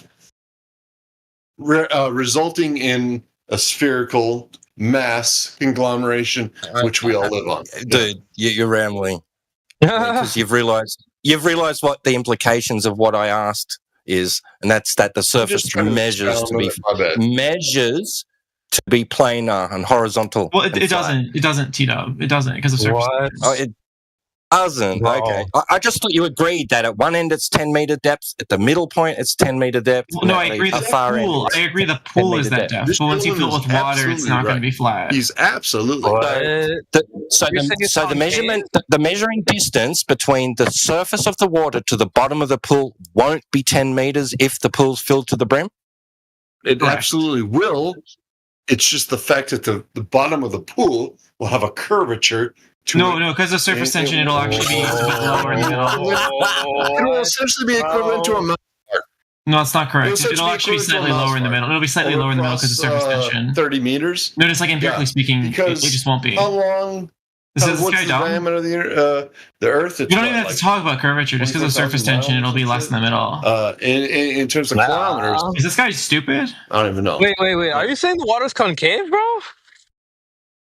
Resulting in a spherical mass conglomeration, which we all live on. Dude, you're rambling. Because you've realized what the implications of what I asked is, and that's that the surface measures to be planar and horizontal. Well, it doesn't, T-Dub. It doesn't, because of surface. Oh, it doesn't. Wow. Okay. I just thought you agreed that at one end it's 10-meter depth, at the middle point it's 10-meter depth. Well, no, I agree. The pool is that depth, but once you fill it with water, it's not going to be flat. He's absolutely right. So the measurement, the measuring distance between the surface of the water to the bottom of the pool won't be 10 meters if the pool's filled to the brim? It absolutely will. It's just the fact that the bottom of the pool will have a curvature. No, because of surface tension, it'll actually be a bit lower in the middle. It will essentially be equivalent to a mountain. No, it's not correct. It'll actually be slightly lower in the middle. It'll be slightly lower in the middle because of surface tension. 30 meters? No, just empirically speaking, it just won't be. How long? What's the diameter of the Earth? You don't even have to talk about curvature. Just because of surface tension, it'll be less in the middle. In terms of kilometers. Is this guy stupid? I don't even know. Wait. Are you saying the water's concave, bro?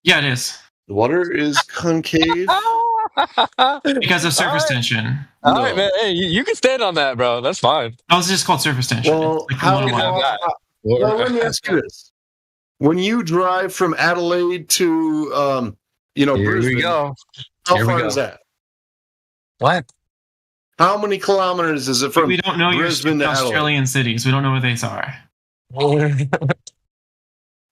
Yeah, it is. The water is concave because of surface tension. All right, man. Hey, you can stand on that, bro. That's fine. No, it's just called surface tension. Well, let me ask you this: when you drive from Adelaide to, Here Brisbane, we go. How far is that? What? How many kilometers is it from? We don't know Brisbane your to Australian cities. We don't know what they are.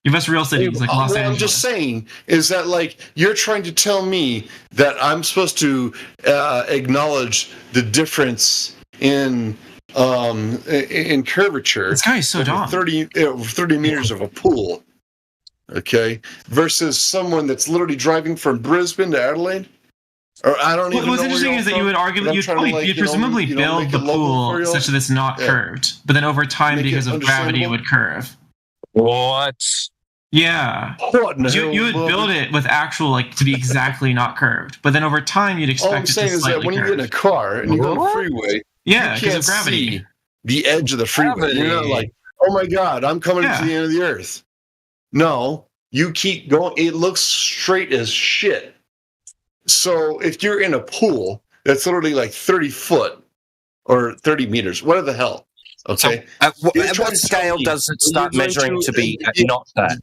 Give us real cities like Los Angeles. I'm just saying is that you're trying to tell me that I'm supposed to acknowledge the difference in curvature. This guy is so dumb. 30 meters of a pool, okay, versus someone that's literally driving from Brisbane to Adelaide. Or I don't even. What's interesting is that you would argue you'd presumably build the pool such that it's not curved, but then over time, because of gravity, it would curve. What? Yeah. You would build it with actual to be exactly not curved, but then over time you'd expect all I'm saying is that when you get in a car and you go on the freeway, yeah, because of gravity, see the edge of the freeway. You're not like, oh my god, I'm coming to the end of the earth. No, you keep going. It looks straight as shit. So if you're in a pool that's literally 30 foot or 30 meters, whatever the hell. Okay. So at what scale does it start measuring to be not that?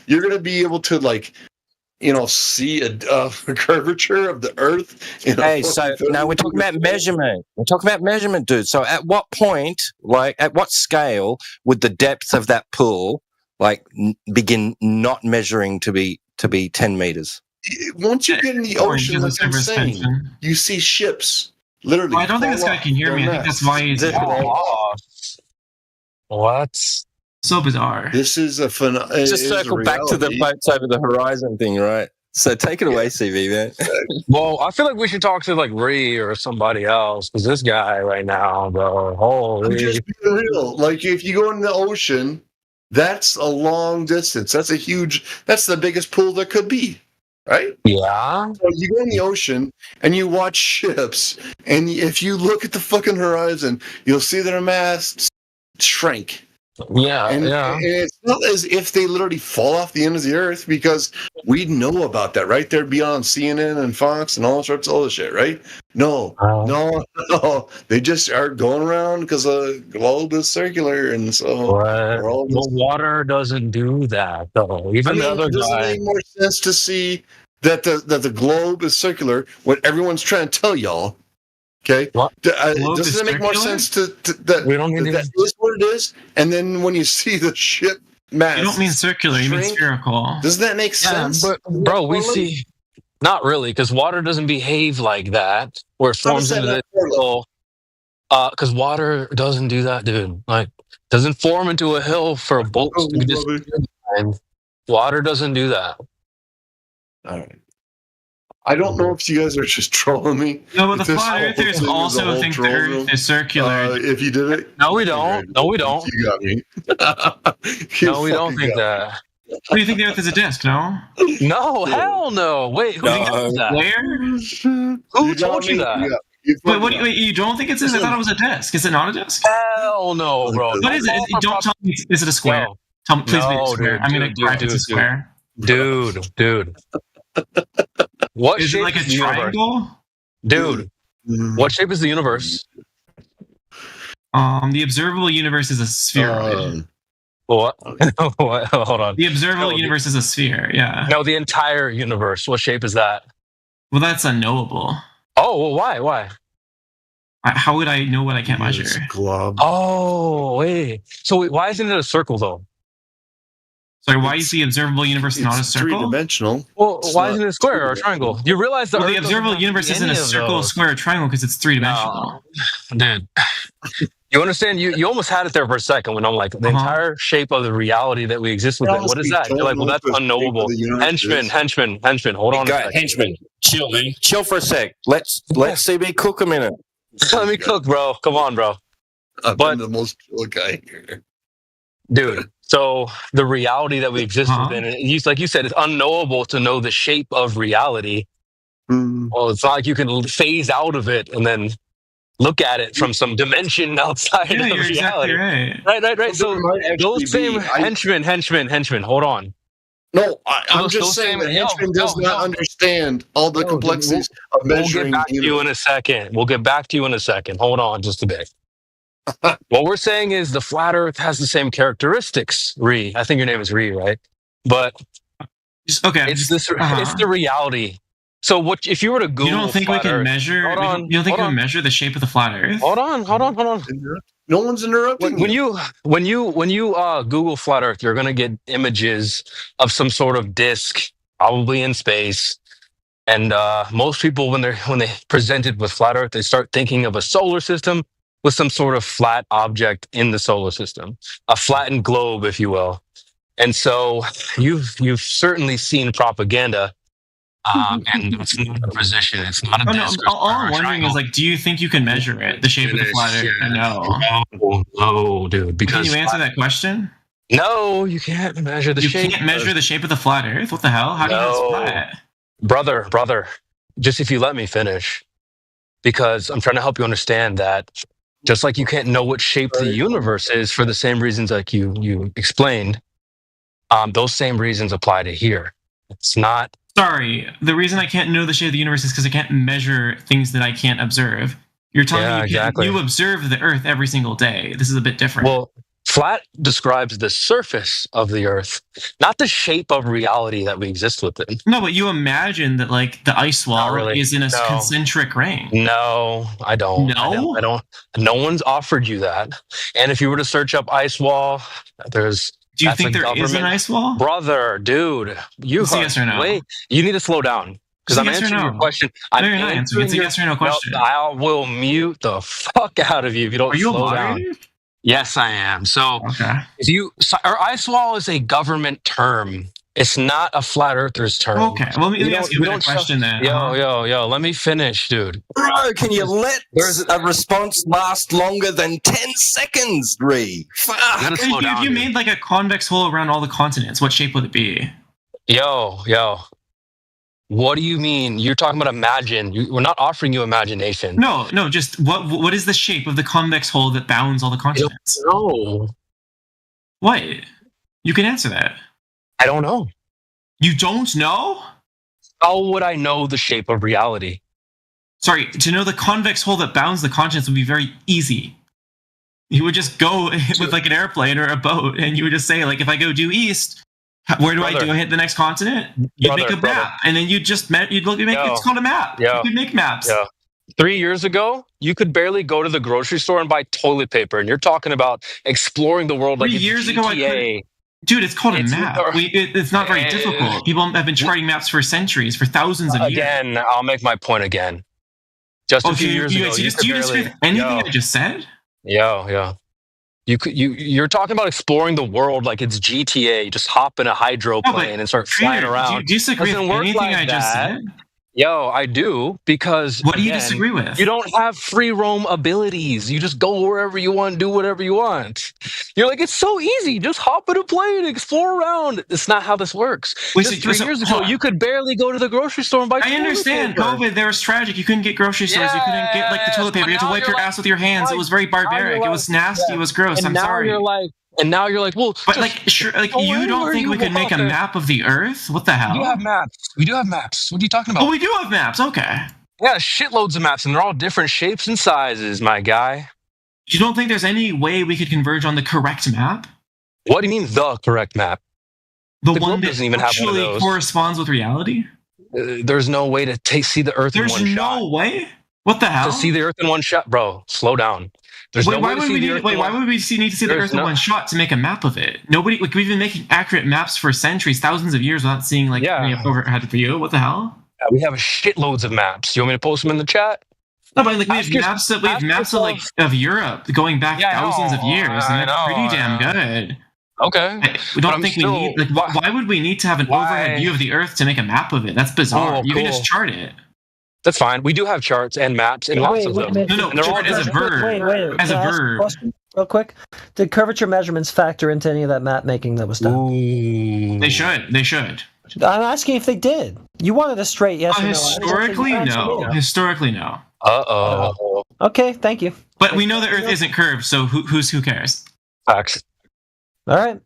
You're going to be able to see a curvature of the Earth. Hey, so now we're talking about measurement. We're talking about measurement, dude. So at what point, at what scale would the depth of that pool begin not measuring to be 10 meters? Once you get in the ocean, like I'm saying, you see ships. Literally, I don't think this guy can hear me. I think that's why he's. What? So bizarre. This is a phenomenon. Just circle back to the boats over the horizon thing, right? So take it away, CV, man. Well, I feel like we should talk to Ree or somebody else because this guy right now, bro. Holy. I'm just being real. If you go in the ocean, that's a long distance. That's the biggest pool there could be. Right? Yeah. So you go in the ocean and you watch ships, and if you look at the fucking horizon, you'll see their masts shrink. Yeah, and it's not as if they literally fall off the end of the earth, because we know about that, right? They're beyond CNN and Fox and all sorts of other shit, right? No. They just are going around because the globe is circular, and so the water doesn't do that, though. Even the other does guy. It make more sense to see that the globe is circular? What everyone's trying to tell y'all. Okay. Doesn't it make more sense that is what it is? And then when you see the ship mass. You don't mean circular, you mean shrink? spherical. Doesn't that make sense? But bro, we see not really because water doesn't behave like that, where it forms into this hill. Because water doesn't do that, dude. Like, doesn't form into a hill for a boat. Water doesn't do that. All right. I don't know if you guys are just trolling me. No, but the This flat whole earthers thing is a also whole think the troll Earth room. is circular. If you did it, No, we don't. No, we don't. you got me. No, we don't think that. What do you think the Earth is a disc? No. No, hell no. Wait, who thinks that? Where? Who told you that? Wait, wait, you don't think it's a disc? I thought it was a disc. Is it not a disc? Hell no, bro. What is it? Don't tell me. Is it a square? Tell me, please be a square. I'm gonna correct it's a square. Dude. What is it shape like a is the universe? triangle? Dude, what shape is the universe? The observable universe is a sphere. What? What? Hold on. The observable universe is a sphere. Yeah. No, the entire universe. What shape is that? Well, that's unknowable. Oh, well, why? Why? How would I know what I can't measure? Glob. Oh, wait. So why isn't it a circle though? Sorry, why is the observable universe not a circle? Three-dimensional. Well, why isn't it a square or a triangle? You realize that the observable universe isn't a circle, square, or triangle because it's three-dimensional. Dude, you understand? You almost had it there for a second when I'm like, the entire shape of the reality that we exist within. What is that? You're like, well, that's unknowable. Henchman. Hold on. Henchman, chill, man. Chill for a sec. Let's CB cook a minute. Let me cook, bro. Come on, bro. I'm the most chill guy here. Dude, so the reality that we exist within, like you said, it's unknowable to know the shape of reality. Well, it's not like you can phase out of it and then look at it from some dimension outside of you're reality. Exactly Right. So those same henchmen, hold on. No, I'm just saying that henchman does not understand all the complexities of measuring. We'll get back to you in a second. Hold on just a bit. What we're saying is the flat Earth has the same characteristics. I think your name is right? But it's the reality. So what if you were to Google? You don't think we can measure? You don't think we can measure the shape of the flat Earth? Hold on. No one's interrupting. When you Google flat Earth, you're gonna get images of some sort of disk, probably in space. And most people, when they presented with flat Earth, they start thinking of a solar system with some sort of flat object in the solar system, a flattened globe, if you will. And so you've certainly seen propaganda. And it's not a position. It's not a disc. All I'm wondering is, like, do you think you can measure it, the shape of the flat Earth? No, dude. Because can you answer that question? No, you can't measure the shape. You can't measure the shape of the flat Earth? What the hell? How do you know it's flat? Brother, just if you let me finish, because I'm trying to help you understand that just like you can't know what shape the universe is for the same reasons like you explained, those same reasons apply to here. It's not. Sorry, the reason I can't know the shape of the universe is because I can't measure things that I can't observe. You're telling me you observe the Earth every single day. This is a bit different. Well, flat describes the surface of the Earth, not the shape of reality that we exist within. No, but you imagine that, like, the ice wall is in a concentric ring. No, I don't. No? I don't. No one's offered you that. And if you were to search up ice wall, there's... Do you think there is an ice wall? Brother, dude, yes or no? Wait, you need to slow down. Because I'm answering your question. No, you're not answering. It's a yes or no question. No, I will mute the fuck out of you if you don't slow down. Yes, I am. So, our ice wall is a government term. It's not a flat earther's term. Okay, well, let me ask you a question then. Yo, let me finish, dude. Bro, can you let a response last longer than 10 seconds, Ree? Fuck. If you made like a convex hole around all the continents, what shape would it be? Yo. What do you mean? You're talking about imagine. We're not offering you imagination. No, just what is the shape of the convex hole that bounds all the continents? No. What? You can answer that. I don't know. You don't know? How would I know the shape of reality? Sorry, to know the convex hole that bounds the continents would be very easy. You would just go with like an airplane or a boat, and you would just say, like, if I go due east, where do I do? I hit the next continent? You'd make a map, and then you'd look at it's called a map. You could make maps. Yeah. 3 years ago, you could barely go to the grocery store and buy toilet paper, and you're talking about exploring the world like 3 years ago, Dude, it's called a map. It's not very difficult. People have been charting maps for centuries, for thousands of years. Again, I'll make my point again. Just a few years ago, do you disagree with anything I just said? Yeah. You're talking about exploring the world like it's GTA. Just hop in a hydroplane and start flying around. Do you disagree with anything I just said? Yo, I do, because what do you disagree with? You don't have free roam abilities. You just go wherever you want, do whatever you want. You're like, it's so easy. Just hop in a plane, explore around. It's not how this works. Just 3 years ago, you could barely go to the grocery store and buy I understand. COVID, there was tragic. You couldn't get grocery stores. You couldn't get like the toilet paper. You had to wipe your ass with your hands. It was very barbaric. It was nasty. It was gross. I'm sorry. And now you're like, well, but you don't think we could make a map of the Earth? What the hell? We do have maps. We do have maps. What are you talking about? Oh, we do have maps. Okay. Yeah, shitloads of maps, and they're all different shapes and sizes, my guy. You don't think there's any way we could converge on the correct map? What do you mean the correct map? The one that actually corresponds with reality? There's no way to see the Earth in one shot. There's no way? What the hell? To see the Earth in one shot, bro. Slow down. There's no way to see the Earth. Why would we need to see the Earth in one shot to make a map of it? Nobody, we've been making accurate maps for centuries, thousands of years without seeing any overhead view. What the hell? Yeah, we have shitloads of maps. You want me to post them in the chat? No, but we have maps of Europe going back thousands of years, and they're pretty damn good. Okay. We don't think we need. Why would we need to have an overhead view of the Earth to make a map of it? That's bizarre. You can just chart it. That's fine. We do have charts and maps and lots of them. No, chart as a verb. Wait. As a verb. Real quick, did curvature measurements factor into any of that map making that was done? Ooh. They should. I'm asking if they did. You wanted a straight yes or no. Historically, no. Uh-oh. Okay, thank you. But we know the Earth isn't curved, so who cares? Facts. All right.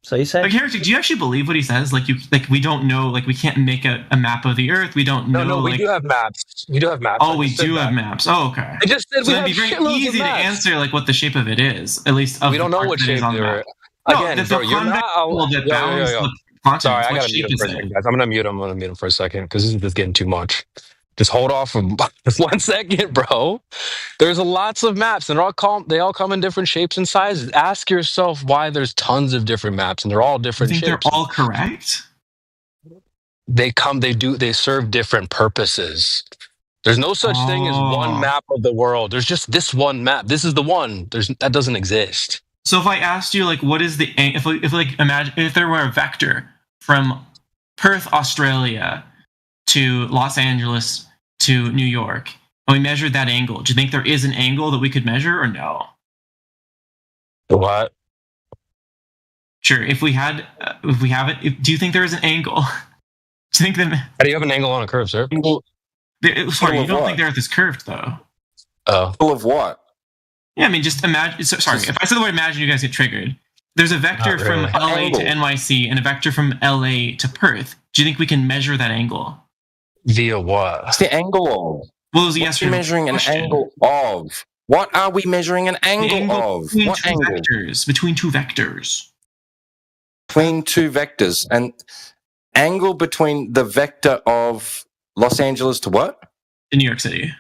So you say? Heretic, do you actually believe what he says? We don't know. We can't make a map of the Earth. We don't know. No, we do have maps. We do have maps. Oh, we do have maps. Oh, okay. I just said so it'd be very easy to answer what the shape of it is. At least we don't know what shape it is. Again, bro, you're not. Sorry, I gotta mute him for a second, guys. I'm gonna mute him for a second because this is just getting too much. Just hold off for 1 second, bro. There's lots of maps, and they all come in different shapes and sizes. Ask yourself why there's tons of different maps, and they're all different shapes. They're all correct? They serve different purposes. There's no such thing as one map of the world. There's just this one map. This is the one. That doesn't exist. So if I asked you, what is the imagine if there were a vector from Perth, Australia, to Los Angeles to New York, and we measured that angle, do you think there is an angle that we could measure, or no? What? Sure. If we have it, do you think there is an angle? Do you think that? How do you have an angle on a curve, sir? Sorry, you don't think the Earth is curved, though. Oh. Full of what? Yeah, I mean, just imagine. Sorry, if I said the word imagine, you guys get triggered. There's a vector from LA to NYC and a vector from LA to Perth. Do you think we can measure that angle? Via what? What's the angle of? Well, it was a yes or no measuring question. An angle of? What are we measuring an angle of? Between what two angle? vectors. Between two vectors. Between two vectors. And angle between the vector of Los Angeles to what? To New York City.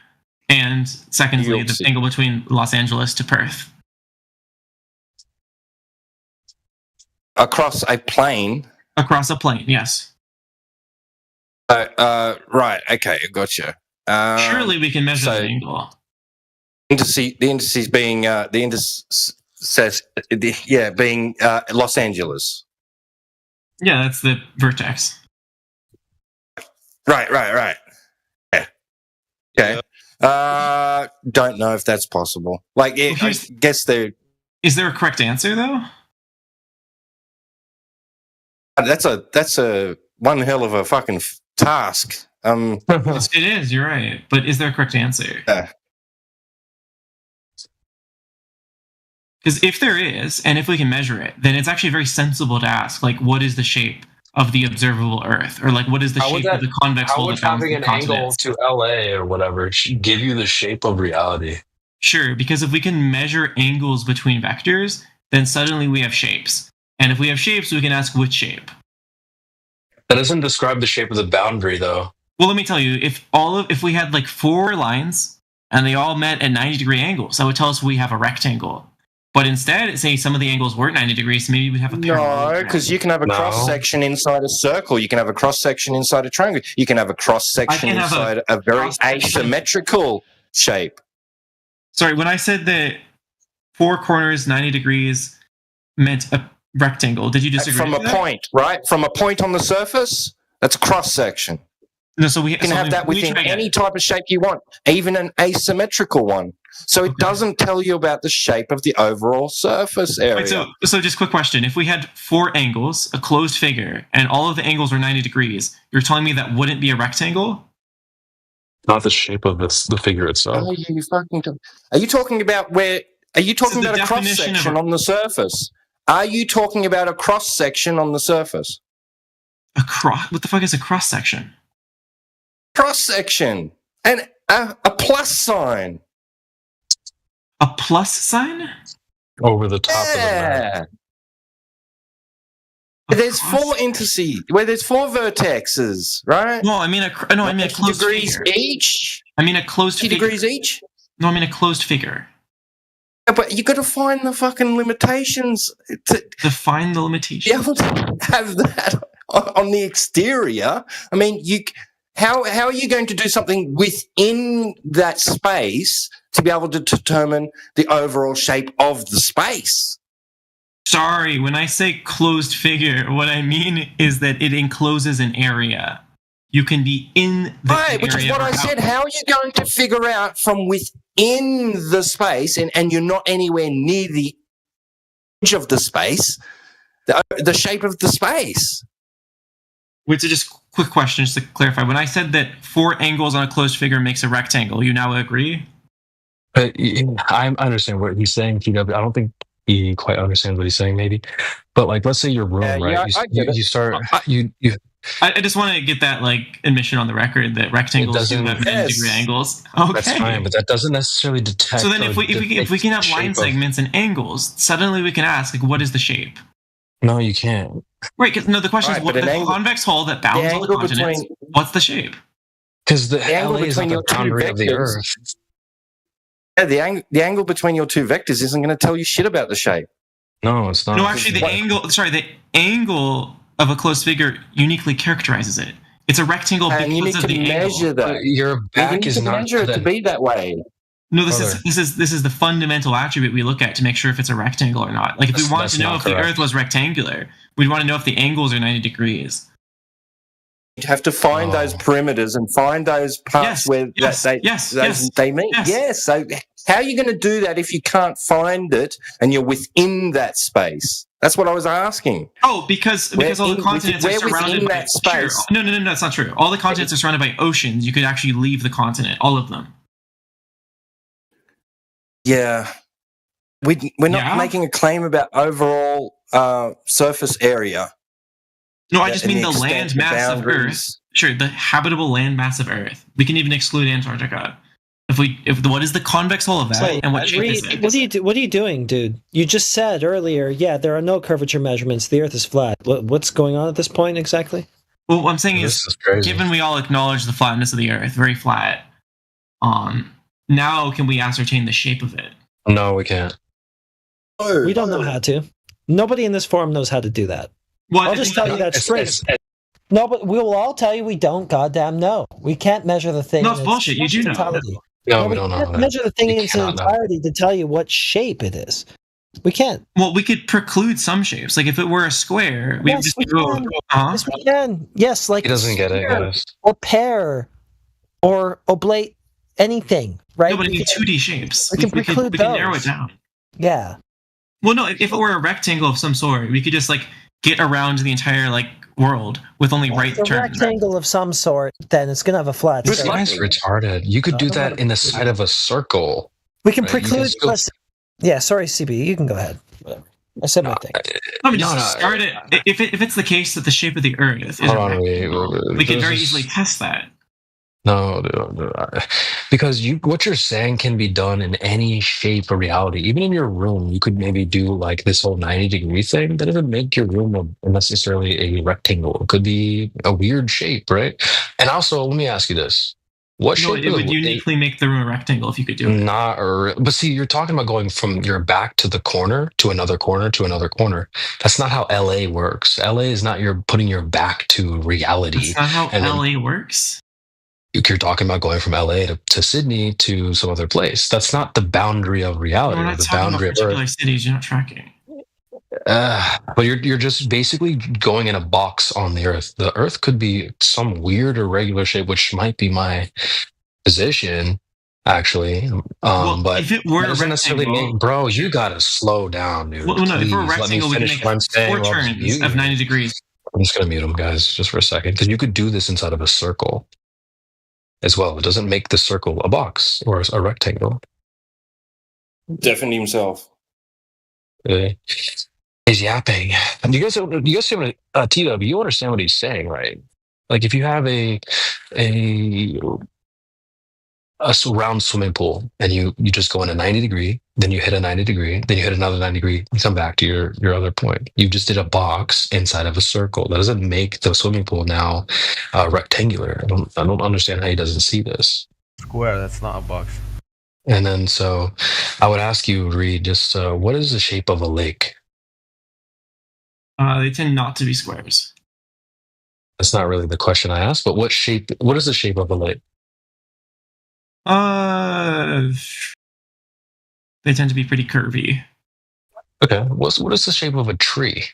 And secondly, the angle between Los Angeles to Perth. Across a plane. Across a plane, yes. Right. Okay, gotcha. Surely we can measure the angle. The indices being being Los Angeles. Yeah, that's the vertex. Right. Yeah. Okay. Don't know if that's possible. I guess there. Is there a correct answer though? That's a one hell of a fucking task. It is. You're right. But is there a correct answer? Because if there is, and if we can measure it, then it's actually very sensible to ask, what is the shape of the observable Earth, or what is the shape of the convex hole that bounds the having an angle continents? to LA or whatever give you the shape of reality? Sure, because if we can measure angles between vectors, then suddenly we have shapes. And if we have shapes, we can ask which shape. That doesn't describe the shape of the boundary, though. Well, let me tell you, if we had 4 lines and they all met at 90-degree angles, that would tell us we have a rectangle. But instead, say some of the angles weren't 90 degrees, so maybe we'd have a parallel. No, because you can have a cross section inside a circle. You can have a cross section inside a triangle. You can have a cross section inside a very asymmetrical shape. Sorry, when I said that 4 corners 90 degrees meant a rectangle, did you disagree? From a point, right? From a point on the surface, that's a cross section. No, so we you can have that within any type of shape you want, even an asymmetrical one. So it doesn't tell you about the shape of the overall surface area. Wait, so just quick question. If we had 4 angles, a closed figure, and all of the angles were 90 degrees, you're telling me that wouldn't be a rectangle? Not the shape of the figure itself. Oh, you fucking are you talking about where? Are you talking about a cross section on the surface? Are you talking about a cross section on the surface? A cross? What the fuck is a cross section? Cross section and a plus sign. A plus sign? Over the top of the map. There's 4 indices where there's 4 vertexes, right? No, I mean a closed degrees figure. Each. I mean a closed 50 degrees each. No, I mean a closed figure. Yeah, but you got to find the fucking limitations to define the limitations. Be able to have that on the exterior. I mean, How are you going to do something within that space to be able to determine the overall shape of the space? Sorry, when I say closed figure, what I mean is that it encloses an area. You can be in the area. Which is what I said. How are you going to figure out from within the space, and you're not anywhere near the edge of the space, the shape of the space? Wait, so just quick question, just to clarify. When I said that 4 angles on a closed figure makes a rectangle, you now agree? I understand what he's saying, TW. I don't think he quite understands what he's saying, maybe. But like, let's say your room, right? You start. I just want to get that like admission on the record that rectangles do have 90-degree angles. Okay, that's fine, but that doesn't necessarily detect. So then, if we can have line segments and angles, suddenly we can ask like, what is the shape? No, you can't. Right, because the question is, what the convex hull that bounds all the continents? What's the shape? Because the LA is not the boundary of the Earth. Yeah, the angle between your 2 vectors isn't going to tell you shit about the shape. No, it's not. No, actually, the angle of a closed figure uniquely characterizes it. It's a rectangle because you need of to the measure angle. that. Your back is not measure it to be that way. No, this is the fundamental attribute we look at to make sure if it's a rectangle or not. Like if we wanted to know if the Earth was rectangular, we'd want to know if the angles are 90 degrees. You have to find those perimeters and find those parts where they meet. Yes. So how are you going to do that if you can't find it and you're within that space? That's what I was asking. Oh, because all the continents are surrounded by that space. Sure. No, that's not true. All the continents are surrounded by oceans. You could actually leave the continent, all of them. Yeah. We're not making a claim about overall surface area. No, I just mean the land mass of Earth. Sure, the habitable land mass of Earth. We can even exclude Antarctica. What is the convex hull of that, and what shape is it? What are you doing, dude? You just said earlier, there are no curvature measurements. The Earth is flat. What's going on at this point exactly? Well, what I'm saying is given we all acknowledge the flatness of the Earth, very flat. Now can we ascertain the shape of it? No, we can't. We don't know how to. Nobody in this forum knows how to do that. I'll just tell you that straight. No, but we will all tell you we don't goddamn know. We can't measure the thing. No, it's bullshit. You do know. No, we don't know. We can't measure the thing in its entirety to tell you what shape it is. We can't. Well, we could preclude some shapes. Like if it were a square, we would just go. Yes, we can. Yes, like he doesn't get it. Yes. Or pear, or oblate, anything. Right? No, but in 2D shapes, we can narrow it down. Yeah. Well, no. If it were a rectangle of some sort, we could just like get around the entire world with only right turns. A rectangle of some sort, then it's gonna have a flat. This guy's retarded. You could do that in the side of a circle. We can preclude. Yeah, sorry, CB. You can go ahead. Whatever. I said my thing. Start it. If it's the case that the shape of the Earth is we can very easily test that. No, because what you're saying can be done in any shape of reality. Even in your room, you could maybe do like this whole 90-degree thing. That doesn't make your room necessarily a rectangle. It could be a weird shape, right? And also, let me ask you this. What No, shape it of would the uniquely make the room a rectangle if you could do it. But see, you're talking about going from your back to the corner to another corner to another corner. That's not how LA works. LA is not your putting your back to reality. That's not how and then LA works. you're talking about going from LA to Sydney to some other place. That's not the boundary of reality. We're or not the talking about boundary of particular Earth. cities. You're not tracking. But you're just basically going in a box on the Earth. The Earth could be some weird irregular shape, which might be my position, actually. But if it were that doesn't necessarily rectangle- mean, bro, you gotta slow down, dude. Well, no, if Please we're let me rectangle, we can finish make what I'm saying. 4 or I'll just turns mute of you. 90 degrees. I'm just gonna mute him, guys, just for a second, because you could do this inside of a circle as well. It doesn't make the circle a box or a rectangle. Defend himself. He's yapping. And you guys see what TW, you understand what he's saying, right? Like if you have a round swimming pool and you just go in a 90 degree, then you hit a 90 degree, then you hit another 90 degree, you come back to your other point. You just did a box inside of a circle. That doesn't make the swimming pool now rectangular. I don't understand how he doesn't see this. Square, that's not a box. And then so I would ask you, Reed, just what is the shape of a lake? They tend not to be squares. That's not really the question I asked, but what is the shape of a lake? They tend to be pretty curvy. Okay. What is the shape of a tree?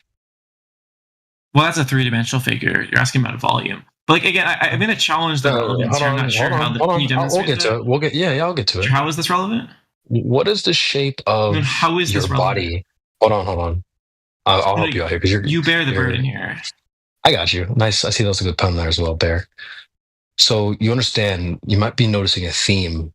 Well, that's a 3-dimensional figure. You're asking about a volume. But like again, I'm going to challenge the relevance here. I'm not sure how can you demonstrate We'll get to it. I'll get to it. How is this relevant? What is the shape of how is your this body? Hold on. I'll help you out here because you bear the burden here. I got you. Nice. I see that's a good pun there as well, Bear. So you understand, you might be noticing a theme.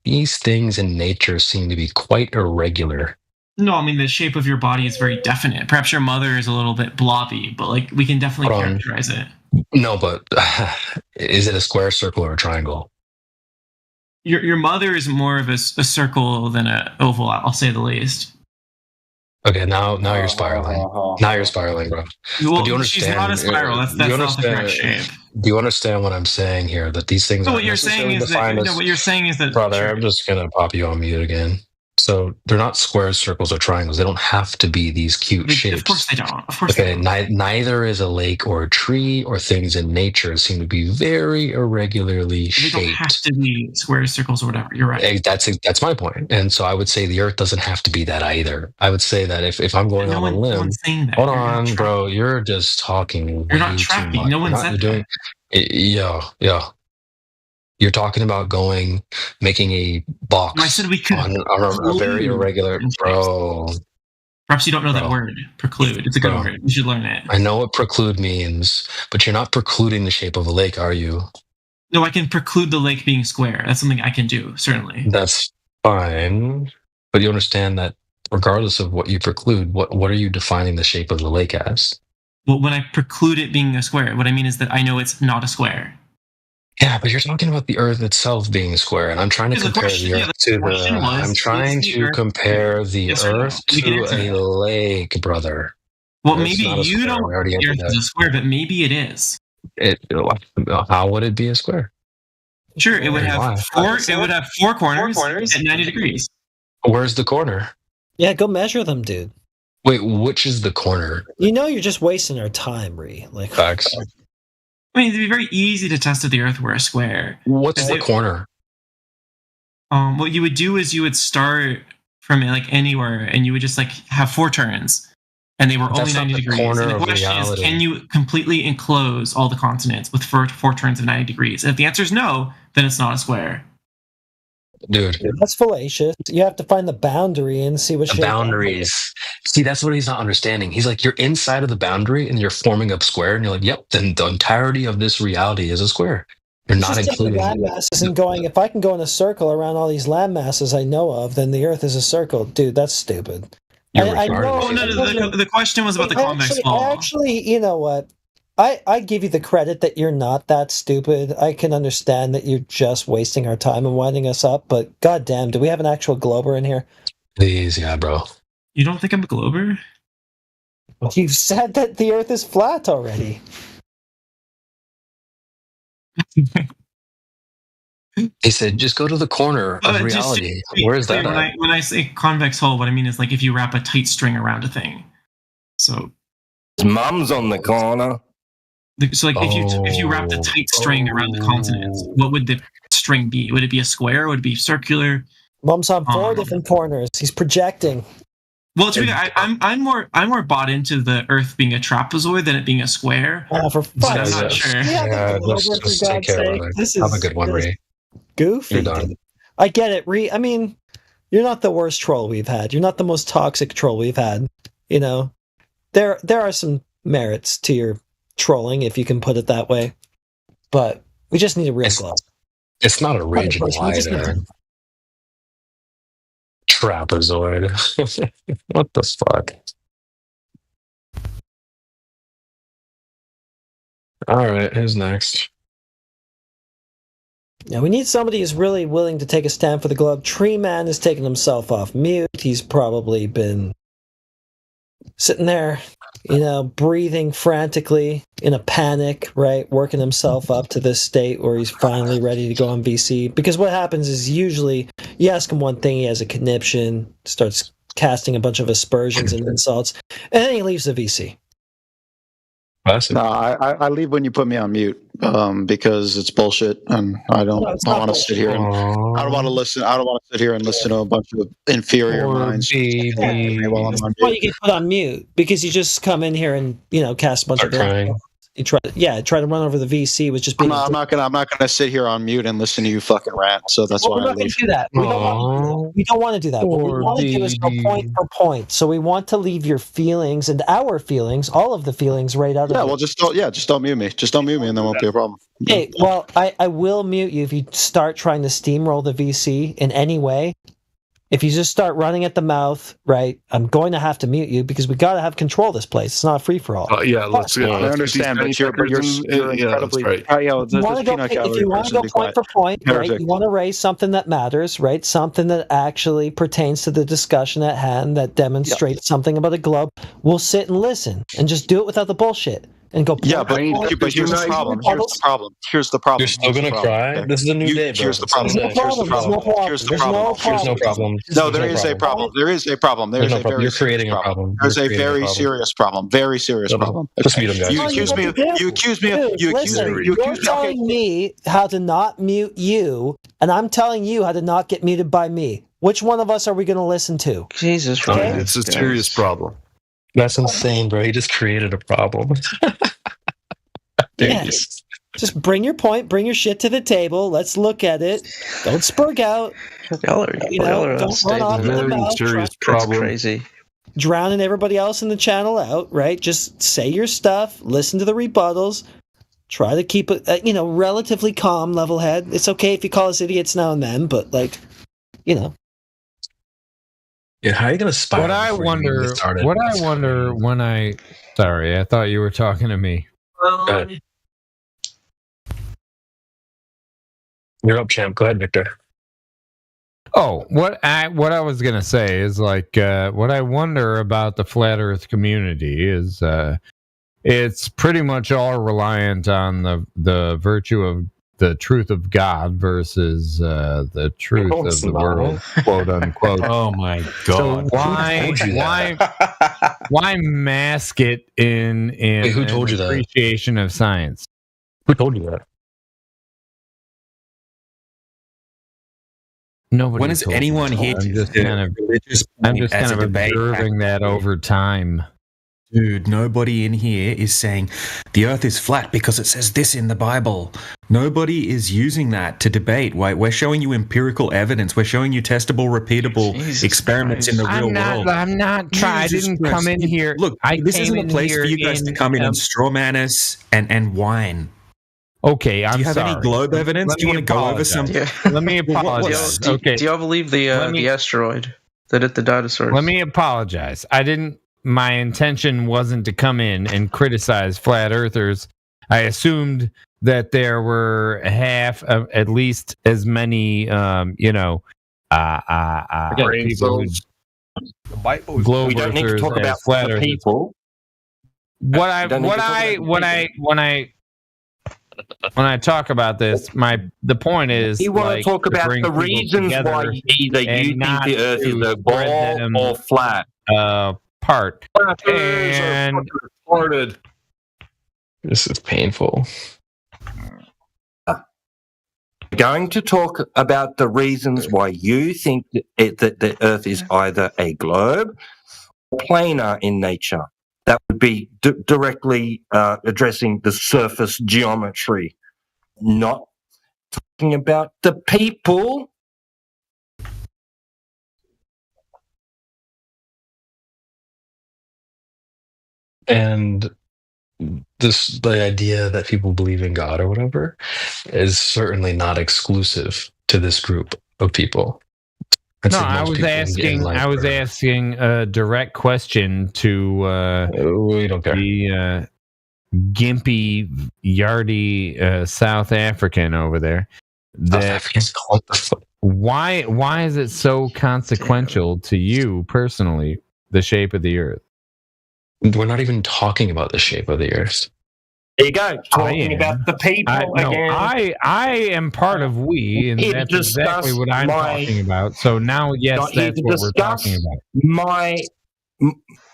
These things in nature seem to be quite irregular. No, I mean the shape of your body is very definite. Perhaps your mother is a little bit blobby, but like we can definitely characterize it. No, but is it a square, circle, or a triangle? Your mother is more of a circle than an oval. I'll say the least. Okay, now you're spiraling. Now you're spiraling, bro. Well, but do you understand? She's not a spiral. That's not the correct shape. Do you understand what I'm saying here? That these things. So what you're saying is that. Brother, sure. I'm just gonna pop you on mute again. So they're not squares, circles, or triangles. They don't have to be these cute shapes. Of course they don't. Of course. Okay, neither is a lake or a tree or things in nature seem to be very irregularly shaped. They don't have to be squares, circles, or whatever. You're right. That's my point. And so I would say the Earth doesn't have to be that either. I would say that if I'm going on a limb, hold on, bro, you're just talking. You're not tracking. No one said that. Yeah. You're talking about making a box I said we could on a very irregular, bro. Perhaps you don't know that word, preclude. It's a good word. You should learn it. I know what preclude means, but you're not precluding the shape of a lake, are you? No, I can preclude the lake being square. That's something I can do, certainly. That's fine. But you understand that regardless of what you preclude, what are you defining the shape of the lake as? Well, when I preclude it being a square, what I mean is that I know it's not a square. Yeah, but you're talking about the Earth itself being square, and I'm trying to compare the Earth to the. I'm trying to compare the Earth to a lake, brother. Well, maybe you don't think the Earth is a square, but maybe it is. How would it be a square? Sure, it would have four. It would have four corners at 90 degrees. Where's the corner? Yeah, go measure them, dude. Wait, which is the corner? You know, you're just wasting our time, Ree. Like facts. I mean, it'd be very easy to test if the Earth were a square. What's the corner? What you would do is you would start from like anywhere, and you would just like have 4 turns, and they were only 90 degrees. And the question is, can you completely enclose all the continents with 4 turns of 90 degrees? And if the answer is no, then it's not a square. Dude, that's fallacious. You have to find the boundary and see what shape. Boundaries. See, that's what he's not understanding. He's like, you're inside of the boundary and you're forming a square, and you're like, yep, then the entirety of this reality is a square. You're not including land masses and going, if I can go in a circle around all these land masses I know of, then the Earth is a circle. Dude, that's stupid. I know. The question was about the convex law. Actually, you know what? I give you the credit that you're not that stupid. I can understand that you're just wasting our time and winding us up, but goddamn, do we have an actual glober in here? Please, yeah, bro. You don't think I'm a glober? You said that the Earth is flat already. He said, "Just go to the corner of reality." Where is that at? When I say convex hull, what I mean is like if you wrap a tight string around a thing. So Mum's on the corner. So like if you wrapped a tight string around the continent, what would the string be? Would it be a square? Would it be circular? Mom's on 4 different corners. He's projecting. Well, to me, I'm more bought into the Earth being a trapezoid than it being a square. Oh, for but I'm not sure. Yeah, let's take care of it. Have a good one, Ray. Goofy. You're done. I get it, I mean, you're not the worst troll we've had. You're not the most toxic troll we've had. You know, there are some merits to your trolling, if you can put it that way. But we just need a real glove. It's not a region wider. Trapezoid. What the fuck? All right, who's next? Yeah, we need somebody who's really willing to take a stand for the glove. Tree Man has taken himself off mute. He's probably been sitting there, you know, breathing frantically in a panic, right? Working himself up to this state where he's finally ready to go on VC. Because what happens is usually you ask him one thing, he has a conniption, starts casting a bunch of aspersions and insults, and then he leaves the VC. No, I leave when you put me on mute because it's bullshit, and I don't want to sit here. I don't want to listen. I don't want to sit here and listen to a bunch of inferior minds. While I'm on mute. You get put on mute because you just come in here and cast a bunch of crying. You try to run over the VC with just being. I'm not gonna sit here on mute and listen to you fucking rant. So that's why we're not I leave. Do that. We don't want to do that. What we want to do is go point for point. So we want to leave your feelings and our feelings, all of the feelings, right out of. Yeah, well, just don't mute me. Just don't mute me, and there won't be a problem. Okay, well, I will mute you if you start trying to steamroll the VC in any way. If you just start running at the mouth, right, I'm going to have to mute you because we got to have control of this place. It's not a free-for-all. Let's I understand, but you're incredibly... If you want to go point for point, right, you want to raise something that matters, right, something that actually pertains to the discussion at hand that demonstrates something about a globe, we'll sit and listen and just do it without the bullshit. And go. Yeah, but here's the problem. Here's the problem. You're still gonna cry. Okay. This is a new day, bro. Here's the problem. Here's the problem. There's no problem. No, there is a problem. There is a problem. There's a very. You're creating a problem. There's a very serious problem. Very serious problem. Just mute him, guys. You accuse me. You accuse me. You're telling me how to not mute you, and I'm telling you how to not get muted by me. Which one of us are we going to listen to? Jesus Christ! It's a serious problem. That's insane, bro. He just created a problem. Yeah. Just bring your point, bring your shit to the table. Let's look at it. Don't spurg out. Y'all are don't run off the mouth. Serious problem. That's crazy. Drowning everybody else in the channel out, right? Just say your stuff. Listen to the rebuttals. Try to keep a relatively calm, level head. It's okay if you call us idiots now and then, but Yeah, how are you gonna spiral? What I wonder when I. Sorry, I thought you were talking to me. You're up, champ. Go ahead, Victor. Oh, what I was gonna say is what I wonder about the flat Earth community is it's pretty much all reliant on the virtue of the truth of God versus the truth of the world, quote unquote. Oh my God! So why mask it in who told you that? Appreciation of science? Who told you that? Nobody. When is anyone here? I'm just kind of observing that over time. Dude, nobody in here is saying the earth is flat because it says this in the Bible. Nobody is using that to debate. We're showing you empirical evidence. We're showing you testable, repeatable experiments in the real world. I'm not trying. I didn't come in here. Look, this isn't a place for you guys to come in and straw man us and whine. Okay, I'm sorry. Do you have any globe evidence? Do you want to go over some? Yeah. Let me apologize. Do y'all believe the asteroid that hit the dinosaurs? Let me apologize. My intention wasn't to come in and criticize flat earthers. I assumed that there were at least as many, people globe we don't need to talk about flat the earthers. people. when I talk about this, the point is You want like, to talk about bring the people reasons why together either you and think not the Earth is to a spread ball them, or flat. Part. And this is painful. Going to talk about the reasons why you think that the Earth is either a globe or planar in nature. That would be directly addressing the surface geometry, not talking about the people. And the idea that people believe in God or whatever is certainly not exclusive to this group of people. No, I was asking a direct question to we don't care. The gimpy, yardy South African over there. Why is it so consequential to you personally, the shape of the Earth? We're not even talking about the shape of the Earth. There you go. Talking about the people again. I am part of we, and that's exactly what I'm talking about. So now, yes, that's what we're talking about.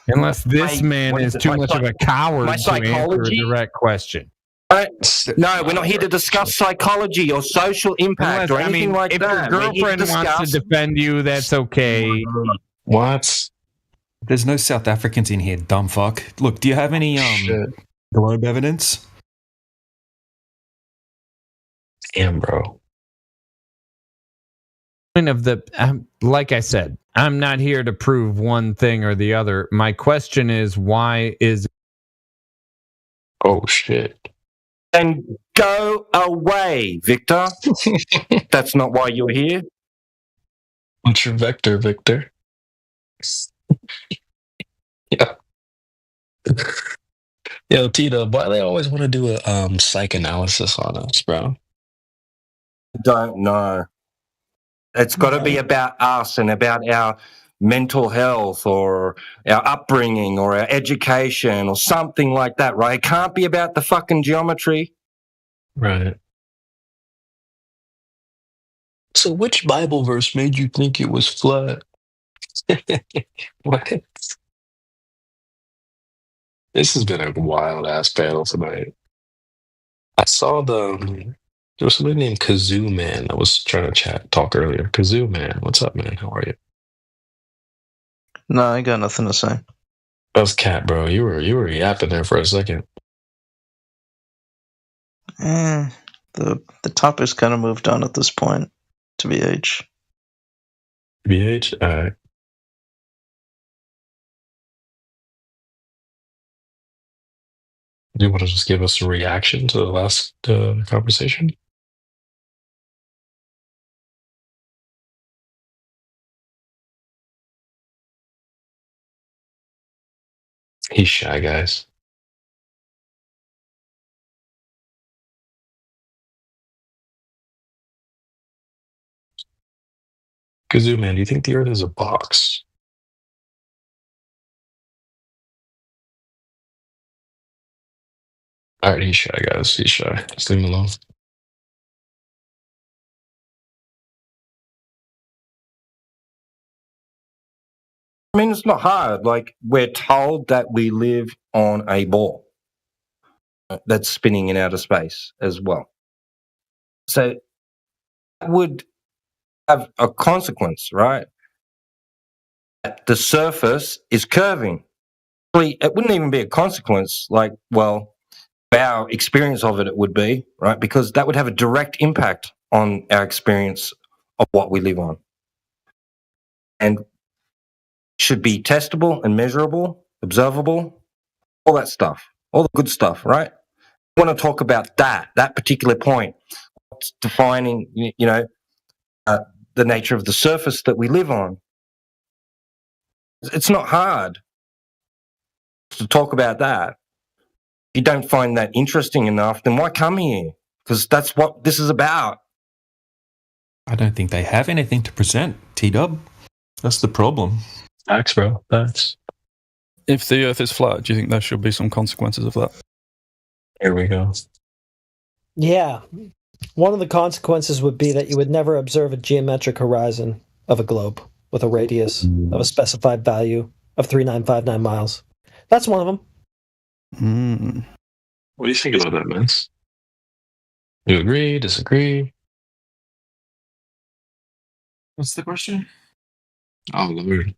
Unless this man is too much of a coward to answer a direct question. No, we're not here to discuss psychology or social impact or anything like if that. If your girlfriend wants to defend you, that's okay. What? There's no South Africans in here, dumb fuck. Look, do you have any globe evidence? Damn, bro. Of the like I said, I'm not here to prove one thing or the other. My question is, why is? Oh shit! Then go away, Victor. That's not why you're here. What's your vector, Victor? Yeah. Yo, Tito, why they always want to do a psychoanalysis on us, bro? Don't know. It's got to be about us and about our mental health or our upbringing or our education or something like that, right? It can't be about the fucking geometry. Right. So which Bible verse made you think it was flat? What? This has been a wild ass panel tonight. I saw there was somebody named Kazoo Man that was trying to talk earlier. Kazoo Man, what's up, man? How are you? No, I got nothing to say. That was Cat, bro. You were yapping there for a second. The topic's kind of moved on at this point. To BH. BH, all right. Do you want to just give us a reaction to the last conversation? He's shy, guys. Kazoo Man, do you think the Earth is a box? All right, he's shy, guys. He's shy. Just leave him alone. I mean, it's not hard. Like, we're told that we live on a ball that's spinning in outer space as well. So that would have a consequence, right? The surface is curving. It wouldn't even be a consequence, like, well, our experience of it would be, right? Because that would have a direct impact on our experience of what we live on. And should be testable and measurable, observable, all that stuff, all the good stuff, right? I want to talk about that particular point, what's defining, the nature of the surface that we live on. It's not hard to talk about that. If you don't find that interesting enough, then why come here? Because that's what this is about. I don't think they have anything to present, T-Dub. That's the problem. Facts, bro. Facts. If the Earth is flat, do you think there should be some consequences of that? Here we go. Yeah. One of the consequences would be that you would never observe a geometric horizon of a globe with a radius of a specified value of 3959 miles. That's one of them. What do you think about that, Mens? You agree? Disagree? What's the question? Oh, Lord.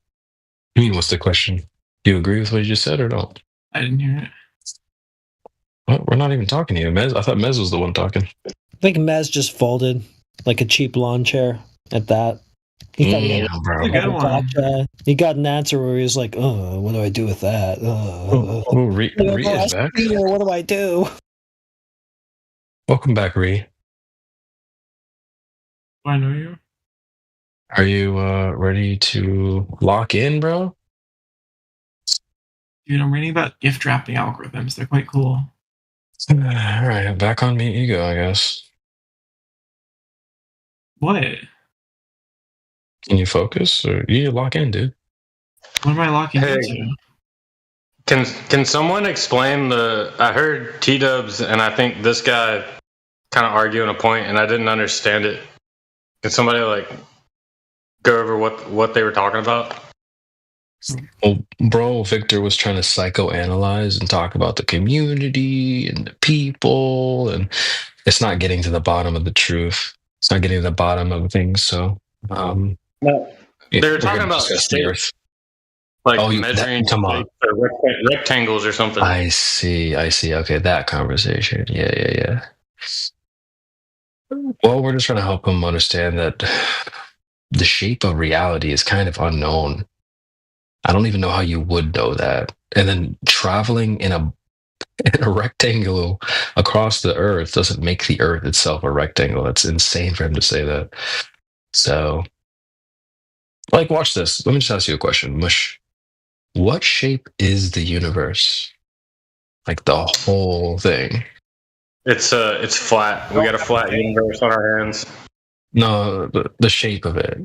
I mean, what's the question? Do you agree with what you just said or not? I didn't hear it. Well, we're not even talking to you, Mez. I thought Mez was the one talking. I think Mez just folded like a cheap lawn chair at that. He got an answer where he was like, "Oh, what do I do with that? Ree is back. What do I do?" Welcome back, Ree. I know you. Are you ready to lock in, bro? Dude, I'm reading about gift wrapping algorithms. They're quite cool. All right, back on me ego, I guess. What? Can you focus or you lock in, dude? What am I locking into? Can someone explain I heard T-Dubs and I think this guy kind of arguing a point and I didn't understand it. Can somebody go over what they were talking about? Well, bro, Victor was trying to psychoanalyze and talk about the community and the people, and it's not getting to the bottom of the truth. It's not getting to the bottom of things. So, no, they were talking about shapes, measuring rectangles or something. I see. Okay, that conversation. Yeah. Well, we're just trying to help him understand that the shape of reality is kind of unknown. I don't even know how you would know that. And then traveling in a rectangle across the earth doesn't make the earth itself a rectangle. That's insane for him to say that. So, watch this. Let me just ask you a question, Mush. What shape is the universe? The whole thing. It's flat. We got a flat universe on our hands. No, the shape of it.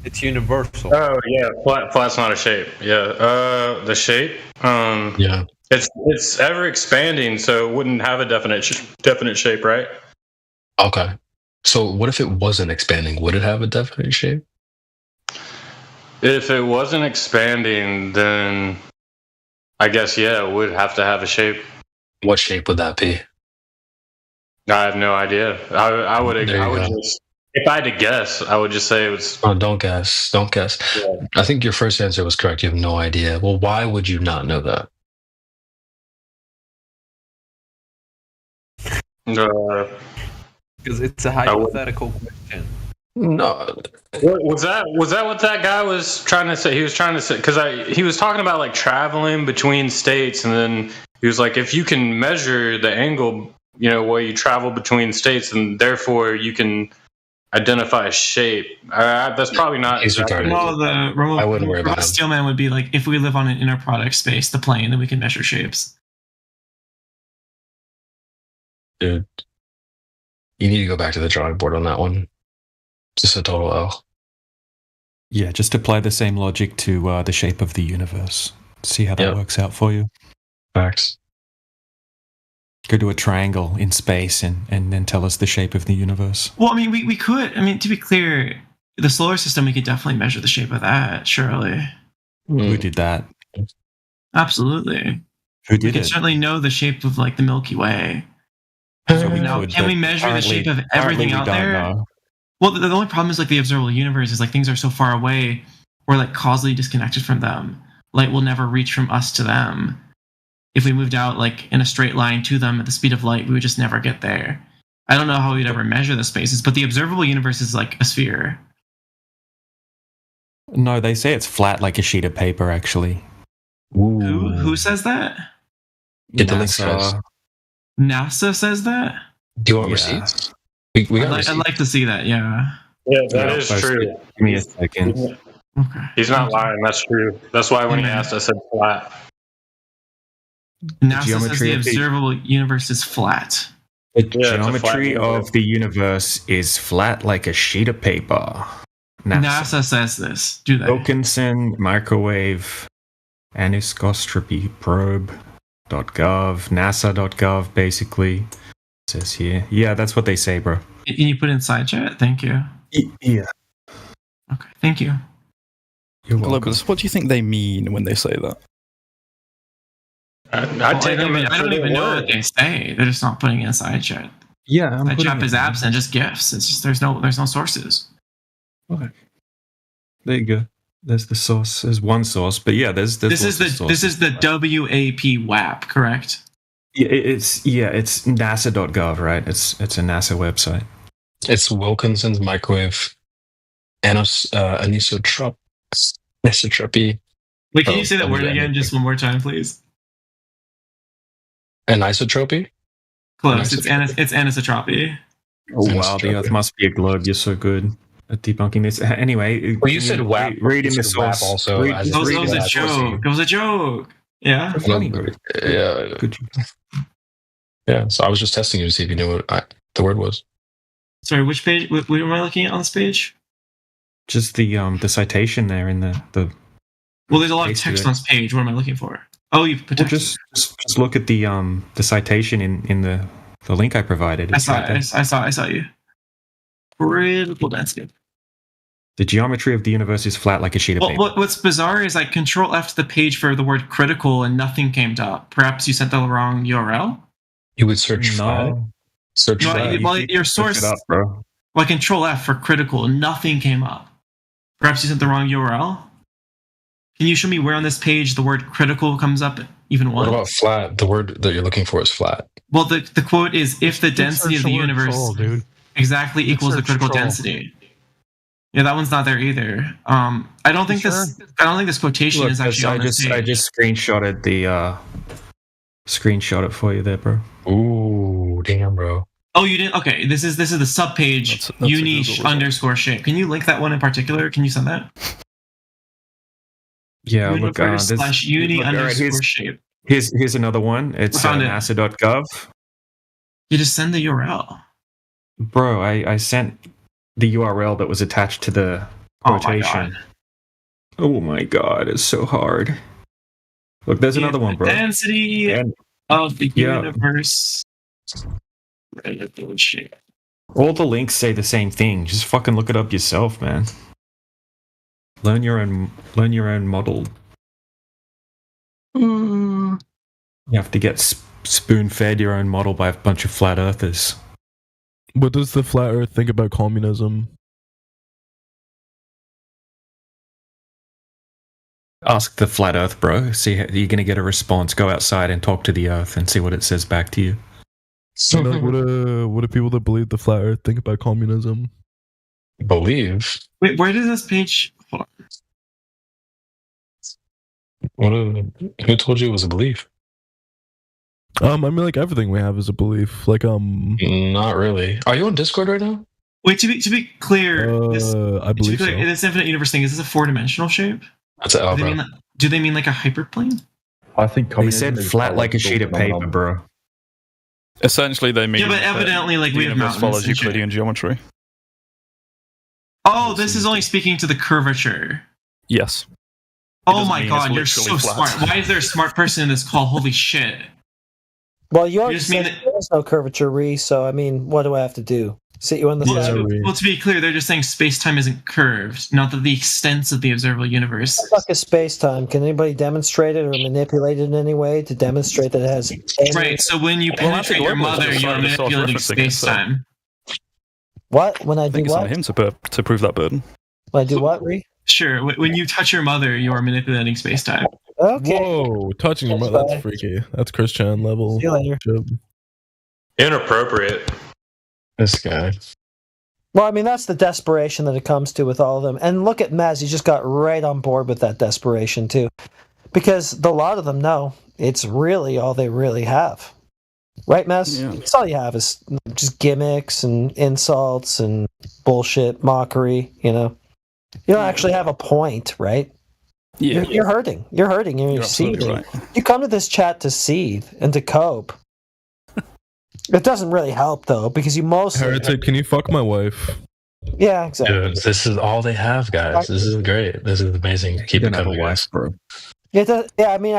It's universal. Oh yeah, flat's not a shape. Yeah, the shape. Yeah. It's ever expanding, so it wouldn't have a definite shape, right? Okay. So what if it wasn't expanding? Would it have a definite shape? If it wasn't expanding, then I guess it would have to have a shape. What shape would that be? I have no idea. I would just. If I had to guess, I would just say it was. Oh, don't guess. Yeah. I think your first answer was correct. You have no idea. Well, why would you not know that? Because it's a hypothetical question. No. Was that what that guy was trying to say? He was trying to say because he was talking about traveling between states, and then he was like, if you can measure the angle, where you travel between states, and therefore you can identify a shape. That's probably not. He's retarded. Well, I wouldn't worry about him. Steelman would be if we live on an inner product space, the plane, then we can measure shapes. Dude, you need to go back to the drawing board on that one. Just a total L. Yeah, just apply the same logic to the shape of the universe. See how that works out for you. Facts. Go to a triangle in space and then tell us the shape of the universe. Well, I mean, we could. I mean, to be clear, the solar system, we could definitely measure the shape of that, surely. Who did that? Absolutely. Who did we it? can certainly know the shape of the Milky Way. So can we measure the shape of everything out there? Know. Well, the only problem is the observable universe is things are so far away, we're causally disconnected from them. Light will never reach from us to them. If we moved out in a straight line to them at the speed of light, we would just never get there. I don't know how we'd ever measure the spaces, but the observable universe is like a sphere. No, they say it's flat like a sheet of paper, actually. Who says that? Get the links, guys. NASA says that? Do you want receipts? We I'd like to see that, yeah. Yeah, that is true. Give me a second. Okay. He's not lying, that's true. That's why when he asked, I said flat. NASA says the observable universe is flat. The geometry of the universe is flat like a sheet of paper. NASA says this. Do they? Wilkinson microwave anisotropy probe.gov, nasa.gov, basically. says here. Yeah, that's what they say, bro. Can you put inside chat? Thank you. Yeah. Okay, thank you. You're welcome. Globus, what do you think they mean when they say that? I don't even know what they say. They're just not putting inside chat. Yeah, Side chat is absent, just GIFs. It's just there's no sources. Okay. There you go. There's the source. There's one source, but yeah, there's This is the WAP WAP, correct? Yeah, it's NASA.gov, right? It's a NASA website. It's Wilkinson's microwave anisotropy. Wait, can you say that word again just one more time, please? Anisotropy? Close. It's anisotropy. Oh wow, the Earth must be a globe. You're so good at debunking this. Anyway, well, you said WAP. Read in the WAP source. also. It was a joke. It was a joke. Yeah. Yeah. Good. Yeah. So I was just testing you to see if you knew what the word was. Sorry, which page? What am I looking at on this page? Just the citation there in the. Well, there's a lot of text on this page. What am I looking for? Oh, you put text. Just look at the citation in the link I provided. I saw you. Critical density. The geometry of the universe is flat like a sheet of paper. What's bizarre is I Control F the page for the word critical and nothing came up. Perhaps you sent the wrong URL. You would search flat. Search flat. Well, your source. It up, bro. Well, I Control F for critical and nothing came up. Perhaps you sent the wrong URL. Can you show me where on this page the word critical comes up even once? What about flat? The word that you're looking for is flat. Well, the quote is if the density of the universe exactly equals the critical density. Yeah, that one's not there either. I don't think this quotation is actually on this page. I just screenshotted it for you there, bro. Ooh, damn, bro. Oh, you didn't? Okay, this is the subpage uniche _ shape. Can you link that one in particular? Can you send that? Yeah, look, /uni _ shape. Here's another one. It's NASA.gov. You just send the URL. Bro, I sent the URL that was attached to the quotation. Oh my god, it's so hard. Look, there's another one, bro. Density of the universe. All the links say the same thing. Just fucking look it up yourself, man. Learn your own model. You have to get spoon-fed your own model by a bunch of flat earthers. What does the flat earth think about communism? Ask the flat earth, bro. See, you're going to get a response. Go outside and talk to the earth and see what it says back to you. So, like, what do people that believe the flat earth think about communism? Believe? Wait, where does this page... Who told you it was a belief? I mean, like, everything we have is a belief. Like, not really. Are you on Discord right now? Wait, to be clear, I believe so. This infinite universe thing, is this a four-dimensional shape? That's an algebra. Do they mean like a hyperplane? I think they said flat like a sheet of paper, bro. Essentially, they mean. Yeah, but evidently, like, we have mountains. Follows Euclidean geometry. Oh, this is only speaking to the curvature. Yes. Oh my god, you're so smart. Why is there a smart person in this call? Holy shit. Well, you already said there's no curvature, Ree, so, I mean, what do I have to do? Sit you on the side? Well, to be clear, they're just saying space-time isn't curved, not that the extents of the observable universe. What the fuck is space-time? Can anybody demonstrate it or manipulate it in any way to demonstrate that it has... Right, so when you penetrate your mother, you're manipulating space-time. What? When I do it's what? on him to prove that burden. When I do what, Ree? Sure, when you touch your mother, you are manipulating space-time. Okay. Whoa, touching your mother, that's freaky. That's Christian level. See you later. Inappropriate. This guy. Well, I mean, that's the desperation that it comes to with all of them. And look at Maz, he just got right on board with that desperation, too. Because a lot of them know it's really all they really have. Right, Maz? Yeah. That's all you have is just gimmicks and insults and bullshit, mockery, you know? You don't actually have a point, right? Yeah. You're hurting. You're hurting. You're seething. Right. You come to this chat to seethe and to cope. It doesn't really help, though, because you mostly... Heretic, can you fuck my wife? Yeah, exactly. Dude, this is all they have, guys. This is great. This is amazing. Keep it coming, guys. You Yeah, I mean,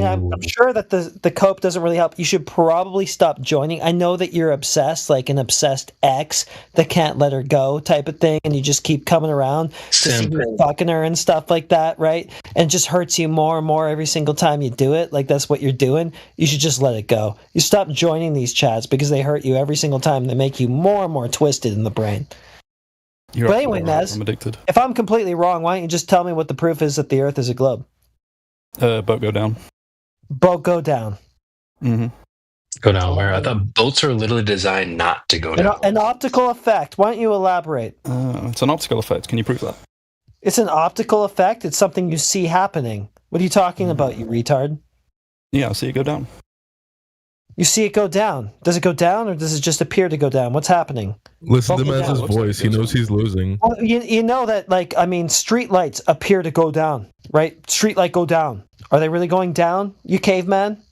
I'm sure that the cope doesn't really help. You should probably stop joining. I know that you're obsessed, like an obsessed ex that can't let her go type of thing, and you just keep coming around to see you fucking her and stuff like that, right? And it just hurts you more and more every single time you do it. Like that's what you're doing. You should just let it go. You stop joining these chats because they hurt you every single time. They make you more and more twisted in the brain. But anyway, Nez, I'm addicted. if I'm completely wrong, why don't you just tell me what the proof is that the Earth is a globe? Boat go down. Boat go down. Mm-hmm. Go down where? I thought boats are literally designed not to go down. An optical effect. Why don't you elaborate? It's an optical effect. Can you prove that? It's an optical effect. It's something you see happening. What are you talking about, you retard? Yeah, I see it go down. You see it go down. Does it go down, or does it just appear to go down? What's happening? Listen to Maz's voice. He knows he's losing. Well, you know that, like, I mean, street lights appear to go down, right? Street light go down. Are they really going down, you caveman?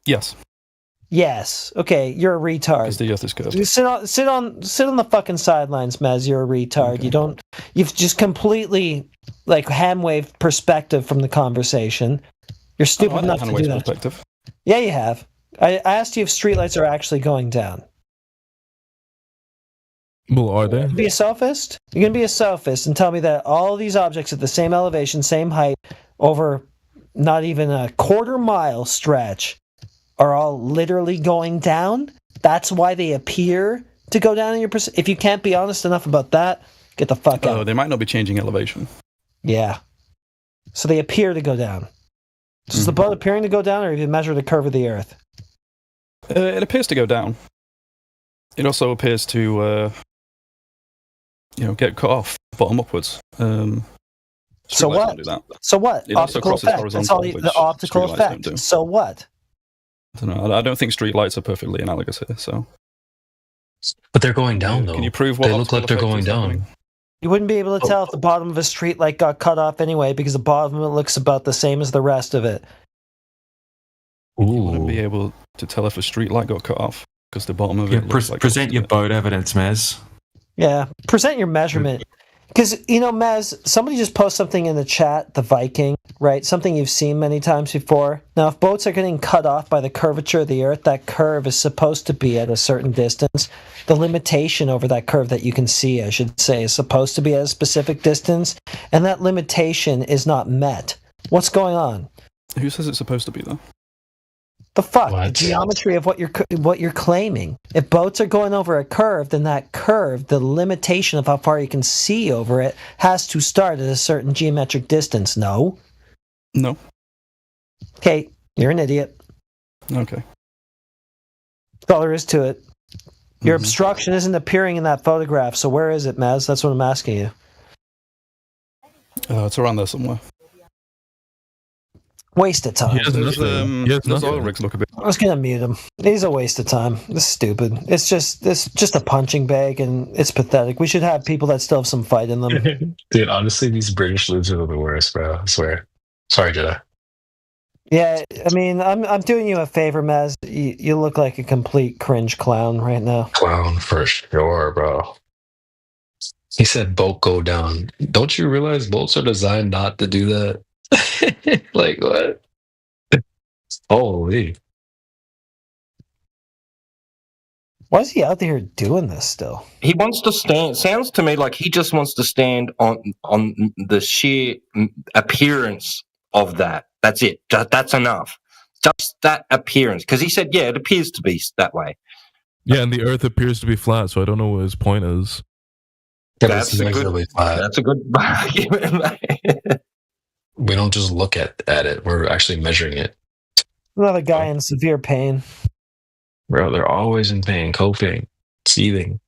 Yes. Yes. Okay, you're a retard. Because the Earth is curved. You sit on the fucking sidelines, Maz. You're a retard. Okay. You've just completely like hand-waved perspective from the conversation. You're stupid enough to do that. Perspective. Yeah, you have. I asked you if streetlights are actually going down. Well, are they? Be a sophist? You're going to be a sophist and tell me that all these objects at the same elevation, same height, over not even a quarter-mile stretch, are all literally going down? That's why they appear to go down in your perspective? If you can't be honest enough about that, get the fuck out. Oh, they might not be changing elevation. Yeah. So they appear to go down. So is the boat appearing to go down, or have you measured the curve of the Earth? It appears to go down. It also appears to, get cut off bottom upwards. So what? Do that. So what? It also crosses effect. That's all the optical effect. So what? I don't know. I don't think streetlights are perfectly analogous here. So, but they're going down though. Can you prove what they look like they're going down? Happening? You wouldn't be able to tell if the bottom of a street light got cut off anyway, because the bottom of it looks about the same as the rest of it. You wouldn't be able to tell if a street light got cut off because the bottom of it. Looks like present your boat evidence, Maz. Yeah, present your measurement. Because, Maz, somebody just posted something in the chat, the Viking, right? Something you've seen many times before. Now, if boats are getting cut off by the curvature of the Earth, that curve is supposed to be at a certain distance. The limitation over that curve that you can see, I should say, is supposed to be at a specific distance, and that limitation is not met. What's going on? Who says it's supposed to be, though? The fuck? The geometry of what you're claiming. If boats are going over a curve, then that curve, the limitation of how far you can see over it, has to start at a certain geometric distance. No? No. Okay, you're an idiot. Okay. That's all there is to it. Your obstruction isn't appearing in that photograph, so where is it, Maz? That's what I'm asking you. It's around there somewhere. Waste of time. Those oil rigs look a bit. I was gonna mute him. He's a waste of time. This is stupid. It's just a punching bag, and it's pathetic. We should have people that still have some fight in them. Dude, honestly, these British losers are the worst, bro. I swear. Sorry, Jedi. Yeah, I mean, I'm doing you a favor, Maz. You look like a complete cringe clown right now. Clown for sure, bro. He said boat go down. Don't you realize boats are designed not to do that? Like what? Holy! Why is he out there doing this still? He wants to stand. Sounds to me like he just wants to stand on the sheer appearance of that. That's it. That's enough. Just that appearance, because he said, "Yeah, it appears to be that way." Yeah, and the Earth appears to be flat, so I don't know what his point is. That's a good argument. We don't just look at it; we're actually measuring it. Another guy in severe pain. Bro, they're always in pain, coping, seething.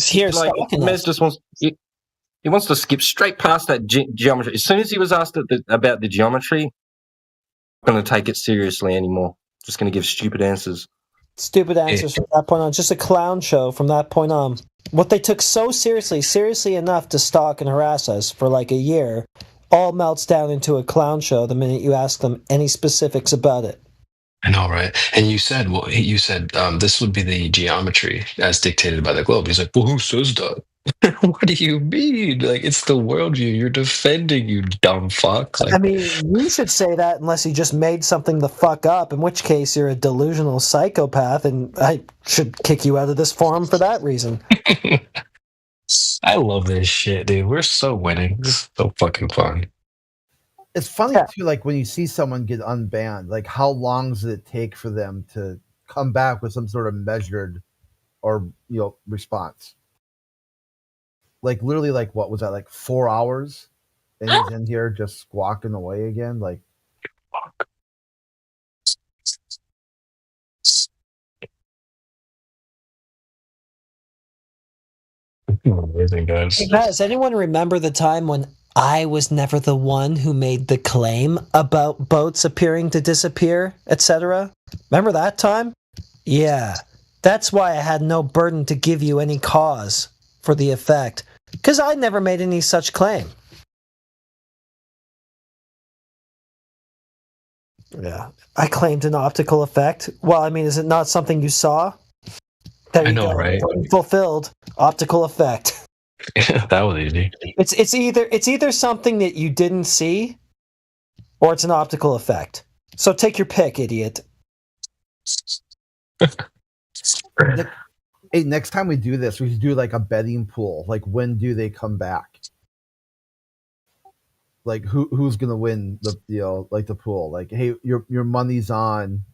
Here's like Mez just wants. He wants to skip straight past that geometry. As soon as he was asked about the geometry, I'm not going to take it seriously anymore. Just going to give stupid answers. Stupid answers from that point on. Just a clown show from that point on. What they took so seriously enough to stalk and harass us for like a year, all melts down into a clown show the minute you ask them any specifics about it. I know, right? And you said, this would be the geometry as dictated by the globe. He's like, well, who says that? What do you mean? Like, it's the worldview. You're defending, you dumb fuck. Like, I mean, you should say that unless you just made something the fuck up, in which case you're a delusional psychopath, and I should kick you out of this forum for that reason. I love this shit, dude. We're so winning. This is so fucking fun. It's funny too, like when you see someone get unbanned, like how long does it take for them to come back with some sort of measured or response? Like literally, like what was that? Like 4 hours, and he's in here just squawking away again. Like, fuck. Amazing, guys. Hey, Matt, does anyone remember the time when I was never the one who made the claim about boats appearing to disappear, etc.? Remember that time? Yeah. That's why I had no burden to give you any cause for the effect, because I never made any such claim. Yeah. I claimed an optical effect. Well, I mean, is it not something you saw? There you go. Right? Fulfilled. Optical effect. That was easy. It's either something that you didn't see, or it's an optical effect. So take your pick, idiot. Hey, next time we do this, we should do like a betting pool. Like, when do they come back? Like, who's gonna win the the pool? Like, hey, your money's on,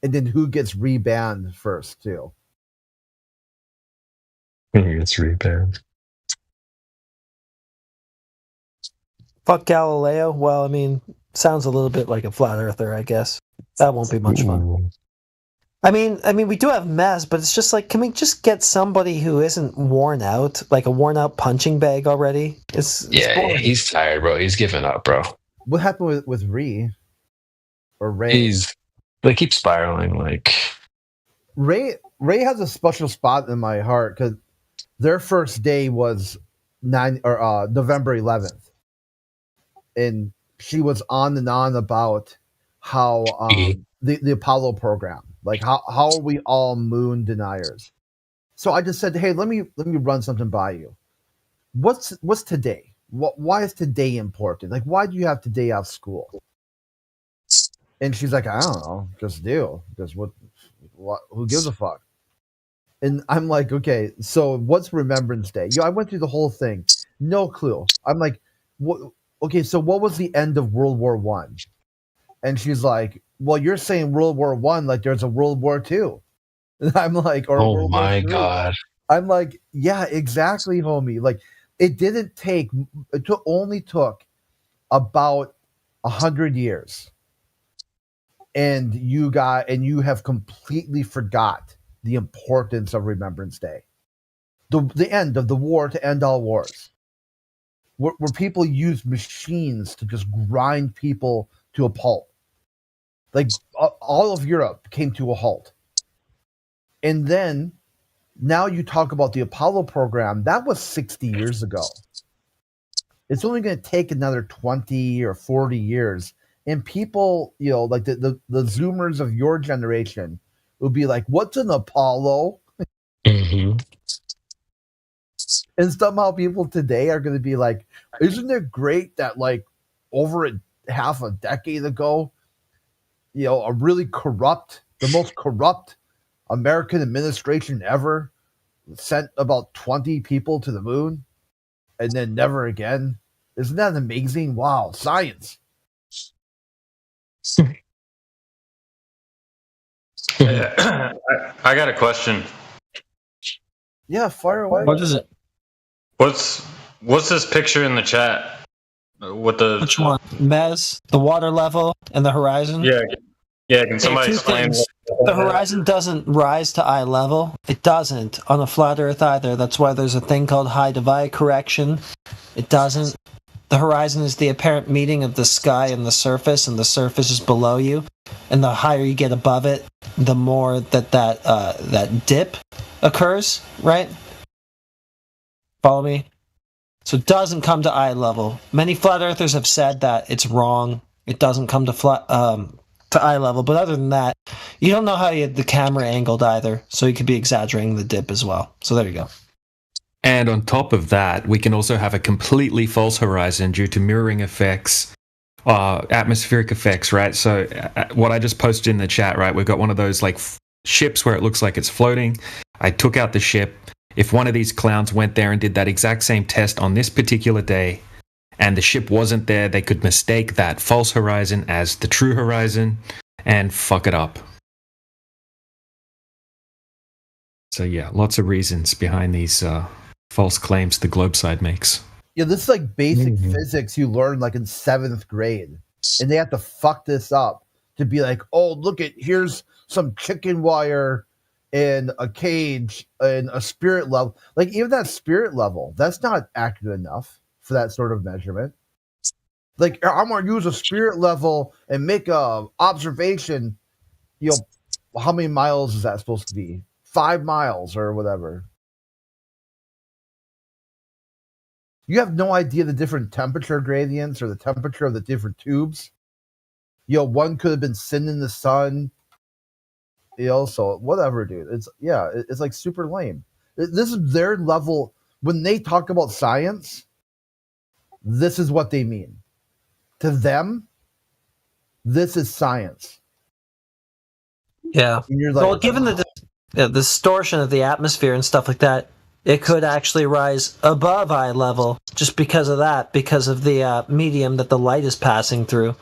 and then who gets rebanned first too? Who gets rebanned? Fuck Galileo. Well, I mean, sounds a little bit like a flat earther, I guess. That won't be much fun. I mean, we do have Mez, but it's just like, can we just get somebody who isn't worn out, like a worn out punching bag already? It's boring. He's tired, bro. He's giving up, bro. What happened with Ree or Ray? They keep spiraling. Like Ray has a special spot in my heart because their first day was November 11th, and she was on and on about how the Apollo program. Like, how are we all moon deniers? So I just said, hey, let me run something by you. What's today? Why is today important? Like, why do you have today out of school? And she's like, I don't know, just do. Just what who gives a fuck? And I'm like, okay, so what's Remembrance Day? I went through the whole thing, no clue. I'm like, what? Okay, so what was the end of World War One? And she's like, well, you're saying World War One like there's a World War II. And I'm like, or oh World my War III. god. I'm like, yeah, exactly, homie. Like, it didn't take. Only took about 100 years, and you have completely forgot the importance of Remembrance Day, the end of the war to end all wars, where people used machines to just grind people to a pulp. Like, all of Europe came to a halt. And then, now you talk about the Apollo program, that was 60 years ago. It's only going to take another 20 or 40 years. And people, like the Zoomers of your generation will be like, what's an Apollo? Mm-hmm. And somehow people today are going to be like, isn't it great that, like, over half a decade ago, a really corrupt, the most corrupt American administration ever sent about 20 people to the moon and then never again? Isn't that amazing? Wow, science. I got a question. Yeah, fire away. What is it? What's this picture in the chat? With the Which one? Mez, the water level, and the horizon? Yeah. Can somebody explain? The horizon doesn't rise to eye level. It doesn't on a flat Earth either. That's why there's a thing called high divide correction. It doesn't. The horizon is the apparent meeting of the sky and the surface is below you. And the higher you get above it, the more that dip occurs, right? Follow me? So it doesn't come to eye level. Many flat earthers have said that it's wrong. It doesn't come to eye level. But other than that, you don't know how you had the camera angled either. So you could be exaggerating the dip as well. So there you go. And on top of that, we can also have a completely false horizon due to mirroring effects, atmospheric effects, right? So what I just posted in the chat, right? We've got one of those like ships where it looks like it's floating. I took out the ship. If one of these clowns went there and did that exact same test on this particular day, and the ship wasn't there, they could mistake that false horizon as the true horizon and fuck it up. So yeah, lots of reasons behind these false claims the globe side makes. Yeah, this is like basic physics you learn like in 7th grade. And they have to fuck this up to be like, oh, look at, here's some chicken wire in a cage and a spirit level. Like even that spirit level, that's not accurate enough for that sort of measurement. Like I'm gonna use a spirit level and make a observation. You know, how many miles is that supposed to be? 5 miles or whatever. You have no idea the different temperature gradients or the temperature of the different tubes. You know, one could have been sitting in the sun. You know, so whatever, dude. It's like super lame. This is their level. When they talk about science, this is what they mean. To them, this is science. Yeah. And you're like, well, given the distortion of the atmosphere and stuff like that, it could actually rise above eye level just because of that, because of the medium that the light is passing through.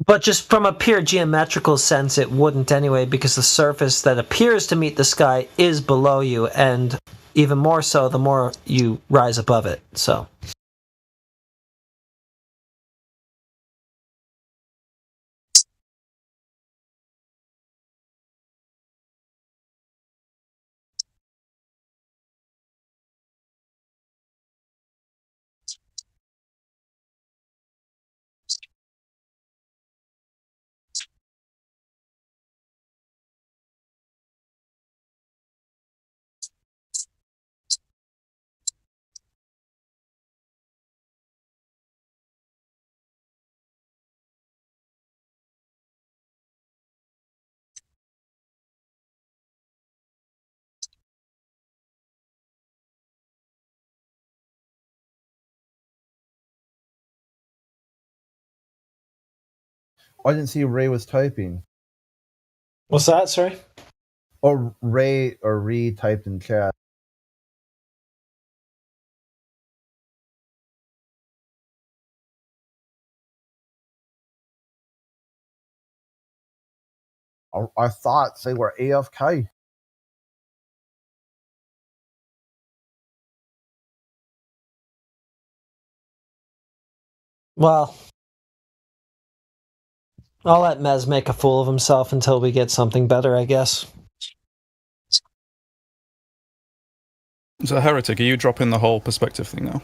But just from a pure geometrical sense, it wouldn't anyway, because the surface that appears to meet the sky is below you, and even more so the more you rise above it. So. I didn't see Ray was typing. What's that, sorry? Or Ray or Ree typed in chat. I thought they were AFK. Well, I'll let Mez make a fool of himself until we get something better, I guess. So, Heretic, are you dropping the whole perspective thing now?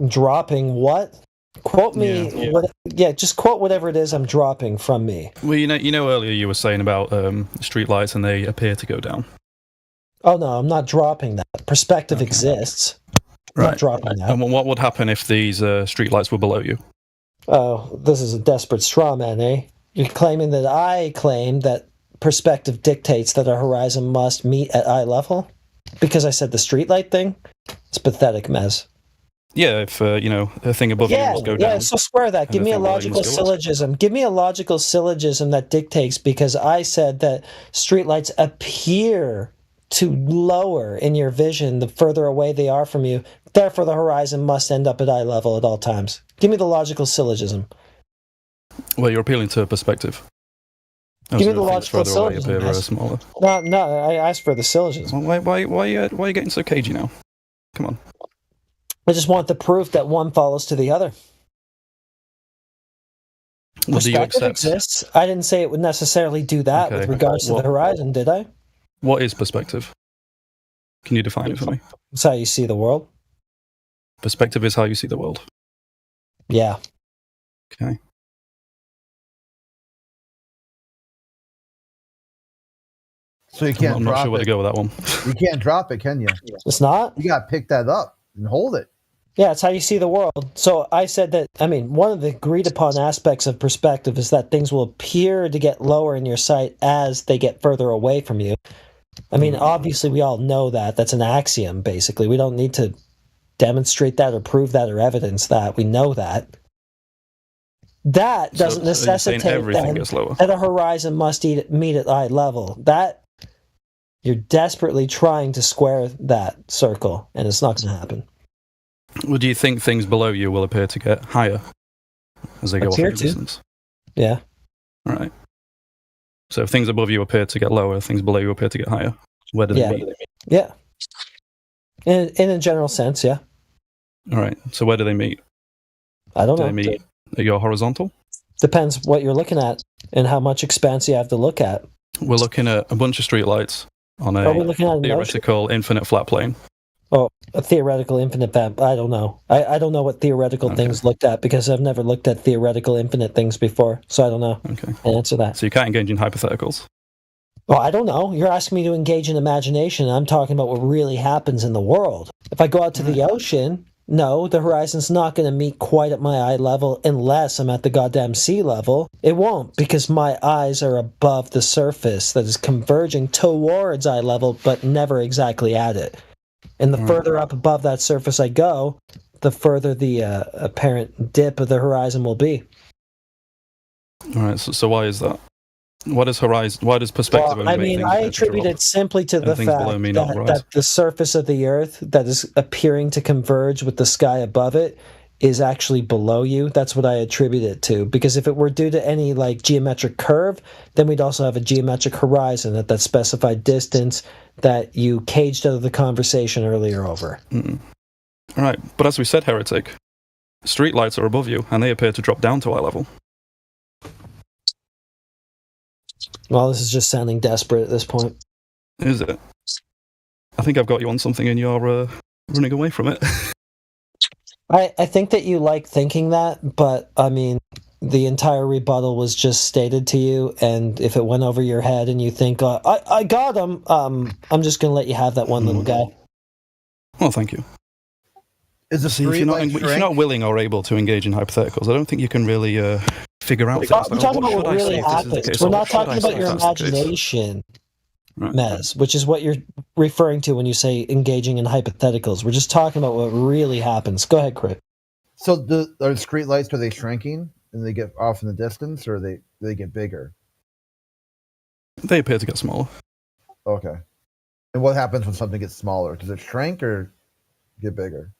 Dropping what? Quote me. Yeah. Just quote whatever it is I'm dropping from me. Well, you know, earlier you were saying about streetlights and they appear to go down. Oh no, I'm not dropping that. Perspective exists. I'm not dropping that. And what would happen if these streetlights were below you? Oh, this is a desperate straw man, eh? You're claiming that I claim that perspective dictates that our horizon must meet at eye level? Because I said the streetlight thing? It's pathetic, Mez. Yeah, if, a thing above you must go down. Yeah, so square that. Give me a logical syllogism. Give me a logical syllogism that dictates, because I said that streetlights appear to lower in your vision the further away they are from you. Therefore, the horizon must end up at eye level at all times. Give me the logical syllogism. Well, you're appealing to a perspective. Give me the logical syllogism. No, I asked for the syllogism. Well, why are you getting so cagey now? Come on. I just want the proof that one follows to the other. Well, do you accept? Exists. I didn't say it would necessarily do that with regards to the horizon, did I? What is perspective? Can you define it for me? It's how you see the world. Perspective is how you see the world. Yeah. Okay. So you can't I'm drop not sure where to go with that one. You can't drop it, can you? It's not? You got to pick that up and hold it. Yeah, it's how you see the world. So I said that, one of the agreed upon aspects of perspective is that things will appear to get lower in your sight as they get further away from you. I mean, obviously, we all know that. That's an axiom, basically. We don't need to demonstrate that or prove that or evidence that. We know that. That doesn't necessitate that a horizon must meet at eye level. That you're desperately trying to square that circle, and it's not going to happen. Well, do you think things below you will appear to get higher as they go off in distance? Yeah. All right. So if things above you appear to get lower, things below you appear to get higher. Where do they meet? Yeah. In a general sense, yeah. All right. So where do they meet? I don't know. Do they meet at your horizontal? Depends what you're looking at and how much expanse you have to look at. We're looking at a bunch of streetlights on Are we looking at a an theoretical infinite flat plane. Oh, a theoretical infinite flat. I don't know. I don't know what theoretical things looked at because I've never looked at theoretical infinite things before, so I don't know. Okay. I'll answer that. So you can't engage in hypotheticals. Well, I don't know. You're asking me to engage in imagination. I'm talking about what really happens in the world. If I go out to the ocean, no, the horizon's not going to meet quite at my eye level unless I'm at the goddamn sea level. It won't, because my eyes are above the surface that is converging towards eye level, but never exactly at it. And the further up above that surface I go, the further the apparent dip of the horizon will be. All right. So why is that? What is horizon? Why does perspective? Well, I mean, I attribute it simply to the fact that the surface of the Earth that is appearing to converge with the sky above it is actually below you. That's what I attribute it to. Because if it were due to any like geometric curve, then we'd also have a geometric horizon at that specified distance that you caged out of the conversation earlier over. Mm. All right, but as we said, Heretic, streetlights are above you, and they appear to drop down to eye level. Well, this is just sounding desperate at this point. Is it? I think I've got you on something and you're running away from it. I think that you like thinking that, but I mean, the entire rebuttal was just stated to you, and if it went over your head and you think, I got him, I'm just going to let you have that one little guy. Well, thank you. Is the if you're not willing or able to engage in hypotheticals, I don't think you can really figure out things. We're talking about what really happens. We're not talking about your imagination, Mez, which is what you're referring to when you say engaging in hypotheticals. We're just talking about what really happens. Go ahead, Crit. So are the street lights, are they shrinking and they get off in the distance, or they get bigger? They appear to get smaller. Okay. And what happens when something gets smaller? Does it shrink or get bigger?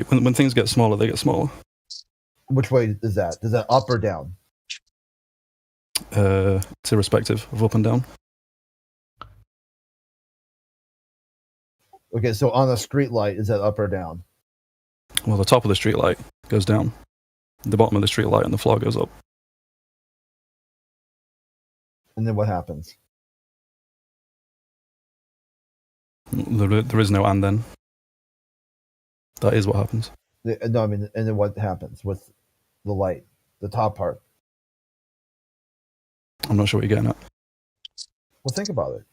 When things get smaller, they get smaller. Which way is that? Is that up or down? It's irrespective of up and down. Okay, so on a street light, is that up or down? Well, the top of the street light goes down. The bottom of the street light and the floor goes up. And then what happens? There is no and then. That is what happens. No, I mean, and then what happens with the light, the top part? I'm not sure what you're getting at. Well, think about it.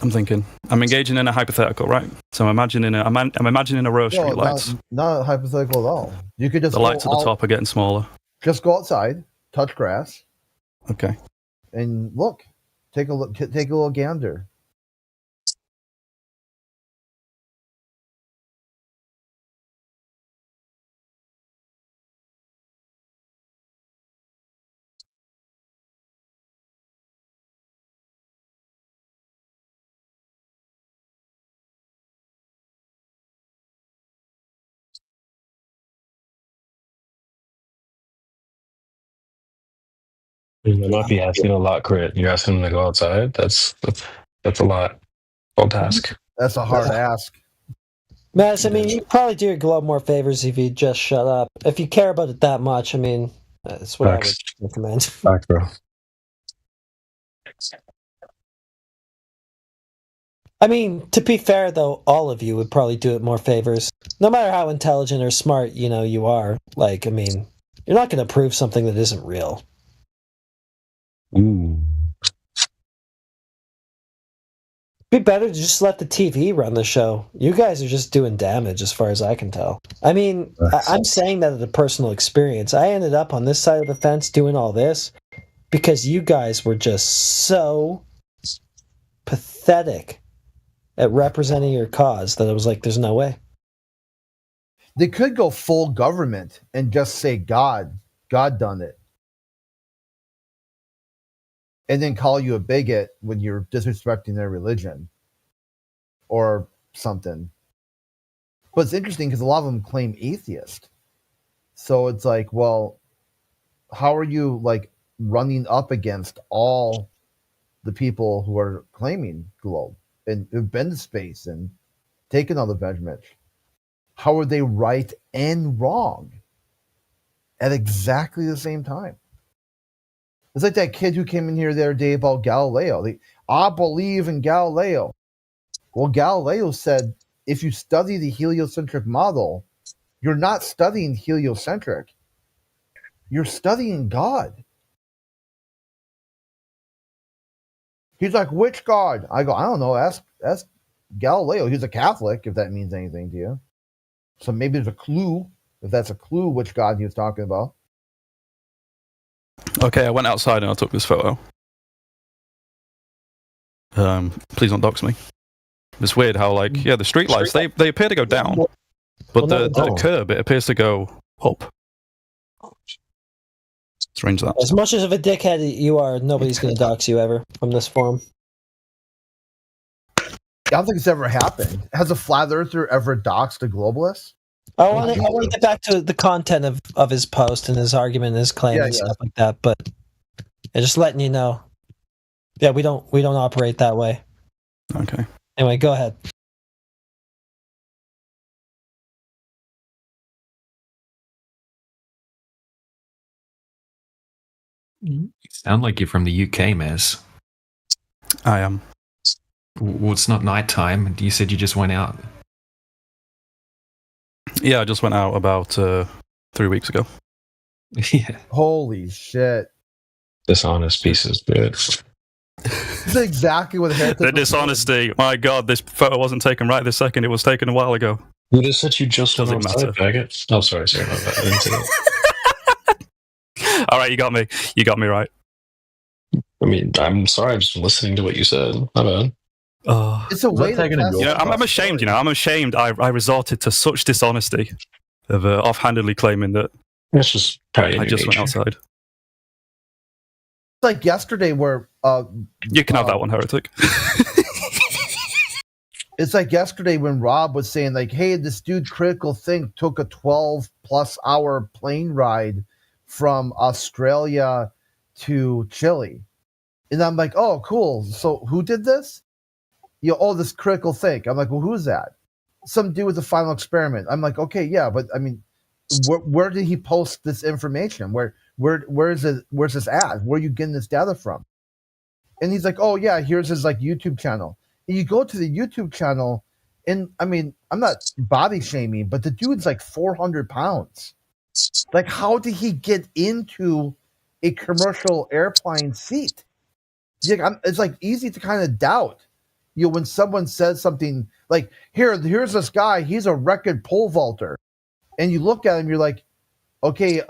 I'm thinking. I'm engaging in a hypothetical, right? So I'm imagining a row of street lights. Not hypothetical at all. You could just the lights at the top are getting smaller. Just go outside, touch grass. Okay. And look, take a look, take a little gander. You might be asking a lot, Crit. You're asking him to go outside. That's a lot. Don't ask. That's a hard ask. Maz, I mean, you probably do your globe more favors if you just shut up. If you care about it that much, I mean, that's what Facts. I would recommend. Facts, bro. I mean, to be fair, though, all of you would probably do it more favors. No matter how intelligent or smart, you are. Like, I mean, you're not going to prove something that isn't real. Ooh. Be better to just let the TV run the show. You guys are just doing damage as far as I can tell. I mean, I'm saying that as a personal experience. I ended up on this side of the fence doing all this, because you guys were just so pathetic at representing your cause that it was like, there's no way. They could go full government and just say God done it. And then call you a bigot when you're disrespecting their religion or something. But it's interesting because a lot of them claim atheist. So it's like, well, how are you like running up against all the people who are claiming globe and who've been to space and taken all the measurements? How are they right and wrong at exactly the same time? It's like that kid who came in here the other day about Galileo. I believe in Galileo. Well, Galileo said if you study the heliocentric model, you're not studying heliocentric. You're studying God. He's like, which God? I go, I don't know. Ask Galileo. He's a Catholic, if that means anything to you. So maybe there's a clue, if that's a clue, which God he was talking about. Okay, I went outside and I took this photo. Please don't dox me. It's weird how, like, the streetlights, they appear to go down, but the curb, it appears to go up. Strange that. As much as of a dickhead you are, nobody's going to dox you ever from this forum. I don't think it's ever happened. Has a flat earther ever doxed a globalist? I want to get back to the content of his post and his argument and his claim and stuff like that, but just letting you know. Yeah, we don't operate that way. Okay. Anyway, go ahead. You sound like you're from the UK, Mez. I am. Well, it's not nighttime. You said you just went out. Yeah, I just went out about 3 weeks ago. Yeah. Holy shit. Dishonest pieces, dude. This is exactly what the dishonesty. My God, this photo wasn't taken right this second. It was taken a while ago. You just said you just doesn't went matter. outside, faggot. Oh, sorry, my bad. I didn't see that. All right, you got me. You got me right. I mean, I'm sorry. I'm just listening to what you said. My bad. It's a way to test I'm ashamed. I'm ashamed. I resorted to such dishonesty of offhandedly claiming that. That's just I just went outside. It's like yesterday where you can have that one, heretic. It's like yesterday when Rob was saying, like, hey, this dude Critical Think took a 12+ hour plane ride from Australia to Chile. And I'm like, oh, cool. So who did this? This Critical Think. I'm like, well, who's that? Some dude with the Final Experiment. I'm like, okay, yeah, but I mean, where did he post this information? Where's this at? Where are you getting this data from? And he's like, oh yeah, here's his like YouTube channel. And you go to the YouTube channel, and I mean, I'm not body shaming, but the dude's like 400 pounds. Like, how did he get into a commercial airplane seat? It's like easy to kind of doubt. When someone says something like, here's this guy, he's a record pole vaulter. And you look at him, you're like, okay,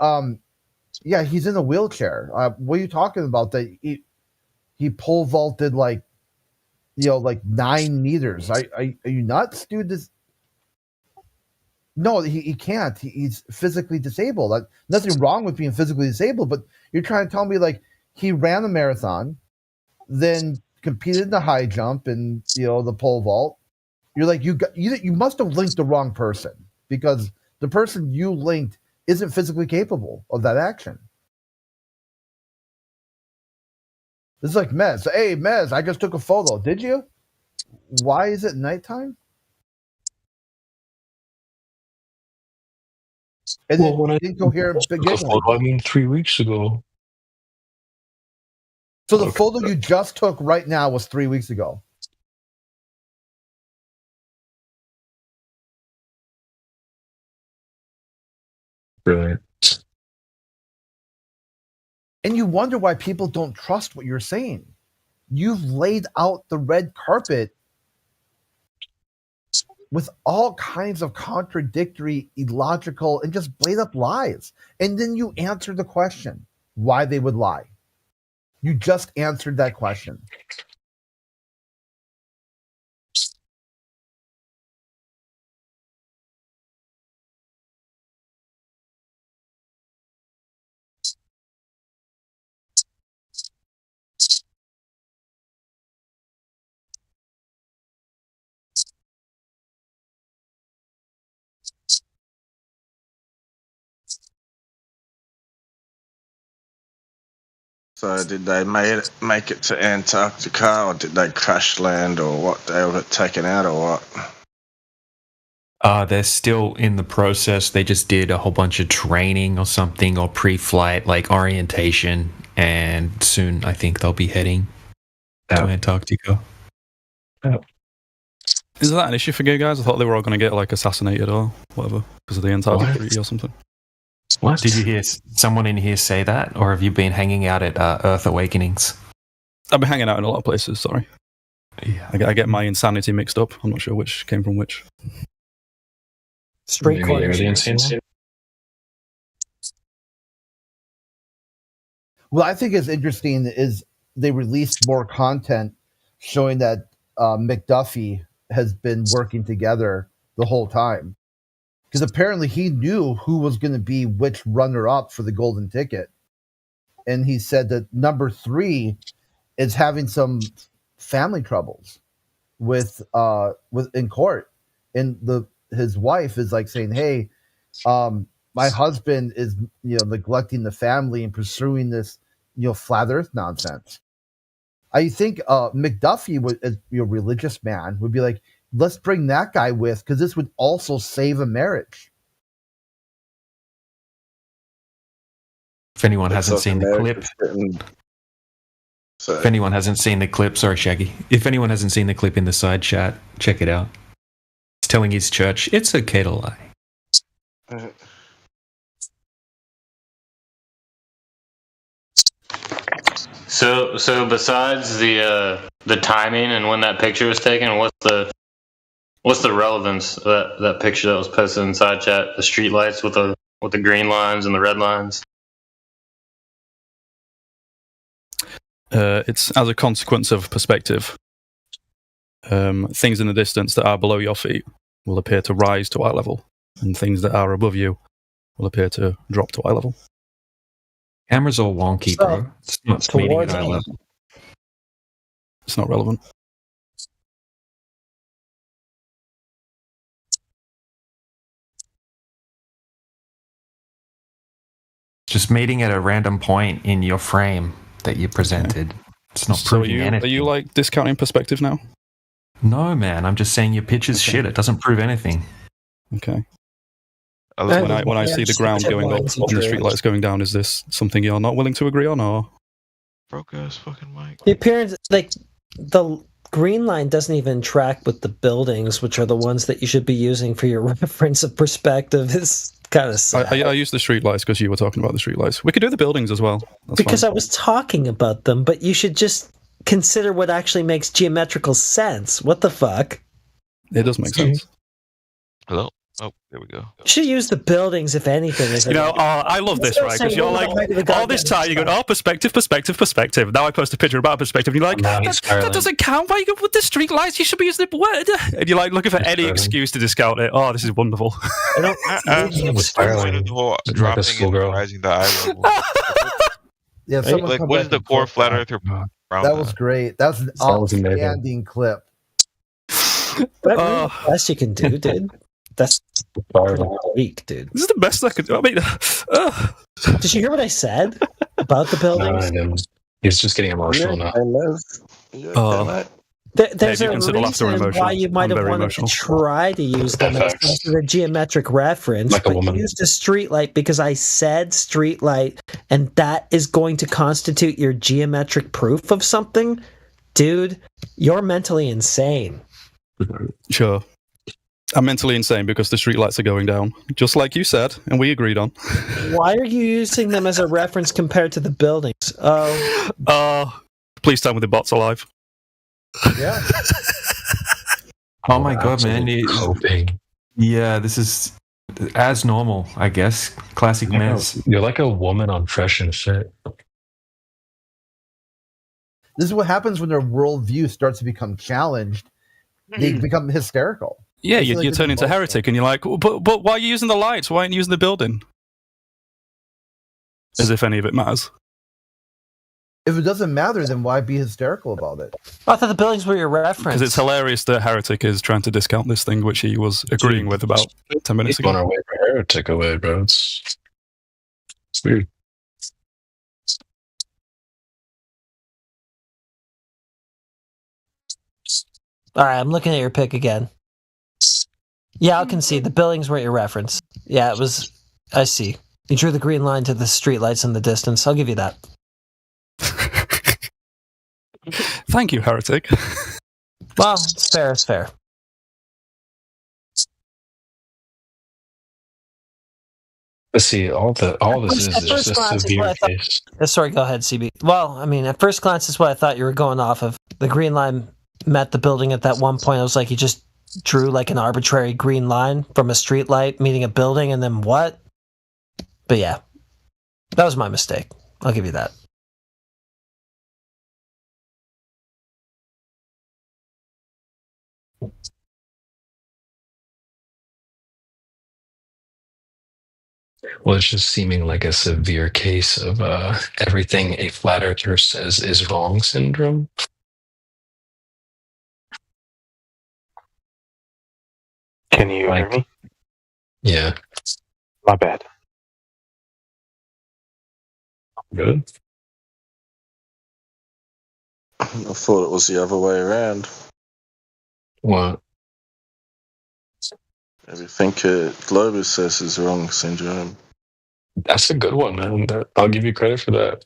yeah, he's in a wheelchair. What are you talking about? That he pole vaulted like 9 meters. Are you nuts, dude? No, he can't. He's physically disabled. Nothing wrong with being physically disabled, but you're trying to tell me like he ran a marathon, then competed in the high jump and the pole vault. You're like, you must have linked the wrong person, because the person you linked isn't physically capable of that action. This is like Mez. Hey, Mez, I just took a photo. Did you? Why is it nighttime? And well, when I incoherent took a photo, I mean 3 weeks ago. So the photo you just took right now was 3 weeks ago. Brilliant. And you wonder why people don't trust what you're saying. You've laid out the red carpet with all kinds of contradictory, illogical, and just blade up lies. And then you answer the question why they would lie. You just answered that question. So did they make it to Antarctica, or did they crash land, or what? They were taken out, or what? They're still in the process. They just did a whole bunch of training or something, or pre-flight, like orientation, and soon I think they'll be heading to Antarctica. Is that an issue for you guys? I thought they were all going to get like assassinated or whatever because of the Antarctic Treaty or something. What? Did you hear someone in here say that, or have you been hanging out at Earth Awakenings? I've been hanging out in a lot of places. Sorry. Yeah. I get my insanity mixed up. I'm not sure which came from which. Street Maybe you're the insane one? What I think is interesting is they released more content showing that McDuffie has been working together the whole time. Because apparently he knew who was going to be which runner-up for the golden ticket. And he said that number 3 is having some family troubles with in court. And his wife is like saying, hey, my husband is neglecting the family and pursuing this flat earth nonsense. I think McDuffie, as a religious man, would be like, let's bring that guy with, because this would also save a marriage. If anyone hasn't seen the clip, if anyone hasn't seen the clip, sorry, Shaggy. If anyone hasn't seen the clip in the side chat, check it out. It's telling his church it's okay to lie. So besides the timing and when that picture was taken, what's the relevance of that picture that was posted in side chat? The street lights with the green lines and the red lines. It's as a consequence of perspective. Things in the distance that are below your feet will appear to rise to eye level, and things that are above you will appear to drop to eye level. Camera's all wonky, bro. It's not meeting at eye level. It's not relevant. Just meeting at a random point in your frame that you presented. It's not proving anything. Are you like discounting perspective now? No, man. I'm just saying your picture's shit. It doesn't prove anything. Okay. When I see the ground going up and the streetlights going down, is this something you're not willing to agree on, or? Broke ass fucking mic. The appearance, like the green line, doesn't even track with the buildings, which are the ones that you should be using for your reference of perspective. Is kind of sad. I use the streetlights because you were talking about the streetlights. We could do the buildings as well. Because I was talking about them, but you should just consider what actually makes geometrical sense. What the fuck? It does make sense. Hello. Oh, there we go. You should use the buildings, if anything. I love this, right? Because you're like, all this time, you go, perspective. Now I post a picture about perspective, and you're like, that doesn't count. Why you go with the street lights? You should be using the word. And you're like looking for any excuse to discount it. Oh, this is wonderful. What's the point of the whole dropping and rising the eye level? Yeah, like, what is the core flat earther? That was great. That was an outstanding clip. That's the best you can do, dude. That's weak, dude. This is the best I could do. I mean, did you hear what I said about the buildings? No, he's just getting emotional now. There's a reason why you might have wanted to try to use them as a geometric reference, like but you used a streetlight because I said streetlight, and that is going to constitute your geometric proof of something? Dude, you're mentally insane. Sure. I'm mentally insane because the streetlights are going down, just like you said, and we agreed on. Why are you using them as a reference compared to the buildings? Please tell me the bot's alive. Yeah. Oh my god, man! Yeah, this is as normal, I guess. Classic mess. You're like a woman on Fresh and Fit. This is what happens when their worldview starts to become challenged. They become hysterical. Yeah, It's you like turn into heretic, and you're like, but why are you using the lights? Why aren't you using the building? As if any of it matters. If it doesn't matter, then why be hysterical about it? I thought the buildings were your reference. Because it's hilarious that Heretic is trying to discount this thing, which he was agreeing with about 10 minutes ago. On our way for Heretic away, bro. It's weird. All right, I'm looking at your pick again. Yeah, I'll concede. The buildings weren't your reference. Yeah, it was. I see. You drew the green line to the streetlights in the distance. I'll give you that. Thank you, Heretic. Well, it's fair. It's fair. Let's see. All this is just a severe case. Sorry, go ahead, CB. Well, I mean, at first glance, is what I thought you were going off of. The green line met the building at that one point. I was like, you just drew like an arbitrary green line from a street light meeting a building, and then what? But yeah, that was my mistake. I'll give you that. Well, it's just seeming like a severe case of everything a flat earther says is wrong syndrome. Can you hear me? Yeah. My bad. Good. I thought it was the other way around. What? Everything Globus says is wrong syndrome. That's a good one, man. I'll give you credit for that.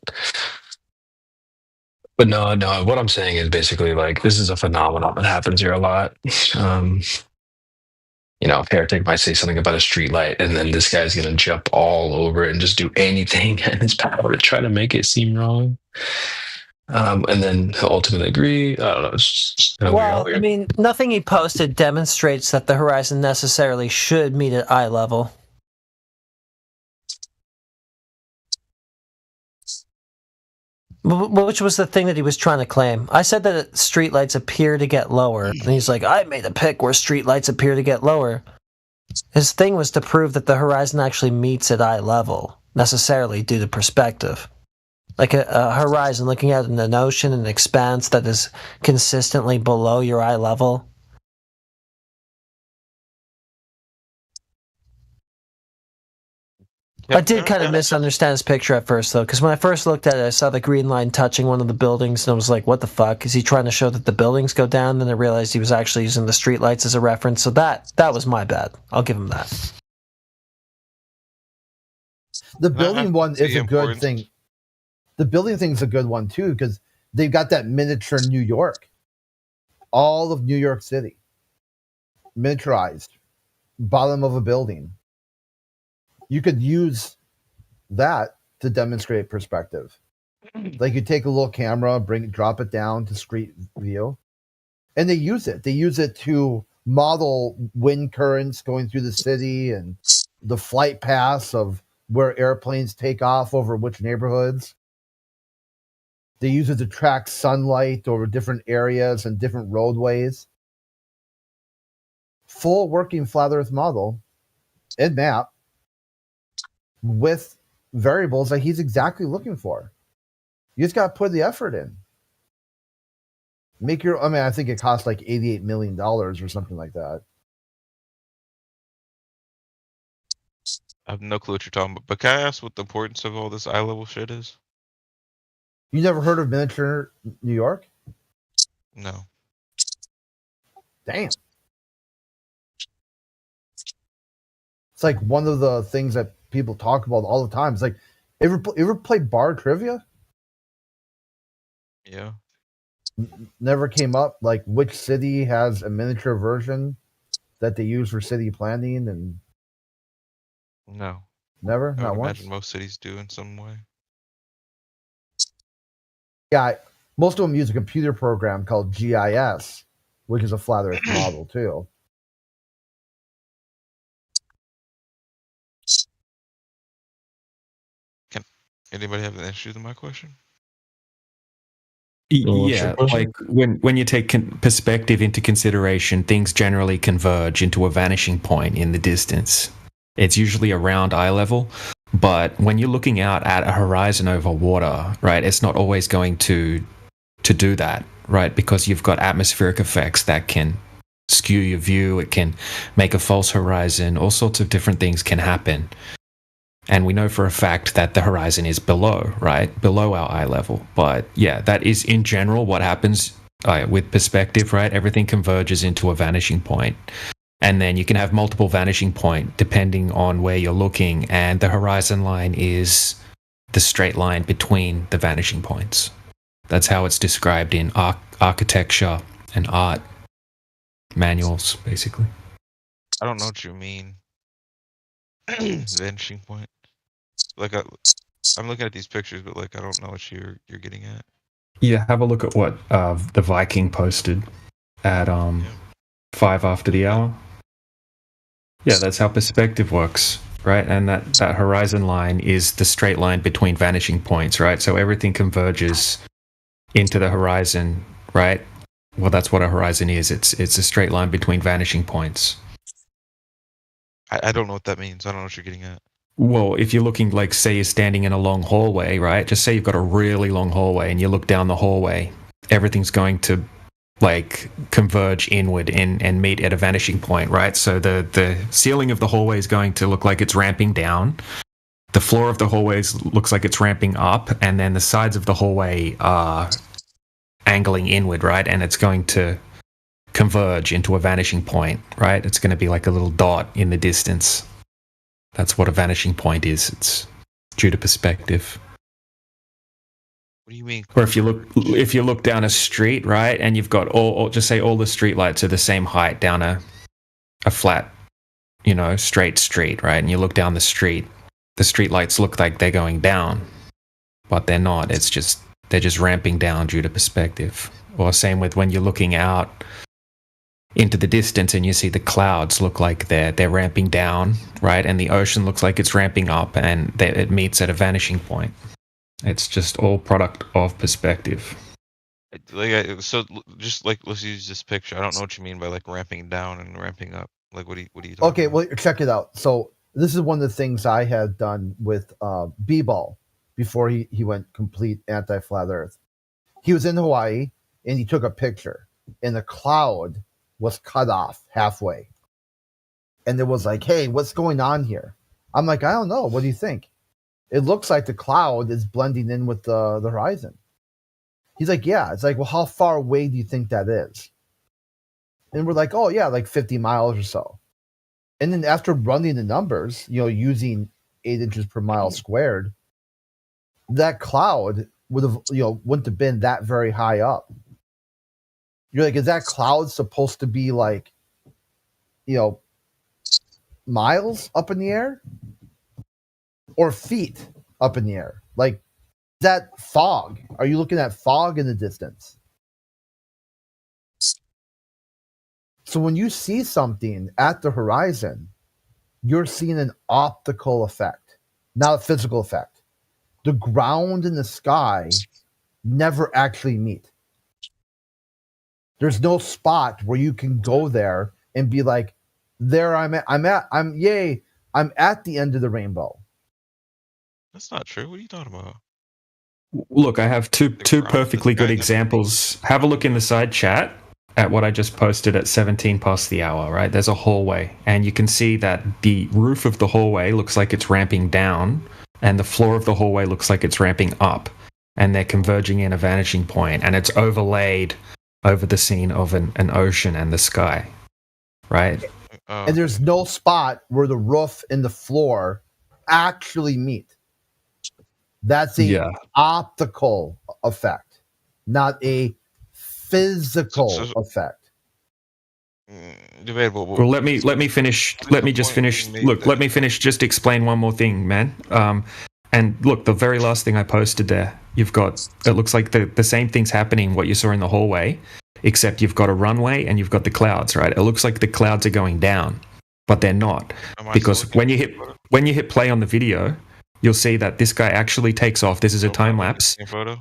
But no. What I'm saying is basically like this is a phenomenon that happens here a lot. If Heretic might say something about a streetlight, and then this guy's gonna jump all over it and just do anything in his power to try to make it seem wrong. And then he'll ultimately agree. I don't know. It's just Well, I mean, nothing he posted demonstrates that the horizon necessarily should meet at eye level. Which was the thing that he was trying to claim. I said that streetlights appear to get lower, and he's like, I made a pick where streetlights appear to get lower. His thing was to prove that the horizon actually meets at eye level, necessarily due to perspective. Like a horizon looking out in an ocean, an expanse that is consistently below your eye level. I did kind of misunderstand his picture at first, though, because when I first looked at it, I saw the green line touching one of the buildings, and I was like, what the fuck? Is he trying to show that the buildings go down? Then I realized he was actually using the streetlights as a reference, so that was my bad. I'll give him that. The building one is a good thing. The building thing's a good one, too, because they've got that miniature New York. All of New York City. Miniaturized. Bottom of a building. You could use that to demonstrate perspective. Like you take a little camera, drop it down to street view, and they use it. They use it to model wind currents going through the city and the flight paths of where airplanes take off over which neighborhoods. They use it to track sunlight over different areas and different roadways. Full working flat Earth model and map with variables that he's exactly looking for. You just got to put the effort in. I think it costs like $88 million or something like that. I have no clue what you're talking about. But can I ask what the importance of all this eye level shit is? You never heard of miniature New York? No. Damn. It's like one of the things that people talk about all the time. It's like, ever play bar trivia? Yeah. Never came up. Like, which city has a miniature version that they use for city planning? And No. Never? I Not would once? imagine most cities do in some way. Yeah, most of them use a computer program called GIS, which is a flat Earth model too. Can anybody have an issue with my question? Yeah, like when you take perspective into consideration, things generally converge into a vanishing point in the distance. It's usually around eye level, but when you're looking out at a horizon over water, right, it's not always going to do that, right? Because you've got atmospheric effects that can skew your view, it can make a false horizon, all sorts of different things can happen. And we know for a fact that the horizon is below, right? Below our eye level. But yeah, that is in general what happens with perspective, right? Everything converges into a vanishing point. And then you can have multiple vanishing points depending on where you're looking. And the horizon line is the straight line between the vanishing points. That's how it's described in architecture and art manuals, basically. I don't know what you mean. Vanishing point. Like I'm looking at these pictures, but like I don't know what you're getting at. Yeah, have a look at what the Viking posted at 5 after the hour. Yeah, that's how perspective works, right? And that horizon line is the straight line between vanishing points, right? So everything converges into the horizon, right? Well, that's what a horizon is. It's a straight line between vanishing points. I don't know what that means. I don't know what you're getting at. Well, if you're looking, like, say you're standing in a long hallway, right? Just say you've got a really long hallway and you look down the hallway, everything's going to, like, converge inward and meet at a vanishing point, right? So the ceiling of the hallway is going to look like it's ramping down. The floor of the hallway looks like it's ramping up, and then the sides of the hallway are angling inward, right? And it's going to converge into a vanishing point, right? It's going to be like a little dot in the distance. That's what a vanishing point is. It's due to perspective. What do you mean? Or if you look down a street, right, and you've got all just say all the street lights are the same height down a flat, straight street, right? And you look down the street lights look like they're going down, but they're not. They're just ramping down due to perspective. Or same with when you're looking out into the distance and you see the clouds look like they're ramping down, right? And the ocean looks like it's ramping up, and it meets at a vanishing point. It's just all product of perspective. So just like, let's use this picture. I don't know what you mean by like ramping down and ramping up. Like, what are you talking Okay, well, check it out. So this is one of the things I had done with B-Ball before he went complete anti-flat Earth. He was in Hawaii and he took a picture, and the cloud was cut off halfway. And it was like, hey, what's going on here? I'm like, I don't know. What do you think? It looks like the cloud is blending in with the horizon. He's like, yeah. It's like, well, how far away do you think that is? And we're like, oh, yeah, like 50 miles or so. And then after running the numbers, using 8 inches per mile squared, that cloud wouldn't have been that very high up. You're like, is that cloud supposed to be like, miles up in the air? Or feet up in the air? Like, that fog? Are you looking at fog in the distance? So when you see something at the horizon, you're seeing an optical effect, not a physical effect. The ground and the sky never actually meet. There's no spot where you can go there and be like, there I'm at the end of the rainbow. That's not true. What are you talking about? Look, I have two perfectly good examples. Have a look in the side chat at what I just posted at 17 past the hour, right? There's a hallway, and you can see that the roof of the hallway looks like it's ramping down, and the floor of the hallway looks like it's ramping up, and they're converging in a vanishing point, and it's overlaid over the scene of an ocean and the sky, right? And there's no spot where the roof and the floor actually meet. That's a optical effect, not a physical effect. Debatable. Well, let me finish. Let me just finish. Look, let me finish. Just explain one more thing, man. And look, the very last thing I posted there, you've got. It looks like the same thing's happening. What you saw in the hallway, except you've got a runway and you've got the clouds, right? It looks like the clouds are going down, but they're not, because when you hit play on the video, you'll see that this guy actually takes off. This is a time lapse. Photo.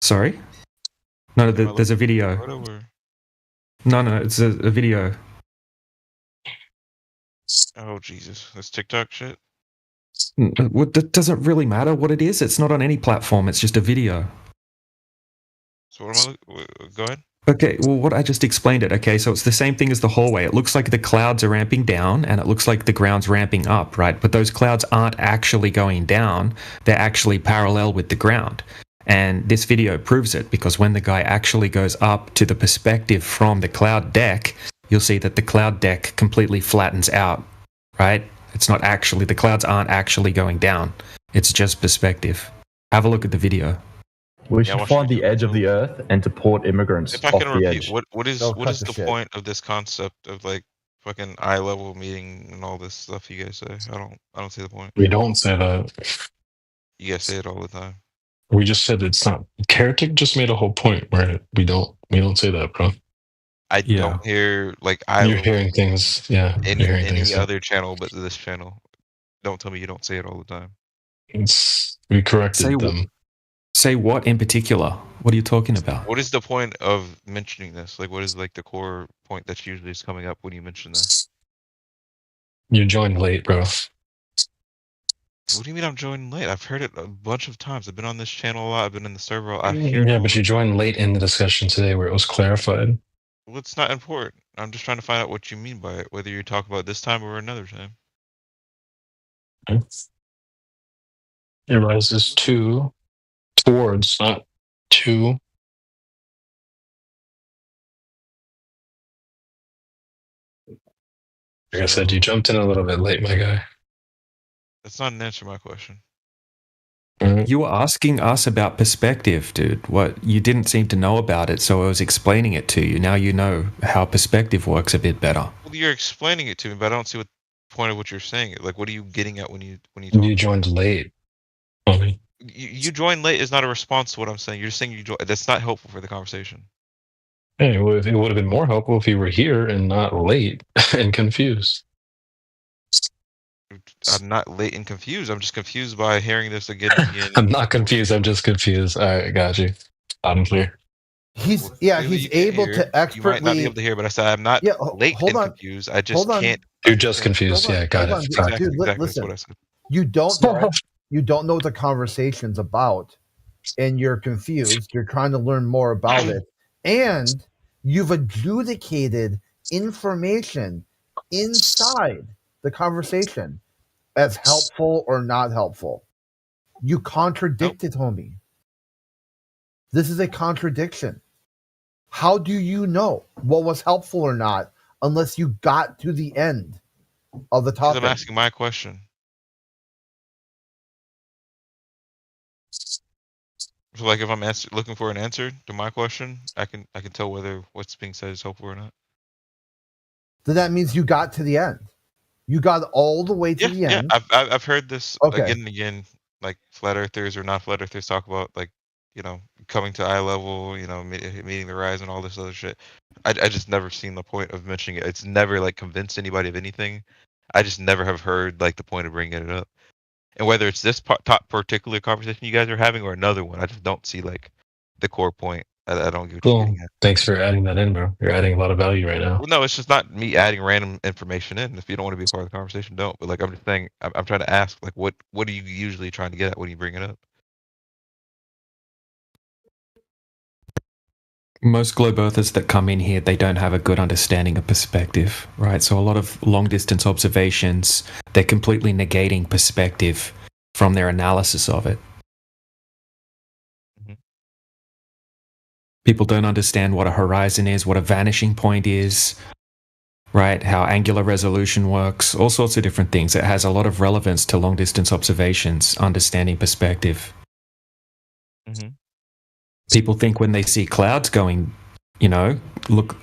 Sorry? No, there's a video. No, it's a video. Oh Jesus, that's TikTok shit. That doesn't really matter what it is. It's not on any platform. It's just a video. So what am I? Go ahead. Okay, well, what I just explained it. Okay, so it's the same thing as the hallway. It looks like the clouds are ramping down, and it looks like the ground's ramping up, right? But those clouds aren't actually going down. They're actually parallel with the ground. And this video proves it, because when the guy actually goes up to the perspective from the cloud deck, you'll see that the cloud deck completely flattens out, right? It's not actually, the clouds aren't actually going down. It's just perspective. Have a look at the video. We should find the edge of the earth and deport immigrants If I off can the repeat, edge. what is Don't what cut is the the shit. point of this concept of like fucking eye level meeting and all this stuff you guys say? I don't see the point. We don't say that. You guys say it all the time. We just said it's not. Heretic just made a whole point where we don't say that, bro. I don't hear like eye You're level hearing things, yeah. any You're hearing things. other channel but this channel. Don't tell me you don't say it all the time. We corrected Say them. Say what in particular? What are you talking about? What is the point of mentioning this? Like, what is like the core point that's usually is coming up when you mention this? You joined late, bro. What do you mean I'm joining late? I've heard it a bunch of times. I've been on this channel a lot. I've been in the server. I hear. Yeah, but you joined late in the discussion today where it was clarified. Well, it's not important. I'm just trying to find out what you mean by it, whether you talk about this time or another time. Okay. It rises towards, not to. Like I said, you jumped in a little bit late, my guy. That's not an answer to my question. You were asking us about perspective, dude. What you didn't seem to know about it, so I was explaining it to you. Now you know how perspective works a bit better. Well, you're explaining it to me, but I don't see what the point of what you're saying. Like, what are you getting at when you talk? You joined late. Homie. You join late is not a response to what I'm saying. You're just saying you join. That's not helpful for the conversation. Hey, well, it would have been more helpful if you were here and not late and confused. I'm not late and confused. I'm just confused by hearing this again and again. I'm not confused. I'm just confused. All right, got you. Loud and clear. He's Clearly he's you can't able hear. to You might not be expertly. able to hear, but I said I'm not late hold and on. confused. I just Hold on. can't. You're just confused. Hold on, Yeah, got hold it. on, Sorry. dude, Exactly listen. what I said. You don't know. You don't know what the conversation's about, and you're confused. You're trying to learn more about it, and you've adjudicated information inside the conversation as helpful or not helpful. You contradicted, homie. This is a contradiction. How do you know what was helpful or not unless you got to the end of the Because topic? I'm asking my question. So, like, if I'm looking for an answer to my question, I can tell whether what's being said is helpful or not. Then that means you got to the end. You got all the way to the Yeah, end. I've heard this Okay. again and again. Like flat earthers or not flat earthers talk about like coming to eye level, meeting the rise and all this other shit. I just never seen the point of mentioning it. It's never like convinced anybody of anything. I just never have heard like the point of bringing it up. And whether it's this top particular conversation you guys are having or another one, I just don't see like the core point. I don't get what you're Cool. getting at. Thanks for adding that in, bro. You're adding a lot of value right now. Well, no, it's just not me adding random information in. If you don't want to be a part of the conversation, don't. But like I'm just saying, I'm trying to ask, like, what are you usually trying to get at when you bring it up? Most globe earthers that come in here, they don't have a good understanding of perspective, right? So a lot of long distance observations, they're completely negating perspective from their analysis of it. People don't understand what a horizon is, what a vanishing point is, right? How angular resolution works, all sorts of different things. It has a lot of relevance to long distance observations, understanding perspective. People think when they see clouds going,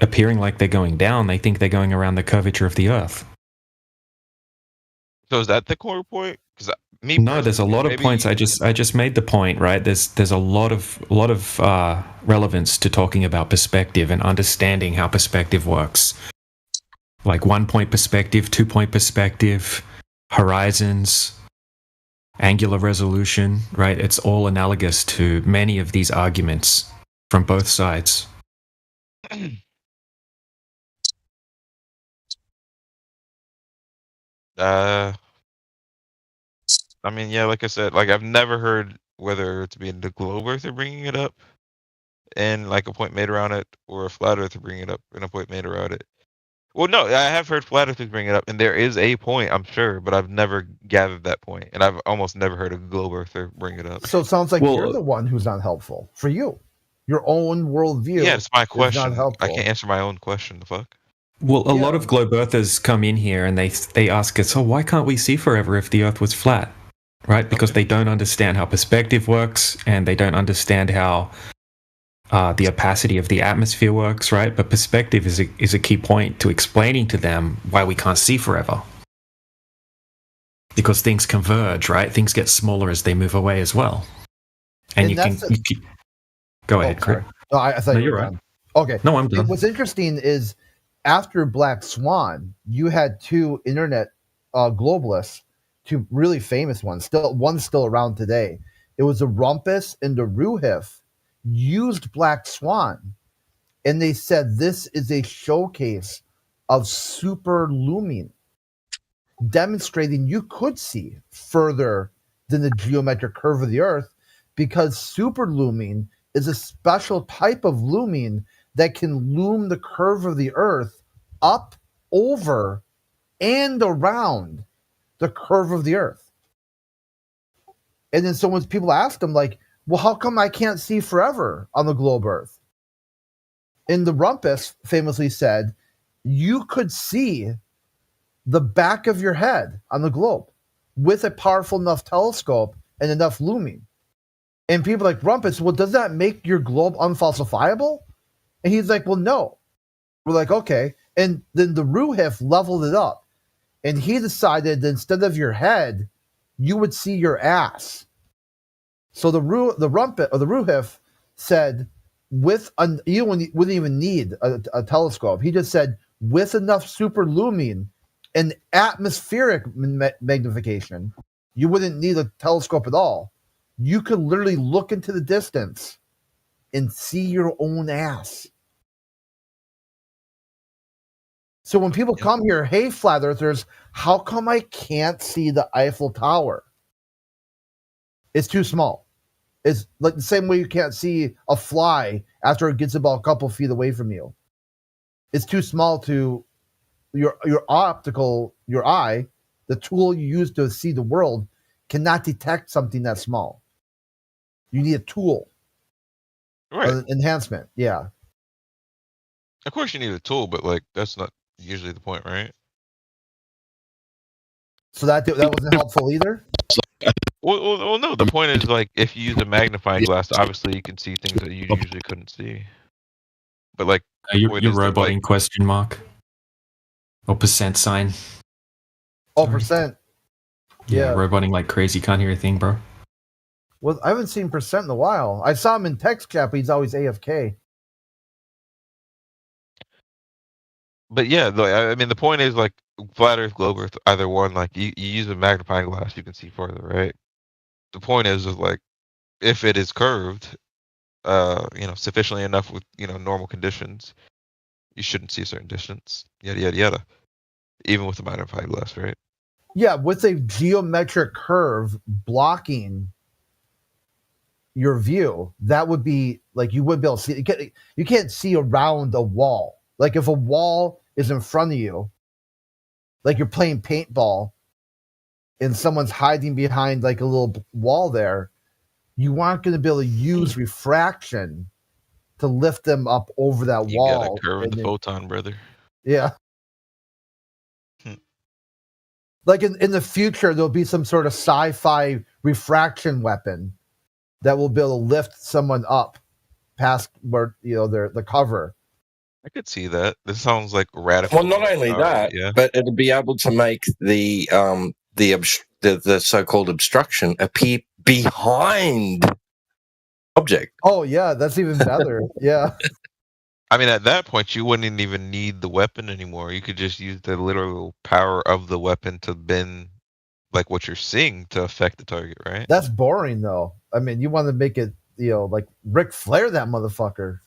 appearing like they're going down, they think they're going around the curvature of the earth. So is that the core point? Because No, there's a lot of points. I just made the point, right? There's a lot of relevance to talking about perspective and understanding how perspective works. Like 1 point perspective, 2 point perspective, horizons, angular resolution, right? It's all analogous to many of these arguments from both sides. I mean, yeah, like I said, like I've never heard whether it's being the globe earther bringing it up and like a point made around it, or a flat earther bringing it up and a point made around it. Well, no, I have heard flat earthers bring it up, and there is a point, I'm sure, but I've never gathered that point, and I've almost never heard a globe earther bring it up. So it sounds like you're the one who's not helpful for you. Your own worldview. Yeah, it's my is question. not helpful. I can't answer my own question. The fuck. Well, a lot of globe earthers come in here and they ask us, "Oh, why can't we see forever if the Earth was flat?" Right? Because they don't understand how perspective works, and they don't understand how the opacity of the atmosphere works. Right? But perspective is a key point to explaining to them why we can't see forever. Because things converge, right? Things get smaller as they move away as well. And you can go ahead, Chris. No, I thought No, you you're were right. done. Okay. No, I'm done. What's interesting is after Black Swan, you had two internet globalists, two really famous ones. One's still around today. It was the Rumpus and the Ruhif used Black Swan, and they said this is a showcase of superlumin, demonstrating you could see further than the geometric curve of the Earth, because superlumin is a special type of lumen that can loom the curve of the Earth up, over, and around the curve of the Earth. And then so when people asked him, like, well, how come I can't see forever on the globe Earth? And the Rumpus famously said, you could see the back of your head on the globe with a powerful enough telescope and enough lumen. And people like, Rumpus, well, does that make your globe unfalsifiable? And he's like, well, no. We're like, okay. And then the Ruhif leveled it up. And he decided that instead of your head, you would see your ass. So the Rumpus or the Ruhif said, you wouldn't even need a telescope. He just said, with enough superlumin and atmospheric magnification, you wouldn't need a telescope at all. You could literally look into the distance and see your own ass. So when people come here, hey, flat earthers, how come I can't see the Eiffel Tower? It's too small. It's like the same way you can't see a fly after it gets about a couple feet away from you. It's too small to your eye, the tool you use to see the world, cannot detect something that small. You need a tool. Right. An enhancement. Yeah. Of course, you need a tool, but like that's not usually the point, right? So that wasn't helpful either. Well, no. The point is like if you use a magnifying glass, obviously you can see things that you usually couldn't see. But like, you're roboting question mark or percent sign. Oh, percent. Yeah, roboting like crazy. Can't hear a thing, bro. Well, I haven't seen percent in a while. I saw him in text chat, but he's always AFK. But yeah, I mean, the point is like flat Earth, globe Earth, either one. Like you use a magnifying glass, you can see farther, right? The point is like if it is curved, sufficiently enough with normal conditions, you shouldn't see a certain distance. Yada yada yada. Even with a magnifying glass, right? Yeah, with a geometric curve blocking your view, that would be like you would be able to see. You can't see around a wall. Like if a wall is in front of you, like you're playing paintball and someone's hiding behind like a little wall there, you aren't going to be able to use refraction to lift them up over that wall. You gotta curve the photon, brother. Yeah. Like in the future, there'll be some sort of sci-fi refraction weapon that will be able to lift someone up past where the cover. I could see that. This sounds like radical. Well, not only that, but it'll be able to make the so-called obstruction appear behind object. Oh yeah, that's even better. Yeah. I mean, at that point, you wouldn't even need the weapon anymore. You could just use the literal power of the weapon to bend like what you're seeing to affect the target, right? That's boring, though. I mean, you want to make it, like Ric Flair, that motherfucker.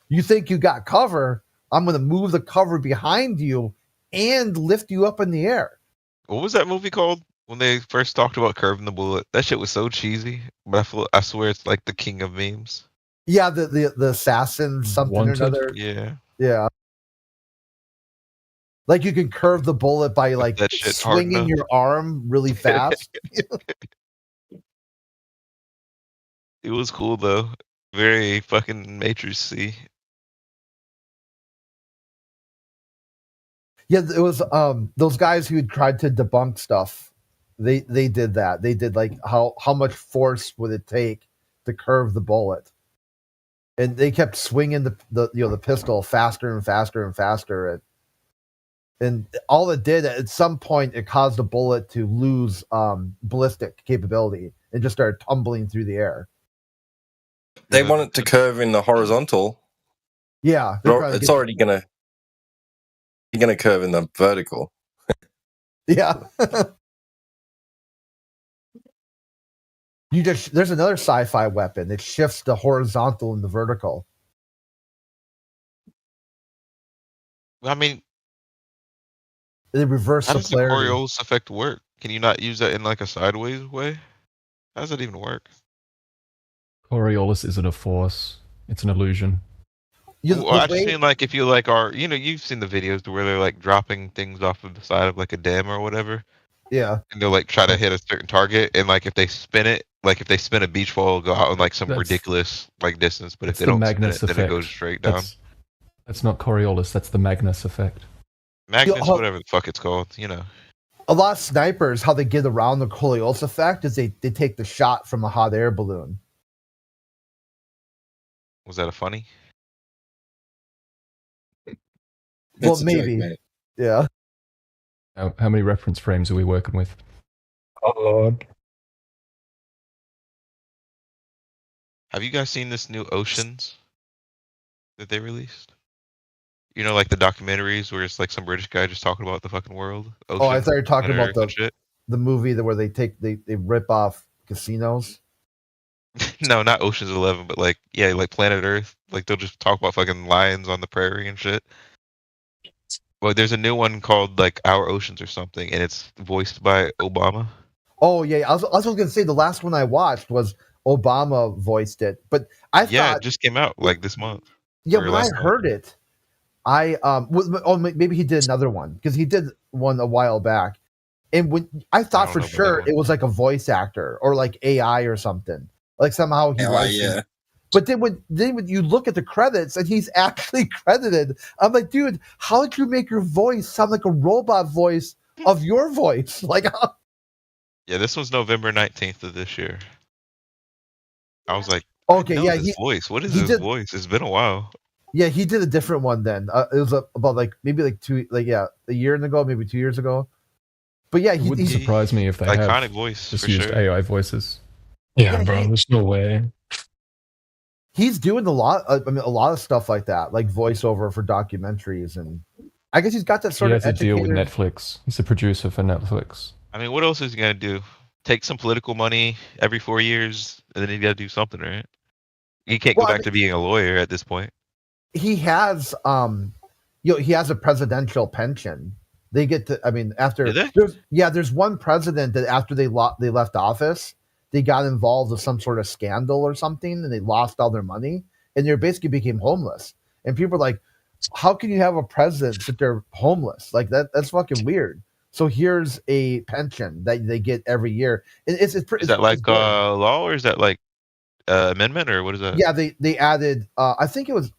You think you got cover? I'm going to move the cover behind you and lift you up in the air. What was that movie called when they first talked about curving the bullet? That shit was so cheesy, but I swear it's like the king of memes. Yeah, the assassin something Wanted? or another. Yeah. Yeah. Like you can curve the bullet by like That shit's hard swinging enough. your arm really fast. It was cool though. Very fucking Matrix-y. Yeah, it was those guys who tried to debunk stuff. They did that. They did like how much force would it take to curve the bullet, and they kept swinging the pistol faster and faster and faster, and all it did at some point it caused the bullet to lose ballistic capability and just started tumbling through the air. They want it to curve in the horizontal. Yeah, It's already gonna. You're gonna curve in the vertical. Yeah. There's another sci-fi weapon that shifts the horizontal and the vertical. I mean, They reverse how the does the polarity. Coriolis effect work? Can you not use that in like a sideways way? How does that even work? Coriolis isn't a force; it's an illusion. Well, I just mean like if you like are you've seen the videos where they're like dropping things off of the side of like a dam or whatever, Yeah. and they'll like try to hit a certain target, and like if they spin it, like if they spin a beach ball, it'll go out in like some ridiculous like distance, but if It's they the don't spin Magnus it, then effect. it goes straight down. That's not Coriolis. That's the Magnus effect. Magnus, whatever the fuck it's called, A lot of snipers, how they get around the Coriolis effect is they take the shot from a hot air balloon. Was that a funny? Well, maybe. Yeah. How many reference frames are we working with? Oh Lord. Have you guys seen this new Oceans that they released? Like the documentaries where it's like some British guy just talking about the fucking world. Oh, I thought you were talking Planet about Earth and shit. the movie where they rip off casinos. No, not Ocean's 11, but like Planet Earth. Like they'll just talk about fucking lions on the prairie and shit. Well, there's a new one called like Our Oceans or something, and it's voiced by Obama. Oh yeah, I was going to say the last one I watched was Obama voiced it, but I thought it just came out like this month. yeah, Or when I last month. heard it, maybe he did another one because he did one a while back, and when I thought for sure it was like a voice actor or like AI or something, like somehow he licensed. But then when you look at the credits and he's actually credited, I'm like, dude, how did you make your voice sound like a robot voice of your voice? Like, Yeah, this was November 19th of this year. I was like, okay, I know yeah, this voice. What is he this did- voice? It's been a while. yeah, he did a different one then. It was about like maybe like a year ago, maybe 2 years ago. But yeah, It wouldn't surprise me if they Iconic have voice, just for used sure. AI voices. Yeah, bro. There's no way. he's doing a lot. A lot of stuff like that, like voiceover for documentaries, and I guess he's got that sort He of has a deal with educator- Netflix. He's a producer for Netflix. I mean, what else is he gonna do? Take some political money every 4 years, and then he got to do something, right? He can't Well, go I back to being a lawyer at this point. He has he has a presidential pension. They get to, I mean, after Do they? there's one president that after they left office, they got involved with some sort of scandal or something, and they lost all their money, and they basically became homeless. And people are like, "How can you have a president sit there homeless? Like that's fucking weird." So here's a pension that they get every year. And it's Is that like law, or is that like amendment, or what is that? yeah, they added. I think it was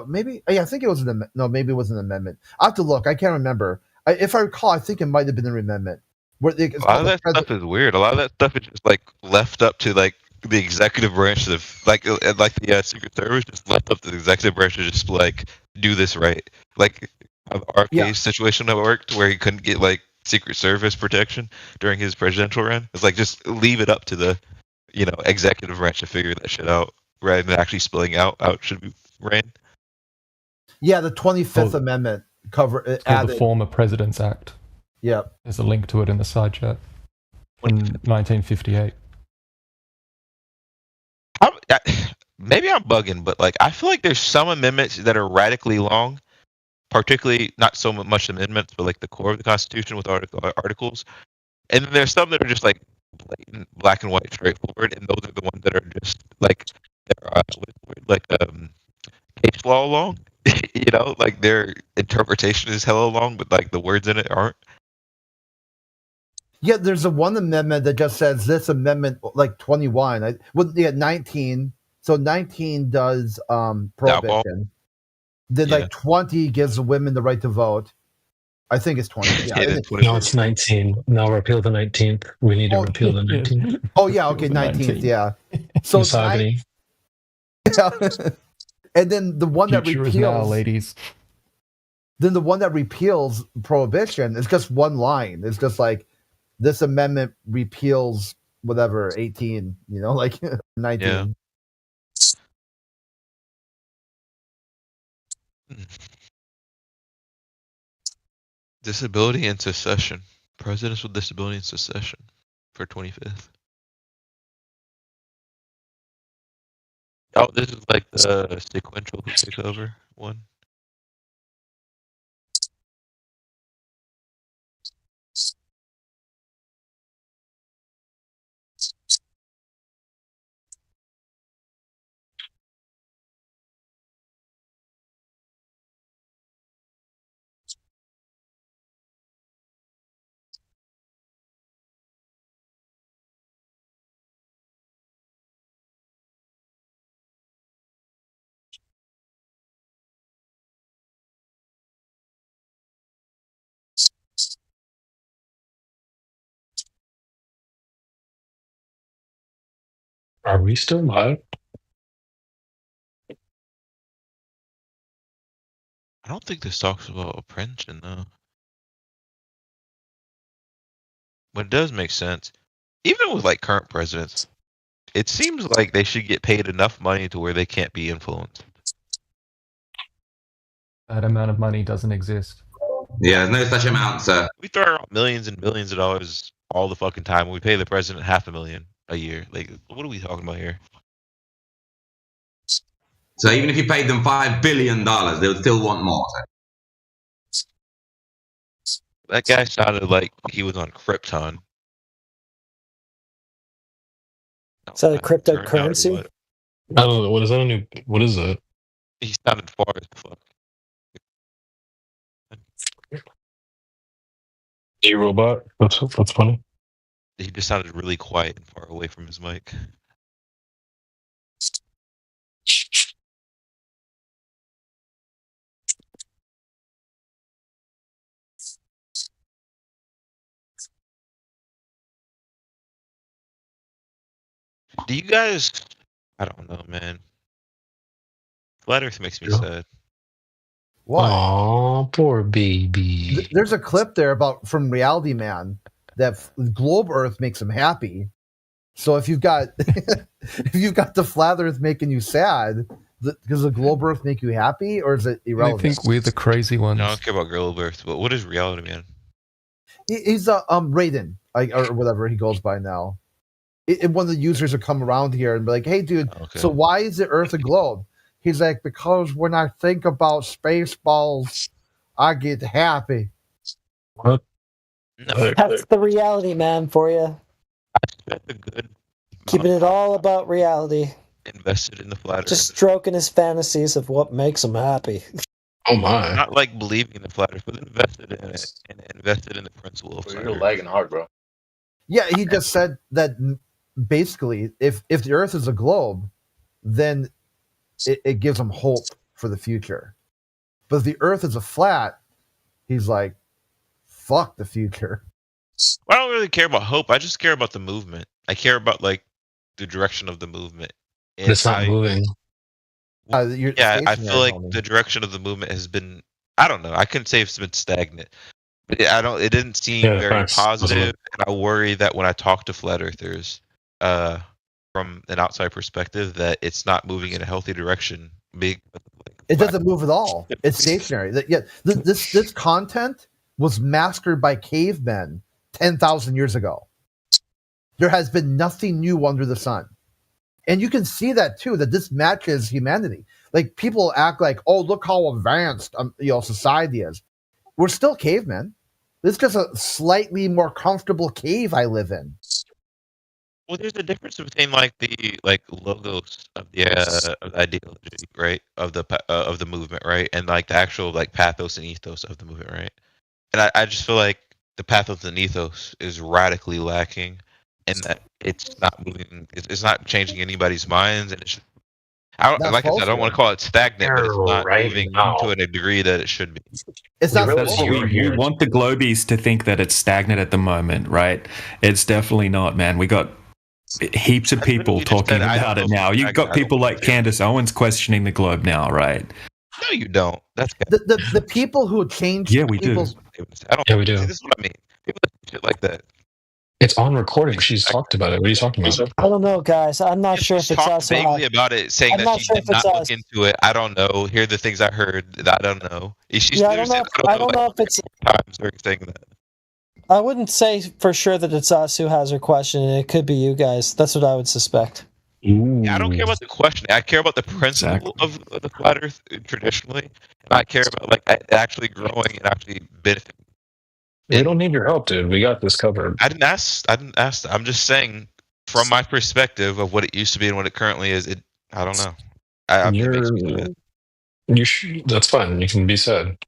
maybe I think it was maybe it was an amendment. I have to look. I can't remember. If I recall, I think it might have been an amendment. Where A lot of that stuff is weird. A lot of that stuff is just like left up to like the executive branch of like the Secret Service, just left up to the executive branch to just like do this right. Like how the RFK situation that worked, where he couldn't get like Secret Service protection during his presidential run. It's like just leave it up to the executive branch to figure that shit out, rather than actually spilling out how it should be ran. Yeah, the 25th Oh. Amendment It's called the Former President's Act. Yep. There's a link to it in the side chat. in 1958. Maybe I'm bugging, but like I feel like there's some amendments that are radically long, particularly not so much amendments, but like the core of the Constitution with articles, and then there's some that are just like black and white, straightforward, and those are the ones that are just like they're case law long. You know, like their interpretation is hella long, but like the words in it aren't. Yeah, there's a one amendment that just says this amendment, like 21. 19. So 19 does prohibition. Then like 20 gives the women the right to vote. I think it's 20. Yeah, no, it's 19. No, repeal the 19th. We need to repeal the 19th. Oh yeah, okay, 19th. Yeah. So misogyny. And then the one that repeals, now, ladies. Then the one that repeals prohibition is just one line. It's just like this amendment repeals whatever 18. You know, like 19. Yeah. Disability and secession. Presidents with disability and secession for 25th. Oh, this is like the sequential takeover one. Are we still live? I don't think this talks about apprenticeship though. But it does make sense. Even with like current presidents, it seems like they should get paid enough money to where they can't be influenced. That amount of money doesn't exist. Yeah, there's no such amount, sir. We throw around millions and millions of dollars all the fucking time. We pay the president $500,000 a year. Like, what are we talking about here? So even if you paid them $5 billion, they would still want more. Sir. That guy sounded like he was on Krypton. Is that a cryptocurrency? I don't know. What is that? What is that? He sounded far as fuck. G-Robot? That's funny. He just sounded really quiet and far away from his mic. Do you guys... I don't know, man. Flat Earth makes me sad. Why? Aw, poor baby. There's a clip there from Reality Man that Globe Earth makes him happy. So if you've got the Flat Earth making you sad, does the Globe Earth make you happy, or is it irrelevant? I think we're the crazy ones. No, I don't care about Globe Earth, but what is Reality Man? He's Raiden, or whatever he goes by now. One of the users would come around here and be like, "Hey, dude, so why is the Earth a globe?" He's like, "Because when I think about Spaceballs, I get happy." What? That's the Reality Man for you. That's a good. Keeping it all about reality. Invested in the Flat Earth. Just stroking his fantasies of what makes him happy. Oh my! Not like believing in the Flat Earth, but invested in it and invested in the principle of. You're lagging hard, bro. Yeah, he just said that basically, if the Earth is a globe, then it gives him hope for the future. But if the Earth is a flat, he's like, fuck the future. I don't really care about hope. I just care about the movement. I care about like the direction of the movement. And it's not moving. Yeah, I feel like the direction of the movement has been. I don't know. I couldn't say it's been stagnant, but it didn't seem very positive, and I worry that when I talk to flat earthers, from an outside perspective, that it's not moving in a healthy direction. It doesn't move at all. It's stationary. This content was mastered by cavemen 10,000 years ago. There has been nothing new under the sun. And you can see that too, that this matches humanity. Like people act like, oh, look how advanced society is. We're still cavemen. This is just a slightly more comfortable cave I live in. Well, there's a difference between the logos of the ideology, right, of the movement, right, and the actual pathos and ethos of the movement, right. And I just feel like the pathos and ethos is radically lacking, and that it's not moving, it's not changing anybody's minds, and it's. I said, I don't want to call it stagnant, but it's not moving to a degree that it should be. It's not. We want the Globies to think that it's stagnant at the moment, right? It's definitely not, man. We got heaps of people talking about it now. You've got people like Candace Owens questioning the Globe now, right? No, you don't. That's the people who change. Yeah, we do. Yeah, we do. See, this is what I mean. People that shit like that. It's on recording. She's talked about it. What are you talking about? I don't know, guys. I'm not sure if it's us. Vaguely about it, saying I'm that not she sure did if it's not look us. into it. I don't know. Here are the things I heard. I don't know. She's Yeah, I don't know. I don't know if it's. times during saying that. I wouldn't say for sure that it's us who has her question. It could be you guys. That's what I would suspect. Yeah, I don't care about the question. I care about the principle of the flat Earth traditionally, and I care about actually growing and actually benefiting. We don't need your help, dude. We got this covered. I didn't ask. I'm just saying, from my perspective of what it used to be and what it currently is. I don't know. That's fine. You can be said.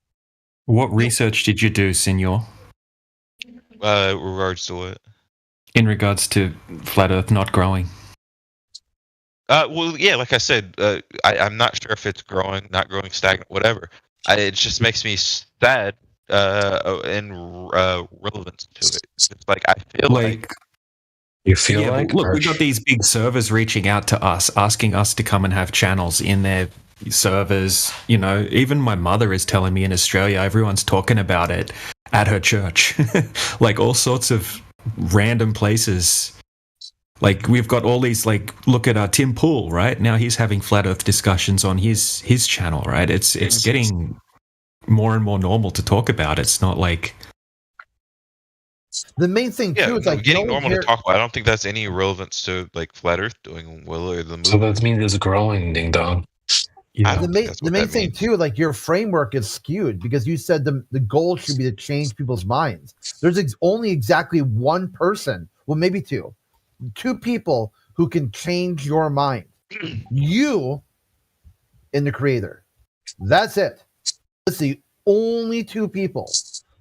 What research did you do, Senor? Regards to what? In regards to flat Earth not growing. Well, yeah, like I said, I'm not sure if it's growing, not growing, stagnant, whatever. It just makes me sad and relevance to it. It's like I feel like you feel like. Look, we got these big servers reaching out to us, asking us to come and have channels in their servers. You know, even my mother is telling me in Australia, everyone's talking about it at her church, like all sorts of random places. Like we've got all these, look at Tim Pool, right? Now he's having flat Earth discussions on his channel, right? It's getting more and more normal to talk about. It's not like the main thing too is getting normal to talk about. I don't think that's any relevance to flat Earth doing well or the movement. So that means it's growing, ding dong. Yeah. The main thing too, your framework is skewed because you said the goal should be to change people's minds. There's only exactly one person, well maybe two people who can change your mind. You and the creator. That's it. It's the only two people.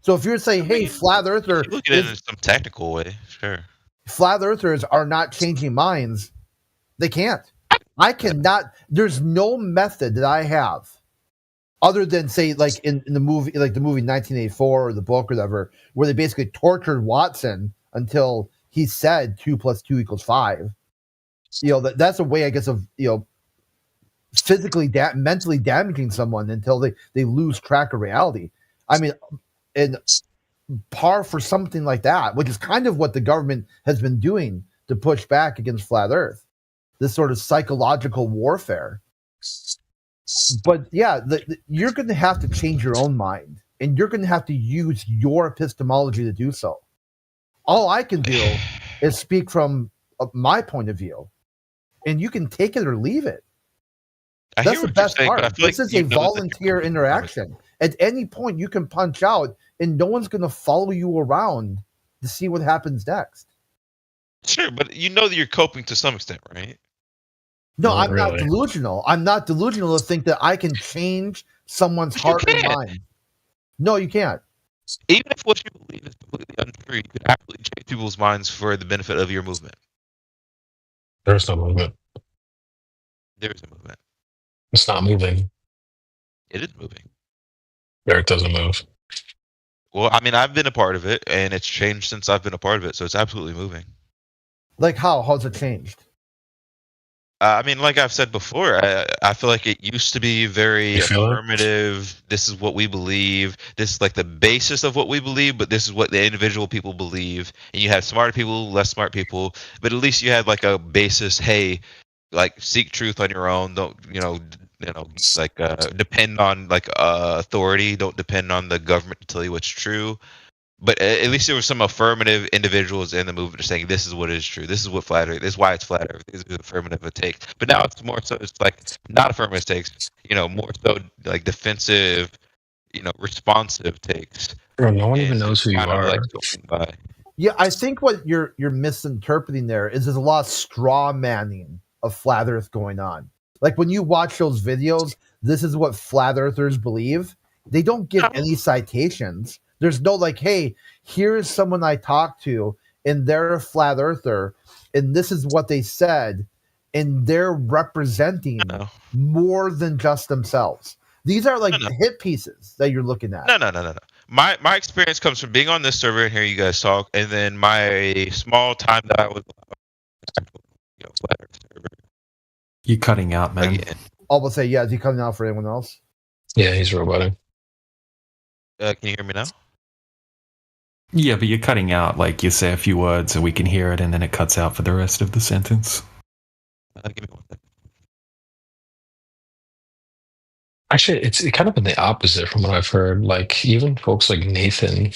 So if you're saying, hey, flat earther, look at it in some technical way, sure. Flat earthers are not changing minds, they can't. I cannot, there's no method that I have other than say in the movie, the movie 1984 or the book or whatever, where they basically tortured Watson until he said 2 + 2 = 5. That's a way, I guess, of physically, mentally damaging someone until they lose track of reality. I mean, and par for something like that, which is kind of what the government has been doing to push back against flat Earth, this sort of psychological warfare. But yeah, you're going to have to change your own mind, and you're going to have to use your epistemology to do so. All I can do is speak from my point of view, and you can take it or leave it. That's the best part. This is a volunteer interaction. At any point, you can punch out, and no one's going to follow you around to see what happens next. Sure, but you know that you're coping to some extent, right? No, I'm not delusional. I'm not delusional to think that I can change someone's heart and mind. No, you can't. Even if what you believe is completely untrue, you can actually change people's minds for the benefit of your movement. There's no movement. There is a movement. It's not moving. It is moving. Eric doesn't move. Well, I mean, I've been a part of it, and it's changed since I've been a part of it, so it's absolutely moving. Like how? How's it changed? I mean, like I've said before, I feel like it used to be very affirmative. This is what we believe. This is like the basis of what we believe, but this is what the individual people believe. And you have smart people, less smart people, but at least you had like a basis. Hey, seek truth on your own. Don't depend on authority. Don't depend on the government to tell you what's true. But at least there were some affirmative individuals in the movement saying this is what is true. This is what flat Earth. This is why it's flat Earth. This is affirmative takes. But now it's more so. It's like not affirmative takes. More so like defensive. Responsive takes. Bro, no one even knows who you are. Yeah, I think what you're misinterpreting there is there's a lot of straw manning of flat Earth going on. Like when you watch those videos, this is what flat earthers believe. They don't give any citations. There's no like, hey, here's someone I talked to, and they're a flat earther, and this is what they said, and they're representing more than just themselves. These are like hit pieces that you're looking at. No. My experience comes from being on this server and hearing you guys talk, and then my small time that I was flat Earth server. You're cutting out, man. I'll say, yeah, is he cutting out for anyone else? Yeah, he's roboting. Can you hear me now? Yeah, but you're cutting out. Like you say a few words and we can hear it, and then it cuts out for the rest of the sentence. Give me 1 second. Actually, it's kind of been the opposite from what I've heard. Like even folks like Nathan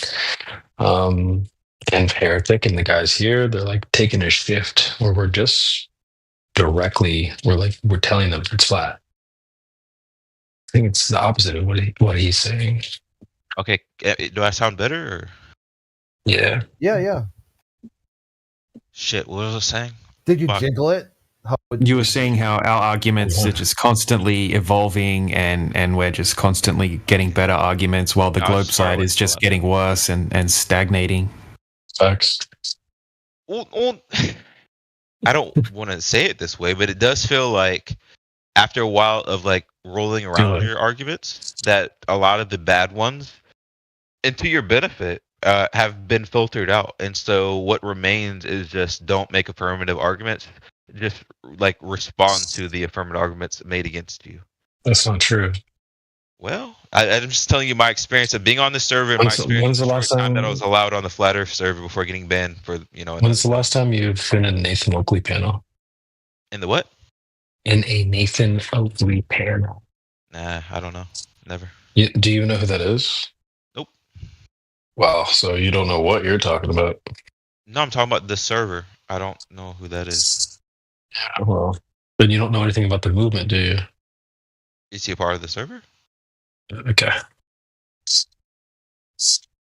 and Heretic and the guys here, they're like taking a shift where we're just we're telling them it's flat. I think it's the opposite of what he's saying. Okay, do I sound better? Or? Yeah. Yeah. Shit, what was I saying? Did you jiggle it? You were saying how our arguments are just constantly evolving, and we're just constantly getting better arguments, while the globe side is just getting worse and stagnating. Facts. Well, I don't want to say it this way, but it does feel like after a while of like rolling around your arguments, that a lot of the bad ones, and to your benefit, have been filtered out. And so what remains is just don't make affirmative arguments. Just like respond to the affirmative arguments made against you. That's not true. Well, I'm just telling you my experience of being on this server. And When's the last time that I was allowed on the Flat Earth server before getting banned for When's the last time you've been in a Nathan Oakley panel? In the what? In a Nathan Oakley panel. Nah, I don't know. Never. Do you know who that is? Nope. Wow, so you don't know what you're talking about? No, I'm talking about the server. I don't know who that is. Yeah, well, then you don't know anything about the movement, do you? Is he a part of the server? Okay.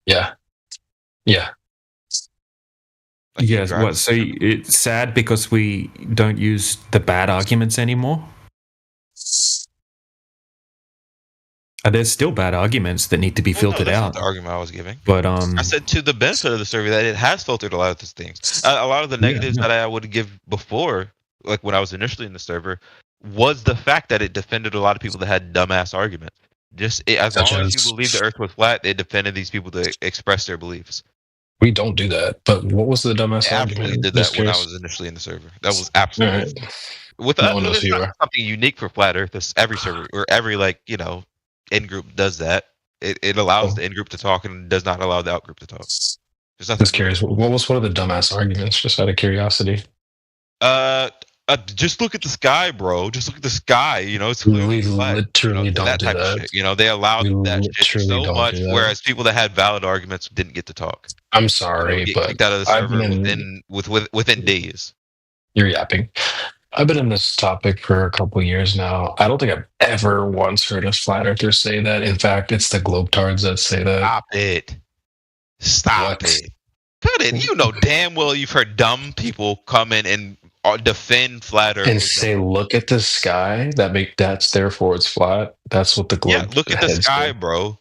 Yeah. Yes. What? So it's sad because we don't use the bad arguments anymore. There's still bad arguments that need to be filtered that's out. not the argument I was giving. But I said to the benefit of the survey that it has filtered a lot of these things. A lot of the negatives that I would give before, like when I was initially in the server, was the fact that it defended a lot of people that had dumbass arguments. As long as you believe the Earth was flat, it defended these people to express their beliefs. We don't do that. But what was the dumbass I argument? absolutely did that when I was initially in the server. That was absolutely with us. It's not something unique for flat Earth. It's every server or every in group does that. It allows the in group to talk and does not allow the out group to talk. Just curious. What was one of the dumbass arguments? Just out of curiosity. Just look at the sky, bro. Just look at the sky. It's clearly flat. Literally don't that do type that. of shit. They allowed that shit so much, whereas people that had valid arguments didn't get to talk. I'm sorry, Get but kicked out of the server within days. You're yapping. I've been in this topic for a couple years now. I don't think I've ever once heard a flat earther say that. In fact, it's the globetards that say that. Stop it. Cut it. You know damn well you've heard dumb people come in and defend flat Earth and say, "Look at the sky. That's therefore it's flat." That's what the globe. Yeah, look at the sky, bro.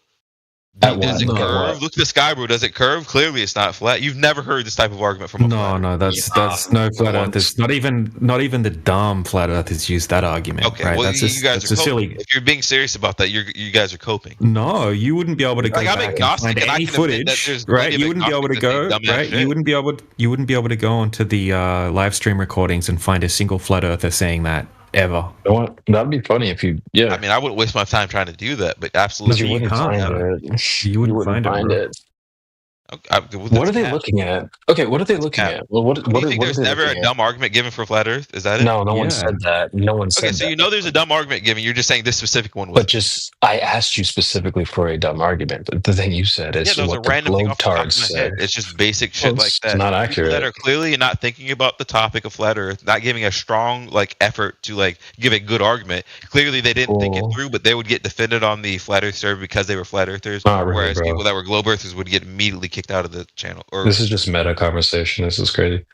Does it curve? Look at the sky, bro. Does it curve? Clearly, it's not flat. You've never heard this type of argument from a flat No, that's no flat earthers. Not even the dumb flat earthers use that argument. Okay, right? well, that's you guys are silly. If you're being serious about that, you guys are coping. No, you wouldn't be able to go back and find any footage, right? You wouldn't be able to go, right? You wouldn't be able to go onto the live stream recordings and find a single flat earther saying that ever. That'd be funny if you. Yeah, I mean, I wouldn't waste my time trying to do that, but absolutely, you wouldn't find it. You wouldn't find it. What are they looking at? Okay, what are they looking at? Well, what You are think there's they never looking a at? dumb argument given for flat Earth? Is that it? No, no one said that. No one said Okay, so that. you know there's a dumb argument given. You're just saying this specific one was. But just, I asked you specifically for a dumb argument. But the thing you said is that was what a the random thing off the top of Globetards my head. said. It's just basic shit like It's that. not People accurate. that are clearly not thinking about the topic of flat Earth, not giving a strong effort to give a good argument. Clearly, they didn't think it through, but they would get defended on the flat Earth server because they were flat Earthers. Not really, whereas bro. people that were globe Earthers would get immediately kicked out of the channel. Or This is just meta conversation. This is crazy.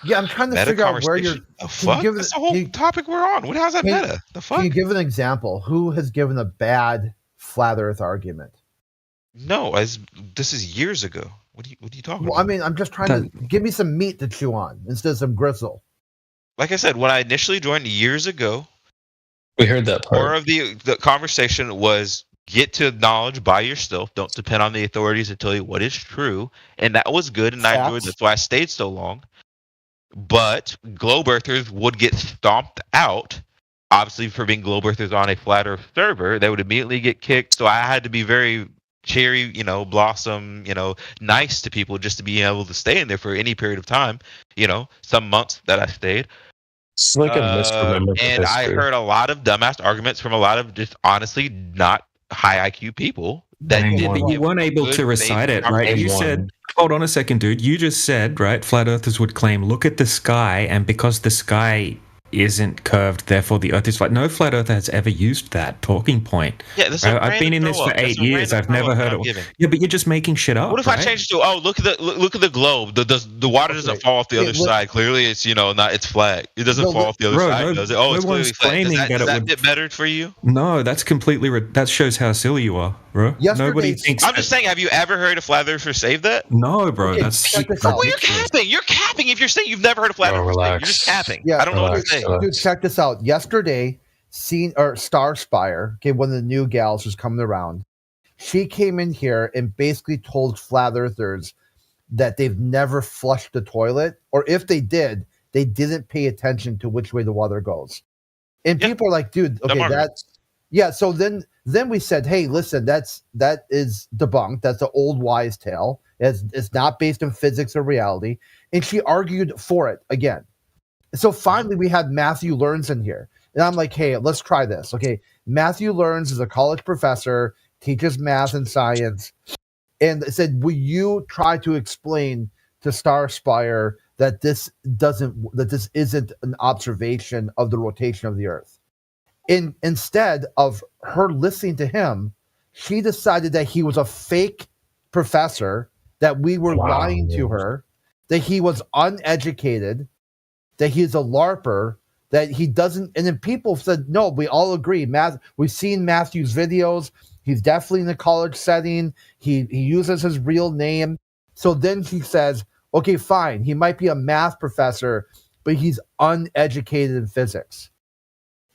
Yeah, I'm trying to Meta figure out where you're. conversation? The fuck? That's the whole topic we're on. How's that meta? The fuck? Can you give an example? Who has given a bad flat Earth argument? No, this is years ago. What are you talking Well, about? I mean, I'm just trying to give me some meat to chew on instead of some gristle. Like I said, when I initially joined years ago, we heard that part. More of the conversation was get to knowledge by yourself. Don't depend on the authorities to tell you what is true, and that was good. And I enjoyed. That's why I stayed so long. But globe Earthers would get stomped out. Obviously, for being globe Earthers on a flat Earth server, they would immediately get kicked. So I had to be very cherry, blossom, nice to people just to be able to stay in there for any period of time. Some months that I stayed. It's like a misremembered and I history. heard a lot of dumbass arguments from a lot of just honestly not high IQ people that Yeah, but you weren't able to recite it, right? You said, hold on a second, dude. You just said, right, flat earthers would claim, look at the sky, and because the sky isn't curved, therefore the earth is flat. No flat earther has ever used that talking point. Yeah, this is a I've been in random this for throw-up. 8 That's a years. random I've never throw-up heard that I'm it. giving. Yeah, but you're just making shit up. What if I right? change it to look at the globe? The water doesn't fall off the other side. Clearly, it's not it's flat. It doesn't fall off the other side, does it? Oh, it's clearly flat. Does that get better for you? No, that's completely. That shows how silly you are, bro. Nobody thinks. I'm just saying. Have you ever heard a flat earther say that? No, bro. That's Well, you're capping. You're capping if you're saying you've never heard a flat earther say. You're just capping. Yeah, I don't know what to say. Dude, check this out. Yesterday, Starspire, okay, one of the new gals who's coming around, she came in here and basically told flat earthers that they've never flushed the toilet, or if they did, they didn't pay attention to which way the water goes. And people are like, dude, okay, that's yeah. So then we said, hey, listen, that is debunked. That's an old wise tale. It's not based in physics or reality. And she argued for it again. So finally, we had Matthew Learns in here. And I'm like, hey, let's try this. Okay, Matthew Learns is a college professor, teaches math and science, and said, will you try to explain to Starspire that this isn't an observation of the rotation of the Earth? Instead of her listening to him, she decided that he was a fake professor, that we were lying to her, that he was uneducated, that he's a LARPer, that he doesn't. And then people said, no, we all agree. We've seen Matthew's videos. He's definitely in a college setting. He uses his real name. So then she says, okay, fine. He might be a math professor, but he's uneducated in physics.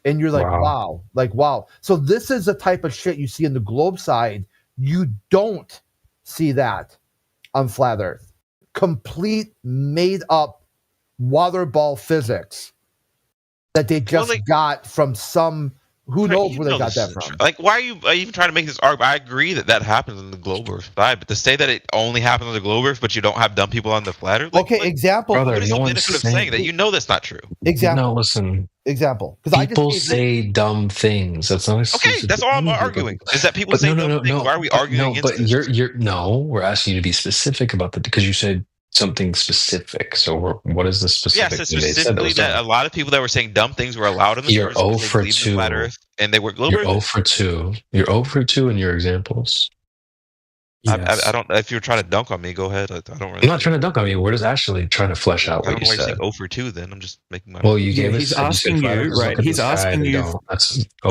And you're like, wow. So this is the type of shit you see in the globe side. You don't see that on flat Earth. Complete made up water ball physics that they just got from some, who knows where they got that from. Why are you even trying to make this argument? I agree that happens on the globe Earth side, but to say that it only happens on the globe Earth, but you don't have dumb people on the flat Earth? Example. Brother, what is the benefit of saying that? You know that's not true. Example. No, listen. Example. People say dumb things. That's not okay. That's all I'm arguing. Is that people say dumb things? Why are we arguing against this? We're asking you to be specific about that because you said something specific. So what is the specific? Yeah, so specifically that a lot of people that were saying dumb things were allowed in the You're 0 for 2. Flat Earth, and they were globe You're 0 for 2. You're 0 for 2 in your examples. Yes. I don't. If you're trying to dunk on me, go ahead. I don't really. I'm not trying to dunk on you. We're just actually trying to flesh out I what don't you know why said. you're saying 0 for 2. Then I'm just making my. Well, you gave us. He's asking you, right? He's asking you.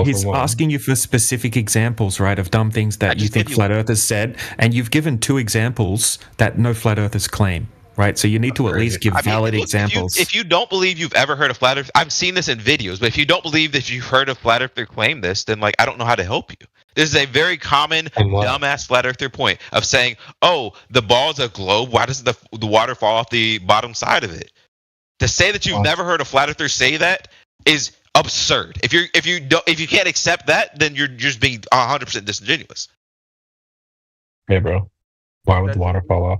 He's asking you for specific examples, right, of dumb things that you think flat earthers said, and you've given 2 examples that no flat earthers claim. Right, so you need to at least give valid examples. If you don't believe you've ever heard of flat Earth, I've seen this in videos. But if you don't believe that you've heard of flat Earther claim this, then I don't know how to help you. This is a very common dumbass flat Earther point of saying, "Oh, the ball's a globe. Why doesn't the water fall off the bottom side of it?" To say that you've never heard a flat Earther say that is absurd. If you can't accept that, then you're just being 100% disingenuous. Hey, bro, why would the water fall off?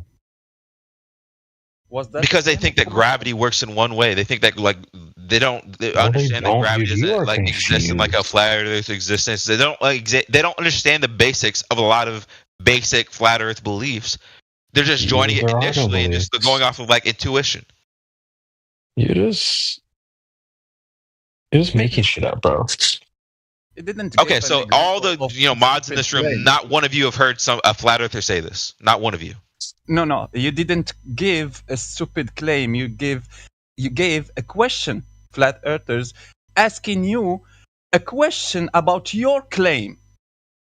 Was that because they think that gravity works in one way. They think that like they understand that gravity doesn't like exist in like a flat Earth existence. They don't they don't understand the basics of a lot of basic flat Earth beliefs. They're just joining it initially and just going off of like intuition. You're just making shit up, bro. It didn't. Okay, so all the mods in this room, not one of you have heard a flat earther say this. Not one of you. No, you didn't give a stupid claim. You gave a question, flat earthers, asking you a question about your claim,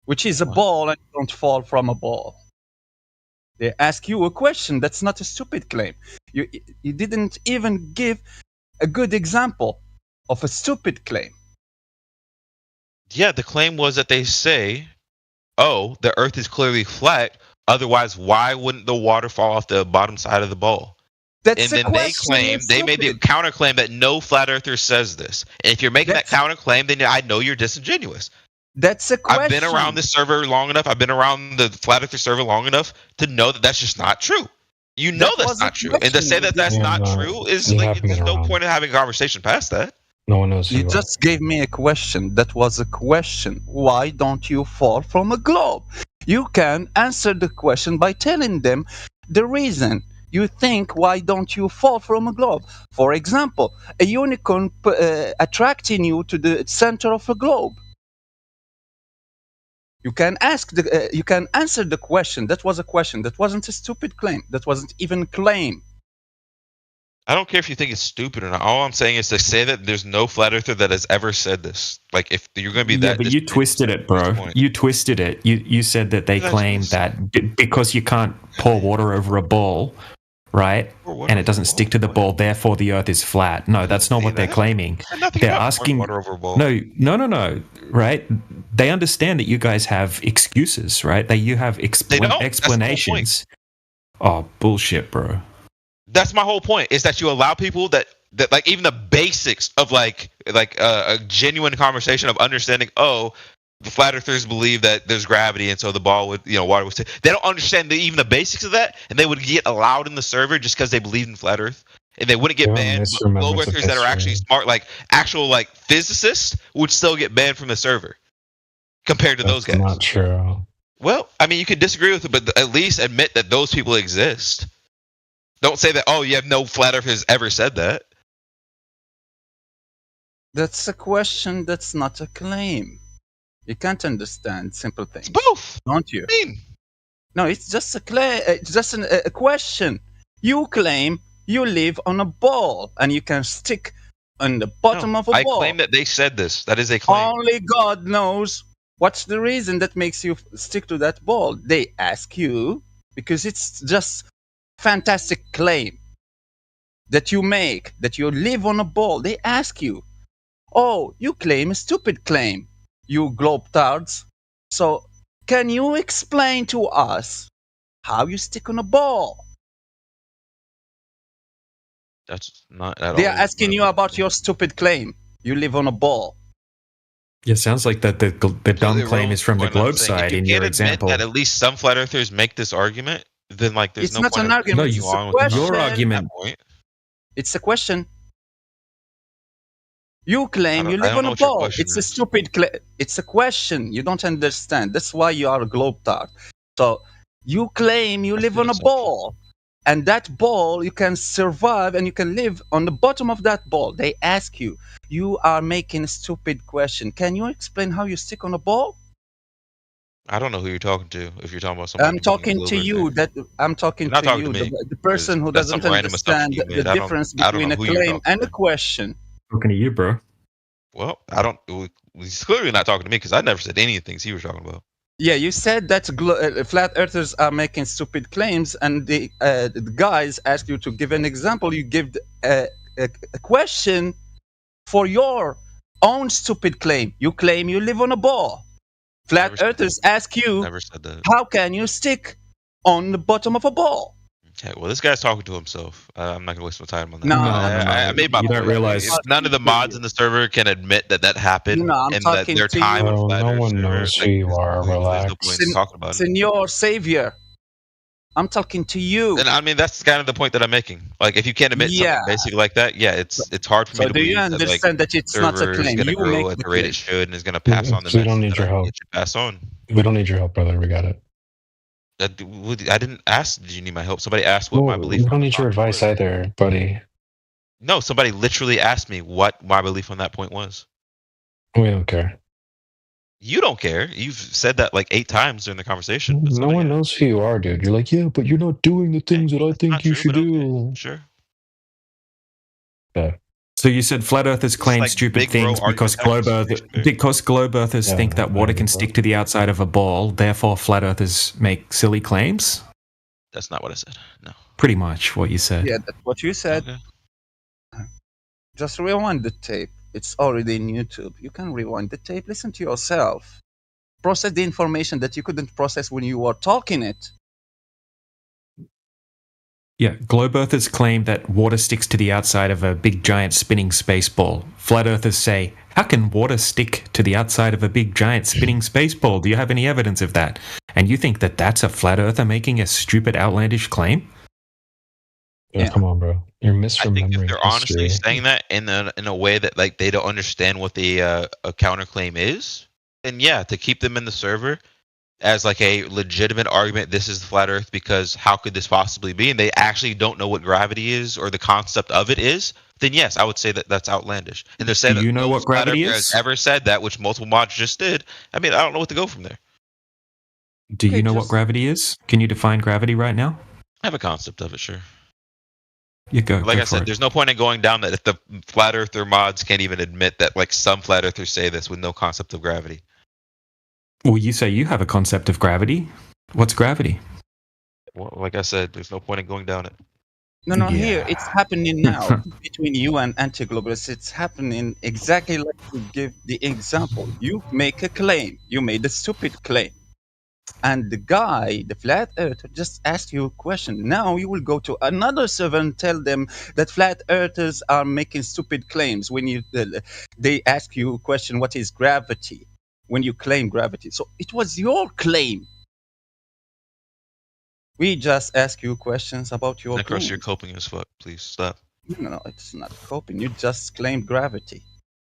which is a ball and you don't fall from a ball. They ask you a question. That's not a stupid claim. You didn't even give a good example of a stupid claim. Yeah, the claim was that they say, oh, the earth is clearly flat. Otherwise, why wouldn't the water fall off the bottom side of the bowl? And then they made the counterclaim that no flat earther says this. And if you're making that counterclaim, then I know you're disingenuous. That's a question. I've been around the server long enough. I've been around the flat earther server long enough to know that that's just not true. You know that's not true. And to say that that's not true is like, there's no point in having a conversation past that. No one knows. You just gave me a question. That was a question. Why don't you fall from a globe? You can answer the question by telling them the reason you think why don't you fall from a globe. For example, a unicorn attracting you to the center of a globe. You can you can answer the question. That was a question. That wasn't a stupid claim. That wasn't even a claim. I don't care if you think it's stupid or not. All I'm saying is to say that there's no flat earther that has ever said this. Like, if you're going to be that... Yeah, but you twisted it, bro. You twisted it. You said that they claim that because you can't pour water over a ball, right, and it doesn't stick to the ball, therefore the earth is flat. No, that's not what they're claiming. They're asking... water over a ball. No, right? They understand that you guys have excuses, right? That you have explanations. Oh, bullshit, bro. That's my whole point, is that you allow people that like even the basics of like a genuine conversation of understanding, oh, the flat earthers believe that there's gravity and so the ball would, water would stay. They don't understand even the basics of that, and they would get allowed in the server just because they believe in flat earth, and they wouldn't get banned. Globe earthers that are actually smart, like actual like physicists, would still get banned from the server compared to those guys. Not true. Well, I mean, you could disagree with it, but at least admit that those people exist. Don't say that, oh, you have no flat earthers ever said that. That's a question, that's not a claim. You can't understand simple things. It's both. Don't you? mean? No, it's just a claim. It's just a question. You claim you live on a ball and you can stick on the bottom of a ball. I claim that they said this. That is a claim. Only God knows what's the reason that makes you stick to that ball. They ask you because it's just fantastic claim that you make, that you live on a ball. They ask you, oh, you claim a stupid claim, you globetards. So can you explain to us how you stick on a ball? That's not at all. They are asking you about your stupid claim. You live on a ball. Yeah, sounds like that the dumb claim is from the globe side in your example. That at least some flat earthers make this argument, then like there's It's no not point an argument. It's a question. Your argument. It's a question. You claim you live on a ball. It's a stupid claim. It's a question. You don't understand. That's why you are a globetard. So you claim you live on a ball. And that ball, you can survive and you can live on the bottom of that ball. They ask you, you are making a stupid question. Can you explain how you stick on a ball? I don't know who you're talking to. If you're talking about somebody, I'm talking to you. I'm talking to you, the person who doesn't understand the difference between a claim and a question. Talking to you, bro. Well, he's clearly not talking to me because I never said any of the things he was talking about. Yeah, you said that flat earthers are making stupid claims, and the guys asked you to give an example. You give a question for your own stupid claim. You claim you live on a ball. Flat earthers ask you, how can you stick on the bottom of a ball? Okay, well, this guy's talking to himself. I'm not going to waste my time on that. No, I made my point. Don't realize if none of the mods in the server can admit that happened, and that their time of flat no one knows who you are. Relax. There's no point in talking about it. Senor Savior, I'm talking to you. And I mean, that's kind of the point that I'm making. Like, if you can't admit Yeah. something basic like that, yeah, it's hard for me So to do you believe that, like, understand that it's not a server is claim? going to You grow make at the the rate claim. it should and is going to pass on the So we don't message need your that I think help. it should pass on. We don't need your help, brother. We got it. I didn't ask, did you need my help? Somebody asked what my Well, belief we don't on the need your topic advice was. either, buddy. No, somebody literally asked me what my belief on that point was. We don't care. You don't care. You've said that like 8 times during the conversation. But No one knows who you are, dude. You're like, yeah, but you're not doing the things that I think you should do. Sure. Yeah. So you said flat earthers claim like stupid big bro things because globe earthers Yeah, think that water can bro. stick to the outside of a ball, therefore flat earthers make silly claims? That's not what I said. No. Pretty much what you said. Yeah, that's what you said. Just rewind the tape. It's already in YouTube. You can rewind the tape, listen to yourself. Process the information that you couldn't process when you were talking it. Yeah, globe earthers claim that water sticks to the outside of a big giant spinning space ball. Flat earthers say, how can water stick to the outside of a big giant spinning space ball? Do you have any evidence of that? And you think that that's a flat earther making a stupid, outlandish claim? Yeah, come on, bro. You're misremembering If they're honestly history. saying that in a way that like they don't understand what the a counterclaim is, then yeah, to keep them in the server as like a legitimate argument, this is the flat Earth because how could this possibly be? And they actually don't know what gravity is or the concept of it is. Then yes, I would say that that's outlandish. And they're saying Do you that know no what flat gravity earther is? has ever said that, which multiple mods just did. I mean, I don't know what to go from there. Do you know what gravity is? Can you define gravity right now? I have a concept of it, sure. You go. Like go I for said, it. there's no point in going down that if the flat earther mods can't even admit that like some flat earthers say this with no concept of gravity. Well, you say you have a concept of gravity. What's gravity? Well, like I said, there's no point in going down it. No, here it's happening now between you and anti-globalists. It's happening exactly like you give the example. You make a claim. You made a stupid claim. And the guy, the flat earther, just asked you a question. Now you will go to another server and tell them that flat earthers are making stupid claims when they ask you a question, what is gravity? When you claim gravity. So it was your claim. We just ask you questions about your Necros, claim. you're coping as fuck. Please stop. No, it's not coping. You just claimed gravity.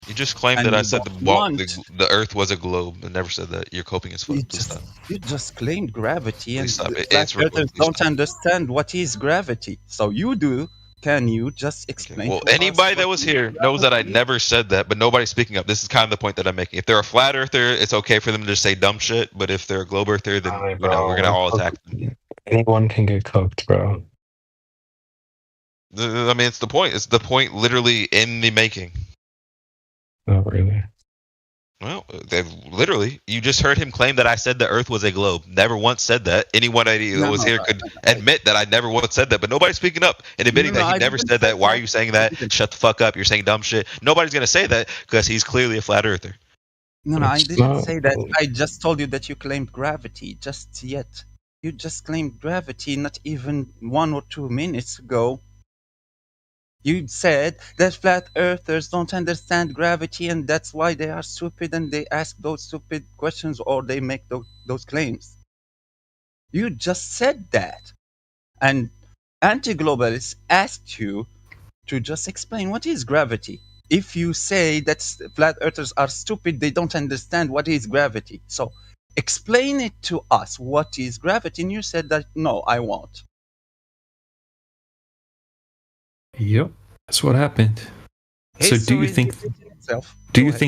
You just claimed And that I you said don't the Earth was a globe. I never said that. You're coping as fuck. Please stop. You just claimed gravity, and Please stop. the It's flat earthers please don't understand what is gravity. So you do. Can you just explain? Well, to us anybody what that was is here knows that I never said that, but nobody's speaking up. This is kind of the point that I'm making. If they're a flat earther, it's okay for them to just say dumb shit, but if they're a globe earther, then we're gonna all attack them. Anyone can get cooked, bro. I mean, it's the point. It's the point literally in the making. Not really. Well, literally, you just heard him claim that I said the Earth was a globe. Never once said that. Anyone that was here could admit that I never once said that, but nobody's speaking up and admitting that he never said that. Why are you saying that? Shut the fuck up. You're saying dumb shit. Nobody's going to say that because he's clearly a flat earther. No, I didn't say that. I just told you that you claimed gravity just yet. You just claimed gravity not even 1 or 2 minutes ago. You said that flat earthers don't understand gravity and that's why they are stupid and they ask those stupid questions or they make those claims. You just said that. And anti-globalists asked you to just explain what is gravity. If you say that flat earthers are stupid, they don't understand what is gravity. So explain it to us. What is gravity? And you said that, no, I won't. Yep, that's what happened. So do you think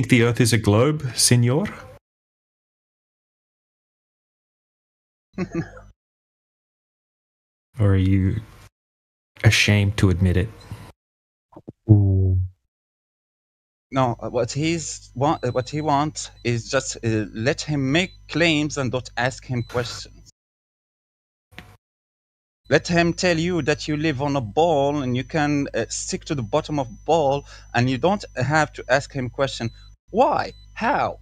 the Earth is a globe, Senor? Or are you ashamed to admit it? No, what he wants is just let him make claims and don't ask him questions. Let him tell you that you live on a ball and you can stick to the bottom of the ball and you don't have to ask him question. Why? How?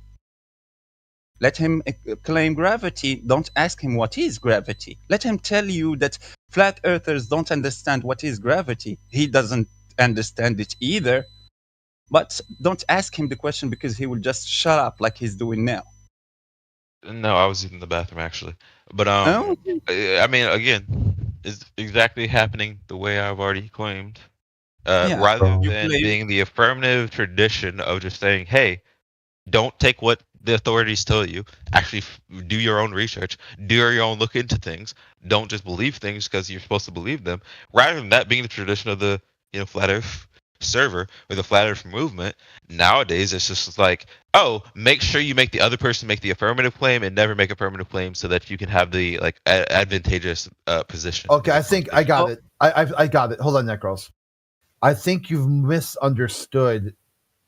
Let him claim gravity. Don't ask him what is gravity. Let him tell you that flat earthers don't understand what is gravity. He doesn't understand it either. But don't ask him the question because he will just shut up like he's doing now. No, I was in the bathroom actually. But I mean, again, is exactly happening the way I've already claimed. Yeah. Rather You than claim- being the affirmative tradition of just saying, hey, don't take what the authorities tell you. Actually, do your own research. Do your own look into things. Don't just believe things because you're supposed to believe them. Rather than that being the tradition of the Flat Earth server or the Flat Earth movement, nowadays it's just like, oh, make sure you make the other person make the affirmative claim and never make affirmative claim so that you can have the advantageous position. Okay, I think I got it. I got it. Hold on, Necros. I think you've misunderstood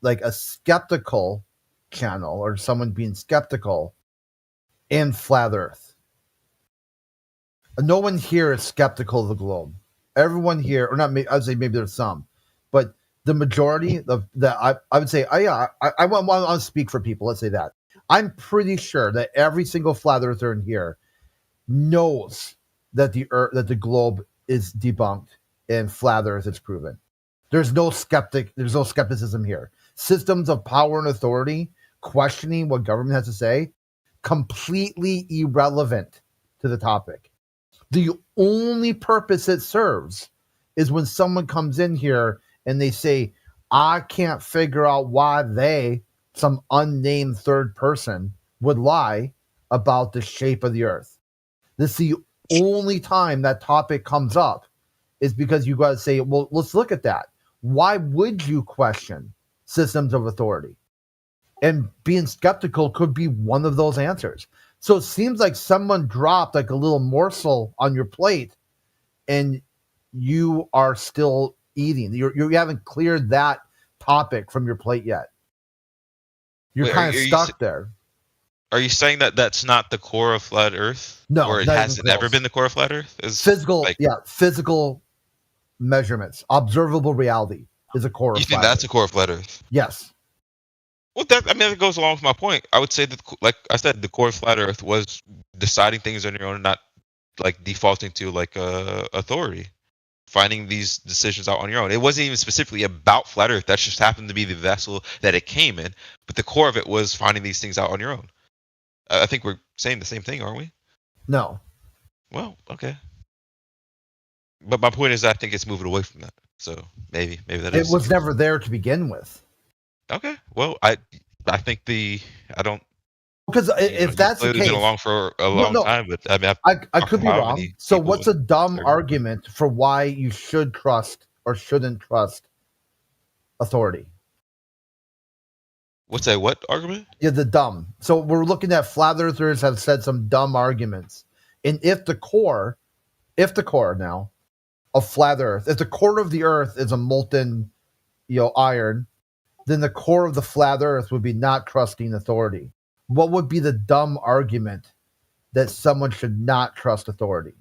like a skeptical channel or someone being skeptical in Flat Earth. No one here is skeptical of the globe. Everyone here, or not, I'd say maybe there's some, but the majority of that, I would say, I want to speak for people. Let's say that. I'm pretty sure that every single Flat Earther in here knows that the globe is debunked and Flat Earth is proven. There's no skepticism here. Systems of power and authority, questioning what government has to say, completely irrelevant to the topic. The only purpose it serves is when someone comes in here and they say, I can't figure out why some unnamed third person, would lie about the shape of the earth. This is the only time that topic comes up, is because you got to say, well, let's look at that. Why would you question systems of authority? And being skeptical could be one of those answers. So it seems like someone dropped like a little morsel on your plate and you are still eating. You haven't cleared that topic from your plate yet. You're kind of stuck there. Are you saying that that's not the core of Flat Earth? No, or it not even hasn't ever close. been the core of Flat Earth? Is Physical measurements, observable reality is a core of you think Flat that's Earth. a core of Flat Earth? Yes. Well, that goes along with my point. I would say that, like I said, the core of Flat Earth was deciding things on your own and not like defaulting to like authority, finding these decisions out on your own. It wasn't even specifically about Flat Earth. That just happened to be the vessel that it came in. But the core of it was finding these things out on your own. I think we're saying the same thing, aren't we? No. Well, okay. But my point is, I think it's moving away from that. So maybe that It is. was never there to begin with. Okay. Well, I think I don't. Because if that's the It's case, been along for a long time, but I mean, I could be how wrong. many So people what's a dumb argument for why you should trust or shouldn't trust authority? What's that? What argument? Yeah, the dumb. So we're looking at flat earthers have said some dumb arguments. And if the core now of flat earth, if the core of the earth is a molten, iron, then the core of the flat earth would be not trusting authority. What would be the dumb argument that someone should not trust authority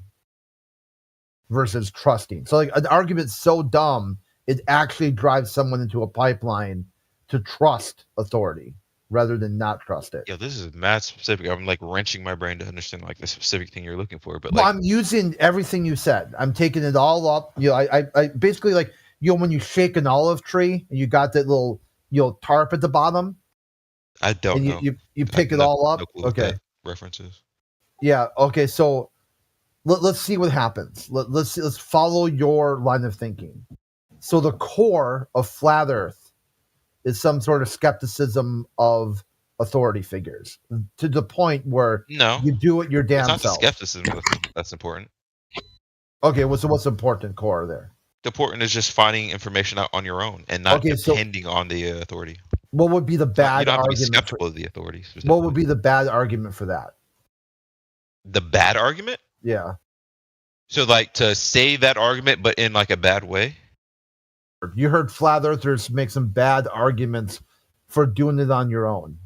versus trusting? So like an argument so dumb, it actually drives someone into a pipeline to trust authority rather than not trust it. Yeah, this is mad specific. I'm like wrenching my brain to understand like the specific thing you're looking for. But Well, like, I'm using everything you said. I'm taking it all up. I basically like, when you shake an olive tree and you got that little, tarp at the bottom. I don't and know. You pick it all up. No clue what Okay. that references. Yeah. Okay. So let's see what happens. Let's follow your line of thinking. So the core of flat Earth is some sort of skepticism of authority figures to the point where No, you do it your it's damn not the self. skepticism that's important. Okay. Well, so what's important core there? The important is just finding information out on your own and not Okay, so- depending on the authority. What would be the You bad don't have to be argument? skeptical of the authorities. What would be the bad argument for that? The bad argument? Yeah. So like to say that argument, but in like a bad way. You heard flat earthers make some bad arguments for doing it on your own.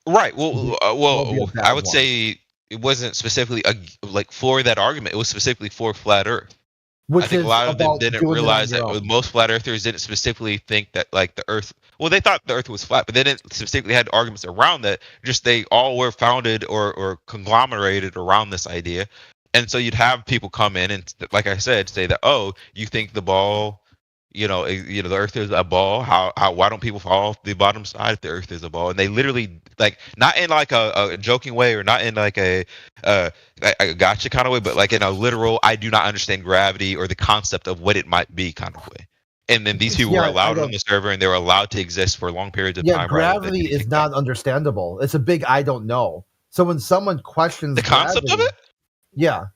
Right. Well, What would be a bad I would one? say it wasn't specifically like for that argument. It was specifically for flat Earth. Which I think is a lot of them about didn't doing it on realize your that own. most flat earthers didn't specifically think that like the Earth. Well, they thought the Earth was flat, but they didn't specifically had arguments around that. Just they all were founded or conglomerated around this idea, and so you'd have people come in and, like I said, say that, oh, you think the ball, the Earth is a ball. Why don't people fall off the bottom side if the Earth is a ball? And they literally like not in like a joking way or not in like a gotcha kind of way, but like in a literal I do not understand gravity or the concept of what it might be kind of way. And then these people were allowed on the server and they were allowed to exist for long periods of time. Yeah, gravity is not understandable. It's a big I don't know. So when someone questions the concept of it, yeah.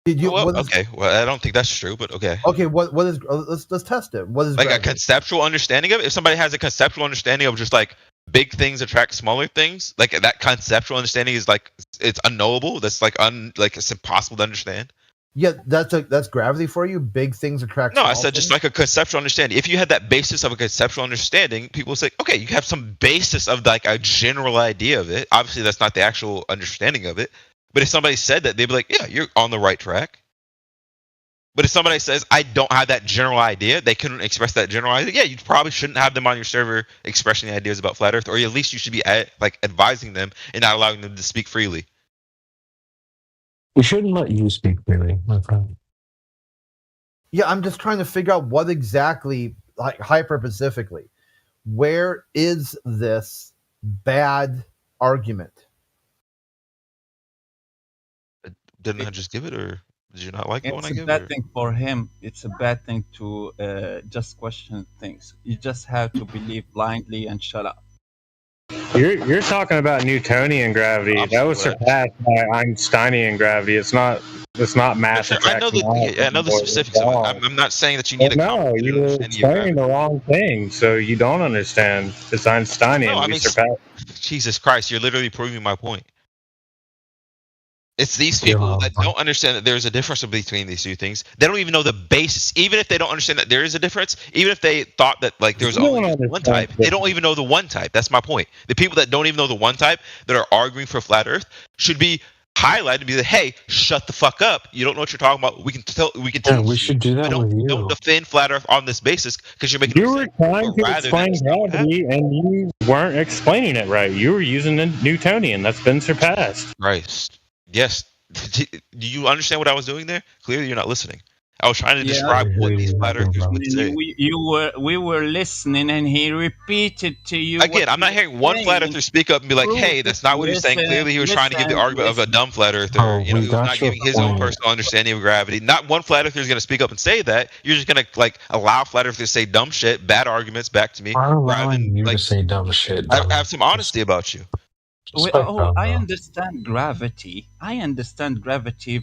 Well, I don't think that's true, but okay. Okay, what is? Let's test it. What is like gravity? a conceptual understanding of it? If somebody has a conceptual understanding of just like big things attract smaller things, like that conceptual understanding is like it's unknowable. That's like it's impossible to understand. Yeah, that's gravity for you. Big things attract. No, small I said just like a conceptual understanding. If you had that basis of a conceptual understanding, people say, okay, you have some basis of like a general idea of it. Obviously, that's not the actual understanding of it. But if somebody said that, they'd be like, yeah, you're on the right track. But if somebody says, I don't have that general idea, they couldn't express that general idea, yeah, you probably shouldn't have them on your server expressing ideas about flat Earth, or at least you should be advising them and not allowing them to speak freely. We shouldn't let you speak freely, my friend. Yeah, I'm just trying to figure out what exactly, like hyper-specifically, where is this bad argument? Didn't I just give it, or did you not like it when I It's a give bad it? thing for him. It's a bad thing to just question things. You just have to believe blindly and shut up. You're talking about Newtonian gravity. That was surpassed by Einsteinian gravity. It's not mass attraction. I know the specifics of it. I'm not saying that you need No, you were explaining the wrong thing, so you don't understand. It's Einsteinian. No, I We mean, surpassed. Jesus Christ, you're literally proving my point. It's these people that don't understand that there's a difference between these two things. They don't even know the basis. Even if they don't understand that there is a difference, even if they thought that like there's only one type, they don't even know the one type. That's my point. The people that don't even know the one type that are arguing for flat Earth should be highlighted to be like, hey, shut the fuck up. You don't know what you're talking about. We can tell. Yeah, we should do that with you. Don't defend flat Earth on this basis because you're making. You were trying to explain gravity, and you weren't explaining it right. You were using the Newtonian. That's been surpassed. Christ. Yes. Do you understand what I was doing there? Clearly, you're not listening. I was trying to describe what these flat earthers would say. We were listening, and he repeated to you. Again, I'm not hearing one flat earther speak up and be like, "Hey, that's not what he's saying." Clearly, he was trying to give the argument of a dumb flat earther. He was not giving his own personal understanding of gravity. Not one flat earther is going to speak up and say that. You're just going to like allow flat earthers to say dumb shit, bad arguments back to me. I'm allowing you to say dumb shit. Have some honesty about you. I understand gravity. I understand gravity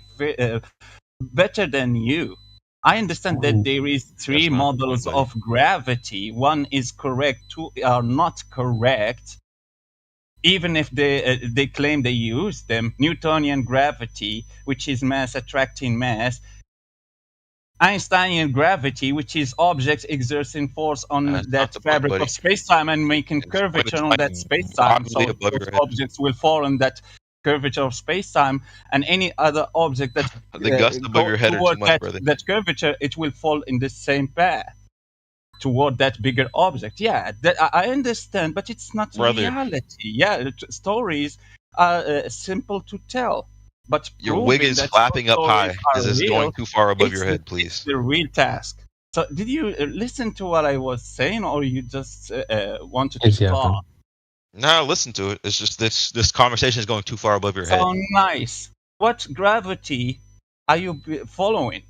better than you. I understand that there is three models of gravity. One is correct, two are not correct. Even if they claim they use them, Newtonian gravity, which is mass attracting mass, Einsteinian gravity, which is objects exerting force on that fabric of space-time and making curvature on that space-time. So those objects will fall on that curvature of space-time, and any other object that the gust above your head are too much, brother. That curvature, it will fall in the same path toward that bigger object. Yeah, I understand, but it's not reality. Yeah, stories are simple to tell. But your wig is flapping up high. Is this going too far above your head, please? It's the real task. So, did you listen to what I was saying, or you just wanted to talk? No, listen to it. It's just this conversation is going too far above your head. So nice. What gravity are you following?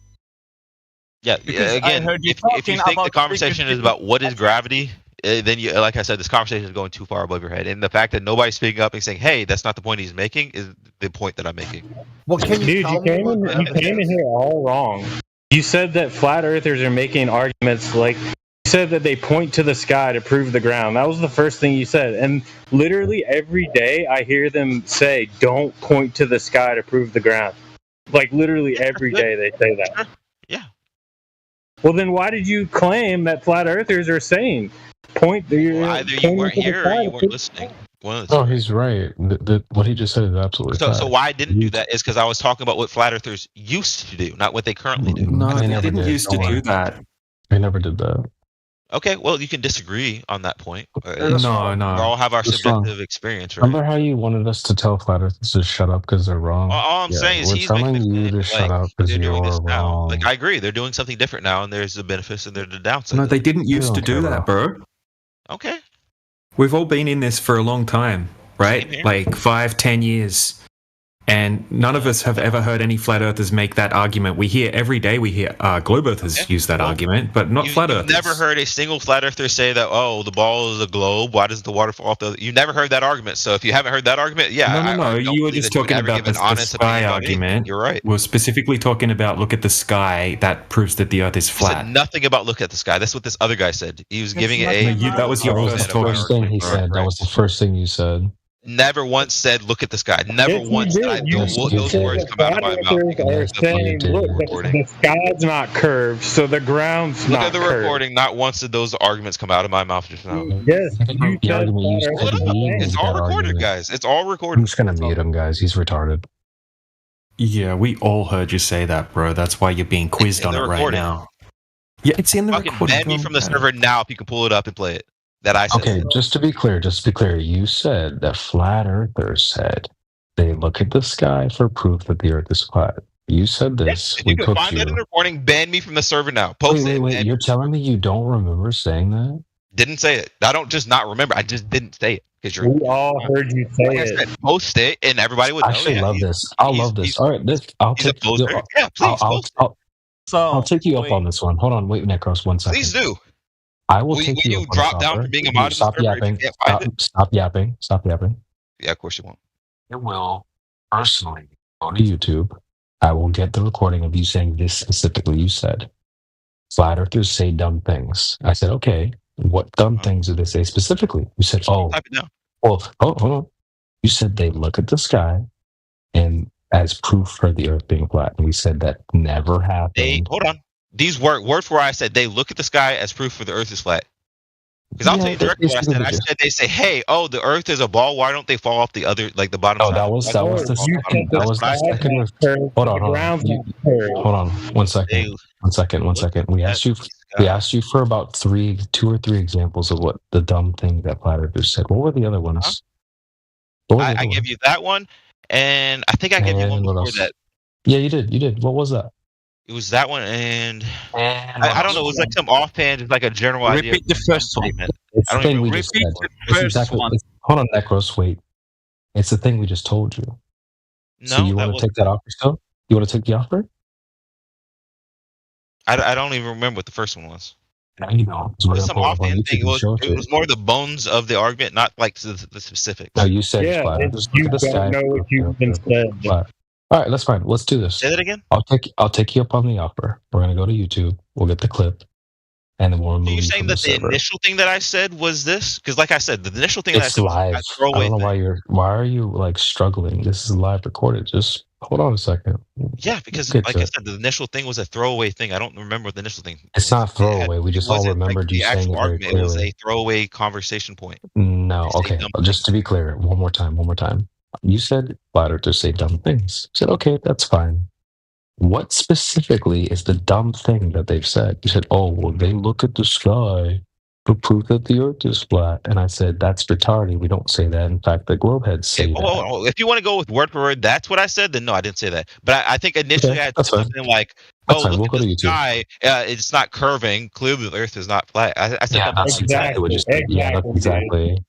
Yeah, again, if you think the conversation is about what is gravity, then you, like I said, this conversation is going too far above your head. And the fact that nobody's speaking up and saying, hey, that's not the point he's making, is the point that I'm making. Well, you came in here all wrong. You said that flat earthers are making arguments like, you said that they point to the sky to prove the ground. That was the first thing you said. And literally every day I hear them say, don't point to the sky to prove the ground. Like literally every day they say that. Yeah. Well, then why did you claim that flat earthers are saying point? Either you weren't here or you weren't listening. Oh, he's right. What he just said is absolutely correct. So why I didn't do that is because I was talking about what flat earthers used to do, not what they currently do. No, they didn't used to do that. They never did that. Okay, well, you can disagree on that point. No, no. We all have our That's wrong. subjective experience, right? Remember how you wanted us to tell flat earthers to shut up because they're wrong? All I'm saying is we're he's making telling the you to claim, shut up because they're you're doing this now. wrong. Like I agree, they're doing something different now, and there's the benefits and there's the downsides. No, they didn't used to don't do care, that, bro. Okay. We've all been in this for a long time, right? Like 5-10 years. And none of us have ever heard any flat earthers make that argument. We hear every day, globe earthers use that argument, but not flat You've earthers. never heard a single flat earther say that, oh, the ball is a globe. Why does the water fall off the other? You never heard that argument. So if you haven't heard that argument, yeah. No. You were just talking about the sky argument. You're right. We're specifically talking about look at the sky. That proves that the earth is He flat. said nothing about look at the sky. That's what this other guy said. He was giving it that was your first first thing he said. That was the first thing you said. Never once said look at the sky. Never Yes, once you said did. those words come out of my mouth. Are saying, look, the sky's not curved, so the ground's Look not at the curved. recording. Not once did those arguments come out of my mouth just now. Yes, you The argument you said It's all recorded, guys. It's all recorded. I'm just gonna mute him, guys. He's retarded. Yeah, we all heard you say that, bro. That's why you're being quizzed on the it right recording. now. Yeah, it's in the Fucking recording. ban me from the server now if you can pull it up and play it. That I said. Okay, just to be clear, you said that flat earthers said they look at the sky for proof that the earth is flat. You said this. If We you can cooked find that in you. the recording, ban me from the server now. Post it. Wait. You're telling me you don't remember saying that? Didn't say it. I don't just not remember. I just didn't say it because you're. We all heard you say Like I it. said, post it, and everybody would know. I actually yeah, love this. I love this. All right, I'll he's a take. poster. Yeah, please post it. I'll take you up on this one. Hold on, wait, Necros, 1 second. Please do. I will Will take you you up on drop this down offer. from being a You mod of the Stop server if you yapping. can't find it? Stop yapping. Stop yapping. Yeah, of course you won't. I will personally go to YouTube. I will get the recording of you saying this specifically. You said flat earthers say dumb things. I said, okay, what dumb things do they say specifically? You said, oh, Type it down. well, hold on. You said they look at the sky and as proof for the earth being flat. And we said that never happened. Hold on. These word for word I said they look at the sky as proof for the earth is flat. Because I'll tell you directly what I said. I said they say, "Hey, oh, the Earth is a ball. Why don't they fall off the other, like the bottom?" Oh, side? that was the second. Hold on. 1 second. 1 second. We asked you for about 2 or 3 examples of what the dumb thing that flat earthers said. What were the other ones? I give you that one, and I think I gave you one before that. Yeah, you did. What was that? It was that one, and I don't know. It was like some offhand, just like a general idea. Repeat the first one. It's the thing we just said. It's exactly. Hold on, Necros. Wait. It's the thing we just told you. So you want to take that offer still? You want to take the offer? I don't even remember what the first one was. No, you don't. It was some offhand thing. It was more the bones of the argument, not like the specifics. No, you said flat. You don't know what you've been said. Flat. All right, that's fine. Let's do this. Say that again. I'll take you up on the offer. We're gonna go to YouTube. We'll get the clip, and then we'll remove. Are you you saying from that the server. initial thing that I said was this? Because, like I said, the initial thing that I It's said live. was a I throwaway don't know thing. why are you like struggling? This is live recorded. Just hold on a second. Yeah, because Get like to I it. said, the initial thing was a throwaway thing. I don't remember what the initial thing. It's not throwaway. We just all wasn't, like, remembered you the saying actual it very argument. It was clearly. a throwaway conversation point. No, okay. Just to be clear, one more time. You said flat earthers say dumb things. I said, okay, that's fine. What specifically is the dumb thing that they've said? You said, oh, well, they look at the sky for proof that the earth is flat. And I said, that's retarded. We don't say that. In fact, the globeheads say that. If you want to go with word for word, that's what I said. Then no, I didn't say that. But I think initially Okay, I had that's fine. something like, That's "Oh, fine. look We'll at go to the YouTube. sky. It's not curving. Clearly, the Earth is not flat." I said Yeah, something that's like exactly what you said. Yeah, that's exactly.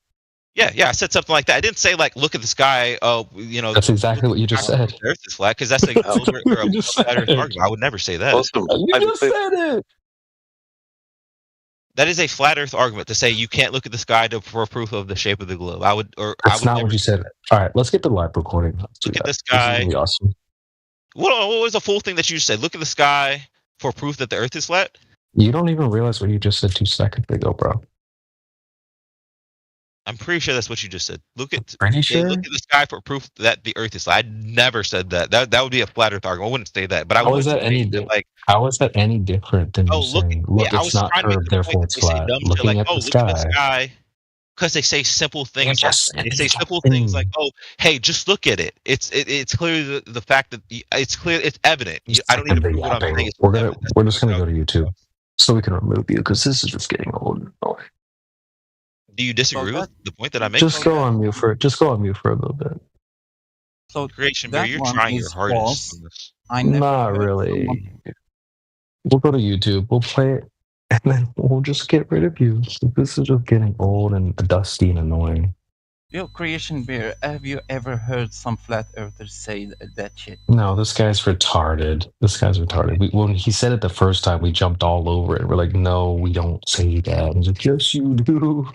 Yeah, I said something like that. I didn't say like, "Look at the sky." You know, That's exactly what you just said. the Earth is flat because that's a flat Earth argument. I would never say that. You just said it. That is a flat Earth argument to say you can't look at the sky for proof of the shape of the globe. I would That's not what you said. All right, let's get the live recording. Look at the sky. This is gonna be awesome. What was the full thing that you said? Look at the sky for proof that the Earth is flat. You don't even realize what you just said 2 seconds ago, bro. I'm pretty sure that's what you just said. Look at Pretty sure? Look at the sky for proof that the Earth is flat. I never said that. That would be a flat Earth argument. I wouldn't say that. But I How would is that any How is that any different than you saying, look, I it's was not trying to make curved, the point therefore that it's they say flat. dumb shit Looking like, at the look at the sky. sky, because they say simple things. just They say simple things like, "Oh, hey, just look at it. It's clearly the fact that it's clear, it's evident." I don't need to prove what I'm saying. We're just gonna go to YouTube. so we can remove you because this is just getting old. Do you disagree with the point that I make? Just go on mute for a little bit. So Creation Bear, that you're one trying your is hardest false. on this. I never Not heard really. someone- We'll go to YouTube. We'll play it, and then we'll just get rid of you. This is just getting old and dusty and annoying. Yo, Creation Bear, have you ever heard some flat earthers say that shit? No, this guy's retarded. When he said it the first time, we jumped all over it. We're like, no, we don't say that. He's like, yes, you do.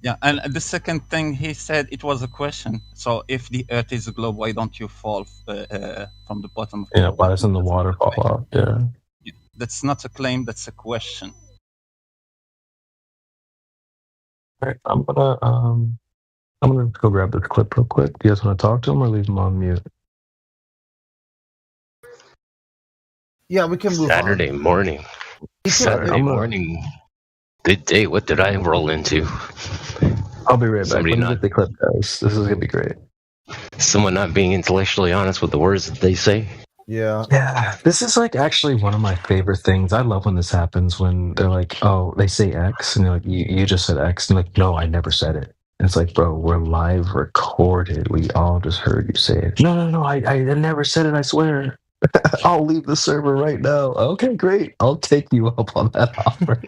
Yeah, and the second thing he said, it was a question. So if the Earth is a globe, why don't you fall from the bottom of the Yeah, why doesn't the water fall out? Yeah. That's not a claim, that's a question. All right, I'm gonna go grab this clip real quick. Do you guys want to talk to him or leave him on mute? Yeah, we can move Saturday on. morning. Saturday morning. Good day. What did I roll into? I'll be right back. Somebody Let me not- get the clip, guys. This is gonna be great. Someone not being intellectually honest with the words that they say. Yeah. Yeah, this is like actually one of my favorite things. I love when this happens when they're like, "Oh, they say X," and you're like, "You just said X," and like, "No, I never said it." And it's like, bro, we're live recorded. We all just heard you say it. No, I never said it. I swear. I'll leave the server right now. Okay, great. I'll take you up on that offer.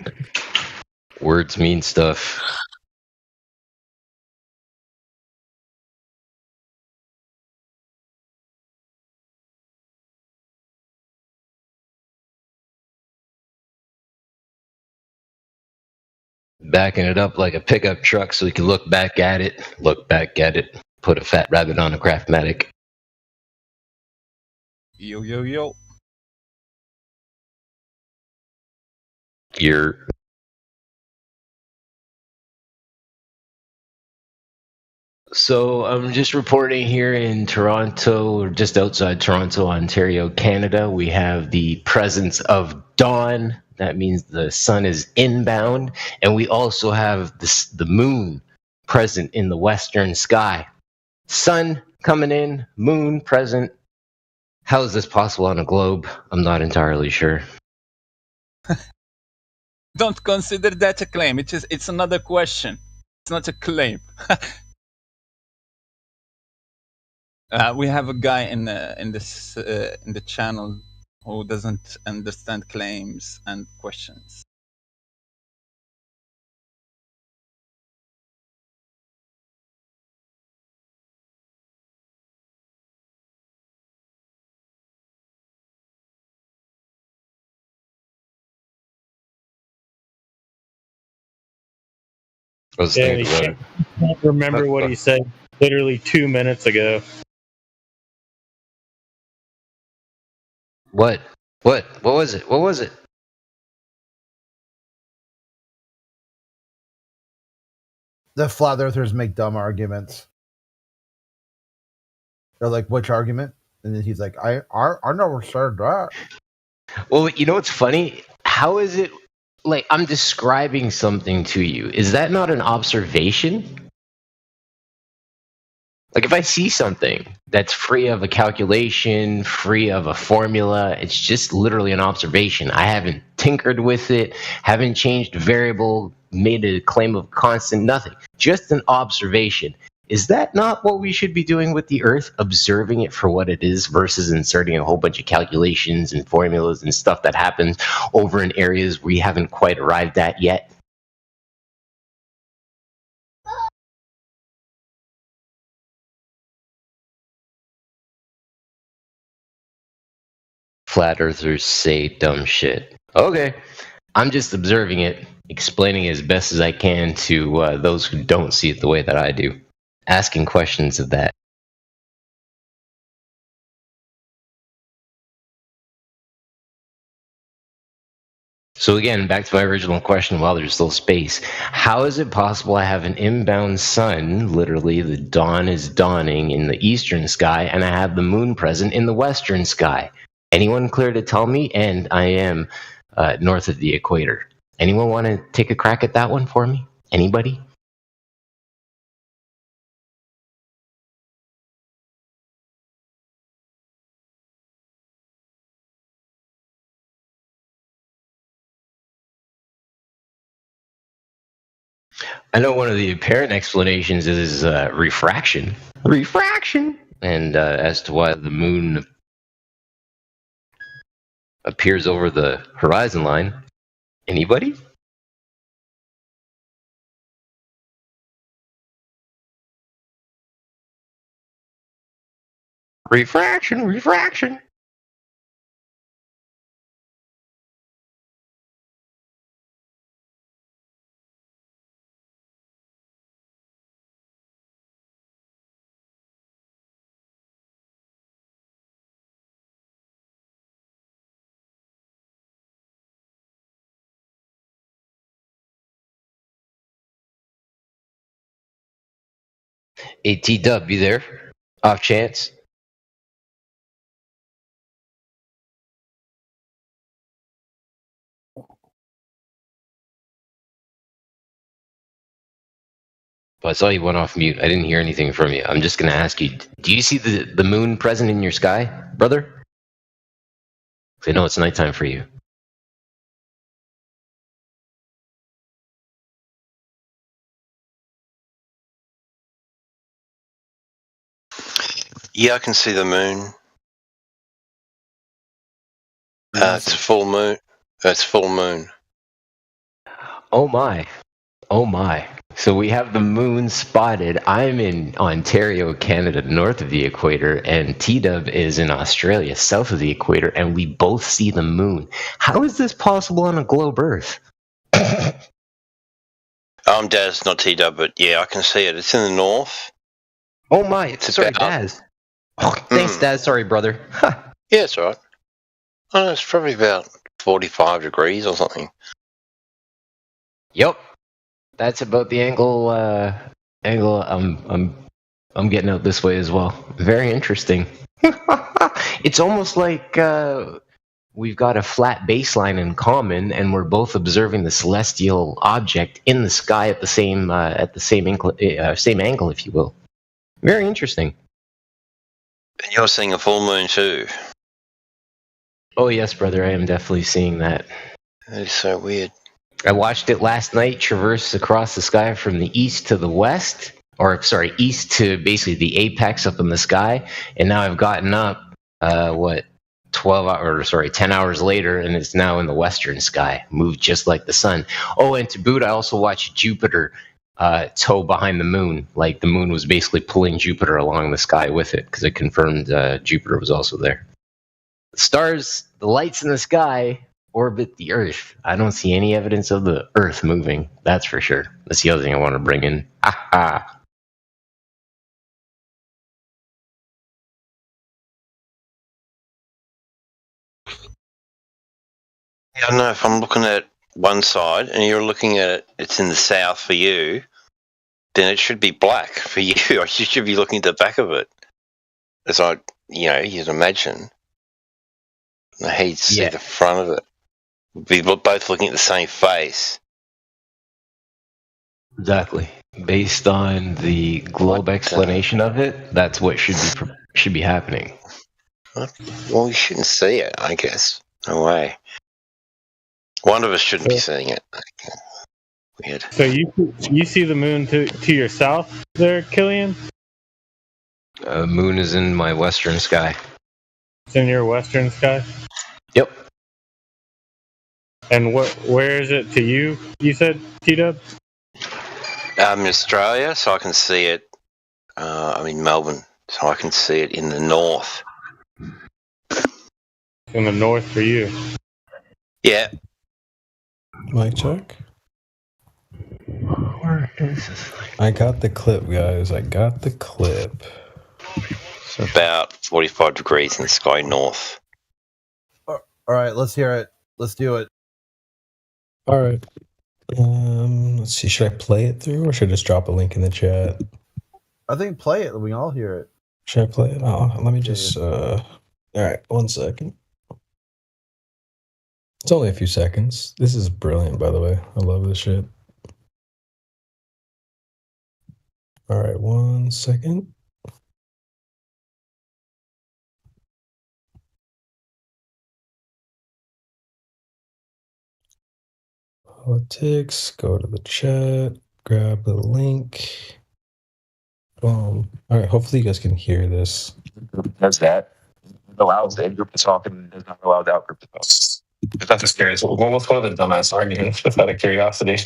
Words mean stuff. Backing it up like a pickup truck so we can look back at it, put a fat rabbit on a Craftmatic. Yo. You're So I'm just reporting here in Toronto, or just outside Toronto, Ontario, Canada. We have the presence of dawn. That means the sun is inbound. And we also have the moon present in the western sky. Sun coming in, moon present. How is this possible on a globe? I'm not entirely sure. Don't consider that a claim. It's another question. It's not a claim. We have a guy in the channel who doesn't understand claims and questions. Yeah, he can't remember what he said literally 2 minutes ago. What? What was it? What was it? The flat earthers make dumb arguments. They're like, which argument? And then he's like, I never said that. Well, you know what's funny? How is it like I'm describing something to you? Is that not an observation? Like if I see something that's free of a calculation, free of a formula, it's just literally an observation. I haven't tinkered with it, haven't changed a variable, made a claim of constant, nothing. Just an observation. Is that not what we should be doing with the Earth? Observing it for what it is versus inserting a whole bunch of calculations and formulas and stuff that happens over in areas we haven't quite arrived at yet? Flat earthers say dumb shit. Okay, I'm just observing it, explaining it as best as I can to those who don't see it the way that I do. Asking questions of that. So again, back to my original question while there's still space. How is it possible I have an inbound sun, literally the dawn is dawning in the eastern sky, and I have the moon present in the western sky? Anyone clear to tell me? And I am north of the equator. Anyone want to take a crack at that one for me? Anybody? I know one of the apparent explanations is refraction. Refraction! And as to why the moon appears over the horizon line. Anybody? Refraction, refraction. Hey, T-Dub, you there? Off chance? Well, I saw you went off mute. I didn't hear anything from you. I'm just going to ask you, do you see the moon present in your sky, brother? 'Cause I know it's nighttime for you. Yeah, I can see the moon. It's full moon. It's full moon. Oh my. Oh my. So we have the moon spotted. I'm in Ontario, Canada, north of the equator, and T-Dub is in Australia, south of the equator, and we both see the moon. How is this possible on a globe Earth? I'm Daz, not T-Dub, but yeah, I can see it. It's in the north. Oh my. Sorry, Daz. Oh, thanks, Daz. Sorry, brother. Yeah, it's all right. I don't know, it's probably about 45 degrees or something. Yep. That's about the angle I'm getting out this way as well. Very interesting. It's almost like we've got a flat baseline in common, and we're both observing the celestial object in the sky at the same angle, if you will. Very interesting. And you're seeing a full moon too. Oh yes, brother, I am definitely seeing that. That is so weird. I watched it last night traverse across the sky from the east to the west, or sorry, east to basically the apex up in the sky, and now I've gotten up 10 hours later, and it's now in the western sky, moved just like the sun. Oh, and to boot, I also watched Jupiter tow behind the moon, like the moon was basically pulling Jupiter along the sky with it, because it confirmed Jupiter was also there. The stars, the lights in the sky orbit the Earth. I don't see any evidence of the Earth moving, that's for sure. That's the other thing I want to bring in. Ha ha. Yeah, I don't know if I'm looking at one side and you're looking at it, it's in the south for you, then it should be black for you. You should be looking at the back of it. As you'd imagine. He'd see the front of it. We'd be both looking at the same face. Exactly. Based on the globe explanation of it, that's what should be happening. Well, we shouldn't see it, I guess. No way. One of us shouldn't be seeing it. Weird. So you see the moon to your south there, Killian? Moon is in my western sky. It's in your western sky? Yep. And where is it to you, you said, T-Dub? I'm in Australia, so I can see it. I'm in Melbourne, so I can see it in the north. In the north for you? Yeah. Mic check. I got the clip, guys. I got the clip. It's about 45 degrees in the sky north. All right, let's hear it. Let's do it. All right. Let's see. Should I play it through, or should I just drop a link in the chat? I think play it. We all hear it. Should I play it? Oh, let me just. All right, 1 second. It's only a few seconds. This is brilliant, by the way. I love this shit. All right, 1 second. Politics, go to the chat. grab the link. All right. Hopefully, you guys can hear this. Does that. It allows the in group to talk and does not allow the out group to talk. That's just curious. What was one of the dumbass arguments? Just out of curiosity.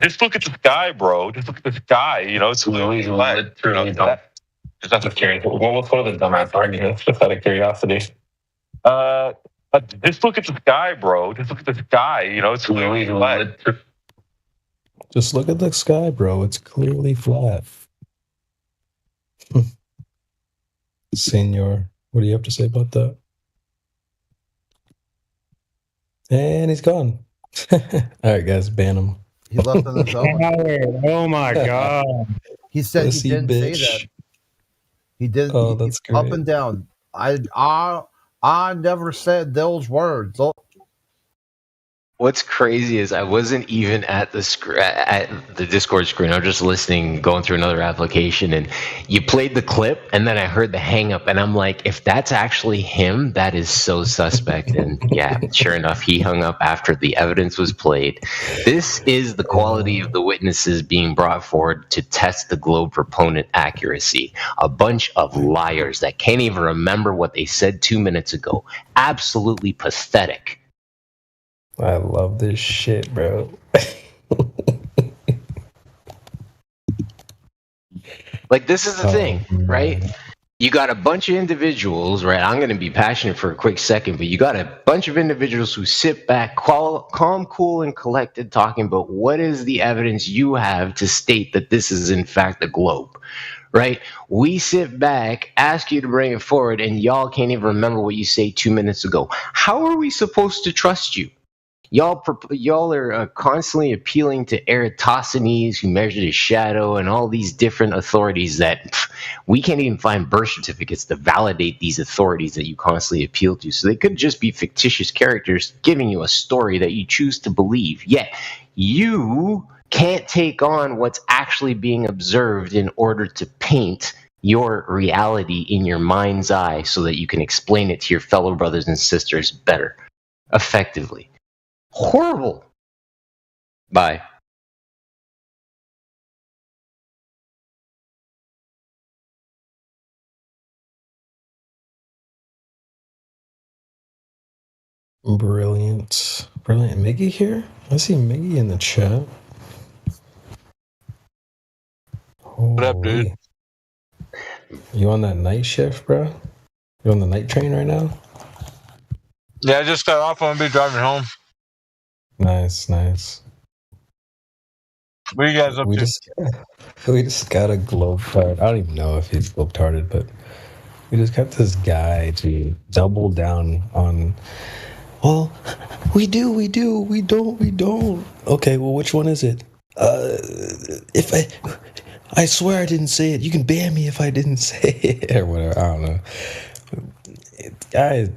Just look at the sky, bro. Just look at the sky. You know, it's literally dumb. Just just curious. What was one of the dumbass arguments? Just out of curiosity. Just look at the sky, bro. Just look at the sky. You know, it's literally flat. Just look at the sky, bro. It's clearly flat. Senor, what do you have to say about that? And he's gone. All right, guys, ban him. He left on his own. Oh my god. He said Pussy he didn't say bitch. that. He did. Oh, that's Up great. and down. I never said those words. Oh, What's crazy is I wasn't even at the Discord screen. I was just listening, going through another application, and you played the clip, and then I heard the hang up, and I'm like, if that's actually him, that is so suspect. And yeah, sure enough, he hung up after the evidence was played. This is the quality of the witnesses being brought forward to test the Globe proponent accuracy. A bunch of liars that can't even remember what they said 2 minutes ago. Absolutely pathetic. I love this shit, bro. Like, this is the thing, right? You got a bunch of individuals, right? I'm going to be passionate for a quick second, but you got a bunch of individuals who sit back, calm, cool, and collected, talking about what is the evidence you have to state that this is, in fact, the Globe, right? We sit back, ask you to bring it forward, and y'all can't even remember what you say 2 minutes ago. How are we supposed to trust you? Y'all are constantly appealing to Eratosthenes, who measured his shadow, and all these different authorities that we can't even find birth certificates to validate these authorities that you constantly appeal to. So they could just be fictitious characters giving you a story that you choose to believe. Yet you can't take on what's actually being observed in order to paint your reality in your mind's eye so that you can explain it to your fellow brothers and sisters better, effectively. Horrible. Bye. Brilliant. Brilliant. Miggy here? I see Miggy in the chat. What up, dude? You on that night shift, bro? You on the night train right now? Yeah, I just got off. I'm gonna be driving home. Nice, nice. What are you guys up to? We just got a globe-tard. I don't even know if he's globe-tarded, but we just got this guy to double down on, well, we don't. Okay, well, which one is it? If I swear I didn't say it. You can ban me if I didn't say it or whatever. I don't know. I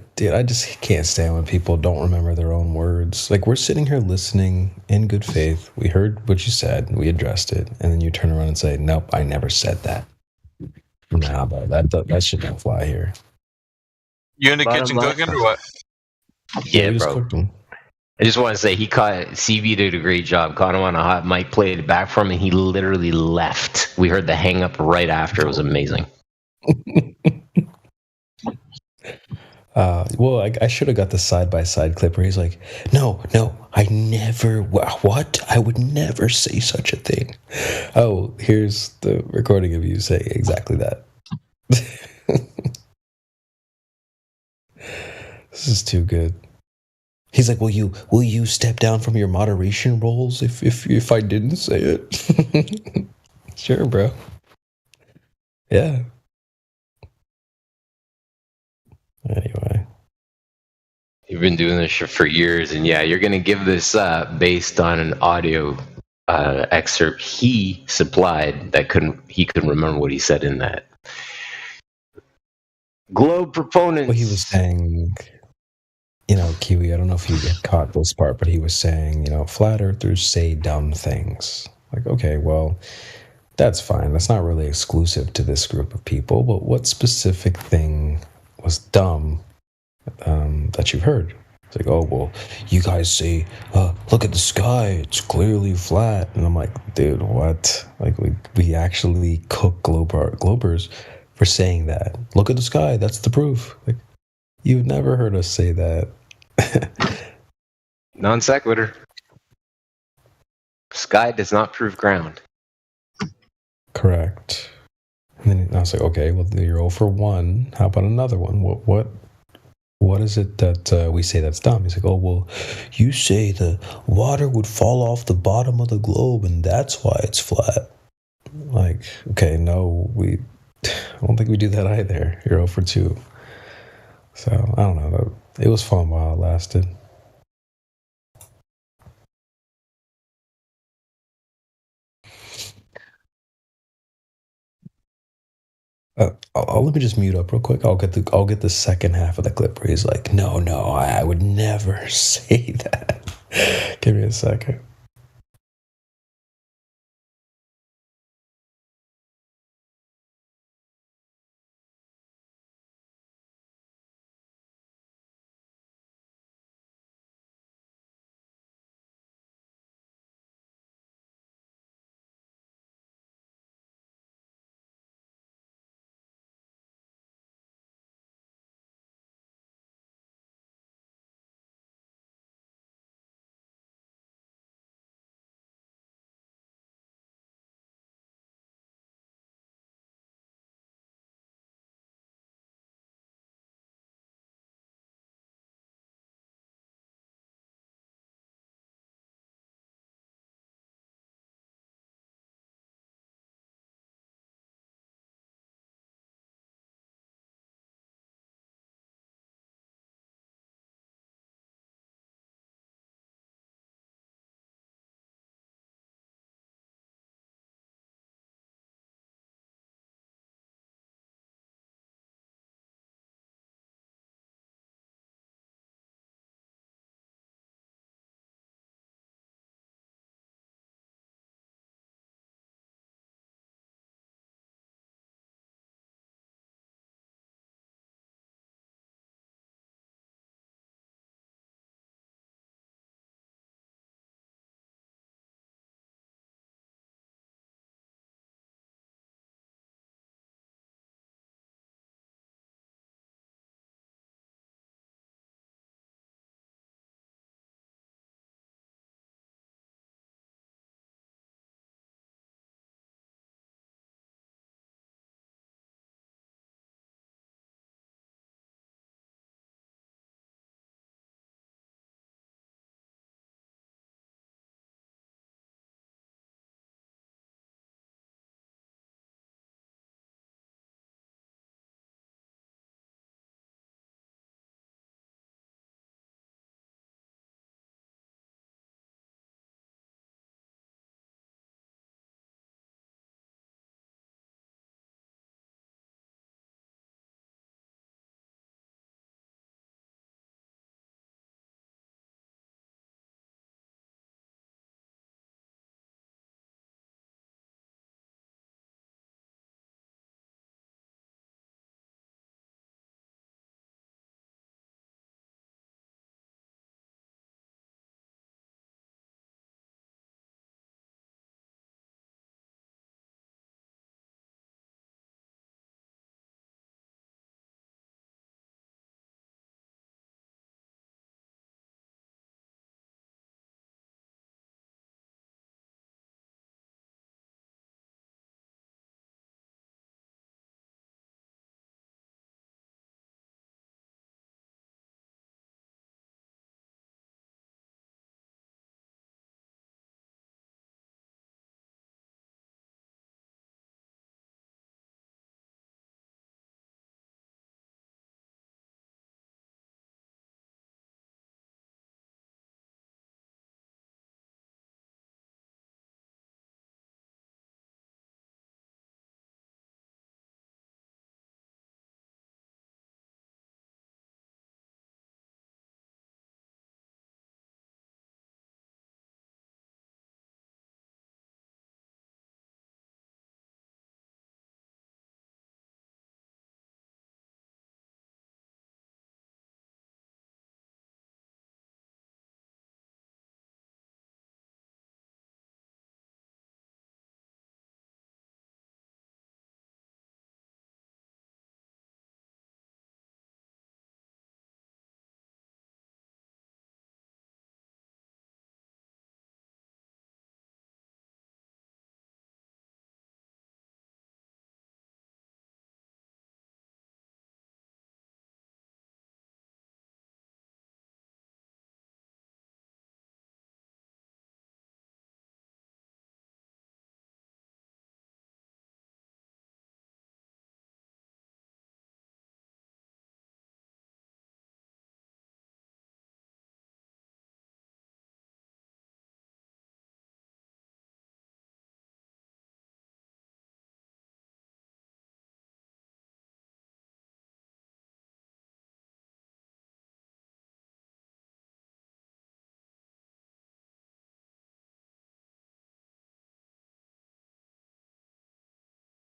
just can't stand when people don't remember their own words. Like, we're sitting here listening in good faith. We heard what you said. We addressed it. And then you turn around and say, nope, I never said that. Nah, bro, that should not fly here. You in the kitchen cooking or what? Yeah, bro. I just want to say he caught CB did a great job. Caught him on a hot mic, played it back for him, and he literally left. We heard the hang up right after. It was amazing. Well, I should have got the side-by-side clip where he's like, no, I never, what? I would never say such a thing. Oh, here's the recording of you saying exactly that. This is too good. He's like, will you step down from your moderation roles if I didn't say it? Sure, bro. Yeah. Anyway. You've been doing this for years, and yeah, you're going to give this based on an audio excerpt he supplied that he couldn't remember what he said in that. Globe proponents. Well, he was saying, Kiwi, I don't know if you caught this part, but he was saying, flat earthers say dumb things. Like, okay, well, that's fine. That's not really exclusive to this group of people, but what specific thing was dumb that you've heard? It's like, oh well, you guys say, look at the sky, it's clearly flat, and I'm like, dude, what? Like we actually cook globers for saying that. Look at the sky, that's the proof. Like, you've never heard us say that. Non sequitur. Sky does not prove ground. Correct. And then I was like, okay, well, you're 0 for 1. How about another one? What is it that we say that's dumb? He's like, oh, well, you say the water would fall off the bottom of the globe and that's why it's flat. Like, okay, no, I don't think we do that either. You're 0 for 2. So, I don't know. It was fun while it lasted. Let me just mute up real quick. I'll get the second half of the clip where he's like, no, I would never say that. Give me a second.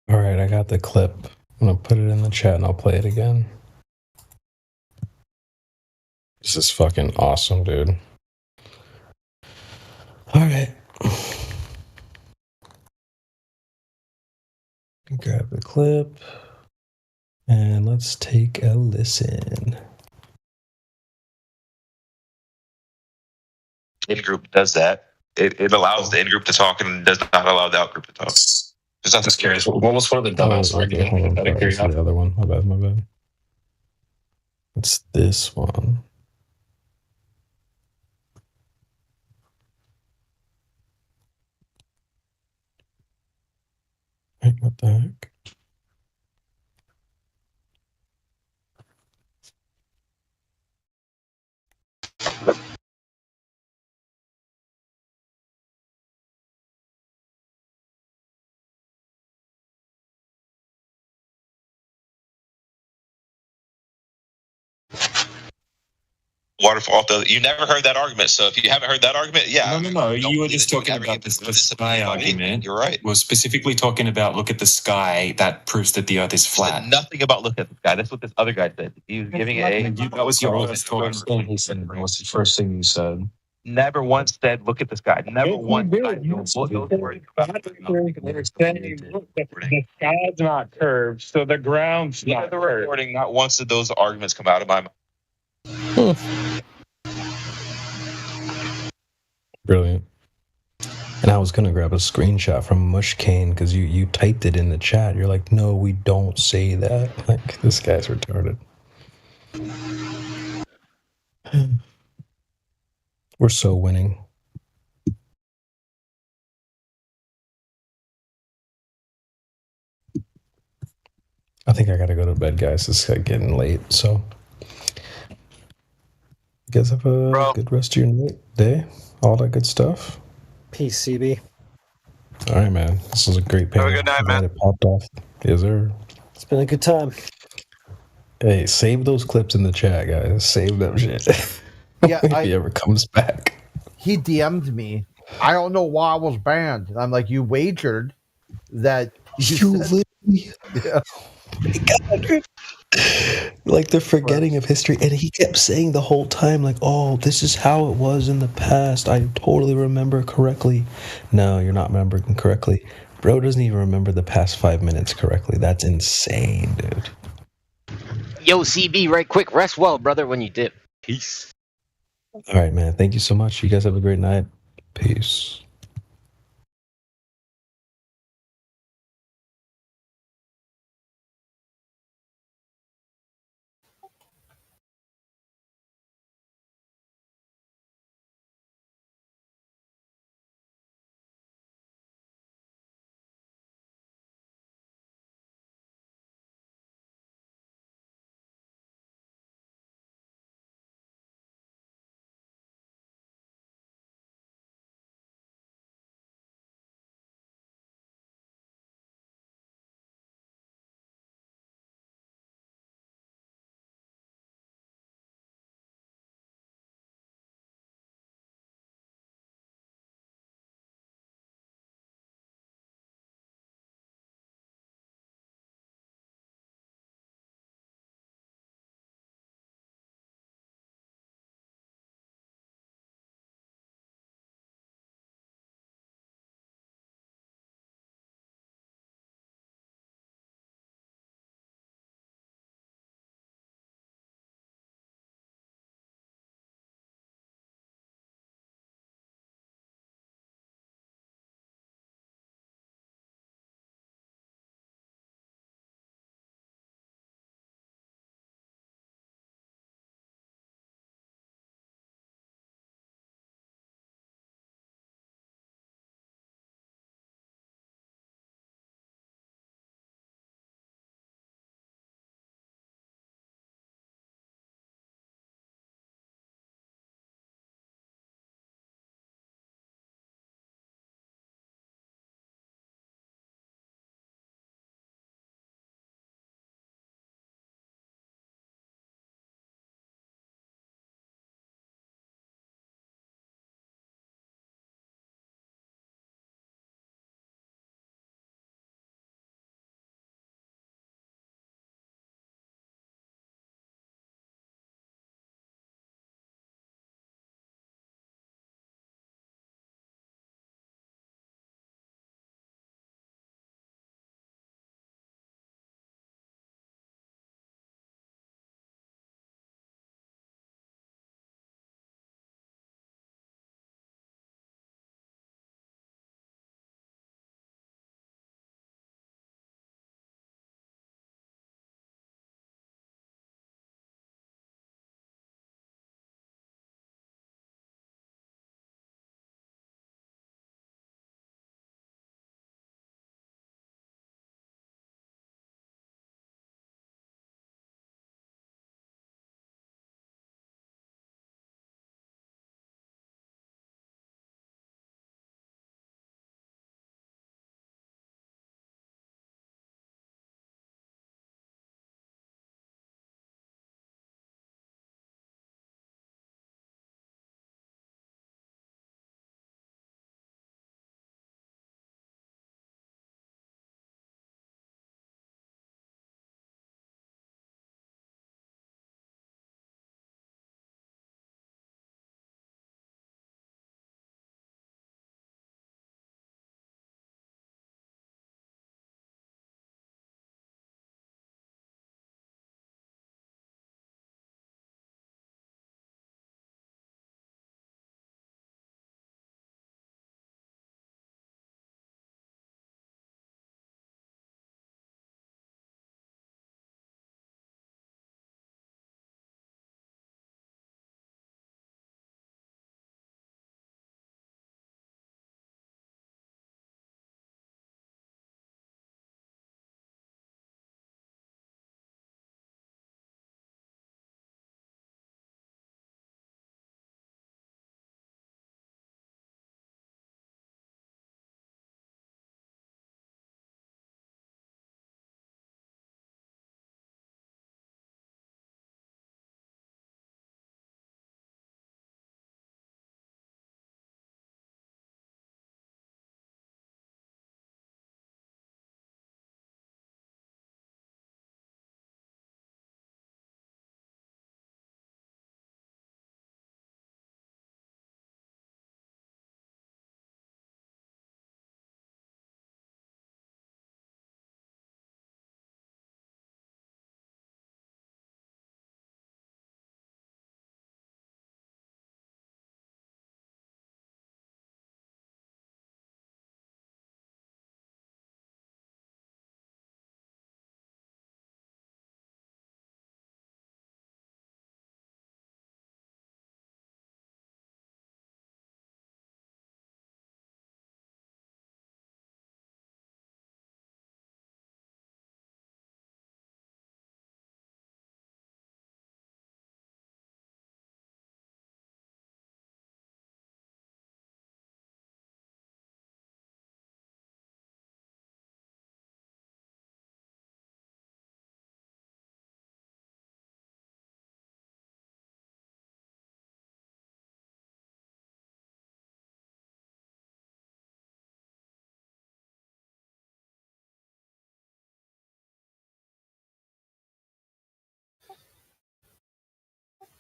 All right, I got the clip. I'm gonna put it in the chat and I'll play it again. This is fucking awesome, dude. All right. Grab the clip and let's take a listen. In-group does that. It allows the in-group to talk and does not allow the out-group to talk. Just curious. What was one of the dumbest arguments? The other one. My bad. It's this one. Wait, what the heck? Waterfall. You never heard that argument, so if you haven't heard that argument, yeah. No. You were just talking about the sky argument. You're right. We're specifically talking about look at the sky. That proves that the Earth is flat. Nothing about look at the sky. That's what this other guy said. He was giving it That was your first talk. He said, what was the first thing you said? Never once said look at the sky. Never once. The sky's not curved, so the ground's not the curved. recording. Not once did those arguments come out of my mouth. Brilliant. And I was gonna grab a screenshot from Mushkane because you typed it in the chat. You're like, no, we don't say that. Like, this guy's retarded. We're so winning. I think I gotta go to bed, guys. It's getting late, so you guys have a good rest of your day. All that good stuff. Peace, CB. All right, man. This was a great panel. Have a good night, man. It popped off. Yes, sir. It's been a good time. Hey, save those clips in the chat, guys. Save them shit. Yeah, if he ever comes back. He DM'd me. I don't know why I was banned. And I'm like, you wagered that you said, yeah. God. Like they're forgetting of history, and he kept saying the whole time, like, "Oh, this is how it was in the past. I totally remember correctly." No, you're not remembering correctly. Bro doesn't even remember the past 5 minutes correctly. That's insane, dude. Yo, CB, right quick. Rest well, brother, when you dip. Peace. All right, man. Thank you so much. You guys have a great night. Peace.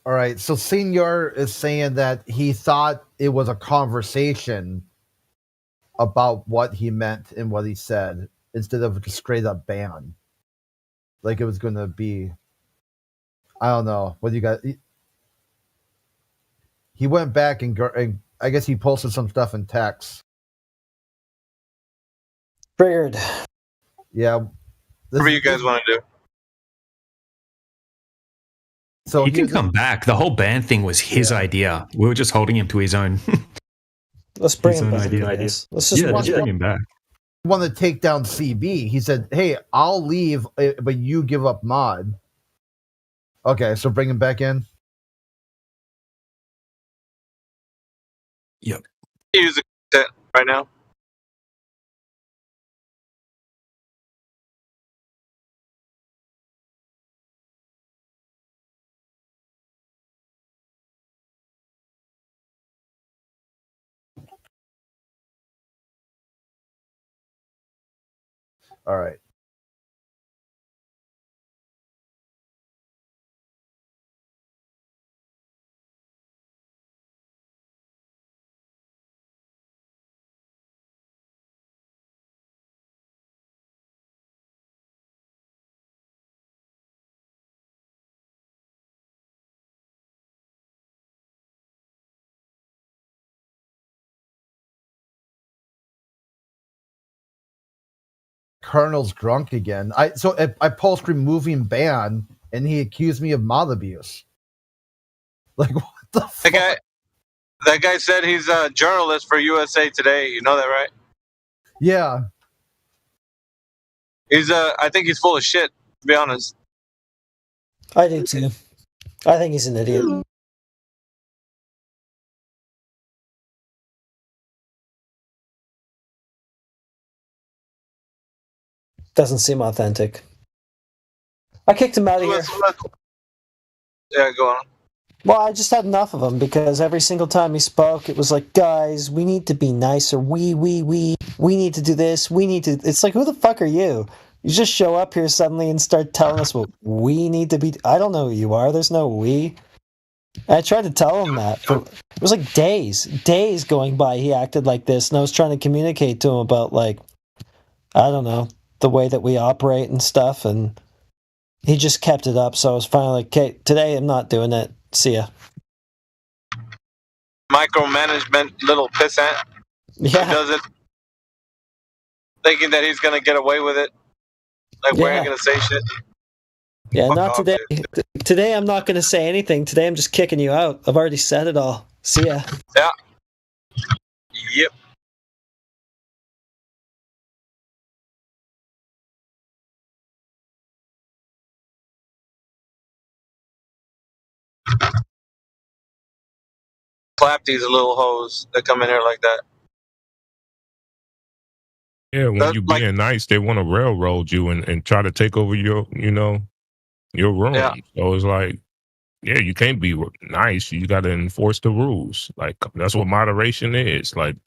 All right, so Senior is saying that he thought it was a conversation about what he meant and what he said instead of a straight up ban. Like it was going to be, I don't know. What do you guys? He went back and I guess he posted some stuff in text. Triggered. Yeah. Whatever you guys want to do. So he can come back. The whole ban thing was his idea. We were just holding him to his own. Let's bring his him own back. idea. Let's just bring him back. Want to take down CB? He said, "Hey, I'll leave, but you give up mod." Okay, so bring him back in. Yep. Use the content right now. All right. Colonel's drunk again. I post removing ban, and he accused me of mod abuse. Like what the fuck? That guy said he's a journalist for USA Today. You know that, right? Yeah. I think he's full of shit, to be honest. I do too. I think he's an idiot. Doesn't seem authentic. I kicked him out of here. Yeah, go on. Well, I just had enough of him because every single time he spoke, it was like, guys, we need to be nicer. We need to do this. We need to. It's like, who the fuck are you? You just show up here suddenly and start telling us what we need to be. I don't know who you are. There's no we. I tried to tell him that. It was like days going by. He acted like this, and I was trying to communicate to him about, like, I don't know, the way that we operate and stuff, and he just kept it up. So I was finally like, okay, today I'm not doing it. See ya. Micromanagement, little pissant. Yeah. He does it thinking that he's going to get away with it. Like, we ain't going to say shit. Yeah, Fuck not off, today. Today I'm not going to say anything. Today I'm just kicking you out. I've already said it all. See ya. Yeah. Yep. Clap these little hoes that come in here like that. Yeah, when you being nice, they want to railroad you and try to take over your room. Yeah. So it's like, yeah, you can't be nice. You got to enforce the rules. Like, that's what moderation is. Like,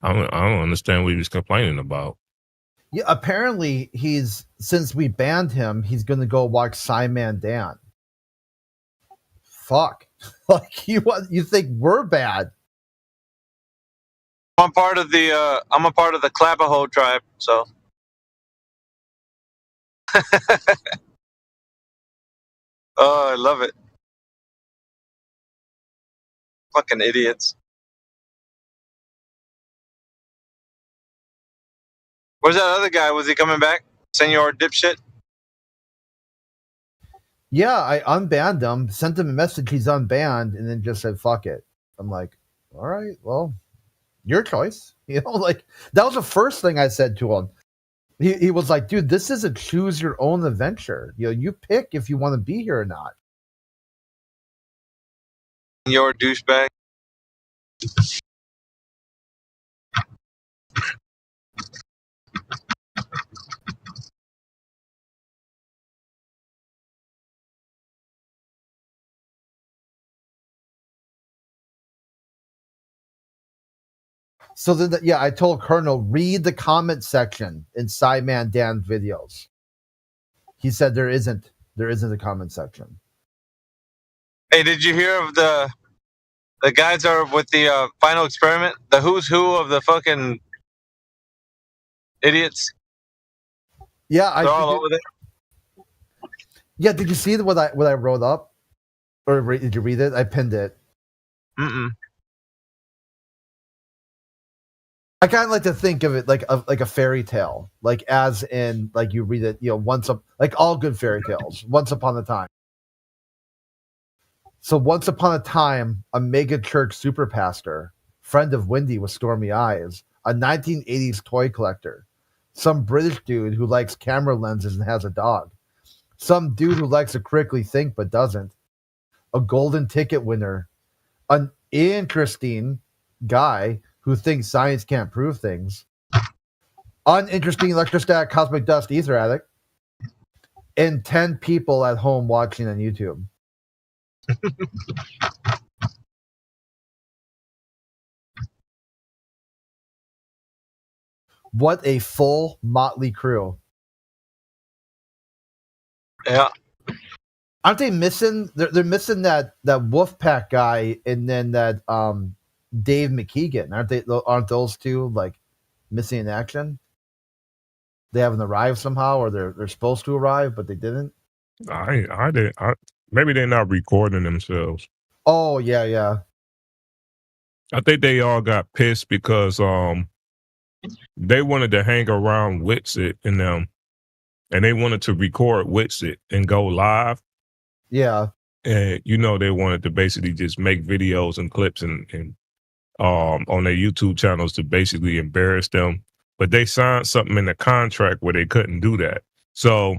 I don't understand what he was complaining about. Yeah, apparently since we banned him, he's going to go watch Simon Dan. Fuck. Like you think we're bad? I'm a part of the Clapaho tribe, so. Oh, I love it. Fucking idiots. Where's that other guy? Was he coming back? Senor dipshit? Yeah, I unbanned him, sent him a message he's unbanned, and then just said, fuck it. I'm like, all right, well, your choice. You know, like, that was the first thing I said to him. He was like, dude, this is a choose your own adventure. You know, you pick if you want to be here or not. Your douchebag. So then, yeah, I told Colonel, read the comment section in Simon Dan's videos. He said there isn't a comment section. Hey, did you hear of the guys are with the final experiment? The who's who of the fucking idiots. Yeah, They're all over there. Yeah, did you see what I wrote up, or did you read it? I pinned it. Mm-mm. I kind of like to think of it like a fairy tale, like as in like you read it, like all good fairy tales. Once upon a time. So once upon a time, a mega church super pastor, friend of Wendy with stormy eyes, a 1980s toy collector, some British dude who likes camera lenses and has a dog, some dude who likes to critically think but doesn't, a golden ticket winner, an interesting guy who thinks science can't prove things, uninteresting electrostatic cosmic dust ether addict, and 10 people at home watching on YouTube. What a full motley crew. Yeah. Aren't they missing? They're missing that Wolfpack guy and then that Dave McKeegan. Aren't those two like missing in action? They haven't arrived somehow, or they're supposed to arrive, but they didn't. Maybe they're not recording themselves. Oh yeah. I think they all got pissed because they wanted to hang around Witsit and them, and they wanted to record Witsit and go live. Yeah. And they wanted to basically just make videos and clips and on their YouTube channels to basically embarrass them. But they signed something in the contract where they couldn't do that. So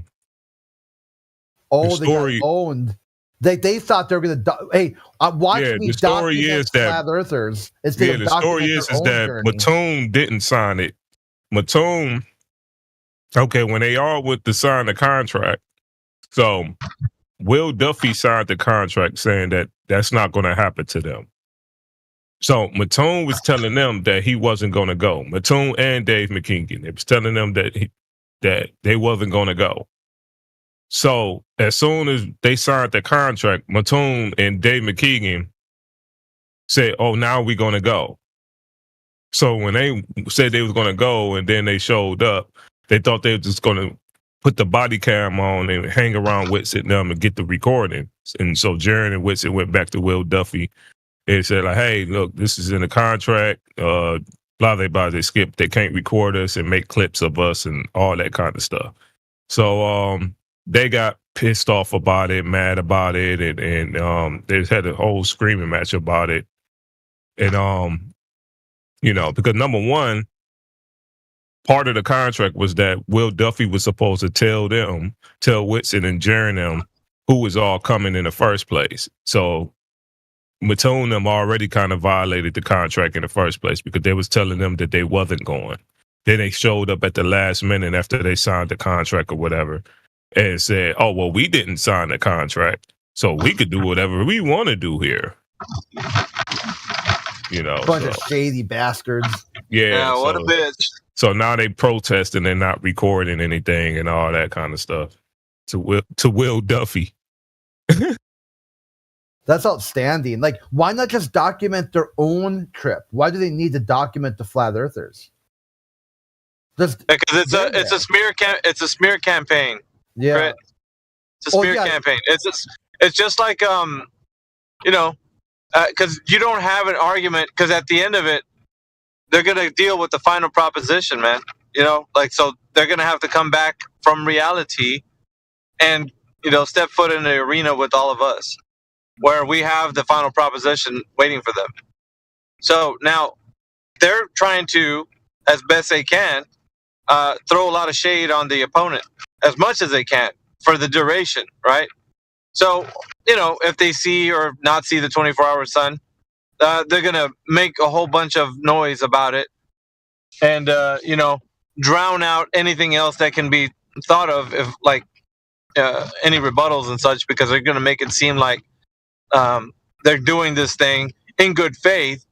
they got owned. They thought they were going to. Hey, watch me the story document is that flat earthers. The story is that Mattoon didn't sign it. Mattoon, okay, when they all went to sign the contract, so Will Duffy signed the contract saying that that's not going to happen to them. So Mattoon was telling them that he wasn't going to go. Mattoon and Dave McKeegan, it was telling them that they wasn't going to go. So as soon as they signed the contract, Mattoon and Dave McKeegan said, "Oh, now we're going to go." So when they said they was going to go and then they showed up, they thought they were just going to put the body cam on and hang around Witsit and them and get the recording. And so Jaron and Witsit went back to Will Duffy and said, like, "Hey, look, this is in the contract. Blah, they skipped. They can't record us and make clips of us and all that kind of stuff." So they got pissed off about it, mad about it, and they had a whole screaming match about it. And because number one, part of the contract was that Will Duffy was supposed to tell Witsit and Jaron them who was all coming in the first place. So Mattoon them already kind of violated the contract in the first place because they was telling them that they wasn't going. Then they showed up at the last minute after they signed the contract or whatever and said, "Oh, well, we didn't sign the contract, so we could do whatever we want to do here." Bunch of shady bastards. Yeah, what a bitch. So now they protesting and not recording anything and all that kind of stuff to Will Duffy. That's outstanding. Like, why not just document their own trip? Why do they need to document the flat earthers? Because it's a smear campaign. Yeah, right? It's a smear campaign. It's just like because you don't have an argument. Because at the end of it, they're gonna deal with the final proposition, man. So they're gonna have to come back from reality and step foot in the arena with all of us, where we have the final proposition waiting for them. So now they're trying to, as best they can, throw a lot of shade on the opponent as much as they can for the duration, right? So, if they see or not see the 24-hour sun, they're going to make a whole bunch of noise about it and, drown out anything else that can be thought of if any rebuttals and such, because they're going to make it seem like they're doing this thing in good faith.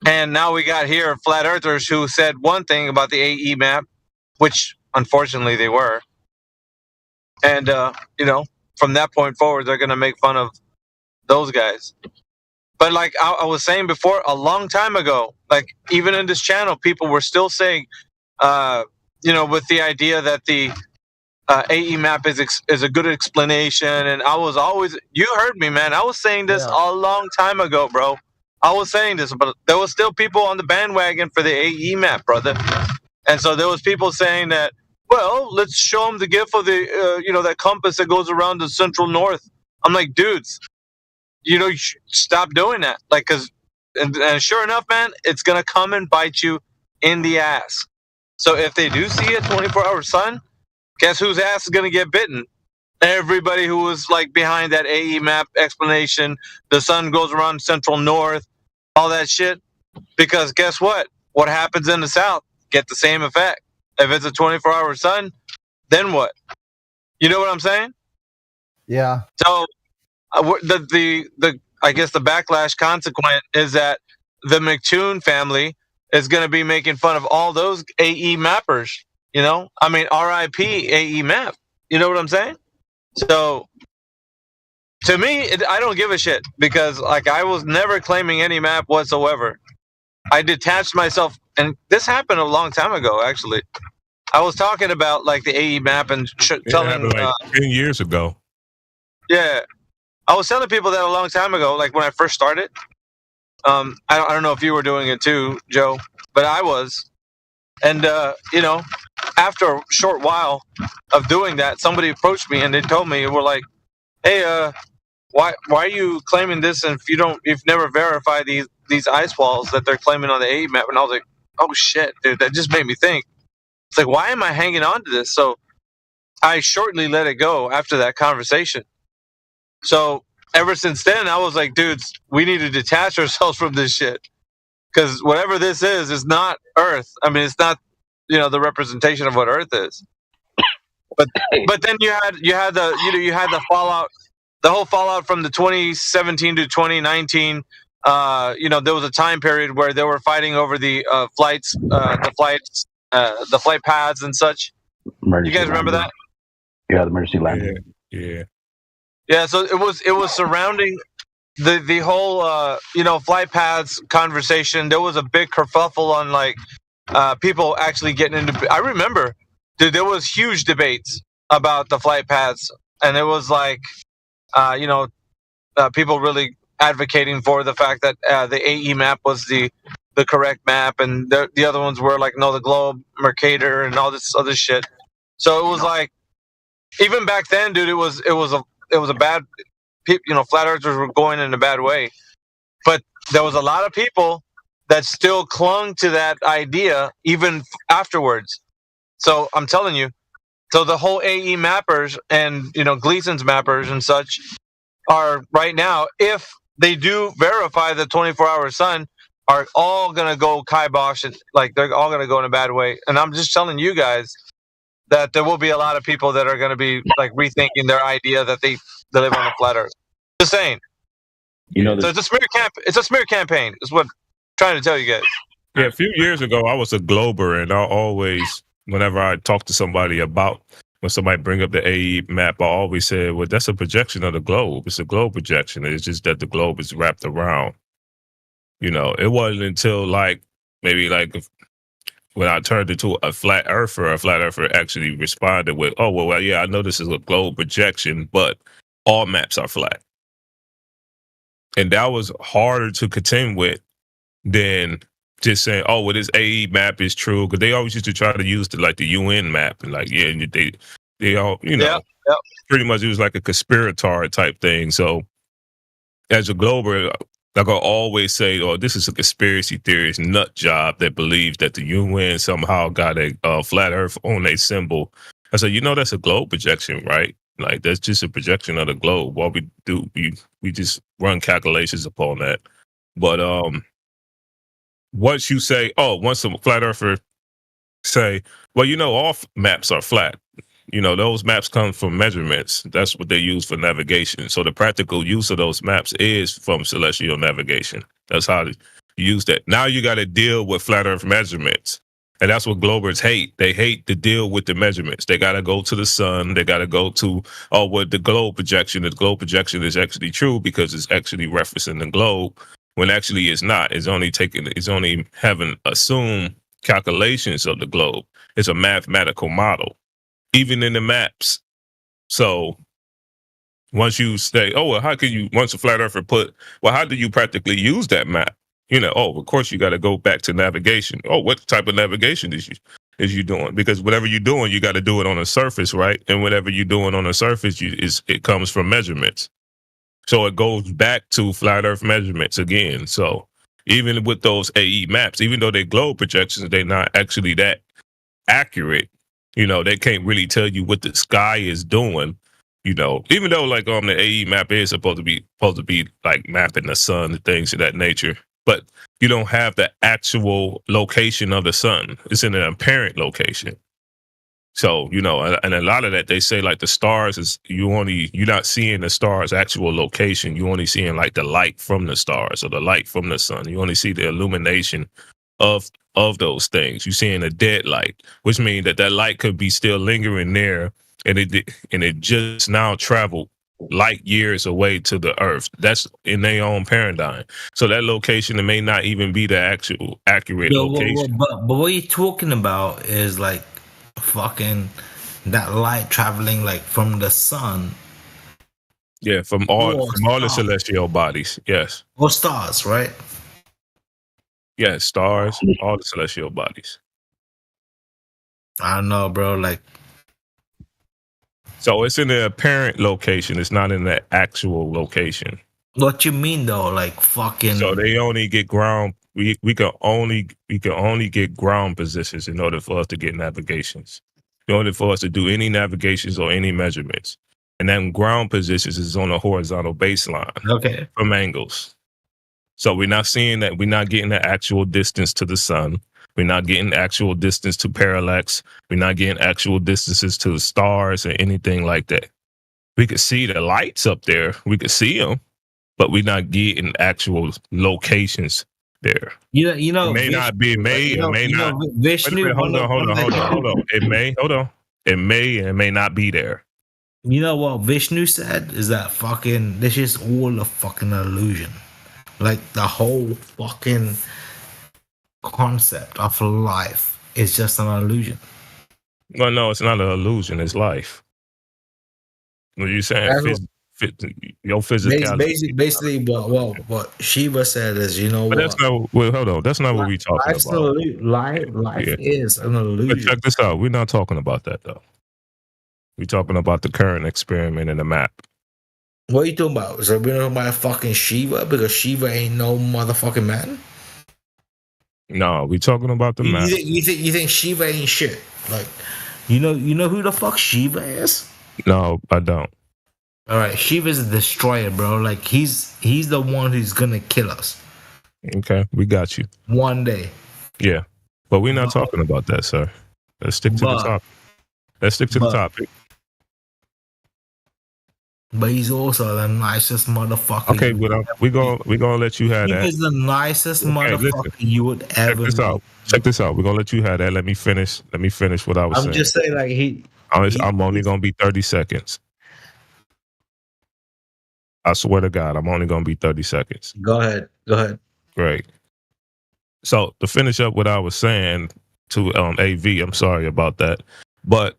And now we got here flat earthers who said one thing about the AE map, which unfortunately they were. And, from that point forward, they're going to make fun of those guys. But like I was saying before, a long time ago, like even in this channel, people were still saying, with the idea that the AE map is a good explanation. And I was always, you heard me, man. I was saying this a long time ago, bro. I was saying this, but there was still people on the bandwagon for the AE map, brother. And so there was people saying that, well, let's show them the GIF of the, that compass that goes around the central north. I'm like, dudes, you should stop doing that. Like, and sure enough, man, it's going to come and bite you in the ass. So if they do see a 24-hour sun, guess whose ass is going to get bitten? Everybody who was like behind that AE map explanation, the sun goes around central north, all that shit. Because guess what? What happens in the south? Get the same effect. If it's a 24-hour sun, then what? You know what I'm saying? Yeah. So I guess the backlash consequent is that the McToon family is going to be making fun of all those AE mappers. I mean, RIP AE map. You know what I'm saying? So to me, I don't give a shit because like I was never claiming any map whatsoever. I detached myself, and this happened a long time ago. Actually, I was talking about like the AE map and telling 10 years ago. Yeah, I was telling people that a long time ago, like when I first started. I don't know if you were doing it too, Joe, but I was. And after a short while of doing that, somebody approached me and they told me, we're like, "Hey, why are you claiming this? And if you've never verified these ice walls that they're claiming on the AE map?" And I was like, "Oh shit, dude, that just made me think." It's like, why am I hanging on to this? So I shortly let it go after that conversation. So ever since then, I was like, dudes, we need to detach ourselves from this shit. Because whatever this is not Earth. I mean, it's not, the representation of what Earth is. But then you had the fallout, the whole fallout from the 2017 to 2019. There was a time period where they were fighting over the flight paths and such. Emergency you guys remember landing. that? Yeah, the emergency landing. Yeah. So it was surrounding the whole flight paths conversation. There was a big kerfuffle on like people actually getting into. I remember, dude, there was huge debates about the flight paths, and it was like, people really advocating for the fact that the AE map was the correct map, and the other ones were like, no, the globe, Mercator, and all this other shit. So it was like, even back then, dude, it was a bad. Flat earthers were going in a bad way, but there was a lot of people that still clung to that idea even afterwards. So I'm telling you, so the whole AE mappers and Gleason's mappers and such are right now, if they do verify the 24-hour sun, are all gonna go kibosh and like they're all gonna go in a bad way. And I'm just telling you guys that there will be a lot of people that are gonna be like rethinking their idea that they live on a flat earth. Just saying. So it's a smear camp. It's a smear campaign. Is what I'm trying to tell you guys. Yeah, a few years ago, I was a glober, and I always, whenever I talk to somebody about when somebody bring up the AE map, I always say, well, that's a projection of the globe. It's a globe projection. It's just that the globe is wrapped around. It wasn't until maybe when I turned into a flat earther actually responded with, oh, well, yeah, I know this is a globe projection, but all maps are flat. And that was harder to contend with than just saying, oh, well, this AE map is true. Because they always used to try to use the UN map. And they all, pretty much it was like a conspirator type thing. So as a glober, like I always say, oh, this is a conspiracy theorist nut job that believes that the UN somehow got a flat earth on a symbol. I said, that's a globe projection, right? Like that's just a projection of the globe. What we do, we just run calculations upon that. But once you say, once a flat earther say, well, all maps are flat. Those maps come from measurements. That's what they use for navigation. So the practical use of those maps is from celestial navigation. That's how to use that. Now you got to deal with flat earth measurements. And that's what Globers hate. They hate to deal with the measurements. They got to go to the sun. They got to go to, what the globe projection. The globe projection is actually true because it's actually referencing the globe when actually it's not. It's only having assumed calculations of the globe. It's a mathematical model, even in the maps. So once you say, once a flat earther how do you practically use that map? Of course you got to go back to navigation. What type of navigation is you doing? Because whatever you're doing, you got to do it on a surface, right? And whatever you're doing on a surface, it comes from measurements. So it goes back to flat earth measurements again. So even with those AE maps, even though they're globe projections, they're not actually that accurate. They can't really tell you what the sky is doing. Even though like the AE map is supposed to be like mapping the sun and things of that nature. But you don't have the actual location of the sun. It's in an apparent location. So, and a lot of that, they say like the stars you're not seeing the stars' actual location. You're only seeing like the light from the stars or the light from the sun. You only see the illumination of those things. You're seeing a dead light, which means that light could be still lingering there. And it just now traveled light years away to the earth. That's in their own paradigm. So that location, it may not even be the actual accurate location. But what you're talking about is like fucking that light traveling like from the sun. Yeah, from all the celestial bodies. Yes. Or stars, right? Yeah, stars, all the celestial bodies. I don't know, bro. Like, so it's in the apparent location. It's not in the actual location. What you mean though? Like fucking. So they only get ground. We can only get ground positions in order for us to get navigations. In order for us to do any navigations or any measurements, and then ground positions is on a horizontal baseline. Okay. From angles. So we're not seeing that. We're not getting the actual distance to the sun. We're not getting actual distance to parallax. We're not getting actual distances to the stars or anything like that. We could see the lights up there. We could see them, but we're not getting actual locations there. It may not be made. It may not. Vishnu, hold on. It may and it may not be there. You know what Vishnu said is that fucking this is all a fucking illusion. Like the whole fucking concept of life is just an illusion. Well, no, it's not an illusion. It's life. What are you saying? Your physicality. Basically, what Shiva said is, but that's not. Well, hold on. That's not what we're talking about. Life is an illusion. But check this out. We're not talking about that though. We're talking about the current experiment in the map. What are you talking about? So we're talking about fucking Shiva because Shiva ain't no motherfucking man. No, we're talking about the map. You think Shiva ain't shit? Like, you know who the fuck Shiva is? No, I don't. All right, Shiva's a destroyer, bro. Like he's the one who's gonna kill us. Okay, we got you. One day. Yeah, but we're not talking about that, sir. Let's stick to the topic. Let's stick to the topic. But he's also the nicest motherfucker. Okay, we're gonna let you have that. He's the nicest motherfucker you would ever. Check this out. We're gonna let you have that. Let me finish what I was saying. I'm just saying, like I'm only gonna be 30 seconds. I swear to God, I'm only gonna be 30 seconds. Go ahead. Great. So to finish up what I was saying to AV, I'm sorry about that, but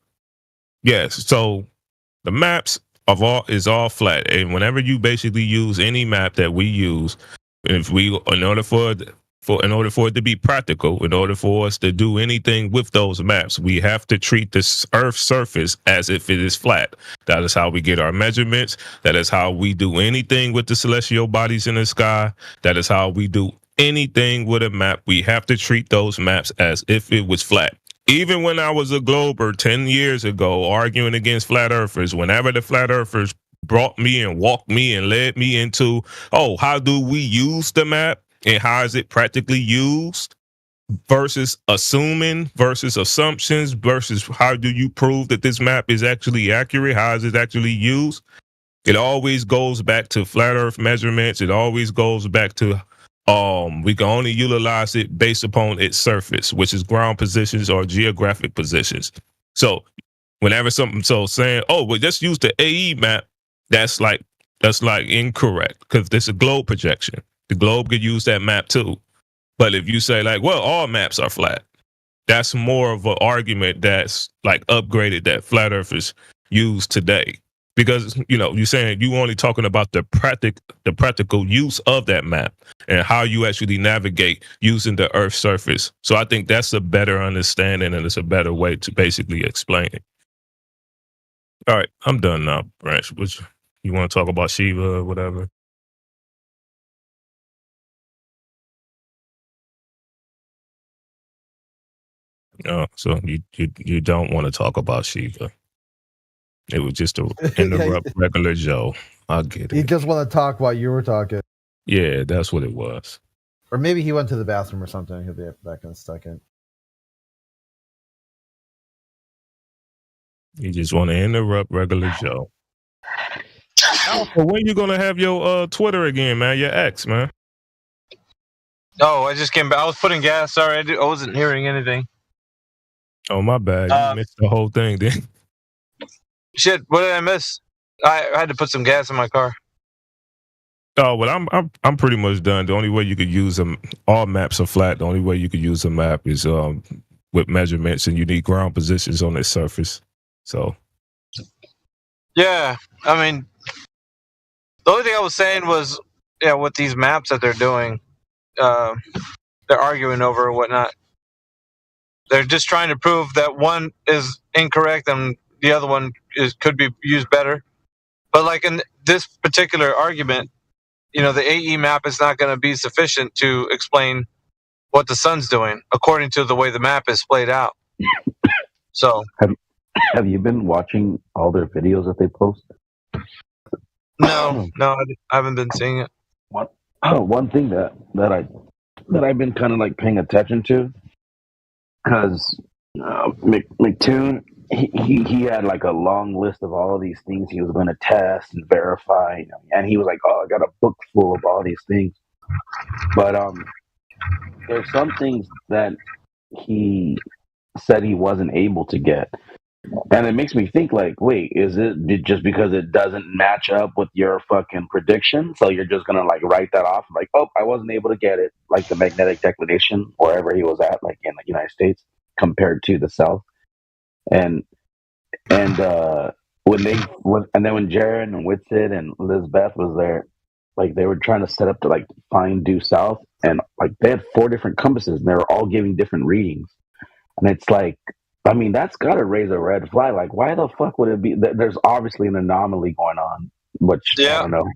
yes. So the maps is all flat, and whenever you basically use any map that we use, in order for it to be practical, in order for us to do anything with those maps, we have to treat this Earth's surface as if it is flat. That is how we get our measurements. That is how we do anything with the celestial bodies in the sky. That is how we do anything with a map. We have to treat those maps as if it was flat. Even when I was a Glober 10 years ago arguing against flat earthers, whenever the flat earthers brought me and walked me and led me into, how do we use the map and how is it practically used versus assuming versus assumptions versus how do you prove that this map is actually accurate? How is it actually used? It always goes back to flat earth measurements. It always goes back to we can only utilize it based upon its surface, which is ground positions or geographic positions. So whenever saying, oh, well, just use the AE map, that's like incorrect because this is a globe projection. The globe could use that map too. But if you say like, well, all maps are flat, that's more of an argument that's like upgraded that flat earthers use today. Because, you're saying you only talking about the practical use of that map and how you actually navigate using the Earth's surface. So I think that's a better understanding and it's a better way to basically explain it. All right, I'm done now, Branch. You want to talk about Shiva or whatever? Oh, so you don't want to talk about Shiva. It was just to interrupt regular Joe. I get it. He just want to talk while you were talking. Yeah, that's what it was. Or maybe he went to the bathroom or something. He'll be back in a second. You just want to interrupt regular Joe. So when you gonna have your Twitter again, man? Your ex, man. No, I just came back. I was putting gas. Sorry, I wasn't hearing anything. Oh, my bad. You missed the whole thing, then. Shit, what did I miss? I had to put some gas in my car. Oh, well, I'm pretty much done. The only way you could use them, all maps are flat. The only way you could use a map is with measurements, and you need ground positions on its surface. So, yeah, I mean, the only thing I was saying was, with these maps that they're doing, they're arguing over or whatnot. They're just trying to prove that one is incorrect and the other one could be used better. But like in this particular argument, the AE map is not going to be sufficient to explain what the sun's doing according to the way the map is played out. So have you been watching all their videos that they post? No, I haven't been seeing it. One thing that I've been kind of like paying attention to, because McToon, he had like a long list of all of these things he was going to test and verify, and he was like, "Oh, I got a book full of all these things." But there's some things that he said he wasn't able to get, and it makes me think like, wait, is it just because it doesn't match up with your fucking prediction, so you're just gonna like write that off, like, oh, I wasn't able to get it, like the magnetic declination wherever he was at, like in the United States compared to the South, and then when Jaron and Whitsitt and Lizbeth was there, like they were trying to set up to like find due south, and like they had 4 different compasses and they were all giving different readings, and it's like, I mean, that's got to raise a red flag. Like, why the fuck would it be? There's obviously an anomaly going on, which I don't know.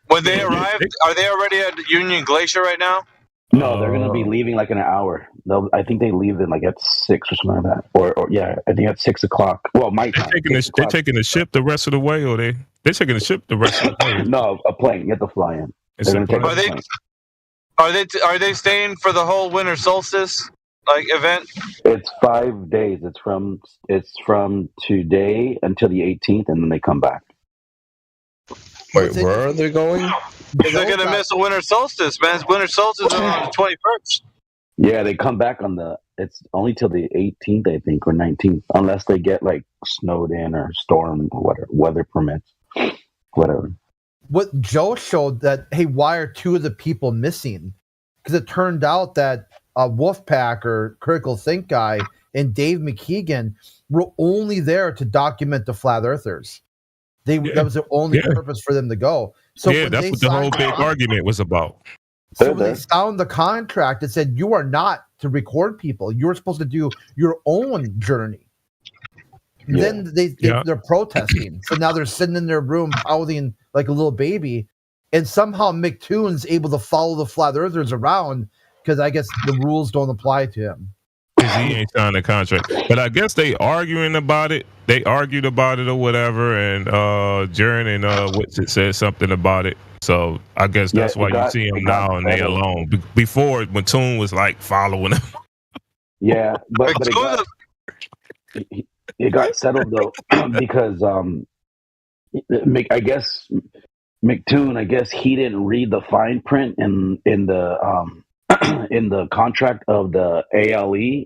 When they arrived, are they already at Union Glacier right now? No, they're going to be leaving like in an hour. I think they leave in like at 6 or something like that. Or yeah, I think at 6 o'clock. Well, my time. They're taking the ship the rest of the way, or they're taking the ship the rest of the way? No, a plane. You have to fly in. Are they staying for the whole winter solstice event? It's 5 days. It's from today until the 18th, and then they come back. Wait, where are they going? They're going to miss the winter solstice, man. Winter solstice is on the 21st. Yeah, they come back it's only till the 18th, I think, or 19th, unless they get like snowed in or storm or whatever, weather permits, whatever. What Joe showed that, hey, why are 2 of the people missing? Because it turned out that Wolfpack or Critical Think guy and Dave McKeegan were only there to document the flat earthers. That was the only purpose for them to go. So that's what the whole big argument was about. So when they signed the contract, it said you are not to record people. You're supposed to do your own journey. Yeah. Then they're protesting. So now they're sitting in their room pouting like a little baby. And somehow McToon's able to follow the flat earthers around because I guess the rules don't apply to him. Because he ain't signed a contract. But I guess they arguing about it. They argued about it or whatever, and Jaron and Whitsitt said something about it. So I guess that's why you see him now and they alone. Before, when Toon was like following him. Yeah, but it got settled though because I guess McToon, I guess he didn't read the fine print in the in the contract of the ALE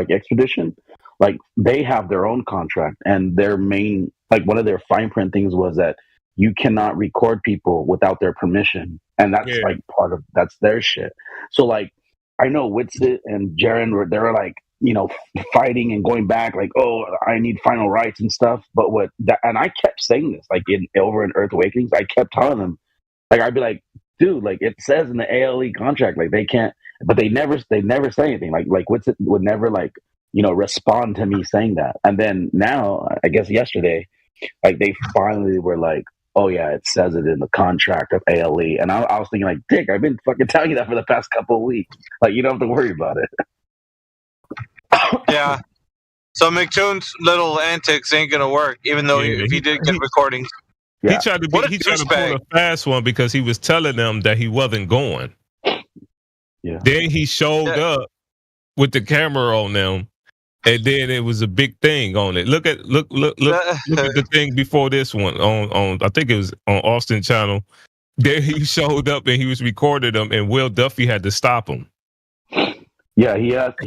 expedition. Like they have their own contract, and their main one of their fine print things was that you cannot record people without their permission, and that's part of that's their shit. So like I know Witsit and Jaren they were like fighting and going back like, oh, I need final rights and stuff. But and I kept saying this like over in Earth Awakenings, I kept telling them like I'd be like, dude, like it says in the ALE contract like they can't, but they never say anything like Witsit would never like respond to me saying that. And then now I guess yesterday like they finally were like, oh yeah, it says it in the contract of ALE. And I was thinking like, Dick, I've been fucking telling you that for the past couple of weeks. Like you don't have to worry about it. Yeah. So McToon's little antics ain't gonna work, even though if he did get recordings. He tried to pull a fast one because he was telling them that he wasn't going. Yeah. Then he showed up with the camera on them, and then it was a big thing on it. Look at the thing before this one on I think it was on Austin channel. There he showed up and he was recording them, and Will Duffy had to stop him. Yeah, he asked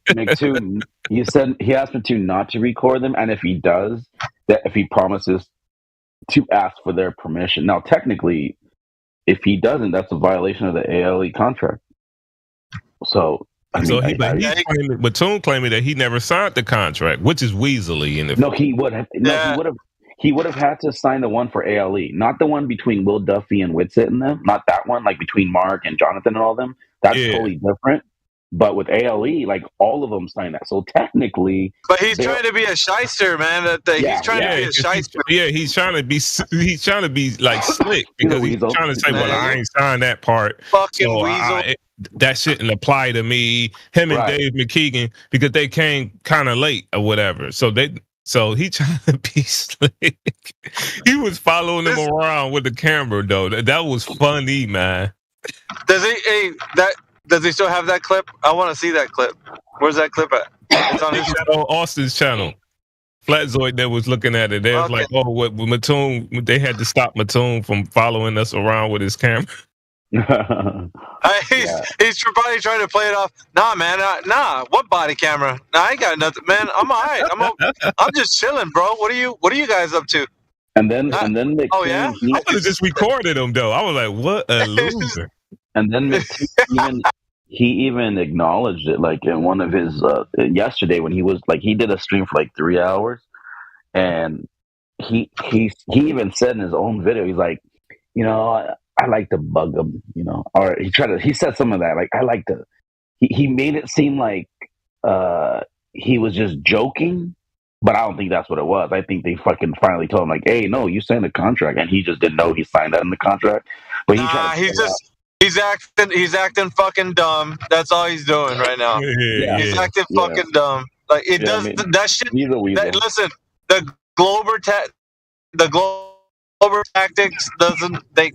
McToon. He said he asked McToon not to record them, and if he does, that if he promises to ask for their permission. Now, technically, if he doesn't, that's a violation of the ALE contract. So, McToon claiming that he never signed the contract, which is weaselly. He would have. He would have had to sign the one for ALE, not the one between Will Duffy and Witsit and them. Not that one, like between Mark and Jonathan and all them. That's totally different. But with ALE, like all of them signed that. So technically, but he's trying to be a shyster, man. He's trying to be a shyster. He's trying to be like slick because he's trying to say, "Well, I ain't signed that part." Fucking weasel. That shouldn't apply to me. Him and Dave McKeegan because they came kind of late or whatever. So he trying to be slick. He was following them around with the camera though. That was funny, man. Does he still have that clip? I want to see that clip. Where's that clip at? It's on his channel. Austin's channel. Flatzoid that was looking at it. They was like, oh, what Mattoon? They had to stop Mattoon from following us around with his camera. He's probably trying to play it off. Nah, man. Nah. What body camera? Nah, I ain't got nothing, man. I'm all right. I'm just chilling, bro. What are you guys up to? And then McToon, oh yeah, I would have just recorded him though. I was like, what a loser. And then McToon he even acknowledged it, like in one of his yesterday when he did a stream for like 3 hours, and he even said in his own video, he's like, I like to bug him, or he said some of that, like I like to. He made it seem like he was just joking, but I don't think that's what it was. I think they fucking finally told him like, hey, no, you signed the contract, and he just didn't know he signed that in the contract. But He's acting fucking dumb. That's all he's doing right now. He's acting fucking dumb. Like it does that shit. Listen, the Glober tactics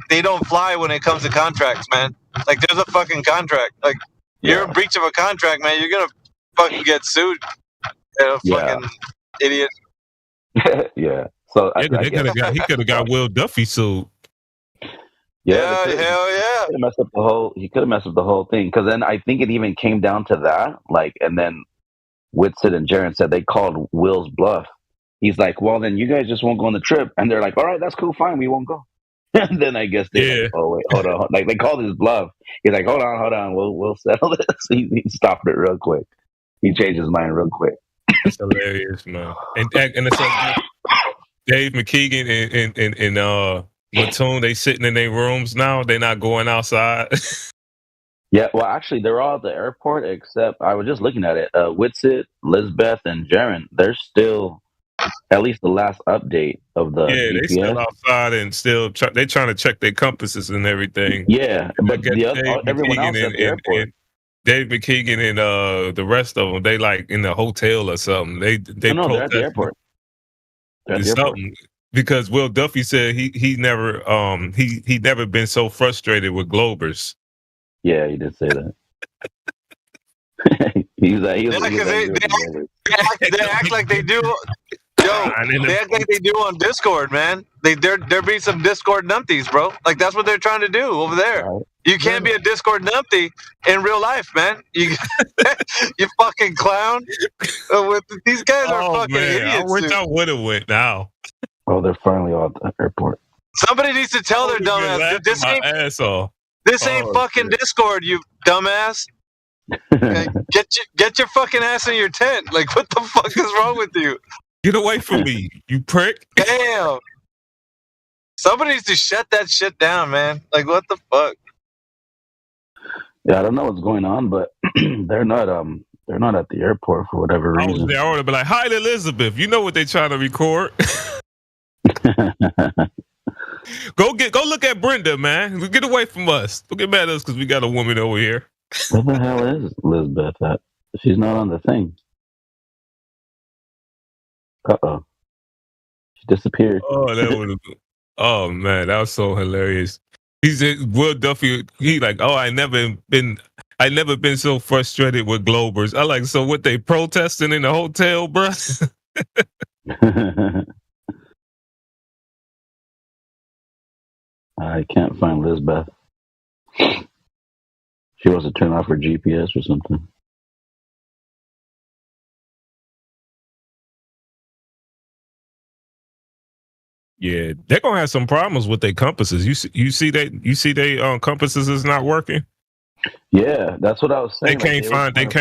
they don't fly when it comes to contracts, man. Like there's a fucking contract. Like you're in breach of a contract, man. You're gonna fucking get sued. Fucking idiot. Yeah. So he could have got Will Duffy sued. Yeah, hell yeah. He could have messed up the whole thing, because then I think it even came down to that. Like, and then Witsit and Jaren said they called Will's bluff. He's like, well, then you guys just won't go on the trip, and they're like, all right, that's cool, fine, we won't go. And then I guess like, oh wait, hold on, like they called his bluff. He's like, hold on, we'll settle this. He stopped it real quick. He changed his mind real quick. That's hilarious, man. And it's like Dave McKeegan and Mattoon, they sitting in their rooms now. They're not going outside. Yeah, well, actually, they're all at the airport, except I was just looking at it. Witsit, Lisbeth, and Jaren, they're still, at least the last update of the GPS. They still outside and still they're trying to check their compasses and everything. Yeah, but everyone else at the airport. Dave McKeegan and the rest of them, they like in the hotel or something. They're at the airport. Because Will Duffy said he never he never been so frustrated with Globers. Yeah, he did say that. They act like they do. Yo, They act like they do on Discord, man. There be some Discord numpties, bro. Like that's what they're trying to do over there. You can't be a Discord numpty in real life, man. You fucking clown. These guys are fucking idiots. I wish dude. I would have went now. Oh, they're finally at the airport. Somebody needs to tell their dumbass. This ain't fucking Discord, you dumbass. Get your fucking ass in your tent. Like, what the fuck is wrong with you? Get away from me, you prick. Damn. Somebody needs to shut that shit down, man. Like, what the fuck? Yeah, I don't know what's going on, but they're not at the airport for whatever reason. I was there. I would have been like, "Hi, Elizabeth." You know what they're trying to record. Go look at Brenda, man. Get away from us. Don't get mad at us because we got a woman over here. Where the hell is Elizabeth at? She's not on the thing. Uh-oh. She disappeared. Oh, that would have. Oh man, that was so hilarious. He said, Will Duffy. He like, oh, I never been so frustrated with Globers. I like, so what they protesting in the hotel, bro? I can't find Lizbeth. She wants to turn off her GPS or something. Yeah, they're gonna have some problems with their compasses. You see they compasses is not working. Yeah, that's what I was saying. They can't